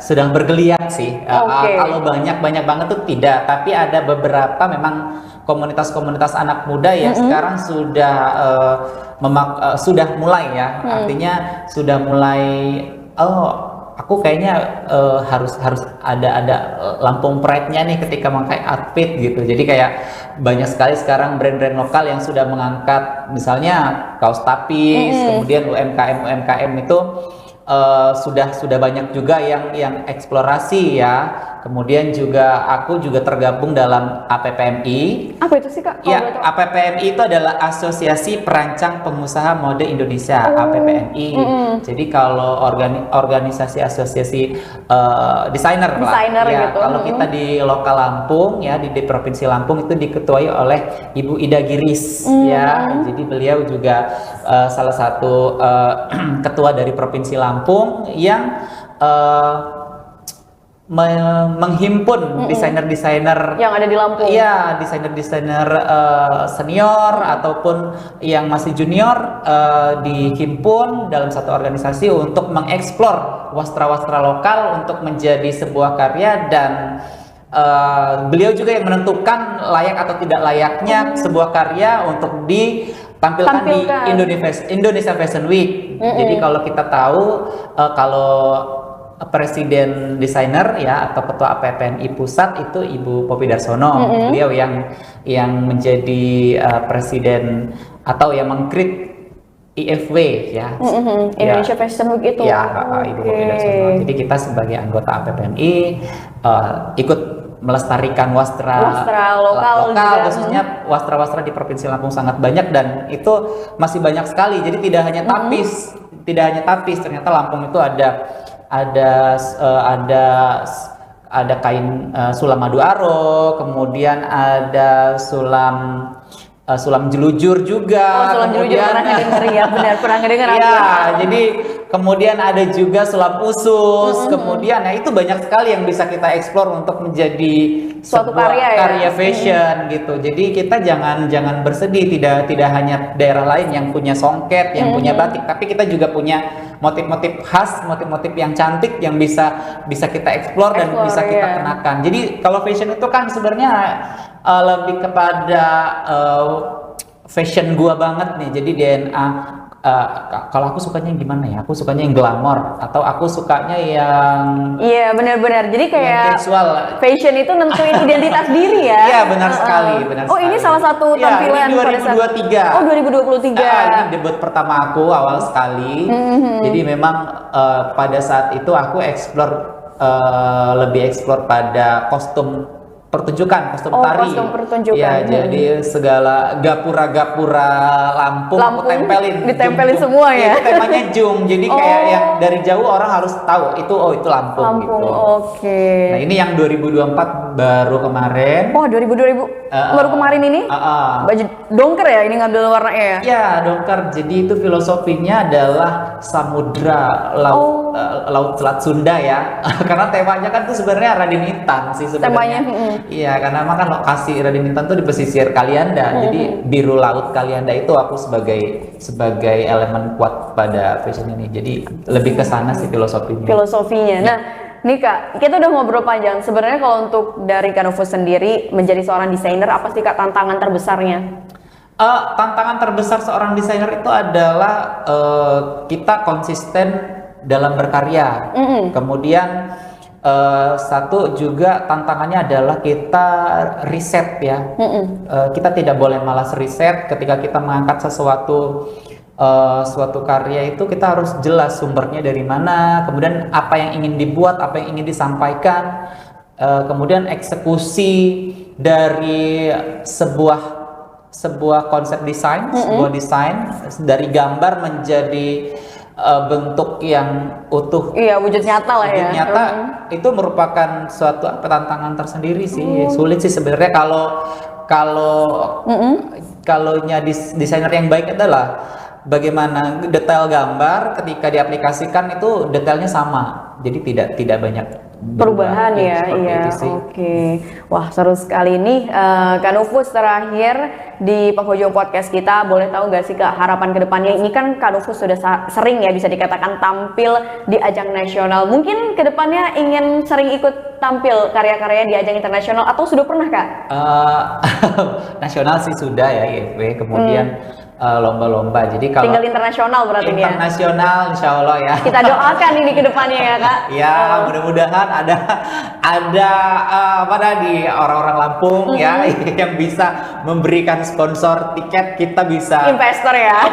sedang bergeliat sih. Kalau banyak banget tuh tidak, tapi ada beberapa memang komunitas-komunitas anak muda yang sekarang sudah mulai ya. Artinya sudah mulai aku kayaknya harus ada Lampung Pride-nya nih ketika memakai outfit gitu. Jadi kayak banyak sekali sekarang brand-brand lokal yang sudah mengangkat misalnya kaos tapis, kemudian UMKM itu sudah banyak juga yang eksplorasi ya. Kemudian juga aku juga tergabung dalam APPMI. Apa itu sih Kak? Ya, APPMI itu adalah Asosiasi Perancang Pengusaha Mode Indonesia, APPMI. Jadi kalau organisasi asosiasi desainer lah. Ya, gitu. Kalau kita di lokal Lampung ya di Provinsi Lampung itu diketuai oleh Ibu Ida Giris ya. Jadi beliau juga salah satu ketua dari Provinsi Lampung yang menghimpun desainer-desainer yang ada di Lampung. Iya, desainer-desainer senior ataupun yang masih junior dihimpun dalam satu organisasi untuk mengeksplor wastra-wastra lokal untuk menjadi sebuah karya, dan beliau juga yang menentukan layak atau tidak layaknya sebuah karya untuk ditampilkan di Indonesia Fashion Week. Jadi kalau kita tahu kalau Presiden desainer ya atau ketua APPMI pusat itu Ibu Poppy Darsono. Beliau yang menjadi presiden atau yang mengkrit IFW ya. Indonesia Fashion Week itu. Ya, Ibu Poppy Darsono. Jadi kita sebagai anggota APPMI ikut melestarikan wastra lokal khususnya wastra-wastra di Provinsi Lampung sangat banyak, dan itu masih banyak sekali. Jadi tidak hanya tapis, ternyata Lampung itu ada kain sulam madu aro, kemudian ada sulam jelujur juga. Sulam jelujur pernah dengar ya, benar pernah dengar. Ya, jadi kemudian ada juga sulam usus, kemudian itu banyak sekali yang bisa kita eksplor untuk menjadi suatu sebuah karya karya fashion gitu. Jadi kita jangan bersedih, tidak hanya daerah lain yang punya songket, yang punya batik, tapi kita juga punya motif-motif khas, motif-motif yang cantik yang bisa kita eksplor dan bisa kita kenakan. Jadi kalau fashion itu kan sebenarnya lebih kepada fashion gua banget nih. Jadi DNA kalau aku sukanya gimana ya? Aku sukanya yang glamor atau aku sukanya yang benar-benar. Jadi kayak casual. Fashion itu nentuin identitas diri ya. Iya, benar sekali, benar sekali. Ini salah satu tampilan ini 2023. 2023. Ini debut pertama aku awal sekali. Jadi memang pada saat itu aku lebih eksplor pada kostum tari. Kostum pertunjukan. Ya, jadi segala gapura-gapura Lampung aku ditempelin semua ya. Itu temanya jung. Jadi kayak yang dari jauh orang harus tahu itu Lampung gitu. Oke. Nah, ini yang 2024 baru kemarin. Wah, 2000 baru kemarin ini? Baju dongker ya, ini ngambil warnanya ya? Ya, dongker. Jadi itu filosofinya adalah samudra laut Selat Sunda ya. Karena temanya kan itu sebenarnya Raden Intan sih sebenarnya. Iya, karena memang kan lokasi Raden Intan tuh di pesisir Kalianda. Jadi biru laut Kalianda itu aku sebagai elemen kuat pada fashion ini. Jadi lebih ke sana sih filosofinya. Nah, nih Kak, kita udah ngobrol panjang. Sebenarnya kalau untuk dari Kak Nufus sendiri menjadi seorang desainer, apa sih Kak tantangan terbesarnya? Tantangan terbesar seorang desainer itu adalah kita konsisten dalam berkarya. Kemudian satu juga tantangannya adalah kita riset ya. Kita tidak boleh malas riset ketika kita mengangkat suatu karya itu. Kita harus jelas sumbernya dari mana, kemudian apa yang ingin dibuat, apa yang ingin disampaikan, kemudian eksekusi dari sebuah konsep desain, sebuah desain dari gambar menjadi bentuk yang utuh. Iya, wujud nyata lah ya. Wujud nyata itu merupakan suatu tantangan tersendiri sih. Sulit sih sebenarnya kalau desainer yang baik adalah bagaimana detail gambar ketika diaplikasikan itu detailnya sama. Jadi tidak banyak perubahan ya. Iya. Oke. Wah, seru sekali ini. Kak Nufus, terakhir di penghujung podcast kita, boleh tahu nggak sih Kak harapan kedepannya? Ini kan Kak Nufus sudah sering ya bisa dikatakan tampil di ajang nasional. Mungkin kedepannya ingin sering ikut tampil karya-karyanya di ajang internasional atau sudah pernah Kak? Nasional sih sudah ya IFW. Kemudian lomba-lomba. Jadi kalau tinggal internasional berarti ya. Internasional insya Allah ya. Kita doakan ini ke depannya ya Kak. Ya mudah-mudahan ada apa di orang-orang Lampung ya yang bisa memberikan sponsor tiket, kita bisa investor ya.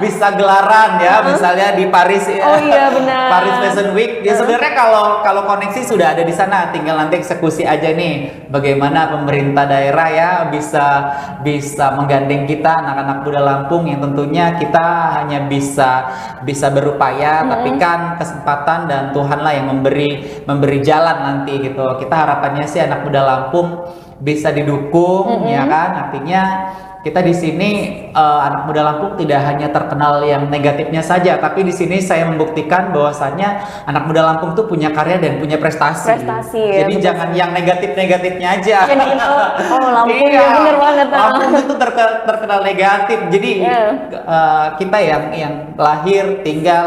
Bisa gelaran ya, misalnya di Paris ya. Oh iya benar. Paris Fashion Week. Ya sebenarnya kalau koneksi sudah ada di sana, tinggal nanti eksekusi aja nih. Bagaimana pemerintah daerah ya bisa menggandeng kita anak-anak muda Lampung yang tentunya kita hanya bisa berupaya, tapi kan kesempatan dan Tuhanlah yang memberi jalan nanti gitu. Kita harapannya sih anak muda Lampung bisa didukung ya kan, artinya kita di sini anak muda Lampung tidak hanya terkenal yang negatifnya saja, tapi di sini saya membuktikan bahwasannya anak muda Lampung tuh punya karya dan punya prestasi. Jadi ya, jangan yang negatif-negatifnya aja. Lampung ya bener banget. Lampung itu terkenal negatif. Jadi kita yang lahir, tinggal,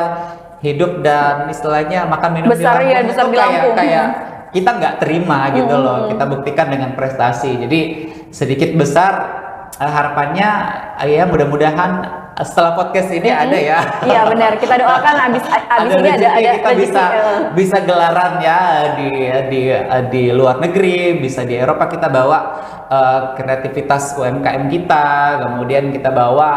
hidup dan istilahnya makan minum besar di Lampung, ya, besar di Lampung. kayak kita nggak terima gitu loh. Kita buktikan dengan prestasi. Jadi sedikit besar harapannya ya mudah-mudahan setelah podcast ini ada ya. Iya benar, kita doakan abis ini ada kita bisa gelaran ya di luar negeri, bisa di Eropa, kita bawa kreativitas UMKM kita, kemudian kita bawa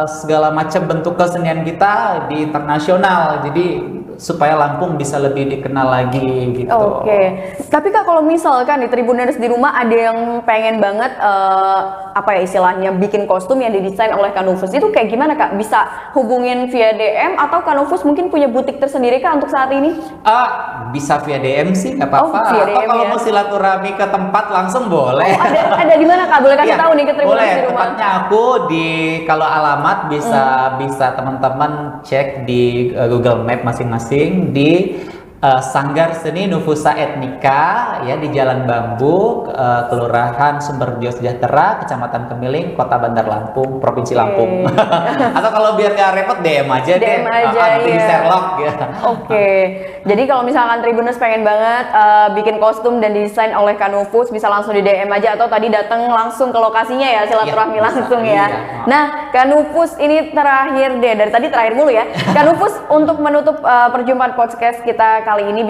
segala macam bentuk kesenian kita di internasional. Jadi supaya Lampung bisa lebih dikenal lagi gitu. Oke. Tapi Kak, kalau misalkan di Tribuners di rumah ada yang pengen banget apa ya istilahnya bikin kostum yang didesain oleh Kanufus, itu kayak gimana Kak? Bisa hubungin via DM atau Kanufus mungkin punya butik tersendiri Kak untuk saat ini? Bisa via DM sih nggak apa-apa. Atau kalau mau silaturahmi ke tempat langsung boleh. Ada di mana Kak? Boleh kasih tahu nih ke Tribuners di rumah. Tempatnya aku kalau alamat bisa teman-teman cek di Google Map masing-masing di Sanggar Seni Nufusa Etnika ya di Jalan Bambu, Kelurahan Sumberjo Sejahtera, Kecamatan Kemiling, Kota Bandar Lampung, Provinsi Lampung. Atau kalau biar gak repot DM aja DM deh. aja Di Sherlock ya. Oke. Jadi kalau misalkan Tribuners pengen banget bikin kostum dan desain oleh Kanufus, bisa langsung di DM aja atau tadi datang langsung ke lokasinya ya, silaturahmi langsung ya. Nah, Kanufus ini terakhir deh, dari tadi terakhir mulu ya. Kanufus untuk menutup perjumpaan podcast kita kali ini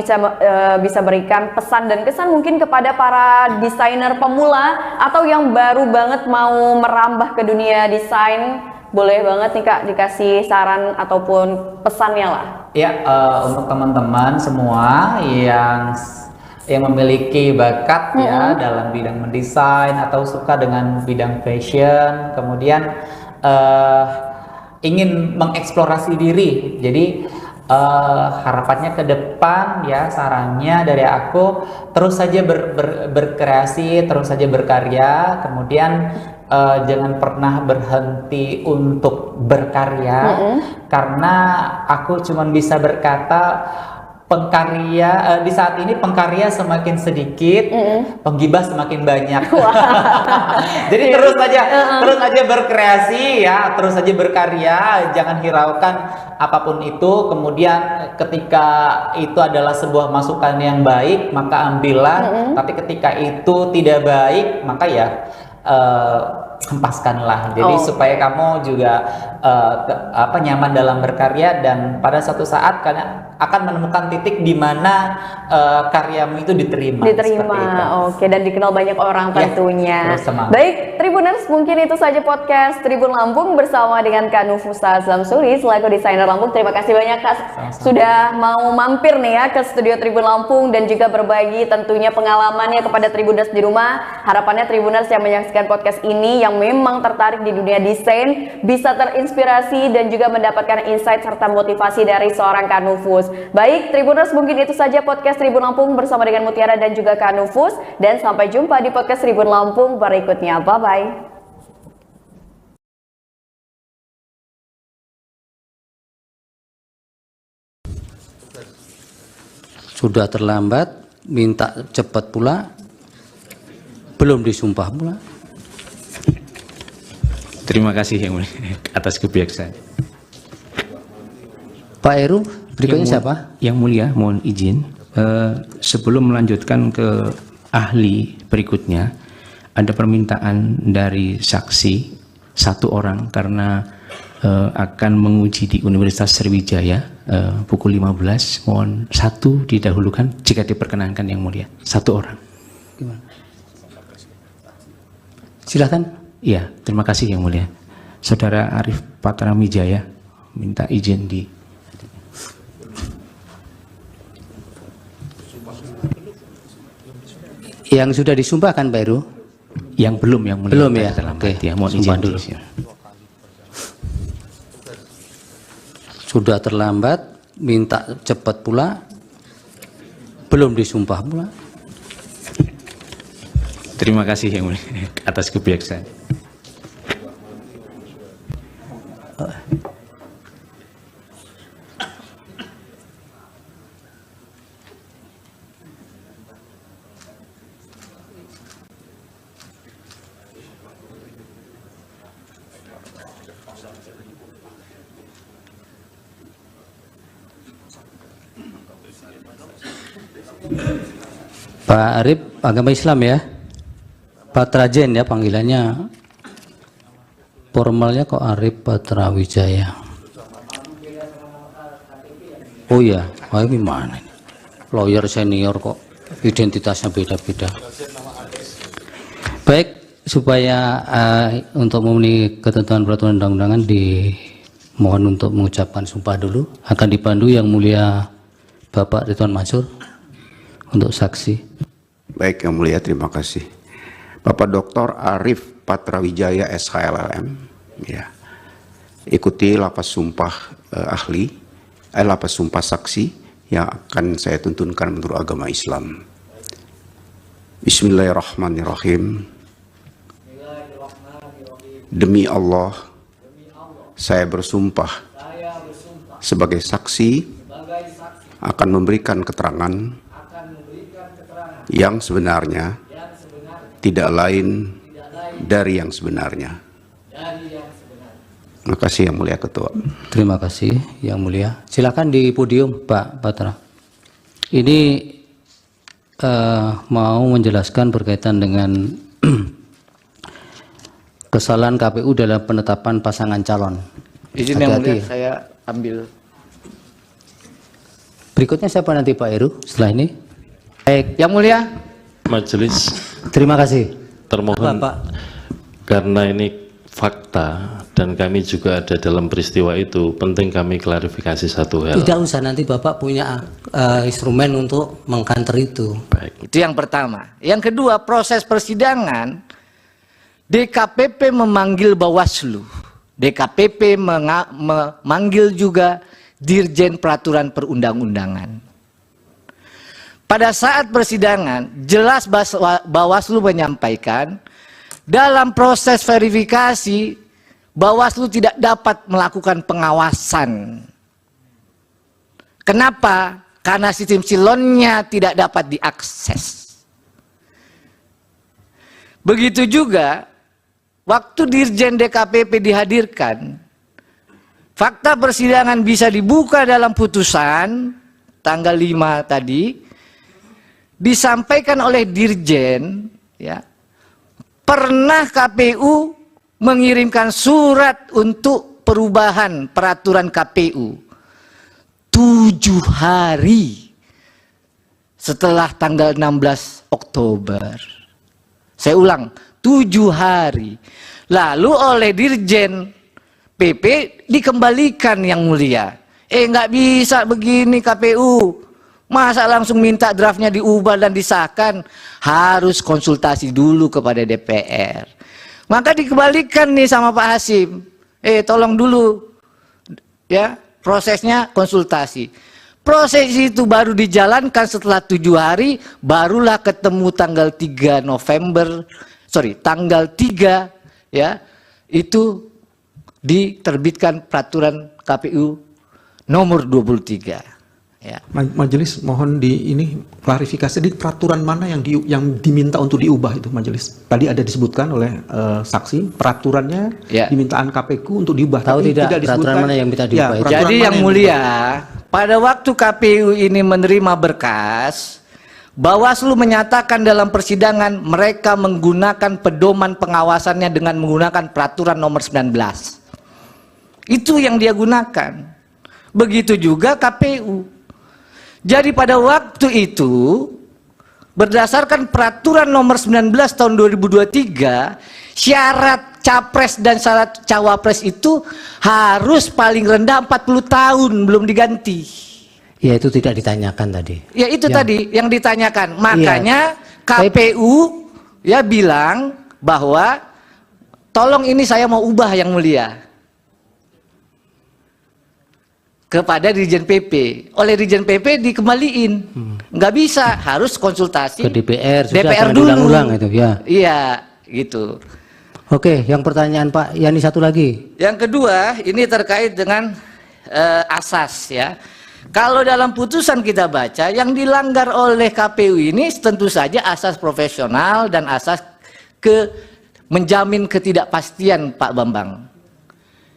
bisa berikan pesan dan kesan mungkin kepada para desainer pemula atau yang baru banget mau merambah ke dunia desain. Boleh banget nih Kak dikasih saran ataupun pesannya lah. Ya, untuk teman-teman semua yang memiliki bakat ya dalam bidang mendesain atau suka dengan bidang fashion, kemudian ingin mengeksplorasi diri. Jadi harapannya ke depan ya, sarannya dari aku terus saja berkreasi, terus saja berkarya, kemudian jangan pernah berhenti untuk berkarya, karena aku cuma bisa berkata pengkarya di saat ini pengkarya semakin sedikit, penggibah semakin banyak. Jadi terus aja berkreasi ya, terus aja berkarya, jangan hiraukan apapun itu. Kemudian ketika itu adalah sebuah masukan yang baik, maka ambillah. Tapi ketika itu tidak baik, maka ya hempaskanlah. Jadi supaya kamu juga nyaman dalam berkarya, dan pada suatu saat kalian akan menemukan titik di mana karyamu itu diterima. Oke, dan dikenal banyak orang tentunya. Baik, Tribuners, mungkin itu saja podcast Tribun Lampung bersama dengan Kanufusa Zamsuri selaku desainer Lampung. Terima kasih banyak Kak sudah mau mampir nih ya ke studio Tribun Lampung dan juga berbagi tentunya pengalamannya kepada Tribuners di rumah. Harapannya Tribuners yang menyaksikan podcast ini yang memang tertarik di dunia desain bisa terinspirasi dan juga mendapatkan insight serta motivasi dari seorang Kanufus. Baik, Tribuners, mungkin itu saja podcast Tribun Lampung bersama dengan Mutiara dan juga Kanufus, dan sampai jumpa di podcast Tribun Lampung berikutnya. Bye-bye. Sudah terlambat, minta cepat pula, belum disumpah pula. Terima kasih Yang Mulia atas kebijaksanaan. Pak Heru, berikutnya siapa? Yang Mulia, mohon izin. Sebelum melanjutkan ke ahli berikutnya, ada permintaan dari saksi satu orang karena akan menguji di Universitas Sriwijaya pukul 15. Mohon satu didahulukan jika diperkenankan Yang Mulia. Satu orang. Gimana? Silahkan. Iya, terima kasih Yang Mulia. Saudara Arif Patramwijaya minta izin di. Yang sudah disumpahkan Pak Heru? Yang belum, Yang Mulia. Belum ya? Oke, ya, mohon izin dulu. Sudah terlambat, minta cepat pula, belum disumpah pula. Terima kasih Yang Mulia atas kebijaksanaan. Pak Arif, agama Islam ya? Patrajen ya panggilannya. Formalnya kok Arif Patramwijaya. Oh iya, gimana ini? Lawyer senior kok identitasnya beda-beda. Baik, supaya untuk memenuhi ketentuan peraturan undang-undangan dimohon untuk mengucapkan sumpah dulu. Akan dipandu Yang Mulia Bapak Ridwan Mansur untuk saksi. Baik Yang Mulia, terima kasih. Bapak Dr. Arif Patramwijaya SHLLM, ya, ikuti lapas sumpah lapas sumpah saksi yang akan saya tuntunkan menurut agama Islam. Bismillahirrahmanirrahim. Demi Allah, saya bersumpah sebagai saksi akan memberikan keterangan yang sebenarnya, tidak lain dari yang sebenarnya. Terima kasih Yang Mulia Ketua. Terima kasih Yang Mulia. Silakan di podium Pak Patra. Ini mau menjelaskan berkaitan dengan kesalahan KPU dalam penetapan pasangan calon. Izin Yang Mulia, saya ambil. Berikutnya siapa nanti Pak Heru setelah ini? Baik, Yang Mulia. Majelis. Terima kasih. Termohon, Bapak. Karena ini fakta dan kami juga ada dalam peristiwa itu, penting kami klarifikasi satu hal. Tidak usah, nanti Bapak punya instrumen untuk mengkanter itu. Baik. Itu yang pertama. Yang kedua, proses persidangan DKPP memanggil Bawaslu. DKPP memanggil juga Dirjen Peraturan Perundang-undangan. Pada saat persidangan, jelas Bawaslu menyampaikan dalam proses verifikasi Bawaslu tidak dapat melakukan pengawasan. Kenapa? Karena sistem silonnya tidak dapat diakses. Begitu juga waktu Dirjen DKPP dihadirkan, fakta persidangan bisa dibuka dalam putusan tanggal 5 tadi, disampaikan oleh Dirjen, ya, pernah KPU mengirimkan surat untuk perubahan peraturan KPU 7 hari setelah tanggal 16 Oktober. Saya ulang, 7 hari. Lalu oleh Dirjen PP dikembalikan Yang Mulia. Nggak bisa begini KPU. Masa langsung minta draftnya diubah dan disahkan? Harus konsultasi dulu kepada DPR. Maka dikembalikan nih sama Pak Hasim. Tolong dulu ya, prosesnya konsultasi. Proses itu baru dijalankan setelah 7 hari, barulah ketemu tanggal 3 November, tanggal 3 ya, itu diterbitkan peraturan KPU nomor 23. Ya. Majelis mohon ini klarifikasi di peraturan mana yang diminta untuk diubah itu Majelis. Tadi ada disebutkan oleh saksi peraturannya dimintaan KPU untuk diubah. Tahu tidak peraturan mana yang minta diubah? Jadi Yang Mulia, pada waktu KPU ini menerima berkas, Bawaslu menyatakan dalam persidangan mereka menggunakan pedoman pengawasannya dengan menggunakan peraturan nomor 19. Itu yang dia gunakan. Begitu juga KPU. Jadi pada waktu itu, berdasarkan peraturan nomor 19 tahun 2023, syarat capres dan syarat cawapres itu harus paling rendah 40 tahun belum diganti. Ya itu tidak ditanyakan tadi. Ya itu tadi yang ditanyakan. Makanya KPU ya bilang bahwa tolong ini saya mau ubah yang mulia kepada Dirjen PP. Oleh Dirjen PP dikembaliin. Nggak bisa, harus konsultasi Ke DPR, sudah DPR jangan dulu. diulang-ulang itu ya. Iya, gitu. Oke, yang pertanyaan Pak Yani satu lagi. Yang kedua, ini terkait dengan asas ya. Kalau dalam putusan kita baca, yang dilanggar oleh KPU ini tentu saja asas profesional dan asas menjamin ketidakpastian, Pak Bambang.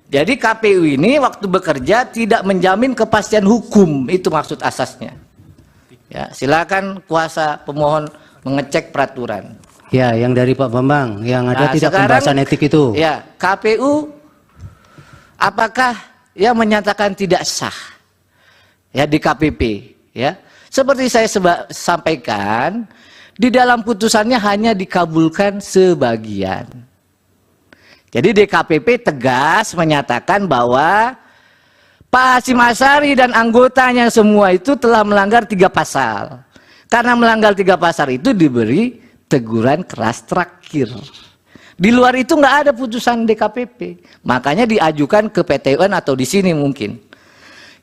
Jadi KPU ini waktu bekerja tidak menjamin kepastian hukum, itu maksud asasnya. Ya, silakan kuasa pemohon mengecek peraturan. Ya, yang dari Pak Bambang, yang ada tidak sekarang, pembahasan etik itu. Ya, KPU apakah ya menyatakan tidak sah ya di KPP ya? Seperti saya sampaikan, di dalam putusannya hanya dikabulkan sebagian. Jadi DKPP tegas menyatakan bahwa Pak Hasyim Asyari dan anggotanya semua itu telah melanggar 3 pasal. Karena melanggar 3 pasal itu diberi teguran keras terakhir. Di luar itu nggak ada putusan DKPP. Makanya diajukan ke PT UN atau di sini mungkin.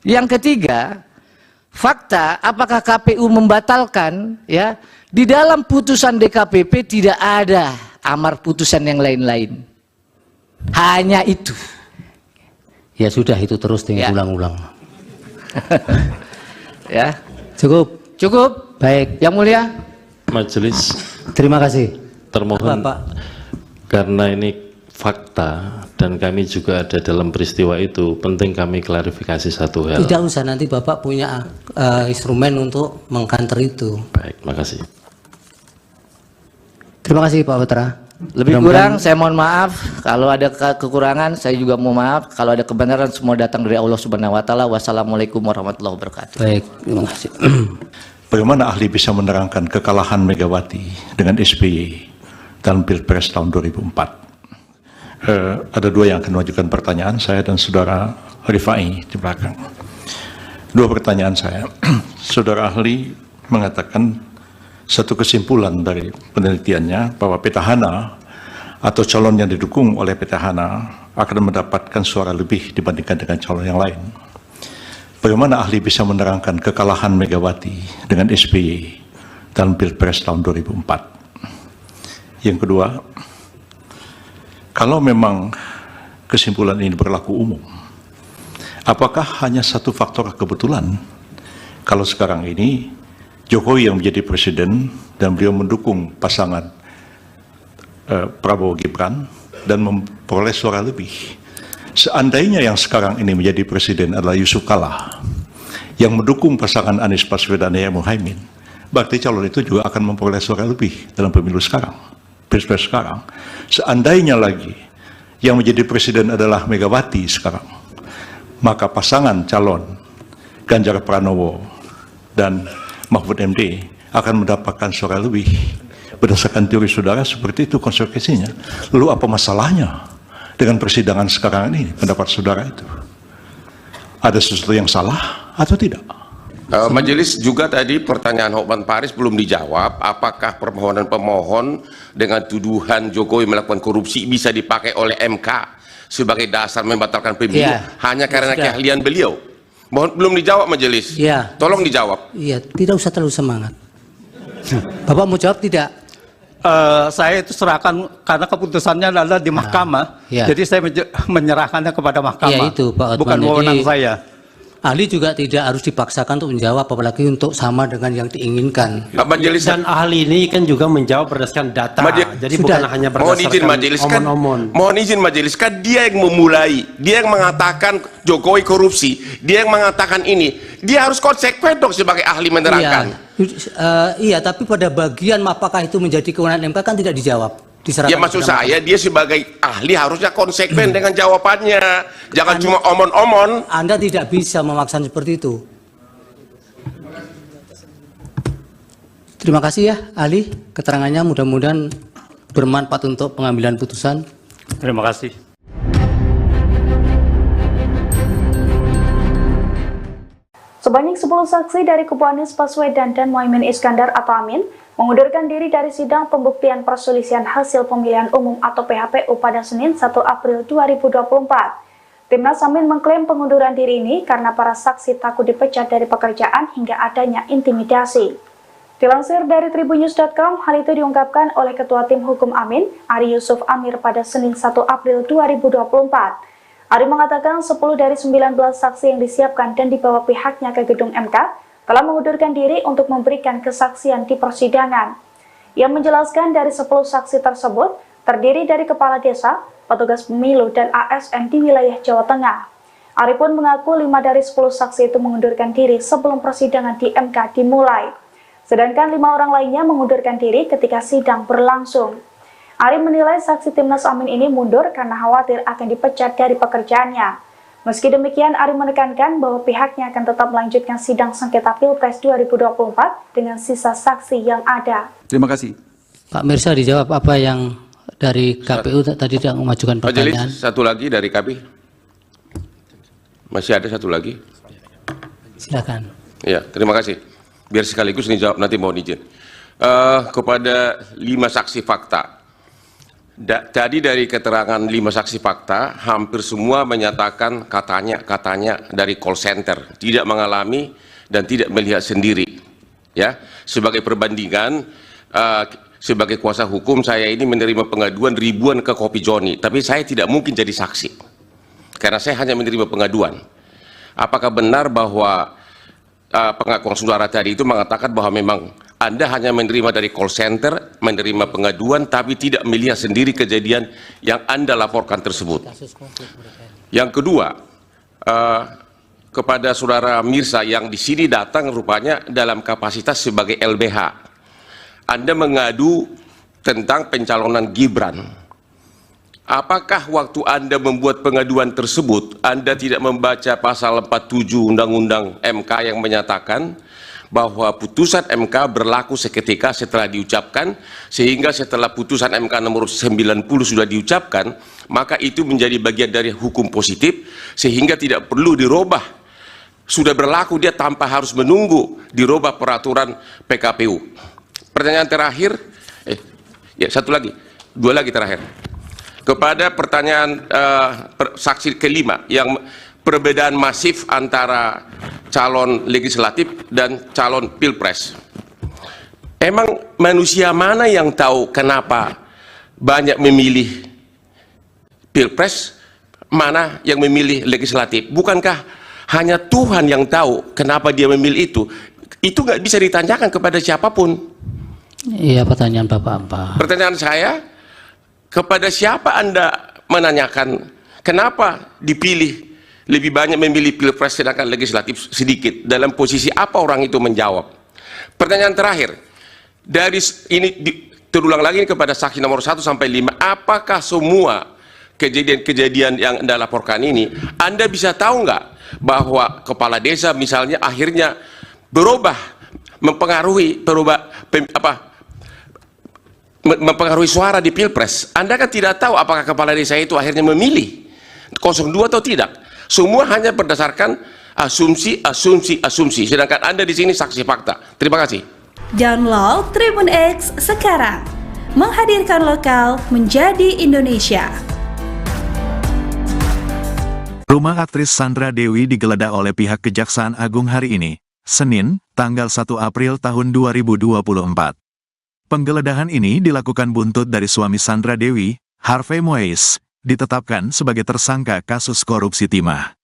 Yang ketiga, fakta apakah KPU membatalkan ya? Di dalam putusan DKPP tidak ada amar putusan yang lain-lain. Hanya itu. Ya sudah, itu terus diulang-ulang. Ya. Cukup. Cukup. Baik. Yang mulia. Majelis. Terima kasih. Termohon. Bapak. Karena ini fakta dan kami juga ada dalam peristiwa itu, penting kami klarifikasi satu hal. Tidak usah, nanti Bapak punya instrumen untuk mengkanter itu. Baik, makasih. Terima kasih Pak Putra. Lebih kurang saya mohon maaf, kalau ada kekurangan saya juga mohon maaf, kalau ada kebenaran semua datang dari Allah Subhanahu wa taala. Wassalamualaikum warahmatullahi wabarakatuh. Baik, terima kasih. Bagaimana ahli bisa menerangkan kekalahan Megawati dengan SBY dalam Pilpres tahun 2004? Ada dua yang akan mengajukan pertanyaan, saya dan saudara Rifai di belakang. Dua pertanyaan saya. Saudara ahli mengatakan satu kesimpulan dari penelitiannya bahwa petahana atau calon yang didukung oleh petahana akan mendapatkan suara lebih dibandingkan dengan calon yang lain. Bagaimana ahli bisa menerangkan kekalahan Megawati dengan SBY dalam Pilpres tahun 2004? Yang kedua, kalau memang kesimpulan ini berlaku umum, apakah hanya satu faktor kebetulan kalau sekarang ini Jokowi yang menjadi presiden dan beliau mendukung pasangan Prabowo Gibran dan memperoleh suara lebih? Seandainya yang sekarang ini menjadi presiden adalah Yusuf Kalla yang mendukung pasangan Anies Baswedan dan Muhaimin, berarti calon itu juga akan memperoleh suara lebih dalam pemilu sekarang, pilpres sekarang. Seandainya lagi yang menjadi presiden adalah Megawati sekarang, maka pasangan calon Ganjar Pranowo dan Mahfud MD akan mendapatkan suara lebih. Berdasarkan teori saudara seperti itu konsekuensinya. Lalu apa masalahnya dengan persidangan sekarang ini, pendapat saudara itu? Ada sesuatu yang salah atau tidak? Majelis juga tadi pertanyaan Hokman Paris belum dijawab. Apakah permohonan pemohon dengan tuduhan Jokowi melakukan korupsi bisa dipakai oleh MK sebagai dasar membatalkan pemilu hanya karena keahlian beliau? Belum dijawab majelis. Iya. Tolong dijawab. Iya, tidak usah terlalu semangat. Bapak mau jawab tidak? Saya itu serahkan karena keputusannya adalah di mahkamah. Ya. Jadi saya menyerahkannya kepada mahkamah. Iya itu Pak Hotman. Bukan wewenang saya. Ahli juga tidak harus dipaksakan untuk menjawab, apalagi untuk sama dengan yang diinginkan. Majelis dan ahli ini kan juga menjawab berdasarkan data. Jadi bukan hanya berdasarkan omon-omon. Mohon izin majelis, kan dia yang memulai, dia yang mengatakan Jokowi korupsi, dia yang mengatakan ini, dia harus konsekuen dong sebagai ahli menerangkan. Iya, tapi pada bagian apakah itu menjadi kewenangan MK kan tidak dijawab. Ya maksud saya dia sebagai ahli harusnya konsekuen dengan jawabannya. Jangan cuma omon-omon. Anda tidak bisa memaksa seperti itu. Terima kasih ya ahli, keterangannya mudah-mudahan bermanfaat untuk pengambilan putusan. Terima kasih. Sebanyak 10 saksi dari kubu Anies Baswedan dan Muhaimin Iskandar atau Amin mengundurkan diri dari sidang pembuktian perselisihan hasil pemilihan umum atau PHPU pada Senin 1 April 2024. Timnas Amin mengklaim pengunduran diri ini karena para saksi takut dipecat dari pekerjaan hingga adanya intimidasi. Dilansir dari tribunnews.com, hal itu diungkapkan oleh Ketua Tim Hukum Amin, Ari Yusuf Amir pada Senin 1 April 2024. Ari mengatakan 10 dari 19 saksi yang disiapkan dan dibawa pihaknya ke gedung MK telah mengundurkan diri untuk memberikan kesaksian di persidangan. Ia menjelaskan dari 10 saksi tersebut terdiri dari kepala desa, petugas pemilu, dan ASN di wilayah Jawa Tengah. Ari pun mengaku 5 dari 10 saksi itu mengundurkan diri sebelum persidangan di MK dimulai. Sedangkan 5 orang lainnya mengundurkan diri ketika sidang berlangsung. Ari menilai saksi Timnas Amin ini mundur karena khawatir akan dipecat dari pekerjaannya. Meski demikian, Ari menekankan bahwa pihaknya akan tetap melanjutkan sidang sengketa Pilpres 2024 dengan sisa saksi yang ada. Terima kasih. Pak Mirsa dijawab apa yang dari KPU tadi tidak mengajukan pertanyaan. Majelis, satu lagi dari KPU. Masih ada satu lagi. Silakan. Ya, terima kasih. Biar sekaligus dijawab, nanti mohon izin. Kepada 5 saksi fakta. Tadi dari keterangan 5 saksi fakta, hampir semua menyatakan katanya dari call center, tidak mengalami dan tidak melihat sendiri. Ya, sebagai perbandingan, sebagai kuasa hukum saya ini menerima pengaduan ribuan ke Kopi Joni, tapi saya tidak mungkin jadi saksi karena saya hanya menerima pengaduan. Apakah benar bahwa pengakuan saudara tadi itu mengatakan bahwa memang Anda hanya menerima dari call center, menerima pengaduan, tapi tidak melihat sendiri kejadian yang Anda laporkan tersebut? Yang kedua, kepada saudara Mirsa yang di sini datang rupanya dalam kapasitas sebagai LBH, Anda mengadu tentang pencalonan Gibran. Apakah waktu Anda membuat pengaduan tersebut, Anda tidak membaca pasal 47 Undang-Undang MK yang menyatakan bahwa putusan MK berlaku seketika setelah diucapkan, sehingga setelah putusan MK nomor 90 sudah diucapkan, maka itu menjadi bagian dari hukum positif, sehingga tidak perlu dirubah. Sudah berlaku dia tanpa harus menunggu dirubah peraturan PKPU. Pertanyaan terakhir, dua lagi terakhir. Kepada pertanyaan saksi kelima yang perbedaan masif antara calon legislatif dan calon pilpres. Emang manusia mana yang tahu kenapa banyak memilih pilpres, mana yang memilih legislatif? Bukankah hanya Tuhan yang tahu kenapa dia memilih itu? Itu nggak bisa ditanyakan kepada siapapun. Iya, pertanyaan Bapak apa? Pertanyaan saya, kepada siapa Anda menanyakan kenapa dipilih lebih banyak memilih pilpres sedangkan legislatif sedikit? Dalam posisi apa orang itu menjawab? Pertanyaan terakhir, dari ini terulang lagi kepada saksi nomor 1 sampai 5, apakah semua kejadian-kejadian yang Anda laporkan ini Anda bisa tahu nggak bahwa kepala desa misalnya akhirnya berubah, mempengaruhi mempengaruhi suara di pilpres? Anda kan tidak tahu apakah kepala desa itu akhirnya memilih 02 atau tidak. Semua hanya berdasarkan asumsi. Sedangkan Anda di sini saksi fakta. Terima kasih. Download Tribun X sekarang. Menghadirkan lokal menjadi Indonesia. Rumah aktris Sandra Dewi digeledah oleh pihak Kejaksaan Agung hari ini, Senin, tanggal 1 April tahun 2024. Penggeledahan ini dilakukan buntut dari suami Sandra Dewi, Harvey Moise, ditetapkan sebagai tersangka kasus korupsi timah.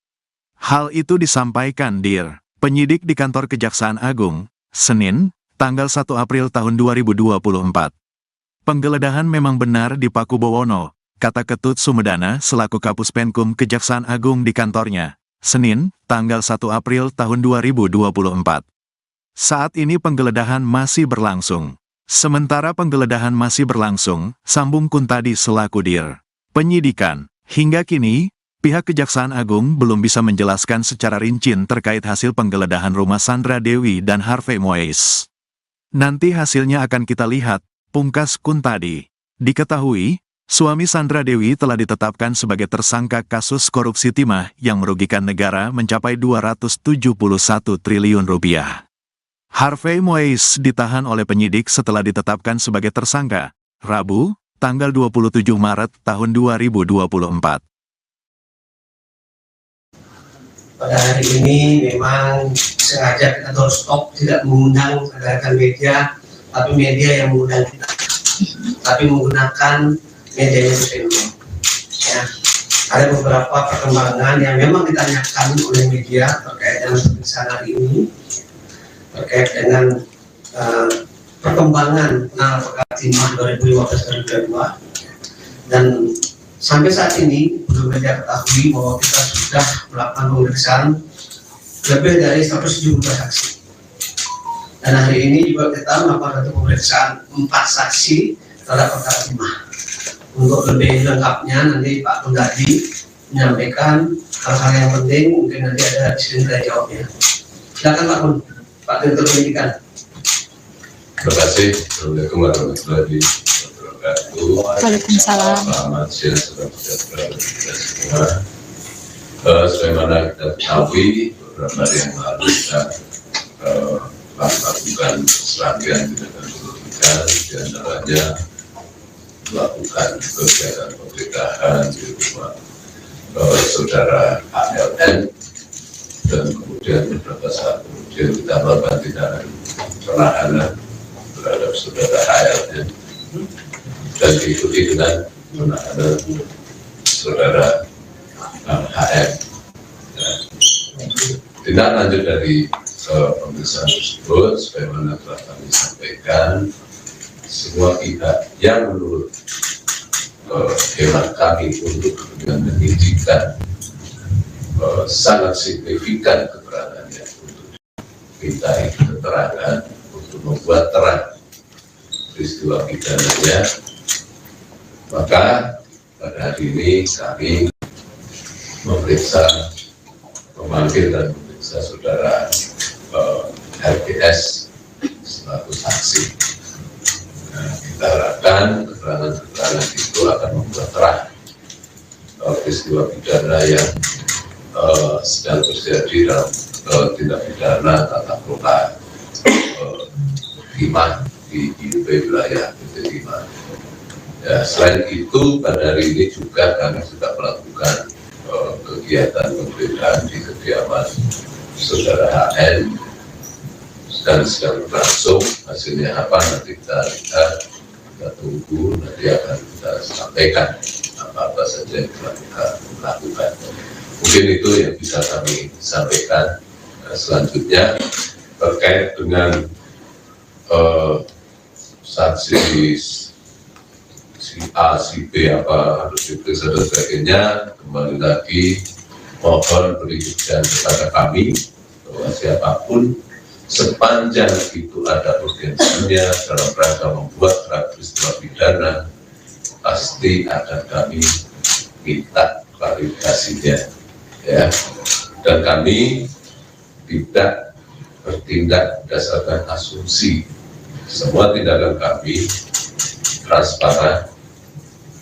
Hal itu disampaikan DIR, penyidik di kantor Kejaksaan Agung, Senin, tanggal 1 April tahun 2024. Penggeledahan memang benar di Paku Bowono, kata Ketut Sumedana selaku Kapus Penkum Kejaksaan Agung di kantornya, Senin, tanggal 1 April tahun 2024. Saat ini penggeledahan masih berlangsung. Sementara penggeledahan masih berlangsung, sambung Kuntadi selaku Dir Penyidikan. Hingga kini, pihak Kejaksaan Agung belum bisa menjelaskan secara rinci terkait hasil penggeledahan rumah Sandra Dewi dan Harvey Moise. Nanti hasilnya akan kita lihat, pungkas Kuntadi. Diketahui, suami Sandra Dewi telah ditetapkan sebagai tersangka kasus korupsi timah yang merugikan negara mencapai 271 triliun rupiah. Harvey Moise ditahan oleh penyidik setelah ditetapkan sebagai tersangka, Rabu, tanggal 27 Maret tahun 2024. Pada hari ini memang sengaja kita doorstop, tidak mengundang rekan media, tapi media yang mengundang kita. Tapi menggunakan media yang ya. Ada beberapa perkembangan yang memang ditanyakan oleh media terkait dengan pemeriksaan hari ini, terkait dengan perkembangan penanganan perkara timah 2015-2022, dan sampai saat ini belum media ketahui bahwa kita sudah melakukan pemeriksaan lebih dari 170 saksi. Dan hari ini juga kita melakukan pemeriksaan 4 saksi terhadap perkara timah. Untuk lebih lengkapnya nanti Pak Kuntadi menyampaikan hal-hal yang penting, mungkin nanti ada di sini saya jawabnya. Silakan Pak Direktur Penyidikan. Terima kasih. Assalamualaikum warahmatullahi wabarakatuh. Waalaikumsalam. Selamat siang, saudara kita semua. Sebagaimana kita ketahui, beberapa hari yang lalu kita melakukan serangkaian tindakan penyidikan, di antaranya melakukan kegiatan penggeledahan di rumah saudara ALN, dan kemudian beberapa saat kemudian kita melakukan tindakan penahanan terhadap saudara ALN dan diikuti dengan penahanan saudara HM. Tindak lanjut dari pemeriksaan tersebut, sebagaimana telah kami sampaikan, semua pihak yang menurut hemat kami untuk kepentingan penyidikan sangat signifikan keterangannya untuk mintai keterangan untuk membuat terang peristiwa pidananya, maka pada hari ini kami memanggil dan memeriksa saudara RGS selaku saksi. Kita harapkan keterangan-keterangan itu akan membuat terang peristiwa pidana yang sedang terjadi dalam tindak pidana tata kelola timah di IUP wilayah PT Timah. Ya, selain itu pada hari ini juga kami sudah melakukan kegiatan penggeledahan di kediaman saudara HN, dan sedang berlangsung. Hasilnya apa nanti kita lihat, kita tunggu, nanti akan kita sampaikan apa saja yang telah kita lakukan. Mungkin itu yang bisa kami sampaikan. Selanjutnya terkait dengan saksi si A, si B apa harus diperiksa dan sebagainya, kembali lagi mohon berikan kepada kami bahwa siapapun sepanjang itu ada urgensinya dalam rangka membuat peristiwa pidana, pasti akan kami minta klarifikasinya, ya. Dan kami tidak bertindak berdasarkan asumsi. Semua tindakan kami transparan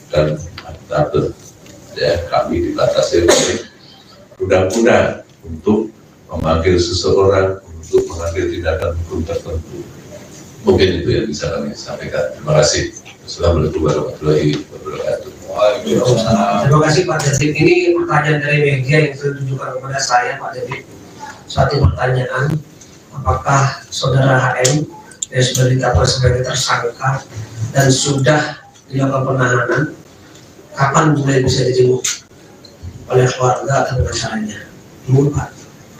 dan akuntabel. Ya, kami dibatasi oleh undang-undang untuk memanggil seseorang untuk mengambil tindakan hukum tertentu. Mungkin itu yang bisa kami sampaikan. Terima kasih. Assalamualaikum warahmatullahi wabarakatuh. Terima kasih Pak Deddy. Ini pertanyaan dari media yang sudah ditujukan kepada saya, Pak Deddy. Satu pertanyaan, apakah saudara HM yang sudah ditetapkan sebagai tersangka dan sudah dilakukan penahanan, kapan mulai bisa dijenguk oleh keluarga atau pengacaranya? Ibu Pak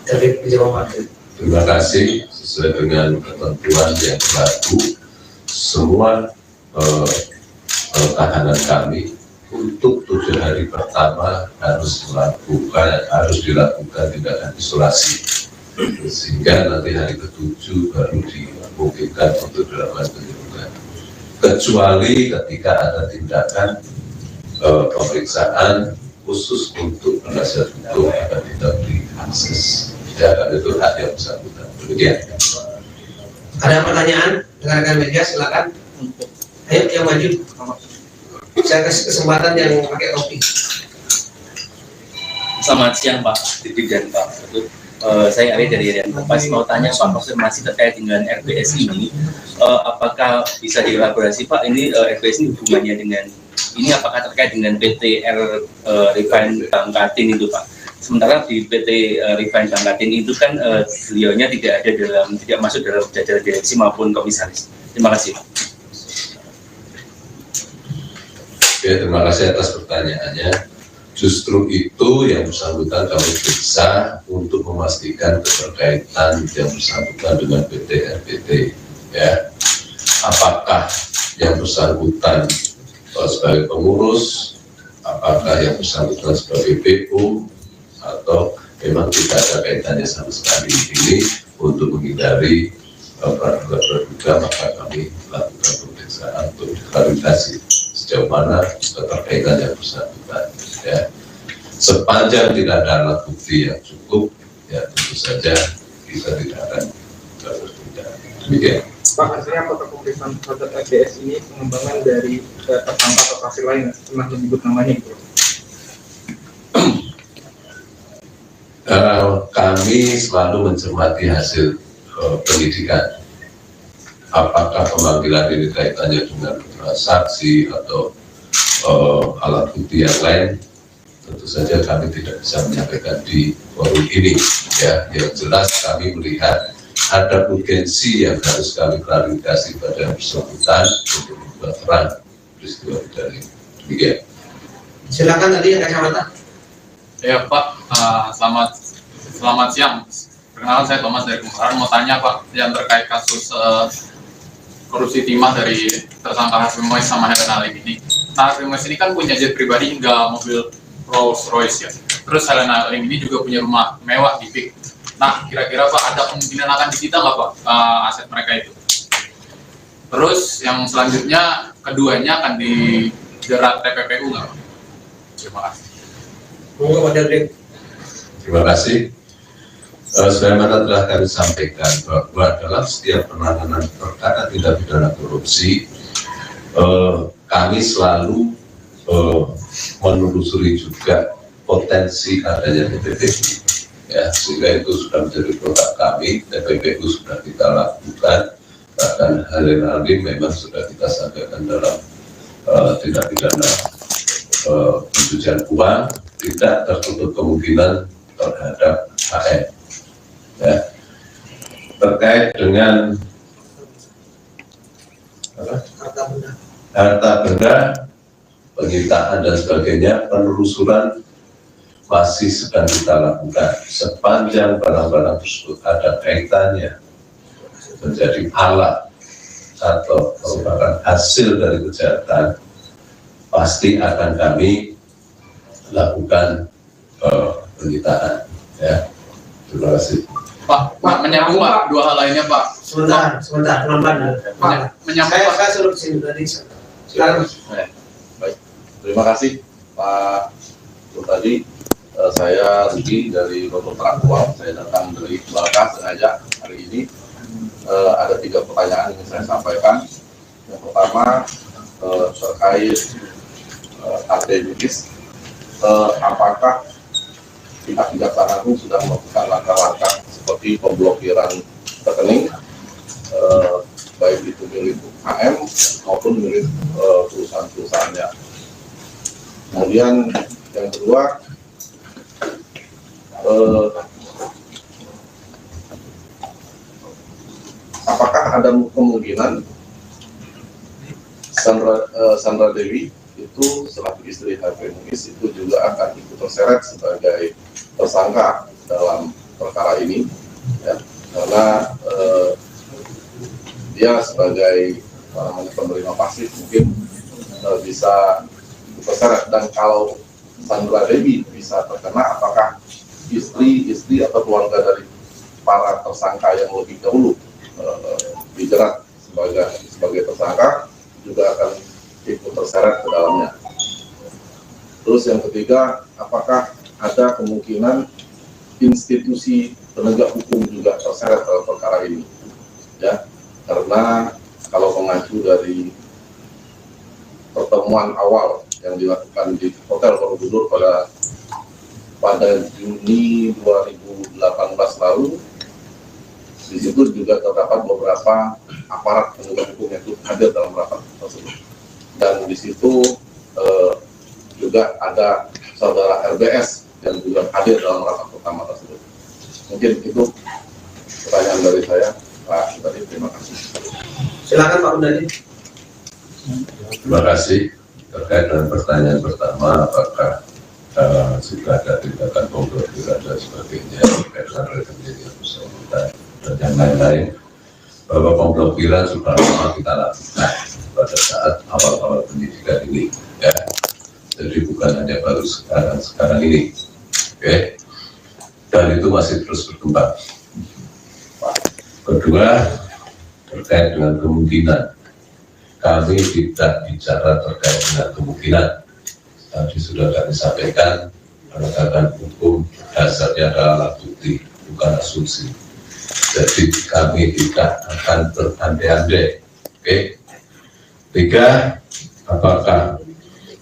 Deddy, dijawab Pak Deddy. Terima kasih. Sesuai dengan ketentuan yang berlaku, semua tahanan kami untuk 7 hari pertama harus dilakukan tindakan isolasi sehingga nanti hari ke-7 baru dimungkinkan untuk dilakukan penyelidikan, kecuali ketika ada tindakan pemeriksaan khusus untuk penasihat hukum akan tidak beri akses. Ya, itu hak yang bersangkutan. Demikian. Ada pertanyaan rekan-rekan media, silakan. Ayo yang maju. Saya kasih kesempatan yang pakai topi. Selamat siang Pak Didi dan Pak Ketut. Saya Ari dari Rian Kompas, mau tanya Pak, konfirmasi terkait dengan RBS ini, apakah bisa dielaborasi Pak, ini RBS ini hubungannya dengan ini, apakah terkait dengan PT Refine Bangkatin itu Pak? Sementara di PT Refine Bangkatin itu kan beliaunya tidak masuk dalam jajaran direksi maupun komisaris. Terima kasih Pak. Oke, terima kasih atas pertanyaannya. Justru itu yang bersangkutan kami periksa untuk memastikan keterkaitan yang bersangkutan dengan PT RBT. Ya, apakah yang bersangkutan sebagai pengurus, apakah yang bersangkutan sebagai PO, atau memang tidak ada kaitannya sama sekali. Ini untuk menghindari praduga, maka kami lakukan pemeriksaan untuk klarifikasi sejauh mana keterkaitan yang bersangkutan. Ya, sepanjang tidak ada alat bukti yang cukup, ya tentu saja kita tidak akan bertindak. Demikian. Pak, artinya apakah pemeriksaan terhadap RBS ini pengembangan dari tersangka atau saksi lain pernah menyebut namanya gitu? Kami selalu mencermati hasil penyidikan. Apakah pemanggilan ini kaitannya dengan saksi atau alat bukti yang lain, tentu saja kami tidak bisa menyampaikan di forum ini. Ya, yang jelas kami melihat ada urgensi yang harus kami klarifikasi pada yang bersangkutan untuk membuat terang peristiwa pidana. Demikian. Silakan tadi yang kacamata. Ya Pak, selamat siang. Perkenalkan saya Thomas dari Kumparan. Mau tanya Pak, yang terkait kasus korupsi timah dari tersangka Harvey Mois sama Helen Halim ini. Nah, Harvey Mois ini kan punya jet pribadi hingga mobil Rolls Royce ya. Terus Helen Halim ini juga punya rumah mewah di PIK. Nah, kira-kira Pak ada kemungkinan akan disita nggak Pak aset mereka itu? Terus yang selanjutnya, keduanya akan dijerat TPPU nggak Pak? Terima kasih. Terima kasih. Sebagaimana telah kami sampaikan bahwa dalam setiap penanganan perkara tindak pidana korupsi, kami selalu menelusuri juga potensi adanya TPPU. Ya, sehingga itu sudah menjadi produk kami. TPPU sudah kita lakukan, bahkan Helen Halim memang sudah kita sampaikan dalam tindak pidana pencucian uang, tidak tertutup kemungkinan terhadap HM. Ya. Terkait dengan harta benda, penyitaan dan sebagainya, penelusuran masih sedang kita lakukan. Sepanjang barang-barang tersebut ada kaitannya menjadi alat atau merupakan hasil dari kejahatan, pasti akan kami lakukan penyitaan. Ya, terima kasih. Pak, menyambung Pak, dua hal lainnya Pak. Sebentar, pelan-pelan. Menyambung Pak. Saya suruh kesini tadi. Silakan. Baik, terima kasih Pak. Itu tadi saya Rudi dari Roto Traktual. Saya datang dari Balka sengaja hari ini. Ada 3 pertanyaan yang saya sampaikan. Yang pertama terkait ATBIS. Apakah pihak Kejaksaan Agung sudah melakukan langkah-langkah seperti pemblokiran rekening, baik itu milik HM maupun milik perusahaan-perusahaannya. Kemudian yang kedua, apakah ada kemungkinan Sandra Dewi itu selaku istri Harvey Mois itu juga akan ikut terseret sebagai tersangka dalam perkara ini, ya, karena dia sebagai penerima pasif mungkin bisa terseret. Dan kalau Sandra Dewi bisa terkena, apakah istri atau keluarga dari para tersangka yang lebih dahulu dijerat sebagai tersangka juga akan ikut terseret ke dalamnya. Terus yang ketiga, apakah ada kemungkinan institusi penegak hukum juga terseret dalam perkara ini? Ya, karena kalau mengacu dari pertemuan awal yang dilakukan di Hotel Borobudur pada Juni 2018 lalu, di situ juga terdapat beberapa aparat penegak hukum yang hadir dalam rapat tersebut, dan di situ juga ada saudara RBS yang juga hadir dalam rapat pertama tersebut. Mungkin itu pertanyaan dari saya, Pak Sudadi. Terima kasih. Silakan Pak Sudadi. Terima kasih. Terkait dengan pertanyaan pertama, apakah sudah ada tindakan pemblokiran dan sebagainya terkait dengan rekening yang bersangkutan dan yang lain-lain, bahwa pemblokiran sudah lama kita lakukan pada saat awal-awal penyidikan ini, ya. Jadi bukan hanya baru sekarang ini, oke? Dan itu masih terus berkembang. Kedua, terkait dengan kemungkinan, kami tidak bicara terkait dengan kemungkinan. Tadi sudah kami sampaikan, penegakan hukum dasarnya adalah alat bukti, bukan asumsi. Jadi kami tidak akan berandai-andai. Oke. Tiga, apakah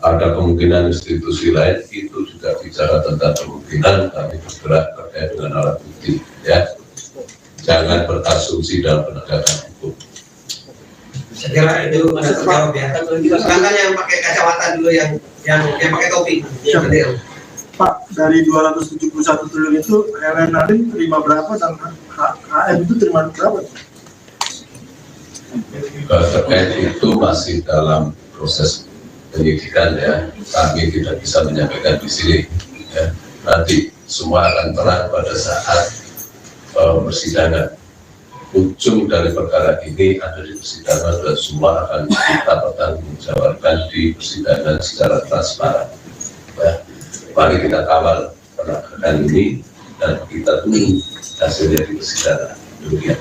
ada kemungkinan institusi lain, itu juga bicara tentang kemungkinan kami bergerak terkait dengan alat bukti, ya. Jangan berasumsi dalam penegakan hukum. Saya kira itu ada terjawab ya. Silakan yang pakai kacamata dulu, yang pakai topi. Pak, dari 271 triliun itu Nadiem terima berapa dan HM itu terima berapa? Terkait itu masih dalam proses penyidikan, ya. Kami tidak bisa menyampaikan di sini, ya. Nanti semua akan terang pada saat persidangan. Ujung dari perkara ini ada di persidangan dan semua akan kita pertanggungjawabkan di persidangan secara transparan. Ya. Mari kita kawal penegakan ini dan kita tunggu hasilnya di persidangan. Demikian.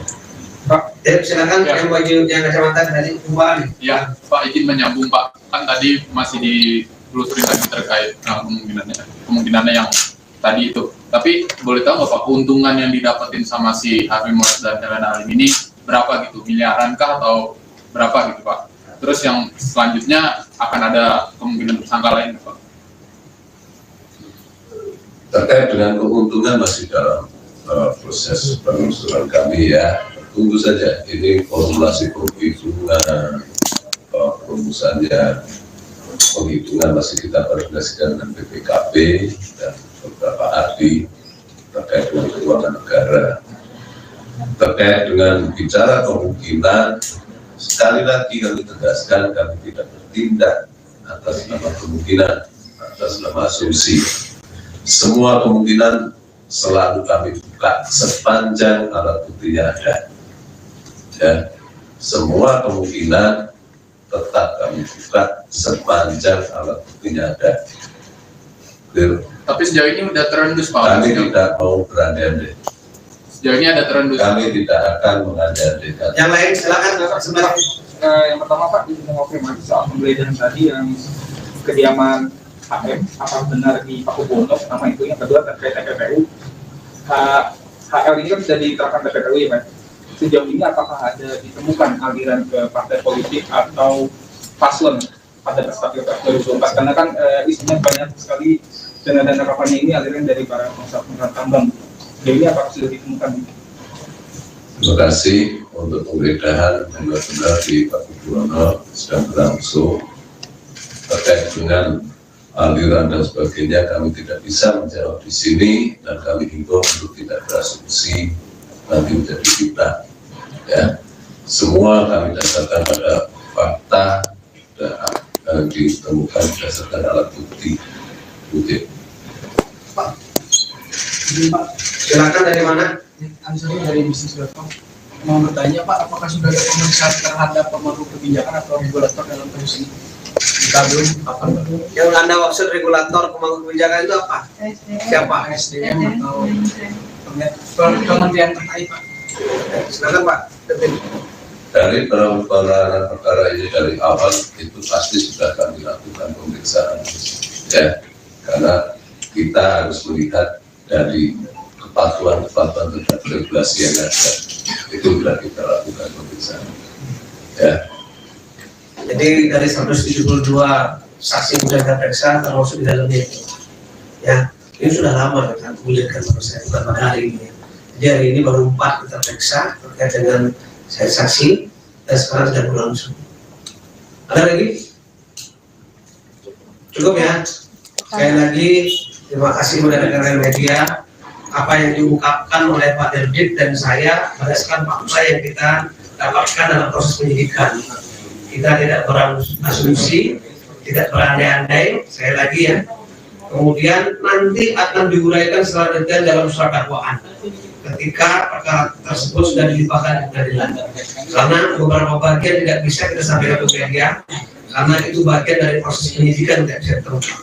Pak, silakan yang baju yang kacamata tadi kembali. Ya, Pak, izin menyambung Pak. Kan tadi masih ditelusuri lagi terkait kemungkinannya yang tadi itu. Tapi boleh tahu nggak Pak, keuntungan yang didapetin sama si Harvey Mois dan Helen Halim ini berapa gitu? Miliaran kah atau berapa gitu Pak? Terus yang selanjutnya akan ada kemungkinan tersangka lain Pak? Terkait dengan keuntungan masih dalam proses penelusuran kami, ya. Tunggu saja, ini formulasi penghitungan, rumusannya, penghitungan masih kita koordinasikan dengan BPKP dan beberapa ahli terkait dengan keuangan negara. Terkait dengan bicara kemungkinan, sekali lagi kami tegaskan, kami tidak bertindak atas nama kemungkinan, atas nama asumsi. Semua kemungkinan selalu kami buka sepanjang alat buktinya ada. Ya, semua kemungkinan tetap kami buka sepanjang alat buktinya ada. Clear? Tapi sejauh ini udah terendus Pak. Kami tidak mau berandai-andai. Sejauh ini ada terendus. Kami tidak akan mengandai-andaikan. Yang lain silakan sebentar. Yang pertama Pak, mengonfirmasi soal penggeledahan tadi yang kediaman HM, apa benar di Pakubono, nama itu. Yang kedua terkait TPPU. HL ini kan sudah diterapkan TPPU ya Pak. Sejauh ini apakah ada ditemukan aliran ke partai politik atau paslon pada Pilpres 2024? Karena kan isinya banyak sekali dana-dana kampanye ini aliran dari para pengusaha tambang. Sejauh ini apakah sudah ditemukan? Terima kasih untuk penggeledahan benar-benar di Pakubono sedang berlangsung. Terkait dengan aliran dan sebagainya, kami tidak bisa menjawab di sini dan kami himbau untuk tidak berasumsi nanti menjadi fitnah, ya. Semua kami dasarkan pada fakta dan ditemukan berdasarkan alat bukti. Pak, silakan dari mana? Ansari dari bisnis.com. Mau bertanya Pak, apakah sudah ada pemeriksaan terhadap pemangku kebijakan atau regulator dalam kasus ini? Kita belum. Apa yang Anda maksud regulator pemangku kebijakan itu apa? Siapa? SDM atau Kementerian terkait, Pak. Silakan Pak. Dari penanganan perkara ini dari awal itu pasti sudah kami lakukan pemeriksaan, ya, karena kita harus melihat dari kepatuhan terhadap regulasi yang ada, itu sudah kita lakukan pemeriksaan, ya. Jadi dari 172 saksi yang sudah kita periksa termasuk di dalamnya itu, ya, ini sudah lama kita gulirkan proses, bukan pada hari ini. Jadi hari ini baru 4 kita periksa terkait dengan saya saksi, dan sekarang sudah berlangsung. Ada lagi? Cukup ya. Sekali lagi terima kasih kepada rekan-rekan media. Apa yang diungkapkan oleh Pak Derbit dan saya berdasarkan fakta yang kita dapatkan dalam proses penyidikan. Kita tidak berasumsi, tidak berandai-andai. Sekali lagi ya. Kemudian nanti akan diuraikan secara detail dalam surat dakwaan ketika perkara tersebut sudah dilimpahkan ke pengadilan. Karena beberapa bagian tidak bisa kita sampaikan ke media, karena itu bagian dari proses penyidikan tidak bisa terungkap.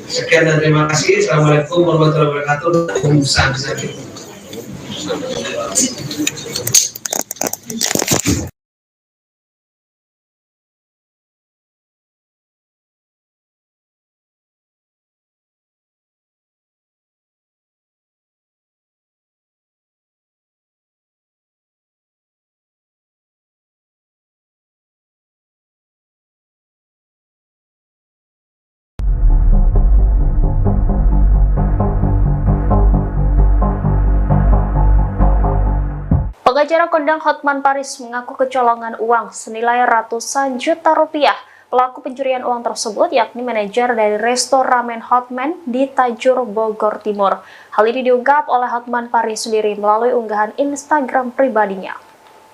Sekian dan terima kasih. Assalamualaikum warahmatullahi wabarakatuh. Pengacara kondang Hotman Paris mengaku kecolongan uang senilai ratusan juta rupiah. Pelaku pencurian uang tersebut yakni manajer dari resto ramen Hotman di Tajur, Bogor Timur. Hal ini diungkap oleh Hotman Paris sendiri melalui unggahan Instagram pribadinya.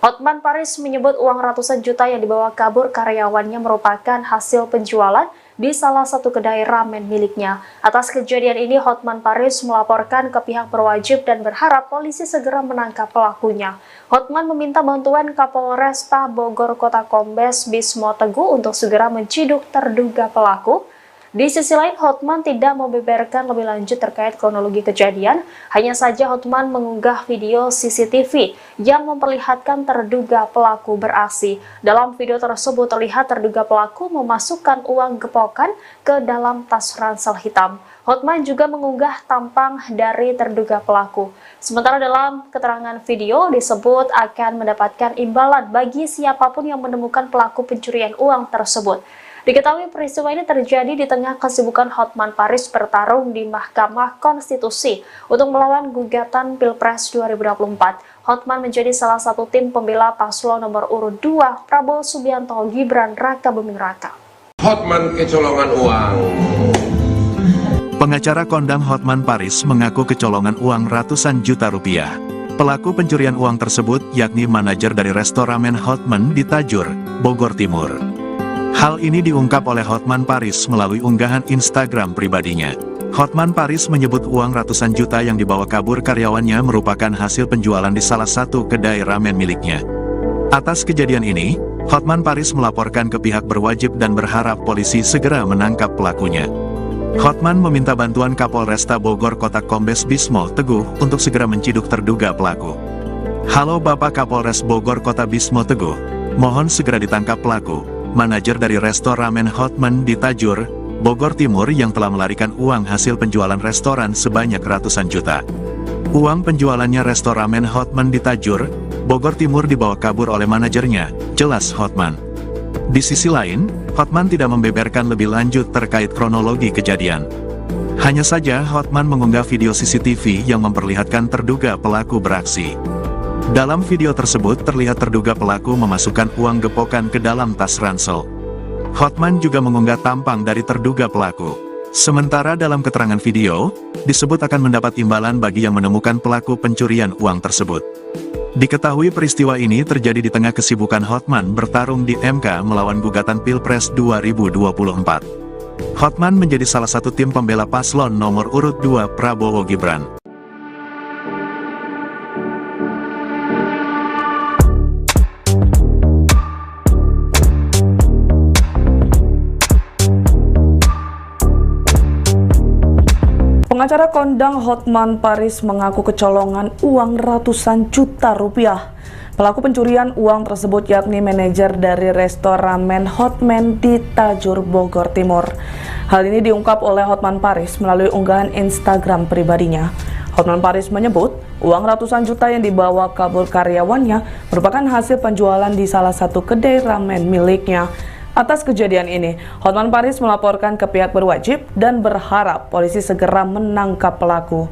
Hotman Paris menyebut uang ratusan juta yang dibawa kabur karyawannya merupakan hasil penjualan di salah satu kedai ramen miliknya. Atas kejadian ini, Hotman Paris melaporkan ke pihak berwajib dan berharap polisi segera menangkap pelakunya. Hotman meminta bantuan Kapolresta Bogor Kota Kombes Bismo Teguh untuk segera menciduk terduga pelaku. Di sisi lain, Hotman tidak membeberkan lebih lanjut terkait kronologi kejadian. Hanya saja Hotman mengunggah video CCTV yang memperlihatkan terduga pelaku beraksi. Dalam video tersebut terlihat terduga pelaku memasukkan uang gepokan ke dalam tas ransel hitam. Hotman juga mengunggah tampang dari terduga pelaku. Sementara dalam keterangan video disebut akan mendapatkan imbalan bagi siapapun yang menemukan pelaku pencurian uang tersebut. Diketahui peristiwa ini terjadi di tengah kesibukan Hotman Paris bertarung di Mahkamah Konstitusi untuk melawan gugatan Pilpres 2024. Hotman menjadi salah satu tim pembela paslon nomor urut 2 Prabowo Subianto Gibran Raka Buming Raka. Hotman kecolongan uang. Pengacara kondang Hotman Paris mengaku kecolongan uang ratusan juta rupiah. Pelaku pencurian uang tersebut yakni manajer dari resto ramen Hotman di Tajur, Bogor Timur. Hal ini diungkap oleh Hotman Paris melalui unggahan Instagram pribadinya. Hotman Paris menyebut uang ratusan juta yang dibawa kabur karyawannya merupakan hasil penjualan di salah satu kedai ramen miliknya. Atas kejadian ini, Hotman Paris melaporkan ke pihak berwajib dan berharap polisi segera menangkap pelakunya. Hotman meminta bantuan Kapolresta Bogor Kota Kombes Bismo Teguh untuk segera menciduk terduga pelaku. Halo Bapak Kapolres Bogor Kota Bismo Teguh, mohon segera ditangkap pelaku, manajer dari resto ramen Hotman di Tajur, Bogor Timur yang telah melarikan uang hasil penjualan restoran sebanyak ratusan juta. Uang penjualannya resto ramen Hotman di Tajur, Bogor Timur dibawa kabur oleh manajernya, jelas Hotman. Di sisi lain, Hotman tidak membeberkan lebih lanjut terkait kronologi kejadian. Hanya saja Hotman mengunggah video CCTV yang memperlihatkan terduga pelaku beraksi. Dalam video tersebut terlihat terduga pelaku memasukkan uang gepokan ke dalam tas ransel. Hotman juga mengunggah tampang dari terduga pelaku. Sementara dalam keterangan video, disebut akan mendapat imbalan bagi yang menemukan pelaku pencurian uang tersebut. Diketahui peristiwa ini terjadi di tengah kesibukan Hotman bertarung di MK melawan gugatan Pilpres 2024. Hotman menjadi salah satu tim pembela paslon nomor urut 2 Prabowo Gibran. Pengacara kondang Hotman Paris mengaku kecolongan uang ratusan juta rupiah. Pelaku pencurian uang tersebut yakni manajer dari restoran ramen Hotman di Tajur, Bogor Timur. Hal ini diungkap oleh Hotman Paris melalui unggahan Instagram pribadinya. Hotman Paris menyebut uang ratusan juta yang dibawa kabur karyawannya merupakan hasil penjualan di salah satu kedai ramen miliknya. Atas kejadian ini, Hotman Paris melaporkan ke pihak berwajib dan berharap polisi segera menangkap pelaku.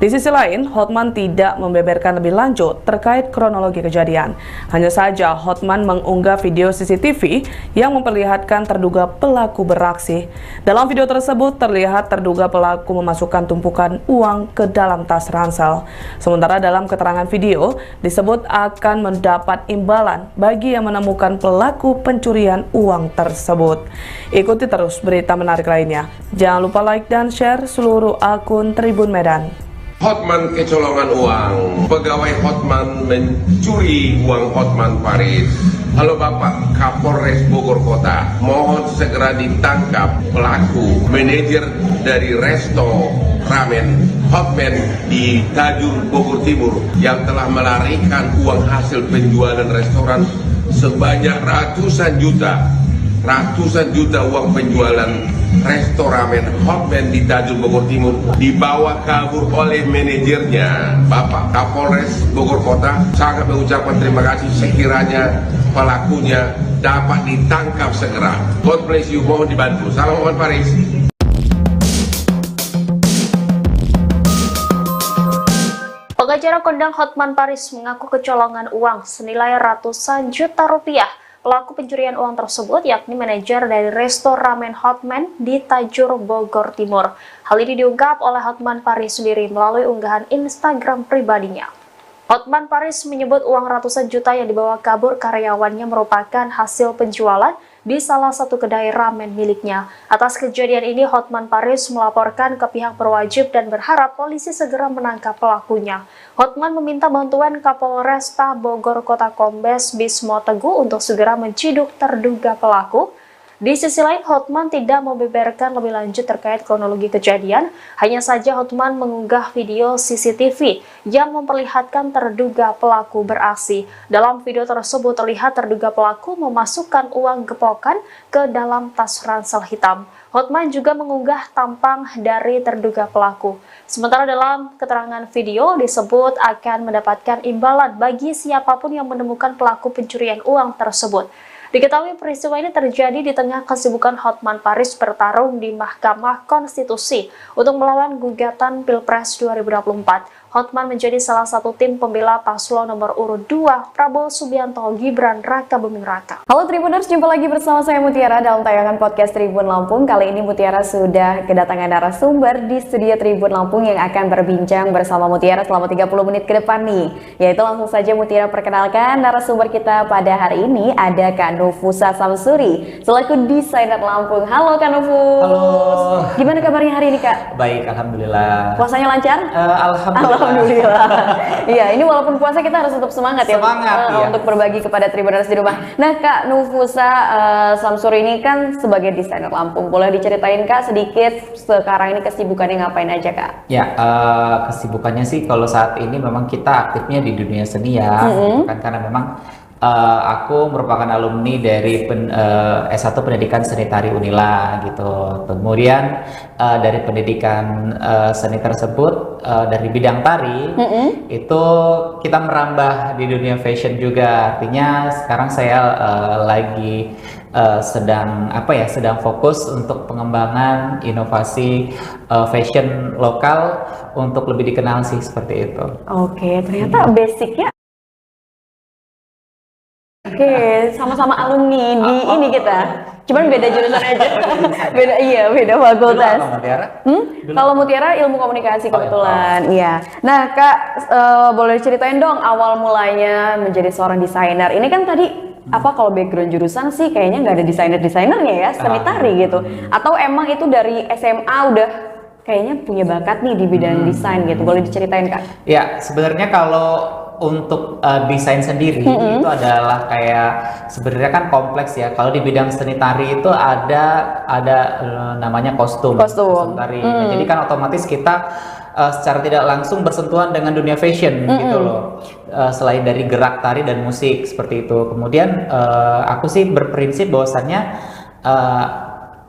Di sisi lain, Hotman tidak membeberkan lebih lanjut terkait kronologi kejadian. Hanya saja Hotman mengunggah video CCTV yang memperlihatkan terduga pelaku beraksi. Dalam video tersebut terlihat terduga pelaku memasukkan tumpukan uang ke dalam tas ransel. Sementara dalam keterangan video disebut akan mendapat imbalan bagi yang menemukan pelaku pencurian uang tersebut. Ikuti terus berita menarik lainnya. Jangan lupa like dan share seluruh akun Tribun Medan. Hotman kecolongan uang, pegawai Hotman mencuri uang Hotman Paris. Halo Bapak Kapolres Bogor Kota, mohon segera ditangkap pelaku manajer dari resto ramen Hotman di Tajur, Bogor Timur yang telah melarikan uang hasil penjualan restoran sebanyak ratusan juta uang penjualan restoran Hotman di Tajur, Bogor Timur dibawa kabur oleh manajernya. Bapak Kapolres Bogor Kota sangat mengucapkan terima kasih sekiranya pelakunya dapat ditangkap segera. God bless you, mohon dibantu. Salam Hotman Paris. Pengacara kondang Hotman Paris mengaku kecolongan uang senilai ratusan juta rupiah. Pelaku pencurian uang tersebut yakni manajer dari resto ramen Hotman di Tajur, Bogor Timur. Hal ini diungkap oleh Hotman Paris sendiri melalui unggahan Instagram pribadinya. Hotman Paris menyebut uang ratusan juta yang dibawa kabur karyawannya merupakan hasil penjualan di salah satu kedai ramen miliknya. Atas kejadian ini, Hotman Paris melaporkan ke pihak berwajib dan berharap polisi segera menangkap pelakunya. Hotman meminta bantuan Kapolresta Bogor Kota Kombes Bismo Teguh untuk segera menciduk terduga pelaku. Di sisi lain, Hotman tidak membeberkan lebih lanjut terkait kronologi kejadian. Hanya saja Hotman mengunggah video CCTV yang memperlihatkan terduga pelaku beraksi. Dalam video tersebut terlihat terduga pelaku memasukkan uang gepokan ke dalam tas ransel hitam. Hotman juga mengunggah tampang dari terduga pelaku. Sementara dalam keterangan video disebut akan mendapatkan imbalan bagi siapapun yang menemukan pelaku pencurian uang tersebut. Diketahui peristiwa ini terjadi di tengah kesibukan Hotman Paris bertarung di Mahkamah Konstitusi untuk melawan gugatan Pilpres 2024. Hotman menjadi salah satu tim pembela paslon nomor urut 2 Prabowo Subianto Gibran Raka Buming Raka. Halo Tribuners, jumpa lagi bersama saya Mutiara dalam tayangan podcast Tribun Lampung. Kali ini Mutiara sudah kedatangan narasumber di studio Tribun Lampung yang akan berbincang bersama Mutiara selama 30 menit ke depan nih. Yaitu langsung saja Mutiara perkenalkan narasumber kita pada hari ini ada Kak Nufusa Samsuri selaku desainer Lampung. Halo Kak Nufus. Halo. Gimana kabarnya hari ini Kak? Baik, alhamdulillah. Puasanya lancar? Alhamdulillah. Iya, ini walaupun puasa kita harus tetap semangat ya, iya, untuk berbagi kepada Tribuners di rumah. Nah Kak Nufusa Samsuri ini kan sebagai desainer Lampung, boleh diceritain Kak sedikit sekarang ini kesibukannya ngapain aja Kak? Ya, kesibukannya sih kalau saat ini memang kita aktifnya di dunia seni ya, kan karena memang aku merupakan alumni dari S1 Pendidikan Seni Tari Unila gitu. Kemudian dari pendidikan seni tersebut dari bidang tari itu kita merambah di dunia fashion juga. Artinya sekarang saya lagi sedang fokus untuk pengembangan inovasi fashion lokal untuk lebih dikenal sih seperti itu. Oke, ternyata basicnya sama-sama alumni di ini kita. Cuman beda jurusan aja. beda fakultas. Kalau Mutiara ilmu komunikasi kebetulan. Iya. Nah, Kak boleh ceritain dong awal mulanya menjadi seorang desainer. Ini kan tadi kalau background jurusan sih kayaknya nggak ada desainernya ya, seni tari gitu. Atau emang itu dari SMA udah kayaknya punya bakat nih di bidang desain gitu. Boleh diceritain Kak? Ya, sebenarnya kalau desain sendiri itu adalah kayak sebenarnya kan kompleks ya. Kalau di bidang seni tari itu ada namanya kostum tari. Nah, jadi kan otomatis kita secara tidak langsung bersentuhan dengan dunia fashion gitu loh. Selain dari gerak tari dan musik seperti itu. Kemudian aku sih berprinsip bahwasannya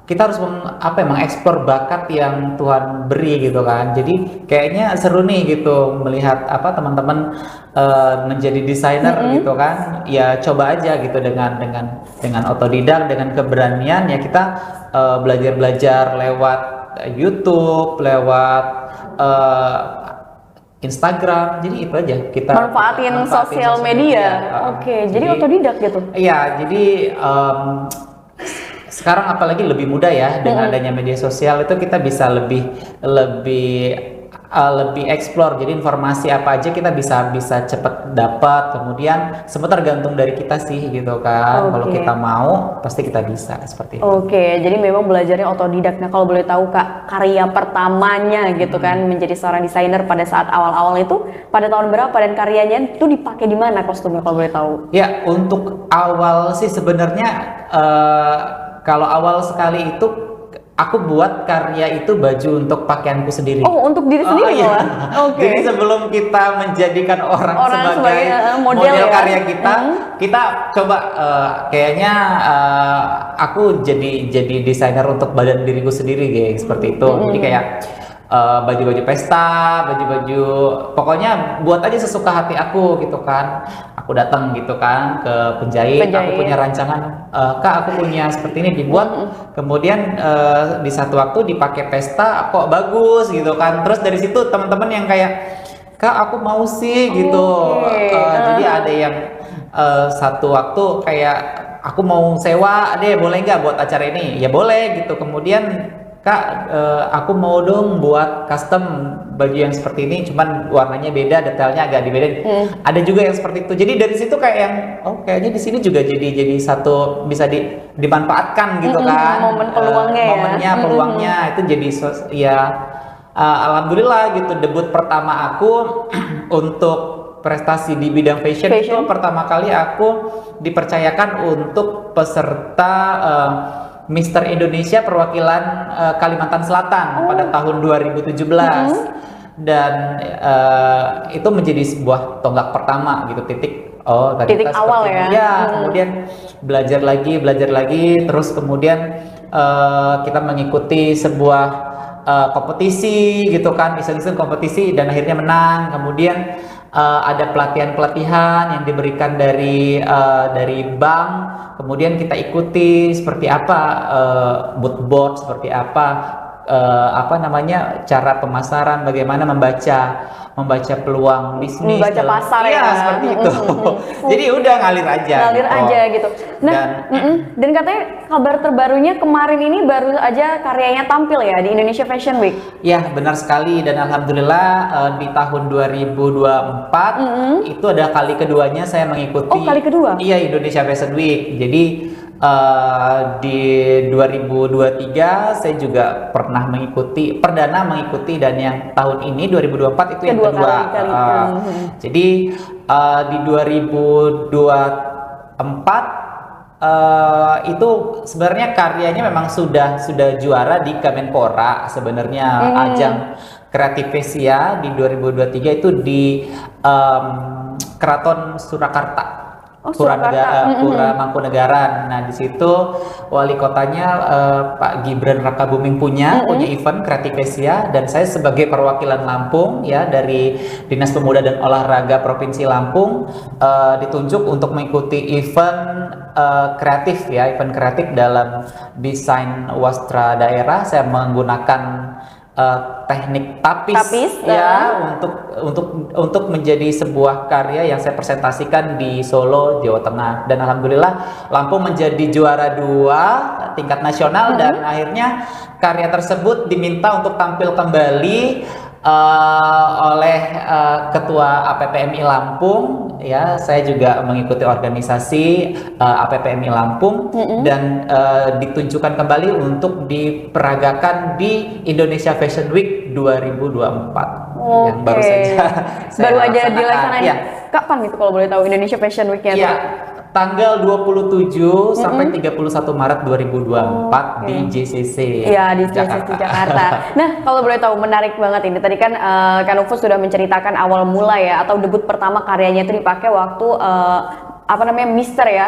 kita harus mengeksplor bakat yang Tuhan beri gitu kan. Jadi kayaknya seru nih gitu melihat teman-teman menjadi desainer gitu kan. Ya coba aja gitu dengan otodidak, dengan keberanian ya kita belajar lewat YouTube, lewat Instagram. Jadi itu aja kita manfaatin sosial media. Oke, jadi otodidak gitu. Iya, jadi sekarang apalagi lebih mudah ya dengan adanya media sosial itu kita bisa lebih explore. Jadi informasi apa aja kita bisa cepet dapat. Kemudian semua tergantung dari kita sih gitu kan. Kalau kita mau pasti kita bisa seperti itu. Oke, jadi memang belajarnya otodidak. Nah, kalau boleh tahu Kak, karya pertamanya gitu kan menjadi seorang desainer pada saat awal-awal itu pada tahun berapa dan karyanya itu dipakai di mana kostumnya kalau boleh tahu? Ya, untuk awal sih sebenarnya kalau awal sekali itu aku buat karya itu baju untuk pakaianku sendiri. Oh, untuk diri sendiri malah? Oke. Jadi sebelum kita menjadikan orang sebagai model karya kita coba kayaknya aku jadi desainer untuk badan diriku sendiri kayak seperti itu. Jadi kayak baju-baju pesta, baju-baju pokoknya buat aja sesuka hati aku gitu kan. Aku datang gitu kan ke penjahit. Aku punya rancangan, Kak aku punya seperti ini dibuat. Kemudian di satu waktu dipakai pesta kok bagus gitu kan. Terus dari situ teman-teman yang kayak, Kak aku mau sih gitu. Jadi ada yang satu waktu kayak aku mau sewa deh, boleh nggak buat acara ini? Ya boleh gitu. Kemudian Kak, aku mau dong buat custom baju yang seperti ini, cuman warnanya beda, detailnya agak dibedain. Ada juga yang seperti itu. Jadi dari situ kayak yang, kayaknya di sini juga jadi satu bisa dimanfaatkan gitu kan. Momen peluangnya momennya, peluangnya itu jadi ya alhamdulillah gitu. Debut pertama aku untuk prestasi di bidang fashion itu pertama kali aku dipercayakan untuk peserta Mister Indonesia perwakilan Kalimantan Selatan pada tahun 2017 dan itu menjadi sebuah tonggak pertama gitu titik awal ya. Kemudian belajar lagi terus kemudian kita mengikuti sebuah kompetisi gitu kan, iseng-iseng kompetisi dan akhirnya menang. Kemudian ada pelatihan yang diberikan dari bank, kemudian kita ikuti seperti apa mood board, seperti apa cara pemasaran, bagaimana membaca peluang bisnis, membaca pasar ya seperti itu. Jadi udah ngalir aja gitu. Nah, dan katanya kabar terbarunya kemarin ini baru aja karyanya tampil ya di Indonesia Fashion Week. Ya benar sekali, dan alhamdulillah di tahun 2024 itu ada kali keduanya saya mengikuti. Kali kedua? Iya, Indonesia Fashion Week. Jadi di 2023 saya juga pernah perdana mengikuti, dan yang tahun ini 2024 itu yang kedua. Jadi di 2024 itu sebenarnya karyanya memang sudah juara di Kemenpora sebenarnya. Ajang Kreativesia di 2023 itu di Keraton Surakarta. Pura Mangkunegaran. Nah di situ wali kotanya Pak Gibran Rakabuming punya event Kreativesia, dan saya sebagai perwakilan Lampung ya dari Dinas Pemuda dan Olahraga Provinsi Lampung ditunjuk untuk mengikuti event kreatif dalam desain wastra daerah. Saya menggunakan teknik tapis ya untuk menjadi sebuah karya yang saya presentasikan di Solo, Jawa Tengah, dan alhamdulillah Lampung menjadi juara 2 tingkat nasional. Dan akhirnya karya tersebut diminta untuk tampil kembali oleh Ketua APPMI Lampung ya. Saya juga mengikuti organisasi APPMI Lampung dan ditunjukkan kembali untuk diperagakan di Indonesia Fashion Week 2024 yang baru saja dilaksanakan. kapan itu kalau boleh tahu Indonesia Fashion Week-nya? Iya, tanggal 27 sampai 31 Maret 2024 di JCC. Iya, di JCC Jakarta. Nah, kalau boleh tahu, menarik banget ini. Tadi kan Kak Nufus sudah menceritakan awal mula ya, atau debut pertama karyanya itu dipakai waktu Mister ya.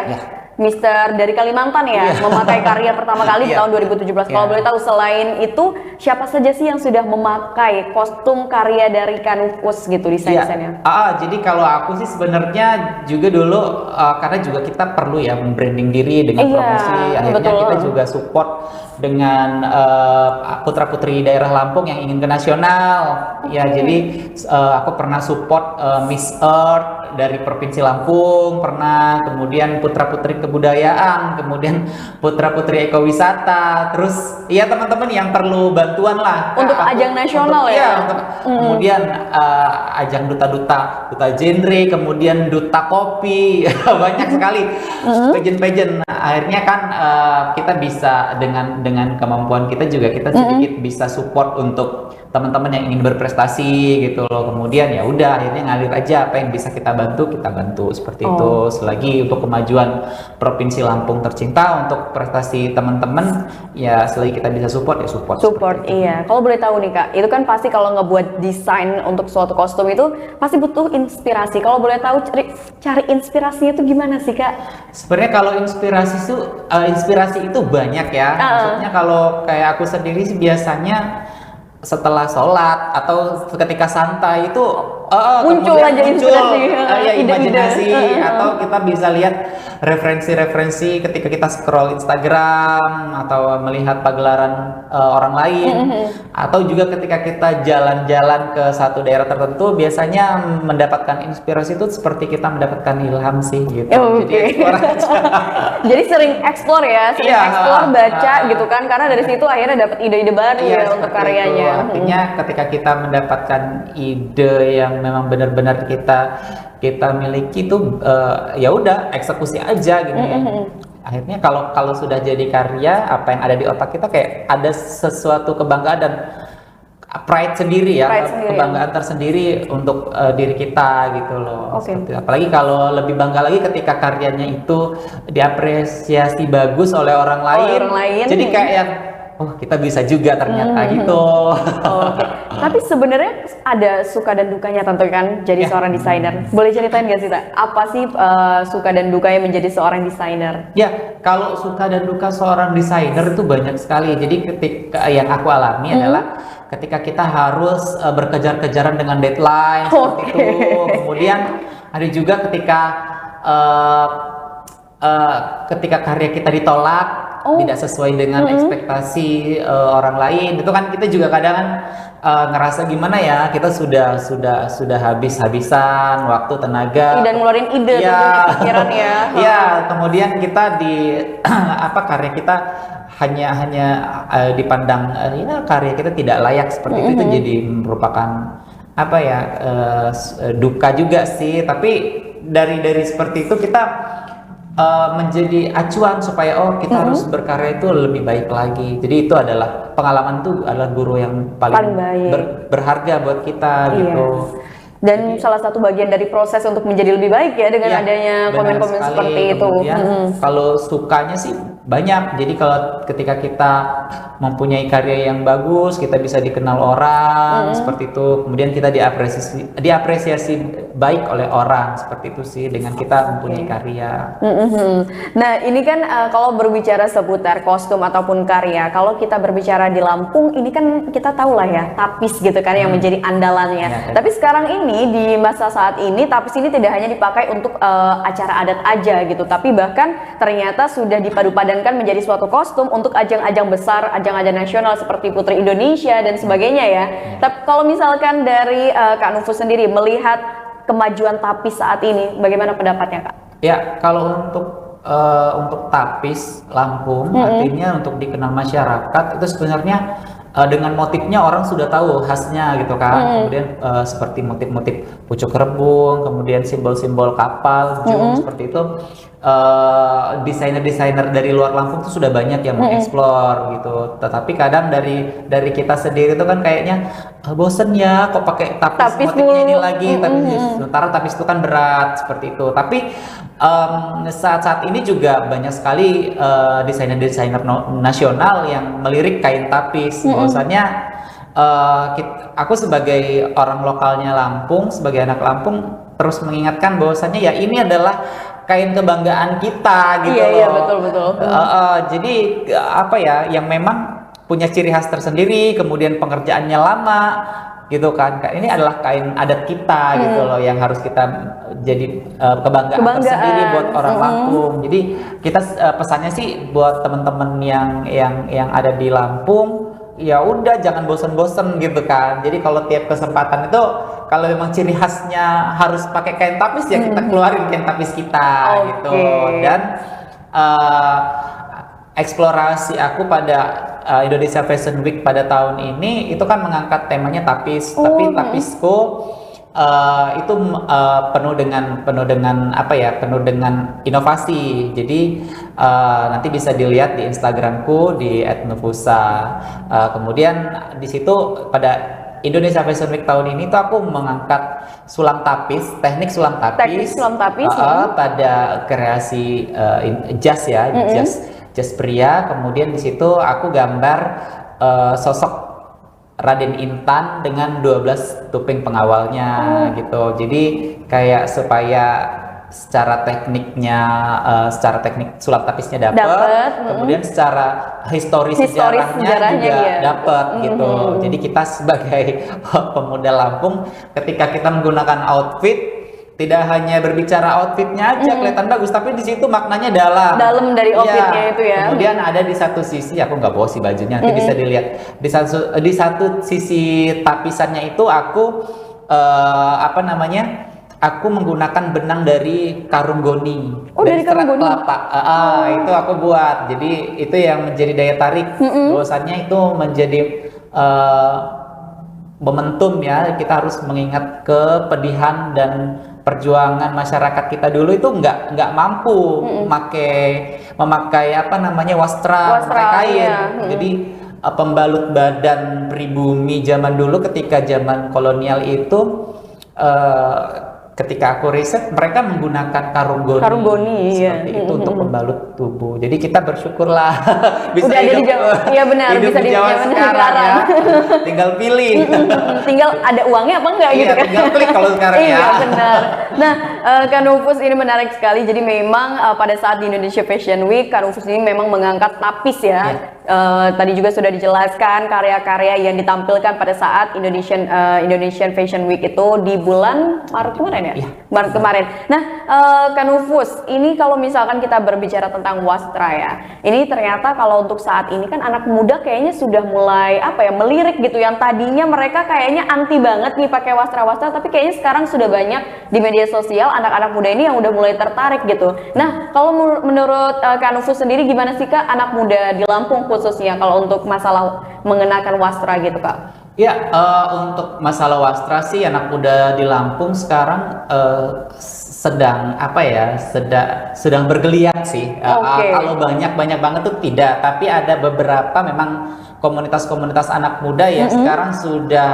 Mister dari Kalimantan ya, memakai karya pertama kali di tahun 2017. Kalau boleh tahu, selain itu siapa saja sih yang sudah memakai kostum karya dari Kak Nufus gitu desain-desainnya? Jadi kalau aku sih sebenarnya juga dulu karena juga kita perlu ya membranding diri dengan promosi. Akhirnya kita juga support dengan putra-putri daerah Lampung yang ingin ke nasional. Ya, jadi aku pernah support Miss Earth dari Provinsi Lampung, pernah, kemudian putra-putri kebudayaan, kemudian putra-putri ekowisata, terus ya teman-teman yang perlu bantuan lah untuk ajang nasional kemudian ajang duta genre, kemudian duta kopi, banyak sekali pageant. Akhirnya kan kita bisa dengan kemampuan kita juga kita sedikit bisa support untuk teman-teman yang ingin berprestasi gitu loh. Kemudian ya udah, akhirnya ngalir aja, apa yang bisa kita bantu seperti itu. Selagi untuk kemajuan Provinsi Lampung tercinta, untuk prestasi teman-teman ya selagi kita bisa support ya support. Iya. Kalau boleh tahu nih Kak, itu kan pasti kalau ngebuat desain untuk suatu kostum itu pasti butuh inspirasi. Kalau boleh tahu cari inspirasinya itu gimana sih Kak? Sebenarnya kalau inspirasi itu banyak ya. Maksudnya kalau kayak aku sendiri sih biasanya setelah sholat atau ketika santai itu muncul aja imajinasi, atau kita bisa lihat referensi ketika kita scroll Instagram atau melihat pagelaran orang lain, atau juga ketika kita jalan-jalan ke satu daerah tertentu, biasanya mendapatkan inspirasi itu seperti kita mendapatkan ilham sih gitu. Jadi sering explore ya, explore, baca gitu kan, karena dari situ akhirnya dapat ide-ide baru untuk karyanya. Artinya ketika kita mendapatkan ide yang memang benar-benar kita miliki itu ya udah eksekusi aja gitu ya. Akhirnya kalau sudah jadi karya, apa yang ada di otak kita kayak ada sesuatu kebanggaan dan pride sendiri ya, kebanggaan tersendiri untuk diri kita gitu loh. Apalagi kalau lebih bangga lagi ketika karyanya itu diapresiasi bagus oleh orang lain. Jadi kayak kita bisa juga ternyata gitu. Tapi sebenarnya ada suka dan dukanya tentu kan jadi seorang desainer. Boleh ceritain nggak sih Tak? Apa sih suka dan dukanya menjadi seorang desainer? Ya, kalau suka dan duka seorang desainer itu banyak sekali. Jadi ketika yang aku alami adalah ketika kita harus berkejar-kejaran dengan deadline seperti itu. Kemudian ada juga ketika karya kita ditolak, tidak sesuai dengan ekspektasi orang lain, itu kan kita juga kadang ngerasa gimana ya, kita sudah habis-habisan waktu, tenaga, dan ngeluarin ide pikiran ya. Ya, kemudian kita karya kita hanya dipandang karya kita tidak layak seperti itu jadi merupakan duka juga sih. Tapi dari seperti itu kita menjadi acuan supaya kita harus berkarya itu lebih baik lagi. Jadi itu adalah pengalaman, itu adalah guru yang paling berharga buat kita gitu. Dan salah satu bagian dari proses untuk menjadi lebih baik ya dengan adanya komen-komen seperti itu. Kalau sukanya sih banyak. Jadi kalau ketika kita mempunyai karya yang bagus, kita bisa dikenal orang seperti itu. Kemudian kita diapresiasi baik oleh orang seperti itu sih dengan kita mempunyai karya. Nah ini kan kalau berbicara seputar kostum ataupun karya, kalau kita berbicara di Lampung ini kan kita tahu lah ya tapis gitu kan yang menjadi andalannya. Tapi sekarang ini di masa saat ini tapis ini tidak hanya dipakai untuk acara adat aja gitu, tapi bahkan ternyata sudah dipadu-padankan menjadi suatu kostum untuk ajang-ajang besar, ajang-ajang nasional seperti Putri Indonesia dan sebagainya ya. Tapi kalau misalkan dari Kak Nufus sendiri melihat kemajuan tapis saat ini, bagaimana pendapatnya Kak? Ya, kalau untuk tapis Lampung, artinya untuk dikenal masyarakat itu sebenarnya dengan motifnya orang sudah tahu khasnya gitu kan. Kemudian seperti motif-motif pucuk rebung, kemudian simbol-simbol kapal, jung, seperti itu. Desainer-desainer dari luar Lampung tuh sudah banyak yang mengeksplor gitu. Tetapi kadang dari kita sendiri itu kan kayaknya bosen ya kok pakai tapis motifnya ini lagi. Tapi sementara tapis itu kan berat seperti itu. Tapi saat ini juga banyak sekali desainer-desainer nasional yang melirik kain tapis. Bahwasanya aku sebagai orang lokalnya Lampung, sebagai anak Lampung terus mengingatkan bahwasanya ya ini adalah kain kebanggaan kita gitu loh. Iya, betul. Jadi apa ya, yang memang punya ciri khas tersendiri, kemudian pengerjaannya lama gitu kan. Ini adalah kain adat kita gitu loh, yang harus kita jadi kebanggaan tersendiri buat orang Lampung. Jadi kita pesannya sih buat teman-teman yang ada di Lampung, ya udah jangan bosen-bosen gitu kan. Jadi kalau tiap kesempatan itu kalau memang ciri khasnya harus pakai kain tapis, ya kita keluarin kain tapis kita gitu. Dan eksplorasi aku pada Indonesia Fashion Week pada tahun ini itu kan mengangkat temanya tapis. Tapi tapisku itu penuh dengan apa ya, penuh dengan inovasi. Jadi nanti bisa dilihat di Instagramku di @nufusa. Kemudian di situ pada Indonesia Fashion Week tahun ini tuh aku mengangkat sulam tapis, teknik sulam tapis, pada kreasi jas ya, jas pria. Kemudian di situ aku gambar sosok Raden Intan dengan 12 tuping pengawalnya gitu. Jadi kayak supaya secara teknik sulam tapisnya dapat, kemudian secara historis sejarahnya juga dapat gitu. Jadi kita sebagai pemuda Lampung, ketika kita menggunakan outfit, tidak hanya berbicara outfitnya aja kelihatan bagus, tapi di situ maknanya dalam dari outfitnya itu ya. Kemudian ada di satu sisi, aku nggak bawa sih bajunya, nanti bisa dilihat di satu sisi tapisannya itu aku aku menggunakan benang dari karung goni, dari serat kelapa. Itu aku buat. Jadi itu yang menjadi daya tarik. Bahwasannya itu menjadi momentum ya. Kita harus mengingat kepedihan dan perjuangan masyarakat kita dulu itu nggak mampu memakai wastra kain. Jadi pembalut badan pribumi zaman dulu ketika zaman kolonial itu. Ketika aku riset, mereka menggunakan karung goni seperti itu untuk membalut tubuh. Jadi kita bersyukurlah bisa udah ada di Jawa sekarang ya. Tinggal pilih. Tinggal ada uangnya apa enggak gitu kan? Tinggal klik kalau sekarang ya. Iya benar. Nah, Kak Nufus ini menarik sekali. Jadi memang pada saat di Indonesia Fashion Week, Kak Nufus ini memang mengangkat tapis ya. Tadi juga sudah dijelaskan karya-karya yang ditampilkan pada saat Indonesian Fashion Week itu di bulan Maret kemarin ya? Maret kemarin. Nah, Kak Nufus, ini kalau misalkan kita berbicara tentang wastra ya, ini ternyata kalau untuk saat ini kan anak muda kayaknya sudah mulai melirik gitu. Yang tadinya mereka kayaknya anti banget nih pakai wastra-wastra, tapi kayaknya sekarang sudah banyak di media sosial anak-anak muda ini yang udah mulai tertarik gitu. Nah, kalau menurut Kak Nufus sendiri gimana sih Kak anak muda di Lampung khususnya kalau untuk masalah mengenakan wastra gitu Kak? Ya, untuk masalah wastra sih anak muda di Lampung sekarang sedang bergeliat sih. Kalau banyak banget tuh tidak, tapi ada beberapa memang komunitas-komunitas anak muda yang sekarang sudah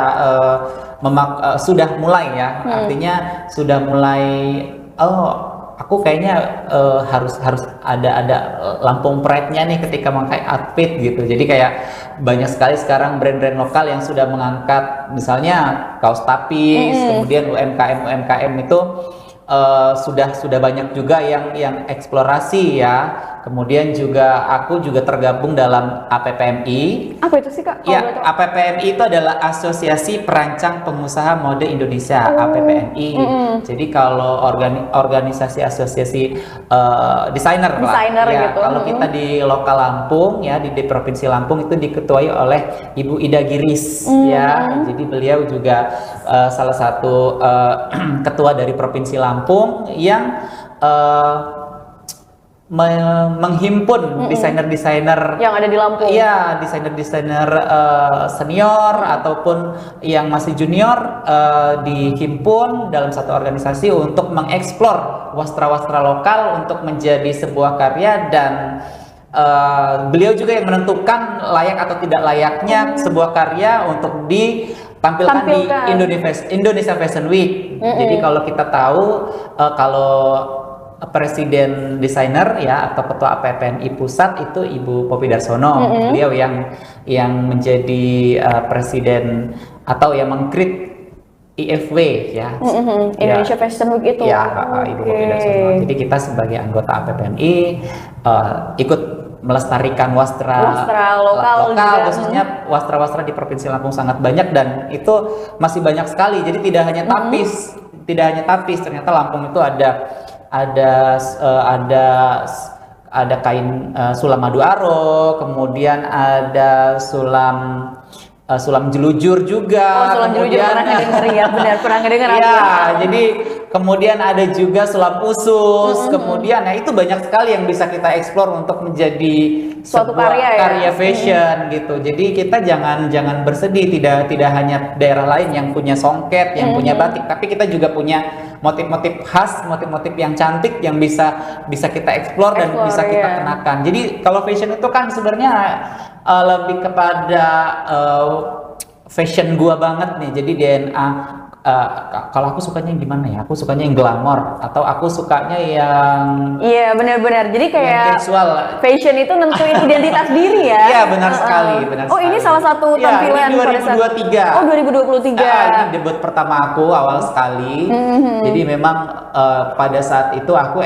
mulai ya. Artinya sudah mulai aku kayaknya harus ada Lampung Pride-nya nih ketika memakai outfit gitu. Jadi kayak banyak sekali sekarang brand-brand lokal yang sudah mengangkat misalnya kaos tapis, kemudian UMKM itu sudah banyak juga yang eksplorasi ya. Kemudian aku juga tergabung dalam APPMI. Apa itu sih Kak? Ya, APPMI itu adalah Asosiasi Perancang Pengusaha Mode Indonesia, APPMI. Jadi kalau organisasi asosiasi desainer lah. Ya, gitu. Kalau kita di lokal Lampung ya, di Provinsi Lampung itu diketuai oleh Ibu Ida Giris ya. Jadi beliau juga salah satu ketua dari Provinsi Lampung yang menghimpun desainer-desainer yang ada di Lampung. Iya, desainer-desainer senior ataupun yang masih junior dihimpun dalam satu organisasi untuk mengeksplor wastra-wastra lokal untuk menjadi sebuah karya, dan beliau juga yang menentukan layak atau tidak layaknya sebuah karya untuk ditampilkan di Indonesia Fashion Week. Jadi kalau kita tahu kalau presiden desainer ya atau ketua APPNI pusat itu Ibu Poppy Darsono, beliau yang menjadi presiden atau yang mengkrit IFW ya, Indonesia Fashion Week itu. Ya, Ibu Poppy Darsono. Jadi kita sebagai anggota APPNI ikut melestarikan wastra lokal khususnya wastra-wastra di Provinsi Lampung sangat banyak, dan itu masih banyak sekali. Jadi tidak hanya tapis, ternyata Lampung itu ada kain sulam madu aro, kemudian ada sulam jelujur juga. Sulam jelujur pernah dengar ya, benar pernah dengar. Iya, jadi kemudian ada juga sulam usus, kemudian itu banyak sekali yang bisa kita eksplor untuk menjadi suatu sebuah karya ya? fashion gitu. Jadi kita jangan bersedih, tidak hanya daerah lain yang punya songket, yang punya batik, tapi kita juga punya motif-motif khas, motif-motif yang cantik yang bisa kita eksplor dan bisa kita kenakan. Jadi kalau fashion itu kan sebenarnya lebih kepada fashion gua banget nih. Jadi DNA kalau aku sukanya yang gimana ya? Aku sukanya yang glamor atau aku sukanya yang benar-benar. Jadi kayak casual. Fashion itu nentuin identitas diri ya. Iya, benar sekali, benar sekali. Ini salah satu tampilan ini 2023. 2023. Ini debut pertama aku awal sekali. Jadi memang pada saat itu aku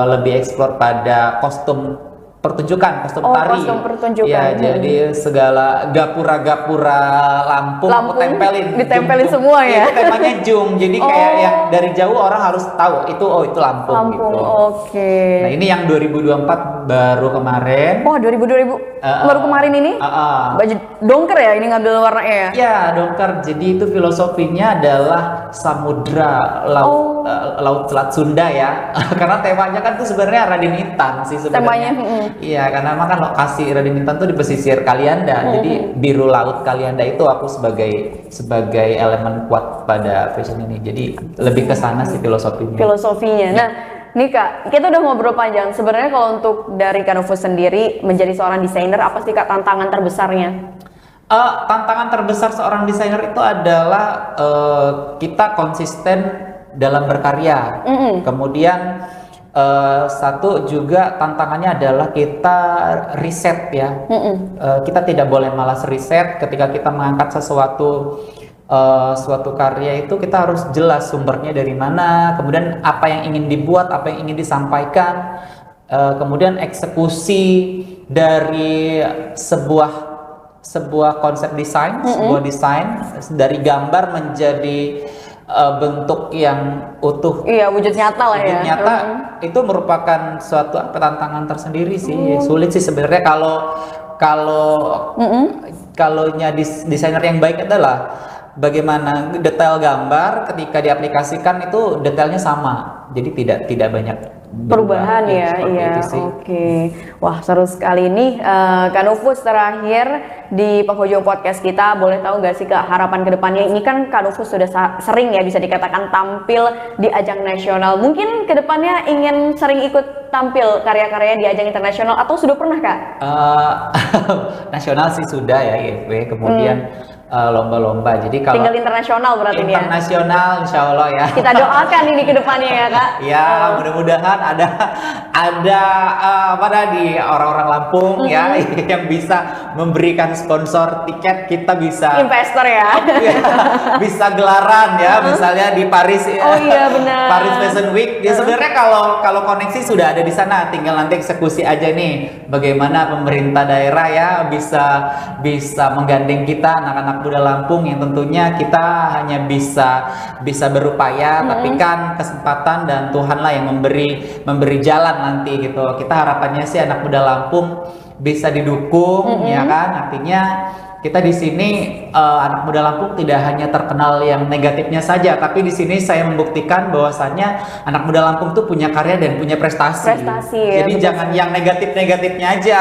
lebih explore pada kostum pertunjukan, kostum tari. Kostum pertunjukan. Ya, jadi segala gapura-gapura Lampung aku ditempelin semua ya. Itu temanya jung. Jadi kayak yang dari jauh orang harus tahu itu Lampung gitu. Oke. Nah, ini yang 2024 baru kemarin. 2000 baru kemarin ini? Baju dongker ya, ini ngambil warnanya ya? Ya, dongker. Jadi itu filosofinya adalah samudra laut Selat Sunda ya. Karena temanya kan tuh sebenarnya Raden Intan sih sebenarnya. Temanya. Iya, karena kan lokasi Raden Intan tuh di pesisir Kalianda. Jadi biru laut Kalianda itu aku sebagai elemen kuat pada fashion ini. Jadi lebih ke sana sih filosofinya. Nah, nih Kak, kita udah ngobrol panjang. Sebenarnya kalau untuk dari Kak Nufus sendiri menjadi seorang desainer, apa sih Kak tantangan terbesarnya? Tantangan terbesar seorang desainer itu adalah kita konsisten dalam berkarya. Kemudian satu juga tantangannya adalah kita riset ya. Kita tidak boleh malas riset ketika kita mengangkat suatu karya itu. Kita harus jelas sumbernya dari mana, kemudian apa yang ingin dibuat, apa yang ingin disampaikan, kemudian eksekusi dari sebuah konsep desain, sebuah desain dari gambar menjadi bentuk yang utuh. Iya, wujud nyata lah ya. Wujud nyata itu merupakan suatu tantangan tersendiri sih. Sulit sih sebenarnya kalau desainer yang baik adalah bagaimana detail gambar ketika diaplikasikan itu detailnya sama. Jadi tidak banyak perubahan ya. Iya, oke. Wah, seru sekali nih. Kak Nufus, terakhir di penghujung podcast kita, boleh tahu nggak sih Kak harapan kedepannya? Ini kan Kak Nufus sudah sering ya bisa dikatakan tampil di ajang nasional. Mungkin kedepannya ingin sering ikut tampil karya-karya di ajang internasional atau sudah pernah Kak? Nasional sih sudah ya, IFW. Kemudian lomba-lomba. Jadi kalau tinggal internasional berarti ya. Internasional insya Allah ya. Kita doakan ini ke depannya ya Kak. Ya, mudah-mudahan ada di orang-orang Lampung ya yang bisa memberikan sponsor tiket, kita bisa investor ya. Bisa gelaran ya, misalnya di Paris. Oh iya benar. Paris Fashion Week. Ya sebenarnya kalau koneksi sudah ada di sana, tinggal nanti eksekusi aja nih bagaimana pemerintah daerah ya bisa menggandeng kita anak-anak muda Lampung yang tentunya kita hanya bisa berupaya, tapi kan kesempatan dan Tuhanlah yang memberi jalan nanti gitu. Kita harapannya sih anak muda Lampung bisa didukung ya kan, artinya kita di sini anak muda Lampung tidak hanya terkenal yang negatifnya saja, tapi di sini saya membuktikan bahwasannya anak muda Lampung tuh punya karya dan punya prestasi. Jadi ya, jangan yang negatif-negatifnya aja.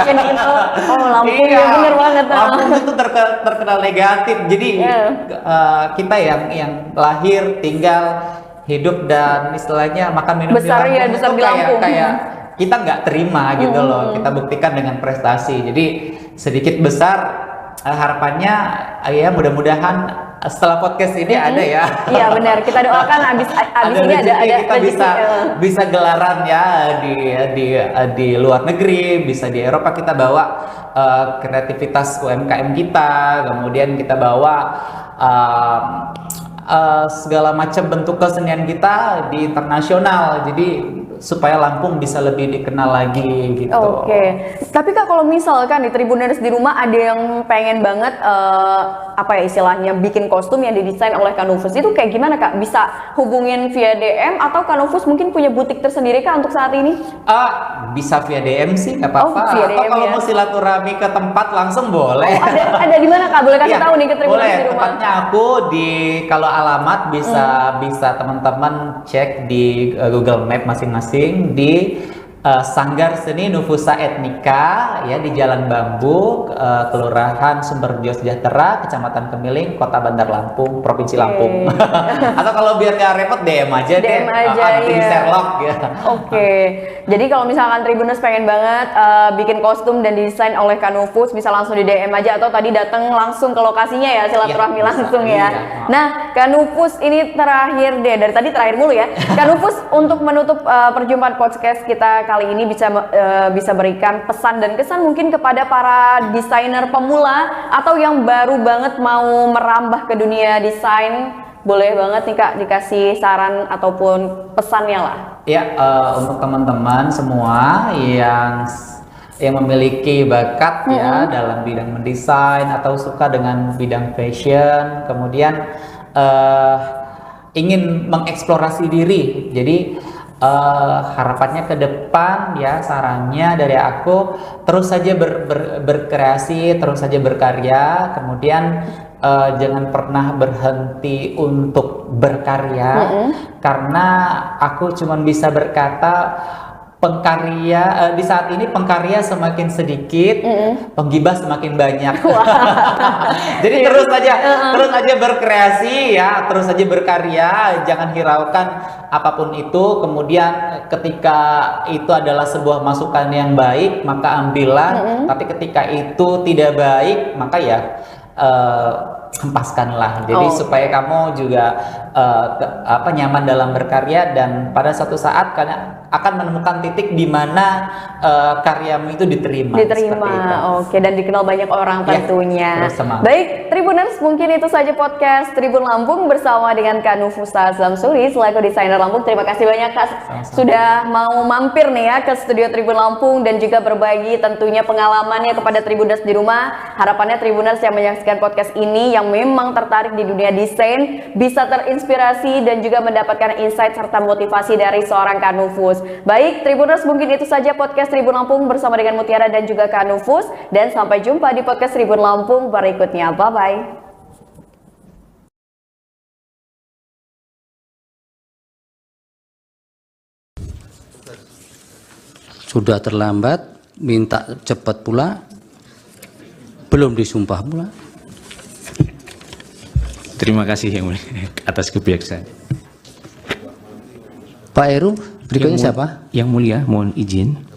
Oh, Lampung Iya, ya bener banget. Lampung itu terkenal negatif. Jadi kita yang lahir, tinggal, hidup dan istilahnya makan minum Besar di ya, Lampung besar itu di Lampung. kayak kita nggak terima gitu loh. Kita buktikan dengan prestasi. Jadi sedikit besar harapannya ya mudah-mudahan setelah podcast ini ada ya. Iya benar, kita doakan abis ini ada kita bisa gelaran ya di luar negeri, bisa di Eropa, kita bawa kreativitas UMKM kita, kemudian kita bawa segala macam bentuk kesenian kita di internasional, jadi supaya Lampung bisa lebih dikenal lagi gitu. Oke. Tapi Kak, kalau misalkan di Tribuners di rumah ada yang pengen banget apa ya istilahnya bikin kostum yang didesain oleh Kanufus, itu kayak gimana Kak? Bisa hubungin via DM atau Kanufus mungkin punya butik tersendiri Kak untuk saat ini? Bisa via DM sih nggak apa-apa. Via DM, atau kalau ya. mau silaturahmi ke tempat langsung boleh. Ada di mana Kak? Boleh kasih tahu nih ke Tribuners boleh. di rumah. Tempatnya aku kalau alamat bisa teman-teman cek di Google Map masing-masing di Sanggar Seni Nufusa Etnika ya di Jalan Bambu, Kelurahan Sumberjo Sejahtera, Kecamatan Kemiling, Kota Bandar Lampung, Provinsi Lampung. Atau kalau biar nggak repot DM aja DM aja, di ya. Sherlock ya. Oke. Jadi kalau misalkan Tribuners pengen banget bikin kostum dan desain oleh Kanufus, bisa langsung di DM aja atau tadi datang langsung ke lokasinya ya, silaturahmi langsung ya. Nah, Kanufus ini terakhir deh, dari tadi terakhir mulu ya. Kanufus untuk menutup perjumpaan podcast kita kali ini bisa berikan pesan dan kesan mungkin kepada para desainer pemula atau yang baru banget mau merambah ke dunia desain. Boleh banget nih Kak dikasih saran ataupun pesannya lah. Ya, untuk teman-teman semua yang memiliki bakat ya dalam bidang mendesain atau suka dengan bidang fashion, kemudian ingin mengeksplorasi diri. Jadi harapannya ke depan ya, sarannya dari aku terus saja berkreasi, terus saja berkarya, kemudian jangan pernah berhenti untuk berkarya, karena aku cuma bisa berkata pengkarya di saat ini pengkarya semakin sedikit, penggibah semakin banyak. Jadi terus aja berkreasi ya, terus aja berkarya, jangan hiraukan apapun itu. Kemudian ketika itu adalah sebuah masukan yang baik, maka ambillah. Tapi ketika itu tidak baik, maka ya hempaskanlah. Jadi supaya kamu juga nyaman dalam berkarya, dan pada suatu saat kalian akan menemukan titik di mana karyamu itu diterima. Oke, dan dikenal banyak orang tentunya. Baik, Tribuners, mungkin itu saja podcast Tribun Lampung bersama dengan Kak Nufusa Zamsuri selaku desainer Lampung. Terima kasih banyak Kak sudah mau mampir nih ya ke studio Tribun Lampung dan juga berbagi tentunya pengalamannya kepada Tribuners di rumah. Harapannya Tribuners yang menyaksikan podcast ini yang memang tertarik di dunia desain bisa terinspirasi dan juga mendapatkan insight serta motivasi dari seorang Kak Nufus. Baik, Tribuners, mungkin itu saja podcast Tribun Lampung bersama dengan Mutiara dan juga Kak Nufus, dan sampai jumpa di podcast Tribun Lampung berikutnya. Bye-bye. Sudah terlambat, minta cepat pula, belum disumpah pula. Terima kasih Yang Mulia atas kebijaksanaan. Pak Heru, berikutnya siapa? Yang Mulia, mohon izin.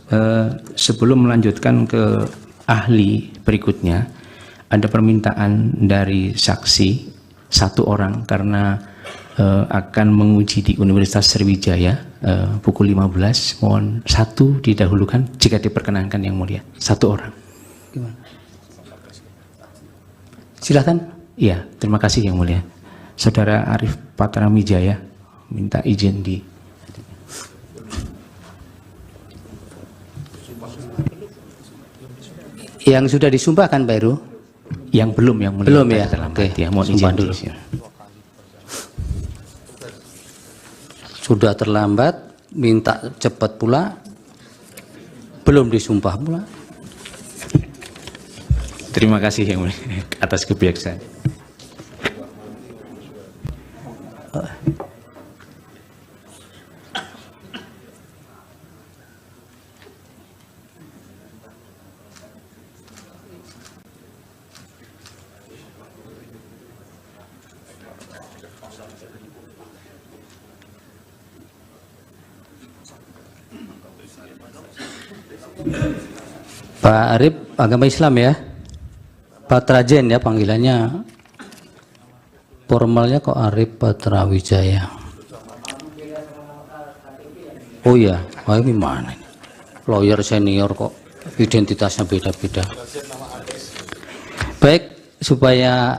Sebelum melanjutkan ke ahli berikutnya, ada permintaan dari saksi satu orang karena akan menguji di Universitas Sriwijaya pukul 15. Mohon satu didahulukan jika diperkenankan Yang Mulia. Satu orang. Gimana? Silahkan. Iya, terima kasih Yang Mulia. Saudara Arif Patramijaya minta izin di yang sudah disumpahkan Pak Heru? Yang belum, Yang Mulia. Belum ya? Oke, ya, mohon izin dulu. Sudah terlambat, minta cepat pula, belum disumpah pula. Terima kasih Yang Mulia atas kebijaksanaan. Pak Arif, agama Islam ya? Patrajen ya panggilannya. Formalnya kok Arif Patrawijaya. Oh iya, wah ini mana ini? Lawyer senior kok identitasnya beda-beda. Baik, supaya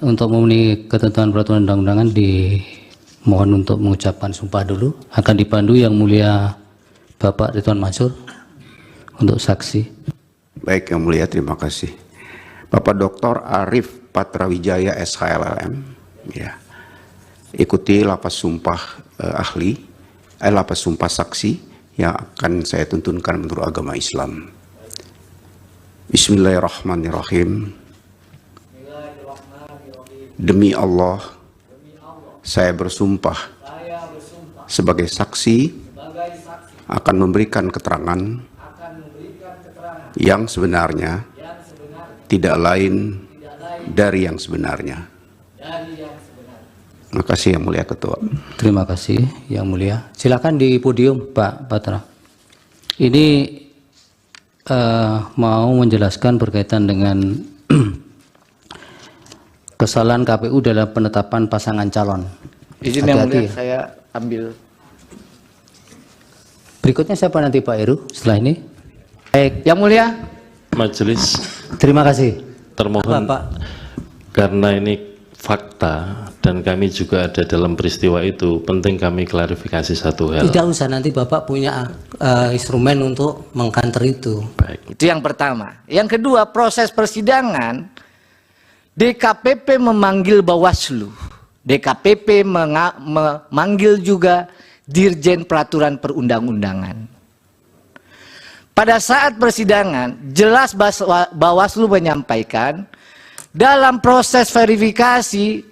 untuk memenuhi ketentuan peraturan undang-undangan dimohon untuk mengucapkan sumpah dulu. Akan dipandu Yang Mulia Bapak Ridwan Mansur untuk saksi. Baik Yang Mulia, terima kasih. Bapak Dr. Arif Patrawijaya SHLLM, ya. Ikuti lapas sumpah lapas sumpah saksi yang akan saya tuntunkan menurut agama Islam. Bismillahirrahmanirrahim. Demi Allah, saya bersumpah sebagai saksi akan memberikan keterangan yang sebenarnya, tidak lain dari yang sebenarnya. Terima kasih Yang Mulia Ketua. Terima kasih Yang Mulia. Silakan di podium Pak Patra. Ini mau menjelaskan berkaitan dengan kesalahan KPU dalam penetapan pasangan calon. Izin Yang Mulia, saya ambil. Berikutnya siapa nanti Pak Heru setelah ini? Baik, Yang Mulia. Majelis. Terima kasih. Termohon, karena ini fakta dan kami juga ada dalam peristiwa itu, penting kami klarifikasi satu hal. Tidak usah, nanti Bapak punya instrumen untuk mengkanter itu. Baik. Itu yang pertama. Yang kedua, proses persidangan DKPP memanggil Bawaslu. DKPP memanggil juga Dirjen Peraturan Perundang-undangan. Pada saat persidangan, jelas Bawaslu menyampaikan dalam proses verifikasi,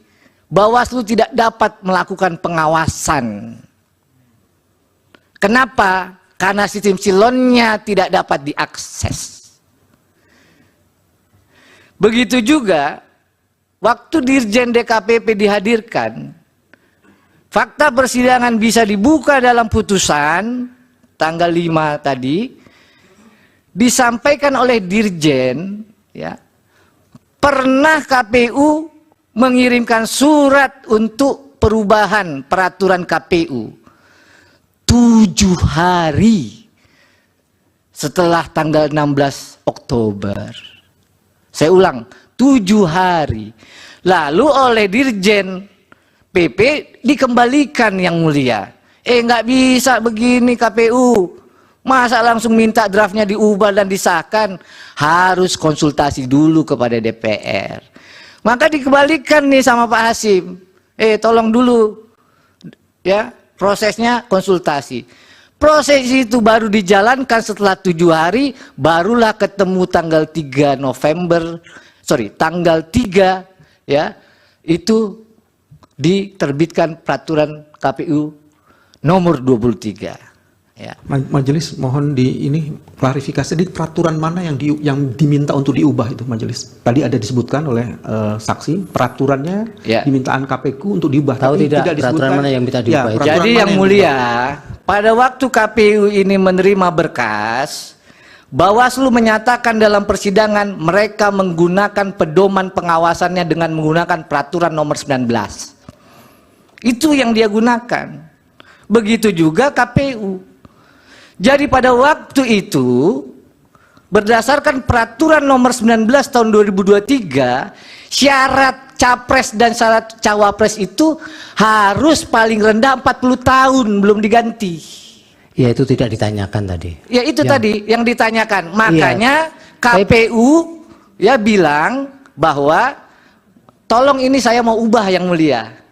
Bawaslu tidak dapat melakukan pengawasan. Kenapa? Karena sistem silonnya tidak dapat diakses. Begitu juga, waktu Dirjen DKPP dihadirkan, fakta persidangan bisa dibuka dalam putusan tanggal 5 tadi, disampaikan oleh Dirjen, ya, pernah KPU mengirimkan surat untuk perubahan peraturan KPU 7 hari setelah tanggal 16 Oktober. Saya ulang, 7 hari. Lalu oleh Dirjen PP dikembalikan Yang Mulia. Nggak bisa begini KPU. Masa langsung minta draftnya diubah dan disahkan? Harus konsultasi dulu kepada DPR. Maka dikembalikan nih sama Pak Hasim. Tolong dulu, ya, prosesnya konsultasi. Proses itu baru dijalankan setelah 7 hari, barulah ketemu tanggal 3 November, tanggal 3, ya, itu diterbitkan peraturan KPU nomor 23. Ya. Majelis mohon ini klarifikasi di peraturan mana yang diminta untuk diubah itu Majelis. Tadi ada disebutkan oleh saksi peraturannya dimintaan KPU untuk diubah. Tahu tidak peraturan mana yang minta diubah? Ya, jadi Yang Mulia, pada waktu KPU ini menerima berkas, Bawaslu menyatakan dalam persidangan mereka menggunakan pedoman pengawasannya dengan menggunakan peraturan nomor 19. Itu yang dia gunakan. Begitu juga KPU. Jadi pada waktu itu, berdasarkan peraturan nomor 19 tahun 2023, syarat capres dan syarat cawapres itu harus paling rendah 40 tahun, belum diganti. Ya, itu tidak ditanyakan tadi. Ya, itu tadi yang ditanyakan. Makanya KPU ya bilang bahwa tolong ini saya mau ubah Yang Mulia.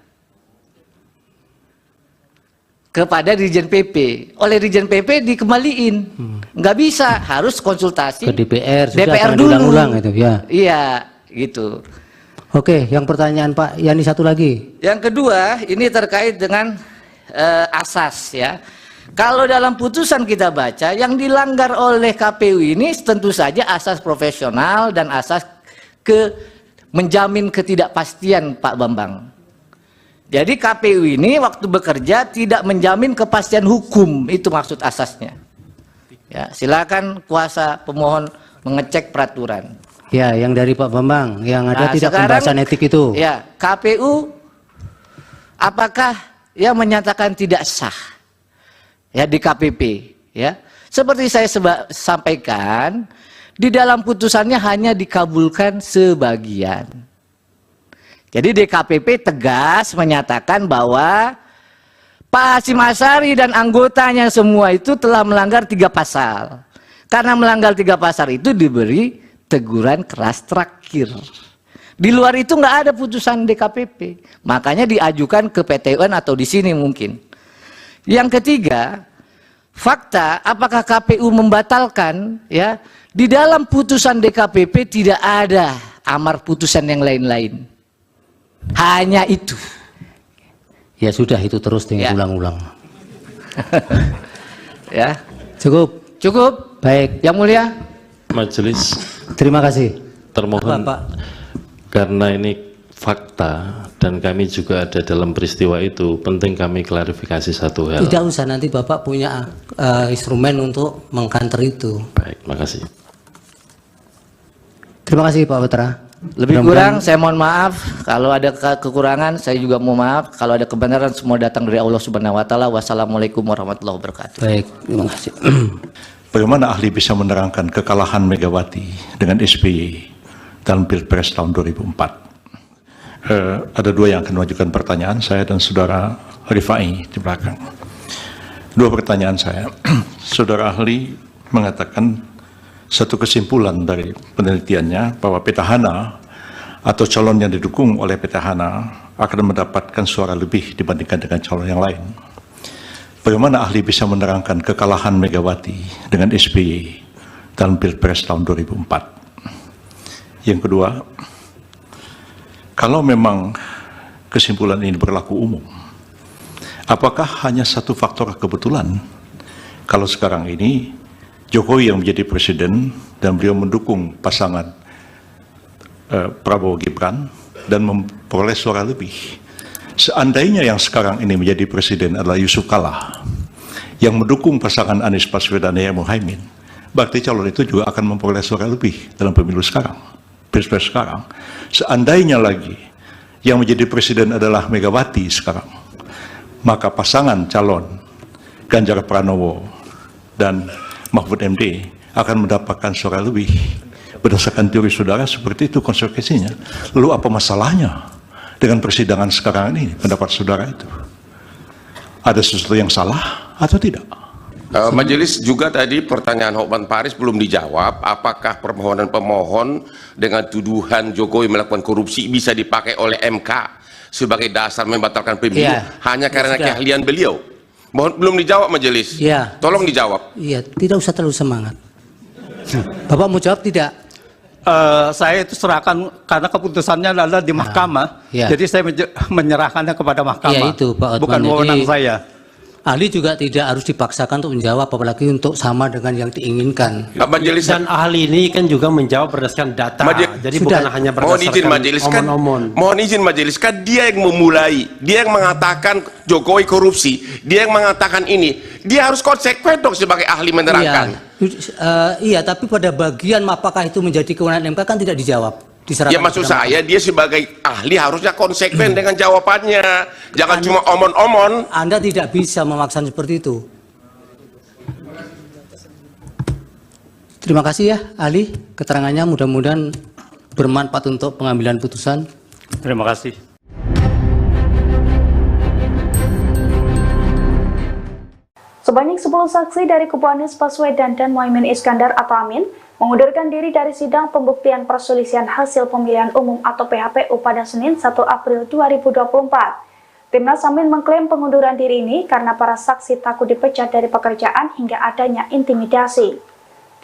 kepada Dirjen PP. Oleh Dirjen PP dikembaliin. Nggak bisa, harus konsultasi Ke DPR, sudah, DPR jangan dulu. diulang-ulang itu, ya. Iya, gitu. Oke, yang pertanyaan Pak Yani satu lagi. Yang kedua, ini terkait dengan asas ya. Kalau dalam putusan kita baca, yang dilanggar oleh KPU ini tentu saja asas profesional dan asas menjamin ketidakpastian, Pak Bambang. Jadi KPU ini waktu bekerja tidak menjamin kepastian hukum, itu maksud asasnya. Ya, silakan kuasa pemohon mengecek peraturan. Ya, yang dari Pak Bambang, yang ada Nah, tidak sekarang, pembahasan etik itu. Ya, KPU apakah yang menyatakan tidak sah ya di KPP ya? Seperti saya sampaikan, di dalam putusannya hanya dikabulkan sebagian. Jadi DKPP tegas menyatakan bahwa Pak Hasyim Asyari dan anggotanya semua itu telah melanggar 3 pasal. Karena melanggar 3 pasal itu diberi teguran keras terakhir. Di luar itu nggak ada putusan DKPP. Makanya diajukan ke PT UN atau di sini mungkin. Yang ketiga, fakta apakah KPU membatalkan ya? Di dalam putusan DKPP tidak ada amar putusan yang lain-lain. Hanya itu. Ya sudah, itu terus diulang-ulang. Ya. Cukup. Cukup. Baik. Yang mulia. Majelis. Terima kasih. Termohon. Pak. Karena ini fakta dan kami juga ada dalam peristiwa itu, penting kami klarifikasi satu hal. Tidak usah, nanti Bapak punya instrumen untuk mengkanter itu. Baik, makasih. Terima kasih Pak Putra. Lebih kurang saya mohon maaf, kalau ada kekurangan saya juga mohon maaf, kalau ada kebenaran semua datang dari Allah Subhanahu wa taala. Wassalamualaikum warahmatullahi wabarakatuh. Baik, terima kasih. Bagaimana ahli bisa menerangkan kekalahan Megawati dengan SBY dalam Pilpres tahun 2004? Ada 2 yang akan mengajukan pertanyaan, saya dan saudara Rifai di belakang. 2 pertanyaan saya. Saudara ahli mengatakan satu kesimpulan dari penelitiannya bahwa petahana atau calon yang didukung oleh petahana akan mendapatkan suara lebih dibandingkan dengan calon yang lain. Bagaimana ahli bisa menerangkan kekalahan Megawati dengan SBY dalam Pilpres tahun 2004? Yang kedua, kalau memang kesimpulan ini berlaku umum, apakah hanya satu faktor kebetulan kalau sekarang ini Jokowi yang menjadi presiden dan beliau mendukung pasangan Prabowo Gibran dan memperoleh suara lebih? Seandainya yang sekarang ini menjadi presiden adalah Yusuf Kalla yang mendukung pasangan Anies Baswedan dan Muhaimin, berarti calon itu juga akan memperoleh suara lebih dalam pemilu sekarang, pilpres sekarang. Seandainya lagi yang menjadi presiden adalah Megawati sekarang, maka pasangan calon Ganjar Pranowo dan Mahfud MD akan mendapatkan suara lebih. Berdasarkan teori saudara seperti itu konsekuensinya. Lalu apa masalahnya dengan persidangan sekarang ini, pendapat saudara itu? Ada sesuatu yang salah atau tidak? Majelis juga tadi pertanyaan Hotman Paris belum dijawab. Apakah permohonan pemohon dengan tuduhan Jokowi melakukan korupsi bisa dipakai oleh MK sebagai dasar membatalkan pemilu hanya karena keahlian beliau? Belum dijawab Majelis. Iya. Tolong dijawab. Iya, tidak usah terlalu semangat. Bapak mau jawab tidak? Saya itu serahkan karena keputusannya adalah di mahkamah, ya. jadi saya menyerahkannya kepada mahkamah. Ya itu Pak Otman. Bukan wewenang saya. Ahli juga tidak harus dipaksakan untuk menjawab, apalagi untuk sama dengan yang diinginkan. Majelis dan ahli ini kan juga menjawab berdasarkan data, jadi sudah. bukan hanya Mohon izin berdasarkan majelis kan, omon-omon. mohon izin majelis kan dia yang memulai, dia yang mengatakan Jokowi korupsi, dia yang mengatakan ini, dia harus konsekuen dong sebagai ahli menerangkan. Iya, tapi pada bagian apakah itu menjadi kewenangan MK kan tidak dijawab. Ya maksud saya dia sebagai ahli harusnya konsekuen dengan jawabannya, jangan cuma omon-omon. Anda tidak bisa memaksa seperti itu. Terima kasih ya ahli, keterangannya mudah-mudahan bermanfaat untuk pengambilan putusan. Terima kasih. Sebanyak 10 saksi dari kubu Anies Baswedan dan Muhaimin Iskandar atau Amin mengundurkan diri dari sidang pembuktian perselisihan hasil pemilihan umum atau PHPU pada Senin 1 April 2024. Timnas Amin mengklaim pengunduran diri ini karena para saksi takut dipecat dari pekerjaan hingga adanya intimidasi.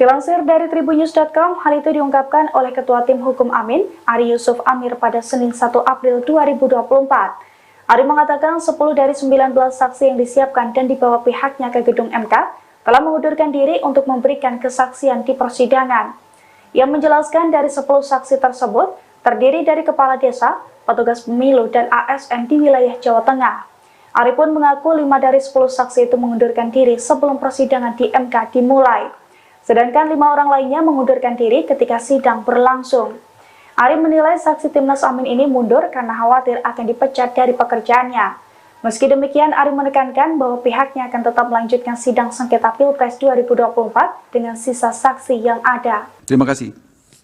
Dilansir dari tribunnews.com, hal itu diungkapkan oleh Ketua Tim Hukum Amin, Ari Yusuf Amir pada Senin 1 April 2024. Ari mengatakan 10 dari 19 saksi yang disiapkan dan dibawa pihaknya ke gedung MK telah mengundurkan diri untuk memberikan kesaksian di persidangan. Ia menjelaskan dari 10 saksi tersebut terdiri dari kepala desa, petugas pemilu, dan ASN di wilayah Jawa Tengah. Ari pun mengaku 5 dari 10 saksi itu mengundurkan diri sebelum persidangan di MK dimulai. Sedangkan 5 orang lainnya mengundurkan diri ketika sidang berlangsung. Ari menilai saksi Timnas Amin ini mundur karena khawatir akan dipecat dari pekerjaannya. Meski demikian, Ari menekankan bahwa pihaknya akan tetap melanjutkan sidang sengketa Pilpres 2024 dengan sisa saksi yang ada. Terima kasih.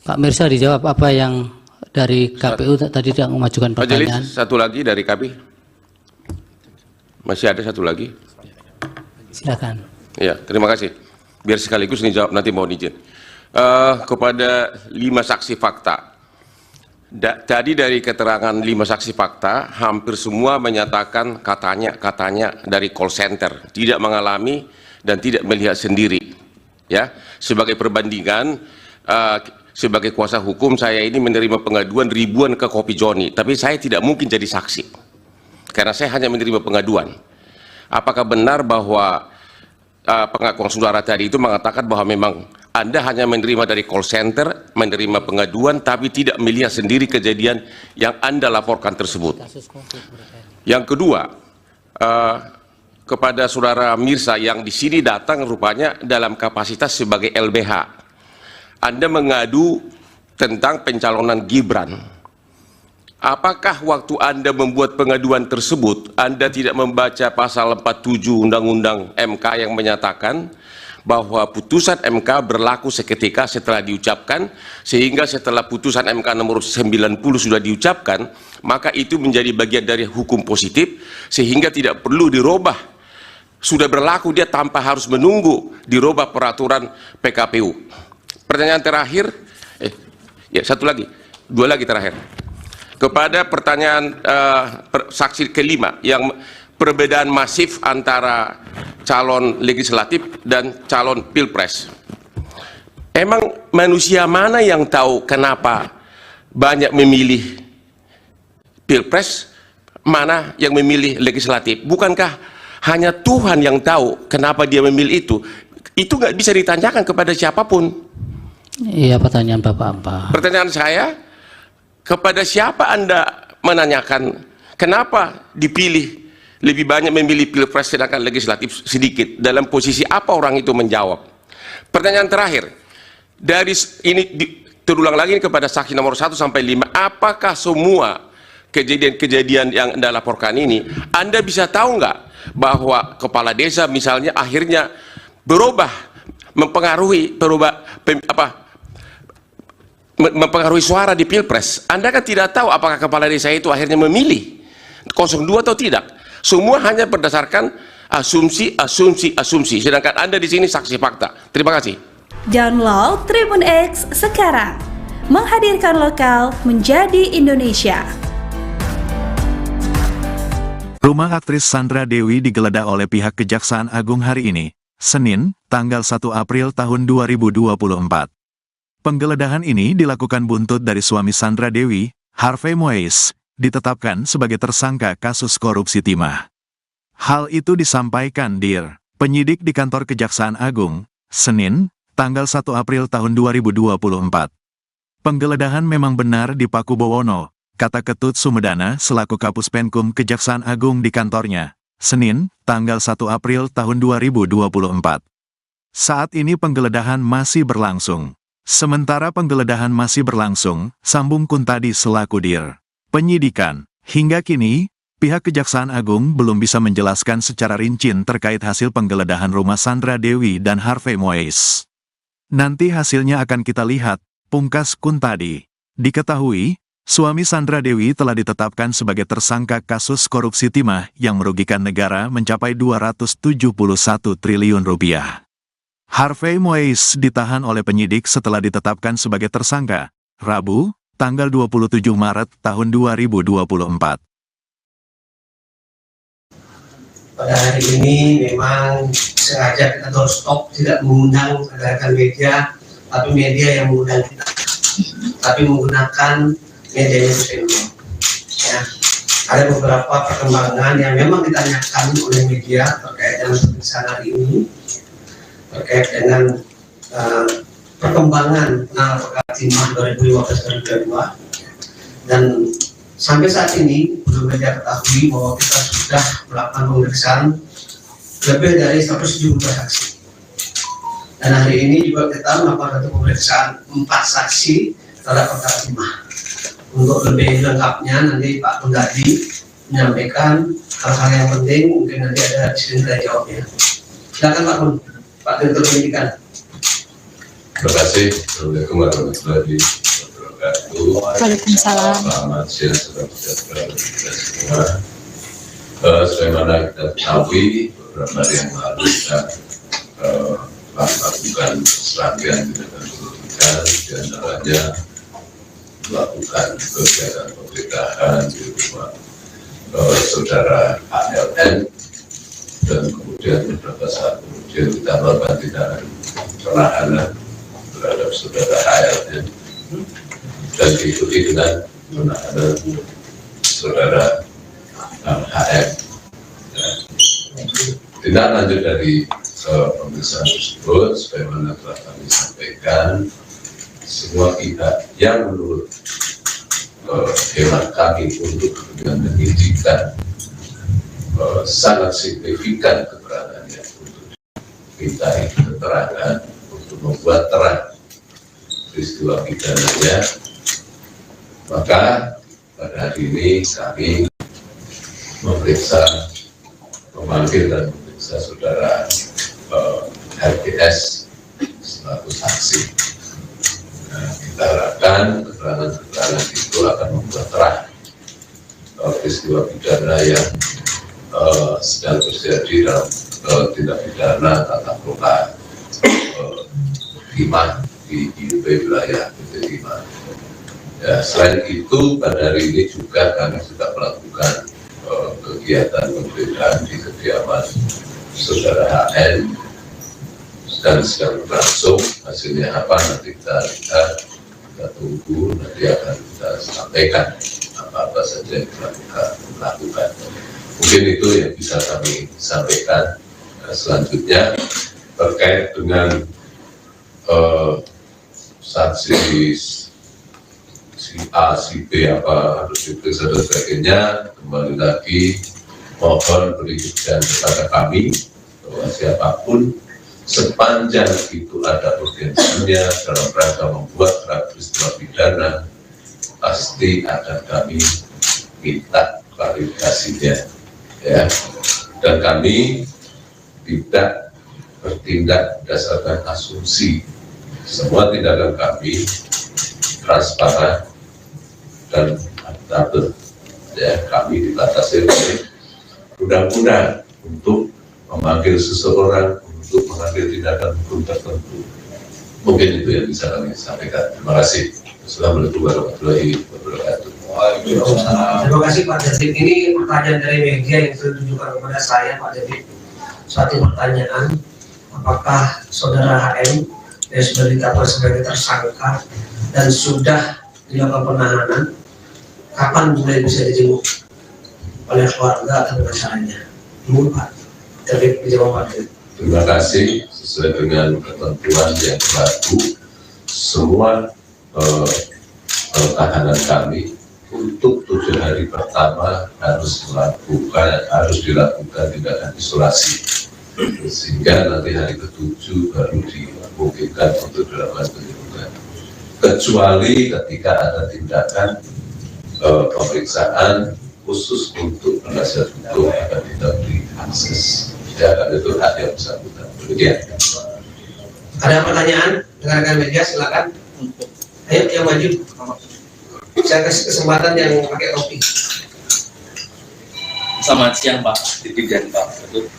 Pak Mirsa dijawab apa yang dari KPU tadi tidak memajukan pertanyaan. Majelis, satu lagi dari kami. Masih ada satu lagi. Silakan. Ya, terima kasih. Biar sekaligus dijawab, nanti mohon izin. Kepada 5 saksi fakta. Tadi dari keterangan 5 saksi fakta, hampir semua menyatakan katanya dari call center, tidak mengalami dan tidak melihat sendiri. Ya, sebagai perbandingan, sebagai kuasa hukum saya ini menerima pengaduan ribuan ke Kopi Joni, tapi saya tidak mungkin jadi saksi karena saya hanya menerima pengaduan. Apakah benar bahwa pengakuan saudara tadi itu mengatakan bahwa memang Anda hanya menerima dari call center, menerima pengaduan, tapi tidak melihat sendiri kejadian yang Anda laporkan tersebut? Yang kedua, kepada saudara Mirsa yang di sini datang rupanya dalam kapasitas sebagai LBH. Anda mengadu tentang pencalonan Gibran. Apakah waktu Anda membuat pengaduan tersebut, Anda tidak membaca pasal 47 Undang-Undang MK yang menyatakan bahwa putusan MK berlaku seketika setelah diucapkan, sehingga setelah putusan MK nomor 90 sudah diucapkan, maka itu menjadi bagian dari hukum positif, sehingga tidak perlu dirubah. Sudah berlaku dia tanpa harus menunggu dirubah peraturan PKPU. Pertanyaan terakhir, dua lagi terakhir. Kepada pertanyaan saksi kelima, yang perbedaan masif antara calon legislatif dan calon pilpres. Emang manusia mana yang tahu kenapa banyak memilih pilpres, mana yang memilih legislatif? Bukankah hanya Tuhan yang tahu kenapa dia memilih itu? Itu nggak bisa ditanyakan kepada siapapun. Iya, pertanyaan Bapak apa? Pertanyaan saya, kepada siapa Anda menanyakan kenapa dipilih lebih banyak memilih pilpres sedangkan legislatif sedikit? Dalam posisi apa orang itu menjawab? Pertanyaan terakhir, dari ini terulang lagi kepada saksi nomor 1 sampai 5, apakah semua kejadian-kejadian yang Anda laporkan ini, Anda bisa tahu nggak bahwa kepala desa misalnya akhirnya berubah, mempengaruhi mempengaruhi suara di pilpres? Anda kan tidak tahu apakah kepala desa itu akhirnya memilih 02 atau tidak. Semua hanya berdasarkan asumsi, sedangkan Anda di sini saksi fakta. Terima kasih. Download Tribun X sekarang, menghadirkan lokal menjadi Indonesia. Rumah aktris Sandra Dewi digeledah oleh pihak Kejaksaan Agung hari ini, Senin, tanggal 1 April tahun 2024. Penggeledahan ini dilakukan buntut dari suami Sandra Dewi, Harvey Moise, ditetapkan sebagai tersangka kasus korupsi timah. Hal itu disampaikan Dir, penyidik di kantor Kejaksaan Agung, Senin, tanggal 1 April tahun 2024. Penggeledahan memang benar di Paku Bowono, kata Ketut Sumedana selaku Kapus Penkum Kejaksaan Agung di kantornya, Senin, tanggal 1 April tahun 2024. Saat ini penggeledahan masih berlangsung. Sementara penggeledahan masih berlangsung, sambung Kuntadi selaku Dir penyidikan. Hingga kini, pihak Kejaksaan Agung belum bisa menjelaskan secara rinci terkait hasil penggeledahan rumah Sandra Dewi dan Harvey Moise. Nanti hasilnya akan kita lihat, pungkas Kuntadi. Diketahui, suami Sandra Dewi telah ditetapkan sebagai tersangka kasus korupsi timah yang merugikan negara mencapai 271 triliun rupiah. Harvey Moise ditahan oleh penyidik setelah ditetapkan sebagai tersangka, Rabu, tanggal 27 Maret tahun 2024. pada hari ini memang sengaja kita doorstop, tidak mengundang rekan media, tapi media yang mengundang kita, tapi menggunakan medianya Puspenkum. Ya, ada beberapa perkembangan yang memang ditanyakan oleh media terkait dengan pemeriksaan hari ini, terkait dengan perkembangan penanganan perkara timah 2015-2022, dan sampai saat ini belum media ketahui bahwa kita sudah melakukan pemeriksaan lebih dari 170 saksi. Dan hari ini juga kita melakukan satu pemeriksaan 4 saksi terhadap perkara timah. Untuk lebih lengkapnya nanti Pak Kundadi menyampaikan hal-hal yang penting, mungkin nanti ada di sini saya jawabnya. Silakan Pak Kun, Pak Direktur Penyidikan. Terima kasih. Assalamualaikum warahmatullahi wabarakatuh. Waalaikumsalam. Selamat siang, saudara saudara kita semua. Sebagaimana kita ketahui, beberapa hari yang lalu kita melakukan serangkaian tindakan penyidikan, di antaranya melakukan kegiatan penggeledahan di rumah saudara ALN, dan kemudian beberapa saat kemudian kita melakukan tindakan penahanan terhadap saudara ALN dan diikuti dengan penahanan saudara HM. Tindak lanjut dari pemeriksaan tersebut, sebagaimana telah kami sampaikan, semua pihak yang menurut hemat kami untuk kepentingan penyidikan sangat signifikan keterangannya untuk minta keterangan untuk membuat terang peristiwa pidananya, maka pada hari ini kami memanggil dan memeriksa saudara RGS selaku saksi. Kita harapkan keterangan-keterangan itu akan membuat terang peristiwa pidana yang sedang terjadi dalam tindak pidana tata kelola timah di IUP wilayah PT Timah. Ya, selain itu pada hari ini juga kami sudah melakukan kegiatan penggeledahan di kediaman saudara HN dan sedang berlangsung. Hasilnya apa nanti kita lihat, kita tunggu, nanti akan kita sampaikan apa-apa saja yang kita lakukan. Mungkin itu yang bisa kami sampaikan. Selanjutnya terkait dengan saksi si A, si B apa harus diperiksa dan sebagainya, kembali lagi mohon berikan kepada kami bahwa siapapun sepanjang itu ada urgensinya dalam rangka membuat peristiwa pidana, pasti akan kami minta klarifikasinya, ya. Dan kami tidak bertindak berdasarkan asumsi. Semua tindakan kami transparan dan akuntabel, ya. Kami dibatasi oleh undang-undang untuk memanggil seseorang untuk mengambil tindakan hukum tertentu. Mungkin itu yang bisa kami sampaikan. Terima kasih. Assalamualaikum warahmatullahi wabarakatuh. Terima kasih Pak David. Ini pertanyaan dari media yang sudah ditujukan kepada saya, Pak David. Satu pertanyaan, apakah saudara HM yang sudah ditetapkan sebagai tersangka dan sudah dilakukan penahanan, kapan mulai bisa dijenguk oleh keluarga atau masyarakatnya? Ibu Pak David, dijawab Pak David. Terima kasih. Sesuai dengan ketentuan yang berlaku, semua tahanan kami untuk 7 hari pertama harus dilakukan tindakan isolasi, sehingga nanti hari ke-7 baru dimungkinkan untuk dilakukan penjemputan. Kecuali ketika ada tindakan pemeriksaan khusus untuk penasihat hukum akan kita beri akses. Ya, itu hak yang bersangkutan. Demikian. Ada pertanyaan rekan-rekan media, silakan. Ayo yang maju. Saya kasih kesempatan yang pakai topi. Selamat siang Pak Dirjen dan Pak Ketut.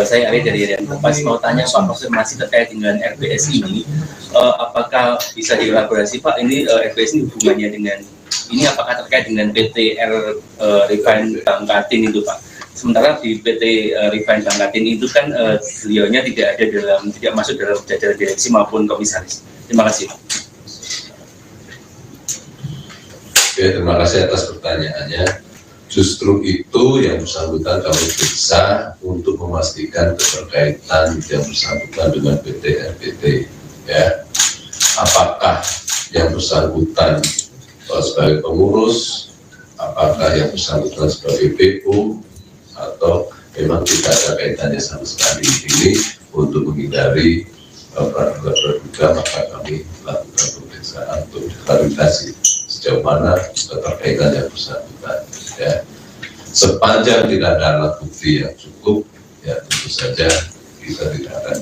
Saya Ari dari Rian Kompas, mau tanya Pak, konfirmasi terkait dengan RBS ini, apakah bisa dielaborasi Pak, ini RBS ini hubungannya dengan ini, apakah terkait dengan PT Refine Bangkatin itu Pak? Sementara di PT Refine Bangkatin itu kan beliaunya tidak masuk dalam jajaran direksi maupun komisaris. Terima kasih. Oke, terima kasih atas pertanyaannya. Justru itu yang bersangkutan kami periksa untuk memastikan keterkaitan yang bersangkutan dengan PT RBT. Ya, apakah yang bersangkutan sebagai pengurus, apakah yang bersangkutan sebagai PO, atau memang tidak ada kaitannya sama sekali. Ini untuk menghindari praduga, maka kami lakukan pemeriksaan untuk klarifikasi sejauh mana keterkaitan yang bersangkutan. Ya. Sepanjang tidak ada alat bukti yang cukup, ya tentu saja kita tidak akan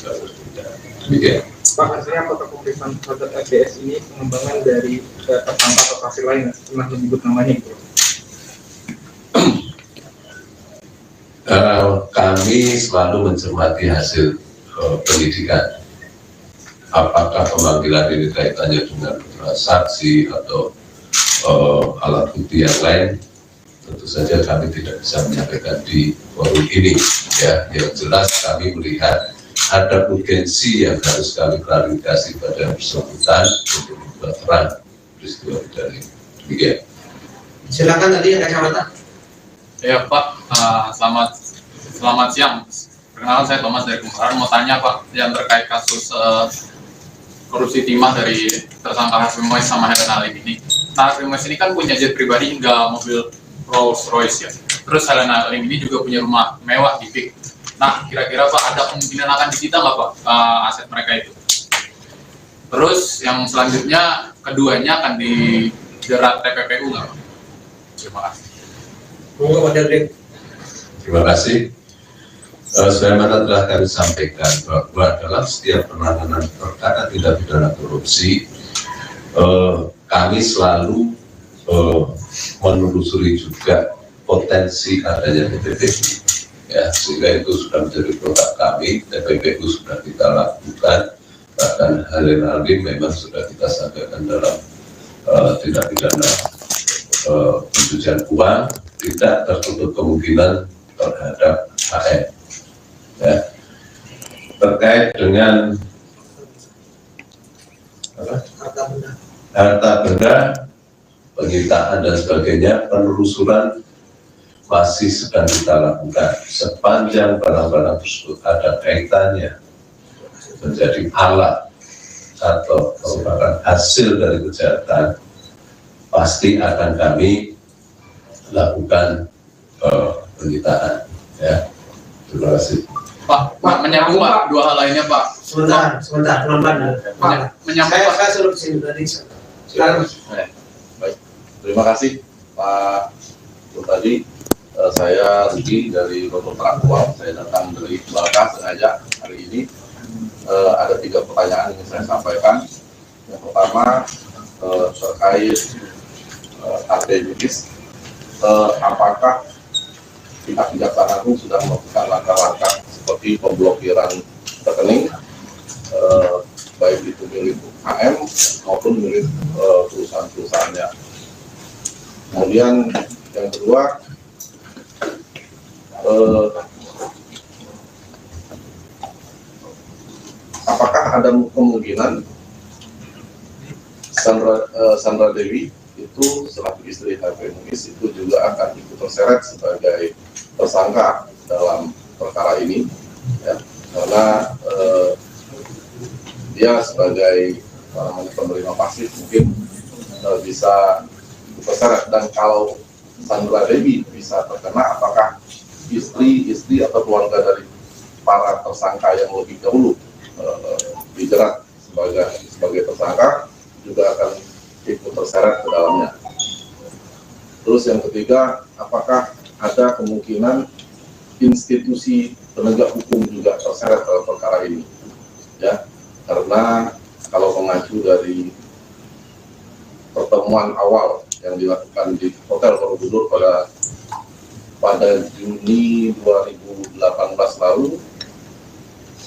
bertindak. Demikian. Pak, hasilnya apakah pemeriksaan terhadap RBS ini pengembangan dari tersangka atau saksi lain pernah menyebut namanya gitu? Kami selalu mencermati hasil penyidikan. Apakah pemanggilan ini kaitannya dengan saksi atau alat bukti yang lain? Tentu saja kami tidak bisa menyampaikan di forum ini. Ya, yang jelas kami melihat ada urgensi yang harus kami klarifikasi pada yang bersangkutan untuk membuat terang peristiwa dari demikian. Silakan tadi yang kacamata. Ya Pak, selamat siang. Perkenalkan saya Thomas dari Kumparan. Mau tanya Pak, yang terkait kasus korupsi timah dari tersangka Harvey Mois sama Helen Halim ini. Nah, Harvey Mois ini kan punya jet pribadi hingga mobil Rolls Royce ya. Terus Helen Halim ini juga punya rumah mewah di PIK. Nah, kira-kira Pak ada kemungkinan akan disita nggak Pak aset mereka itu? Terus yang selanjutnya keduanya akan dijerat TPPU nggak Pak? Terima kasih. Terima kasih. Sebagaimana telah kami sampaikan bahwa dalam setiap penanganan perkara tindak pidana korupsi, kami selalu menelusuri juga potensi adanya TPPU. Ya, sehingga itu sudah menjadi produk kami. TPPU sudah kita lakukan, bahkan Helen Halim memang sudah kita sampaikan dalam tindak pidana pencucian uang, tidak tertutup kemungkinan terhadap HM. Ya. Terkait dengan harta benda, penyitaan dan sebagainya, penelusuran masih sedang kita lakukan. Sepanjang barang-barang tersebut ada kaitannya menjadi alat atau merupakan hasil dari kejahatan, pasti akan kami lakukan penyitaan. Ya, terima kasih. Pak, menyambung Pak, dua hal lainnya Pak. Sebentar, pelan-pelan. Menyambung Pak. Saya suruh kesini tadi. Silakan. Baik, terima kasih Pak. Tadi saya Rudi dari Roto Terakuang. Saya datang dari Belaka sengaja hari ini. Ada 3 pertanyaan yang saya sampaikan. Yang pertama terkait AT Judis. Apakah pihak Kejaksaan Agung sudah melakukan langkah-langkah seperti pemblokiran rekening, baik itu milik HM maupun milik perusahaan-perusahaannya. Kemudian yang kedua, apakah ada kemungkinan Sandra Dewi itu selaku istri Harvey Mois itu juga akan ikut terseret sebagai tersangka dalam perkara ini, ya, karena dia sebagai penerima pasif mungkin bisa terseret. Dan kalau Sandra Dewi bisa terkena, apakah istri atau keluarga dari para tersangka yang lebih dahulu dijerat sebagai tersangka juga akan ikut terseret ke dalamnya. Terus yang ketiga, apakah ada kemungkinan institusi penegak hukum juga terseret dalam perkara ini? Ya, karena kalau mengacu dari pertemuan awal yang dilakukan di Hotel Borobudur pada Juni 2018 lalu,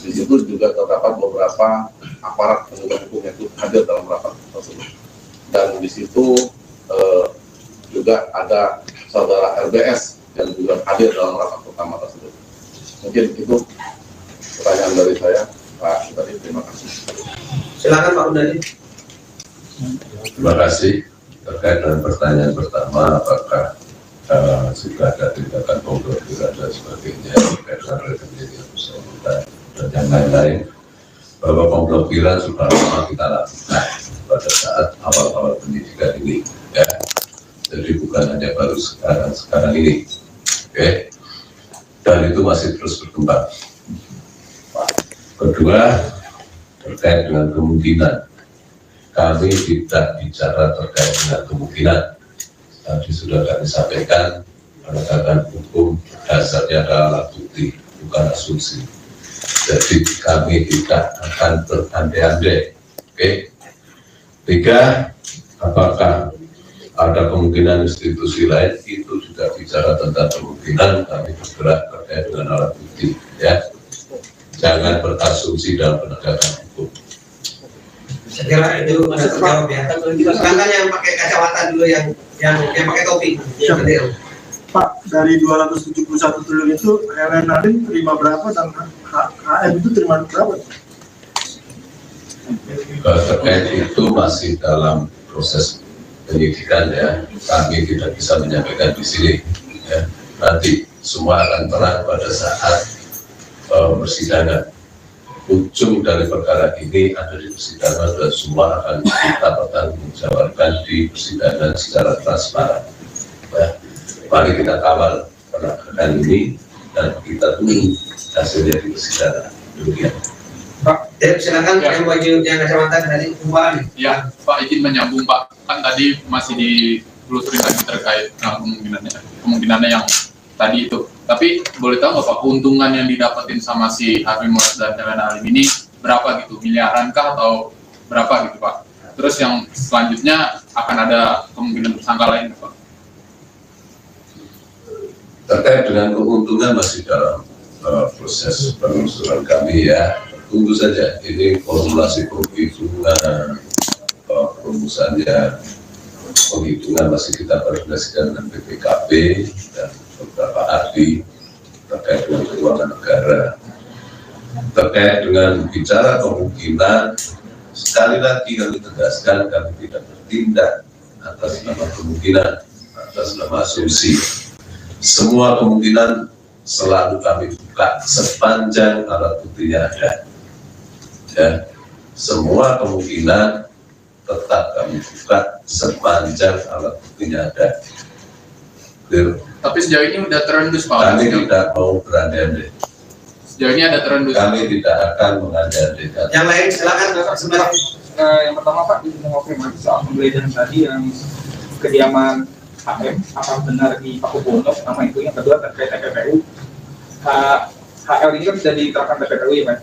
di situ juga terdapat beberapa aparat penegak hukum yang hadir dalam rapat tersebut. Dan di situ juga ada saudara RBS yang juga hadir dalam rapat pertama tersebut. Mungkin itu pertanyaan dari saya, Pak Udari. Terima kasih. Silakan Pak Udari. Terima kasih. Terkait dengan pertanyaan pertama, apakah sudah ada tindakan pemblokiran dan sebagainya terkait dengan rekening yang bersangkutan dan yang lain-lain, bahwa pemblokiran sudah lama kita lakukan pada saat awal-awal pendidikan ini, ya. Jadi bukan hanya baru sekarang ini, oke? Dan itu masih terus berkembang. Kedua, terkait dengan kemungkinan, kami tidak bicara terkait dengan kemungkinan. Tadi sudah kami sampaikan, penegakan hukum dasarnya adalah alat bukti, bukan asumsi. Jadi kami tidak akan berandai-andai. Oke. Tiga, apakah ada kemungkinan institusi lain, itu juga bicara tentang kemungkinan kami bergerak terkait dengan alat bukti. Ya, jangan berasumsi dalam penegakan hukum. Saya kira itu masih terjawab ya. Sedangkan yang pakai kacamata dulu, yang pakai topi. Pak, dari 271 triliun itu RN Nadiem terima berapa dan HM itu terima berapa? Terkait itu masih dalam proses penyidikan, ya. Kami tidak bisa menyampaikan di sini. Ya. Nanti semua akan terang pada saat persidangan. Ujung dari perkara ini ada di persidangan dan semua akan kita pertanggungjawabkan di persidangan secara transparan. Ya. Mari kita kawal penegakan ini dan kita tunggu hasilnya di persidangan. Demikian. Pak, silakan yang wajib yang kacamata dari Pak. Ya, Pak, izin menyambung Pak. Kan tadi masih ditelusuri lagi terkait kemungkinannya yang tadi itu. Tapi boleh tahu nggak Pak, keuntungan yang didapetin sama si Harvey Moise dan Helena Lim ini berapa gitu? Miliaran kah atau berapa gitu Pak? Terus yang selanjutnya akan ada kemungkinan tersangka lain Pak? Terkait dengan keuntungan masih dalam proses penelusuran kami, ya. Tunggu saja, ini formulasi penghitungan, perumusannya, penghitungan masih kita koordinasikan dengan BPKP dan beberapa ahli terkait dengan keuangan negara. Terkait dengan bicara kemungkinan, sekali lagi kami tegaskan, kami tidak bertindak atas nama kemungkinan, atas nama asumsi. Semua kemungkinan selalu kami buka sepanjang alat buktinya ada. Ya, semua kemungkinan tetap kami buka sepanjang alat buktinya ada. Tapi sejauh ini udah terendus Pak? Kami tidak mau berandai-andai. Sejauh ini ada terendus? Kami tidak akan mengandai-andaikan. Yang lain silakan Bapak. Yang pertama Pak, izin mengonfirmasi soal penggeledahan tadi yang kediaman HM, apakah benar di Pakubono nama itu? Yang kedua terkait TPPU. HL ini kan sudah diterapkan TPPU ya Pak.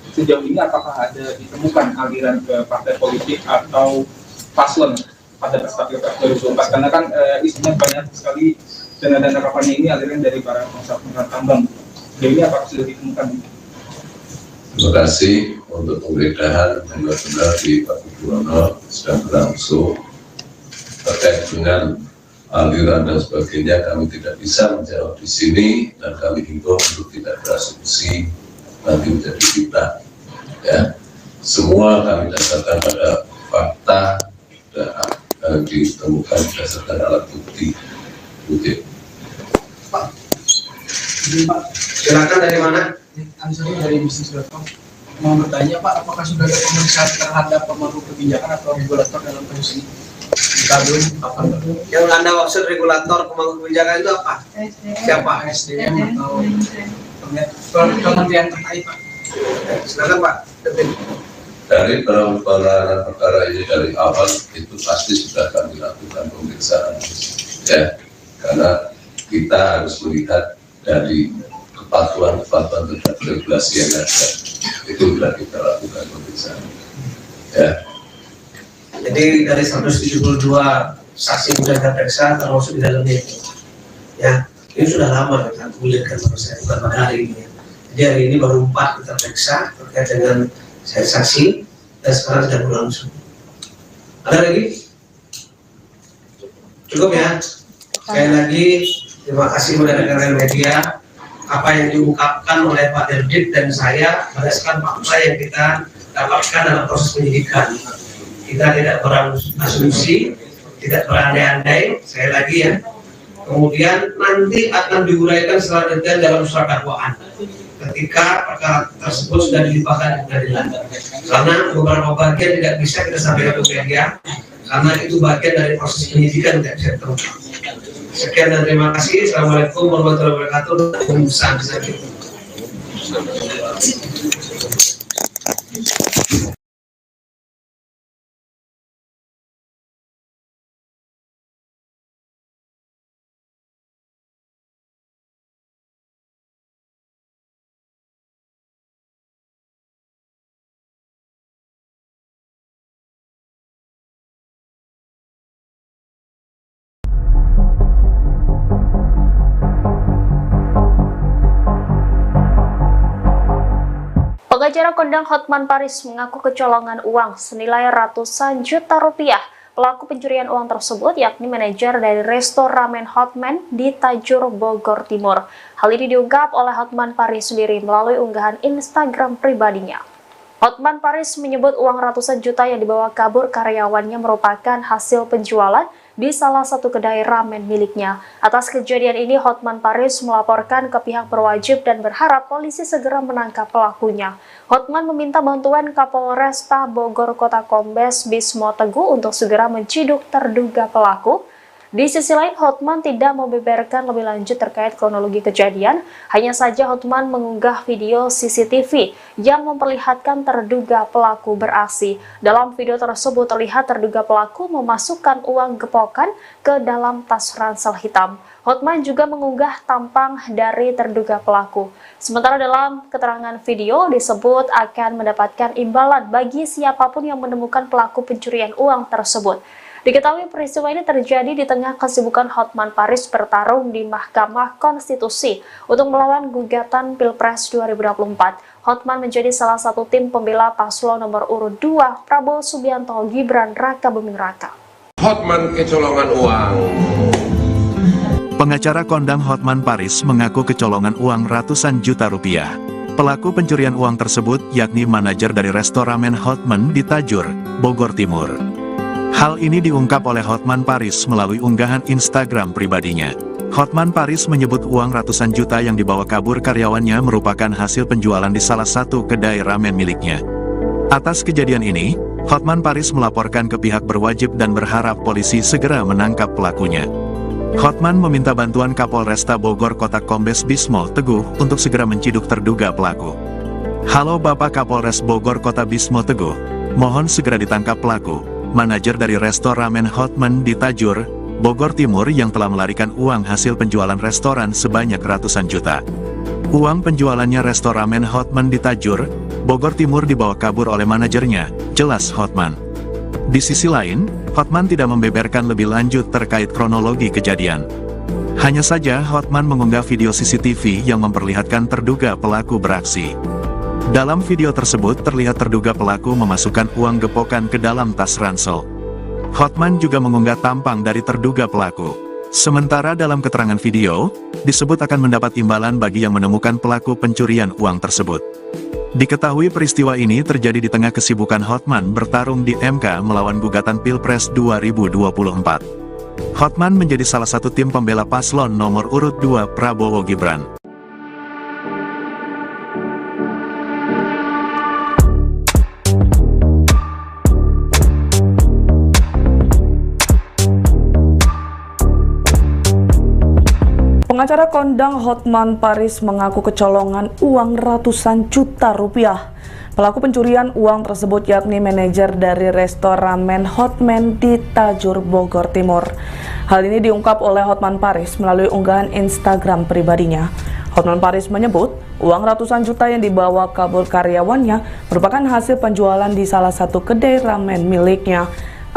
Sejauh ini apakah ada ditemukan aliran ke partai politik atau paslon pada perspektif 2024? Karena kan isinya banyak sekali dana kampanye ini aliran dari para pengusaha tambang. Sejauh ini apakah sudah ditemukan? Terima kasih untuk penggeledahan benar-benar di Pakubono sedang berlangsung. Terkait dengan aliran dan sebagainya kami tidak bisa menjawab di sini dan kami himbau untuk tidak berasumsi nanti menjadi fitnah. Ya, semua kami dasarkan pada fakta dan ditemukan berdasarkan alat bukti. Pak, silakan dari mana? Ansari dari bisnis.com. Mau bertanya Pak, apakah sudah ada pemeriksaan terhadap pemangku kebijakan atau regulator dalam kasus ini? Yang Anda maksud regulator pemangku kebijakan itu apa? Siapa? SDM atau kementerian terkait Pak? Silakan Pak. Dari penanganan perkara ini dari awal itu pasti sudah kami lakukan pemeriksaan, ya, karena kita harus melihat dari kepatuhan terhadap regulasi yang ada, itu sudah kita lakukan pemeriksaan, ya. Jadi dari 172 saksi yang sudah kita periksa termasuk di dalamnya itu, ya, ini sudah lama kita gulirkan proses, bukan pada hari ini. Jadi hari ini baru 4 kita periksa terkait dengan saksi dan sekarang sudah berlangsung. Ada lagi? Cukup ya. Sekali lagi terima kasih kepada rekan-rekan media. Apa yang diungkapkan oleh Pak Dirbit dan saya berdasarkan fakta yang kita dapatkan dalam proses penyidikan. Kita tidak berasumsi, tidak berandai-andai, saya lagi ya. Kemudian nanti akan diuraikan secara detail dalam surat dakwaan ketika perkara tersebut sudah dilimpahkan ke pengadilan. Karena beberapa bagian tidak bisa kita sampaikan ke media, karena itu bagian dari proses penyidikan tidak bisa terungkap. Sekian dan terima kasih. Assalamualaikum warahmatullahi wabarakatuh. Pengacara kondang Hotman Paris mengaku kecolongan uang senilai ratusan juta rupiah. Pelaku pencurian uang tersebut yakni manajer dari resto ramen Hotman di Tajur, Bogor Timur. Hal ini diungkap oleh Hotman Paris sendiri melalui unggahan Instagram pribadinya. Hotman Paris menyebut uang ratusan juta yang dibawa kabur karyawannya merupakan hasil penjualan di salah satu kedai ramen miliknya. Atas kejadian ini, Hotman Paris melaporkan ke pihak berwajib dan berharap polisi segera menangkap pelakunya. Hotman meminta bantuan Kapolresta Bogor Kota Kombes Bismo Teguh untuk segera menciduk terduga pelaku. Di sisi lain, Hotman tidak membeberkan lebih lanjut terkait kronologi kejadian. Hanya saja Hotman mengunggah video CCTV yang memperlihatkan terduga pelaku beraksi. Dalam video tersebut terlihat terduga pelaku memasukkan uang gepokan ke dalam tas ransel hitam. Hotman juga mengunggah tampang dari terduga pelaku. Sementara dalam keterangan video disebut akan mendapatkan imbalan bagi siapapun yang menemukan pelaku pencurian uang tersebut. Diketahui peristiwa ini terjadi di tengah kesibukan Hotman Paris bertarung di Mahkamah Konstitusi untuk melawan gugatan Pilpres 2024. Hotman menjadi salah satu tim pembela paslon nomor urut 2 Prabowo Subianto Gibran Raka Buming Raka. Hotman kecolongan uang. Pengacara kondang Hotman Paris mengaku kecolongan uang ratusan juta rupiah. Pelaku pencurian uang tersebut yakni manajer dari resto ramen Hotman di Tajur, Bogor Timur. Hal ini diungkap oleh Hotman Paris melalui unggahan Instagram pribadinya. Hotman Paris menyebut uang ratusan juta yang dibawa kabur karyawannya merupakan hasil penjualan di salah satu kedai ramen miliknya. Atas kejadian ini, Hotman Paris melaporkan ke pihak berwajib dan berharap polisi segera menangkap pelakunya. Hotman meminta bantuan Kapolresta Bogor Kota Kombes Bismo Teguh untuk segera menciduk terduga pelaku. Halo Bapak Kapolres Bogor Kota Bismo Teguh, mohon segera ditangkap pelaku, manajer dari resto ramen Hotman di Tajur, Bogor Timur yang telah melarikan uang hasil penjualan restoran sebanyak ratusan juta. Uang penjualannya resto ramen Hotman di Tajur, Bogor Timur dibawa kabur oleh manajernya, jelas Hotman. Di sisi lain, Hotman tidak membeberkan lebih lanjut terkait kronologi kejadian. Hanya saja Hotman mengunggah video CCTV yang memperlihatkan terduga pelaku beraksi. Dalam video tersebut terlihat terduga pelaku memasukkan uang gepokan ke dalam tas ransel. Hotman juga mengunggah tampang dari terduga pelaku. Sementara dalam keterangan video, disebut akan mendapat imbalan bagi yang menemukan pelaku pencurian uang tersebut. Diketahui peristiwa ini terjadi di tengah kesibukan Hotman bertarung di MK melawan gugatan Pilpres 2024. Hotman menjadi salah satu tim pembela paslon nomor urut 2 Prabowo Gibran. Pengacara kondang Hotman Paris mengaku kecolongan uang ratusan juta rupiah. Pelaku pencurian uang tersebut yakni manajer dari resto ramen Hotman di Tajur, Bogor Timur. Hal ini diungkap oleh Hotman Paris melalui unggahan Instagram pribadinya. Hotman Paris menyebut uang ratusan juta yang dibawa kabur karyawannya merupakan hasil penjualan di salah satu kedai ramen miliknya.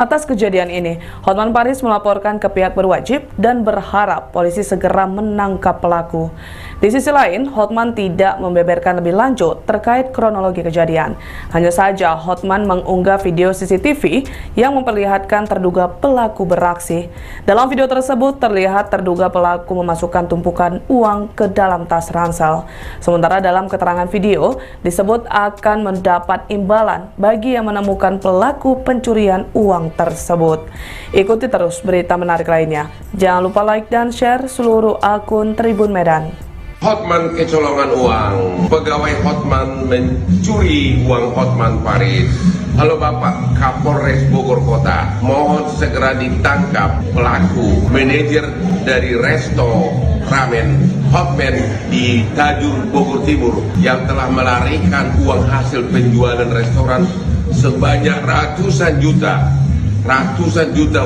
Atas kejadian ini, Hotman Paris melaporkan ke pihak berwajib dan berharap polisi segera menangkap pelaku. Di sisi lain, Hotman tidak membeberkan lebih lanjut terkait kronologi kejadian. Hanya saja Hotman mengunggah video CCTV yang memperlihatkan terduga pelaku beraksi. Dalam video tersebut terlihat terduga pelaku memasukkan tumpukan uang ke dalam tas ransel. Sementara dalam keterangan video disebut akan mendapat imbalan bagi yang menemukan pelaku pencurian uang tersebut. Ikuti terus berita menarik lainnya. Jangan lupa like dan share seluruh akun Tribun Medan. Hotman kecolongan uang, pegawai Hotman mencuri uang Hotman Paris. Halo Bapak Kapolres Bogor Kota, mohon segera ditangkap pelaku manajer dari resto ramen Hotman di Tajur Bogor Timur yang telah melarikan uang hasil penjualan restoran sebanyak ratusan juta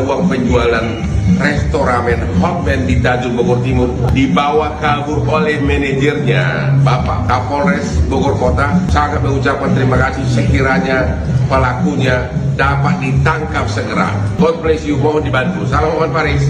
uang penjualan restoran Hotman di Tajur Bogor Timur dibawa kabur oleh manajernya. Bapak Kapolres Bogor Kota sangat mengucapkan terima kasih sekiranya pelakunya dapat ditangkap segera. God bless you, mohon dibantu. Salam Hotman Paris.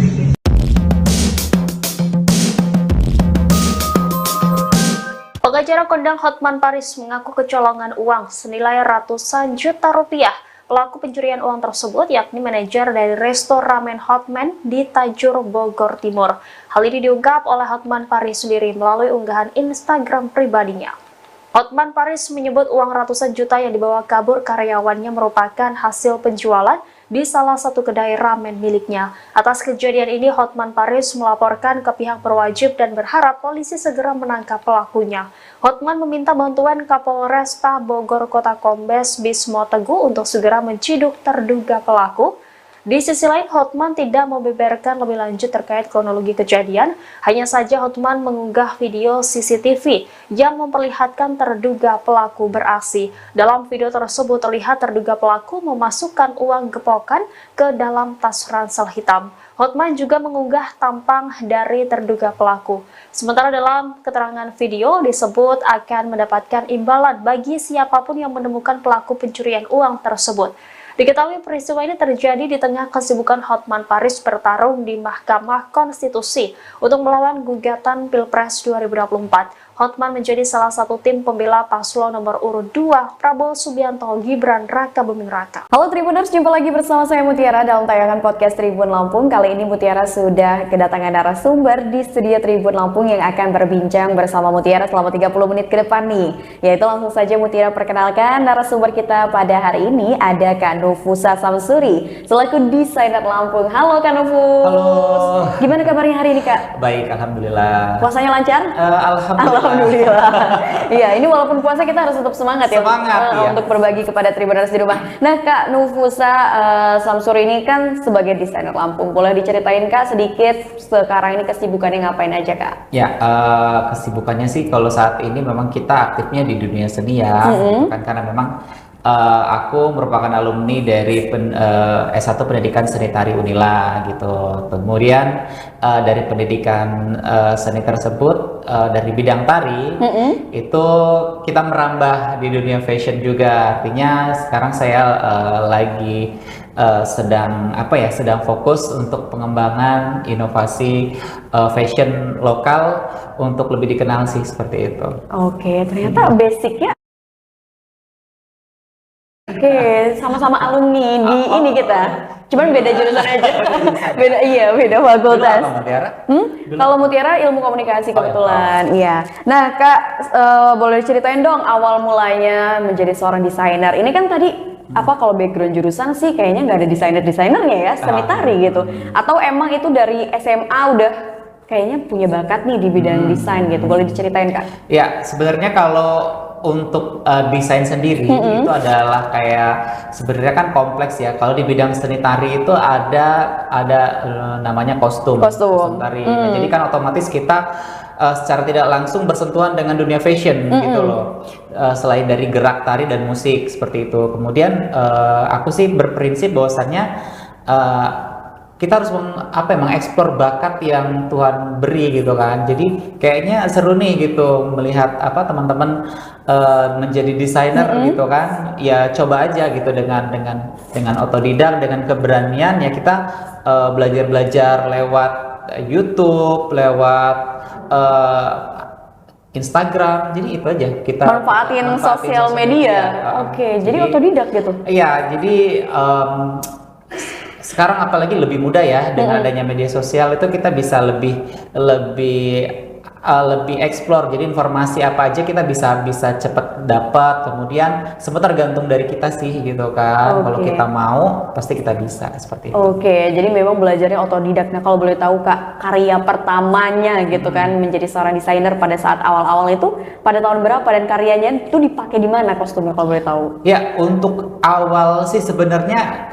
Pengacara kondang Hotman Paris mengaku kecolongan uang senilai ratusan juta rupiah. Pelaku pencurian uang tersebut yakni manajer dari resto ramen Hotman di Tajur Bogor Timur. Hal ini diungkap oleh Hotman Paris sendiri melalui unggahan Instagram pribadinya. Hotman Paris menyebut uang ratusan juta yang dibawa kabur karyawannya merupakan hasil penjualan di salah satu kedai ramen miliknya. Atas kejadian ini, Hotman Paris melaporkan ke pihak berwajib dan berharap polisi segera menangkap pelakunya. Hotman meminta bantuan Kapolresta Bogor Kota Kombes Bismo Teguh untuk segera menciduk terduga pelaku. Di sisi lain, Hotman tidak membeberkan lebih lanjut terkait kronologi kejadian. Hanya saja Hotman mengunggah video CCTV yang memperlihatkan terduga pelaku beraksi. Dalam video tersebut terlihat terduga pelaku memasukkan uang gepokan ke dalam tas ransel hitam. Hotman juga mengunggah tampang dari terduga pelaku. Sementara dalam keterangan video disebut akan mendapatkan imbalan bagi siapapun yang menemukan pelaku pencurian uang tersebut. Diketahui peristiwa ini terjadi di tengah kesibukan Hotman Paris bertarung di Mahkamah Konstitusi untuk melawan gugatan Pilpres 2024. Hotman menjadi salah satu tim pembela paslon nomor urut 2 Prabowo Subianto Gibran Raka Buming Raka. Halo Tribuners, jumpa lagi bersama saya Mutiara dalam tayangan podcast Tribun Lampung. Kali ini Mutiara sudah kedatangan narasumber di studio Tribun Lampung yang akan berbincang bersama Mutiara selama 30 menit ke depan nih. Yaitu langsung saja Mutiara perkenalkan narasumber kita pada hari ini ada Kak Nufusa Samsuri selaku desainer Lampung. Halo Kak Nufus. Halo. Gimana kabarnya hari ini Kak? Baik, alhamdulillah. Puasanya lancar? Alhamdulillah. Iya, ini walaupun puasa kita harus tetap semangat ya, untuk berbagi kepada Tribuners di rumah. Nah, Kak Nufusa Samsuri ini kan sebagai desainer Lampung. Boleh diceritain Kak sedikit sekarang ini kesibukannya ngapain aja Kak? Ya, kesibukannya sih kalau saat ini memang kita aktifnya di dunia seni ya, kan karena memang aku merupakan alumni dari S1 Pendidikan Seni Tari Unila gitu. Kemudian dari pendidikan seni tersebut dari bidang tari itu kita merambah di dunia fashion juga. Artinya sekarang saya lagi sedang fokus untuk pengembangan inovasi fashion lokal untuk lebih dikenal sih seperti itu. Oke, ternyata basicnya sama-sama alumni di ini kita. Cuman beda jurusan aja. beda fakultas. Kalau Mutiara ilmu komunikasi kebetulan. Iya. Nah, Kak, boleh ceritain dong awal mulanya menjadi seorang desainer. Ini kan tadi kalau background jurusan sih kayaknya nggak ada desainer-desainernya ya, seni tari gitu. Atau emang itu dari SMA udah kayaknya punya bakat nih di bidang desain gitu. Boleh diceritain Kak? Ya, sebenarnya kalau untuk desain sendiri itu adalah kayak sebenarnya kan kompleks ya. Kalau di bidang seni tari itu ada namanya kostum tari. Nah, jadi kan otomatis kita secara tidak langsung bersentuhan dengan dunia fashion gitu loh. Selain dari gerak tari dan musik seperti itu. Kemudian aku sih berprinsip bahwasannya kita harus mengeksplor bakat yang Tuhan beri gitu kan. Jadi kayaknya seru nih gitu melihat teman-teman menjadi desainer gitu kan. Ya coba aja gitu dengan otodidak, dengan keberanian ya kita belajar lewat YouTube, lewat Instagram. Jadi itu aja kita manfaatin sosial media. Oke, jadi otodidak gitu. Iya, jadi sekarang apalagi lebih mudah ya dengan adanya media sosial itu kita bisa lebih explore. Jadi informasi apa aja kita bisa cepet dapat. Kemudian semua tergantung dari kita sih gitu kan. Kalau kita mau pasti kita bisa seperti itu. Oke, jadi memang belajarnya otodidak. Nah kalau boleh tahu Kak, karya pertamanya gitu kan menjadi seorang desainer pada saat awal-awal itu pada tahun berapa dan karyanya itu dipakai di mana kostumnya kalau boleh tahu? Ya untuk awal sih sebenarnya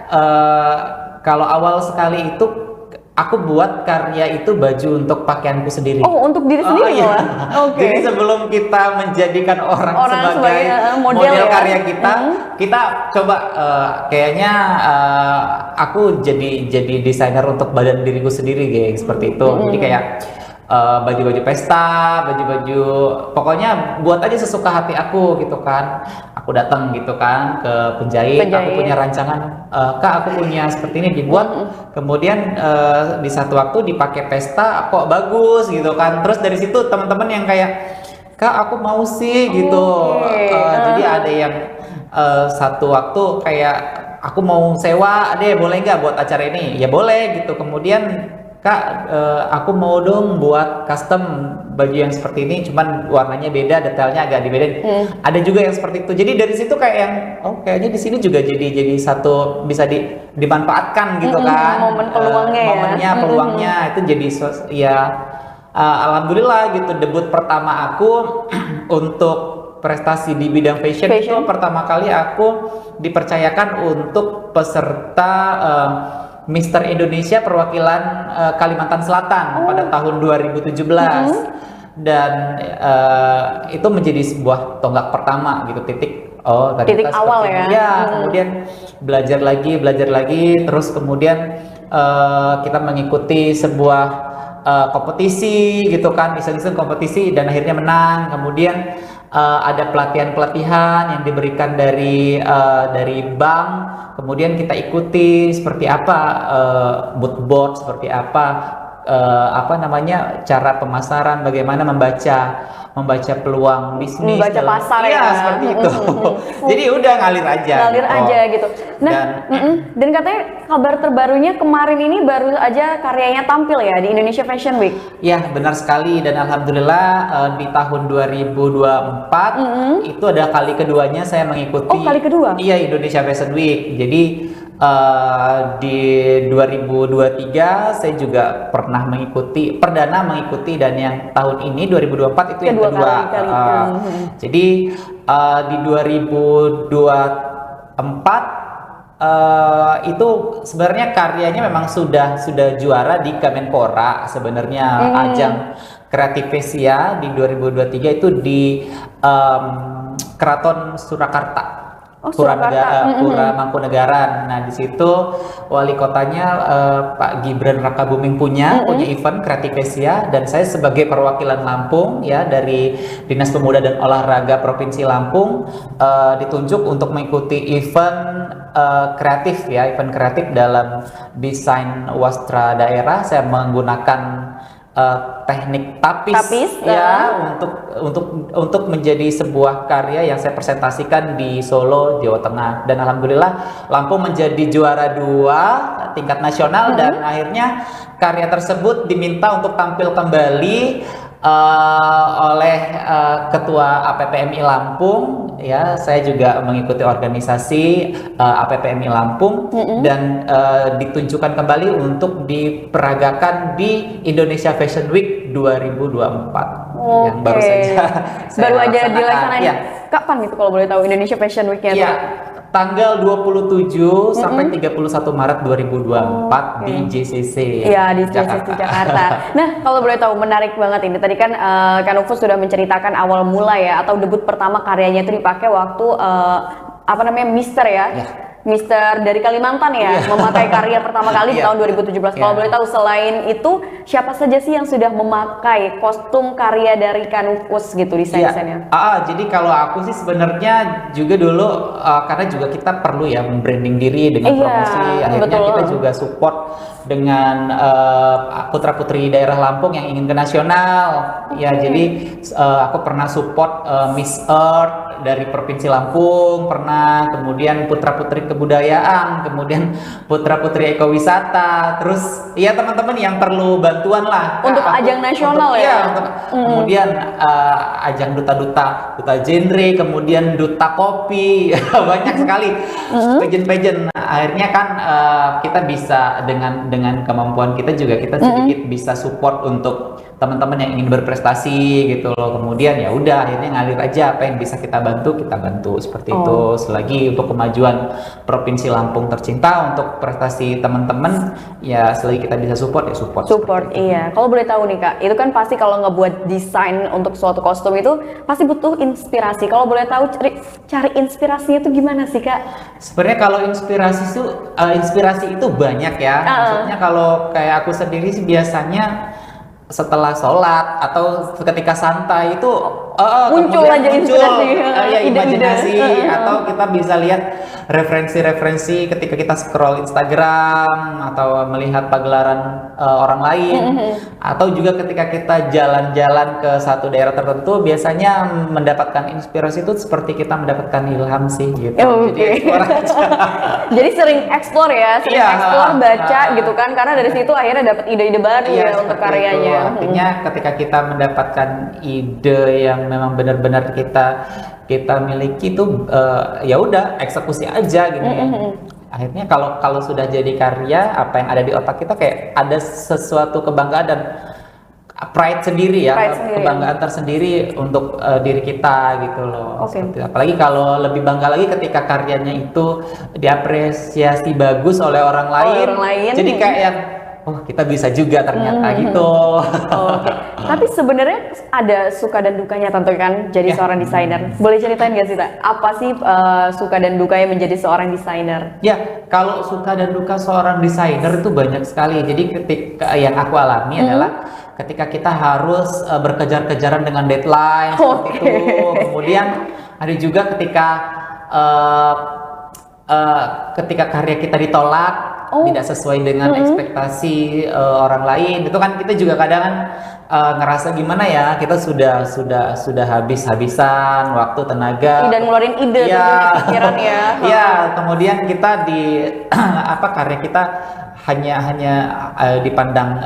kalau awal sekali itu aku buat karya itu baju untuk pakaianku sendiri. Oh, untuk diri sendiri iya. Oke. Jadi sebelum kita menjadikan orang sebagai model karya kita, kita coba kayaknya aku jadi desainer untuk badan diriku sendiri kayak seperti itu. Jadi kayak baju-baju pesta, baju-baju pokoknya buat aja sesuka hati aku gitu kan. Aku datang gitu kan ke penjahit. Aku punya rancangan, Kak aku punya seperti ini dibuat. Kemudian di satu waktu dipakai pesta kok bagus gitu kan. Terus dari situ teman-teman yang kayak Kak aku mau sih gitu. Jadi ada yang satu waktu kayak aku mau sewa deh, boleh nggak buat acara ini? Ya boleh gitu. Kemudian Kak, aku mau dong buat custom baju yang seperti ini, cuman warnanya beda, detailnya agak dibedain. Ada juga yang seperti itu. Jadi dari situ kayak yang, kayaknya di sini juga jadi satu bisa dimanfaatkan gitu kan. Momen peluangnya momennya, peluangnya itu jadi ya alhamdulillah gitu. Debut pertama aku untuk prestasi di bidang fashion itu pertama kali aku dipercayakan untuk peserta Mister Indonesia perwakilan Kalimantan Selatan pada tahun 2017 dan itu menjadi sebuah tonggak pertama gitu titik awal ya. Ya kemudian belajar lagi terus kemudian kita mengikuti sebuah kompetisi gitu kan, iseng-iseng kompetisi dan akhirnya menang. Kemudian ada pelatihan yang diberikan dari bank, kemudian kita ikuti seperti apa mood board, seperti apa cara pemasaran, bagaimana membaca peluang bisnis, membaca pasar ya seperti itu. Jadi udah ngalir aja gitu. Nah, dan katanya kabar terbarunya kemarin ini baru aja karyanya tampil ya di Indonesia Fashion Week. Ya benar sekali, dan alhamdulillah di tahun 2024 itu ada kali keduanya saya mengikuti. Kali kedua? Iya, Indonesia Fashion Week. Jadi di 2023 saya juga pernah perdana mengikuti, dan yang tahun ini 2024 itu yang kedua. Jadi di 2024 itu sebenarnya karyanya memang sudah juara di Kemenpora sebenarnya. Ajang Kreativesia di 2023 itu di Keraton Surakarta. Pura Mangkunegaran. Nah di situ wali kotanya Pak Gibran Rakabuming punya event Kreativesia, dan saya sebagai perwakilan Lampung ya dari Dinas Pemuda dan Olahraga Provinsi Lampung ditunjuk untuk mengikuti event kreatif dalam desain wastra daerah. Saya menggunakan teknik tapis ya untuk menjadi sebuah karya yang saya presentasikan di Solo, Jawa Tengah, dan alhamdulillah Lampung menjadi juara 2 tingkat nasional. Dan akhirnya karya tersebut diminta untuk tampil kembali oleh Ketua APPMI Lampung ya. Saya juga mengikuti organisasi APPMI Lampung dan ditunjukkan kembali untuk diperagakan di Indonesia Fashion Week 2024 yang baru saja dilaksanakan. Kapan gitu kalau boleh tahu Indonesia Fashion Week-nya? Ya, tanggal 27 sampai 31 Maret 2024 di JCC. Iya, di JCC Jakarta. Nah, kalau boleh tahu, menarik banget ini. Tadi kan Ufus sudah menceritakan awal mula ya, atau debut pertama karyanya itu dipakai waktu Mister ya. Mister dari Kalimantan ya, memakai karya pertama kali di tahun 2017. Kalau boleh tahu, selain itu siapa saja sih yang sudah memakai kostum karya dari Kanufus gitu desain-desainnya? Jadi kalau aku sih sebenarnya juga dulu karena juga kita perlu ya membranding diri dengan promosi, akhirnya kita juga support dengan putra-putri daerah Lampung yang ingin ke nasional. Ya, jadi aku pernah support Miss Earth dari Provinsi Lampung, pernah, kemudian putra-putri kebudayaan, kemudian putra-putri ekowisata, terus ya teman-teman yang perlu bantuan lah untuk ajang nasional kemudian ajang duta genre, kemudian duta kopi, banyak sekali pageant. Akhirnya kan kita bisa dengan kemampuan kita juga kita sedikit bisa support untuk teman-teman yang ingin berprestasi gitu loh. Kemudian ya udah akhirnya ngalir aja, apa yang bisa kita bantu seperti itu. Selagi untuk kemajuan Provinsi Lampung tercinta, untuk prestasi teman-teman ya selagi kita bisa support ya support. Iya. Kalau boleh tahu nih Kak, itu kan pasti kalau ngebuat desain untuk suatu kostum itu pasti butuh inspirasi. Kalau boleh tahu cari inspirasinya itu gimana sih Kak? Sebenarnya kalau inspirasi itu banyak ya. Maksudnya kalau kayak aku sendiri sih biasanya setelah sholat atau ketika santai itu muncul aja inspirasi, imajinasi, atau kita bisa lihat referensi ketika kita scroll Instagram atau melihat pagelaran orang lain, atau juga ketika kita jalan-jalan ke satu daerah tertentu, biasanya mendapatkan inspirasi itu seperti kita mendapatkan ilham sih gitu. Jadi sering explore ya, explore, baca gitu kan, karena dari situ akhirnya dapat ide-ide baru ya untuk karyanya. Artinya ketika kita mendapatkan ide yang memang benar-benar kita miliki itu ya udah eksekusi aja gitu ya. Akhirnya kalau sudah jadi karya, apa yang ada di otak kita kayak ada sesuatu kebanggaan dan pride sendiri ya, kebanggaan tersendiri untuk diri kita gitu loh. Apalagi kalau lebih bangga lagi ketika karyanya itu diapresiasi bagus oleh orang lain. Jadi kayak yang kita bisa juga ternyata gitu. Tapi sebenarnya ada suka dan dukanya tentu kan jadi seorang desainer. Boleh ceritain nggak sih Tak? Apa sih suka dan dukanya menjadi seorang desainer? Ya, kalau suka dan duka seorang desainer itu banyak sekali. Jadi ketika yang aku alami adalah ketika kita harus berkejar-kejaran dengan deadline seperti itu. Kemudian ada juga ketika karya kita ditolak, tidak sesuai dengan ekspektasi orang lain, itu kan kita juga kadang ngerasa gimana ya, kita sudah habis-habisan waktu, tenaga, dan ngeluarin ide pikiran ya. Ya, kemudian kita karya kita hanya dipandang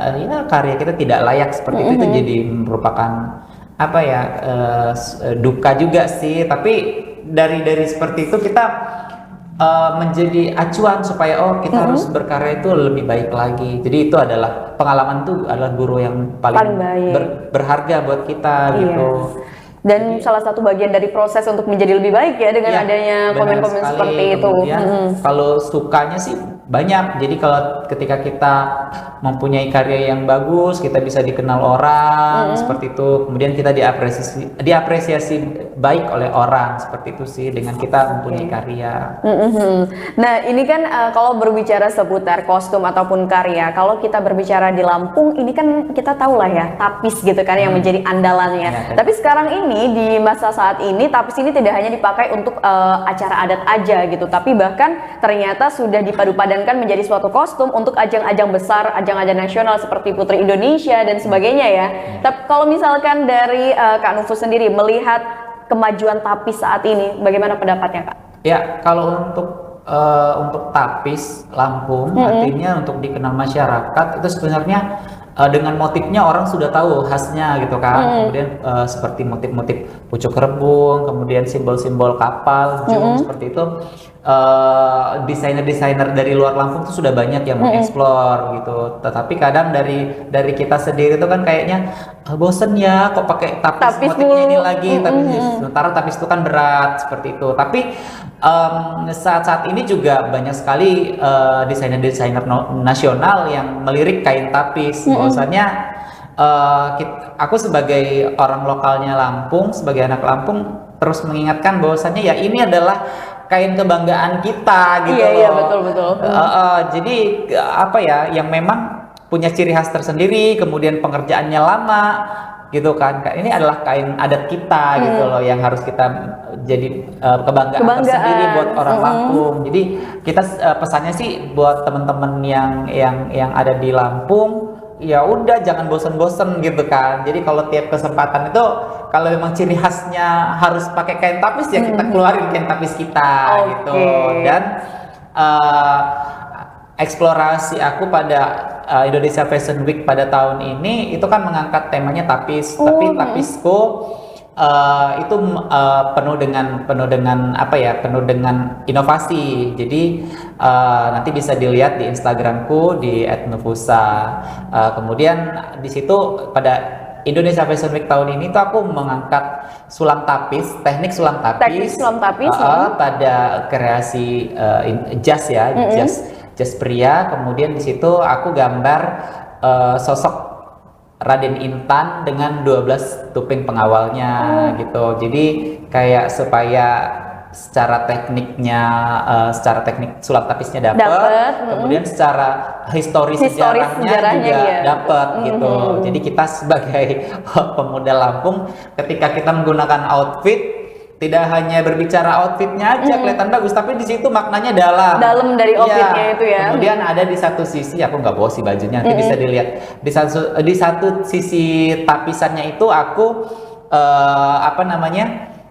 karya kita tidak layak seperti itu jadi merupakan duka juga sih. Tapi dari seperti itu kita menjadi acuan supaya kita harus berkarya itu lebih baik lagi. Jadi itu adalah pengalaman, itu adalah guru yang paling berharga buat kita gitu. Dan salah satu bagian dari proses untuk menjadi lebih baik ya dengan adanya komen-komen seperti itu. Kalau sukanya sih banyak. Jadi kalau ketika kita mempunyai karya yang bagus, kita bisa dikenal orang seperti itu. Kemudian kita diapresiasi baik oleh orang seperti itu sih dengan kita mempunyai karya. Nah ini kan kalau berbicara seputar kostum ataupun karya, kalau kita berbicara di Lampung ini kan kita tahu lah ya tapis gitu kan yang menjadi andalannya. Tapi sekarang ini di masa saat ini tapis ini tidak hanya dipakai untuk acara adat aja gitu, tapi bahkan ternyata sudah dipadu-padankan menjadi suatu kostum untuk ajang-ajang besar, ajang-ajang nasional seperti Putri Indonesia dan sebagainya ya. Tapi kalau misalkan dari Kak Nufus sendiri melihat kemajuan tapis saat ini, bagaimana pendapatnya Kak? Ya, kalau untuk tapis Lampung, artinya untuk dikenal masyarakat itu sebenarnya dengan motifnya orang sudah tahu khasnya gitu kan. Kemudian seperti motif-motif pucuk rebung, kemudian simbol-simbol kapal, jung seperti itu. Desainer-desainer dari luar Lampung itu sudah banyak yang mengeksplor gitu. Tetapi kadang dari kita sendiri itu kan kayaknya bosen ya kok pakai tapis motifnya ini lagi. Sementara tapis itu kan berat seperti itu. Tapi saat ini juga banyak sekali desainer-desainer nasional yang melirik kain tapis. Bahwasanya aku sebagai orang lokalnya Lampung, sebagai anak Lampung terus mengingatkan bahwasannya ya ini adalah kain kebanggaan kita gitu Iya, loh. betul. Jadi apa ya, yang memang punya ciri khas tersendiri, kemudian pengerjaannya lama gitu kan. Ini adalah kain adat kita gitu loh, yang harus kita jadi kebanggaan tersendiri buat orang Lampung. Jadi kita pesannya sih buat teman-teman yang ada di Lampung, ya udah jangan bosen-bosen gitu kan. Jadi kalau tiap kesempatan itu, kalau memang ciri khasnya harus pakai kain tapis, ya kita keluarin kain tapis kita gitu. Dan eksplorasi aku pada Indonesia Fashion Week pada tahun ini itu kan mengangkat temanya tapis, tapi tapisku itu penuh dengan apa ya, penuh dengan inovasi. Jadi nanti bisa dilihat di Instagramku di @nufusa. Kemudian di situ pada Indonesia Fashion Week tahun ini tuh aku mengangkat sulam tapis, teknik sulam tapis, pada kreasi jas ya, jas pria. Kemudian di situ aku gambar sosok Raden Intan dengan 12 tupeng pengawalnya gitu. Jadi kayak supaya secara teknik sulam tapisnya dapat, kemudian secara historis sejarahnya juga dapat gitu. Jadi kita sebagai pemuda Lampung, ketika kita menggunakan outfit, tidak hanya berbicara outfitnya aja kelihatan bagus, tapi di situ maknanya dalam dari outfitnya itu ya. Kemudian ada di satu sisi, aku nggak bawa sih bajunya, nanti bisa dilihat di satu sisi tapisannya itu aku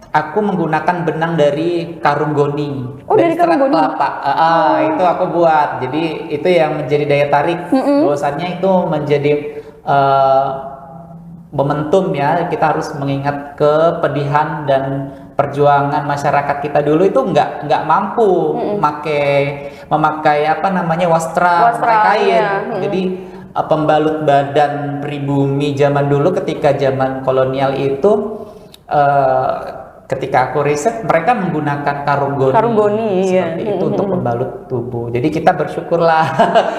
aku menggunakan benang dari karung goni, dari serat kelapa. Itu aku buat. Jadi itu yang menjadi daya tarik. Bahwasannya itu menjadi momentum ya, kita harus mengingat kepedihan dan perjuangan masyarakat kita dulu itu nggak mampu memakai wastra kain. Jadi pembalut badan pribumi zaman dulu, ketika zaman kolonial itu ketika aku riset, mereka menggunakan karung goni seperti itu untuk membalut tubuh. Jadi kita bersyukurlah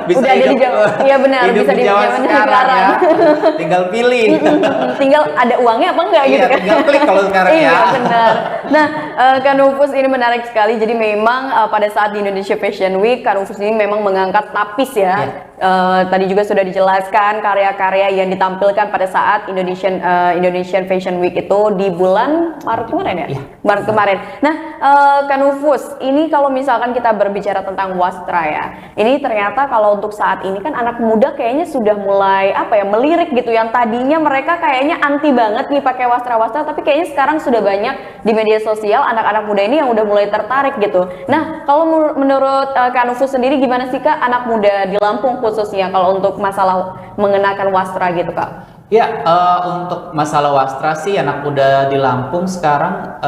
bisa udah hidup, bisa di zaman sekarang ya. Tinggal pilih. Tinggal ada uangnya apa enggak gitu kan. Tinggal klik kalau sekarang ya. Iya benar. Nah, Kak Nufus ini menarik sekali. Jadi memang pada saat di Indonesia Fashion Week, Kak Nufus ini memang mengangkat tapis ya. Tadi juga sudah dijelaskan karya-karya yang ditampilkan pada saat Indonesian Fashion Week itu di bulan Maret kemarin ya? Maret kemarin. Nah, Kak Nufus, ini kalau misalkan kita berbicara tentang wastra ya, ini ternyata kalau untuk saat ini kan anak muda kayaknya sudah mulai melirik gitu. Yang tadinya mereka kayaknya anti banget nih pakai wastra-wastra, tapi kayaknya sekarang sudah banyak di media sosial anak-anak muda ini yang udah mulai tertarik gitu. Nah, kalau menurut Kak Nufus sendiri gimana sih Kak, anak muda di Lampung khususnya kalau untuk masalah mengenakan wastra gitu Kak? Ya, untuk masalah wastra sih anak muda di Lampung sekarang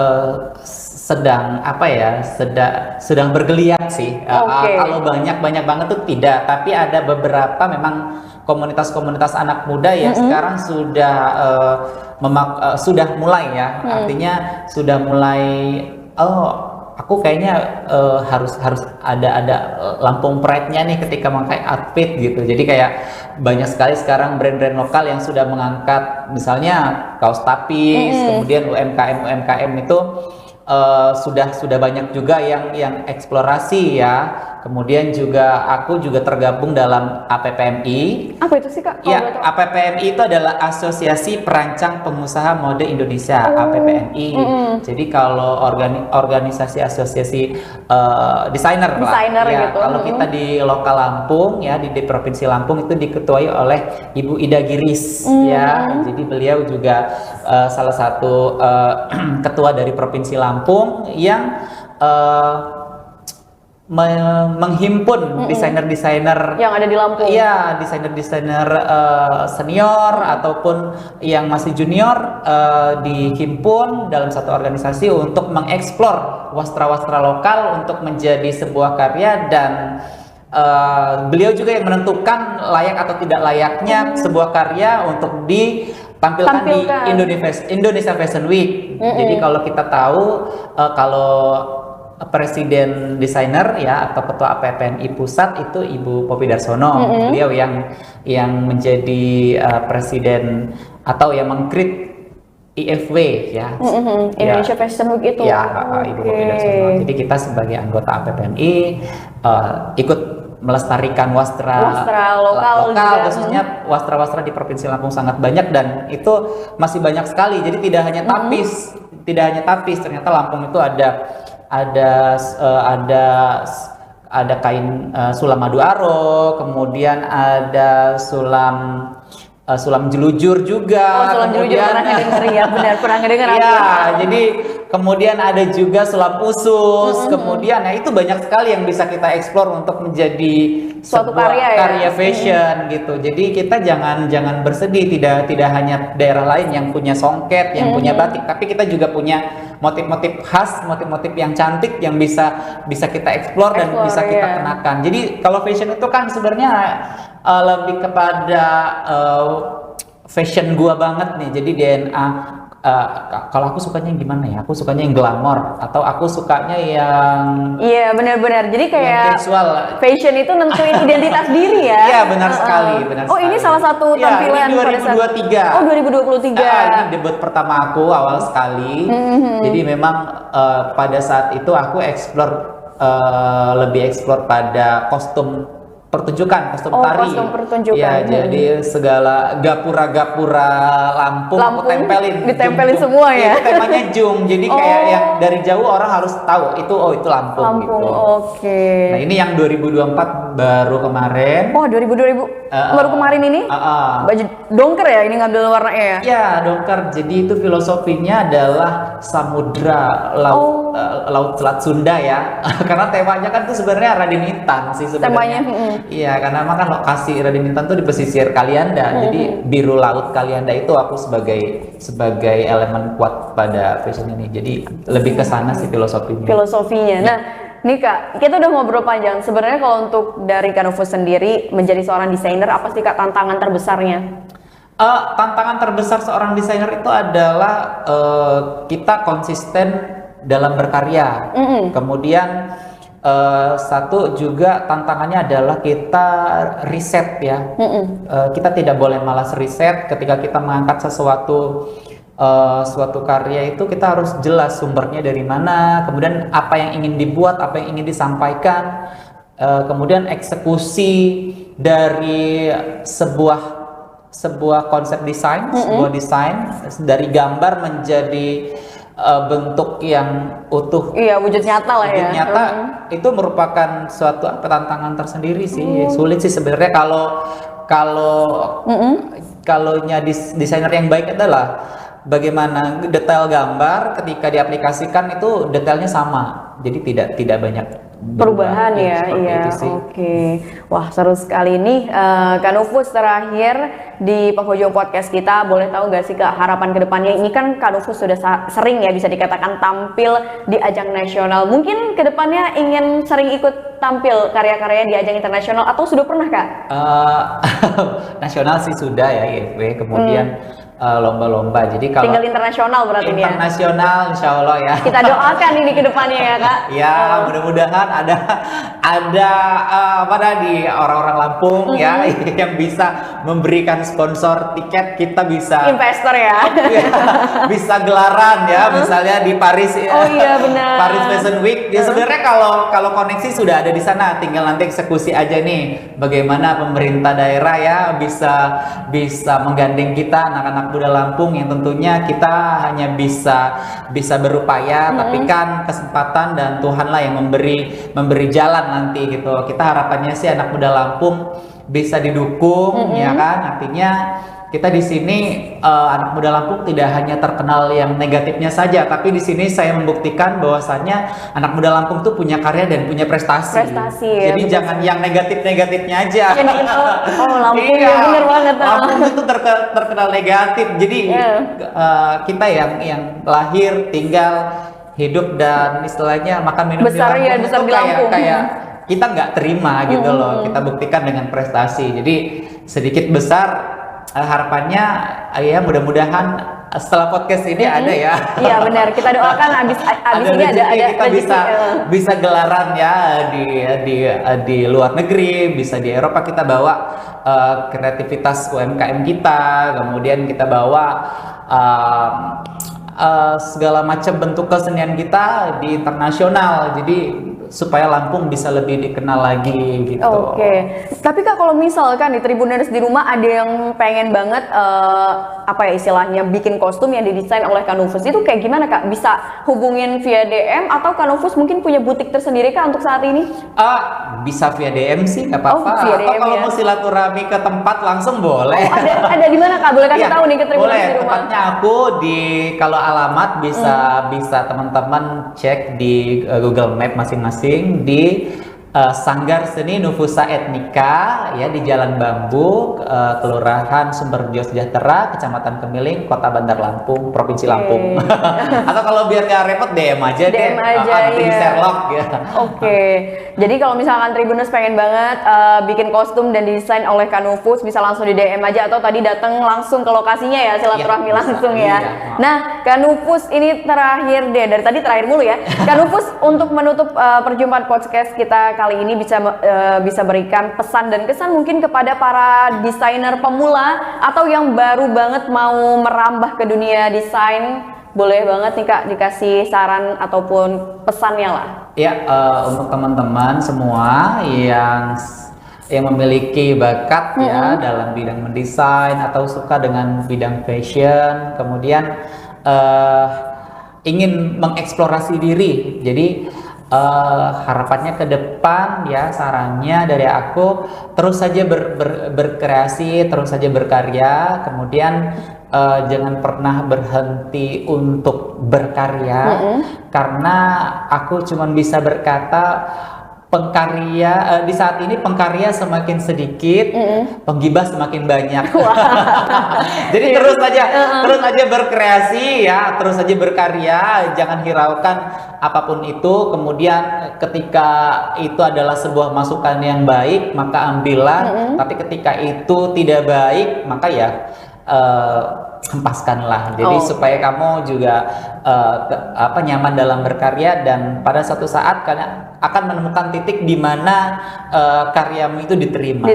sedang bergeliat sih. Kalau banyak banget tuh tidak, tapi ada beberapa memang komunitas-komunitas anak muda yang sekarang sudah mulai ya. Artinya sudah mulai aku kayaknya harus ada Lampung Pride-nya nih ketika memakai outfit gitu. Jadi kayak banyak sekali sekarang brand-brand lokal yang sudah mengangkat misalnya kaos tapis, kemudian UMKM itu sudah banyak juga yang eksplorasi ya. Kemudian aku juga tergabung dalam APPMI. Apa itu sih Kak? Ya, APPMI itu adalah Asosiasi Perancang Pengusaha Mode Indonesia, APPMI. Jadi kalau organisasi asosiasi desainer lah. Ya, gitu. Kalau kita di lokal Lampung ya, di Provinsi Lampung itu diketuai oleh Ibu Ida Giris ya. Jadi beliau juga salah satu ketua dari Provinsi Lampung yang menghimpun desainer-desainer yang ada di Lampung. Iya, desainer-desainer senior ataupun yang masih junior dihimpun dalam satu organisasi untuk mengeksplor wastra-wastra lokal untuk menjadi sebuah karya, dan beliau juga yang menentukan layak atau tidak layaknya sebuah karya untuk ditampilkan di Indonesia Fashion Week. Jadi kalau kita tahu kalau presiden desainer ya atau ketua APPMI pusat itu Ibu Poppy Darsono. Beliau yang menjadi presiden atau yang mengkrit IFW ya. Indonesia Fashion Week itu. Ya, Ibu Kopi Darsono. Jadi kita sebagai anggota APPMI ikut melestarikan wastra lokal juga. khususnya wastra-wastra di Provinsi Lampung sangat banyak dan itu masih banyak sekali. Jadi tidak hanya tapis, ternyata Lampung itu ada kain sulam madu aro, kemudian ada sulam jelujur juga. Sulam jelujur pernah ngedenger ya, benar pernah ngedenger. Iya, jadi kemudian ada juga sulam usus, kemudian itu banyak sekali yang bisa kita eksplor untuk menjadi suatu sebuah karya fashion gitu. Jadi kita jangan bersedih, tidak hanya daerah lain yang punya songket, yang punya batik, tapi kita juga punya motif-motif khas, motif-motif yang cantik yang bisa kita eksplor dan bisa kita kenakan. Jadi kalau fashion itu kan sebenarnya lebih kepada fashion gua banget nih. Jadi DNA kalau aku sukanya yang gimana ya? Aku sukanya yang glamor atau aku sukanya yang benar-benar. Jadi kayak casual. Fashion itu nentuin identitas diri ya. Iya, benar sekali, benar sekali. Ini salah satu tampilan ini 2023. 2023. Ini debut pertama aku awal sekali. Jadi memang pada saat itu aku lebih explore pada kostum pertunjukan, kostum tari. Kostum pertunjukan. Ya, jadi segala gapura-gapura Lampung aku ditempelin semua ya. Itu temanya jung. Jadi kayak yang dari jauh orang harus tahu itu itu Lampung gitu. Oke. Nah, ini yang 2024 baru kemarin. 2000 baru kemarin ini? Baju dongker ya, ini ngambil warnanya ya? Ya, dongker. Jadi itu filosofinya adalah samudra laut Selat Sunda ya. Karena temanya kan itu sebenarnya Raden Intan sih sebenarnya. Temanya. Iya, karena kan lokasi Raden Intan tuh di pesisir Kalianda. Jadi biru laut Kalianda itu aku sebagai elemen kuat pada fashion ini. Jadi lebih ke sana sih filosofinya. Nah, nih Kak, kita udah ngobrol panjang. Sebenarnya kalau untuk dari Kak Nufus sendiri menjadi seorang desainer, apa sih Kak tantangan terbesarnya? Tantangan terbesar seorang desainer itu adalah kita konsisten dalam berkarya. Kemudian satu juga tantangannya adalah kita riset ya. Kita tidak boleh malas riset ketika kita mengangkat suatu karya itu kita harus jelas sumbernya dari mana, kemudian apa yang ingin dibuat, apa yang ingin disampaikan, kemudian eksekusi dari sebuah konsep desain, sebuah desain dari gambar menjadi bentuk yang utuh. Iya, wujud nyata lah ya. Wujud nyata itu merupakan suatu tantangan tersendiri sih. Sulit sih sebenarnya kalau desainer yang baik adalah bagaimana detail gambar ketika diaplikasikan itu detailnya sama. Jadi tidak banyak perubahan ya. Iya. Oke. Wah, seru sekali nih. Kak Nufus, terakhir di penghujung podcast kita, boleh tahu nggak sih Kak harapan kedepannya? Ini kan Kak Nufus sudah sering ya bisa dikatakan tampil di ajang nasional. Mungkin kedepannya ingin sering ikut tampil karya-karya di ajang internasional atau sudah pernah Kak? Nasional sih sudah ya IFW. Kemudian lomba-lomba. Jadi kalau tinggal internasional berarti ya. Internasional insya Allah ya. Kita doakan ini ke depannya ya Kak. Ya, mudah-mudahan ada di orang-orang Lampung ya yang bisa memberikan sponsor tiket, kita bisa investor ya. Bisa gelaran ya, misalnya di Paris. Oh iya benar. Paris Fashion Week. Ya sebenarnya kalau koneksi sudah ada di sana, tinggal nanti eksekusi aja nih bagaimana pemerintah daerah ya bisa menggandeng kita anak-anak muda Lampung yang tentunya kita hanya bisa berupaya, tapi kan kesempatan dan Tuhanlah yang memberi jalan nanti gitu. Kita harapannya sih anak muda Lampung bisa didukung ya kan. Artinya kita di sini anak muda Lampung tidak hanya terkenal yang negatifnya saja, tapi di sini saya membuktikan bahwasannya anak muda Lampung tuh punya karya dan punya prestasi. Jadi ya, jangan yang negatif-negatifnya aja. Lampung ya bener banget. Lampung itu terkenal negatif. Jadi kita yang lahir, tinggal, hidup dan istilahnya makan minum besar di Lampung besar di Lampung. Kayak kita nggak terima gitu loh. Kita buktikan dengan prestasi. Jadi sedikit besar harapannya ya mudah-mudahan setelah podcast ini ada ya. Iya benar, kita doakan abis ini ada kita bisa gelaran ya di luar negeri, bisa di Eropa, kita bawa kreativitas UMKM kita, kemudian kita bawa segala macam bentuk kesenian kita di internasional, jadi supaya Lampung bisa lebih dikenal lagi gitu. Oke. Tapi Kak, kalau misalkan di Tribuners di rumah ada yang pengen banget apa ya istilahnya bikin kostum yang didesain oleh Kanufus, itu kayak gimana Kak? Bisa hubungin via DM atau Kanufus mungkin punya butik tersendiri Kak untuk saat ini? Bisa via DM sih nggak apa-apa. Via DM, atau kalau ya. mau silaturahmi ke tempat langsung boleh. Ada di mana Kak? Boleh kasih tahu nih ke Tribuners boleh, di rumah. tempatnya aku kalau alamat bisa teman-teman cek di Google Map masing-masing di Sanggar Seni Nufusa Etnika ya di Jalan Bambu, Kelurahan Sumberjo Sejahtera, Kecamatan Kemiling, Kota Bandar Lampung, Provinsi Lampung. Atau kalau biar nggak repot DM aja deh. Di Sherlock ya. Oke. Jadi kalau misalkan Tribuners pengen banget bikin kostum dan didesain oleh Kanufus, bisa langsung di DM aja atau tadi datang langsung ke lokasinya ya, silaturahmi langsung ya. Nah, Kanufus ini terakhir deh, dari tadi terakhir mulu ya. Kanufus untuk menutup perjumpaan podcast kita kali ini bisa berikan pesan dan kesan mungkin kepada para desainer pemula atau yang baru banget mau merambah ke dunia desain. Boleh banget nih Kak dikasih saran ataupun pesannya lah. Ya, untuk teman-teman semua yang memiliki bakat ya dalam bidang mendesain atau suka dengan bidang fashion, kemudian ingin mengeksplorasi diri. Jadi harapannya ke depan ya, sarannya dari aku terus saja berkreasi, terus saja berkarya, kemudian jangan pernah berhenti untuk berkarya, karena aku cuma bisa berkata pengkarya di saat ini pengkarya semakin sedikit, penggibah semakin banyak. Jadi terus aja berkreasi ya, terus aja berkarya, jangan hiraukan apapun itu. Kemudian ketika itu adalah sebuah masukan yang baik, maka ambillah. Tapi ketika itu tidak baik, maka ya hempaskanlah. Jadi supaya kamu juga nyaman dalam berkarya, dan pada suatu saat kalian akan menemukan titik di mana karyamu itu diterima.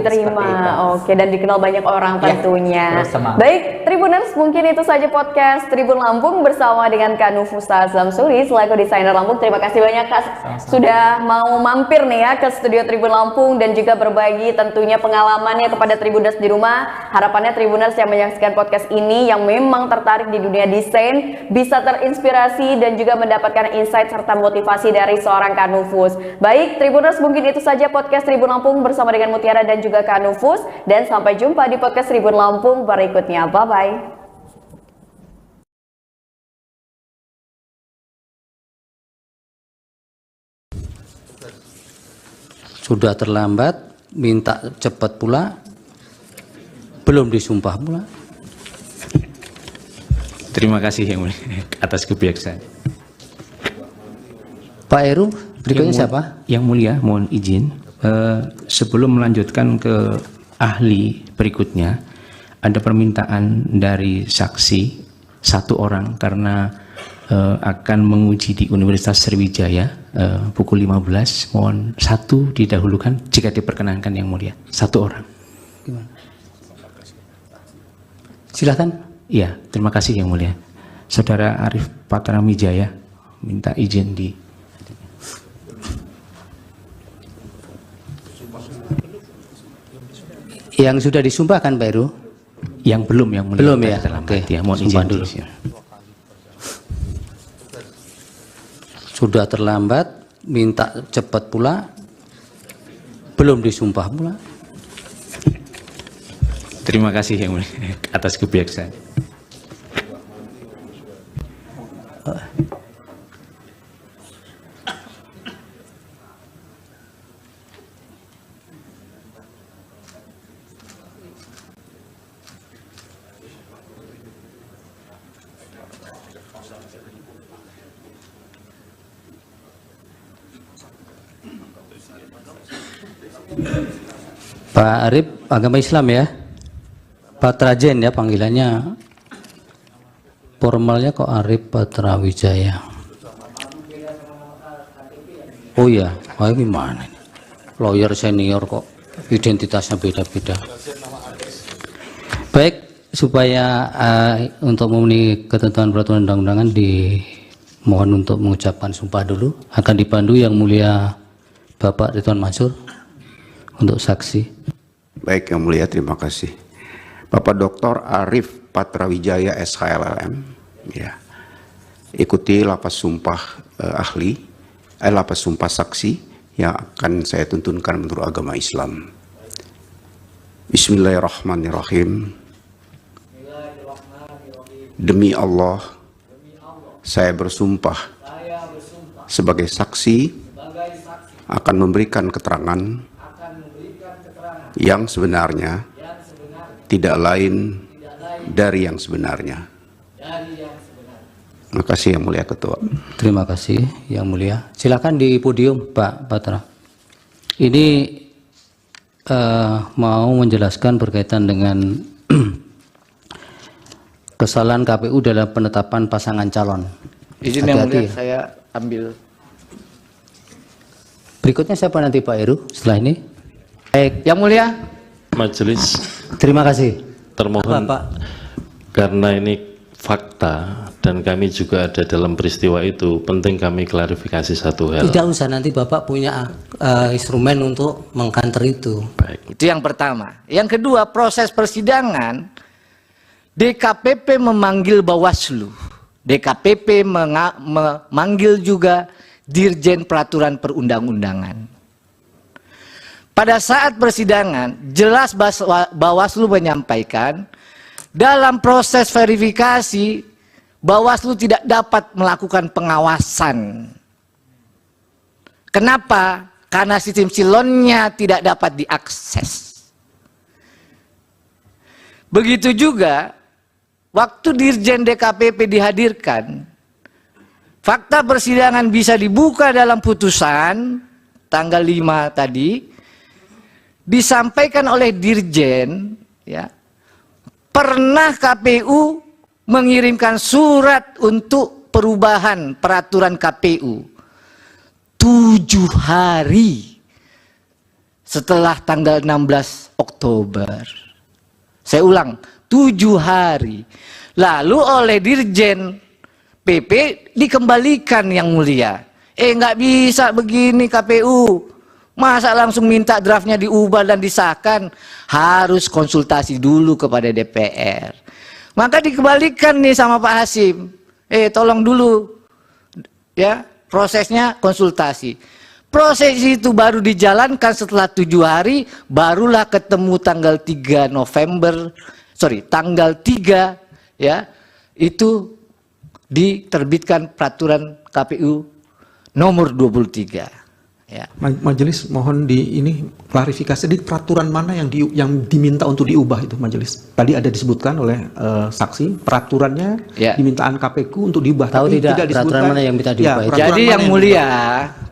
Oke, dan dikenal banyak orang tentunya. Baik, Tribuners, mungkin itu saja podcast Tribun Lampung bersama dengan Kak Nufusa Zamsuri selaku desainer Lampung. Terima kasih banyak Kak sudah mau mampir nih ya ke studio Tribun Lampung dan juga berbagi tentunya pengalamannya kepada Tribuners di rumah. Harapannya Tribuners yang menyaksikan podcast ini yang memang tertarik di dunia desain bisa terinspirasi dan juga mendapatkan insight serta motivasi dari seorang Kak Nufus. Baik, Tribuners, mungkin itu saja podcast Tribun Lampung bersama dengan Mutiara dan juga Kak Nufus, dan sampai jumpa di podcast Tribun Lampung berikutnya. Bye-bye. Sudah terlambat, minta cepat pula, belum disumpah pula. Terima kasih yang mulia atas kebijaksanaan. Pak Heru, berikutnya siapa? Yang mulia, mohon izin. Sebelum melanjutkan ke ahli berikutnya, ada permintaan dari saksi satu orang karena akan menguji di Universitas Sriwijaya pukul 15. Mohon satu didahulukan jika diperkenankan yang mulia. Satu orang. Gimana? Silakan. Iya, terima kasih yang mulia. Saudara Arif Patramijaya minta izin di yang sudah disumpahkan Pak Heru? Yang belum, yang mulia. Belum ya. Oke, ya, mohon izin dulu. Sudah terlambat, minta cepat pula, belum disumpah pula. Terima kasih yang mulia atas kebijaksanaan. Pak Arif, agama Islam ya? Patrajen ya panggilannya. Formalnya kok Arif Patrawijaya. Oh iya, ini mana? Lawyer senior kok identitasnya beda-beda. Baik, supaya untuk memenuhi ketentuan peraturan undang-undangan dimohon untuk mengucapkan sumpah dulu. Akan dipandu yang mulia Bapak Ridwan Mansur untuk saksi. Baik, yang mulia, terima kasih. Bapak Dr. Arif Patrawijaya SHLLM, ya, ikuti lapas sumpah lapas sumpah saksi yang akan saya tuntunkan menurut agama Islam. Bismillahirrahmanirrahim. Demi Allah, saya bersumpah sebagai saksi akan memberikan keterangan yang sebenarnya, tidak lain dari yang sebenarnya. Terima kasih yang mulia Ketua. Terima kasih yang mulia. Silakan di podium Pak Patra. Ini mau menjelaskan berkaitan dengan kesalahan KPU dalam penetapan pasangan calon. Izin yang mulia, saya ambil. Berikutnya siapa nanti Pak Heru setelah ini? Baik, yang mulia. Majelis. Terima kasih. Termohon, karena ini fakta dan kami juga ada dalam peristiwa itu, penting kami klarifikasi satu hal. Tidak usah, nanti Bapak punya instrumen untuk mengkanter itu. Baik. Itu yang pertama. Yang kedua, proses persidangan DKPP memanggil Bawaslu. DKPP memanggil juga Dirjen Peraturan Perundang-undangan. Pada saat persidangan, jelas Bawaslu menyampaikan dalam proses verifikasi, Bawaslu tidak dapat melakukan pengawasan. Kenapa? Karena sistem silonnya tidak dapat diakses. Begitu juga, waktu Dirjen DKPP dihadirkan, fakta persidangan bisa dibuka dalam putusan tanggal 5 tadi, disampaikan oleh Dirjen, ya, pernah KPU mengirimkan surat untuk perubahan peraturan KPU 7 hari setelah tanggal 16 Oktober. Saya ulang, 7 hari. Lalu oleh Dirjen PP dikembalikan yang mulia. Nggak bisa begini KPU. Masa langsung minta draftnya diubah dan disahkan? Harus konsultasi dulu kepada DPR. Maka dikembalikan nih sama Pak Hasim. Tolong dulu, ya, prosesnya konsultasi. Proses itu baru dijalankan setelah 7 hari, barulah ketemu tanggal 3 November, tanggal 3, ya, itu diterbitkan peraturan KPU nomor 23. Ya. Majelis mohon ini klarifikasi di peraturan mana yang diminta untuk diubah itu Majelis. Tadi ada disebutkan oleh saksi peraturannya dimintaan KPU untuk diubah. Tahu tidak peraturan mana yang minta diubah? Ya, jadi yang mulia,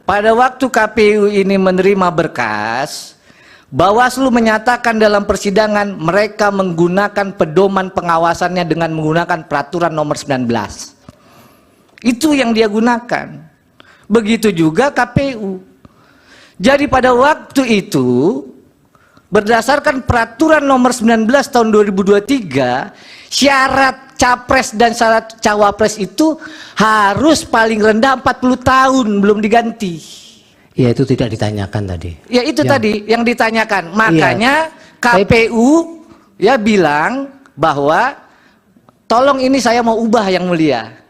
pada waktu KPU ini menerima berkas, Bawaslu menyatakan dalam persidangan mereka menggunakan pedoman pengawasannya dengan menggunakan peraturan nomor 19. Itu yang dia gunakan. Begitu juga KPU. Jadi pada waktu itu, berdasarkan peraturan nomor 19 tahun 2023, syarat capres dan syarat cawapres itu harus paling rendah 40 tahun belum diganti. Ya, itu tidak ditanyakan tadi. Ya, itu tadi yang ditanyakan. Makanya KPU ya bilang bahwa tolong ini saya mau ubah yang mulia.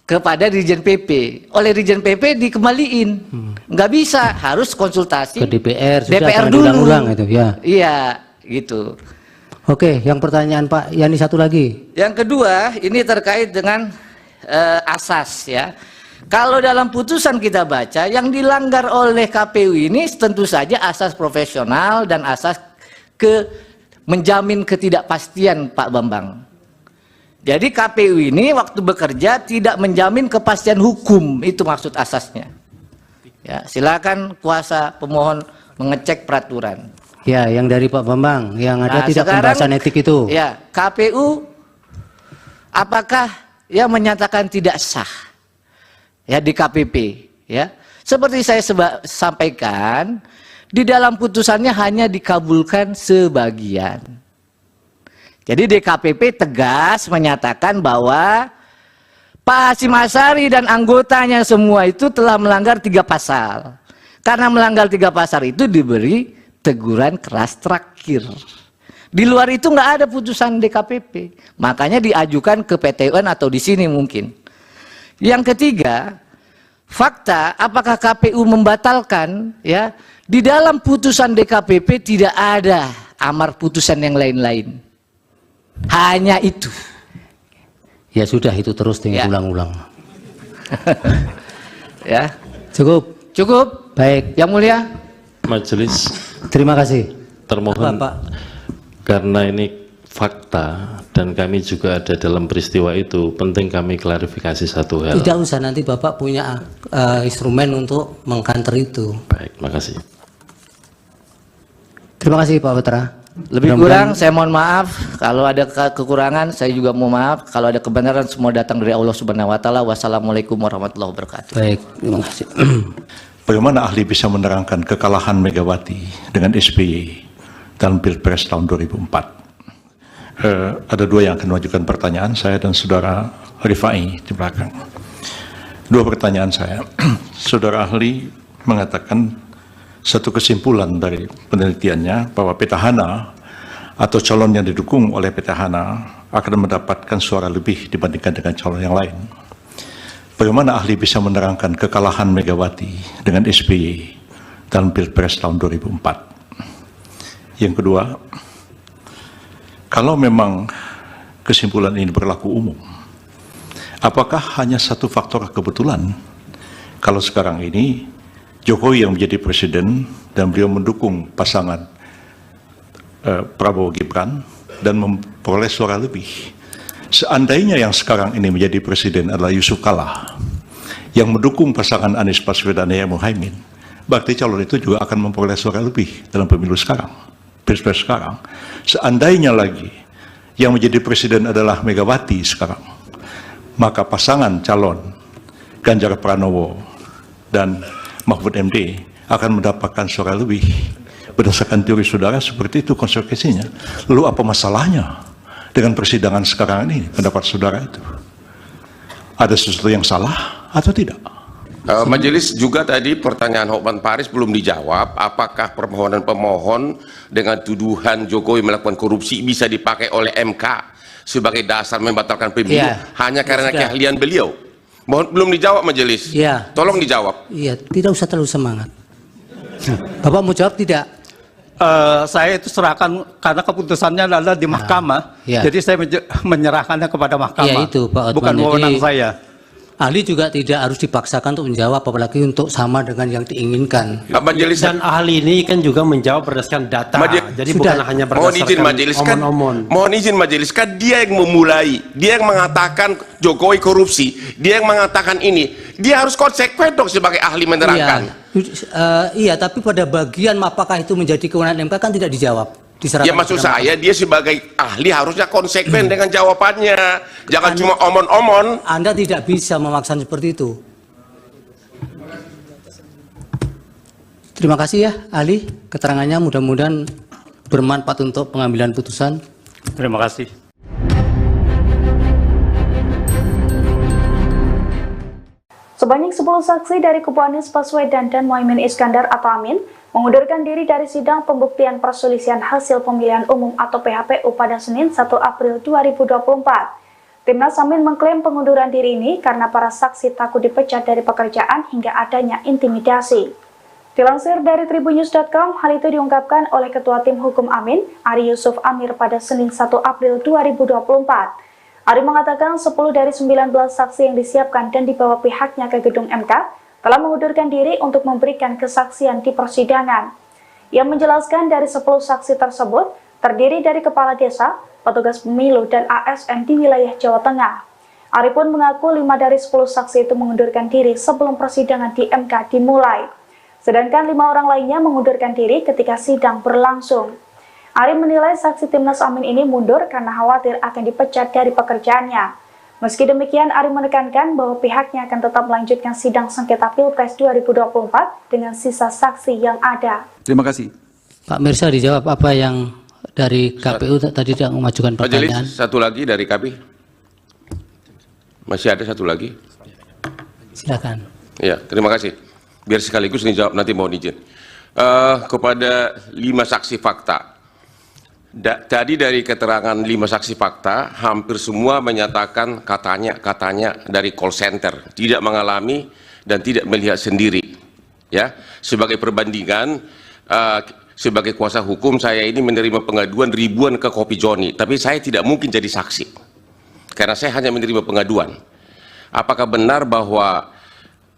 Kepada Dirjen PP, oleh Dirjen PP dikembaliin, nggak bisa, harus konsultasi ke DPR, DPR dulu. Ulang itu, ya. Iya, gitu. Oke, yang pertanyaan Pak Yani satu lagi. Yang kedua, ini terkait dengan asas, ya. Kalau dalam putusan kita baca, yang dilanggar oleh KPU ini tentu saja asas profesional dan asas menjamin ketidakpastian Pak Bambang. Jadi KPU ini waktu bekerja tidak menjamin kepastian hukum, itu maksud asasnya. Ya, silakan kuasa pemohon mengecek peraturan. Ya, yang dari Pak Bambang, yang ada Nah, tidak sekarang, pembahasan etik itu. Ya, KPU apakah yang menyatakan tidak sah ya di KPP ya? Seperti saya sampaikan, di dalam putusannya hanya dikabulkan sebagian. Jadi DKPP tegas menyatakan bahwa Pak Hasyim Asyari dan anggotanya semua itu telah melanggar 3 pasal. Karena melanggar 3 pasal itu diberi teguran keras terakhir. Di luar itu nggak ada putusan DKPP. Makanya diajukan ke PT UN atau di sini mungkin. Yang ketiga, fakta apakah KPU membatalkan ya? Di dalam putusan DKPP tidak ada amar putusan yang lain-lain. Hanya itu. Ya sudah, itu terus diulang-ulang. Ya. Cukup. Cukup. Baik. Yang Mulia. Majelis. Terima kasih. Termohon. Bapak. Karena ini fakta dan kami juga ada dalam peristiwa itu, penting kami klarifikasi satu hal. Tidak usah, nanti Bapak punya instrumen untuk mengkanter itu. Baik, makasih. Terima kasih Pak Putra. Lebih kurang saya mohon maaf, kalau ada kekurangan saya juga mohon maaf, kalau ada kebenaran semua datang dari Allah Subhanahu wa taala. Wassalamualaikum warahmatullahi wabarakatuh. Baik, terima kasih. Bagaimana ahli bisa menerangkan kekalahan Megawati dengan SBY dalam Pilpres tahun 2004? Ada 2 yang akan mengajukan pertanyaan, saya dan saudara Rifai di belakang. 2 pertanyaan saya. Saudara ahli mengatakan satu kesimpulan dari penelitiannya bahwa petahana atau calon yang didukung oleh petahana akan mendapatkan suara lebih dibandingkan dengan calon yang lain. Bagaimana ahli bisa menerangkan kekalahan Megawati dengan SBY dalam Pilpres tahun 2004? Yang kedua, kalau memang kesimpulan ini berlaku umum, apakah hanya satu faktor kebetulan kalau sekarang ini Jokowi yang menjadi presiden dan beliau mendukung pasangan Prabowo Gibran dan memperoleh suara lebih? Seandainya yang sekarang ini menjadi presiden adalah Yusuf Kalla yang mendukung pasangan Anies Baswedan dan Muhaimin, berarti calon itu juga akan memperoleh suara lebih dalam pemilu sekarang, pilpres sekarang. Seandainya lagi yang menjadi presiden adalah Megawati sekarang, maka pasangan calon Ganjar Pranowo dan Mahfud MD akan mendapatkan suara lebih. Berdasarkan teori saudara seperti itu konsekuensinya. Lalu apa masalahnya dengan persidangan sekarang ini, pendapat saudara itu? Ada sesuatu yang salah atau tidak? Majelis juga tadi pertanyaan Hotman Paris belum dijawab. Apakah permohonan pemohon dengan tuduhan Jokowi melakukan korupsi bisa dipakai oleh MK sebagai dasar membatalkan pemilu hanya karena keahlian beliau? Mohon, belum dijawab Majelis. Iya. Tolong dijawab. Iya, tidak usah terlalu semangat. Bapak mau jawab tidak? Saya itu serahkan karena keputusannya adalah di mahkamah. Ya. Jadi saya menyerahkannya kepada mahkamah. Iya itu Pak Otman. Bukan wewenang saya. Ahli juga tidak harus dipaksakan untuk menjawab, apalagi untuk sama dengan yang diinginkan. Majelis dan ahli ini kan juga menjawab berdasarkan data. Jadi bukan hanya berdasarkan mohon izin majelis kan dia yang memulai, dia yang mengatakan Jokowi korupsi, dia yang mengatakan ini, dia harus konsekuen dong sebagai ahli menerangkan. Iya, tapi pada bagian apakah itu menjadi kewenangan MK kan tidak dijawab. Ya maksud saya dia sebagai ahli harusnya konsekuen dengan jawabannya, jangan cuma omon-omon. Anda tidak bisa memaksa seperti itu. Terima kasih ya ahli, keterangannya mudah-mudahan bermanfaat untuk pengambilan putusan. Terima kasih. Sebanyak 10 saksi dari kubu Anies Baswedan dan Muhaimin Iskandar atau Amin mengundurkan diri dari sidang pembuktian perselisihan hasil pemilihan umum atau PHPU pada Senin 1 April 2024. Timnas Amin mengklaim pengunduran diri ini karena para saksi takut dipecat dari pekerjaan hingga adanya intimidasi. Dilansir dari tribunnews.com, hal itu diungkapkan oleh Ketua Tim Hukum Amin, Ari Yusuf Amir pada Senin 1 April 2024. Ari mengatakan 10 dari 19 saksi yang disiapkan dan dibawa pihaknya ke gedung MK telah mengundurkan diri untuk memberikan kesaksian di persidangan. Ia menjelaskan dari 10 saksi tersebut terdiri dari kepala desa, petugas pemilu, dan ASN di wilayah Jawa Tengah. Ari pun mengaku 5 dari 10 saksi itu mengundurkan diri sebelum persidangan di MK dimulai. Sedangkan 5 orang lainnya mengundurkan diri ketika sidang berlangsung. Ari menilai saksi Timnas Amin ini mundur karena khawatir akan dipecat dari pekerjaannya. Meski demikian, Ari menekankan bahwa pihaknya akan tetap melanjutkan sidang sengketa Pilpres 2024 dengan sisa saksi yang ada. Terima kasih. Pak Mirsa, dijawab apa yang dari KPU tadi tidak mengajukan pertanyaan. Majelis, satu lagi dari KPU. Masih ada satu lagi. Silakan. Ya, terima kasih. Biar sekaligus dijawab, nanti mohon izin. Kepada 5 saksi fakta. Tadi dari keterangan 5 saksi fakta, hampir semua menyatakan katanya dari call center, tidak mengalami dan tidak melihat sendiri. Ya, sebagai perbandingan, sebagai kuasa hukum saya ini menerima pengaduan ribuan ke Kopi Joni, tapi saya tidak mungkin jadi saksi karena saya hanya menerima pengaduan. Apakah benar bahwa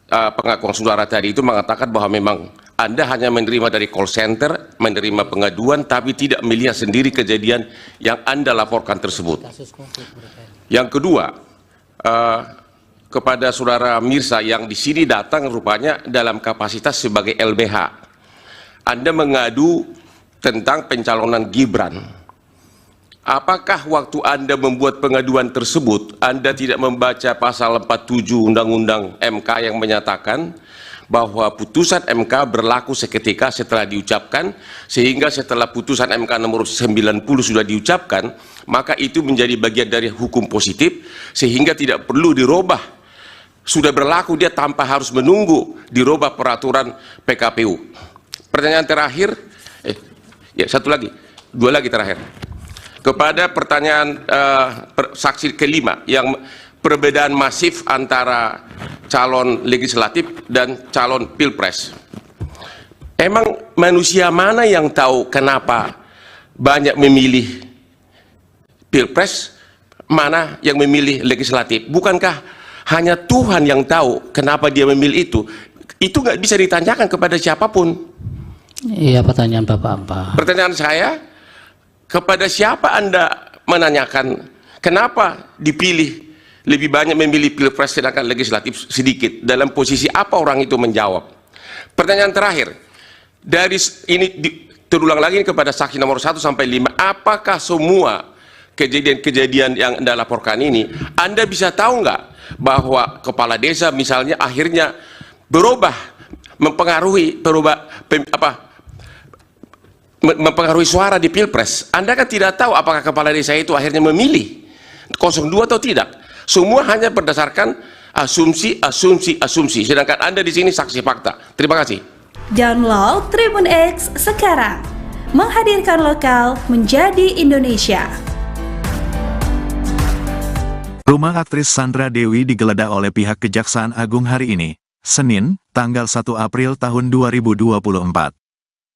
pengakuan saudara tadi itu mengatakan bahwa memang Anda hanya menerima dari call center, menerima pengaduan, tapi tidak melihat sendiri kejadian yang Anda laporkan tersebut? Yang kedua, kepada saudara Mirsa yang di sini datang rupanya dalam kapasitas sebagai LBH, Anda mengadu tentang pencalonan Gibran. Apakah waktu Anda membuat pengaduan tersebut, Anda tidak membaca pasal 47 Undang-Undang MK yang menyatakan bahwa putusan MK berlaku seketika setelah diucapkan, sehingga setelah putusan MK nomor 90 sudah diucapkan, maka itu menjadi bagian dari hukum positif, sehingga tidak perlu dirubah. Sudah berlaku dia tanpa harus menunggu dirubah peraturan PKPU. Pertanyaan terakhir, satu lagi, 2 lagi terakhir. Kepada pertanyaan saksi kelima yang perbedaan masif antara calon legislatif dan calon pilpres. Emang manusia mana yang tahu kenapa banyak memilih pilpres, mana yang memilih legislatif? Bukankah hanya Tuhan yang tahu kenapa dia memilih itu? Itu nggak bisa ditanyakan kepada siapapun. Iya, pertanyaan Bapak apa? Pertanyaan saya, kepada siapa Anda menanyakan kenapa dipilih lebih banyak memilih pilpres sedangkan legislatif sedikit? Dalam posisi apa orang itu menjawab? Pertanyaan terakhir, dari ini terulang lagi kepada saksi nomor 1 sampai 5, apakah semua kejadian-kejadian yang Anda laporkan ini, Anda bisa tahu nggak bahwa kepala desa misalnya akhirnya berubah, mempengaruhi mempengaruhi suara di pilpres? Anda kan tidak tahu apakah kepala desa itu akhirnya memilih 02 atau tidak. Semua hanya berdasarkan asumsi, sedangkan Anda di sini saksi fakta. Terima kasih. Download Tribun X sekarang. Menghadirkan lokal menjadi Indonesia. Rumah aktris Sandra Dewi digeledah oleh pihak Kejaksaan Agung hari ini, Senin, tanggal 1 April tahun 2024.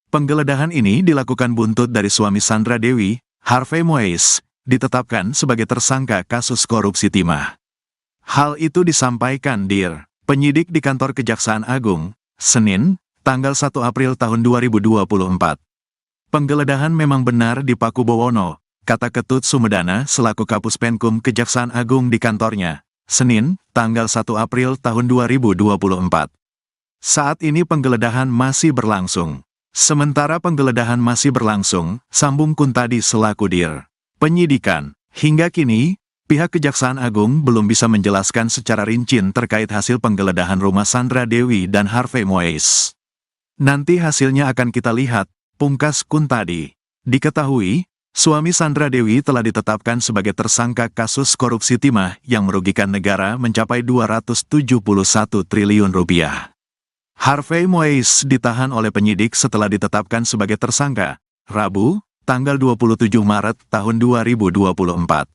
Penggeledahan ini dilakukan buntut dari suami Sandra Dewi, Harvey Moise, ditetapkan sebagai tersangka kasus korupsi timah. Hal itu disampaikan Dir, penyidik di kantor Kejaksaan Agung, Senin, tanggal 1 April tahun 2024. Penggeledahan memang benar di Paku Bowono, kata Ketut Sumedana selaku Kapus Penkum Kejaksaan Agung di kantornya, Senin, tanggal 1 April tahun 2024. Saat ini penggeledahan masih berlangsung. Sementara penggeledahan masih berlangsung, sambung Kuntadi selaku Dir penyidikan, hingga kini, pihak Kejaksaan Agung belum bisa menjelaskan secara rinci terkait hasil penggeledahan rumah Sandra Dewi dan Harvey Moise. Nanti hasilnya akan kita lihat, pungkas Kuntadi. Diketahui, suami Sandra Dewi telah ditetapkan sebagai tersangka kasus korupsi timah yang merugikan negara mencapai 271 triliun rupiah. Harvey Moise ditahan oleh penyidik setelah ditetapkan sebagai tersangka, Rabu, tanggal 27 Maret tahun 2024.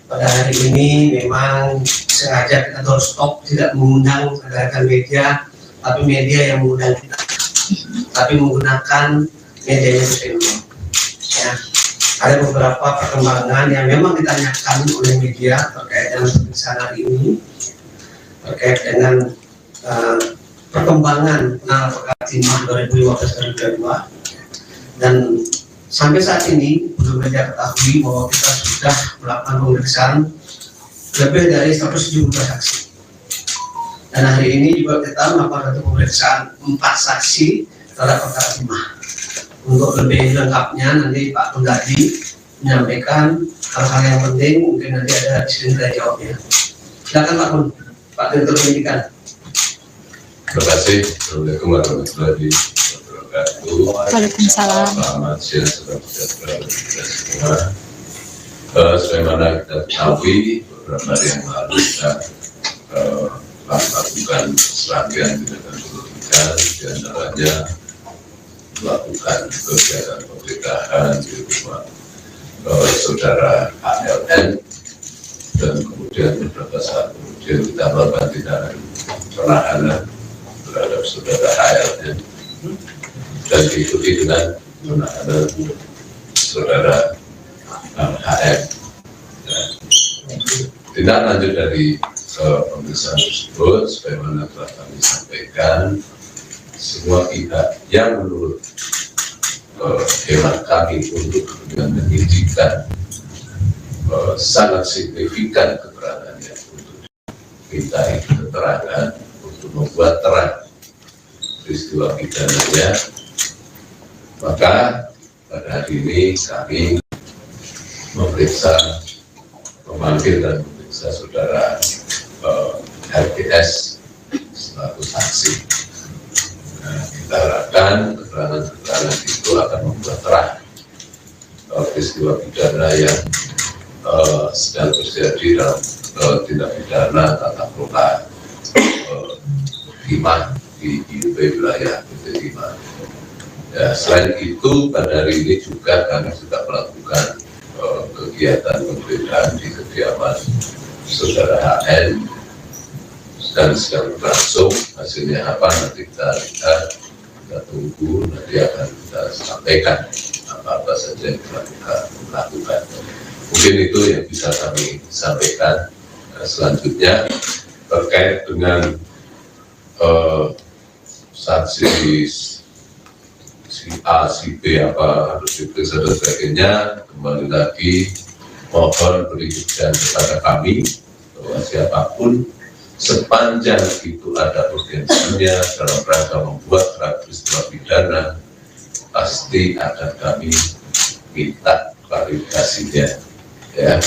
Pada hari ini memang sengaja kita stop, tidak mengundang rekan media, tapi media yang mengundang kita. Tapi menggunakan medianya itu. Ya. Ada beberapa perkembangan yang memang ditanyakan oleh media terkait dengan pemeriksaan hari ini, terkait dengan perkembangan perkara timah 2015-2022, dan sampai saat ini belum media ketahui bahwa kita sudah melakukan pemeriksaan lebih dari 170 saksi. Dan hari ini juga kita melakukan pemeriksaan 4 saksi terhadap perkara timah. Untuk lebih lengkapnya nanti Pak Penggaji menyampaikan hal-hal yang penting, mungkin nanti ada di sini kita jawabnya. Silakan Pak Pun, Pak Direktur Penyidikan. Terima kasih. Assalamualaikum warahmatullahi wabarakatuh. Waalaikumsalam. Selamat siang, salam sejahtera bagi kita semua. Sebagaimana kita ketahui, beberapa hari yang lalu kita melakukan serangkaian tindakan penyidikan, diantaranya melakukan kegiatan penggeledahan di rumah saudara ALN, dan kemudian beberapa saat kemudian kita melakukan tindakan penahanan terhadap saudara ALN dan diikuti dengan penahanan saudara HM. Tindak lanjut dari pemeriksaan tersebut, sebagaimana telah kami sampaikan, semua pihak yang menurut hemat kami untuk kepentingan penyidikan sangat signifikan keterangannya untuk minta keterangan untuk membuat terang peristiwa pidananya, maka pada hari ini kami memanggil dan memeriksa saudara RPS selaku saksi. Nah, kita harapkan keterangan-keterangan itu akan membuat terang peristiwa pidana yang sedang terjadi dalam tindak pidana tata kelola timah di IUB wilayah PT Timah. Ya, selain itu pada hari ini juga kami sudah melakukan kegiatan penggeledahan di kediaman saudara HN dan sedang berlangsung. Hasilnya apa nanti kita lihat, kita tunggu, nanti akan kita sampaikan apa saja yang kita lakukan. Mungkin itu yang bisa kami sampaikan. Selanjutnya terkait dengan saksi si A, si B apa harus diperiksa dan sebagainya, kembali lagi mohon berikan kepada kami bahwa siapapun sepanjang itu ada urgensinya dalam rangka membuat peristiwa pidana, pasti akan kami minta klarifikasinya, ya.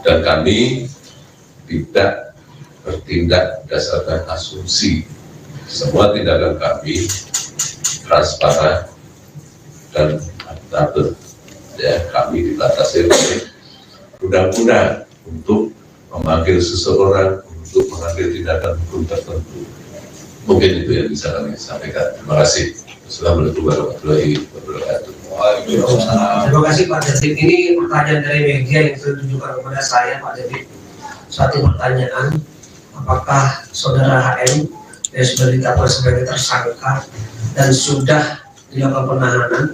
Dan kami tidak bertindak berdasarkan asumsi. Semua tindakan kami transparan dan akuntabel, ya. Kami dibatasi oleh undang-undang untuk memanggil seseorang untuk mengambil tindakan hukum tertentu. Mungkin itu yang bisa kami sampaikan. Terima kasih. Assalamualaikum warahmatullahi wabarakatuh. Terima kasih Pak Dedit. Ini pertanyaan dari media yang ditujukan kepada saya, Pak Dedit. Satu pertanyaan, apakah saudara HM yang sudah ditetapkan sebagai tersangka dan sudah dilakukan penahanan,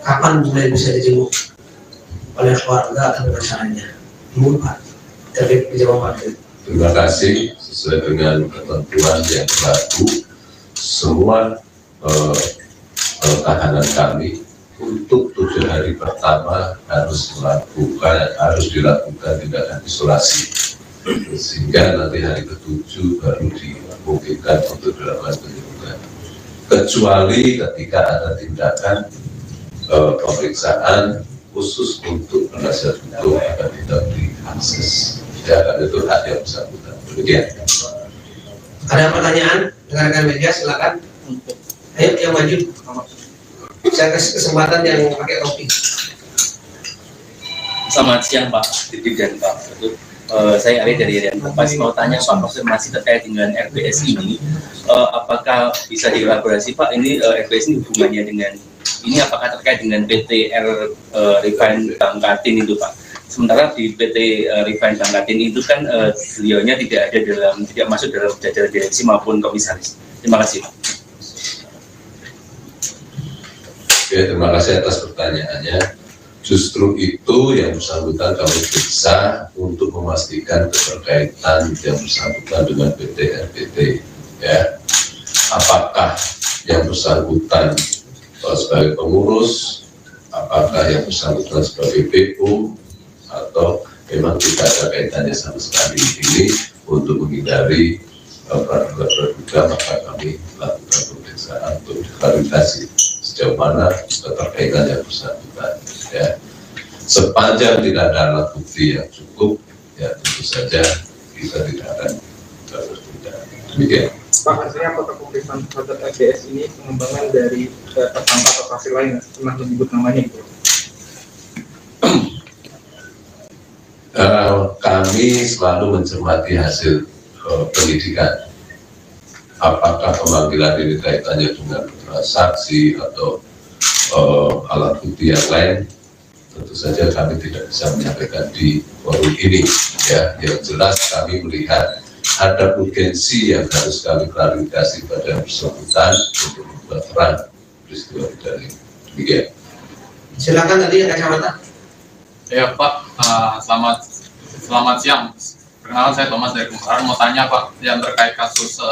kapan mulai bisa dijenguk oleh keluarga atau masyarakat? Ibu Pak Dedit, dijawab Pak Dedit. Terima kasih. Sesuai dengan ketentuan yang berlaku, semua tahanan kami untuk 7 hari pertama harus dilakukan tindakan isolasi, sehingga nanti hari ke-7 baru dimungkinkan untuk dilakukan penjemputan. Kecuali ketika ada tindakan pemeriksaan khusus untuk penasihat hukum akan tidak diakses. Ya, itu hak yang bersangkutan. Demikian. Ada pertanyaan? Rekan-rekan media silakan. Ayo yang maju. Saya kasih kesempatan yang pakai topi. Selamat siang Pak Dedit dan Pak Ketut. Saya Ari dari Rian Kompas, mau tanya Pak, masih terkait dengan RPS ini, apakah bisa dielaborasi Pak, ini RPS ini hubungannya dengan ini, apakah terkait dengan PT Refine Bangkatin itu Pak? Sementara di PT Refine Bangkatin itu kan beliaunya tidak masuk dalam jajaran direksi maupun komisaris. Terima kasih Pak. Oke, terima kasih atas pertanyaannya. Justru itu yang bersangkutan kami periksa untuk memastikan keterkaitan yang bersangkutan dengan PT RPT, ya. Apakah yang bersangkutan sebagai pengurus, apakah yang bersangkutan sebagai PO, atau memang tidak ada kaitannya sama sekali. Ini untuk menghindari praduga, maka kami lakukan pemeriksaan untuk klarifikasi sejauh mana keterkaitan yang bersangkutan. Ya. Sepanjang tidak ada alat bukti yang cukup, ya tentu saja kita tidak akan bertindak. Demikian. Pak, artinya apakah pemeriksaan terhadap RBS ini pengembangan dari tersangka atau saksi lain pernah menyebut namanya gitu? Kami selalu mencermati hasil penyidikan. Apakah pemanggilan ini kaitannya dengan saksi atau alat bukti yang lain? Tentu saja kami tidak bisa menyampaikan di forum ini. Ya, yang jelas kami melihat ada urgensi yang harus kami klarifikasi pada yang bersangkutan untuk membuat terang peristiwa pidana ini. Demikian. Silakan tadi yang kacamata. Ya Pak, selamat siang. Perkenalkan saya Thomas dari Kumparan. Mau tanya Pak, yang terkait kasus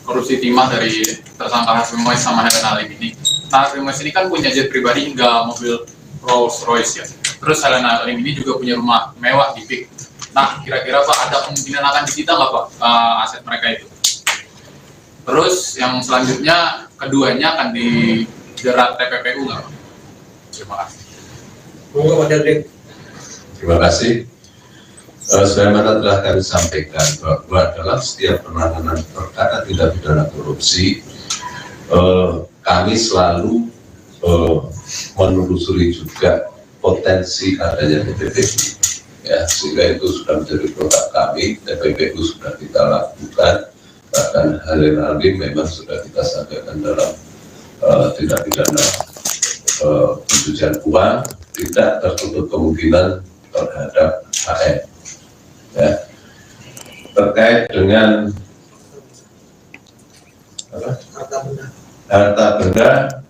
korupsi timah dari tersangka Harvey Mois sama Helen Halim ini. Nah, Harvey Mois ini kan punya jet pribadi hingga mobil Rolls Royce ya. Terus Helen Halim ini juga punya rumah mewah di PIK. Nah, kira-kira Pak ada kemungkinan akan disita nggak Pak aset mereka itu? Terus yang selanjutnya keduanya akan dijerat TPPU nggak Pak? Terima kasih. Terima kasih. Sebagaimana telah kami sampaikan bahwa dalam setiap penanganan perkara tindak pidana korupsi, kami selalu menelusuri juga potensi adanya TPPU. Ya, sehingga itu sudah menjadi produk kami. TPPU sudah kita lakukan, bahkan Helen Halim memang sudah kita sampaikan dalam tindak pidana pencucian uang, tidak tertutup kemungkinan terhadap HM. Ya. Terkait dengan harta benda,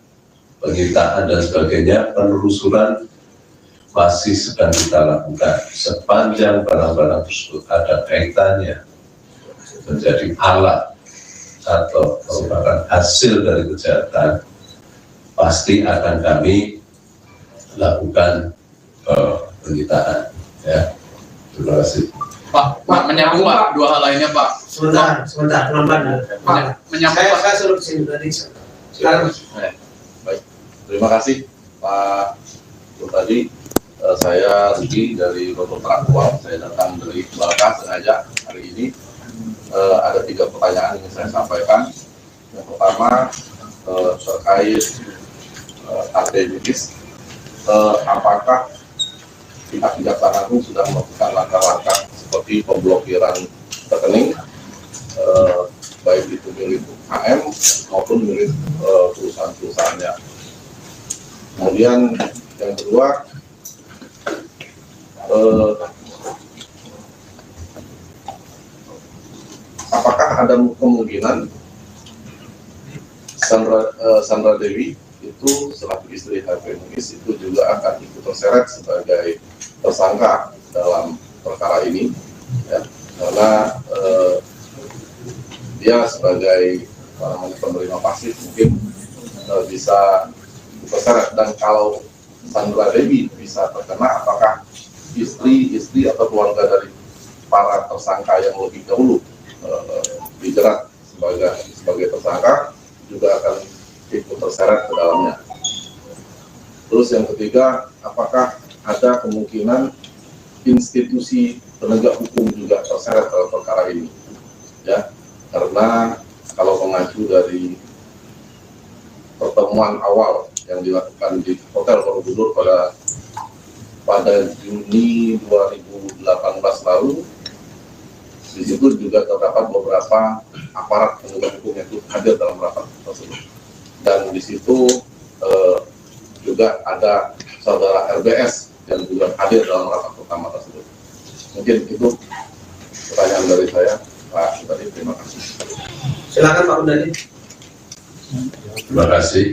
penyitaan dan sebagainya, penelusuran masih sedang kita lakukan. Sepanjang barang-barang tersebut ada kaitannya menjadi alat atau merupakan hasil dari kejahatan, pasti akan kami lakukan penyitaan. Ya, terima kasih. Pak, menyambung Pak, dua hal lainnya Pak. Sebentar, pelan-pelan. Menyambung Pak. Saya suruh kesini tadi. Silakan. Baik, terima kasih Pak. Tadi saya Rudi dari Roto Terakuang. Saya datang dari Balka sengaja hari ini. Ada 3 pertanyaan yang saya sampaikan. Yang pertama terkait aktivitas. Apakah pihak Kejaksaan Agung sudah melakukan langkah-langkah seperti pemblokiran rekening, baik itu milik HM maupun milik perusahaan-perusahaannya. Kemudian yang kedua, apakah ada kemungkinan Sandra Dewi itu selaku istri Harvey Mois itu juga akan ikut terseret sebagai tersangka dalam perkara ini, ya, karena dia sebagai penerima pasif mungkin bisa terseret. Dan kalau Sandra Dewi bisa terkena, apakah istri atau keluarga dari para tersangka yang lebih dahulu dijerat sebagai tersangka juga akan ikut terseret ke dalamnya. Terus yang ketiga, apakah ada kemungkinan institusi penegak hukum juga terseret dalam perkara ini? Ya, karena kalau mengacu dari pertemuan awal yang dilakukan di Hotel Borobudur pada Juni 2018 lalu, di situ juga terdapat beberapa aparat penegak hukum yang hadir dalam rapat tersebut. Dan di situ juga ada saudara RBS yang juga hadir dalam rapat pertama tersebut. Mungkin itu pertanyaan dari saya, Pak Udadi. Terima kasih. Silakan Pak Udadi. Terima kasih.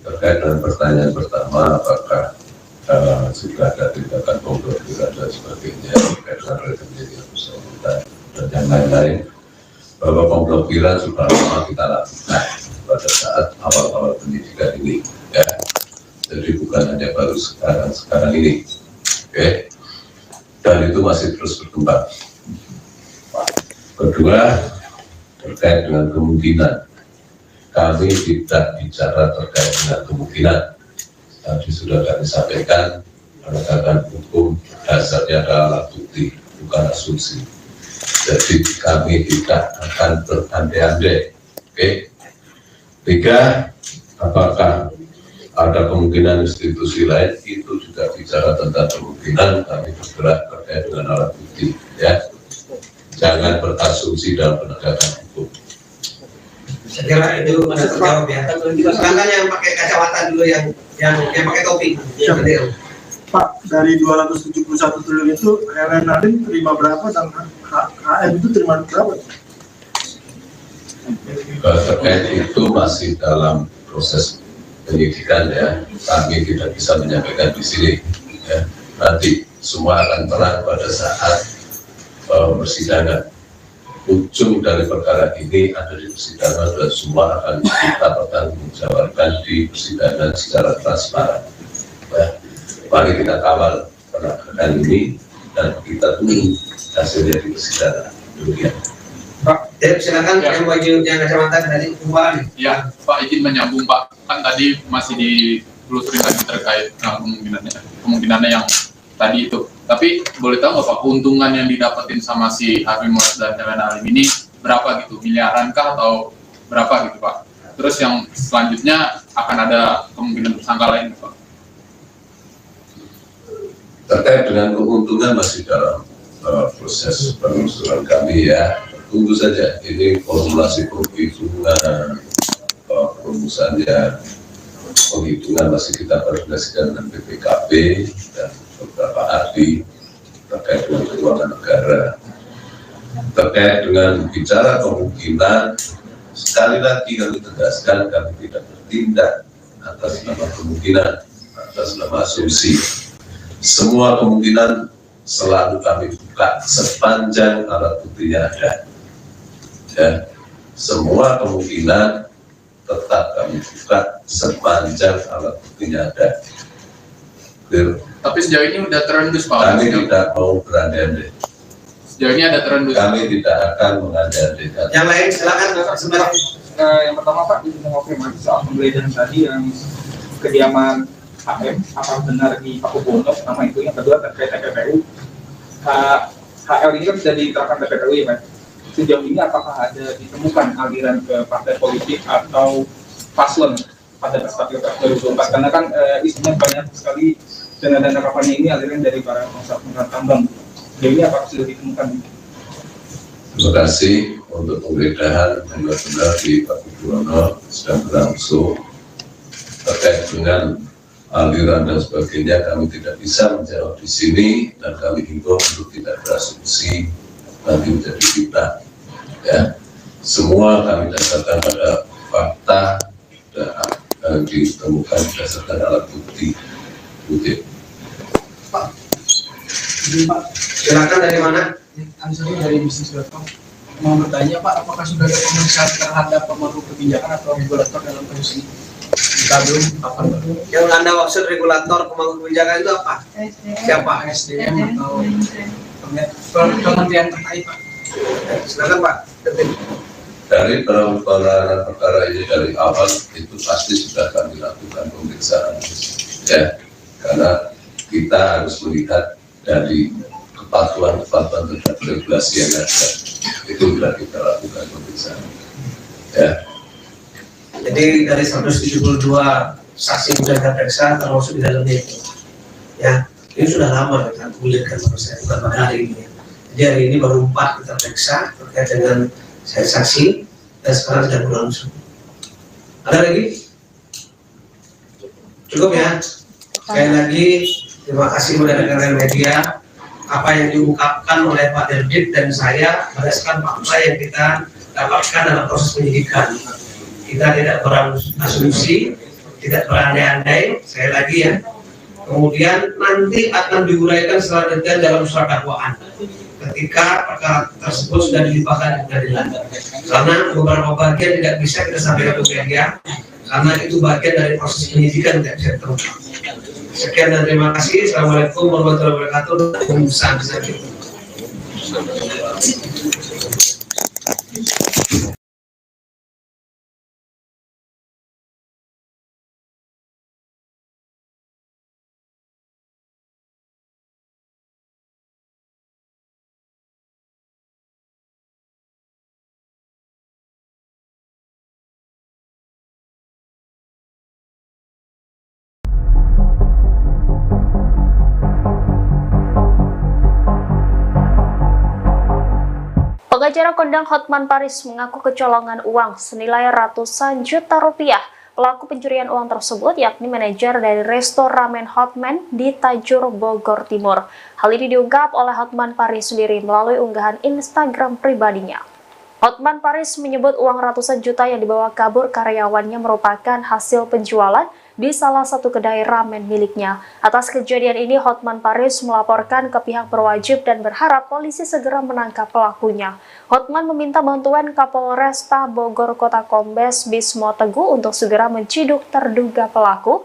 Terkait dengan pertanyaan pertama, apakah sudah ada tindakan pemblokiran dan sebagainya terkait dengan rekening yang bersangkutan dan yang lain-lain, bahwa pemblokiran sudah lama kita lakukan pada saat awal-awal pendidikan ini, ya. Jadi bukan hanya baru sekarang ini, oke? Dan itu masih terus berkembang. Kedua, terkait dengan kemungkinan. Kami tidak bicara terkait dengan kemungkinan. Tadi sudah kami sampaikan, penegakan hukum dasarnya adalah alat bukti, bukan asumsi. Jadi kami tidak akan berandai-andai. Oke. 3, apakah ada kemungkinan institusi lain, itu juga bicara tentang kemungkinan kami bergerak terkait dengan alat bukti, ya. Jangan berasumsi dalam penegakan hukum. Saya kira itu sudah terjawab ya. Silakan yang pakai kacamata dulu, yang pakai topi. Pak, dari 271 triliun itu Helen Nadim terima berapa dan HM itu terima berapa? Terkait itu masih dalam proses penyidikan, ya. Kami tidak bisa menyampaikan di sini, ya. Nanti semua akan terang pada saat persidangan. Ujung dari perkara ini ada di persidangan dan semua akan kita pertanggungjawabkan di persidangan secara transparan. Ya. Mari kita kawal penegakan ini dan kita tunggu hasilnya di persidangan. Demikian. Pak, silakan yang baju yang kacamata dari Kumpul. Ya, Pak, izin menyambung Pak. Kan tadi masih ditelusuri lagi terkait kemungkinannya yang tadi itu. Tapi boleh tahu nggak Pak, keuntungan yang didapetin sama si Harvey Mois dan Helen Nadim ini berapa gitu? Miliaran kah atau berapa gitu Pak? Terus yang selanjutnya akan ada kemungkinan tersangka lain Pak? Terkait dengan keuntungan masih dalam proses penelusuran kami, ya. Tunggu saja, ini formulasi perhitungan, rumusannya, penghitungan masih kita koordinasikan dengan BPKP dan beberapa ahli terkait dengan keuangan negara. Terkait dengan bicara kemungkinan, sekali lagi kami tegaskan, kami tidak bertindak atas nama kemungkinan, atas nama asumsi. Semua kemungkinan selalu kami buka sepanjang alat buktinya ada. Ya, semua kemungkinan tetap kami buka sepanjang alat buktinya ada. Tapi sejauh ini udah terendus Pak? Kami tidak mau berandai-andai. Sejauh ini ada terendus? Kami tidak akan mengandai-andai. Yang lain silakan sebentar. Yang pertama Pak, mengonfirmasi soal penggeledahan tadi yang kediaman HM, apakah benar di Pakubono nama itu? Yang kedua terkait TPPU. HL ini kan sudah diterapkan TPPU ya Pak. Sejauh ini apakah ada ditemukan aliran ke partai politik atau paslon pada Pilpres 2024? Karena kan isinya banyak sekali dana-dana kampanye ini aliran dari para pengusaha tambang. Sejauh ini apakah sudah ditemukan? Terima kasih untuk penggeledahan benar-benar di Pakubono sedang berlangsung. Terkait dengan aliran dan sebagainya kami tidak bisa menjawab di sini dan kami himbau untuk tidak berasumsi nanti menjadi fitnah, ya. Semua kami dasarkan pada fakta dan ditemukan berdasarkan alat bukti. Pak, silakan dari mana? Ansari dari bisnis.com. Mau bertanya Pak, apakah sudah ada pemeriksaan terhadap pemangku kebijakan atau regulator dalam kasus ini? Kita belum. Apa? Yang Anda maksud regulator pemangku kebijakan itu apa? Siapa? SDM atau kementerian terkait Pak? Silakan Pak. Dari penanganan perkara ini dari awal itu pasti sudah kami lakukan pemeriksaan, ya, karena kita harus melihat dari kepatuhan terhadap regulasi yang ada, itu sudah kita lakukan pemeriksaan, ya. Jadi dari 172 saksi yang sudah kita periksa termasuk di dalamnya itu, ya, ini sudah lama kita gulirkan proses, bukan pada hari ini. Jadi hari ini baru 4 kita periksa terkait dengan saksi dan sekarang sudah berlangsung. Ada lagi? Cukup ya. Sekali lagi terima kasih kepada rekan-rekan media. Apa yang diungkapkan oleh Pak Derbit dan saya berdasarkan fakta yang kita dapatkan dalam proses penyidikan. Kita tidak berasumsi, tidak berandai-andai. Sekali lagi ya. Kemudian nanti akan diuraikan secara detail dalam surat dakwaan ketika perkara tersebut sudah dilimpahkan ke pengadilan. Karena beberapa bagian tidak bisa kita sampaikan ke media karena itu bagian dari proses penyidikan tidak bisa terungkap. Sekian dan terima kasih. Assalamualaikum warahmatullahi wabarakatuh. Pengacara kondang Hotman Paris mengaku kecolongan uang senilai ratusan juta rupiah. Pelaku pencurian uang tersebut yakni manajer dari resto ramen Hotman di Tajur, Bogor Timur. Hal ini diungkap oleh Hotman Paris sendiri melalui unggahan Instagram pribadinya. Hotman Paris menyebut uang ratusan juta yang dibawa kabur karyawannya merupakan hasil penjualan di salah satu kedai ramen miliknya. Atas kejadian ini, Hotman Paris melaporkan ke pihak berwajib dan berharap polisi segera menangkap pelakunya. Hotman meminta bantuan Kapolresta Bogor Kota Kombes Bismo Teguh untuk segera menciduk terduga pelaku.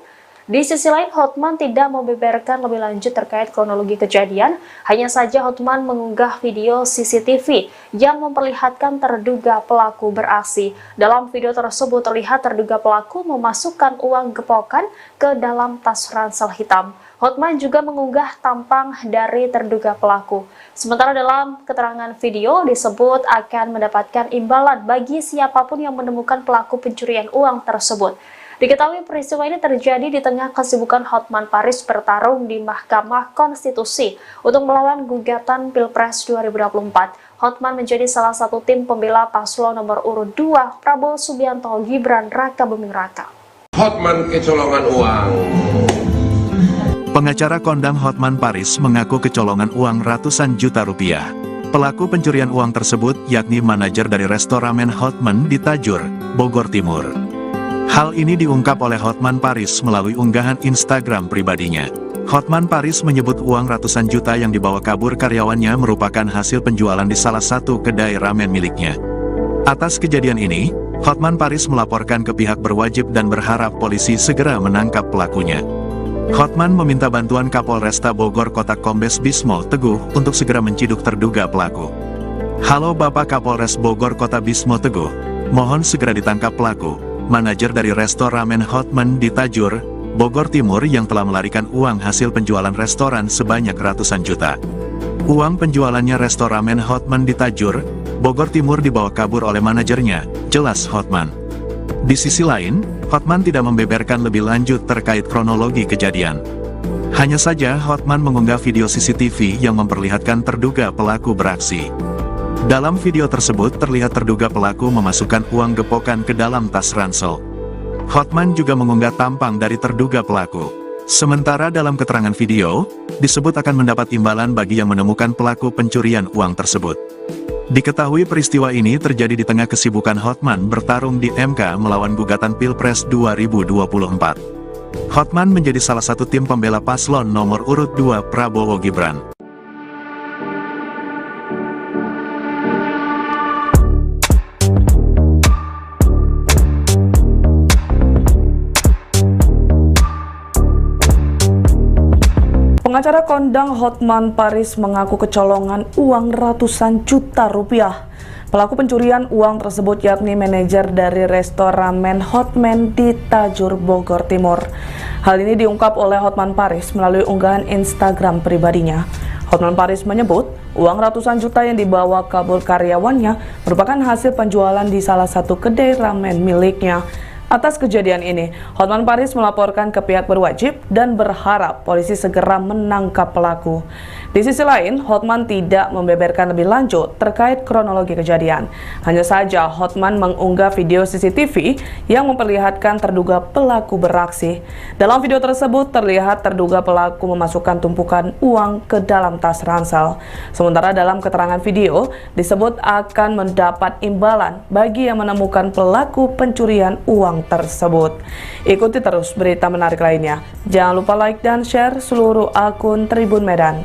Di sisi lain, Hotman tidak membeberkan lebih lanjut terkait kronologi kejadian. Hanya saja Hotman mengunggah video CCTV yang memperlihatkan terduga pelaku beraksi. Dalam video tersebut terlihat terduga pelaku memasukkan uang gepokan ke dalam tas ransel hitam. Hotman juga mengunggah tampang dari terduga pelaku. Sementara dalam keterangan video disebut akan mendapatkan imbalan bagi siapapun yang menemukan pelaku pencurian uang tersebut. Diketahui peristiwa ini terjadi di tengah kesibukan Hotman Paris bertarung di Mahkamah Konstitusi untuk melawan gugatan Pilpres 2024. Hotman menjadi salah satu tim pembela paslon nomor urut 2 Prabowo Subianto Gibran Raka Buming Raka. Hotman kecolongan uang. Pengacara kondang Hotman Paris mengaku kecolongan uang ratusan juta rupiah. Pelaku pencurian uang tersebut yakni manajer dari resto ramen Hotman di Tajur, Bogor Timur. Hal ini diungkap oleh Hotman Paris melalui unggahan Instagram pribadinya. Hotman Paris menyebut uang ratusan juta yang dibawa kabur karyawannya merupakan hasil penjualan di salah satu kedai ramen miliknya. Atas kejadian ini, Hotman Paris melaporkan ke pihak berwajib dan berharap polisi segera menangkap pelakunya. Hotman meminta bantuan Kapolresta Bogor Kota Kombes Bismo Teguh untuk segera menciduk terduga pelaku. Halo Bapak Kapolres Bogor Kota Bismo Teguh, mohon segera ditangkap pelaku. Manajer dari resto ramen Hotman di Tajur, Bogor Timur yang telah melarikan uang hasil penjualan restoran sebanyak ratusan juta. Uang penjualannya resto ramen Hotman di Tajur, Bogor Timur dibawa kabur oleh manajernya, jelas Hotman. Di sisi lain, Hotman tidak membeberkan lebih lanjut terkait kronologi kejadian. Hanya saja Hotman mengunggah video CCTV yang memperlihatkan terduga pelaku beraksi. Dalam video tersebut terlihat terduga pelaku memasukkan uang gepokan ke dalam tas ransel. Hotman juga mengunggah tampang dari terduga pelaku. Sementara dalam keterangan video, disebut akan mendapat imbalan bagi yang menemukan pelaku pencurian uang tersebut. Diketahui peristiwa ini terjadi di tengah kesibukan Hotman bertarung di MK melawan gugatan Pilpres 2024. Hotman menjadi salah satu tim pembela paslon nomor urut 2 Prabowo Gibran. Pengacara kondang Hotman Paris mengaku kecolongan uang ratusan juta rupiah. Pelaku pencurian uang tersebut yakni manajer dari resto ramen Hotman di Tajur, Bogor Timur. Hal ini diungkap oleh Hotman Paris melalui unggahan Instagram pribadinya. Hotman Paris menyebut uang ratusan juta yang dibawa kabur karyawannya merupakan hasil penjualan di salah satu kedai ramen miliknya. Atas kejadian ini, Hotman Paris melaporkan ke pihak berwajib dan berharap polisi segera menangkap pelaku. Di sisi lain, Hotman tidak membeberkan lebih lanjut terkait kronologi kejadian. Hanya saja, Hotman mengunggah video CCTV yang memperlihatkan terduga pelaku beraksi. Dalam video tersebut, terlihat terduga pelaku memasukkan tumpukan uang ke dalam tas ransel. Sementara dalam keterangan video, disebut akan mendapat imbalan bagi yang menemukan pelaku pencurian uang tersebut. Ikuti terus berita menarik lainnya. Jangan lupa like dan share seluruh akun Tribun Medan.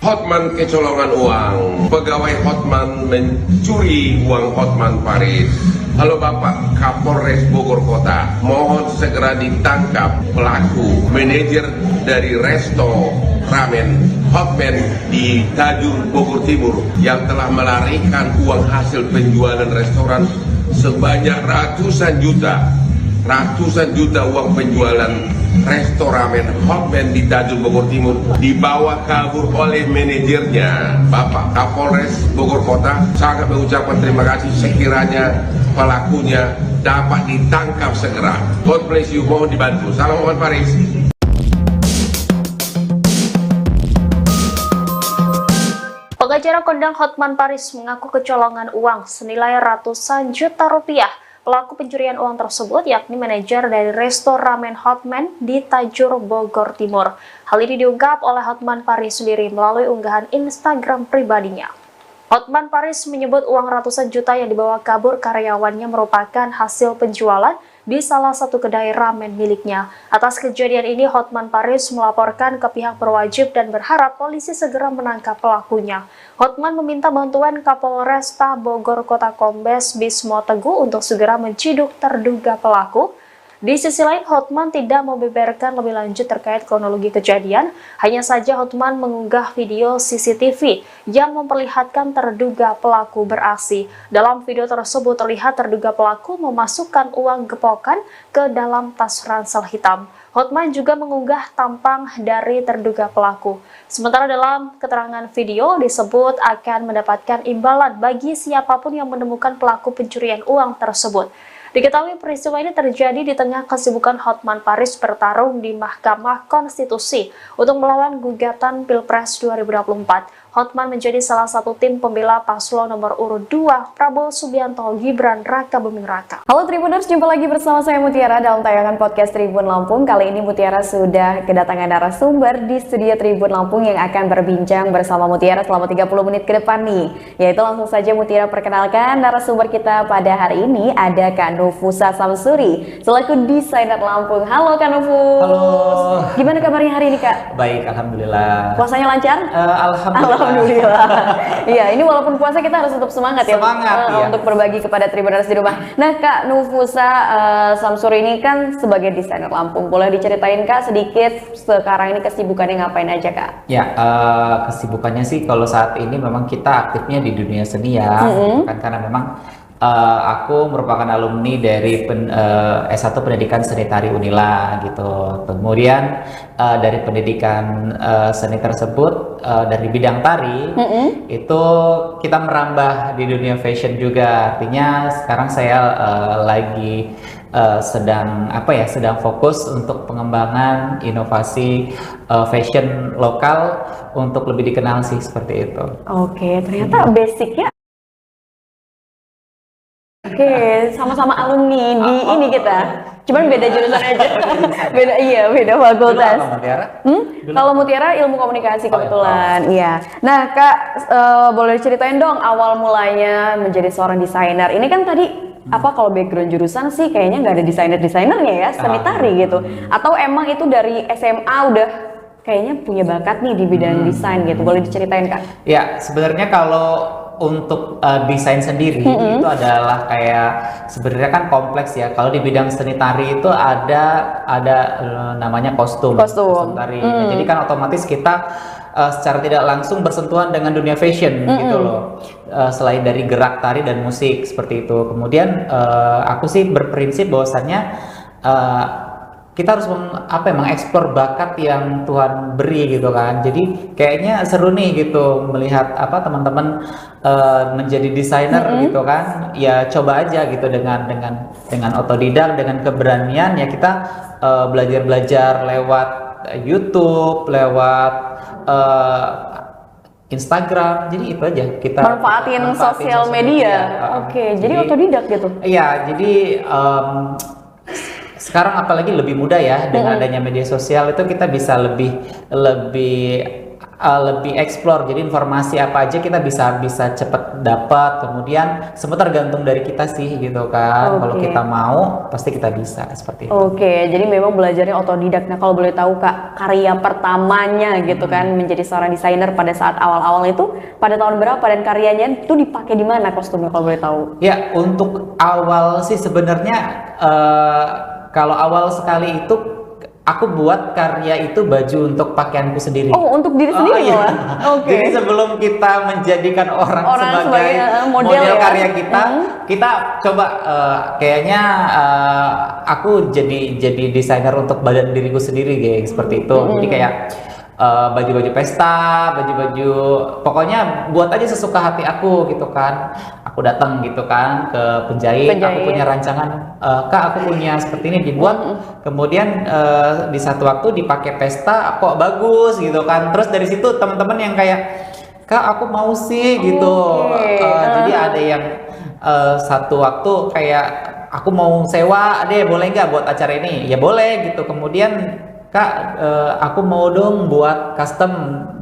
Hotman kecolongan uang. Pegawai Hotman mencuri uang Hotman Paris. Halo Bapak Kapolres Bogor Kota, mohon segera ditangkap pelaku manajer dari resto ramen Hotman di Tajur, Bogor Timur yang telah melarikan uang hasil penjualan restoran sebanyak ratusan juta uang penjualan resto ramen Hotman di Tajur, Bogor Timur dibawa kabur oleh manajernya. Bapak Kapolres Bogor Kota sangat mengucapkan terima kasih sekiranya pelakunya dapat ditangkap segera. God bless you, mohon dibantu. Salam Hotman Paris. Pengacara kondang Hotman Paris mengaku kecolongan uang senilai ratusan juta rupiah. Pelaku pencurian uang tersebut yakni manajer dari resto ramen Hotman di Tajur, Bogor Timur. Hal ini diungkap oleh Hotman Paris sendiri melalui unggahan Instagram pribadinya. Hotman Paris menyebut uang ratusan juta yang dibawa kabur karyawannya merupakan hasil penjualan di salah satu kedai ramen miliknya. Atas kejadian ini, Hotman Paris melaporkan ke pihak berwajib dan berharap polisi segera menangkap pelakunya. Hotman meminta bantuan Kapolresta Bogor Kota Kombes Bismo Teguh untuk segera menciduk terduga pelaku. Di sisi lain, Hotman tidak membeberkan lebih lanjut terkait kronologi kejadian. Hanya saja Hotman mengunggah video CCTV yang memperlihatkan terduga pelaku beraksi. Dalam video tersebut terlihat terduga pelaku memasukkan uang gepokan ke dalam tas ransel hitam. Hotman juga mengunggah tampang dari terduga pelaku. Sementara dalam keterangan video disebut akan mendapatkan imbalan bagi siapapun yang menemukan pelaku pencurian uang tersebut. Diketahui peristiwa ini terjadi di tengah kesibukan Hotman Paris bertarung di Mahkamah Konstitusi untuk melawan gugatan Pilpres 2024. Hotman menjadi salah satu tim pembela paslon nomor urut 2 Prabowo Subianto Gibran Raka Buming Raka. Halo Tribuners, jumpa lagi bersama saya Mutiara dalam tayangan podcast Tribun Lampung. Kali ini Mutiara sudah kedatangan narasumber di studio Tribun Lampung yang akan berbincang bersama Mutiara selama 30 menit ke depan nih. Yaitu langsung saja Mutiara perkenalkan narasumber kita pada hari ini ada Kak Nufusa Samsuri selaku desainer Lampung. Halo Kak Nufus. Halo. Gimana kabarnya hari ini Kak? Baik, alhamdulillah. Puasanya lancar? Alhamdulillah. Iya, ini walaupun puasa kita harus tetap semangat ya, untuk berbagi kepada Tribuners di rumah. Nah Kak Nufusa Samsuri ini kan sebagai desainer Lampung, boleh diceritain Kak sedikit sekarang ini kesibukannya ngapain aja Kak? Ya, kesibukannya sih kalau saat ini memang kita aktifnya di dunia seni ya, kan karena memang aku merupakan alumni dari S1 Pendidikan Seni Tari Unila gitu. Kemudian dari pendidikan seni tersebut dari bidang tari itu kita merambah di dunia fashion juga. Artinya sekarang saya lagi sedang fokus untuk pengembangan inovasi fashion lokal untuk lebih dikenal sih seperti itu. Oke, ternyata basicnya sama-sama alumni di ini kita. Cuman beda jurusan aja. beda fakultas. Kalau Mutiara ilmu komunikasi kebetulan. Iya. Nah, Kak boleh diceritain dong awal mulanya menjadi seorang desainer. Ini kan tadi kalau background jurusan sih kayaknya nggak ada desainer-desainernya ya, seni tari gitu. Atau emang itu dari SMA udah kayaknya punya bakat nih di bidang desain gitu. Boleh diceritain Kak? Ya, sebenarnya kalau untuk desain sendiri itu adalah kayak sebenarnya kan kompleks ya. Kalau di bidang seni tari itu ada namanya kostum tari. Nah, jadi kan otomatis kita secara tidak langsung bersentuhan dengan dunia fashion gitu loh. Selain dari gerak tari dan musik seperti itu. Kemudian aku sih berprinsip bahwasannya kita harus mengeksplor bakat yang Tuhan beri gitu kan. Jadi kayaknya seru nih gitu melihat teman-teman menjadi desainer gitu kan. Ya coba aja gitu dengan otodidak, dengan keberanian ya kita belajar lewat YouTube, lewat Instagram. Jadi itu aja kita manfaatin sosial media. Oke, jadi otodidak gitu. Iya, jadi sekarang apalagi lebih mudah ya dengan adanya media sosial itu kita bisa lebih explore. Jadi informasi apa aja kita bisa cepet dapat. Kemudian semua tergantung dari kita sih gitu kan. Kalau kita mau pasti kita bisa seperti itu. Oke, jadi memang belajarnya otodidak. Nah kalau boleh tahu Kak, karya pertamanya gitu kan menjadi seorang desainer pada saat awal-awal itu pada tahun berapa dan karyanya itu dipakai di mana kostumnya kalau boleh tahu? Ya untuk awal sih sebenarnya kalau awal sekali itu aku buat karya itu baju untuk pakaianku sendiri. Oh, untuk diri sendiri malah? Oke. Jadi sebelum kita menjadikan orang sebagai model karya kita, kita coba kayaknya aku jadi desainer untuk badan diriku sendiri kayak seperti itu. Jadi kayak baju-baju pesta, baju-baju pokoknya buat aja sesuka hati aku gitu kan. Aku datang gitu kan ke penjahit. Aku punya rancangan, Kak aku punya seperti ini dibuat. Kemudian di satu waktu dipakai pesta kok bagus gitu kan. Terus dari situ teman-teman yang kayak Kak aku mau sih gitu. Jadi ada yang satu waktu kayak aku mau sewa deh, boleh nggak buat acara ini? Ya boleh gitu. Kemudian Kak, aku mau dong buat custom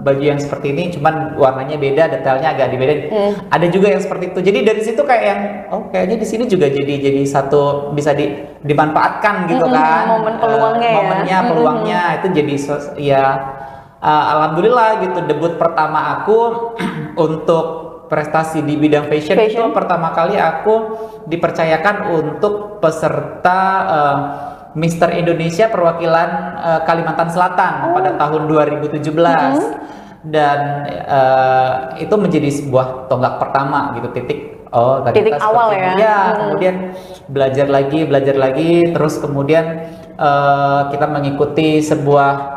baju yang seperti ini, cuman warnanya beda, detailnya agak dibedain. Ada juga yang seperti itu. Jadi dari situ kayak yang, kayaknya di sini juga jadi satu bisa dimanfaatkan gitu kan. Momen peluangnya momennya, peluangnya itu jadi ya alhamdulillah gitu. Debut pertama aku untuk prestasi di bidang fashion itu pertama kali aku dipercayakan untuk peserta Mister Indonesia perwakilan Kalimantan Selatan pada tahun 2017 dan itu menjadi sebuah tonggak pertama gitu, titik awal ya. Kemudian belajar lagi terus kemudian kita mengikuti sebuah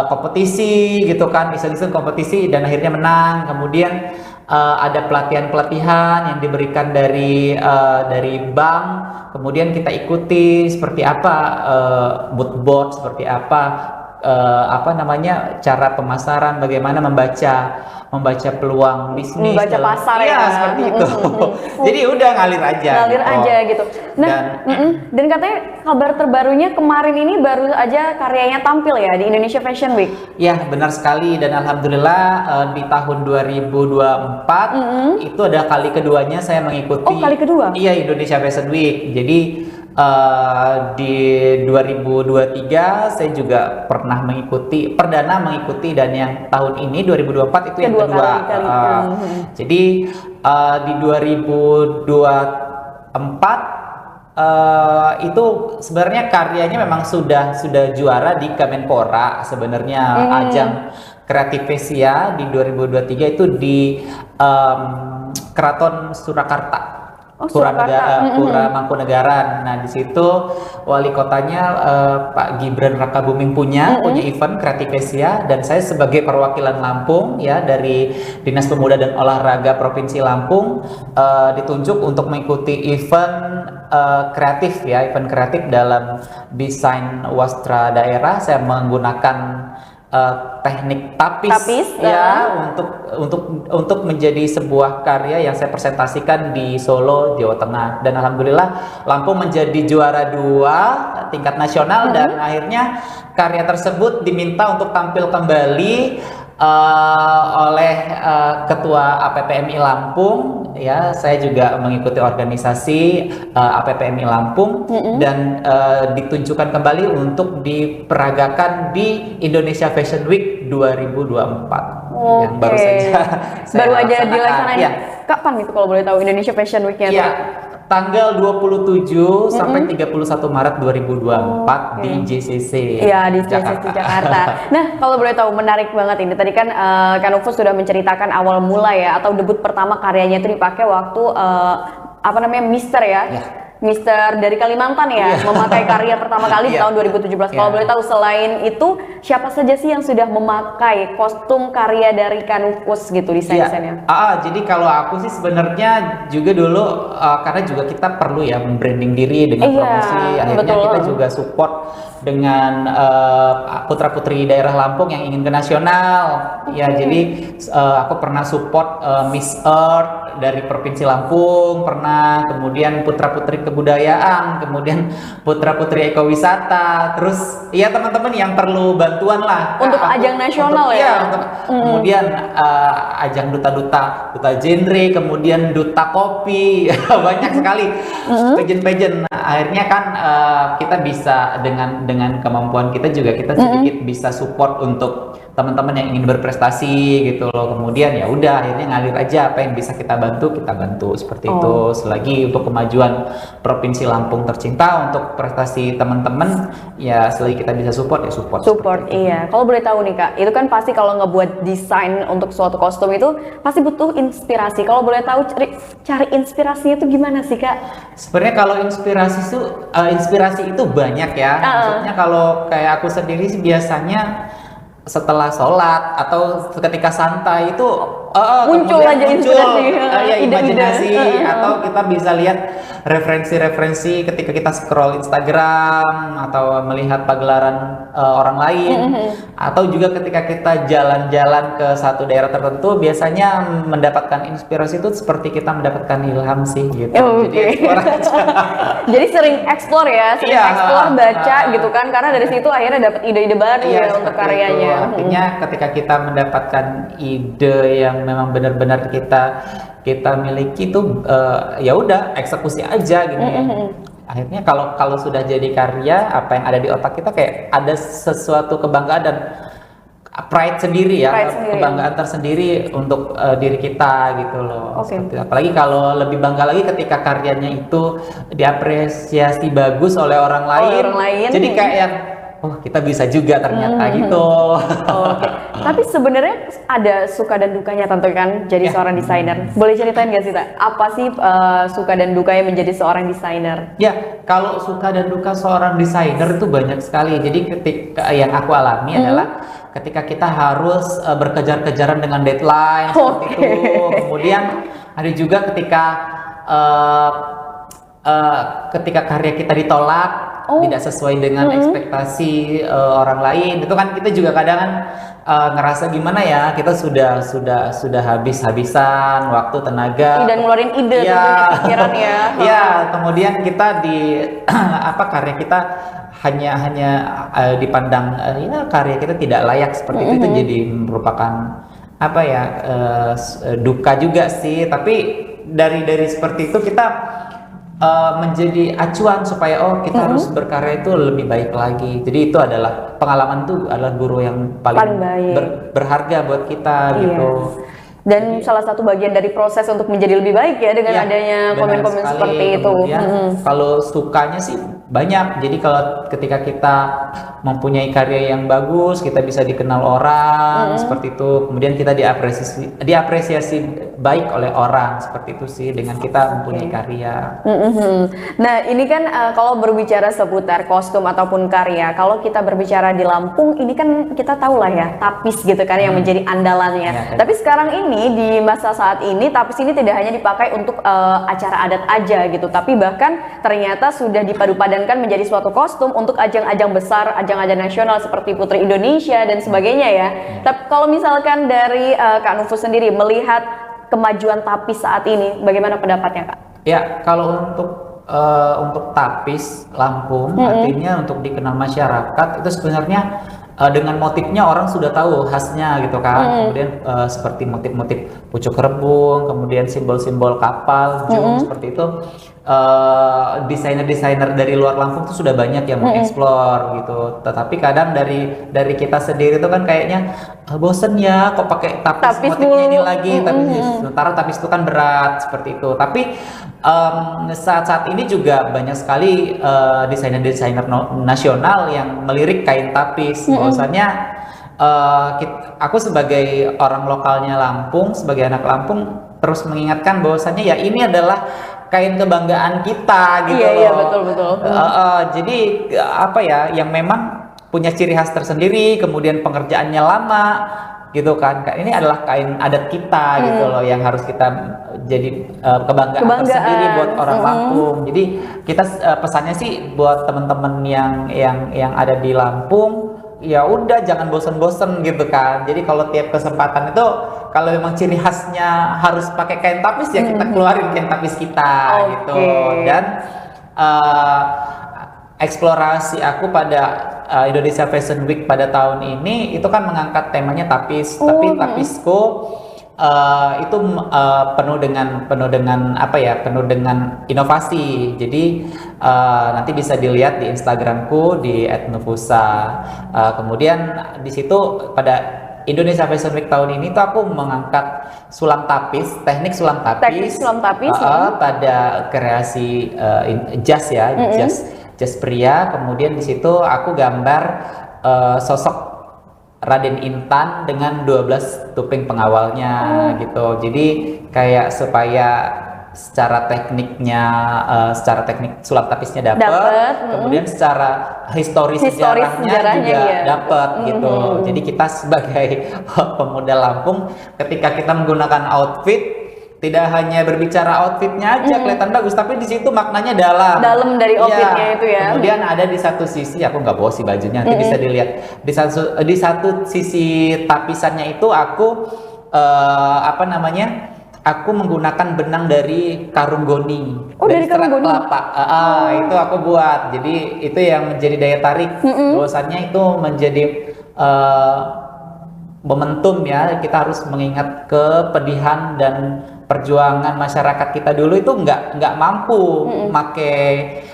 kompetisi gitu kan, iseng-iseng kompetisi dan akhirnya menang. Kemudian ada pelatihan yang diberikan dari bank, kemudian kita ikuti seperti apa mood board, seperti apa namanya cara pemasaran, bagaimana membaca peluang bisnis, membaca pasar ya seperti itu. Jadi udah ngalir aja gitu. Nah, dan katanya kabar terbarunya kemarin ini baru aja karyanya tampil ya di Indonesia Fashion Week. Ya benar sekali, dan alhamdulillah di tahun 2024 itu ada kali keduanya saya mengikuti. Kali kedua? Iya, Indonesia Fashion Week. Jadi di 2023 saya juga pernah perdana mengikuti, dan yang tahun ini 2024 itu yang kedua. Jadi di 2024 itu sebenarnya karyanya memang sudah juara di Kemenpora sebenarnya. Ajang Kreativesia di 2023 itu di Keraton Surakarta. Pura Mangkunegaran. Nah di situ wali kotanya Pak Gibran Rakabuming punya event Kreativesia, dan saya sebagai perwakilan Lampung ya dari Dinas Pemuda dan Olahraga Provinsi Lampung ditunjuk untuk mengikuti event kreatif dalam desain wastra daerah. Saya menggunakan teknik tapis ya untuk menjadi sebuah karya yang saya presentasikan di Solo, Jawa Tengah, dan alhamdulillah Lampung menjadi juara 2 tingkat nasional. Dan akhirnya karya tersebut diminta untuk tampil kembali oleh Ketua APPMI Lampung ya. Saya juga mengikuti organisasi APPMI Lampung dan ditunjukkan kembali untuk diperagakan di Indonesia Fashion Week 2024 yang baru saja dilaksanakan. Kapan itu kalau boleh tahu Indonesia Fashion Week-nya? Tanggal 27 sampai 31 Maret 2024 di JCC. Iya, di JCC Jakarta. Nah, kalau boleh tahu, menarik banget ini. Tadi kan Kak Nufus sudah menceritakan awal mula ya, atau debut pertama karyanya itu dipakai waktu Mister ya. Mister dari Kalimantan ya, memakai karya pertama kali di tahun 2017. Kalau boleh tahu, selain itu siapa saja sih yang sudah memakai kostum karya dari Kak Nufus gitu desain-desainnya? Jadi kalau aku sih sebenarnya juga dulu karena juga kita perlu ya membranding diri dengan promosi. Akhirnya kita juga support dengan putra-putri daerah Lampung yang ingin ke nasional. Ya, jadi aku pernah support Miss Earth dari Provinsi Lampung, pernah, kemudian putra-putri kebudayaan, kemudian putra-putri ekowisata, terus ya teman-teman yang perlu bantuan lah untuk ajang nasional kemudian ajang duta genre, kemudian duta kopi, banyak sekali pageant. Akhirnya kan kita bisa dengan kemampuan kita juga kita sedikit bisa support untuk teman-teman yang ingin berprestasi gitu loh. Kemudian ya udah, akhirnya ngalir aja, apa yang bisa kita bantu seperti itu. Selagi untuk kemajuan Provinsi Lampung tercinta, untuk prestasi teman-teman ya, selagi kita bisa support ya support. Iya. Kalau boleh tahu nih Kak, itu kan pasti kalau ngebuat desain untuk suatu kostum itu pasti butuh inspirasi. Kalau boleh tahu cari inspirasinya itu gimana sih Kak? Sebenarnya kalau inspirasi itu banyak ya. Maksudnya kalau kayak aku sendiri sih biasanya setelah sholat atau ketika santai itu muncul kemudian aja muncul, inspirasi, ya, imajinasi, ide-ide. atau kita bisa lihat referensi-referensi ketika kita scroll Instagram atau melihat pagelaran orang lain, atau juga ketika kita jalan-jalan ke satu daerah tertentu, biasanya mendapatkan inspirasi itu seperti kita mendapatkan ilham sih gitu. Jadi explore aja. Jadi sering explore ya, sering Iya, explore, baca gitu kan, karena dari situ akhirnya dapat ide-ide baru ya untuk seperti karyanya. itu. Artinya ketika kita mendapatkan ide yang memang benar-benar kita miliki itu ya udah eksekusi aja gitu. Akhirnya kalau sudah jadi karya, apa yang ada di otak kita kayak ada sesuatu kebanggaan dan pride sendiri ya, kebanggaan tersendiri untuk diri kita gitu loh. Apalagi kalau lebih bangga lagi ketika karyanya itu diapresiasi bagus oleh orang lain. Jadi kayak yang oh kita bisa juga ternyata gitu. Tapi sebenarnya ada suka dan dukanya tentu kan jadi seorang desainer. Boleh ceritain gak sih Tak? Apa sih suka dan dukanya menjadi seorang desainer? Ya, kalau suka dan duka seorang desainer itu banyak sekali. Jadi ketika yang aku alami adalah ketika kita harus berkejar-kejaran dengan deadline seperti itu. Kemudian ada juga ketika karya kita ditolak, tidak sesuai dengan ekspektasi orang lain, itu kan kita juga kadang ngerasa gimana ya, kita sudah habis-habisan waktu, tenaga, dan ngeluarin ide, pikiran ya. Ya, kemudian kita karya kita hanya dipandang ya karya kita tidak layak seperti itu jadi merupakan duka juga sih. Tapi dari seperti itu kita menjadi acuan supaya kita harus berkarya itu lebih baik lagi. Jadi itu adalah pengalaman, itu adalah guru yang paling berharga buat kita gitu. Dan salah satu bagian dari proses untuk menjadi lebih baik ya dengan adanya komen-komen seperti itu. Kalau sukanya sih banyak. Jadi kalau ketika kita mempunyai karya yang bagus, kita bisa dikenal orang seperti itu. Kemudian kita diapresiasi baik oleh orang seperti itu sih dengan kita mempunyai karya. Nah ini kan kalau berbicara seputar kostum ataupun karya, kalau kita berbicara di Lampung ini kan kita tahu lah ya tapis gitu kan yang menjadi andalannya. Tapi sekarang ini di masa saat ini tapis ini tidak hanya dipakai untuk acara adat aja gitu, tapi bahkan ternyata sudah dipadupadankan menjadi suatu kostum untuk ajang-ajang besar, ajang-ajang nasional seperti Putri Indonesia dan sebagainya ya. Tapi kalau misalkan dari Kak Nufus sendiri melihat kemajuan tapis saat ini, bagaimana pendapatnya Kak? Ya, kalau untuk tapis Lampung, artinya untuk dikenal masyarakat itu sebenarnya dengan motifnya orang sudah tahu khasnya gitu kan. Kemudian seperti motif-motif pucuk rebung, kemudian simbol-simbol kapal, jung seperti itu. Desainer-desainer dari luar Lampung tuh sudah banyak yang mengeksplor gitu. Tetapi kadang dari kita sendiri tuh kan kayaknya bosen ya kok pakai tapis motifnya ini lagi. Tapi sementara tapis itu kan berat seperti itu. Tapi saat ini juga banyak sekali desainer-desainer nasional yang melirik kain tapis. Bahwasanya aku sebagai orang lokalnya Lampung, sebagai anak Lampung terus mengingatkan bahwasanya ya ini adalah kain kebanggaan kita gitu loh. Iya, betul. Jadi yang memang punya ciri khas tersendiri, kemudian pengerjaannya lama gitu kan. Ini adalah kain adat kita gitu loh yang harus kita jadi kebanggaan tersendiri buat orang Lampung. Jadi kita pesannya sih buat teman-teman yang ada di Lampung, ya udah jangan bosen-bosen gitu kan. Jadi kalau tiap kesempatan itu kalau memang ciri khasnya harus pakai kain tapis ya kita keluarin kain tapis kita gitu. Dan eksplorasi aku pada Indonesia Fashion Week pada tahun ini itu kan mengangkat temanya tapis. Tapi tapisku itu penuh dengan inovasi. Jadi nanti bisa dilihat di Instagramku di @nufusa. Kemudian di situ pada Indonesia Fashion Week tahun ini tuh aku mengangkat sulam tapis, teknik sulam tapis, pada kreasi jas ya, jas pria. Kemudian di situ aku gambar sosok Raden Intan dengan 12 tuping pengawalnya gitu. Jadi kayak supaya secara teknik sulap tapisnya dapat, kemudian secara historis sejarahnya juga dapat gitu. Jadi kita sebagai pemuda Lampung, ketika kita menggunakan outfit, tidak hanya berbicara outfitnya aja kelihatan bagus, tapi di situ maknanya dalam dari outfitnya itu ya. Kemudian ada di satu sisi, aku nggak bawa sih bajunya, nanti bisa dilihat di satu sisi tapisannya itu aku aku menggunakan benang dari karung goni. Dari karung goni. Kelapa. Itu aku buat. Jadi itu yang menjadi daya tarik. Bahwasannya itu menjadi momentum ya, kita harus mengingat kepedihan dan perjuangan masyarakat kita dulu itu nggak mampu memakai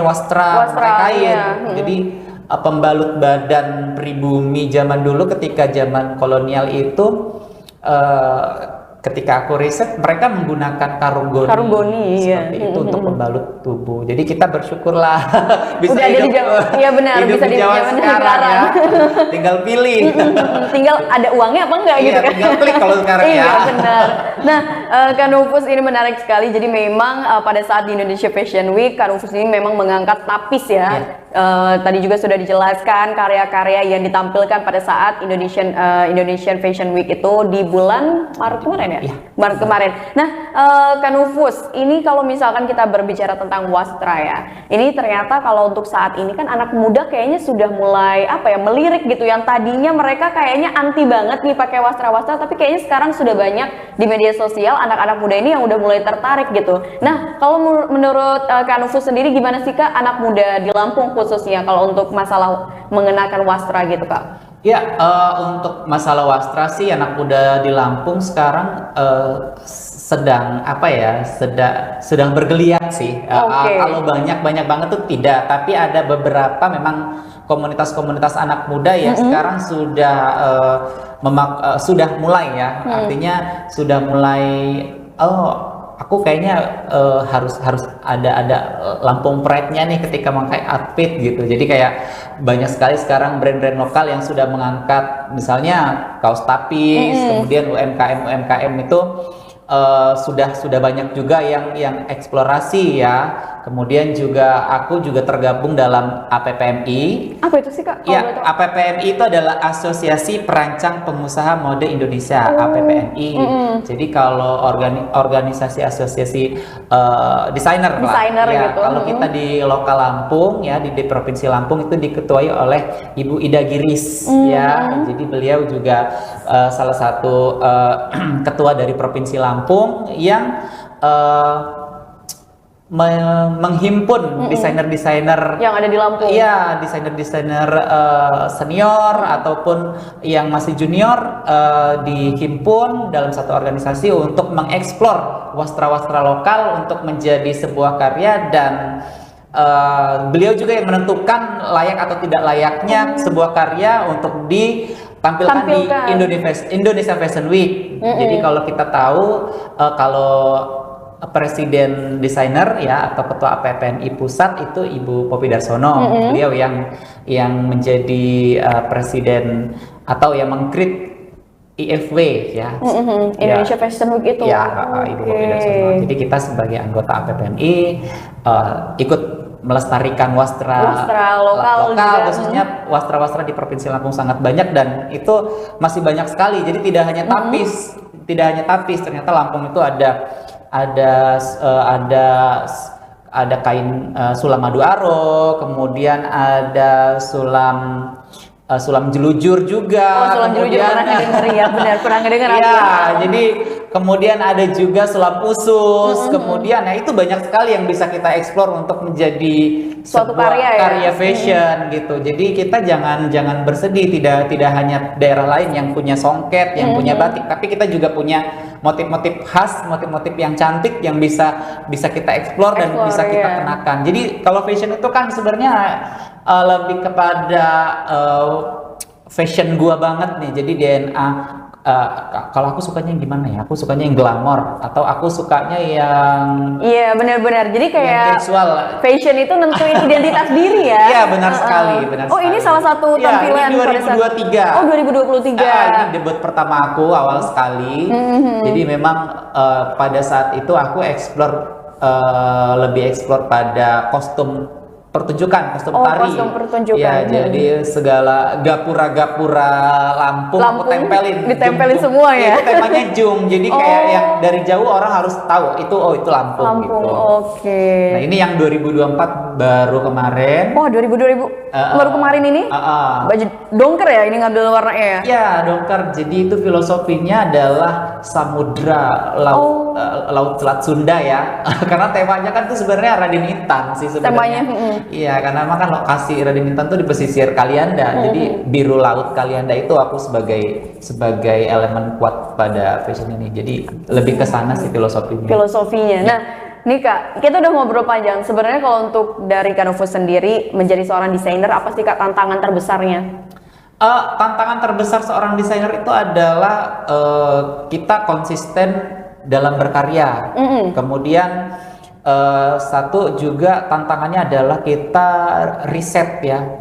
wastra kain. Jadi pembalut badan pribumi zaman dulu ketika zaman kolonial itu ketika aku riset mereka menggunakan karung goni seperti itu untuk membalut tubuh. Jadi kita bersyukurlah bisa udah ada hidup, di Jawa. Iya benar, bisa di zaman sekarang ya. Tinggal pilih. Tinggal ada uangnya apa enggak gitu kan. Tinggal klik kalau sekarang ya. Iya benar. Nah, Kak Nufus ini menarik sekali. Jadi memang pada saat di Indonesia Fashion Week, Kak Nufus ini memang mengangkat tapis ya. Tadi juga sudah dijelaskan karya-karya yang ditampilkan pada saat Indonesian Fashion Week itu di bulan Maret kemarin ya? Maret kemarin. Nah, Kak Nufus, ini kalau misalkan kita berbicara tentang wastra ya, ini ternyata kalau untuk saat ini kan anak muda kayaknya sudah mulai melirik gitu. Yang tadinya mereka kayaknya anti banget nih pakai wastra-wastra, tapi kayaknya sekarang sudah banyak di media sosial anak-anak muda ini yang udah mulai tertarik gitu. Nah, kalau menurut Kak Nufus sendiri gimana sih Kak anak muda di Lampung khususnya kalau untuk masalah mengenakan wastra gitu Kak? Ya, untuk masalah wastra sih anak muda di Lampung sekarang sedang bergeliat sih. Kalau banyak banget tuh tidak, tapi ada beberapa memang komunitas-komunitas anak muda yang sekarang sudah mulai ya. Artinya sudah mulai aku kayaknya harus ada Lampung Pride-nya nih ketika memakai outfit gitu. Jadi kayak banyak sekali sekarang brand-brand lokal yang sudah mengangkat misalnya kaos tapis, kemudian UMKM itu sudah banyak juga yang eksplorasi ya. Kemudian juga aku juga tergabung dalam APPMI. Apa itu sih Kak? Ya, APPMI itu adalah Asosiasi Perancang Pengusaha Mode Indonesia, APPMI. Jadi kalau organisasi asosiasi desainer ya, gitu. Kalau kita di lokal Lampung ya, di Provinsi Lampung itu diketuai oleh Ibu Ida Giris ya. Jadi beliau juga salah satu ketua dari Provinsi Lampung yang menghimpun desainer-desainer yang ada di Lampung. Iya, desainer-desainer senior ataupun yang masih junior dihimpun dalam satu organisasi untuk mengeksplor wastra-wastra lokal untuk menjadi sebuah karya, dan beliau juga yang menentukan layak atau tidak layaknya sebuah karya untuk ditampilkan di Indonesia Fashion Week. Jadi kalau kita tahu kalau presiden desainer ya atau ketua APPMI pusat itu Ibu Poppy Darsono. Beliau yang menjadi presiden atau yang mengkrit IFW ya. Indonesia Fashion Week itu. Ya, Ibu Poppy Darsono. Jadi kita sebagai anggota APPMI ikut melestarikan wastra lokal khususnya wastra-wastra di Provinsi Lampung sangat banyak, dan itu masih banyak sekali. Jadi tidak hanya tapis, ternyata Lampung itu ada kain sulam madu aro, kemudian ada sulam jelujur juga. Sulam jelujur pernah dengar ya, benar pernah dengar. Iya, jadi kemudian ada juga sulam usus, kemudian itu banyak sekali yang bisa kita eksplor untuk menjadi suatu sebuah karya ya? fashion gitu. Jadi kita jangan bersedih, tidak hanya daerah lain yang punya songket, yang punya batik, tapi kita juga punya motif-motif khas, motif-motif yang cantik yang bisa kita eksplor dan bisa kita kenakan. Jadi kalau fashion itu kan sebenarnya lebih kepada fashion gua banget nih. Jadi DNA kalau aku sukanya yang gimana ya? Aku sukanya yang glamor atau aku sukanya yang Iya, benar-benar. Jadi kayak casual. fashion itu nentuin identitas diri ya. Iya, benar sekali, benar Oh, ini sekali. salah satu Iya, tampilan ini pada saat- 2023. Oh, 2023. Ini debut pertama aku awal sekali. Jadi memang pada saat itu aku lebih explore pada kostum pertunjukan, kostum tari. Kostum pertunjukan. Ya, jadi segala gapura-gapura Lampung aku tempelin. ditempelin Jum-jum. semua ya? Itu temanya jum. Jadi kayak yang dari jauh orang harus tahu itu itu Lampung gitu. Oke. Nah, ini yang 2024 baru kemarin. Oh, 2000 baru kemarin ini? Baju dongker ya, ini ngambil warnanya ya? Ya, dongker. Jadi itu filosofinya adalah samudra laut Selat Sunda ya. Karena temanya kan itu sebenarnya Raden Intan sih sebenarnya. Temanya. Iya, karena emang kan lokasi Raden Intan tuh di pesisir Kalianda. Jadi biru laut Kalianda itu aku sebagai elemen kuat pada fashion ini. Jadi lebih ke sana sih filosofinya. Nah, nih Kak, kita udah ngobrol panjang. Sebenarnya kalau untuk dari Kanufus sendiri menjadi seorang desainer, apa sih Kak tantangan terbesarnya? Tantangan terbesar seorang desainer itu adalah kita konsisten dalam berkarya. Kemudian satu juga tantangannya adalah kita riset ya.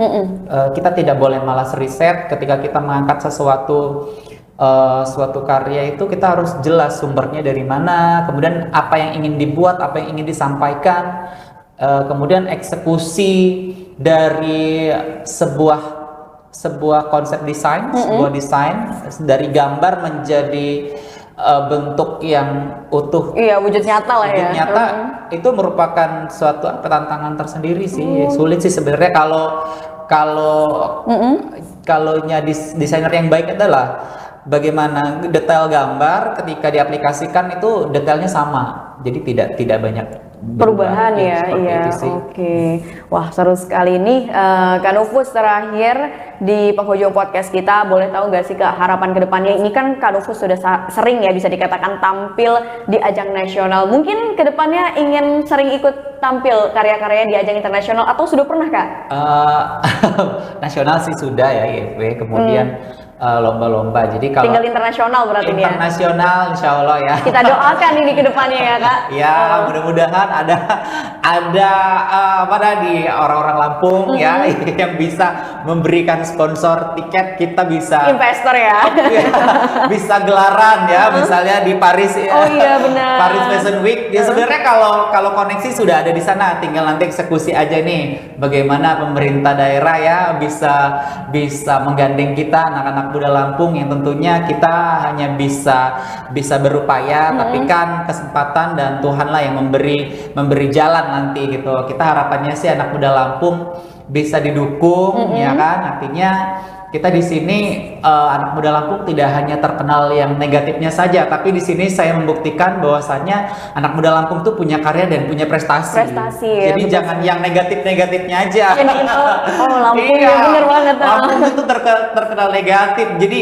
Kita tidak boleh malas riset ketika kita mengangkat suatu karya itu kita harus jelas sumbernya dari mana, kemudian apa yang ingin dibuat, apa yang ingin disampaikan, kemudian eksekusi dari sebuah konsep desain, sebuah desain dari gambar menjadi bentuk yang utuh. Iya, wujud nyata lah ya. Wujud nyata itu merupakan suatu tantangan tersendiri sih. Sulit sih sebenarnya kalau desainer yang baik adalah bagaimana detail gambar ketika diaplikasikan itu detailnya sama. Jadi tidak banyak perubahan ya. Iya. Oke. Wah, seru sekali nih. Kanufus terakhir di penghujung podcast kita, boleh tahu nggak sih Kak harapan kedepannya? Ini kan Kanufus sudah sering ya bisa dikatakan tampil di ajang nasional. Mungkin kedepannya ingin sering ikut tampil karya-karyanya di ajang internasional atau sudah pernah Kak? Nasional sih sudah ya IFW. Kemudian lomba-lomba. Jadi kalau tinggal internasional berarti ya. Internasional insya Allah ya. Kita doakan ini kedepannya ya Kak. Ya, mudah-mudahan ada di orang-orang Lampung ya yang bisa memberikan sponsor tiket, kita bisa investor ya. Bisa gelaran ya, misalnya di Paris ya. Oh iya benar. Paris Fashion Week. Ya sebenarnya kalau koneksi sudah ada di sana, tinggal nanti eksekusi aja nih bagaimana pemerintah daerah ya bisa menggandeng kita anak-anak muda Lampung yang tentunya kita hanya bisa berupaya, tapi kan kesempatan dan Tuhanlah yang memberi jalan nanti gitu. Kita harapannya sih anak muda Lampung bisa didukung ya kan. Artinya kita di sini anak muda Lampung tidak hanya terkenal yang negatifnya saja, tapi di sini saya membuktikan bahwasannya anak muda Lampung tuh punya karya dan punya prestasi. Jadi ya, jangan yang negatif-negatifnya aja. Lampung iya, ya bener banget. Lampung itu terkenal negatif. Jadi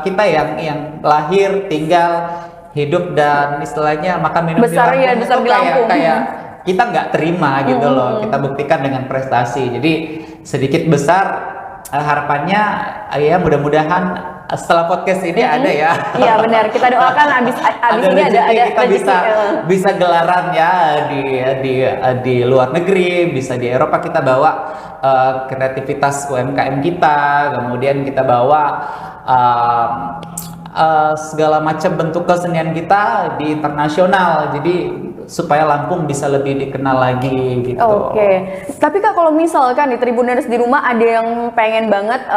kita yang lahir, tinggal, hidup dan istilahnya makan minum besar di Lampung ya, besar itu di Lampung. kayak kita nggak terima gitu loh. Kita buktikan dengan prestasi. Jadi sedikit besar harapannya ya mudah-mudahan setelah podcast ini ada ya. Iya benar, kita doakan abis ini ada kita bisa gelaran ya di luar negeri, bisa di Eropa kita bawa kreativitas UMKM kita, kemudian kita bawa segala macam bentuk kesenian kita di internasional. Jadi supaya Lampung bisa lebih dikenal lagi gitu. Oke. Tapi Kak kalau misalkan di Tribuners di rumah ada yang pengen banget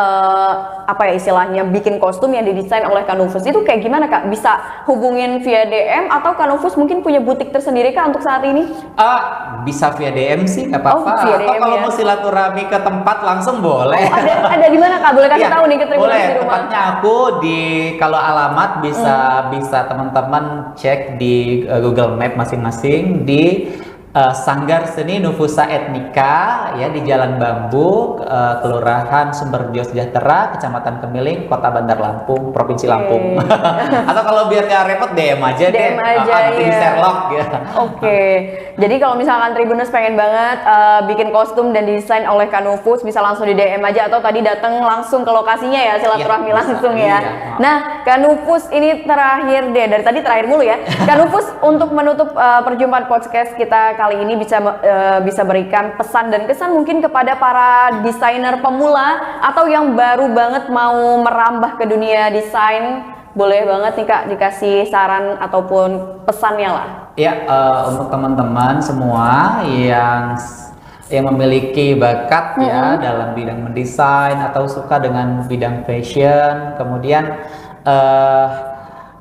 apa ya istilahnya bikin kostum yang didesain oleh Kanufus, itu kayak gimana Kak? Bisa hubungin via DM atau Kanufus mungkin punya butik tersendiri Kak untuk saat ini? Bisa via DM sih nggak apa-apa. Atau kalau mau silaturahmi ke tempat langsung boleh. Ada di mana Kak? Boleh kasih tahu nih ke Tribuners boleh. di rumah. Tempatnya aku kalau alamat bisa teman-teman cek di Google Map masing-masing di Sanggar Seni Nufusa Etnika ya di Jalan Bambu, Kelurahan Sumberjo Sejahtera, Kecamatan Kemiling, Kota Bandar Lampung, Provinsi Lampung. Atau kalau biar gak repot DM aja deh. DM aja Nanti di ya. Sherlock ya. Oke. Jadi kalau misalkan Tribuners pengen banget bikin kostum dan desain oleh Kanufus, bisa langsung di DM aja atau tadi datang langsung ke lokasinya ya, silaturahmi langsung ya. Nah, Kanufus ini terakhir deh, dari tadi terakhir mulu ya. Kanufus untuk menutup perjumpaan podcast kita kali ini bisa berikan pesan dan kesan mungkin kepada para desainer pemula atau yang baru banget mau merambah ke dunia desain. Boleh banget nih Kak dikasih saran ataupun pesannya lah. Ya, untuk teman-teman semua yang memiliki bakat ya dalam bidang mendesain atau suka dengan bidang fashion, kemudian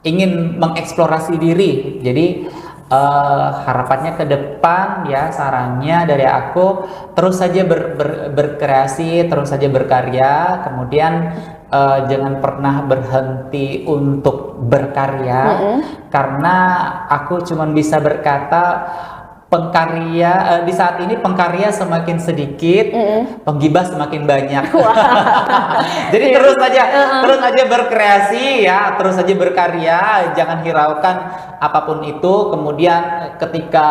ingin mengeksplorasi diri. Jadi harapannya ke depan ya, sarannya dari aku terus saja berkreasi, terus saja berkarya, kemudian jangan pernah berhenti untuk berkarya, karena aku cuma bisa berkata pengkarya di saat ini pengkarya semakin sedikit, penggibah semakin banyak. Jadi terus aja berkreasi ya, terus aja berkarya, jangan hiraukan apapun itu. Kemudian ketika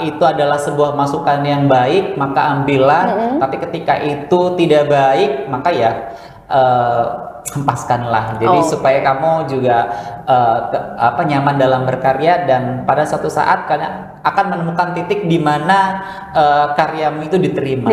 itu adalah sebuah masukan yang baik, maka ambillah. Tapi ketika itu tidak baik, maka ya hempaskanlah. Jadi supaya kamu juga nyaman dalam berkarya, dan pada suatu saat kalian akan menemukan titik di mana karyamu itu diterima.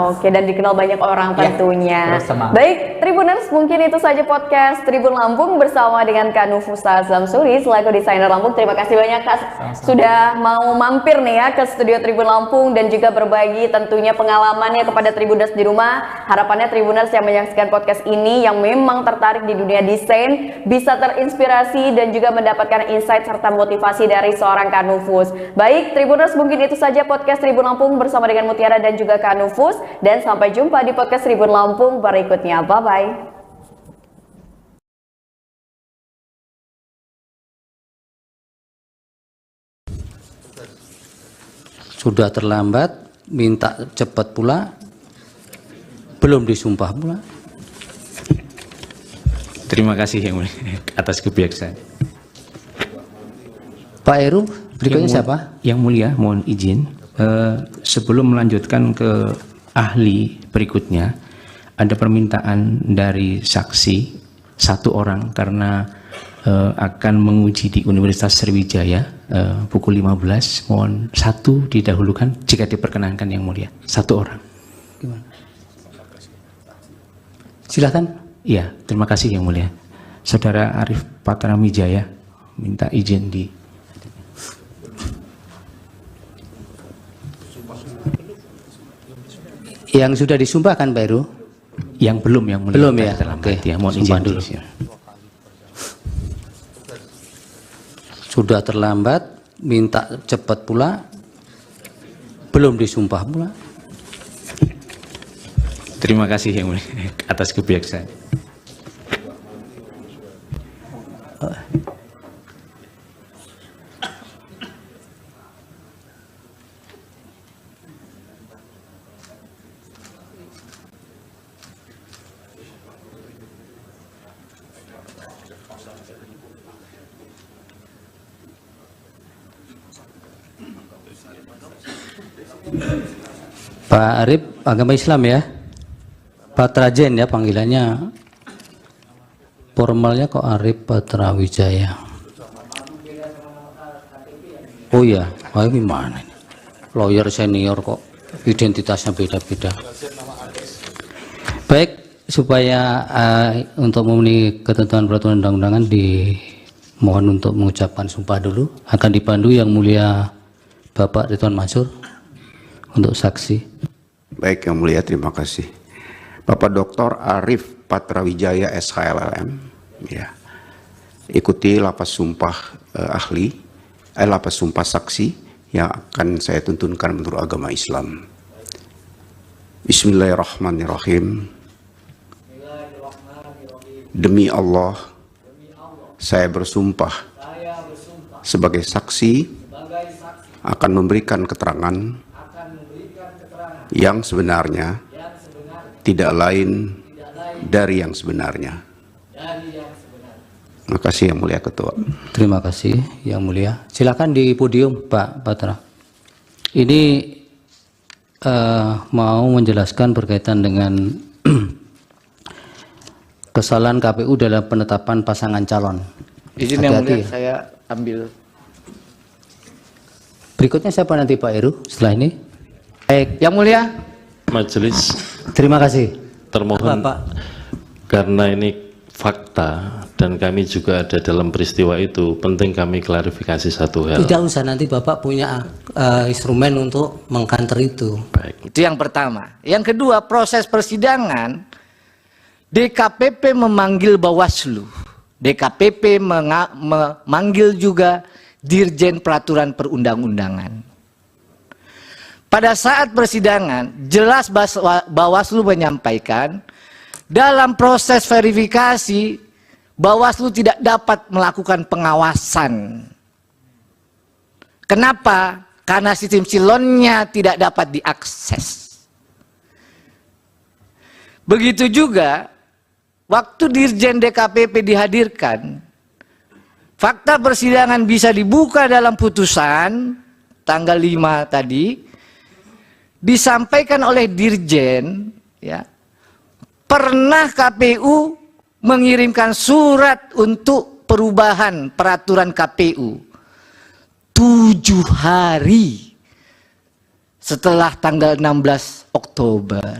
Oke, dan dikenal banyak orang tentunya. Baik, Tribuners, mungkin itu saja podcast Tribun Lampung bersama dengan Kanufusa Zamsuri selaku desainer Lampung. Terima kasih banyak Kak sudah mau mampir nih ya ke studio Tribun Lampung dan juga berbagi tentunya pengalamannya kepada Tribuners di rumah. Harapannya Tribuners yang menyaksikan podcast ini yang memang tertarik di dunia desain bisa terinspirasi dan juga mendapatkan insight serta motivasi dari seorang Kanufus. Baik, Tribuners, mungkin itu saja podcast Tribun Lampung bersama dengan Mutiara dan juga Kanufus, dan sampai jumpa di podcast Tribun Lampung berikutnya. Bye-bye. Sudah terlambat, minta cepat pula, belum disumpah pula. Terima kasih yang mulia atas kebijaksanaan. Pak Heru, berikutnya siapa? Yang mulia, mohon izin. Sebelum melanjutkan ke ahli berikutnya, ada permintaan dari saksi satu orang karena akan menguji di Universitas Sriwijaya pukul 15. Mohon satu didahulukan jika diperkenankan yang mulia. Satu orang. Gimana? Silahkan. Iya, terima kasih yang mulia. Saudara Arif Patramijaya minta izin di. Yang sudah disumpahkan Pak Heru? Yang belum, yang mulia. Belum ya? Oke, ya, mohon izin dulu. Sudah terlambat, minta cepat pula, belum disumpah pula. Terima kasih yang mulia atas kebijaksanaan. Pak Arif, agama Islam ya? Patrajen ya panggilannya. Formalnya kok Arif Patrawijaya. Oh iya, gimana ini? Lawyer senior kok identitasnya beda-beda. Baik, supaya untuk memenuhi ketentuan peraturan undang-undangan dimohon untuk mengucapkan sumpah dulu. Akan dipandu yang mulia Bapak Ridwan Mansur untuk saksi. Baik yang mulia, terima kasih. Bapak Dr. Arif Patrawijaya SHLLM, ya. Ikuti lapas sumpah lapas sumpah saksi yang akan saya tuntunkan menurut agama Islam. Bismillahirrahmanirrahim. Demi Allah, saya bersumpah sebagai saksi akan memberikan keterangan yang sebenarnya, tidak lain dari yang sebenarnya. Terima kasih Yang Mulia Ketua. Terima kasih Yang Mulia. Silakan di podium Pak Patra. Ini mau menjelaskan berkaitan dengan kesalahan KPU dalam penetapan pasangan calon. Izin Yang Mulia, saya ambil. Berikutnya siapa nanti Pak Heru setelah ini? Baik, Yang Mulia. Majelis. Terima kasih. Termohon, Bapak. Karena ini fakta dan kami juga ada dalam peristiwa itu, penting kami klarifikasi satu hal. Tidak usah, nanti Bapak punya instrumen untuk mengkanter itu. Baik. Itu yang pertama. Yang kedua, proses persidangan DKPP memanggil Bawaslu. DKPP memanggil juga Dirjen Peraturan Perundang-undangan. Pada saat persidangan, jelas Bawaslu menyampaikan dalam proses verifikasi Bawaslu tidak dapat melakukan pengawasan. Kenapa? Karena sistem silonnya tidak dapat diakses. Begitu juga waktu Dirjen DKPP dihadirkan, fakta persidangan bisa dibuka dalam putusan tanggal 5 tadi, disampaikan oleh Dirjen, ya, pernah KPU mengirimkan surat untuk perubahan peraturan KPU 7 hari setelah tanggal 16 Oktober.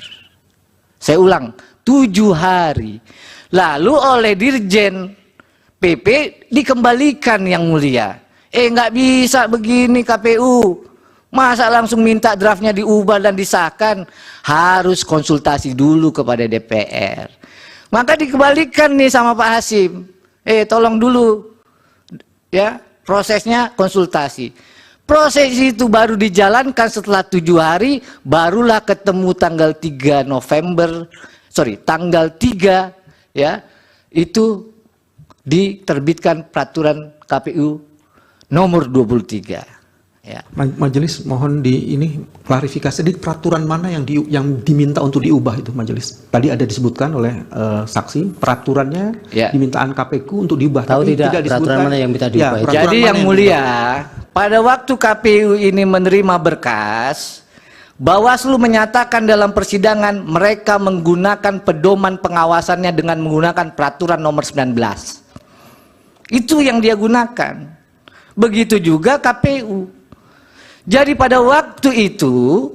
Saya ulang, 7 hari. Lalu oleh Dirjen PP dikembalikan Yang Mulia. Nggak bisa begini KPU. Masa langsung minta draftnya diubah dan disahkan? Harus konsultasi dulu kepada DPR. Maka dikembalikan nih sama Pak Hasim. Tolong dulu ya, prosesnya konsultasi. Proses itu baru dijalankan setelah 7 hari, barulah ketemu tanggal 3 November, tanggal 3 ya, itu diterbitkan peraturan KPU nomor 23. Ya. Majelis mohon ini klarifikasi di peraturan mana yang diminta untuk diubah itu Majelis. Tadi ada disebutkan oleh saksi peraturannya dimintaan KPU untuk diubah. Tahu tapi tidak disebutkan peraturan mana yang minta diubah? Ya, jadi Yang Mulia, pada waktu KPU ini menerima berkas, Bawaslu menyatakan dalam persidangan mereka menggunakan pedoman pengawasannya dengan menggunakan peraturan nomor 19. Itu yang dia gunakan. Begitu juga KPU. Jadi pada waktu itu,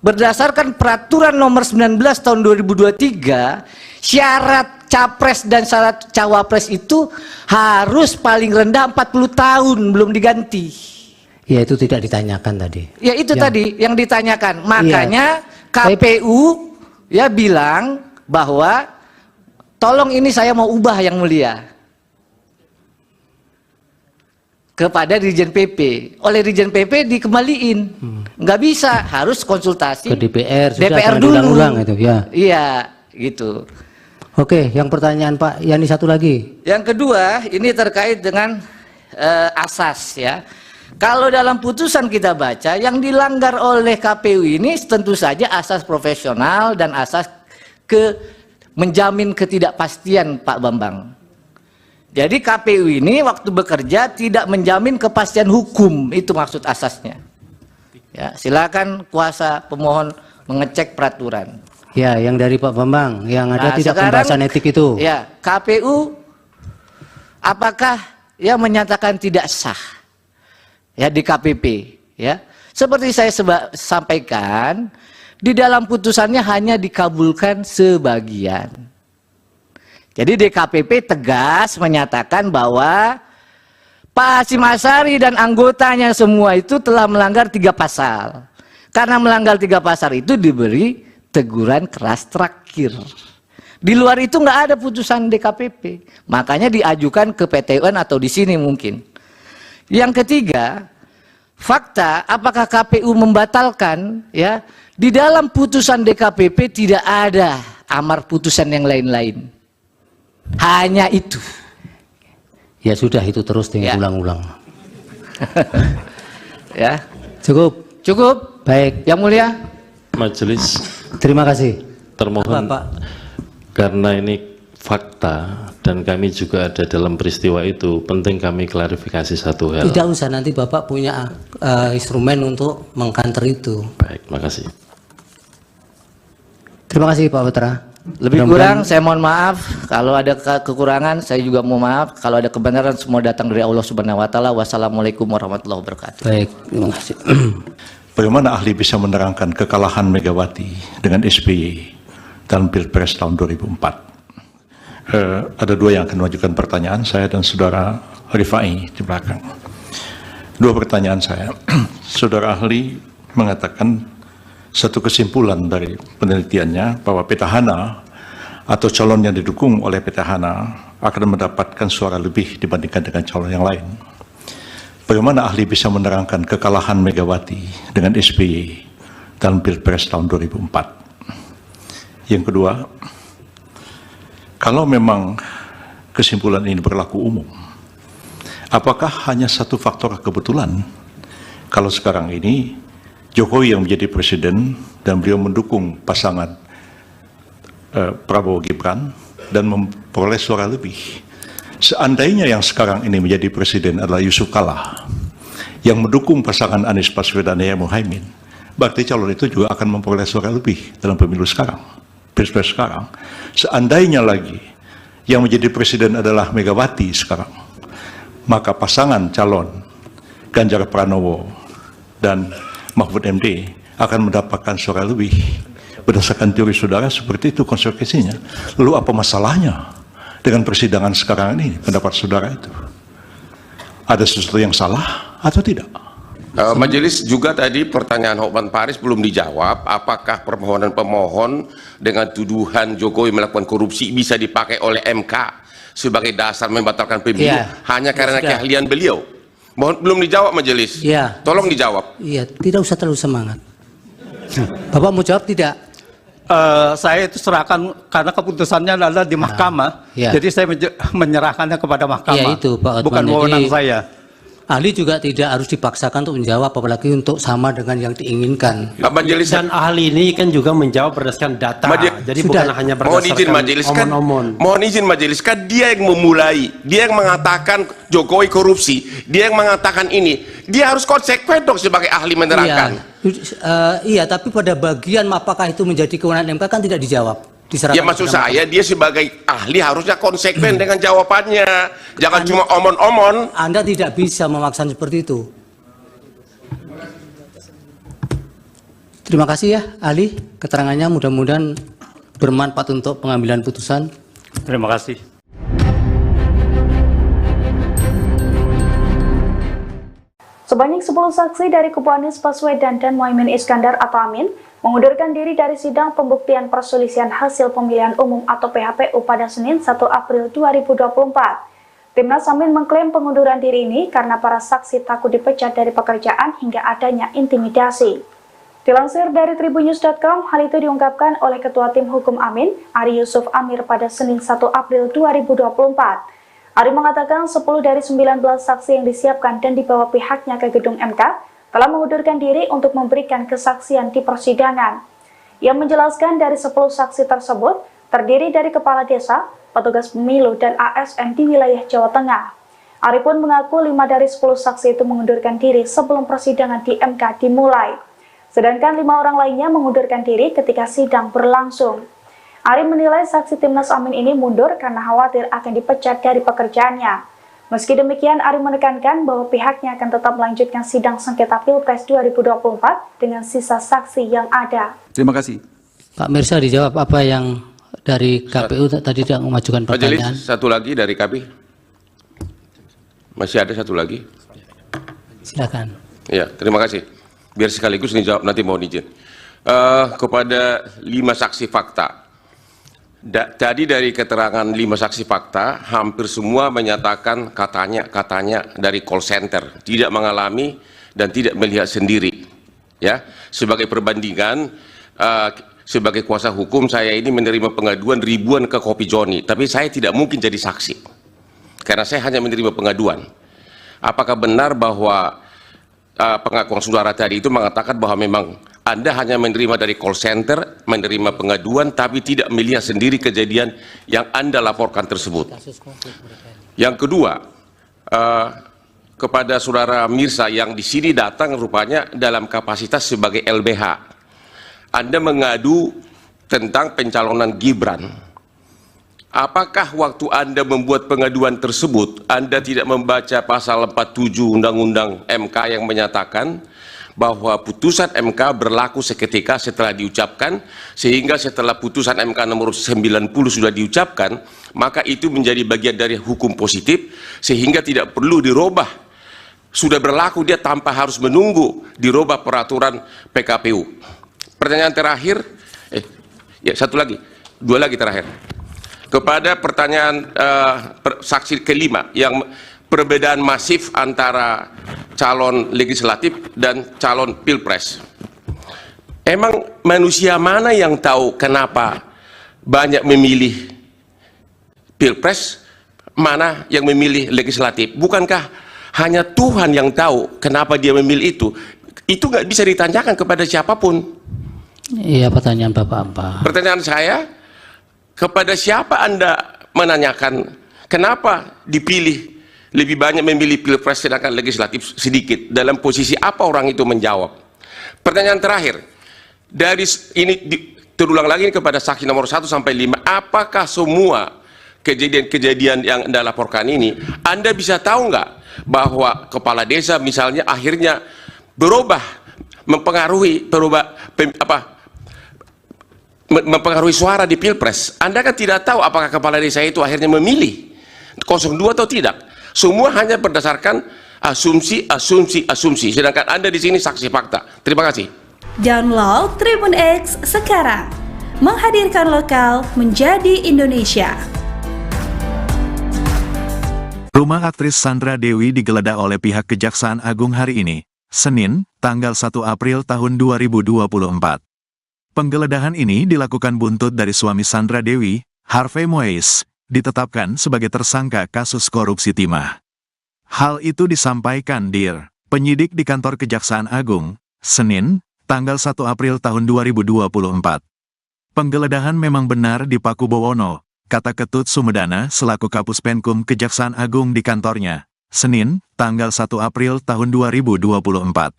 berdasarkan peraturan nomor 19 tahun 2023, syarat capres dan syarat cawapres itu harus paling rendah 40 tahun belum diganti. Ya itu tidak ditanyakan tadi. Ya itu tadi yang ditanyakan. Makanya KPU ya bilang bahwa tolong ini saya mau ubah Yang Mulia. Kepada Dirjen PP, oleh Dirjen PP dikembaliin, nggak bisa, harus konsultasi ke DPR, DPR dulu. Diulang-ulang itu ya. Iya, gitu. Oke, yang pertanyaan Pak Yani satu lagi. Yang kedua, ini terkait dengan asas ya. Kalau dalam putusan kita baca, yang dilanggar oleh KPU ini tentu saja asas profesional dan asas menjamin ketidakpastian Pak Bambang. Jadi KPU ini waktu bekerja tidak menjamin kepastian hukum, itu maksud asasnya. Ya, silakan kuasa pemohon mengecek peraturan. Ya, yang dari Pak Bambang, yang ada tidak sekarang, pembahasan etik itu. Ya, KPU apakah ya menyatakan tidak sah ya di KPP ya? Seperti saya sampaikan, di dalam putusannya hanya dikabulkan sebagian. Jadi DKPP tegas menyatakan bahwa Pak Hasyim Asyari dan anggotanya semua itu telah melanggar 3 pasal. Karena melanggar 3 pasal itu diberi teguran keras terakhir. Di luar itu nggak ada putusan DKPP. Makanya diajukan ke PT UN atau di sini mungkin. Yang ketiga, fakta apakah KPU membatalkan ya? Di dalam putusan DKPP tidak ada amar putusan yang lain-lain. Hanya itu. Ya sudah, itu terus diulang-ulang. Ya. Cukup. Cukup. Baik, Yang Mulia. Majelis. Terima kasih. Termohon, karena ini fakta dan kami juga ada dalam peristiwa itu, penting kami klarifikasi satu hal. Tidak usah, nanti Bapak punya instrumen untuk mengkanter itu. Baik, makasih. Terima kasih Pak Putra. Lebih kurang saya mohon maaf, kalau ada kekurangan saya juga mohon maaf, kalau ada kebenaran semua datang dari Allah Subhanahu wa taala. Wassalamualaikum warahmatullahi wabarakatuh. Baik, terima kasih. Bagaimana ahli bisa menerangkan kekalahan Megawati dengan SBY dalam Pilpres tahun 2004? Ada dua yang akan mengajukan pertanyaan, saya dan saudara Rifai di belakang. Dua pertanyaan saya. Saudara ahli mengatakan satu kesimpulan dari penelitiannya bahwa petahana atau calon yang didukung oleh petahana akan mendapatkan suara lebih dibandingkan dengan calon yang lain. Bagaimana ahli bisa menerangkan kekalahan Megawati dengan SBY dalam Pilpres tahun 2004? Yang kedua, kalau memang kesimpulan ini berlaku umum, apakah hanya satu faktor kebetulan kalau sekarang ini Jokowi yang menjadi presiden dan beliau mendukung pasangan Prabowo Gibran dan memperoleh suara lebih? Seandainya yang sekarang ini menjadi presiden adalah Yusuf Kalla yang mendukung pasangan Anies Baswedan dan Muhaimin, berarti calon itu juga akan memperoleh suara lebih dalam pemilu sekarang, pilpres sekarang. Seandainya lagi yang menjadi presiden adalah Megawati sekarang, maka pasangan calon Ganjar Pranowo dan Mahfud MD akan mendapatkan suara lebih. Berdasarkan teori saudara seperti itu konsekuensinya. Lalu apa masalahnya dengan persidangan sekarang ini, pendapat saudara itu? Ada sesuatu yang salah atau tidak? Majelis juga tadi pertanyaan Hotman Paris belum dijawab, apakah permohonan pemohon dengan tuduhan Jokowi melakukan korupsi bisa dipakai oleh MK sebagai dasar membatalkan pemilu hanya karena keahlian beliau? Mohon, belum dijawab majelis. Iya. Tolong dijawab. Iya, tidak usah terlalu semangat. Bapak mau jawab tidak? Saya itu serahkan karena keputusannya adalah di mahkamah. Ya. Jadi saya menyerahkannya kepada mahkamah. Ya itu Pak Hotman. Bukan wewenang saya. Ahli juga tidak harus dipaksakan untuk menjawab, apalagi untuk sama dengan yang diinginkan. Dan ahli ini kan juga menjawab berdasarkan data. Jadi bukan hanya berdasarkan omon-omon. Mohon izin majelis, kan dia yang memulai, dia yang mengatakan Jokowi korupsi, dia yang mengatakan ini, dia harus konsekuen dong sebagai ahli menerangkan. Iya, tapi pada bagian apakah itu menjadi kewenangan MK kan tidak dijawab. Ya maksud saya dia sebagai ahli harusnya konsekuen dengan jawabannya, jangan cuma omon-omon. Anda tidak bisa memaksa seperti itu. Terima kasih ya ahli, keterangannya mudah-mudahan bermanfaat untuk pengambilan putusan. Terima kasih. Sebanyak 10 saksi dari kubu Anies Baswedan dan Muhaimin Iskandar atau Amin mengundurkan diri dari sidang pembuktian perselisihan hasil pemilihan umum atau PHPU pada Senin 1 April 2024. Timnas Amin mengklaim pengunduran diri ini karena para saksi takut dipecat dari pekerjaan hingga adanya intimidasi. Dilansir dari tribunnews.com, hal itu diungkapkan oleh Ketua Tim Hukum Amin, Ari Yusuf Amir pada Senin 1 April 2024. Ari mengatakan 10 dari 19 saksi yang disiapkan dan dibawa pihaknya ke gedung MK telah mengundurkan diri untuk memberikan kesaksian di persidangan. Ia menjelaskan dari 10 saksi tersebut terdiri dari kepala desa, petugas pemilu, dan ASN di wilayah Jawa Tengah. Ari pun mengaku 5 dari 10 saksi itu mengundurkan diri sebelum persidangan di MK dimulai. Sedangkan 5 orang lainnya mengundurkan diri ketika sidang berlangsung. Ari menilai saksi Timnas Amin ini mundur karena khawatir akan dipecat dari pekerjaannya. Meski demikian, Ari menekankan bahwa pihaknya akan tetap melanjutkan sidang sengketa Pilpres 2024 dengan sisa saksi yang ada. Terima kasih. Pak Mirsa dijawab apa yang dari KPU tadi tidak mengajukan pertanyaan. Majelis, satu lagi dari KPU. Masih ada satu lagi. Silakan. Ya, terima kasih. Biar sekaligus dijawab, nanti mohon izin. Kepada 5 saksi fakta. Tadi dari keterangan 5 saksi fakta, hampir semua menyatakan katanya dari call center, tidak mengalami dan tidak melihat sendiri. Ya, sebagai perbandingan, sebagai kuasa hukum saya ini menerima pengaduan ribuan ke Kopi Joni, tapi saya tidak mungkin jadi saksi karena saya hanya menerima pengaduan. Apakah benar bahwa pengakuan saudara tadi itu mengatakan bahwa memang Anda hanya menerima dari call center, menerima pengaduan, tapi tidak melihat sendiri kejadian yang Anda laporkan tersebut. Yang kedua, kepada saudara Mirsa yang di sini datang rupanya dalam kapasitas sebagai LBH. Anda mengadu tentang pencalonan Gibran. Apakah waktu Anda membuat pengaduan tersebut, Anda tidak membaca pasal 47 Undang-Undang MK yang menyatakan bahwa putusan MK berlaku seketika setelah diucapkan, sehingga setelah putusan MK nomor 90 sudah diucapkan, maka itu menjadi bagian dari hukum positif, sehingga tidak perlu dirubah. Sudah berlaku dia tanpa harus menunggu dirubah peraturan PKPU. Pertanyaan terakhir, dua lagi terakhir. Kepada pertanyaan saksi kelima yang perbedaan masif antara calon legislatif dan calon pilpres. Emang manusia mana yang tahu kenapa banyak memilih pilpres, mana yang memilih legislatif? Bukankah hanya Tuhan yang tahu kenapa dia memilih itu? Itu nggak bisa ditanyakan kepada siapapun. Iya, pertanyaan Bapak apa? Pertanyaan saya, kepada siapa Anda menanyakan kenapa dipilih lebih banyak memilih pilpres sedangkan legislatif sedikit? Dalam posisi apa orang itu menjawab? Pertanyaan terakhir, dari ini terulang lagi kepada saksi nomor 1 sampai 5, apakah semua kejadian-kejadian yang Anda laporkan ini, Anda bisa tahu nggak bahwa kepala desa misalnya akhirnya berubah, mempengaruhi mempengaruhi suara di pilpres? Anda kan tidak tahu apakah kepala desa itu akhirnya memilih 02 atau tidak. Semua hanya berdasarkan asumsi, sedangkan Anda di sini saksi fakta. Terima kasih. Download Tribun X sekarang, menghadirkan lokal menjadi Indonesia. Rumah aktris Sandra Dewi digeledah oleh pihak Kejaksaan Agung hari ini, Senin, tanggal 1 April tahun 2024. Penggeledahan ini dilakukan buntut dari suami Sandra Dewi, Harvey Moise, ditetapkan sebagai tersangka kasus korupsi timah. Hal itu disampaikan DIR, penyidik di kantor Kejaksaan Agung, Senin, tanggal 1 April tahun 2024. Penggeledahan memang benar di Paku Bowono, kata Ketut Sumedana selaku Kapus Penkum Kejaksaan Agung di kantornya, Senin, tanggal 1 April tahun 2024.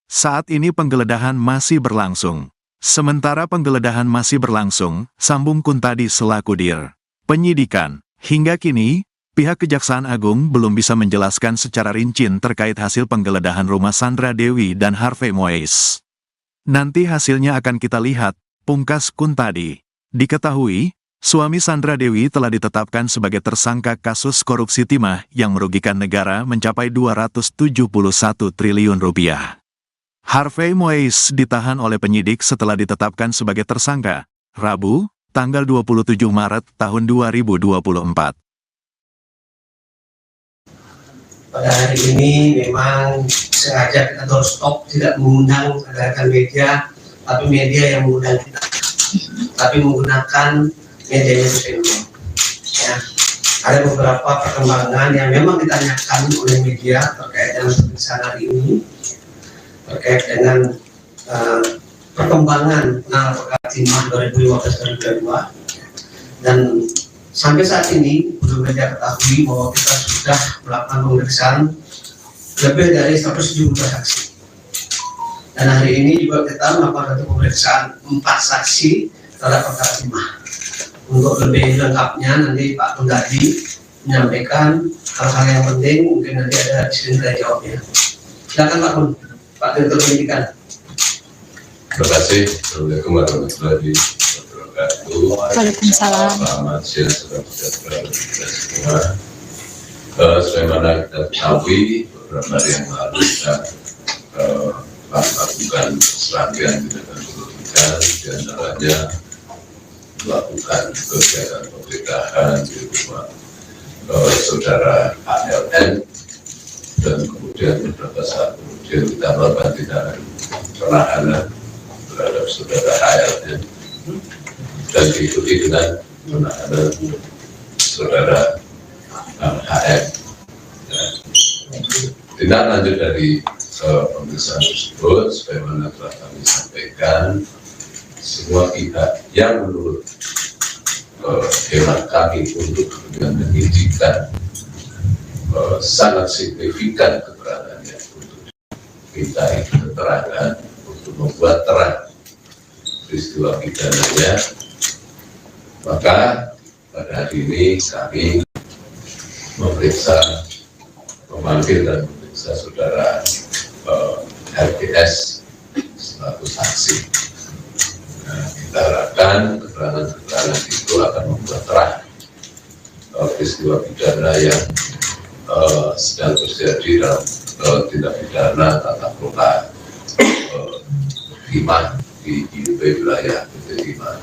Saat ini penggeledahan masih berlangsung. Sementara penggeledahan masih berlangsung, sambung Kuntadi selaku DIR penyidikan. Hingga kini, pihak Kejaksaan Agung belum bisa menjelaskan secara rinci terkait hasil penggeledahan rumah Sandra Dewi dan Harvey Moise. Nanti hasilnya akan kita lihat, pungkas Kuntadi. Diketahui, suami Sandra Dewi telah ditetapkan sebagai tersangka kasus korupsi timah yang merugikan negara mencapai 271 triliun rupiah. Harvey Moise ditahan oleh penyidik setelah ditetapkan sebagai tersangka, Rabu, tanggal 27 Maret tahun 2024. Pada hari ini memang sengaja kita doorstop, tidak mengundang rekan media, tapi media yang mengundang kita. Tapi menggunakan medianya Penkum. Ya, ada beberapa perkembangan yang memang ditanyakan oleh media terkait dengan pemeriksaan hari ini, terkait dengan perkembangan penanganan perkara timah 2015-2022, dan sampai saat ini belum media ketahui bahwa kita sudah melakukan pemeriksaan lebih dari 170 saksi. Dan hari ini juga kita melakukan satu pemeriksaan 4 saksi terhadap perkara timah. Untuk lebih lengkapnya nanti Pak Kuntadi menyampaikan hal-hal yang penting, mungkin nanti ada di sini dari jawabnya. Silakan Pak Kun, Pak Direktur Penyidikan. Terima kasih. Assalamualaikum warahmatullahi wabarakatuh. Waalaikumsalam. Selamat siang saudara-saudara kita semua. Sebagaimana kita ketahui, beberapa hari yang lalu kita melakukan serangkaian tindakan penyidikan, di antaranya melakukan kegiatan penggeledahan di rumah saudara ALN, dan kemudian beberapa saat kemudian kita melakukan tindakan penahanan terhadap saudara ALN dan diikuti dengan penahanan saudara HM. Tindak lanjut dari pemeriksaan tersebut, sebagaimana telah kami sampaikan, semua pihak yang menurut hemat kami untuk kepentingan penyidikan sangat signifikan keterangannya untuk minta keterangan untuk membuat terang peristiwa pidananya, maka pada hari ini kami memanggil dan memeriksa saudara RPS selaku saksi. Nah, kita harapkan keterangan-keterangan itu akan membuat terang peristiwa pidana yang sedang terjadi dalam tindak pidana tata kelola timah di IUP wilayah PT Timah.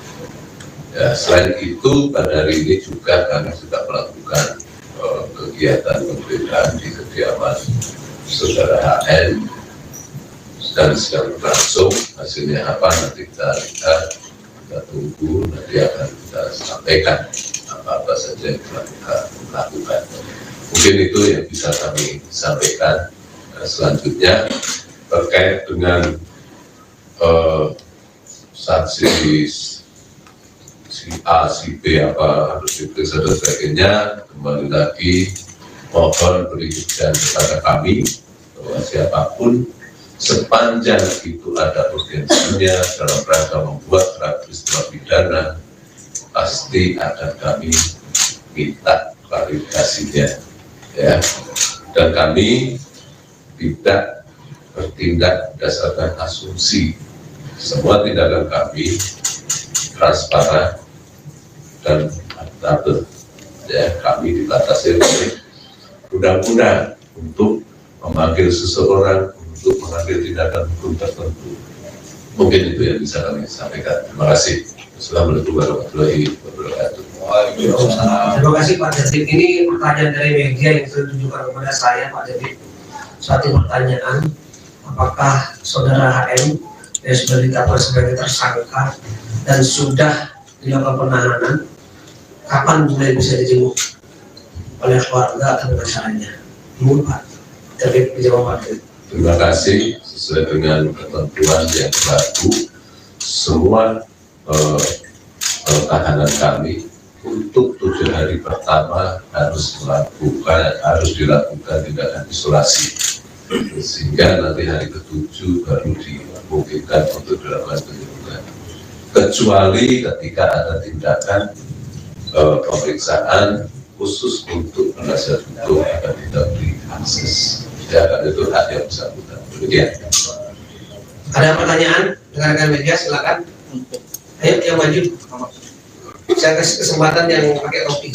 Ya, selain itu pada hari ini juga kami sudah melakukan kegiatan penggeledahan di kediaman saudara HN dan sedang berlangsung. Hasilnya apa nanti kita lihat, kita tunggu, nanti akan kita sampaikan apa saja yang telah kita lakukan. Mungkin itu yang bisa kami sampaikan. Selanjutnya terkait dengan saksi si A, si B apa harus diperiksa dan sebagainya, kembali lagi mohon berikan kepada kami bahwa siapapun sepanjang itu ada urgensinya dalam rangka membuat peristiwa pidana, pasti akan kami minta klarifikasinya, ya. Dan kami tidak bertindak berdasarkan asumsi. Semua tindakan kami transparan dan akuntabel. Ya, kami dibatasi oleh undang-undang untuk memanggil seseorang untuk mengambil tindakan hukum tertentu. Mungkin itu yang bisa kami sampaikan. Terima kasih. Assalamualaikum warahmatullahi wabarakatuh. Terima kasih Pak David. Ini pertanyaan dari media yang ditujukan kepada saya, Pak David. Satu pertanyaan, apakah saudara HM yang sudah ditetapkan sebagai tersangka dan sudah dilakukan penahanan, kapan mulai bisa dijenguk oleh keluarga atau masyarakat? Mohon Pak David dijawab Pak David. Terima kasih. Sesuai dengan ketentuan yang berlaku, semua tahanan kami untuk 7 hari pertama harus dilakukan tindakan isolasi, sehingga nanti hari ke-7 baru dimungkinkan untuk dilakukan penjemputan. Kecuali ketika ada tindakan pemeriksaan khusus untuk penasihat hukum akan tidak beri akses. Ya, kan itu hak yang bersangkutan. Demikian. Ada pertanyaan rekan-rekan media, silakan. Ayo yang maju. Saya kasih kesempatan yang pakai topi.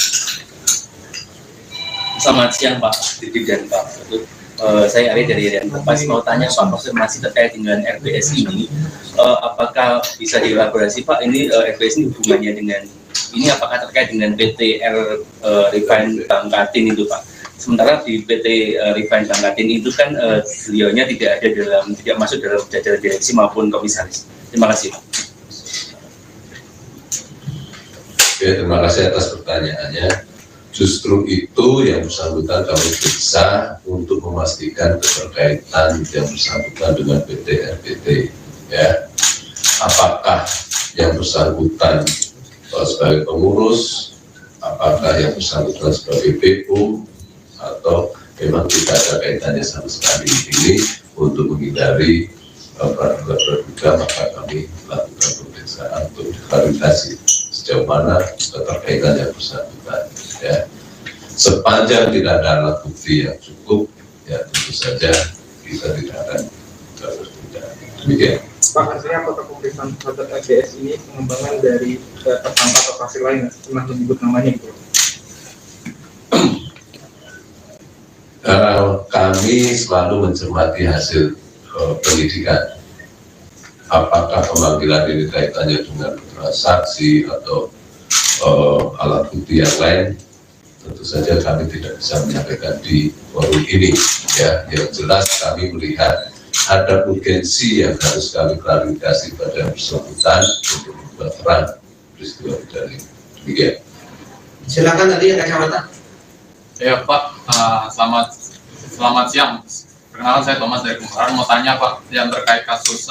Selamat siang Pak Didi dan Pak Ketut. Saya Ari dari Rian Kompas, mau tanya Pak konfirmasi terkait dengan RBS ini, apakah bisa dielaborasi Pak, ini RBS ini hubungannya dengan ini, apakah terkait dengan PT Refine Bangkatin itu Pak? Sementara di PT Refine Bangkatin itu kan beliaunya tidak masuk dalam jajaran direksi maupun komisaris. Terima kasih Pak. Oke, terima kasih atas pertanyaannya. Justru itu yang bersangkutan kami periksa untuk memastikan keterkaitan yang bersangkutan dengan PT RBT. Ya, apakah yang bersangkutan sebagai pengurus, apakah yang bersangkutan sebagai PO, atau memang tidak ada kaitannya sama sekali. Ini untuk menghindari praduga, maka kami lakukan pemeriksaan untuk diklarifikasi sejauh mana keterkaitan yang bersangkutan. Ya, sepanjang tidak ada alat bukti yang cukup, ya tentu saja kita tidak akan bertindak. Demikian. Pak, artinya apakah pemeriksaan terhadap RBS ini pengembangan dari tersangka atau saksi lain yang pernah menyebut namanya gitu? Kami selalu mencermati hasil penyidikan. Apakah pemanggilan ini kaitannya dengan transaksi atau alat bukti yang lain, tentu saja kami tidak bisa menyampaikan di forum ini. Ya, yang jelas kami melihat ada urgensi yang harus kami klarifikasi pada yang bersangkutan untuk membuat terang peristiwa pidana. Demikian. Silakan tadi yang kacamata. Ya Pak, selamat siang Perkenalkan, saya Thomas dari Kumparan. Mau tanya Pak, yang terkait kasus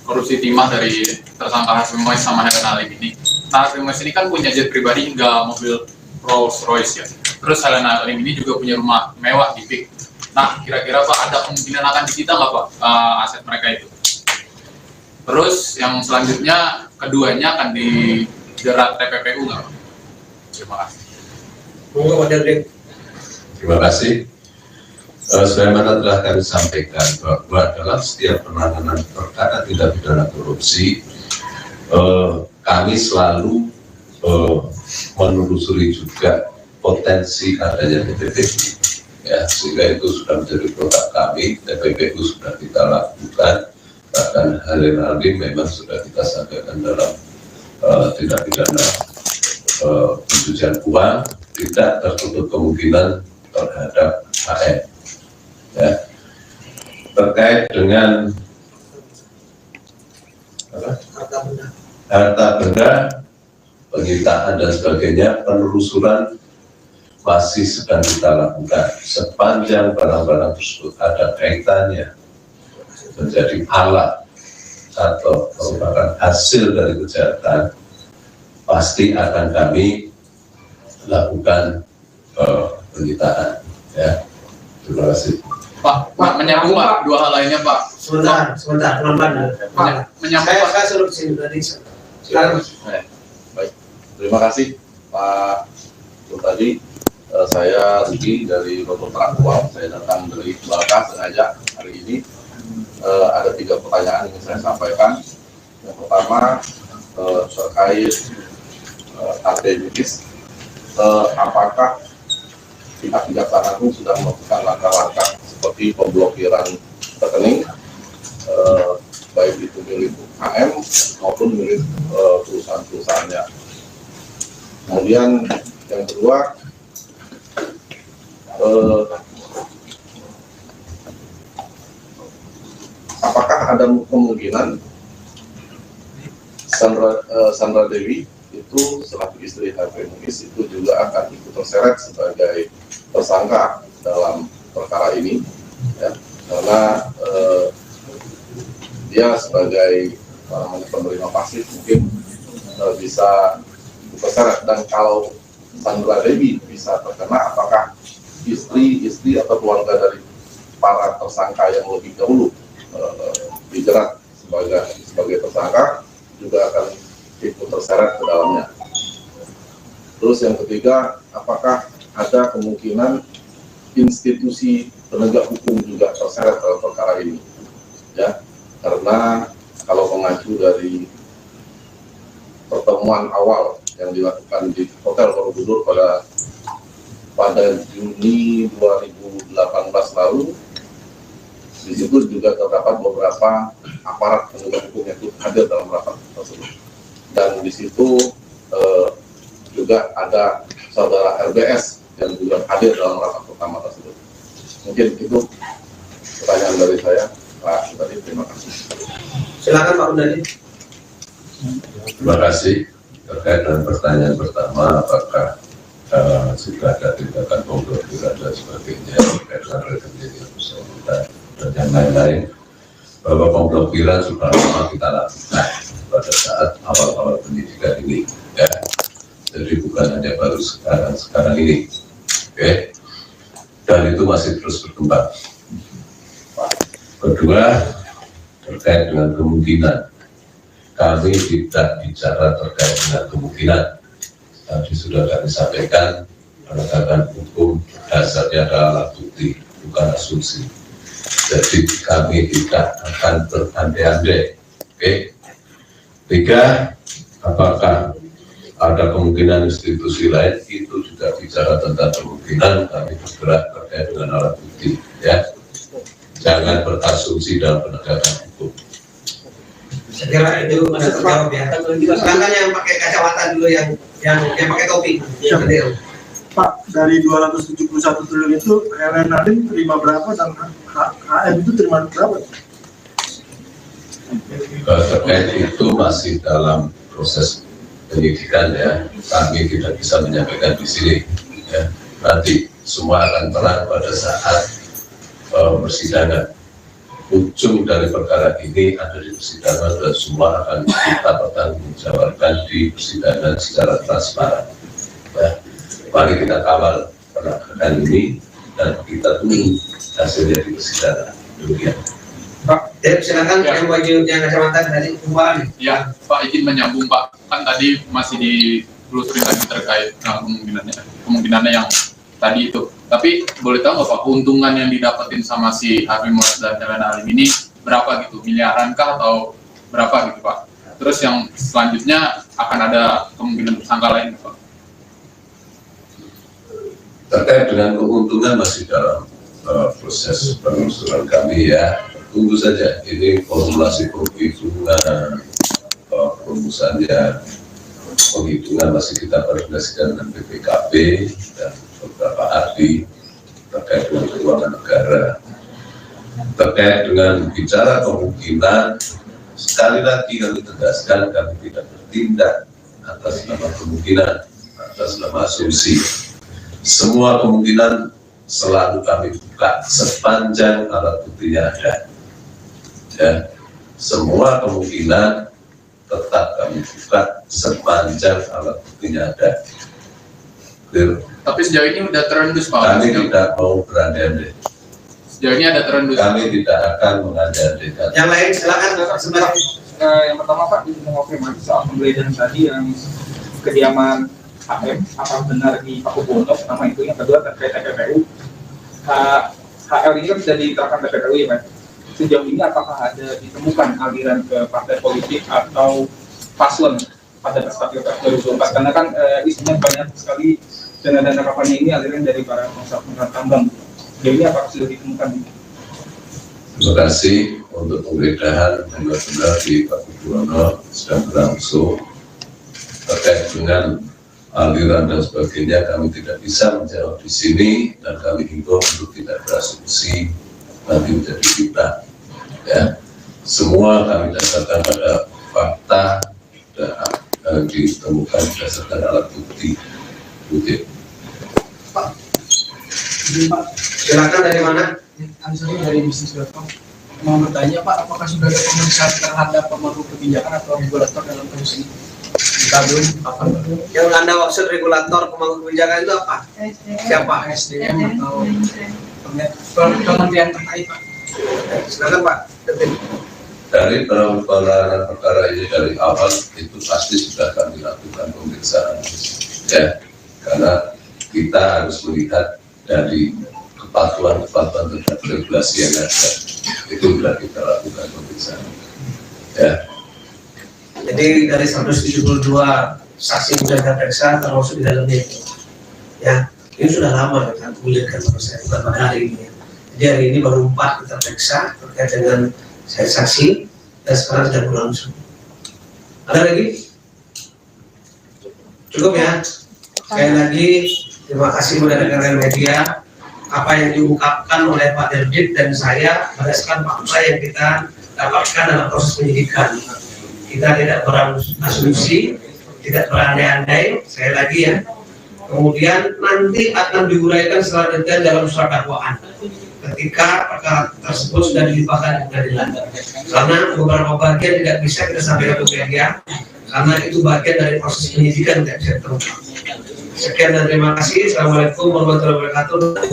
korupsi timah dari tersangka Harvey Mois sama Helen Halim ini. Nah, Harvey Mois ini kan punya jet pribadi hingga mobil Rolls Royce ya. Terus Helen Halim ini juga punya rumah mewah di PIK. Nah, kira-kira Pak ada kemungkinan akan disita nggak Pak aset mereka itu? Terus yang selanjutnya, keduanya akan dijerat TPPU nggak Pak? Terima kasih. Terima kasih. Sebagaimana telah kami sampaikan bahwa dalam setiap penanganan perkara tindak pidana korupsi, kami selalu menelusuri juga potensi adanya TPPU, ya, sehingga itu sudah menjadi produk kami. TPPU sudah kita lakukan, bahkan Helen Halim memang sudah kita sampaikan dalam tindak pidana pencucian uang, tidak tertutup kemungkinan terhadap HM. Ya. Terkait dengan harta benda, penyitaan dan sebagainya, penelusuran masih sedang kita lakukan. Sepanjang barang-barang tersebut ada kaitannya menjadi alat atau merupakan hasil dari kejahatan, pasti akan kami lakukan penyitaan. Ya, terima kasih. Pak, menyambung Pak, dua hal lainnya Pak. Sebentar, pelan-pelan. Menyambung Pak. Saya suruh kesini tadi. Silakan. Baik, terima kasih Pak. Itu tadi saya Rudi dari Roto Traktual. Saya datang dari Balka sengaja hari ini. Ada 3 pertanyaan yang saya sampaikan. Yang pertama terkait ATBIS. Apakah pihak Kejaksaan Agung sudah melakukan langkah-langkah seperti pemblokiran rekening, baik itu milik HM maupun milik perusahaan-perusahaannya. Kemudian yang kedua, apakah ada kemungkinan Sandra Dewi itu selaku istri Harvey Mois itu juga akan ikut terseret sebagai tersangka dalam perkara ini, ya, karena dia sebagai penerima pasif mungkin bisa terseret. Dan kalau Sandra Dewi bisa terkena, apakah istri atau keluarga dari para tersangka yang lebih dahulu dijerat sebagai tersangka juga akan ikut terseret ke dalamnya. Terus yang ketiga, apakah ada kemungkinan institusi penegak hukum juga terseret dalam perkara ini? Ya, karena kalau mengacu dari pertemuan awal yang dilakukan di Hotel Borobudur pada Juni 2018 lalu, di situ juga terdapat beberapa aparat penegak hukum yang hadir dalam rapat tersebut. Dan di situ juga ada saudara RBS yang juga hadir dalam rapat pertama tersebut. Mungkin itu pertanyaan dari saya, Pak Bupati. Terima kasih. Silakan Pak Undani. Terima kasih. Terkait dengan pertanyaan pertama, apakah sudah ada tindakan pemblokiran dan sebagainya terkait dengan rekening yang bersangkutan dan yang lain-lain, bahwa pemblokiran sudah lama kita lakukan pada saat awal-awal penyidikan ini, ya. Jadi bukan hanya baru sekarang ini, oke? Dan itu masih terus berkembang. Kedua, terkait dengan kemungkinan, kami tidak bicara terkait dengan kemungkinan. Tadi sudah kami sampaikan, penegakan hukum dasarnya adalah alat bukti, bukan asumsi. Jadi kami tidak akan berandai-andai. Oke. 3, apakah ada kemungkinan institusi lain, itu juga bicara tentang kemungkinan kami bergerak terkait dengan alat bukti, ya. Jangan berasumsi dalam penegakan hukum. Saya kira itu masih terjawab ya. Silakan yang pakai kacamata dulu, yang pakai topi. Pak, dari 271 triliun itu Helen Halim terima berapa dan HM itu terima berapa? Terkait itu masih dalam proses penyidikan, ya. Kami tidak bisa menyampaikan di sini, ya. Nanti semua akan terang pada saat persidangan. Ujung dari perkara ini ada di persidangan dan semua akan kita pertanggungjawabkan di persidangan secara transparan. Ya, mari kita kawal penegakan ini dan kita tunggu hasilnya di persidangan. Demikian. Pak, silakan yang baju yang kacamata dari Kumpul. Ya, Pak izin menyambung Pak, kan tadi masih ditelusuri lagi terkait kemungkinannya yang tadi itu. Tapi boleh tahu nggak Pak, keuntungan yang didapetin sama si Harvey Mois dan Helena Lim ini berapa gitu? Miliaran kah atau berapa gitu Pak? Terus yang selanjutnya akan ada kemungkinan tersangka lain Pak? Terkait dengan keuntungan masih dalam proses penelusuran kami ya. Tunggu saja, ini formulasi perhitungan, rumusannya, penghitungan masih kita koordinasikan dengan BPKP dan beberapa ahli terkait dengan keuangan negara. Terkait dengan bicara kemungkinan, sekali lagi kami tegaskan kami tidak bertindak atas nama kemungkinan, atas nama asumsi. Semua kemungkinan selalu kami buka sepanjang alat buktinya ada. Ya, semua kemungkinan tetap kami buka sepanjang alat buktinya ada. Clear? Tapi sejauh ini udah terendus Pak. Kami tidak mau berandai-andai. Sejauh ini ada terendus. Kami tidak akan mengandai-andaikan. Yang lain silakan sebenarnya. Yang pertama Pak, mengonfirmasi soal penggeledahan tadi yang kediaman HM, apakah benar di Pakubono, nama itu. Yang kedua terkait TPPU. HL ini kan sudah diterapkan TPPU ya Pak. Sejauh ini apakah ada ditemukan aliran ke partai politik atau paslon pada Pilpres 2024? Karena kan isinya banyak sekali dana-dana kampanye ini aliran dari para pengusaha tambang. Sejauh ini apakah sudah ditemukan? Terima kasih untuk penggeledahan benar-benar di Pakubono sedang berlangsung. Terkait dengan aliran dan sebagainya kami tidak bisa menjawab di sini dan kami himbau untuk tidak berasumsi nanti menjadi fitnah. Ya, semua kami dasarkan pada fakta dan ditemukan berdasarkan alat bukti. Pak, silakan dari mana? Ansari dari bisnis.com. Mau bertanya Pak, apakah sudah ada pemeriksaan terhadap pemangku kebijakan atau regulator dalam kasus ini? Yang Anda maksud regulator pemangku kebijakan itu apa? Siapa? SDM atau kementerian terkait Pak? Silakan Pak. Dari penanganan perkara ini dari awal itu pasti sudah kami lakukan pemeriksaan, ya, karena kita harus melihat dari kepatuhan terhadap regulasi yang ada. Itu sudah kita lakukan pemeriksaan, ya. Jadi dari 172 saksi sudah diperiksa termasuk di dalamnya itu, ya. Ini sudah lama kita gulirkan proses, bukan pada hari ini. Jadi hari ini baru 4 kita periksa terkait dengan saksi dan sekarang sudah berlangsung. Ada lagi? Cukup ya. Sekali lagi terima kasih kepada rekan-rekan media. Apa yang diungkapkan oleh Pak Derbit dan saya berdasarkan fakta yang kita dapatkan dalam proses penyidikan. Kita tidak berasumsi, tidak berandai-andai. Sekali lagi ya. Kemudian nanti akan diuraikan secara detail dalam surat dakwaan ketika perkara tersebut sudah dilimpahkan ke pengadilan. Karena beberapa bagian tidak bisa kita sampaikan ke media karena itu bagian dari proses penyidikan tidak bisa terungkap. Sekian dan terima kasih. Assalamualaikum warahmatullahi wabarakatuh.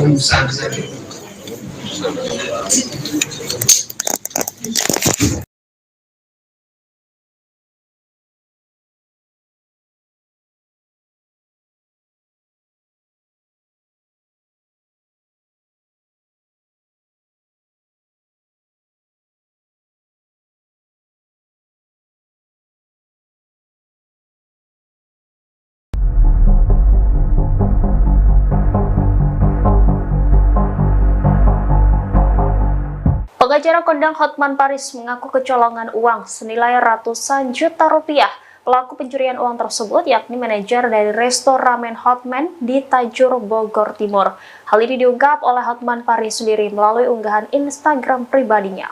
Pengacara kondang Hotman Paris mengaku kecolongan uang senilai ratusan juta rupiah. Pelaku pencurian uang tersebut yakni manajer dari resto ramen Hotman di Tajur, Bogor Timur. Hal ini diungkap oleh Hotman Paris sendiri melalui unggahan Instagram pribadinya.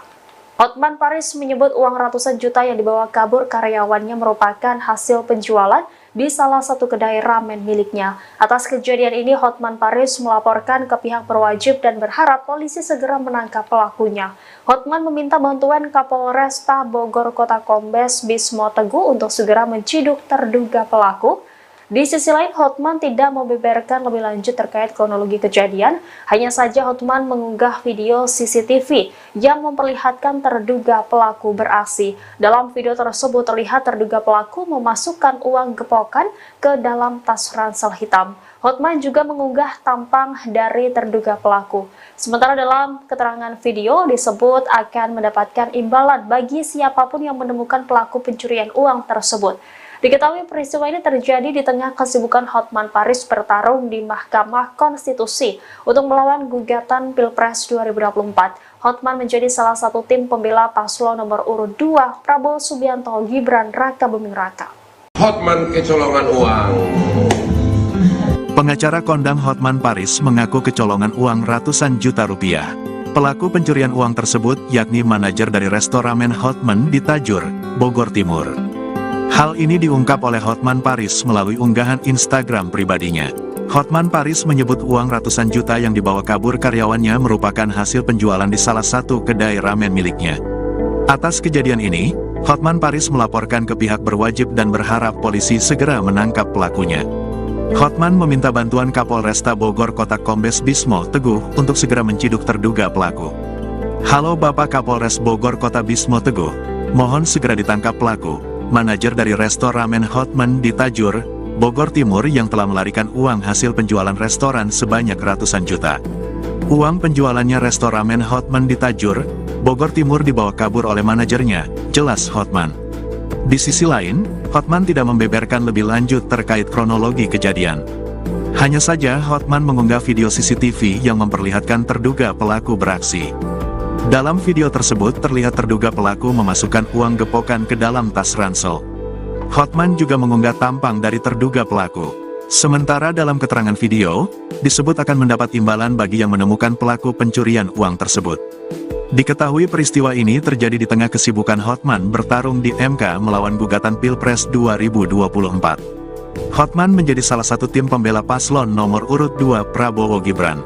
Hotman Paris menyebut uang ratusan juta yang dibawa kabur karyawannya merupakan hasil penjualan di salah satu kedai ramen miliknya. Atas kejadian ini, Hotman Paris melaporkan ke pihak berwajib dan berharap polisi segera menangkap pelakunya. Hotman meminta bantuan Kapolresta Bogor Kota Kombes Bismo Teguh untuk segera menciduk terduga pelaku. Di sisi lain, Hotman tidak membeberkan lebih lanjut terkait kronologi kejadian, hanya saja Hotman mengunggah video CCTV yang memperlihatkan terduga pelaku beraksi. Dalam video tersebut terlihat terduga pelaku memasukkan uang gepokan ke dalam tas ransel hitam. Hotman juga mengunggah tampang dari terduga pelaku. Sementara dalam keterangan video disebut akan mendapatkan imbalan bagi siapapun yang menemukan pelaku pencurian uang tersebut. Diketahui peristiwa ini terjadi di tengah kesibukan Hotman Paris bertarung di Mahkamah Konstitusi untuk melawan gugatan Pilpres 2024. Hotman menjadi salah satu tim pembela paslon nomor urut 2 Prabowo Subianto Gibran Raka Buming Raka. Hotman kecolongan uang. Pengacara kondang Hotman Paris mengaku kecolongan uang ratusan juta rupiah. Pelaku pencurian uang tersebut yakni manajer dari restoran Hotman di Tajur, Bogor Timur. Hal ini diungkap oleh Hotman Paris melalui unggahan Instagram pribadinya. Hotman Paris menyebut uang ratusan juta yang dibawa kabur karyawannya merupakan hasil penjualan di salah satu kedai ramen miliknya. Atas kejadian ini, Hotman Paris melaporkan ke pihak berwajib dan berharap polisi segera menangkap pelakunya. Hotman meminta bantuan Kapolresta Bogor Kota Kombes Bismo Teguh untuk segera menciduk terduga pelaku. Halo Bapak Kapolres Bogor Kota Bismo Teguh, mohon segera ditangkap pelaku, manajer dari restoran Hotman di Tajur, Bogor Timur yang telah melarikan uang hasil penjualan restoran sebanyak ratusan juta. Uang penjualannya restoran Hotman di Tajur, Bogor Timur dibawa kabur oleh manajernya, jelas Hotman. Di sisi lain, Hotman tidak membeberkan lebih lanjut terkait kronologi kejadian. Hanya saja Hotman mengunggah video CCTV yang memperlihatkan terduga pelaku beraksi. Dalam video tersebut terlihat terduga pelaku memasukkan uang gepokan ke dalam tas ransel. Hotman juga mengunggah tampang dari terduga pelaku. Sementara dalam keterangan video, disebut akan mendapat imbalan bagi yang menemukan pelaku pencurian uang tersebut. Diketahui peristiwa ini terjadi di tengah kesibukan Hotman bertarung di MK melawan gugatan Pilpres 2024. Hotman menjadi salah satu tim pembela paslon nomor urut 2 Prabowo Gibran.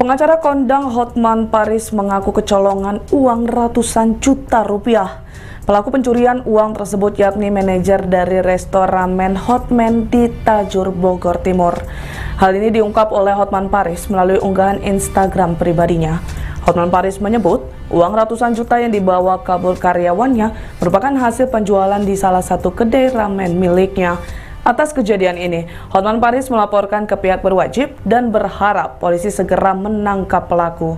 Pengacara kondang Hotman Paris mengaku kecolongan uang ratusan juta rupiah. Pelaku pencurian uang tersebut yakni manajer dari restoran Hotman di Tajur, Bogor Timur. Hal ini diungkap oleh Hotman Paris melalui unggahan Instagram pribadinya. Hotman Paris menyebut uang ratusan juta yang dibawa kabur karyawannya merupakan hasil penjualan di salah satu kedai ramen miliknya. Atas kejadian ini, Hotman Paris melaporkan ke pihak berwajib dan berharap polisi segera menangkap pelaku.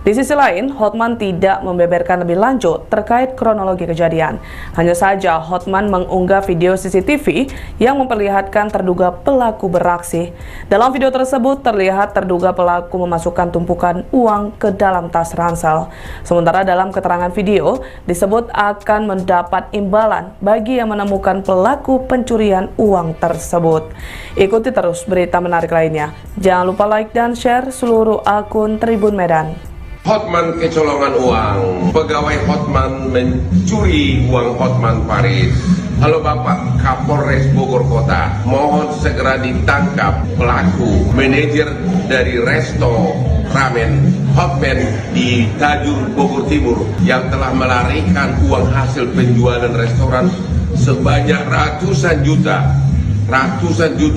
Di sisi lain, Hotman tidak membeberkan lebih lanjut terkait kronologi kejadian. Hanya saja Hotman mengunggah video CCTV yang memperlihatkan terduga pelaku beraksi. Dalam video tersebut terlihat terduga pelaku memasukkan tumpukan uang ke dalam tas ransel. Sementara dalam keterangan video disebut akan mendapat imbalan bagi yang menemukan pelaku pencurian uang tersebut. Ikuti terus berita menarik lainnya. Jangan lupa like dan share seluruh akun Tribun Medan. Hotman kecolongan uang. Pegawai Hotman mencuri uang Hotman Paris. Halo Bapak Kapolres Bogor Kota, mohon segera ditangkap pelaku manajer dari resto ramen Hotman di Tajur, Bogor Timur yang telah melarikan uang hasil penjualan restoran sebanyak ratusan juta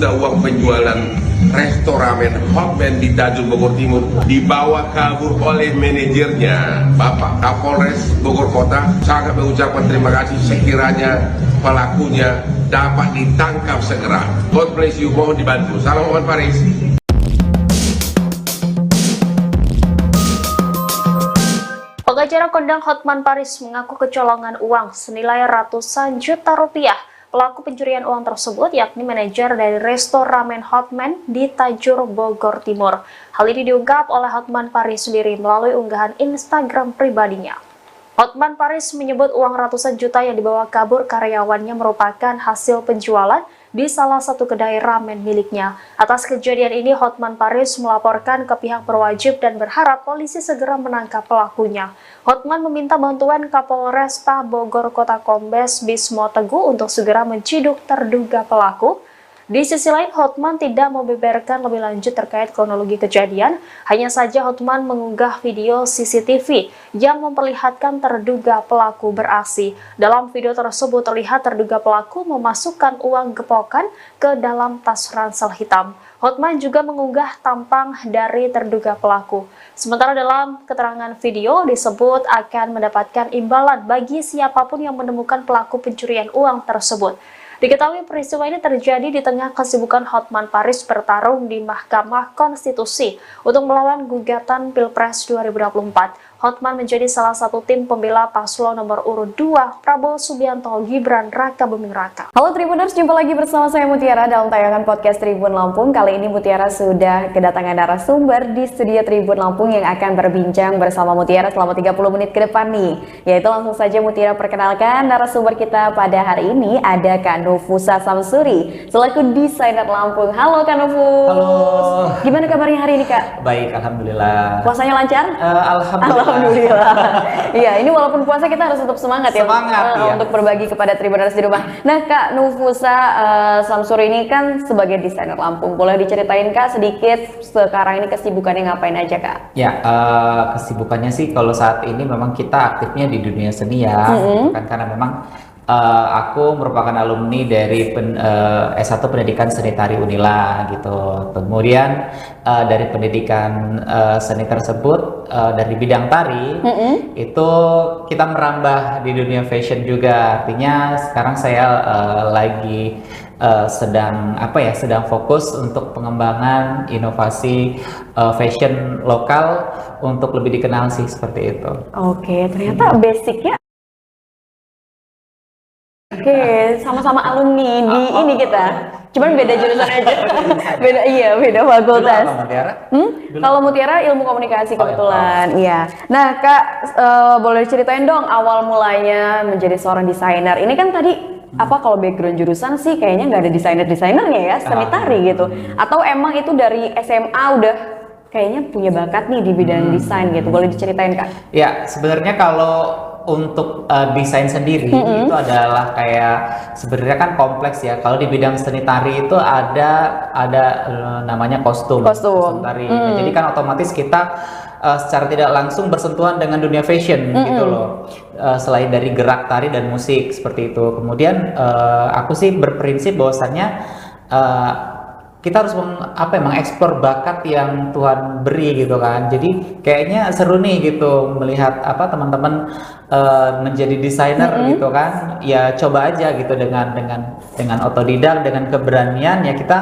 uang penjualan restoran Hotman di Tajur, Bogor Timur dibawa kabur oleh manajernya. Bapak Kapolres Bogor Kota sangat mengucapkan terima kasih sekiranya pelakunya dapat ditangkap segera. God bless you, mohon dibantu. Salam Hotman Paris. Pengacara kondang Hotman Paris mengaku kecolongan uang senilai ratusan juta rupiah. Pelaku pencurian uang tersebut yakni manajer dari restoran Hotman di Tajur, Bogor Timur. Hal ini diungkap oleh Hotman Paris sendiri melalui unggahan Instagram pribadinya. Hotman Paris menyebut uang ratusan juta yang dibawa kabur karyawannya merupakan hasil penjualan di salah satu kedai ramen miliknya. Atas kejadian ini, Hotman Paris melaporkan ke pihak berwajib dan berharap polisi segera menangkap pelakunya. Hotman meminta bantuan Kapolresta Bogor Kota Kombes Bismo Teguh untuk segera menciduk terduga pelaku. Di sisi lain, Hotman tidak membeberkan lebih lanjut terkait kronologi kejadian. Hanya saja Hotman mengunggah video CCTV yang memperlihatkan terduga pelaku beraksi. Dalam video tersebut terlihat terduga pelaku memasukkan uang gepokan ke dalam tas ransel hitam. Hotman juga mengunggah tampang dari terduga pelaku. Sementara dalam keterangan video disebut akan mendapatkan imbalan bagi siapapun yang menemukan pelaku pencurian uang tersebut. Diketahui peristiwa ini terjadi di tengah kesibukan Hotman Paris bertarung di Mahkamah Konstitusi untuk melawan gugatan Pilpres 2024. Hotman menjadi salah satu tim pembela paslon nomor urut 2 Prabowo Subianto Gibran Raka Buming Raka. Halo Tribuners, jumpa lagi bersama saya Mutiara dalam tayangan podcast Tribun Lampung. Kali ini Mutiara sudah kedatangan narasumber di studio Tribun Lampung yang akan berbincang bersama Mutiara selama 30 menit ke depan nih. Yaitu langsung saja Mutiara perkenalkan narasumber kita pada hari ini ada Kak Nufusa Samsuri selaku desainer Lampung. Halo Kak Nufus. Halo. Gimana kabarnya hari ini Kak? Baik, alhamdulillah. Puasanya lancar? Alhamdulillah. Iya, ini walaupun puasa kita harus tetap semangat ya, iya. Untuk berbagi kepada Tribuners di rumah. Nah Kak Nufusa Samsuri ini kan sebagai desainer Lampung, boleh diceritain Kak sedikit sekarang ini kesibukannya ngapain aja Kak? Ya, kesibukannya sih kalau saat ini memang kita aktifnya di dunia seni ya, kan karena memang aku merupakan alumni dari S1 Pendidikan Seni Tari Unila gitu. Kemudian dari pendidikan seni tersebut dari bidang tari itu kita merambah di dunia fashion juga. Artinya sekarang saya lagi sedang fokus untuk pengembangan inovasi fashion lokal untuk lebih dikenal sih seperti itu. Oke, ternyata basicnya Oke, sama-sama alumni di ini kita. Cuman beda jurusan aja. beda fakultas. Kalau Mutiara ilmu komunikasi kebetulan. Iya. Nah, Kak boleh ceritain dong awal mulanya menjadi seorang desainer. Ini kan tadi kalau background jurusan sih kayaknya nggak ada desainer-desainernya ya, seni tari gitu. Atau emang itu dari SMA udah kayaknya punya bakat nih di bidang desain gitu. Boleh diceritain Kak? Ya, sebenarnya kalau untuk desain sendiri itu adalah kayak sebenarnya kan kompleks ya. Kalau di bidang seni tari itu ada namanya kostum tari. Nah, jadi kan otomatis kita secara tidak langsung bersentuhan dengan dunia fashion gitu loh. Selain dari gerak tari dan musik seperti itu. Kemudian aku sih berprinsip bahwasannya kita harus mengeksplor bakat yang Tuhan beri gitu kan. Jadi kayaknya seru nih gitu melihat teman-teman menjadi desainer gitu kan. Ya coba aja gitu dengan otodidak, dengan keberanian ya kita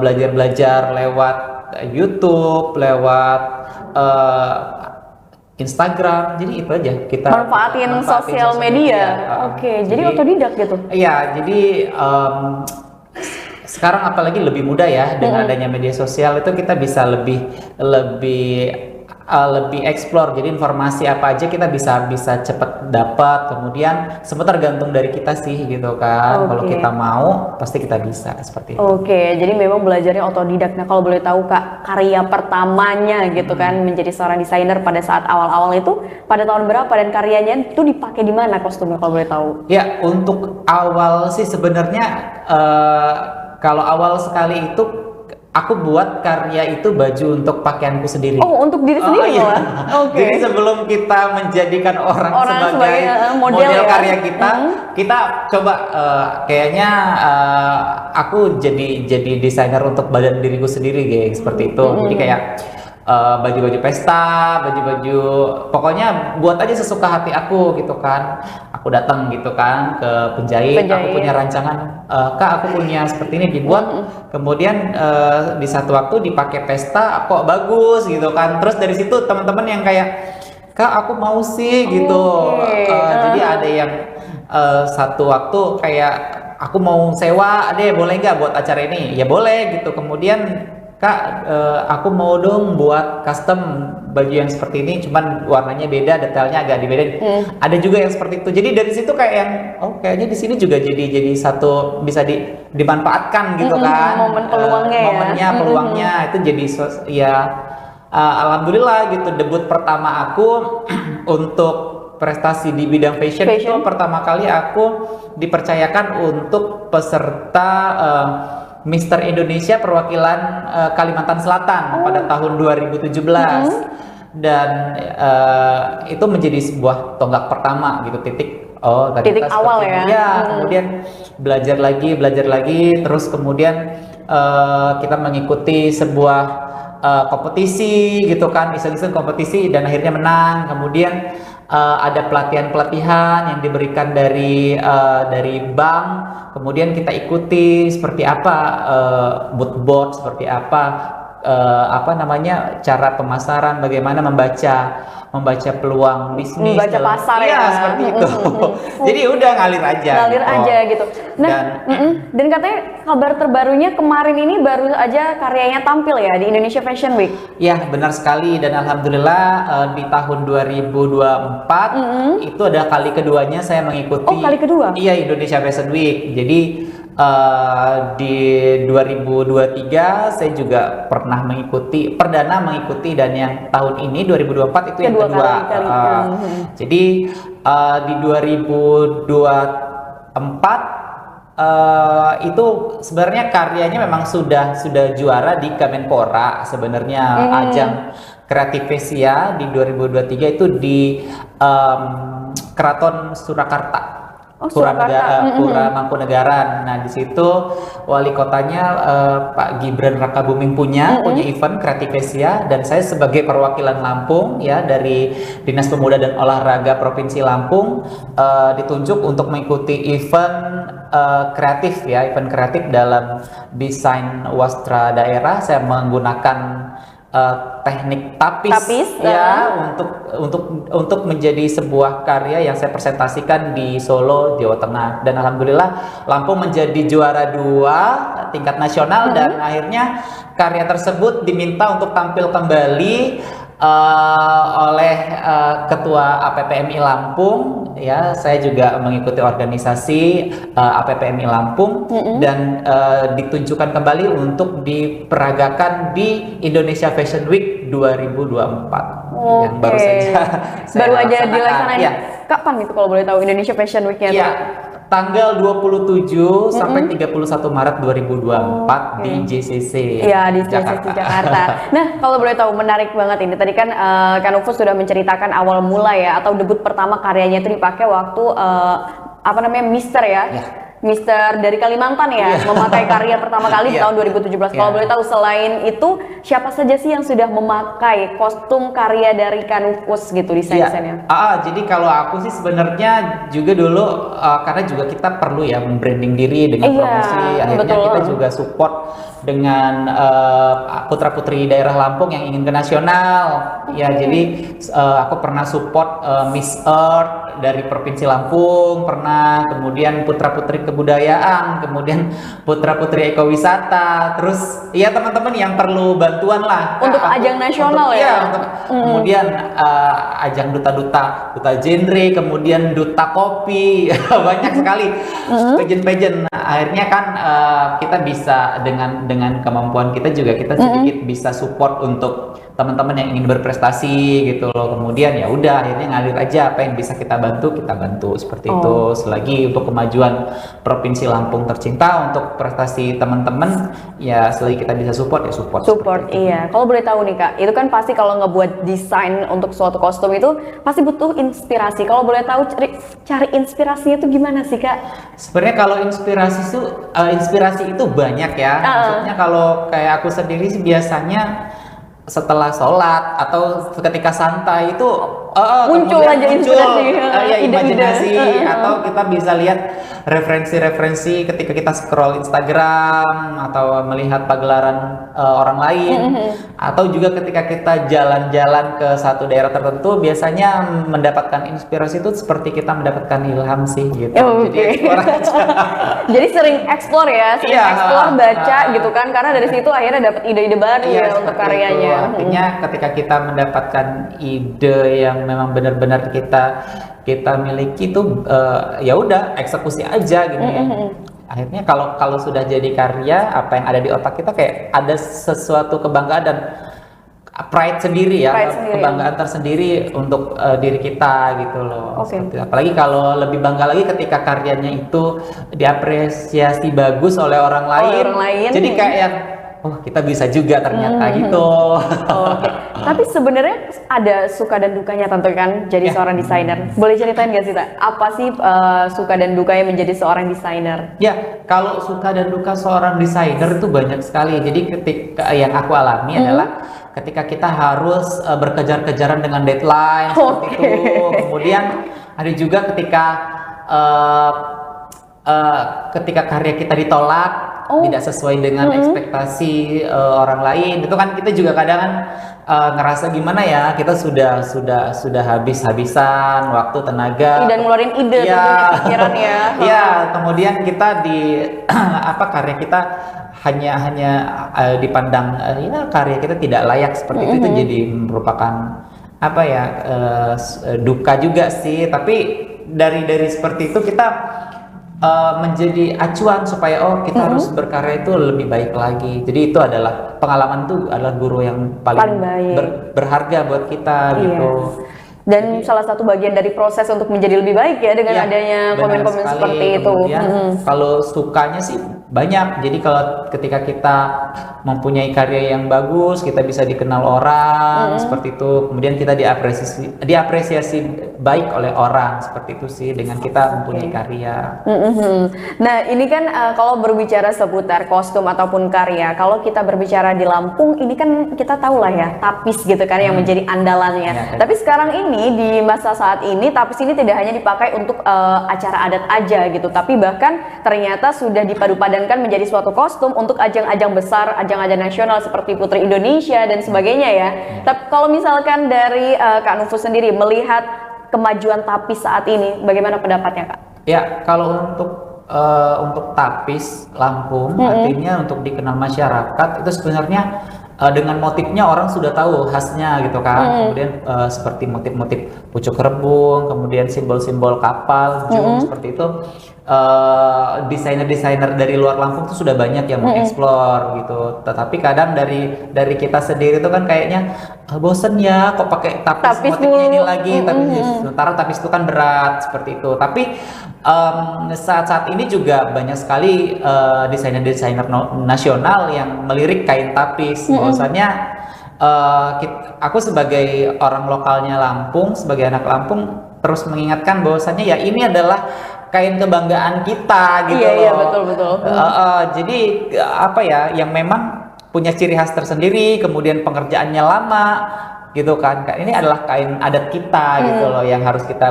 belajar lewat YouTube, lewat Instagram. Jadi itu aja kita manfaatin sosial media. Oke, jadi otodidak gitu. Iya, jadi sekarang apalagi lebih mudah ya dengan adanya media sosial itu kita bisa lebih explore. Jadi informasi apa aja kita bisa cepat dapat. Kemudian semua tergantung dari kita sih gitu kan. Kalau kita mau pasti kita bisa seperti itu. Oke, jadi memang belajarnya otodidak. Nah, kalau boleh tahu Kak, karya pertamanya gitu kan menjadi seorang desainer pada saat awal-awal itu pada tahun berapa dan karyanya itu dipakai di mana kostumnya kalau boleh tahu? Ya, untuk awal sih sebenarnya kalau awal sekali itu aku buat karya itu baju untuk pakaianku sendiri. Oh, untuk diri sendiri iya. Jadi sebelum kita menjadikan orang sebagai model karya kita coba kayaknya aku jadi desainer untuk badan diriku sendiri guys, seperti itu. Jadi kayak baju-baju pesta, baju-baju pokoknya buat aja sesuka hati aku gitu kan. Aku datang gitu kan ke penjahit. Aku punya rancangan, Kak aku punya seperti ini dibuat. Kemudian di satu waktu dipakai pesta kok bagus gitu kan. Terus dari situ teman-teman yang kayak Kak aku mau sih gitu. Jadi ada yang satu waktu kayak aku mau sewa deh boleh nggak buat acara ini? Ya boleh gitu. Kemudian Kak, aku mau dong buat custom baju yang seperti ini, cuman warnanya beda, detailnya agak dibedain. Ada juga yang seperti itu. Jadi dari situ kayak yang, kayaknya di sini juga jadi satu bisa dimanfaatkan gitu kan. Momen peluangnya momennya, peluangnya itu jadi ya alhamdulillah gitu. Debut pertama aku untuk prestasi di bidang fashion itu pertama kali aku dipercayakan untuk peserta Mister Indonesia perwakilan Kalimantan Selatan pada tahun 2017 dan itu menjadi sebuah tonggak pertama gitu, titik awal ya. Kemudian belajar lagi terus kemudian kita mengikuti sebuah kompetisi gitu kan, iseng-iseng kompetisi dan akhirnya menang. Kemudian ada pelatihan yang diberikan dari bank, kemudian kita ikuti seperti apa mood board, seperti apa namanya cara pemasaran, bagaimana membaca peluang bisnis, membaca pasar ya, seperti itu. Jadi udah ngalir aja gitu. Nah, dan katanya kabar terbarunya kemarin ini baru aja karyanya tampil ya di Indonesia Fashion Week. Ya, benar sekali, dan alhamdulillah di tahun 2024 itu ada kali keduanya saya mengikuti. Oh, kali kedua? Iya, Indonesia Fashion Week. Jadi di 2023 saya juga pernah perdana mengikuti, dan yang tahun ini 2024 itu yang kedua. Jadi di 2024 itu sebenarnya karyanya memang sudah juara di Kemenpora sebenarnya. Ajang Kreativesia di 2023 itu di Keraton Surakarta. Pura Mangkunegaran. Nah, di situ wali kotanya Pak Gibran Rakabuming punya event Kreativesia, dan saya sebagai perwakilan Lampung ya dari Dinas Pemuda dan Olahraga Provinsi Lampung ditunjuk untuk mengikuti event kreatif dalam desain wastra daerah. Saya menggunakan teknik tapis ya untuk menjadi sebuah karya yang saya presentasikan di Solo, Jawa Tengah, dan alhamdulillah Lampung menjadi juara 2 tingkat nasional. Dan akhirnya karya tersebut diminta untuk tampil kembali oleh Ketua APPMI Lampung ya. Saya juga mengikuti organisasi APPMI Lampung dan ditunjukkan kembali untuk diperagakan di Indonesia Fashion Week 2024 yang baru saja dilaksanakan. Kapan itu kalau boleh tahu Indonesia Fashion Week-nya? Ya, tanggal 27 sampai 31 Maret 2024 di JCC. Iya, di JCC Jakarta. Nah, kalau boleh tahu, menarik banget ini. Tadi kan Kak Nufus sudah menceritakan awal mula ya, atau debut pertama karyanya itu dipakai waktu Mister ya. Mister dari Kalimantan ya, memakai karya pertama kali di tahun 2017. Kalau boleh tahu, selain itu siapa saja sih yang sudah memakai kostum karya dari Kak Nufus gitu desain-desainnya? Jadi kalau aku sih sebenarnya juga dulu karena juga kita perlu ya membranding diri dengan promosi. Akhirnya kita juga support dengan putra-putri daerah Lampung yang ingin ke nasional. Ya, jadi aku pernah support Miss Earth dari Provinsi Lampung, pernah, kemudian putra-putri kebudayaan, kemudian putra-putri ekowisata, terus ya teman-teman yang perlu bantuan lah untuk ajang nasional kemudian ajang duta genre, kemudian duta kopi, banyak sekali pageant. Akhirnya kan kita bisa dengan kemampuan kita juga kita sedikit bisa support untuk teman-teman yang ingin berprestasi gitu loh. Kemudian ya udah, akhirnya ngalir aja, apa yang bisa kita bantu seperti itu. Selagi untuk kemajuan Provinsi Lampung tercinta, untuk prestasi teman-teman ya, selagi kita bisa support ya support. Iya. Kalau boleh tahu nih Kak, itu kan pasti kalau ngebuat desain untuk suatu kostum itu pasti butuh inspirasi. Kalau boleh tahu cari inspirasinya itu gimana sih Kak? Sebenarnya kalau inspirasi itu banyak ya. Maksudnya kalau kayak aku sendiri sih biasanya setelah sholat atau ketika santai itu muncul aja inspirasi, imajinasi atau kita bisa lihat referensi-referensi ketika kita scroll Instagram atau melihat pagelaran orang lain, atau juga ketika kita jalan-jalan ke satu daerah tertentu, biasanya mendapatkan inspirasi itu seperti kita mendapatkan ilham sih gitu. Jadi explore aja. Jadi sering explore ya, sering Iya, explore, baca gitu kan, karena dari situ akhirnya dapat ide-ide baru Iya, ya untuk seperti karyanya. itu. Artinya ketika kita mendapatkan ide yang memang benar-benar kita miliki itu ya udah eksekusi aja gitu ya. Akhirnya kalau sudah jadi karya, apa yang ada di otak kita kayak ada sesuatu kebanggaan dan pride sendiri ya, kebanggaan tersendiri untuk diri kita gitu loh. Seperti- apalagi kalau lebih bangga lagi ketika karyanya itu diapresiasi bagus oleh orang lain. Jadi kayak yang oh kita bisa juga ternyata gitu. Oke. Tapi sebenarnya ada suka dan dukanya tentu kan jadi seorang desainer. Boleh ceritain nggak sih, Tak? Apa sih suka dan dukanya menjadi seorang desainer? Ya, kalau suka dan duka seorang desainer itu banyak sekali. Jadi ketika yang aku alami adalah ketika kita harus berkejar-kejaran dengan deadline seperti itu. Kemudian ada juga ketika karya kita ditolak, tidak sesuai dengan ekspektasi orang lain. Itu kan kita juga kadang ngerasa gimana ya, kita sudah habis-habisan waktu, tenaga, Dan ngeluarin ide tentunya, pikiran ya. Iya, kemudian kita karya kita hanya dipandang ya karya kita tidak layak seperti itu jadi merupakan duka juga sih. Tapi dari seperti itu kita menjadi acuan supaya kita harus berkarya itu lebih baik lagi. Jadi itu adalah pengalaman, itu adalah guru yang paling berharga buat kita gitu. Dan salah satu bagian dari proses untuk menjadi lebih baik ya dengan adanya komen-komen seperti itu. Kalau sukanya sih banyak. Jadi kalau ketika kita mempunyai karya yang bagus, kita bisa dikenal orang seperti itu. Kemudian kita diapresiasi baik oleh orang seperti itu sih dengan kita mempunyai karya. Nah ini kan kalau berbicara seputar kostum ataupun karya, kalau kita berbicara di Lampung ini kan kita tahu lah ya tapis gitu kan yang menjadi andalannya. Tapi sekarang ini di masa saat ini tapis ini tidak hanya dipakai untuk acara adat aja gitu, tapi bahkan ternyata sudah dipadu-padankan menjadi suatu kostum untuk ajang-ajang besar, ajang-ajang nasional seperti Putri Indonesia dan sebagainya ya. Tapi kalau misalkan dari Kak Nufus sendiri melihat kemajuan tapis saat ini, bagaimana pendapatnya Kak? Ya, kalau untuk tapis Lampung, artinya untuk dikenal masyarakat itu sebenarnya dengan motifnya orang sudah tahu khasnya gitu kan. Kemudian seperti motif-motif pucuk rebung, kemudian simbol-simbol kapal, jung seperti itu. Desainer-desainer dari luar Lampung tuh sudah banyak yang mengeksplor gitu. Tetapi kadang dari kita sendiri tuh kan kayaknya bosen ya kok pakai tapis motifnya ini lagi. Tapi sementara tapis itu kan berat seperti itu. Tapi saat ini juga banyak sekali desainer-desainer nasional yang melirik kain tapis. Bahwasannya aku sebagai orang lokalnya Lampung, sebagai anak Lampung terus mengingatkan bahwasannya ya ini adalah kain kebanggaan kita gitu loh. Iya betul. Jadi yang memang punya ciri khas tersendiri, kemudian pengerjaannya lama gitu kan. Ini adalah kain adat kita gitu loh yang harus kita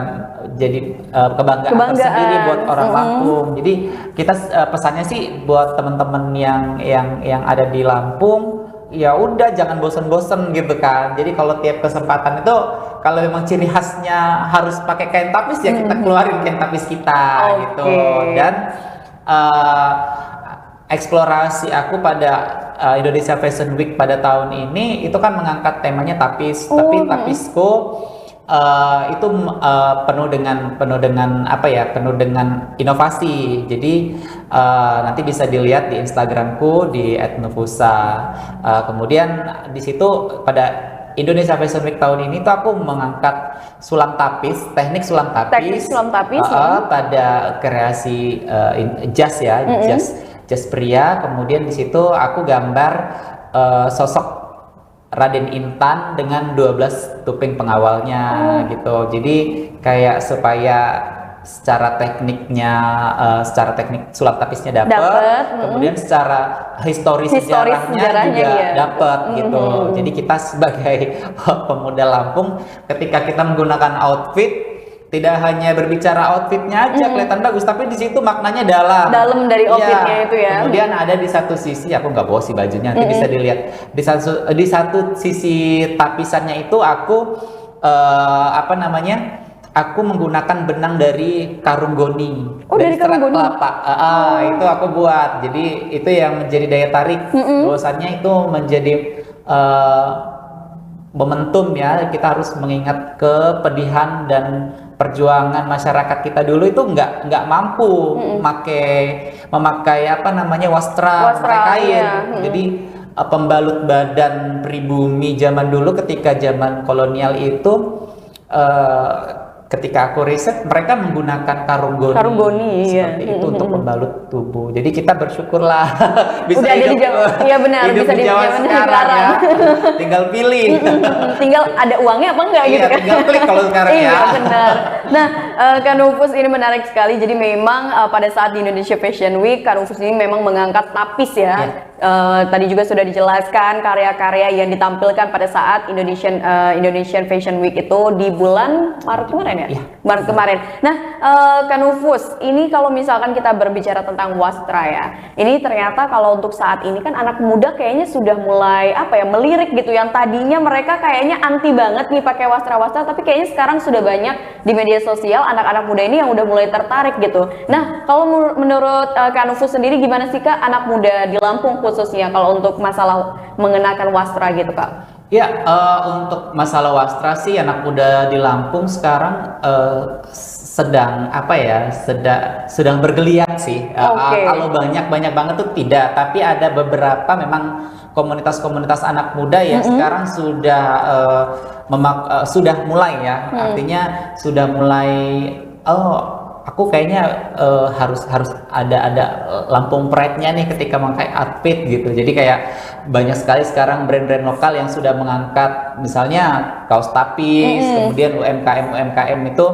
jadi kebanggaan tersendiri buat orang Lampung. Jadi kita pesannya sih buat teman-teman yang ada di Lampung, ya udah jangan bosen-bosen gitu kan. Jadi kalau tiap kesempatan itu kalau memang ciri khasnya harus pakai kain tapis ya kita keluarin kain tapis kita gitu. Dan eksplorasi aku pada Indonesia Fashion Week pada tahun ini itu kan mengangkat temanya tapis. Tapi tapisku itu penuh dengan inovasi. Jadi nanti bisa dilihat di Instagramku di @nufusa. Kemudian di situ pada Indonesia Fashion Week tahun ini tuh aku mengangkat sulam tapis, teknik sulam tapis, pada kreasi jas ya, jas pria. Kemudian di situ aku gambar sosok Raden Intan dengan 12 tuping pengawalnya gitu. Jadi kayak supaya secara teknik sulap tapisnya dapat, kemudian secara historis sejarahnya juga dapat gitu. Jadi kita sebagai pemuda Lampung ketika kita menggunakan outfit tidak hanya berbicara outfitnya aja kelihatan bagus, tapi di situ maknanya dalam. Dalam dari outfitnya itu ya. Kemudian ada di satu sisi, aku nggak bawa sih bajunya, nanti bisa dilihat di satu sisi tapisannya itu aku aku menggunakan benang dari karung goni. Oh, dari karung goni. Kelapa. Itu aku buat. Jadi itu yang menjadi daya tarik. Bahwasannya itu menjadi momentum ya, kita harus mengingat kepedihan dan perjuangan masyarakat kita dulu itu nggak mampu memakai wastra kain. Jadi pembalut badan pribumi zaman dulu ketika zaman kolonial itu ketika aku riset mereka menggunakan karung goni seperti itu untuk pembalut tubuh. Jadi kita bersyukurlah bisa udah hidup, iya benar, hidup bisa di Jawa sekarang ya. Tinggal pilih. Tinggal ada uangnya apa enggak gitu kan. Tinggal klik kalau sekarang ya. Iya benar. Nah, Kak Nufus ini menarik sekali. Jadi memang pada saat di Indonesia Fashion Week, Kak Nufus ini memang mengangkat tapis ya. Tadi juga sudah dijelaskan karya-karya yang ditampilkan pada saat Indonesian Fashion Week itu di bulan Maret kemarin ya? Maret kemarin. Nah, Kak Nufus, ini kalau misalkan kita berbicara tentang wastra ya, ini ternyata kalau untuk saat ini kan anak muda kayaknya sudah mulai melirik gitu. Yang tadinya mereka kayaknya anti banget nih pakai wastra-wastra, tapi kayaknya sekarang sudah banyak di media sosial anak-anak muda ini yang udah mulai tertarik gitu. Nah, kalau menurut Kak Nufus sendiri gimana sih Kak anak muda di Lampung khususnya kalau untuk masalah mengenakan wastra gitu Kak? Ya, untuk masalah wastra sih anak muda di Lampung sekarang sedang bergeliat sih. Kalau banyak banget tuh tidak, tapi ada beberapa memang komunitas-komunitas anak muda yang sekarang sudah mulai ya. Artinya sudah mulai aku kayaknya harus ada Lampung Pride-nya nih ketika memakai outfit gitu. Jadi kayak banyak sekali sekarang brand-brand lokal yang sudah mengangkat misalnya kaos tapis, kemudian UMKM itu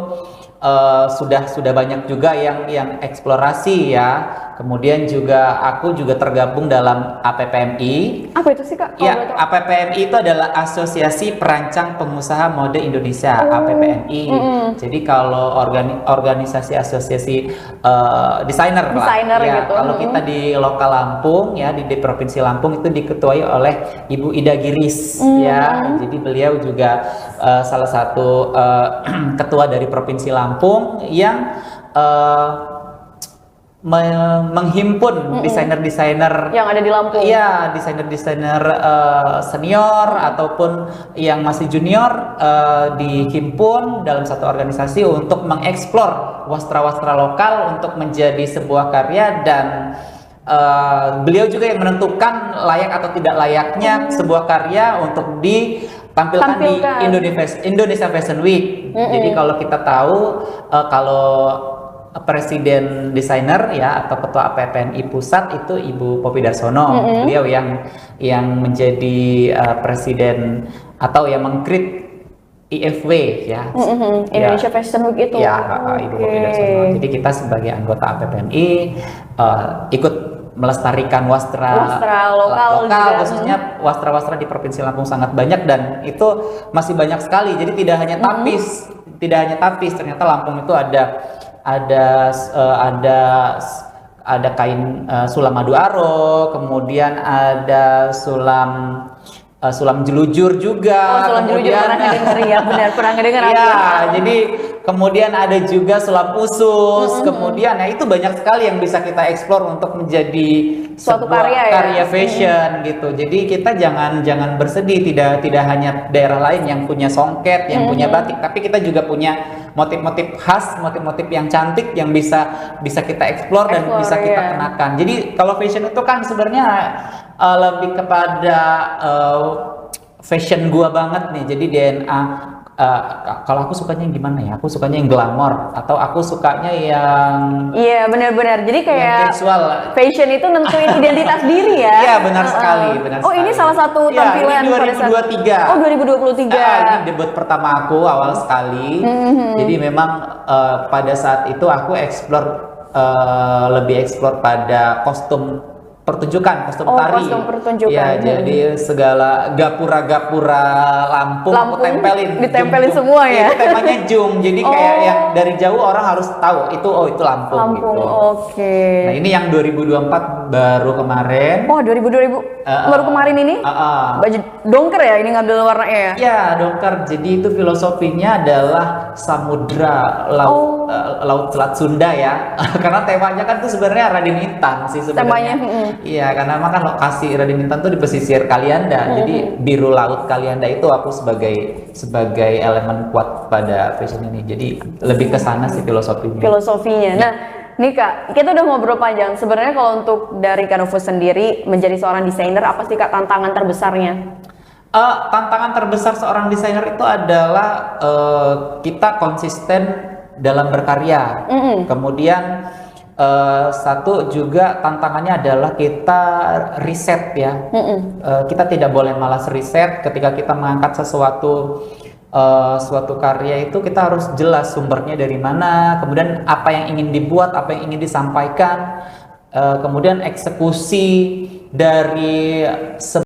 sudah banyak juga yang eksplorasi ya. Kemudian aku juga tergabung dalam APPMI. Apa itu sih Kak? Ya, APPMI itu adalah Asosiasi Perancang Pengusaha Mode Indonesia, APPMI. Jadi kalau organisasi asosiasi desainer lah. Ya, gitu. Kalau kita di lokal Lampung ya di Provinsi Lampung itu diketuai oleh Ibu Ida Giris ya. Jadi beliau juga salah satu ketua dari Provinsi Lampung yang menghimpun desainer-desainer yang ada di Lampung. Iya, desainer-desainer senior ataupun yang masih junior dihimpun dalam satu organisasi untuk mengeksplor wastra-wastra lokal untuk menjadi sebuah karya dan beliau juga yang menentukan layak atau tidak layaknya sebuah karya untuk ditampilkan di Indonesia Fashion Week. Jadi kalau kita tahu kalau Presiden desainer ya atau ketua APPMI pusat itu Ibu Poppy Darsono. Beliau yang menjadi presiden atau yang mengkrit IFW ya. Indonesia Fashion Week itu. Ya, Ibu Poppy Darsono. Jadi kita sebagai anggota APPMI ikut melestarikan wastra lokal khususnya wastra-wastra di Provinsi Lampung sangat banyak dan itu masih banyak sekali. Jadi tidak hanya tapis, ternyata Lampung itu ada kain sulam madu aro, kemudian ada sulam jelujur juga. Sulam jelujur pernah dengar ya, benar pernah dengar. Ya, jadi kemudian ada juga sulam usus, kemudian itu banyak sekali yang bisa kita eksplor untuk menjadi suatu sebuah karya ya? fashion gitu. Jadi kita jangan bersedih, tidak hanya daerah lain yang punya songket, yang punya batik, tapi kita juga punya motif-motif khas, motif-motif yang cantik yang bisa kita eksplor dan bisa kita kenakan. Jadi kalau fashion itu kan sebenarnya lebih kepada fashion gua banget nih. Jadi DNA kalau aku sukanya yang gimana ya? Aku sukanya yang glamor atau aku sukanya yang iya benar-benar. Jadi kayak casual. Fashion itu nentuin identitas diri ya. Iya benar sekali, benar sekali. Ini salah satu tampilan ini 2023. Oh 2023. Ini debut pertama aku awal sekali. Jadi memang pada saat itu aku lebih eksplor pada kostum pertunjukan, kostum Oh, tari. kostum pertunjukan. Ya, jadi segala gapura-gapura Lampung aku tempelin. Ditempelin Jum. semua ya? Itu temanya Jum. Jadi kayak yang dari jauh orang harus tahu itu itu Lampung. Lampung, gitu. oke. Nah, ini yang 2024 baru kemarin. Oh, 2000 baru kemarin ini? Baju dongker ya, ini ngambil warnanya ya? Ya, dongker. Jadi itu filosofinya adalah samudra laut Selat Sunda ya. Karena temanya kan tuh sebenarnya Raden Intan sih sebenarnya. Temanya. Iya, karena emang kan lokasi Raden Intan tuh di pesisir Kalianda. Jadi biru laut Kalianda itu aku sebagai elemen kuat pada fashion ini. Jadi lebih ke sana sih filosofinya. Nah, nih Kak, kita udah ngobrol panjang. Sebenarnya kalau untuk dari Kak Nufus sendiri menjadi seorang desainer, apa sih Kak tantangan terbesarnya? Tantangan terbesar seorang desainer itu adalah kita konsisten dalam berkarya. Kemudian satu juga tantangannya adalah kita riset ya. Kita tidak boleh malas riset ketika kita mengangkat suatu karya itu kita harus jelas sumbernya dari mana, kemudian apa yang ingin dibuat, apa yang ingin disampaikan, kemudian eksekusi dari